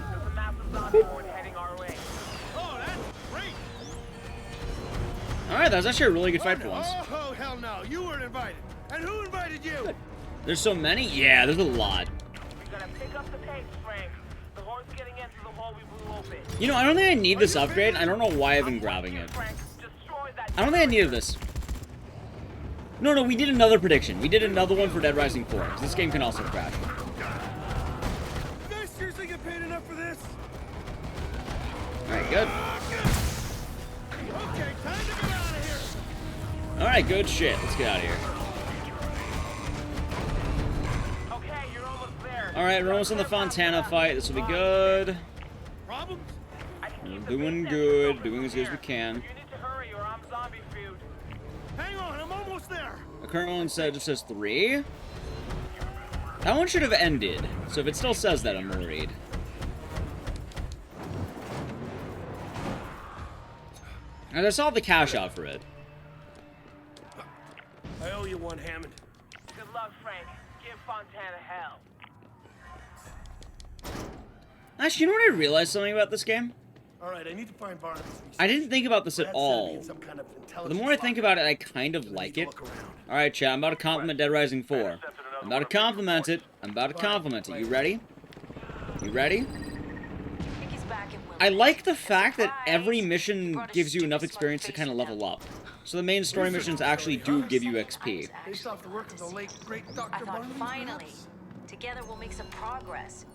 Alright, that was actually a really good fight for once. Oh, hell no. You weren't invited. And who invited you? There's so many? Yeah, there's a lot. We gotta pick up the pace, Frank. The horde's getting into the hole we blew open. You know, I don't think I need this upgrade. I don't know why I've been grabbing it. I don't think I needed this. No, we did another prediction. We did another one for Dead Rising 4. Because this game can also crash. You guys seriously get paid enough for this? Alright, good. Okay, time to get out of here. Alright, good shit. Let's get out of here. Okay, you're almost there. Alright, we're almost in the Fontana fight. This will be good. Problems? We're doing good. Doing as good as we can. You need to hurry or I'm zombie food. Hang on, I'm almost there. The current one just says 3. That one should have ended. So if it still says that, I'm worried. And I saw the cash out for it. I owe you one, Hammond. Good luck, Frank. Give Fontana hell. Actually, you know what I realized something about this game? Alright, I need to find Barnabas. I didn't think about this at all. But the more I think about it, I kind of like it. Alright, chat, I'm about to compliment Dead Rising 4. I'm about to compliment it. I'm about to compliment it. You ready? You ready? I like the fact that every mission gives you enough experience to kind of level up. So the main story missions actually do give you XP. Based off the work of the late, great Dr. I thought Barnabas, finally, perhaps? together we'll make some progress.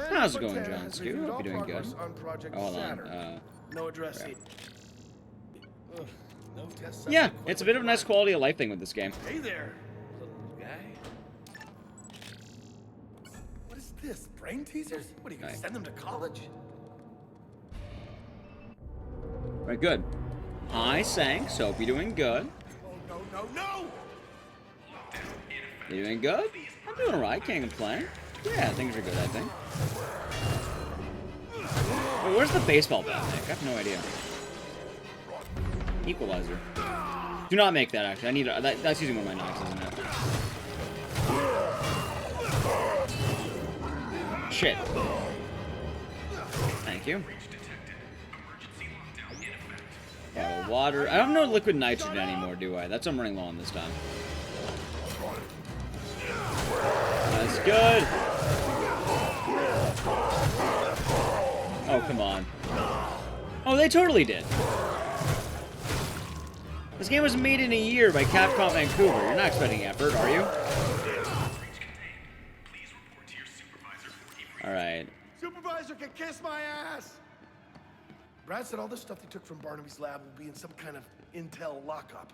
How's it going, John Scoot? Hope you're doing good. Oh, hold on. No address sheet. No test Yeah, it's a bit of a nice quality of life thing with this game. Hey there, little guy. What is this? Brain teasers? What are you gonna send them to college? Right, good. Hi, Sanks. Hope you're doing good. Oh, no! You doing good? I'm doing alright, can't complain. Yeah, things are good, I think. Wait, where's the baseball bat, Nick? I have no idea. Equalizer. Do not make that, actually. I need a, that's using one of my knives, isn't it? Shit. Thank you. Water. I have no liquid nitrogen anymore, do I? That's what I'm running low on this time. That's good. Oh, come on. Oh, they totally did. This game was made in a year by Capcom Vancouver. You're not expecting effort, are you? Alright. Supervisor can kiss my ass! Brad said all the stuff they took from Barnaby's lab will be in some kind of intel lockup,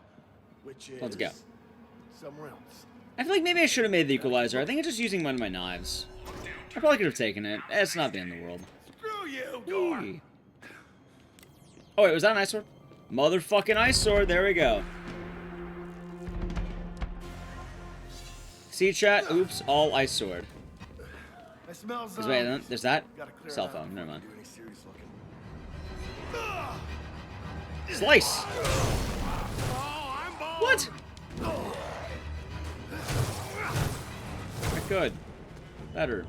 which is... Let's go. somewhere else. I feel like maybe I should have made the equalizer. I think I'm just using one of my knives. I probably could have taken it. It's not the end of the world. Screw you, Gore! Oh, wait, was that an ice sword? Motherfucking ice sword. There we go. See, chat? Oops, all ice sword. I smell zombies. Wait, there's that? Cell phone. Never mind. Slice! What? Good. Better.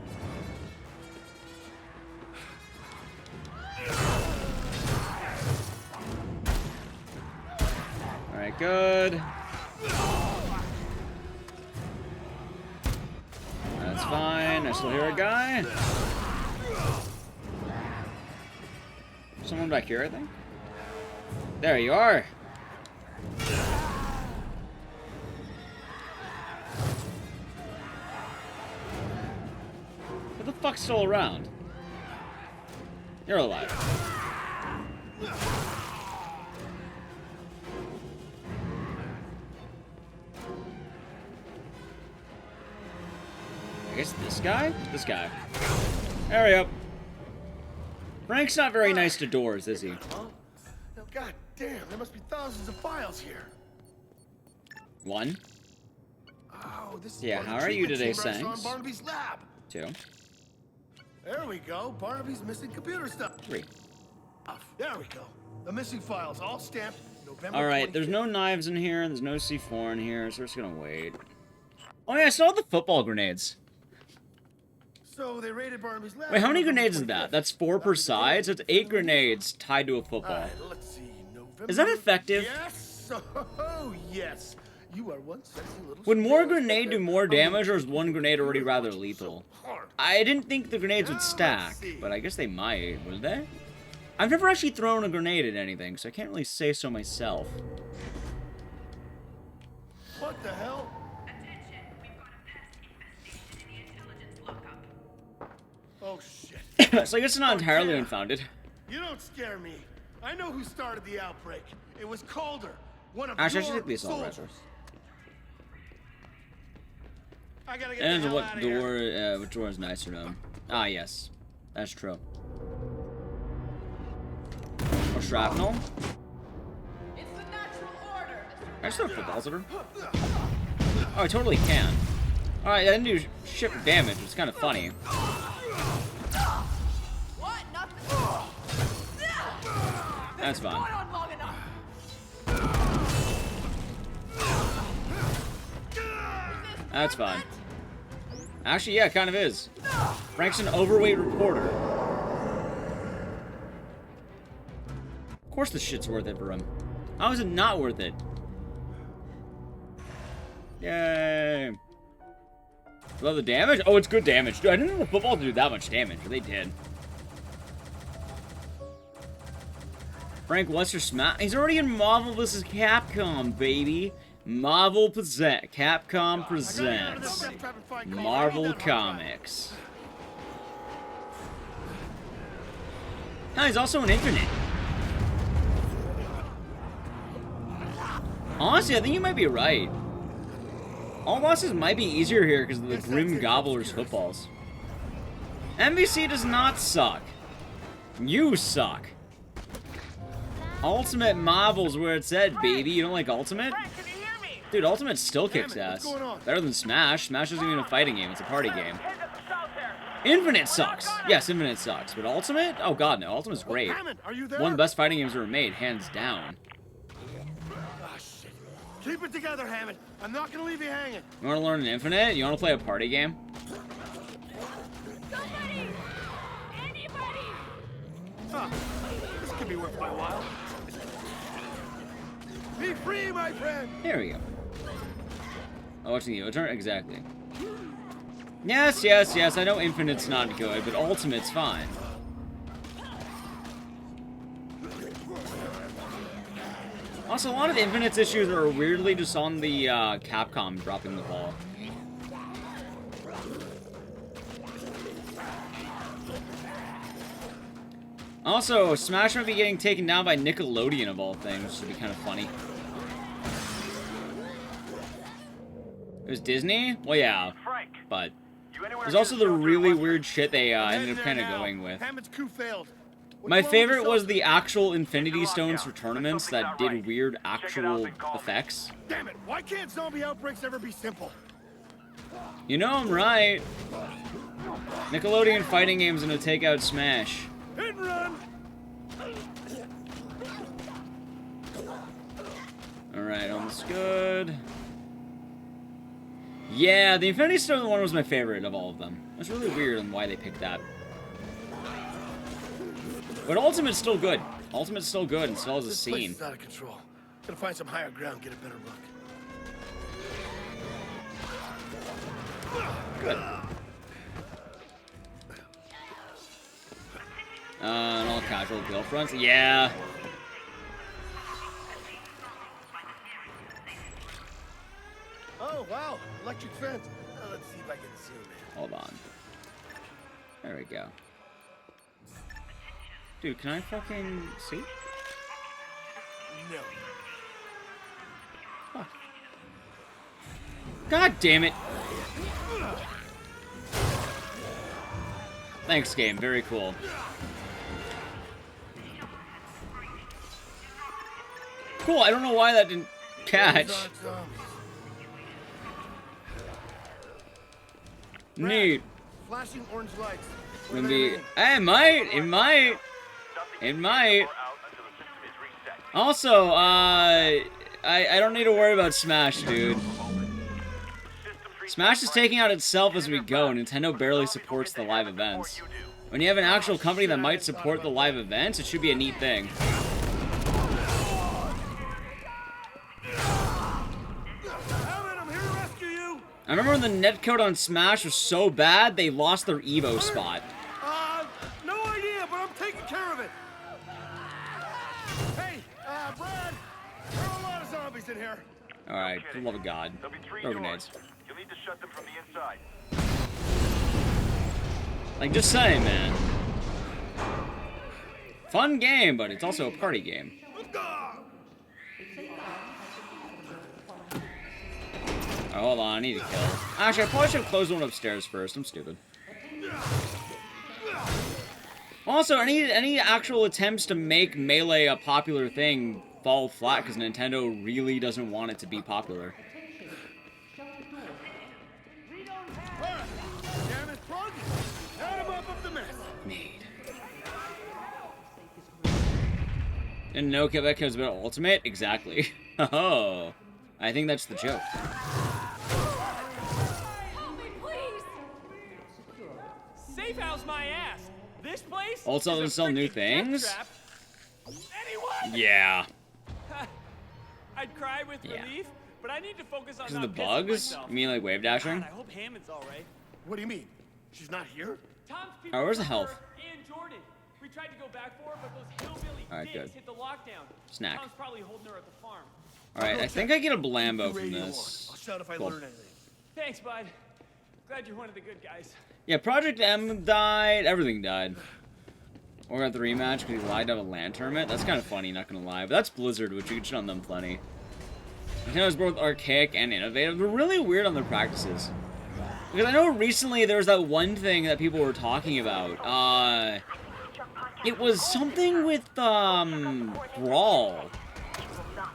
Alright, good. That's fine. I still hear a guy. Someone back here, I think. There you are. Who the fuck's still around? You're alive. I guess this guy? This guy. Hurry up. Frank's not very nice to doors, is he? God damn, there must be thousands of files here. One. Oh, this is Yeah, how are you today, Sanks? Barnaby's lab. 2. There we go. Barnaby's missing computer stuff. 3. There we go. The missing files all stamped November. Alright, there's no knives in here, and there's no C4 in here, so we're just gonna wait. Oh yeah, I saw the football grenades. So they raided Barnaby's lab. Wait, how many grenades is that? That's 4 per side, so it's 8 grenades tied to a football. Let's see. November. Is that effective? Yes. Oh, yes. You are one sexy little. Would more grenade do more damage, or is one grenade already rather lethal? I didn't think the grenades would stack, but I guess they might, would they? I've never actually thrown a grenade at anything, so I can't really say so myself. What the hell? Oh shit. So I guess it's not entirely unfounded. You don't scare me. I know who started the outbreak. It was Calder, one of Actually, I should your take the assault soldiers. rifles. I gotta get And the hell what out of door? here. Which door is nicer though? Ah, yes, that's true. Or shrapnel. It's the natural order. I just throw footballs at her. Oh, I totally can. All right, I didn't do shit damage. It's kind of funny. What? Nothing. That's fine. Going on long enough. That's fine. Actually, yeah, it kind of is. Frank's an overweight reporter. Of course this shit's worth it for him. How is it not worth it? Yay. Love the damage? Oh, it's good damage. Dude, I didn't know the football do that much damage, but they did. Frank, what's your smash? He's already in Marvel vs. Capcom, baby. Marvel present. Capcom presents Marvel Comics. Now he's also an Infinite. Honestly, I think you might be right. All bosses might be easier here because of the Grim Gobbler's footballs. NBC does not suck. You suck. Ultimate Marvel's where it's at, baby. You don't like Ultimate? Dude, Ultimate still kicks ass. Better than Smash. Smash isn't even a fighting game, it's a party game. Infinite sucks. Yes, Infinite sucks. But Ultimate? Oh god, no. Ultimate's great. One of the best fighting games ever made, hands down. Keep it together, Hammond. I'm not gonna leave you hanging. You wanna learn an Infinite? You wanna play a party game? Somebody! Anybody! Huh. This could be worth my while. Be free, my friend! Here we go. Oh, watching the O-turn? Exactly. Yes, yes, yes, I know Infinite's not good, but Ultimate's fine. Also, a lot of the Infinite's issues are weirdly just on the Capcom dropping the ball. Also, Smash might be getting taken down by Nickelodeon of all things, which would be kind of funny. It was Disney? Well, yeah, but there's also the really weird shit they ended up kind of going with. Hammond's coup failed. My favorite was the actual Infinity Stones for tournaments that did weird actual effects. Damn it! Why can't zombie outbreaks ever be simple? You know I'm right. Nickelodeon fighting games gonna take out Smash. Hit and run. Alright, almost good. Yeah, the Infinity Stone one was my favorite of all of them. It's really weird on why they picked that. But Ultimate's still good. Ultimate's still good and still has a This scene. place is out of control. Gotta find some higher ground, get a better look. Good. And all casual girlfriends. Yeah. Oh, wow. Electric fence. Let's see if I can zoom in. Hold on. There we go. Dude, can I fucking see? No. Fuck. God damn it. Thanks, game. Very cool. Cool, I don't know why that didn't catch. Neat. Flashing orange lights. Would be. It might. It might. It might. Also, I don't need to worry about Smash, dude. Smash is taking out itself as we go. Nintendo barely supports the live events. When you have an actual company that might support the live events, it should be a neat thing. I remember when the netcode on Smash was so bad, they lost their Evo spot. No idea, but I'm taking care of it. Hey, Brad, there are a lot of zombies in here. Alright, for the love of God. Throw grenades. You'll need to shut them from the inside. Like, just saying, man. Fun game, but it's also a party game. Oh, hold on, I need to kill. Actually, I probably should have closed one upstairs first. I'm stupid. Also, any actual attempts to make Melee a popular thing fall flat because Nintendo really doesn't want it to be popular. Didn't know Quebec was about Ultimate? Exactly. Oh, I think that's the joke. Safe house my ass. This place. Also doesn't sell new things? Anyone? Yeah. I'd cry with relief, but I need to focus on Because of not the pissing bugs? myself. You mean like wave dashing? God, I hope Hammond's all right. What do you mean? She's not here? Tom's people Oh, where's the were health? and Jordan. We tried to go back for her, but those hillbilly Alright, dicks good. hit the lockdown. Snack. Tom's probably holding her at the farm. Alright, I think I get a Blambo from this. I'll shout if I Cool. learn anything. Thanks, bud. Glad you're one of the good guys. Yeah, Project M died. Everything died. Or got the rematch because he lied to have a LAN tournament. That's kind of funny, not gonna lie. But that's Blizzard, which you can shit on them plenty. Nintendo's both archaic and innovative. They're really weird on their practices. Because I know recently there was that one thing that people were talking about. It was something with, Brawl.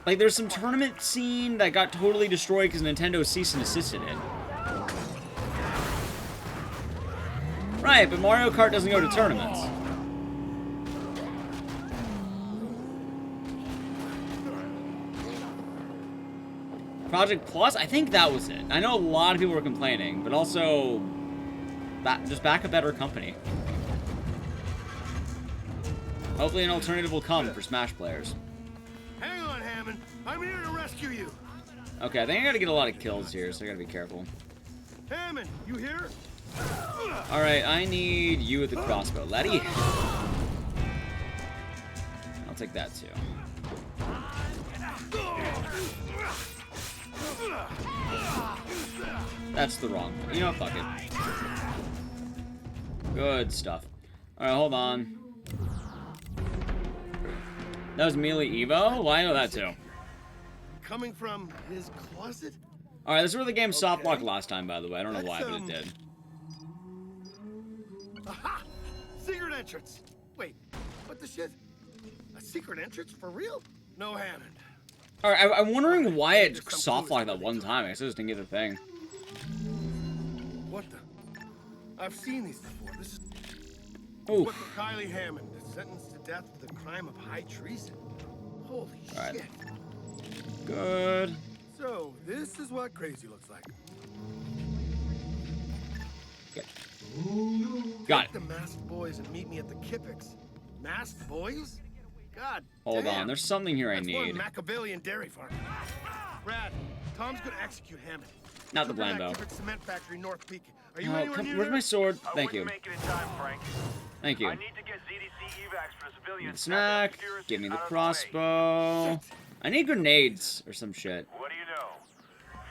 Like, there's some tournament scene that got totally destroyed because Nintendo ceased and desisted it. Right, but Mario Kart doesn't go to tournaments. Project Plus? I think that was it. I know a lot of people were complaining, but also just back a better company. Hopefully an alternative will come for Smash players. Hang on, Hammond. I'm here to rescue you. Okay, I think I gotta get a lot of kills here, so I gotta be careful. Hammond, you here? Alright, I need you with the crossbow. Letty. I'll take that too. That's the wrong. You know, fuck it. Good stuff. Alright, hold on. That was Melee Evo? Well, I know that too. Coming from his closet? Alright, this is where the game soft locked last time, by the way. I don't know why, but it did. Aha! Secret entrance! Wait, what the shit? A secret entrance? For real? No Hammond. Alright, I'm wondering why it soft locked that one time. I guess I just didn't get the thing. What the? I've seen these before. This is... Oof. What the Kylie Hammond, sentenced to death for the crime of high treason. Holy shit. Good. So, this is what crazy looks like. Got it. The masked boys and meet me at the Kippiks. Masked boys? God Hold damn. on, there's something here I That's need. one Machiavellian dairy farm. Brad, Tom's gonna execute Hammond. Not the Took her to that Blambo. Kippick cement factory, North Peak. Are you Oh, anywhere come, near where's there? my sword? Thank you. Make it in time, Frank. Thank you. I need to get ZDC evacs for civilians. Snack. Give me the crossbow. I need grenades or some shit. What do you know?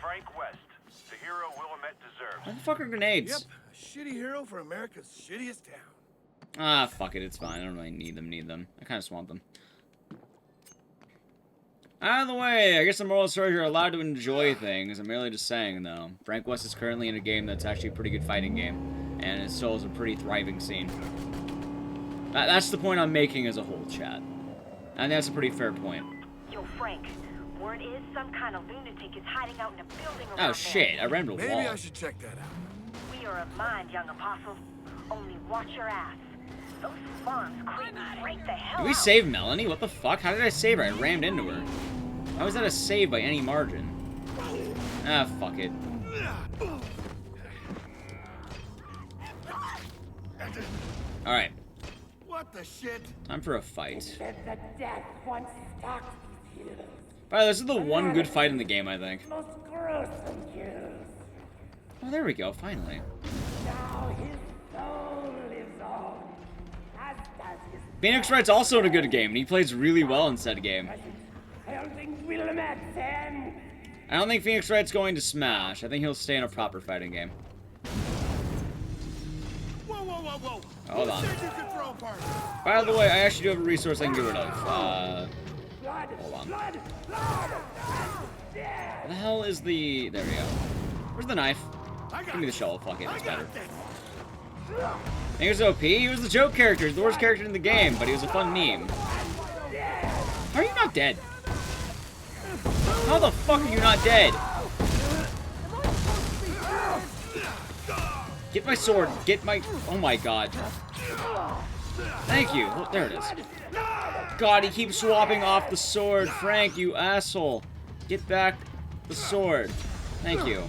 Frank West, the hero Willamette deserves. What the fuck are grenades? Yep, a shitty hero for America's shittiest town. Ah, fuck it, it's fine. I don't really need them. I kind of just want them. Out of the way! I guess the moral of the story, you're allowed to enjoy things. I'm merely just saying, though. Frank West is currently in a game that's actually a pretty good fighting game. And it still is a pretty thriving scene. That's the point I'm making as a whole, chat. And that's a pretty fair point. Yo, Frank, word is some kind of lunatic is hiding out in a building around Oh shit, I ran into a wall. Maybe I should check that out. We are of mind, young apostle. Only watch your ass. Those farms creep right the hell Did we out. save Melanie? What the fuck? How did I save her? I rammed into her. How was that a save by any margin? Ah, fuck it. Alright. What the shit? Time for a fight. Said that death once stalked these heroes. Alright, this is the one good fight in the game, I think. Most gruesome kills. Oh, there we go, finally. Now his soul lives on. As does his Phoenix Wright's also in a good game, and he plays really well in said game. I don't think Willamette then. I don't think Phoenix Wright's going to Smash. I think he'll stay in a proper fighting game. Whoa, whoa, whoa, whoa. Hold on. Who said you could throw parties? By the way, I actually do have a resource I can get rid of. Hold on. Where the hell is the... There we go. Where's the knife? Give me the shovel. Fuck it, it's better. He was OP. He was the joke character. He's the worst character in the game, but he was a fun meme. How are you not dead? How the fuck are you not dead? Get my sword. Get my... Oh my god. Thank you. Oh, there it is. God, he keeps swapping off the sword. Frank, you asshole. Get back the sword. Thank you.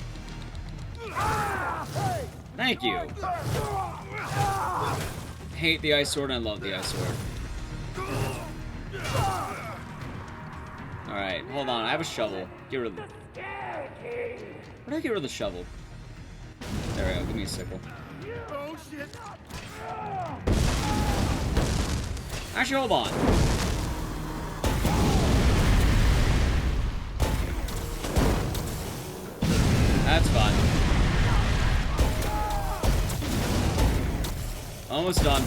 Thank you. Hate the ice sword and I love the ice sword. Alright, hold on. I have a shovel. Get rid of the... Where did I get rid of the shovel? There we go. Give me a sickle. Oh shit. Actually, hold on. That's fine. Almost done.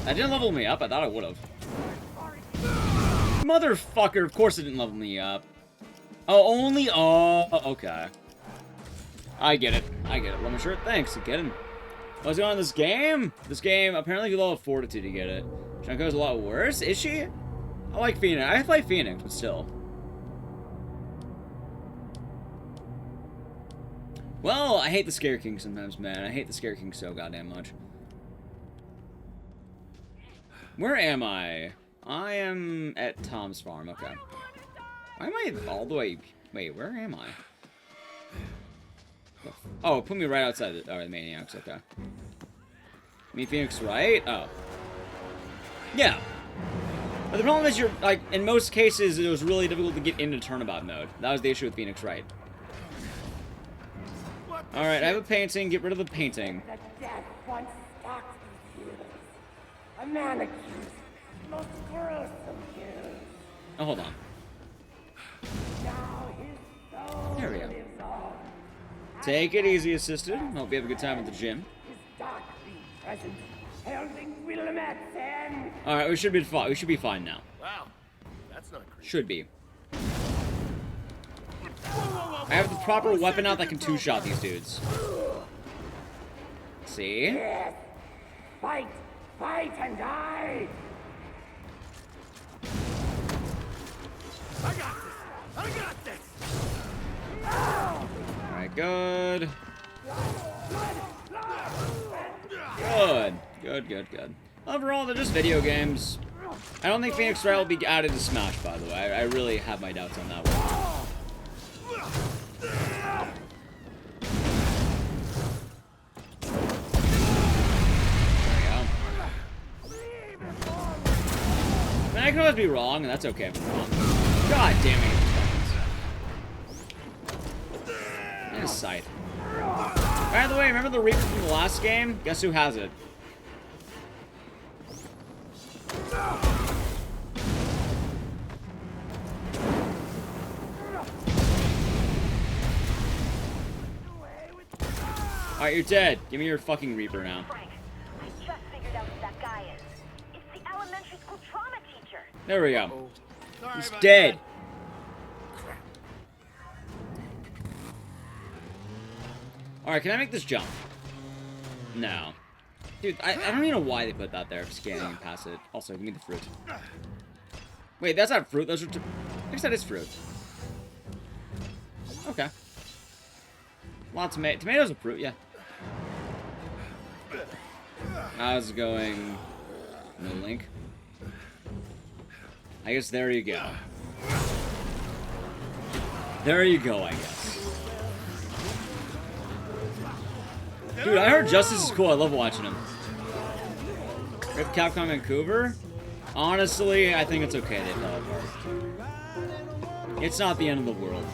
That didn't level me up. I thought it would have. Motherfucker. Of course it didn't level me up. Oh, only... Oh, okay. I get it. I get it. Lemon shirt. Thanks. Get him. What's going on in this game? This game, apparently you level 42 to get it. Junko's a lot worse. Is she? I like Phoenix. I play Phoenix, but still. Well, I hate the Scare King sometimes, man. I hate the Scare King so goddamn much. Where am I? I am at Tom's farm. Okay. Why am I all the way... Wait, where am I? Oh, put me right outside the... Oh, the Maniacs. Okay. Me Phoenix, right? Oh. Yeah. But the problem is you're... Like, in most cases, it was really difficult to get into turnabout mode. That was the issue with Phoenix Wright. Alright, I have a painting. Get rid of the painting. death once stalked these hills. A man accused, most gruesome news. Oh, hold on. Now his soul There we go. lives on. Take it easy, assisted. Hope you have a good time at the gym. His dark presence held in Willamette and... Alright, we should be fine. We should be fine now. Wow, that's not creepy. Should be. I have the proper weapon out that can two-shot these dudes. See? Yes. Fight! Fight and die! I got this! I got this! Alright, good. Good. Good, good, good. Overall, they're just video games. I don't think Phoenix Wright will be added to Smash, by the way. I really have my doubts on that one. I mean, I could always be wrong, and that's okay if I'm wrong. God damn it. And a scythe. By the way, remember the Reaper from the last game? Guess who has it? Alright, you're dead. Give me your fucking Reaper now. Frank, I just figured out who that guy is. It's the elementary school trauma teacher. There we go. Sorry He's about dead. Alright, can I make this jump? No. Dude, I don't even know why they put that there. Just can't even pass it. Also, give me the fruit. Wait, that's not fruit. Those are... I guess that is fruit. Okay. Lots of tomatoes are fruit, yeah. How's it going? No link. I guess there you go. There you go, I guess. Dude, I heard Justice is cool. I love watching him. Rip Capcom Vancouver? Honestly, I think it's okay they fell apart. It's not the end of the world.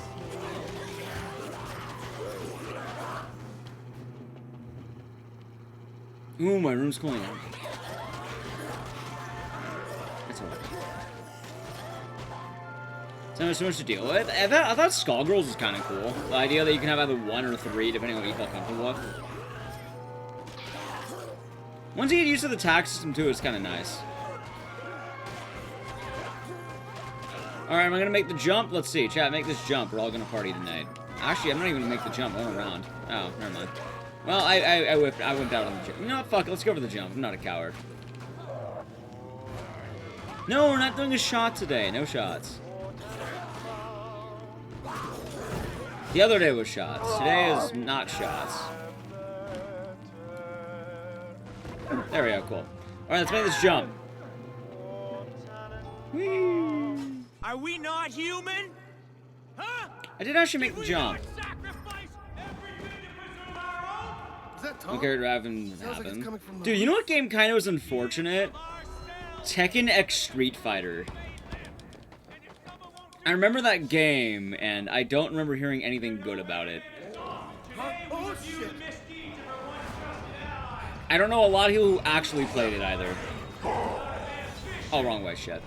Ooh, my room's cooling out. That's alright. So much to deal with. I thought Skullgirls was kind of cool. The idea that you can have either 1 or 3, depending on what you feel comfortable with. Once you get used to the tax system too, it's kind of nice. Alright, am I gonna make the jump? Let's see. Chat, make this jump. We're all gonna party tonight. Actually, I'm not even gonna make the jump. I went around. Oh, never mind. Well, I went out on the jump. You know what? Fuck it. Let's go for the jump. I'm not a coward. No, we're not doing a shot today. No shots. The other day was shots. Today is not shots. There we go, cool. Alright, let's make this jump. Whee! Are we not human? Huh? I did actually make the jump. Is that Tom? Okay, Raven Sounds like it's coming from the Dude, you know what game kind of was unfortunate? Tekken X Street Fighter. I remember that game, and I don't remember hearing anything good about it. Oh, shit. I don't know a lot of people who actually played it either. Oh, wrong way, shit.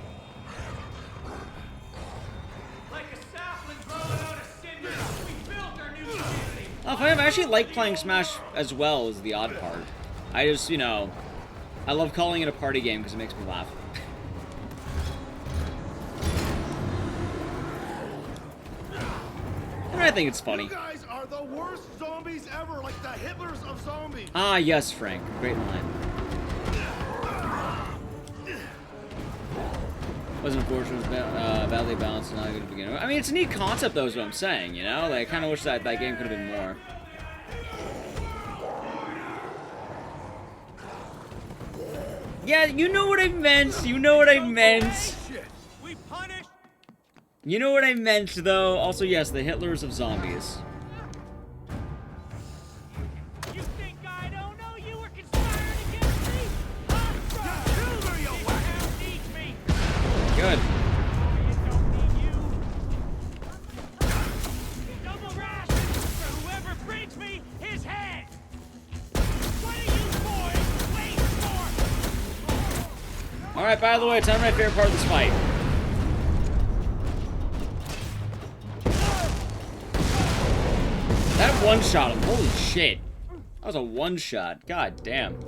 Oh, I actually like playing Smash as well as the odd part. I just, you know, I love calling it a party game because it makes me laugh. And I think it's funny. You guys are the worst zombies ever, like the Hitlers of zombies. Ah, yes, Frank. Great line. Wasn't unfortunate, was badly balanced and not good to begin with. I mean, it's a neat concept, though, is what I'm saying, you know? Like, I kind of wish that game could have been more. Yeah, you know what I meant. You know what I meant. You know what I meant, though. Also, yes, the Hitlers of zombies. You think I don't know you were conspiring against me? Good. Double rations for whoever brings me his head. What are you Alright, by the way, time for my favorite part of this fight. That one-shot him. Holy shit. That was a one-shot. God damn.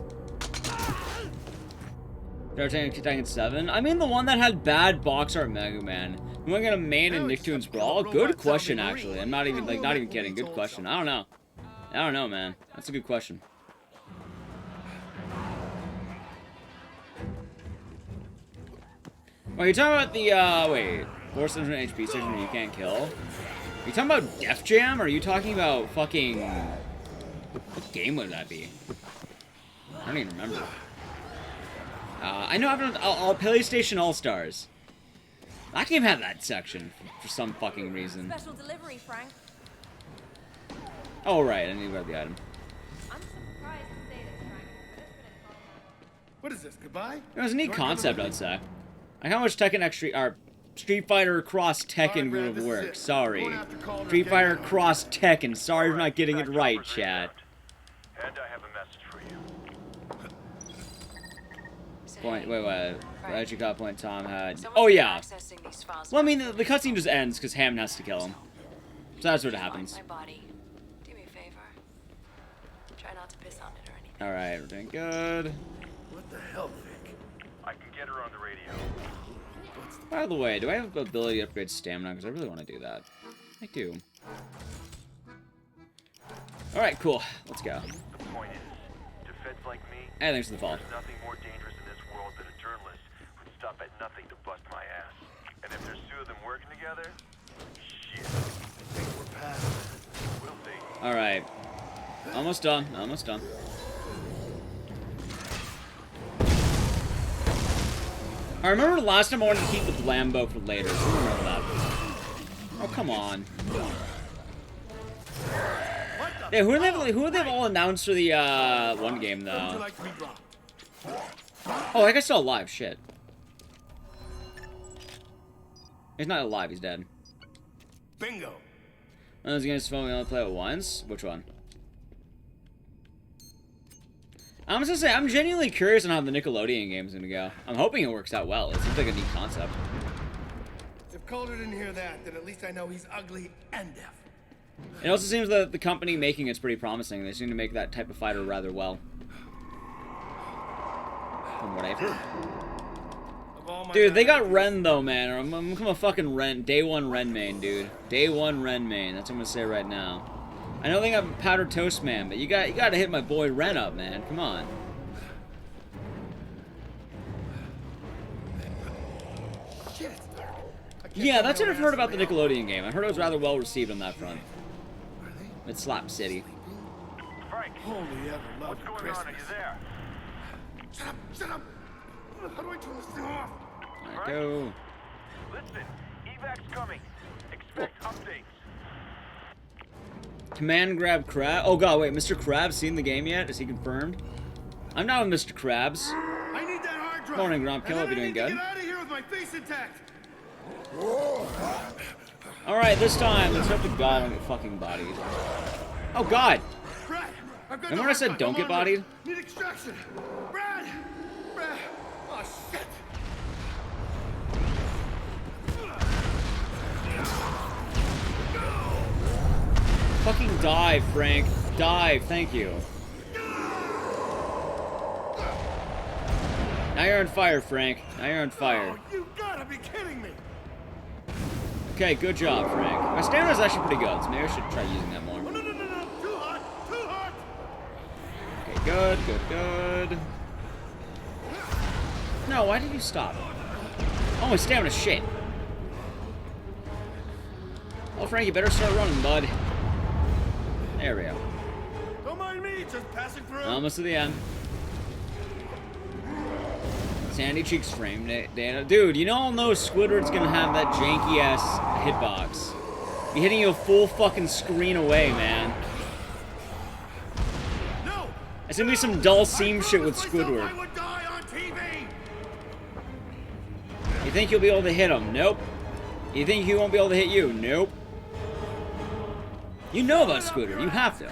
Titan 7? I mean the one that had bad box art Mega Man. Am I gonna main in Nicktoons Brawl? Good question, actually. I'm not even kidding. Good question. I don't know. I don't know, man. That's a good question. Oh, you're talking about the, wait. 400 HP, 600 you can't kill? Are you talking about Def Jam, or are you talking about fucking... What game would that be? I don't even remember. I know PlayStation All-Stars. That game had that section for some fucking reason. Special delivery, Frank. Oh, right. I need to grab the item. I'm surprised to say this, Frank, but it's been a call. What is this, goodbye? It was a neat concept, I'd say. Like how much Tekken X Street Fighter Cross Tekken would have worked. Sorry. Street Fighter Cross Tekken. Sorry for not getting it right, chat. And I have a message for you. Point. Wait. As you got point Tom had. Oh yeah. Well, I mean the cutscene just ends because Hammond has to kill him. So that's what happens. Do me a favor. Try not to piss on it or anything. All right, we're doing good. What the hell, Vic? I can get her on the radio. By the way, do I have the ability to upgrade stamina? Because I really want to do that. I do. All right, cool. Let's go. The point is, to feds like me, Hey, thanks for the follow. there's nothing more dangerous in this world than a journalist who'd stop at nothing to bust my ass. And if there's two of them working together, shit. I think we're past that. We'll see. All right. Almost done. Almost done. I remember the last time I wanted to keep the Lambo for later. So I remember that. Oh, come on. Yeah, who are they all announced for the one game though? Oh, that guy's still alive. Shit. He's not alive. He's dead. Bingo. I was gonna phone. We only play it once. Which one? I'm just gonna say, I'm genuinely curious on how the Nickelodeon game is gonna go. I'm hoping it works out well. It seems like a neat concept. If Calder didn't hear that, then at least I know he's ugly and deaf. It also seems that the company making it's pretty promising. They seem to make that type of fighter rather well. From what I've heard. Dude, they got Ren though, man. I'm gonna become a fucking Ren. Day one Ren main, dude. Day one Ren main. That's what I'm gonna say right now. I know they got Powdered Toast Man, but you gotta hit my boy Ren up, man. Come on. Shit, it's dark. Yeah, that's what I've heard about the Nickelodeon game. I heard it was rather well received on that front. It's Slap City. Frank, holy ever what's going Christmas. on? Are you there? Shut up! Shut up! How do I turn this thing off? Alright, go. Listen, evac's coming. Expect updates. Command grab Crab. Oh god, wait, Mr. Krabs seen the game yet? Is he confirmed? I'm not with Mr. Krabs. I need that hard drive. Morning, Grump. Kill, hope you're doing good. Get out of here with my face intact. Alright, this time, let's hope to God I don't get fucking bodied. Oh god! Brad, I've got Remember when I said don't get bodied? Need extraction. Brad! Brad! Oh shit! Fucking dive, Frank. Dive, thank you. Now you're on fire, Frank. Now you're on fire. Oh, you gotta be kidding me! Okay, good job, Frank. My stamina's actually pretty good, so maybe I should try using that more. Oh, no, too hot! Too hot! Okay, good, good, good. No, why did you stop? Oh, my stamina's shit. Well, Frank, you better start running, bud. There we go. Don't mind me, just passing through. Almost to the end. Sandy Cheeks frame, Dana. Dude, you all know Squidward's gonna have that janky ass hitbox. Be hitting you a full fucking screen away, man. No. It's gonna be some dull seam shit with Squidward. I would die on TV. You think you'll be able to hit him? Nope. You think he won't be able to hit you? Nope. You know about Squidward. You have to.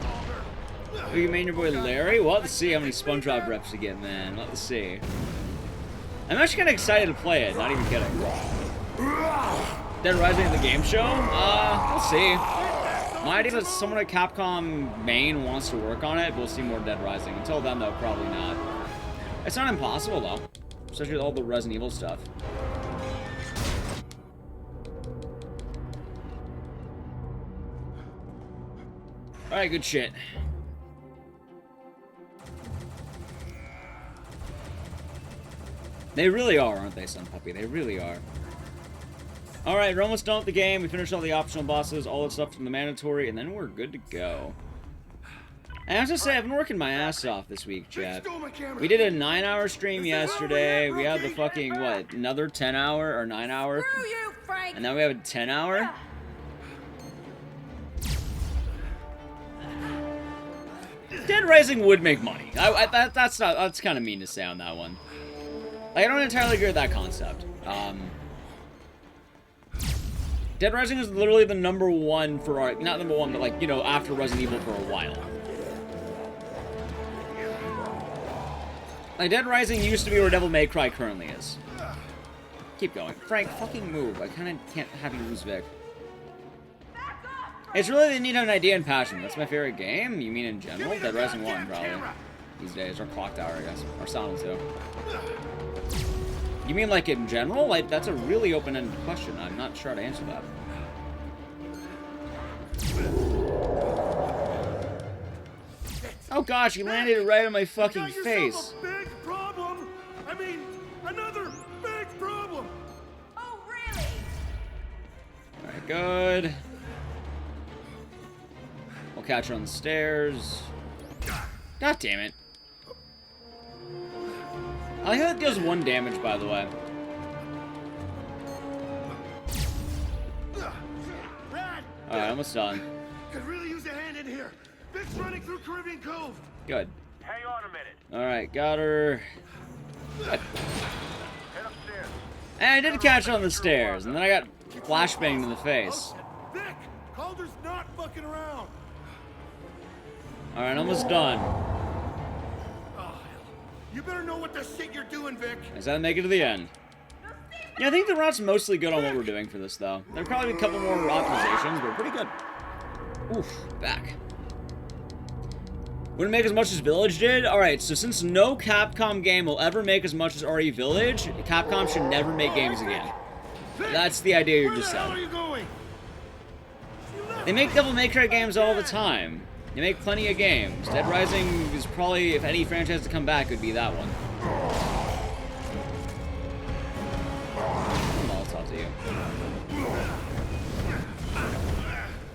Oh, you made your boy Larry? We'll have to see how many SpongeBob reps you get, man. We'll have to see. I'm actually kind of excited to play it, not even kidding. Dead Rising the game show? We'll see. My idea is someone at Capcom main wants to work on it, we'll see more Dead Rising. Until then, though, probably not. It's not impossible, though. Especially with all the Resident Evil stuff. Alright, good shit. They really are, aren't they, Sun Puppy? They really are. Alright, we're almost done with the game. We finished all the optional bosses, all the stuff from the mandatory, and then we're good to go. And I have to say, I've been working my ass off this week, chat. We did a 9-hour stream yesterday. We had the fucking, what, another 10-hour or 9-hour? Screw you, Frank! And now we have a 10-hour? Dead Rising would make money. That's kind of mean to say on that one. Like, I don't entirely agree with that concept. Dead Rising is literally the #1 for our, not #1, but like, you know, after Resident Evil for a while. Like, Dead Rising used to be where Devil May Cry currently is. Keep going. Frank, fucking move. I kind of can't have you lose Vic. It's really the need to have an idea and passion. That's my favorite game? You mean in general? Dead Rising 1, probably. These days. Or Clock Tower, I guess. Or Silent 2. You mean, like, in general? Like, that's a really open-ended question. I'm not sure how to answer that. Oh gosh, he landed it right on my fucking face. A big problem. I mean, another big problem. Oh, really? Alright, good. We'll catch her on the stairs. God damn it. I like how that deals 1 damage, by the way. Alright, almost done. Could really use a hand in here. Vic's running through Caribbean Cove. Good. Hang on a minute. Alright, got her. Good. Head upstairs. And I did catch her on the stairs, and then I got flashbanged in the face. Vic, Calder's not fucking around. Alright, almost done. You better know what the shit you're doing, Vic. Does that make it to the end? Yeah, I think the route's mostly good on what we're doing for this, though. There'll probably be a couple more optimizations, but pretty good. Oof, back. Wouldn't make as much as Village did? Alright, so since no Capcom game will ever make as much as RE Village, Capcom should never make games again. That's the idea you just said. They make Devil May Cry games all the time. They make plenty of games. Dead Rising is probably, if any franchise to come back, would be that one. I'll talk to you.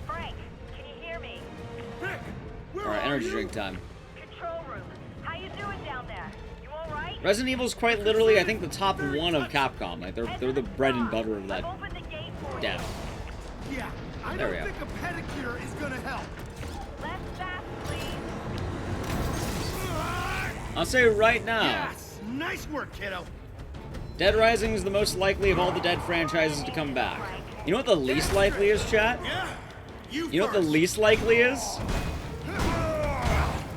Frank, can you hear me? Alright, energy drink time. Control room. How you doing down there? You all right? Resident Evil is quite literally, I think, the top 1 of Capcom. Like, they're the bread and butter of that demo. Yeah, I There we don't go. think a pedicure is gonna help. Less fast, please. I'll say right now, Yes, nice work, kiddo. Dead Rising is the most likely of all the Dead franchises to come back. You know what the least likely is, chat? You know what the least likely is?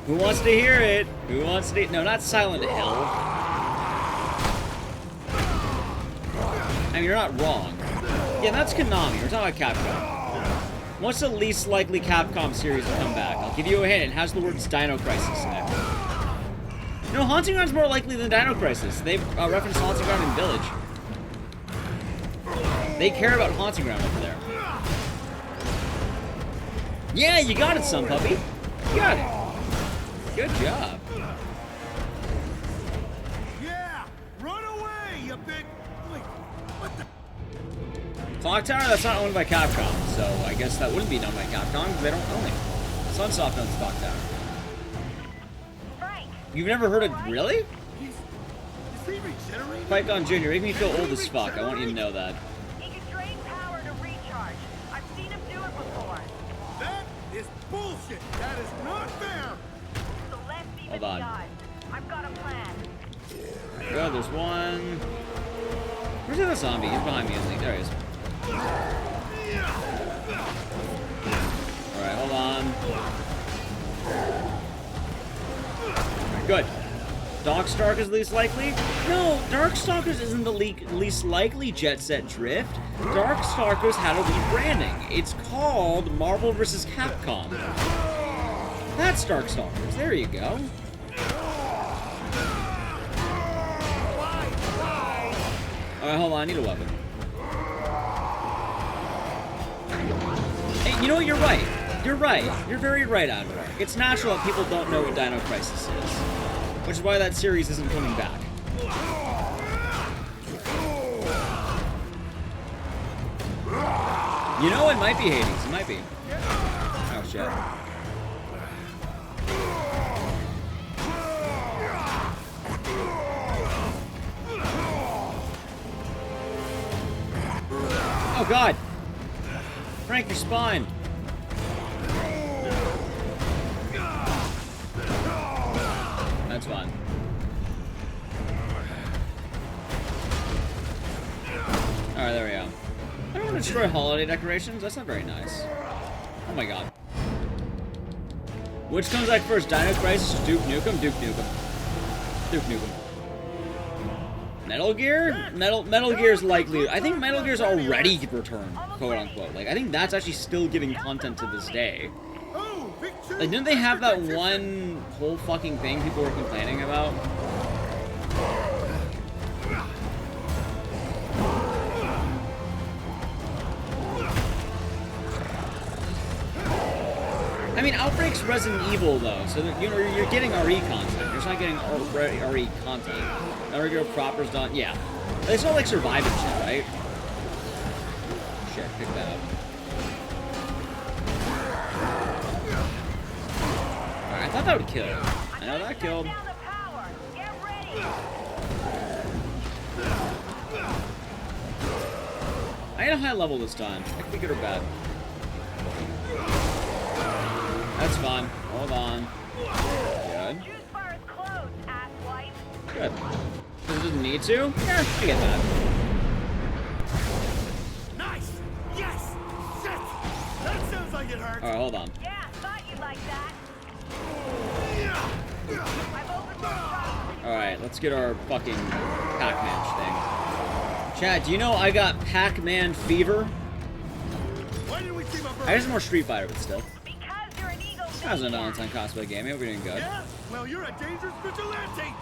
Who wants to hear it? Who wants to... No, not Silent Hill. I mean, you're not wrong. Yeah, that's Konami. We're talking about Capcom. What's the least likely Capcom series to come back? I'll give you a hint. It has the words Dino Crisis in it. No, Haunting Ground's more likely than Dino Crisis. They've referenced Haunting Ground in Village. They care about Haunting Ground over there. Yeah, you got it, Sun Puppy. You got it. Good job. Yeah, run away, you big... Wait, what the... Clock Tower, that's not owned by Capcom, so I guess that wouldn't be done by Capcom because they don't own it. Sunsoft owns Clock Tower. You've never heard of... Really? Is he regenerating? Python Jr., make me feel old as fuck. I want you to know that. He can drain power to recharge. I've seen him do it before. That is bullshit. That is not fair. So let's see Hold what on. he does. I've got a plan. Go, there's one. Where's the other zombie? He's behind me, isn't he? There he is. Alright, hold on. Alright, good. Darkstalkers least likely? No, Darkstalkers isn't the least likely Jet Set Drift. Darkstalkers had a rebranding. It's called Marvel vs. Capcom. That's Darkstalkers. There you go. Alright, hold on. I need a weapon. Hey, you know what? You're right. You're right. You're very right, Admiral. It's natural that people don't know what Dino Crisis is. Which is why that series isn't coming back. You know, it might be Hades. It might be. Oh, shit. Oh, God. Frank, your spine. That's fine. Alright, there we go. I don't want to destroy holiday decorations. That's not very nice. Oh my god. Which comes back first? Dino Crisis or Duke Nukem? Duke Nukem. Duke Nukem. Metal Gear? Metal Gear's likely. I think Metal Gear's already returned, quote unquote. Like, I think that's actually still giving content to this day. Like, didn't they have that one whole fucking thing people were complaining about? I mean, Outbreak's Resident Evil, though, so that, you know, you're getting RE content. You're just not getting RE content. Metal proper's done. Yeah. It's not like surviving shit, right? Shit, pick that up. Alright, I thought that would kill. I know that killed. I had a high level this time. That could be good or bad. That's fine. Hold on. Good. Good. Does it need to? Yeah, I get that. Nice! Yes! Shit! That sounds like it hurt. Alright, hold on. Yeah, thought you'd like that. Alright, let's get our fucking Pac-Man thing. Chad, do you know I got Pac-Man fever? Why didn't we team up? I just more Street Fighter, but still. That was a Valentine cosplay game. We're doing good. Yeah? Well, you're a dangerous vigilante.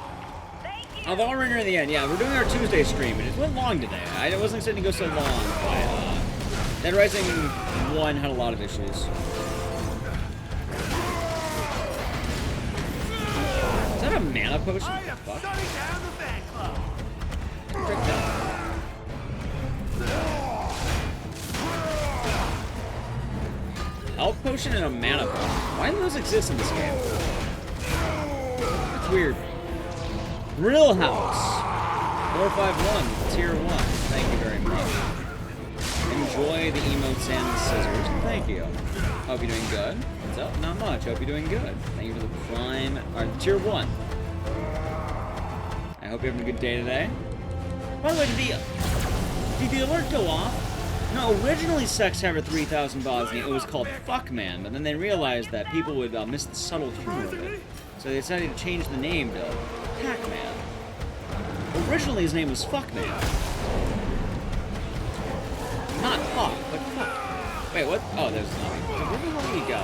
I'll Valorant in the end. Yeah, we're doing our Tuesday stream, and it went long today. I wasn't expecting to go so long, but Dead Rising 1 had a lot of issues. Is that a mana potion? I am shutting down the fan club. Check that. Health potion and a mana potion. Why do those exist in this game? That's weird. Grill House. 451, tier 1. Thank you very much. Enjoy the emotes and the scissors. Thank you. Hope you're doing good. What's up? Not much. Hope you're doing good. Thank you for the prime. Alright, tier 1. I hope you're having a good day today. By the way, did the alert go off? No, originally Sex Hammer 3000 Bosnia, it was called Fuckman, but then they realized that people would miss the subtle humor of it. So they decided to change the name to Pac-Man. Originally his name was Fuckman. Not Fuck, but Fuck. Wait, what? Oh, there's nothing. So where the hell did he go?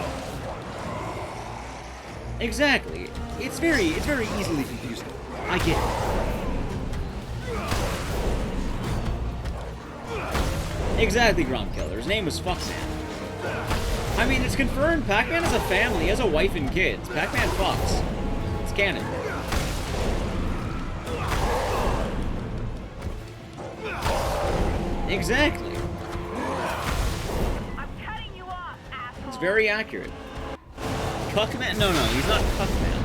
Exactly. It's very easily confusing. I get it. Exactly, Grom Killer. His name was Fuckman. I mean, it's confirmed Pac-Man has a family. He has a wife and kids. Pac-Man fucks. It's canon. Exactly. I'm cutting you off, asshole. It's very accurate. Cuckman? No, he's not Cuckman.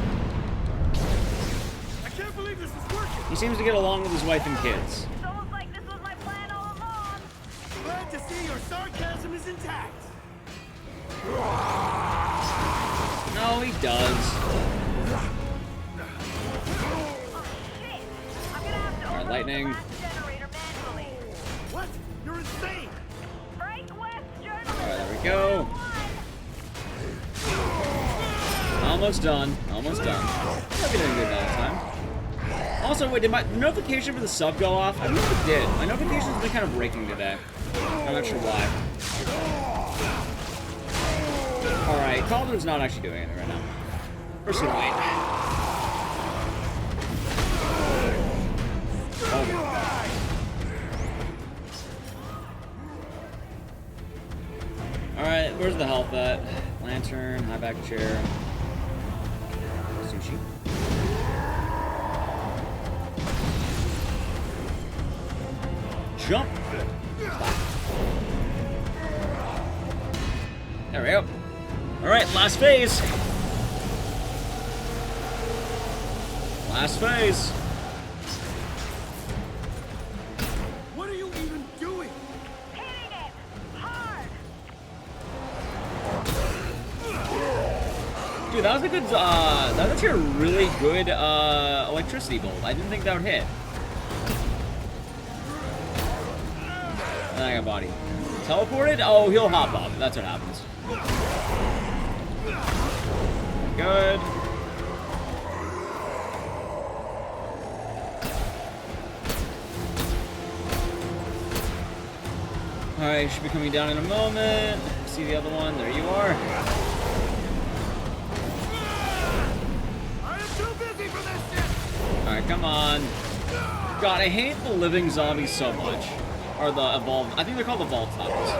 I can't believe this is working. He seems to get along with his wife and kids. It's almost like this was my plan all along. Glad to see your sarcasm is intact. No, he does. Alright, lightning. What? You're insane. Alright, there we go. Almost done. Almost done. Hope you're doing good that time. Also, wait, did my notification for the sub go off? I don't know if it did. My notification's been kind of breaking today. I'm not sure why. Alright, Calder's not actually doing anything right now. We're just gonna wait. Alright, where's the health at? Lantern, high back chair. Sushi. Jump! There we go. Alright, last phase. Last phase. What are you even doing? Hitting it hard. Dude, that was a good, that was actually a really good, electricity bolt. I didn't think that would hit. And I got body. Teleported? Oh, he'll hop up. That's what happens. Good. Alright, should be coming down in a moment. See the other one. There you are. I am too busy for this shit. Alright, come on. God, I hate the living zombies so much. Or the evolved. I think they're called evolved zombies.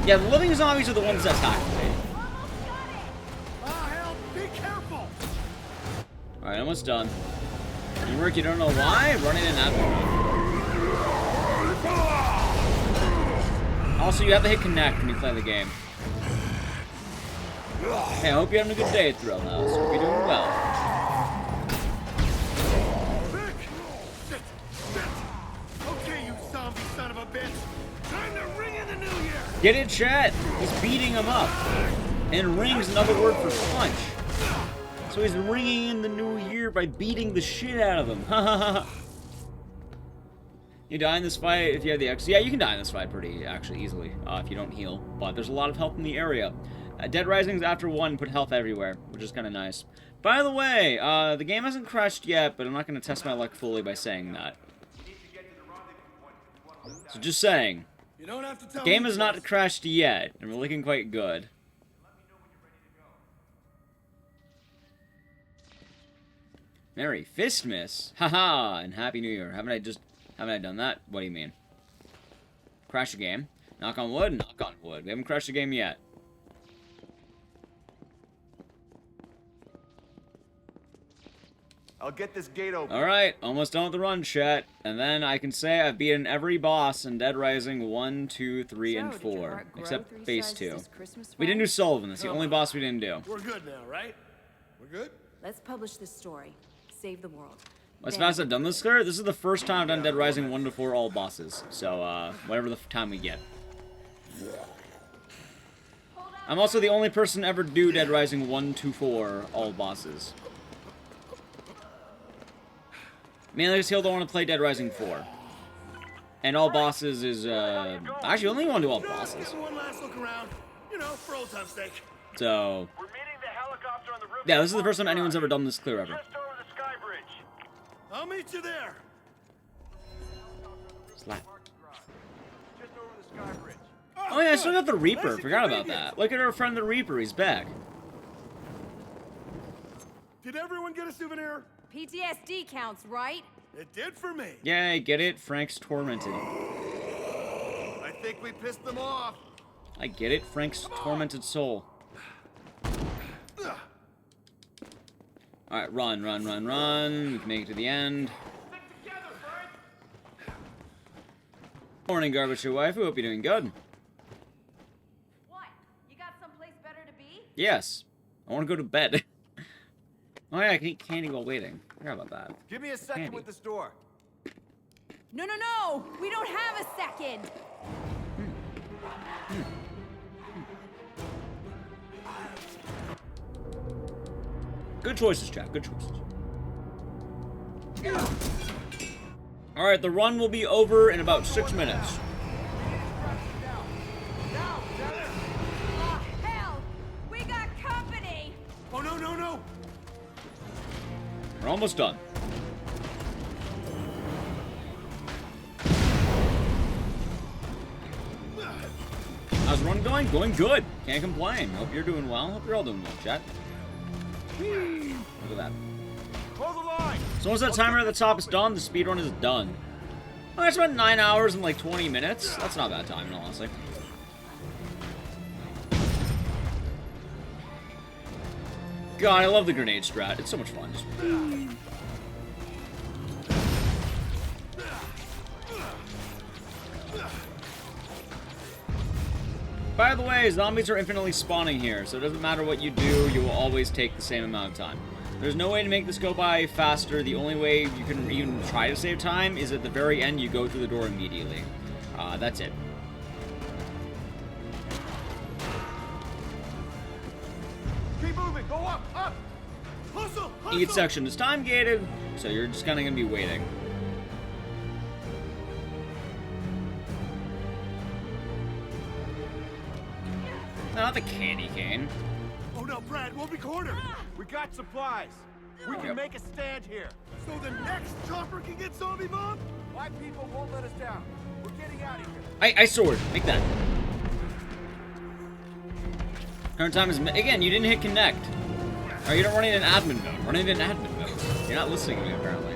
Yeah, the living zombies are the ones that attack me. Ah, hell, be careful. Alright, almost done. Teamwork, you don't know why? Running in that one. Also, you have to hit connect when you play the game. Hey, I hope you're having a good day at Thrill House. Hope you're doing well. Okay, you zombie son of a bitch. Time to ring in the new year. Get it, chat. He's beating him up. And ring's another word for punch. So he's ringing in the new year by beating the shit out of him. You die in this fight if you have the X. Yeah, you can die in this fight pretty, actually, easily, if you don't heal. But there's a lot of health in the area. Dead Rising's after 1 put health everywhere, which is kind of nice. By the way, the game hasn't crashed yet, but I'm not going to test my luck fully by saying that. So just saying. You don't have to tell The game me has not crashed yet, and we're looking quite good. Merry Fistmas! Haha! And Happy New Year. Haven't I done that? What do you mean? Crash a game. Knock on wood? Knock on wood. We haven't crashed a game yet. I'll get this gate open. Alright, almost done with the run, chat. And then I can say I've beaten every boss in Dead Rising 1, 2, 3, and 4. Except Phase 2. We didn't do Sullivan. That's the only boss we didn't do. We're good now, right? We're good? Let's publish this story. Save the world. As fast as I've done this clear, this is the first time I've done Dead Rising 1 to 4 all bosses. So, whatever the time we get. I'm also the only person to ever do Dead Rising 1 to 4 all bosses. Mainly because Hill don't want to play Dead Rising 4. And all bosses is, actually, only want to do all bosses. One last look around, you know, for old time's sake. So, yeah, this is the first time anyone's ever done this clear ever. I'll meet you there. Slap. Oh yeah, I still got the Reaper. Forgot about that. Look at our friend the Reaper. He's back. Did everyone get a souvenir? PTSD counts, right? It did for me. Yay, get it? Frank's tormented. I think we pissed them off. I get it. Frank's tormented soul. Alright, run, run, run, run. We can make it to the end. Morning, Garbage Your Wife. I hope you're doing good. What? You got someplace better to be? Yes. I want to go to bed. Oh yeah, I can eat candy while waiting. Forgot about that. Give me a second Candy. with this door. No, no, no! We don't have a second! Good choices, chat. Good choices. Alright, the run will be over in about 6 minutes. Oh, hell! We got company! Oh, no, no, no! We're almost done. How's the run going? Going good. Can't complain. Hope you're doing well. Hope you're all doing well, chat. Whee! Look at that. Hold the line. So once that timer at the top is done, the speedrun is done. Oh, that's about 9 hours and like 20 minutes. That's not bad time, honestly. God, I love the grenade strat. It's so much fun. Just... By the way, zombies are infinitely spawning here, so it doesn't matter what you do, you will always take the same amount of time. There's no way to make this go by faster. The only way you can even try to save time is at the very end, you go through the door immediately. That's it. Keep moving. Go up. Up. Hustle. Hustle. Each section is time gated, so you're just kind of going to be waiting. Not the candy cane. Oh no, Brad, we'll be cornered. We got supplies. We can make a stand here. So the next chopper can get zombie mob? My people won't let us down. We're getting out of here. Ice sword. Make that. Current time is... Again, you didn't hit connect. Or you're not running in admin mode. Running in admin mode. You're not listening to me, apparently.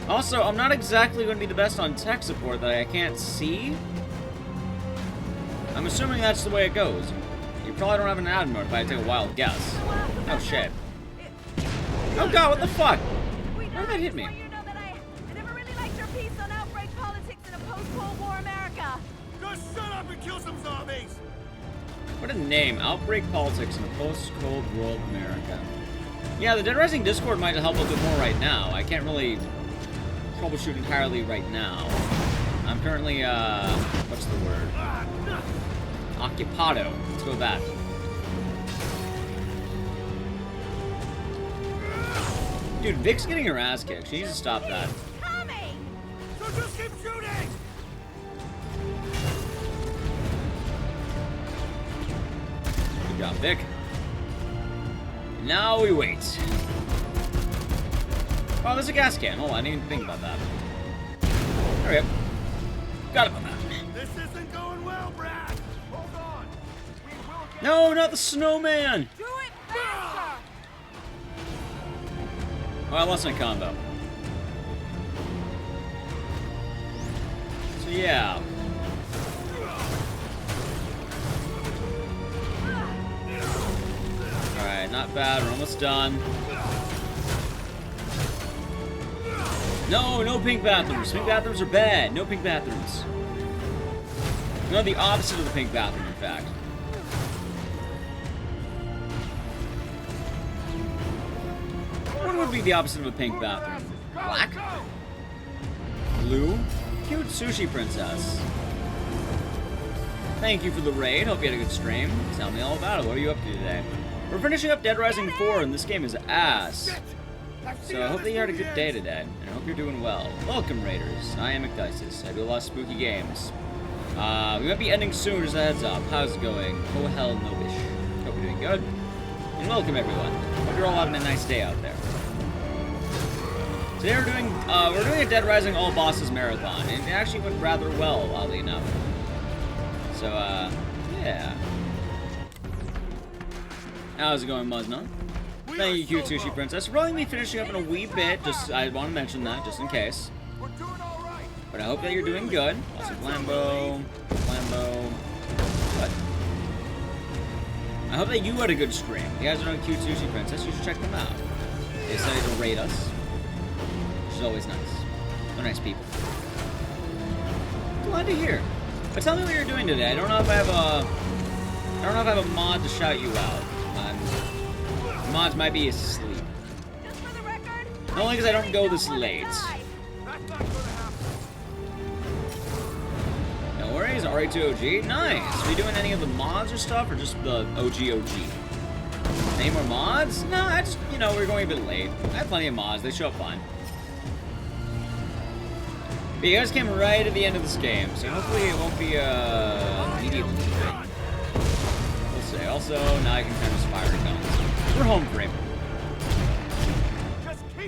Also, I'm not exactly going to be the best on tech support that I can't see. I'm assuming that's the way it goes. You probably don't have an admin mode if I take a wild guess. Oh, shit. Oh, God, what the fuck? How did that hit me? You know that I never really liked your piece on outbreak politics in a post-Cold War America. Just shut up and kill some zombies. What a name. Outbreak politics in a post-Cold War America. Yeah, the Dead Rising Discord might help a bit more right now. I can't really troubleshoot entirely right now. I'm currently, what's the word? Occupado. Let's go with that. Dude, Vic's getting her ass kicked. She needs to stop that. So just keep shooting. Good job, Vic. Now we wait. Oh, there's a gas can. Hold on, I didn't even think about that. There we go. Got it on that. This isn't going well, Brad. Hold on. No, not the snowman. Do it faster. Oh, I lost my combo. So yeah. Alright, not bad. We're almost done. No, no pink bathrooms. Pink bathrooms are bad. No pink bathrooms. No, the opposite of the pink bathroom, in fact. What would be the opposite of a pink bathroom? Black? Blue? Cute sushi princess. Thank you for the raid. Hope you had a good stream. Tell me all about it. What are you up to today? We're finishing up Dead Rising 4, and this game is ass. So I hope that you had a good day today, and I hope you're doing well. Welcome, Raiders. I am McDices. I do a lot of spooky games. We might be ending soon, just a heads up. How's it going? Oh, hell no, bish. Hope you're doing good. And welcome, everyone. Hope you're all having a nice day out there. Today we're doing a Dead Rising all bosses marathon, and it actually went rather well, oddly enough. So, yeah. How's it going, Muzna? Thank you, cute sushi princess. We're probably gonna be finishing up in a wee bit. Just, I want to mention that, just in case. But I hope that you're doing good. Also, Flambo. What? I hope that you had a good stream. If you guys are on cute sushi princess, you should check them out. They decided to raid us, which is always nice. They're nice people. Glad to hear. But tell me what you're doing today. I don't know if I have a mod to shout you out. Mods might be asleep. Only because I don't go this late. No worries, RA2OG. Nice. Are you doing any of the mods or stuff, or just the OG? Any more mods? No, I just, we're going a bit late. I have plenty of mods. They show up fine. But you guys came right at the end of this game, so hopefully it won't be immediately. We'll see. Also, now I can kind of fire guns. We're home frame.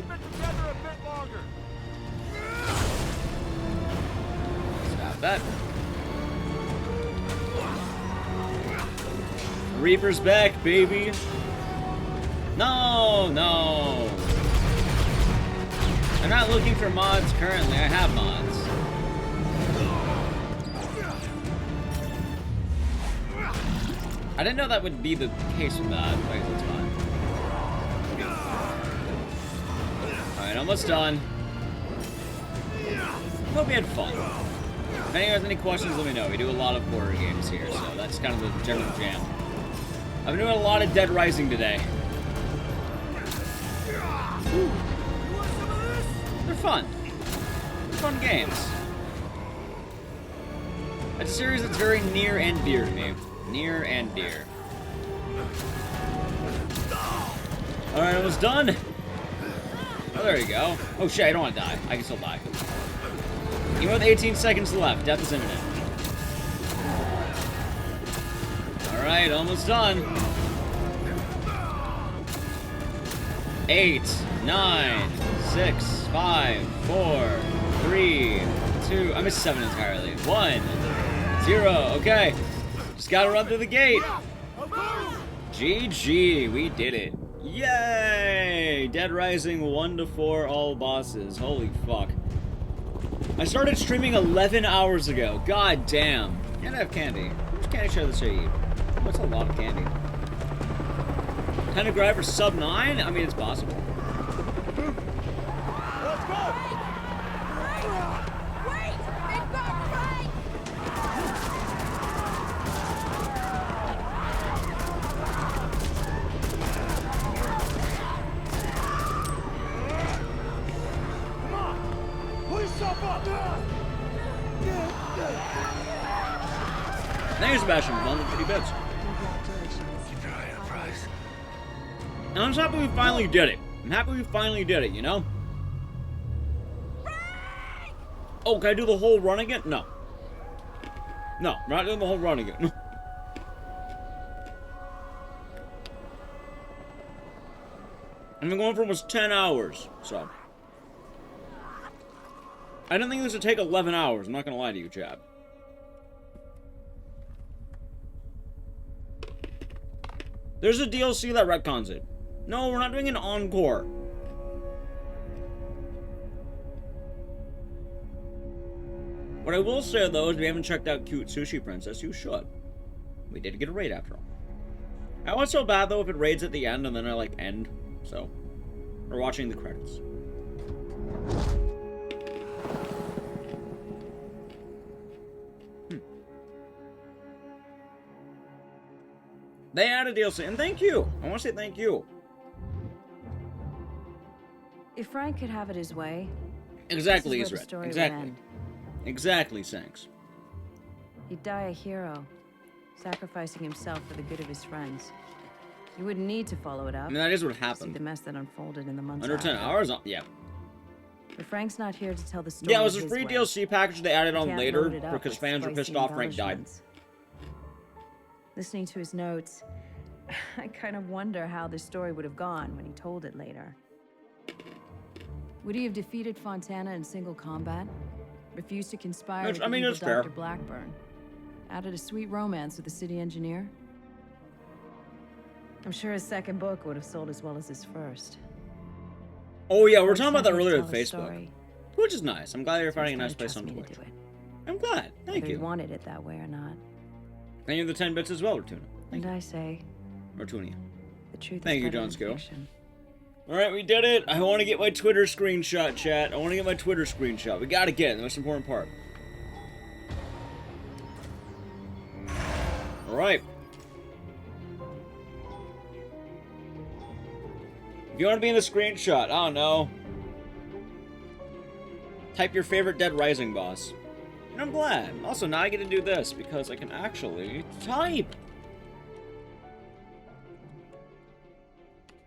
keep it together a bit longer. Stop that. Reaper's back, baby. No, no. I'm not looking for mods currently. I have mods. I didn't know that would be the case with that. Wait, that's fine. Alright, almost done. Hope you had fun. If anyone has any questions, let me know. We do a lot of horror games here, so that's kind of the general jam. I've been doing a lot of Dead Rising today. Whew. They're fun. They're fun games. It's a series that's very near and dear to me. Near and dear. Alright, almost done. Oh, there you go. Oh shit, I don't want to die. I can still die. Even with 18 seconds left, death is imminent. Alright, almost done. 8, 9, 6, 5, 4, 3, 2. I missed 7 entirely. 1, 0. Okay. Just gotta run through the gate. GG, we did it. Yay! Dead Rising 1 to 4, all bosses. Holy fuck. I started streaming 11 hours ago. God damn. And I have candy. How much candy should I eat? That's a lot of candy. 10 to grab for sub 9? I mean, it's possible. Let's go! Wait! Big Bob, right! Come on! Pull yourself up! Thank you, Sebastian, for 150 bits. And I'm happy we finally did it. I'm happy we finally did it, you know? Oh, can I do the whole run again? No. No, we're not doing the whole run again. I've been going for almost 10 hours, so. I didn't think this would take 11 hours. I'm not gonna lie to you, Chad. There's a DLC that retcons it. No, we're not doing an encore. What I will say, though, is if you haven't checked out Cute Sushi Princess, you should. We did get a raid after all. I was so bad, though, if it raids at the end and then I, like, end. So, we're watching the credits. They added DLC, and thank you. I want to say thank you. If Frank could have it his way, Exactly, this is where the Israel. story would Exactly. end. Exactly, thanks. He'd die a hero, sacrificing himself for the good of his friends. You wouldn't need to follow it up. I mean, that is what See happened. the mess that unfolded in the months Under 10 after. hours? Yeah. But Frank's not here to tell the story. Yeah, it was a his free way. DLC package they added You on can't later load it up because with fans were spicy pissed off Frank died. embellishments. Listening to his notes, I kind of wonder how the story would have gone when he told it later. Would he have defeated Fontana in single combat? Refused to conspire with I mean, evil it's fair. Dr. Blackburn? Added a sweet romance with the city engineer? I'm sure his second book would have sold as well as his first. Oh yeah, we were Forced talking about that him to earlier tell with the Facebook. story. Which is nice. I'm glad you're So finding a he's nice place gotta on trust me Twitch. to do it. I'm glad. Thank Whether he you. wanted it that way or not. Thank you for the 10 bits as well, Ratuna. And I say, Ratuna. the truth Thank is you, better John than Skill. fiction. Alright, we did it. I want to get my Twitter screenshot, chat. I want to get my Twitter screenshot. We gotta get it. The most important part. Alright. If you want to be in the screenshot, I don't know. Type your favorite Dead Rising boss. And I'm glad. Also, now I get to do this because I can actually type.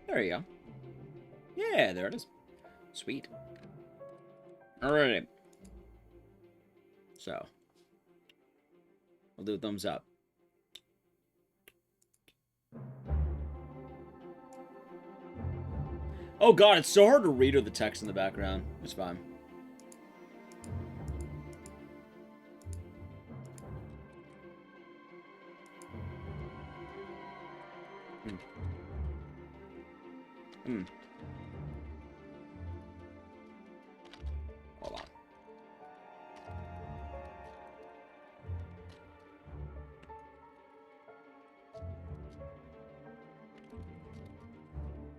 There you go. Yeah, there it is. Sweet. Alright. So. I'll do a thumbs up. Oh god, it's so hard to read with the text in the background. It's fine. Hold on.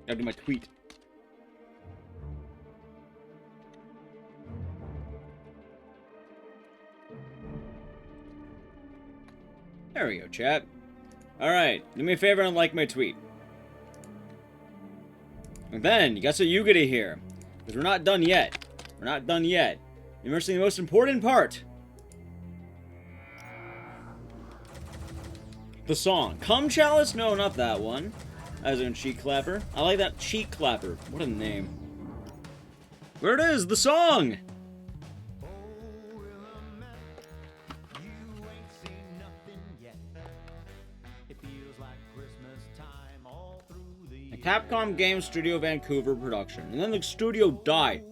Gotta do my tweet. There we go, chat. Alright, do me a favor and like my tweet. And then, guess what you get to hear? Because we're not done yet. We're not done yet. You're missing the most important part. The song. Cum Chalice? No, not that one. As in Cheek Clapper. I like that Cheek Clapper. What a name. There it is, the song! A Capcom Game Studio Vancouver production. And then the studio died.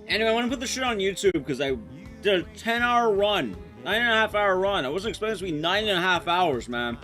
Anyway, I want to put this shit on YouTube because I did a 10-hour run. 9.5-hour run. I wasn't expecting this to be 9.5 hours, man.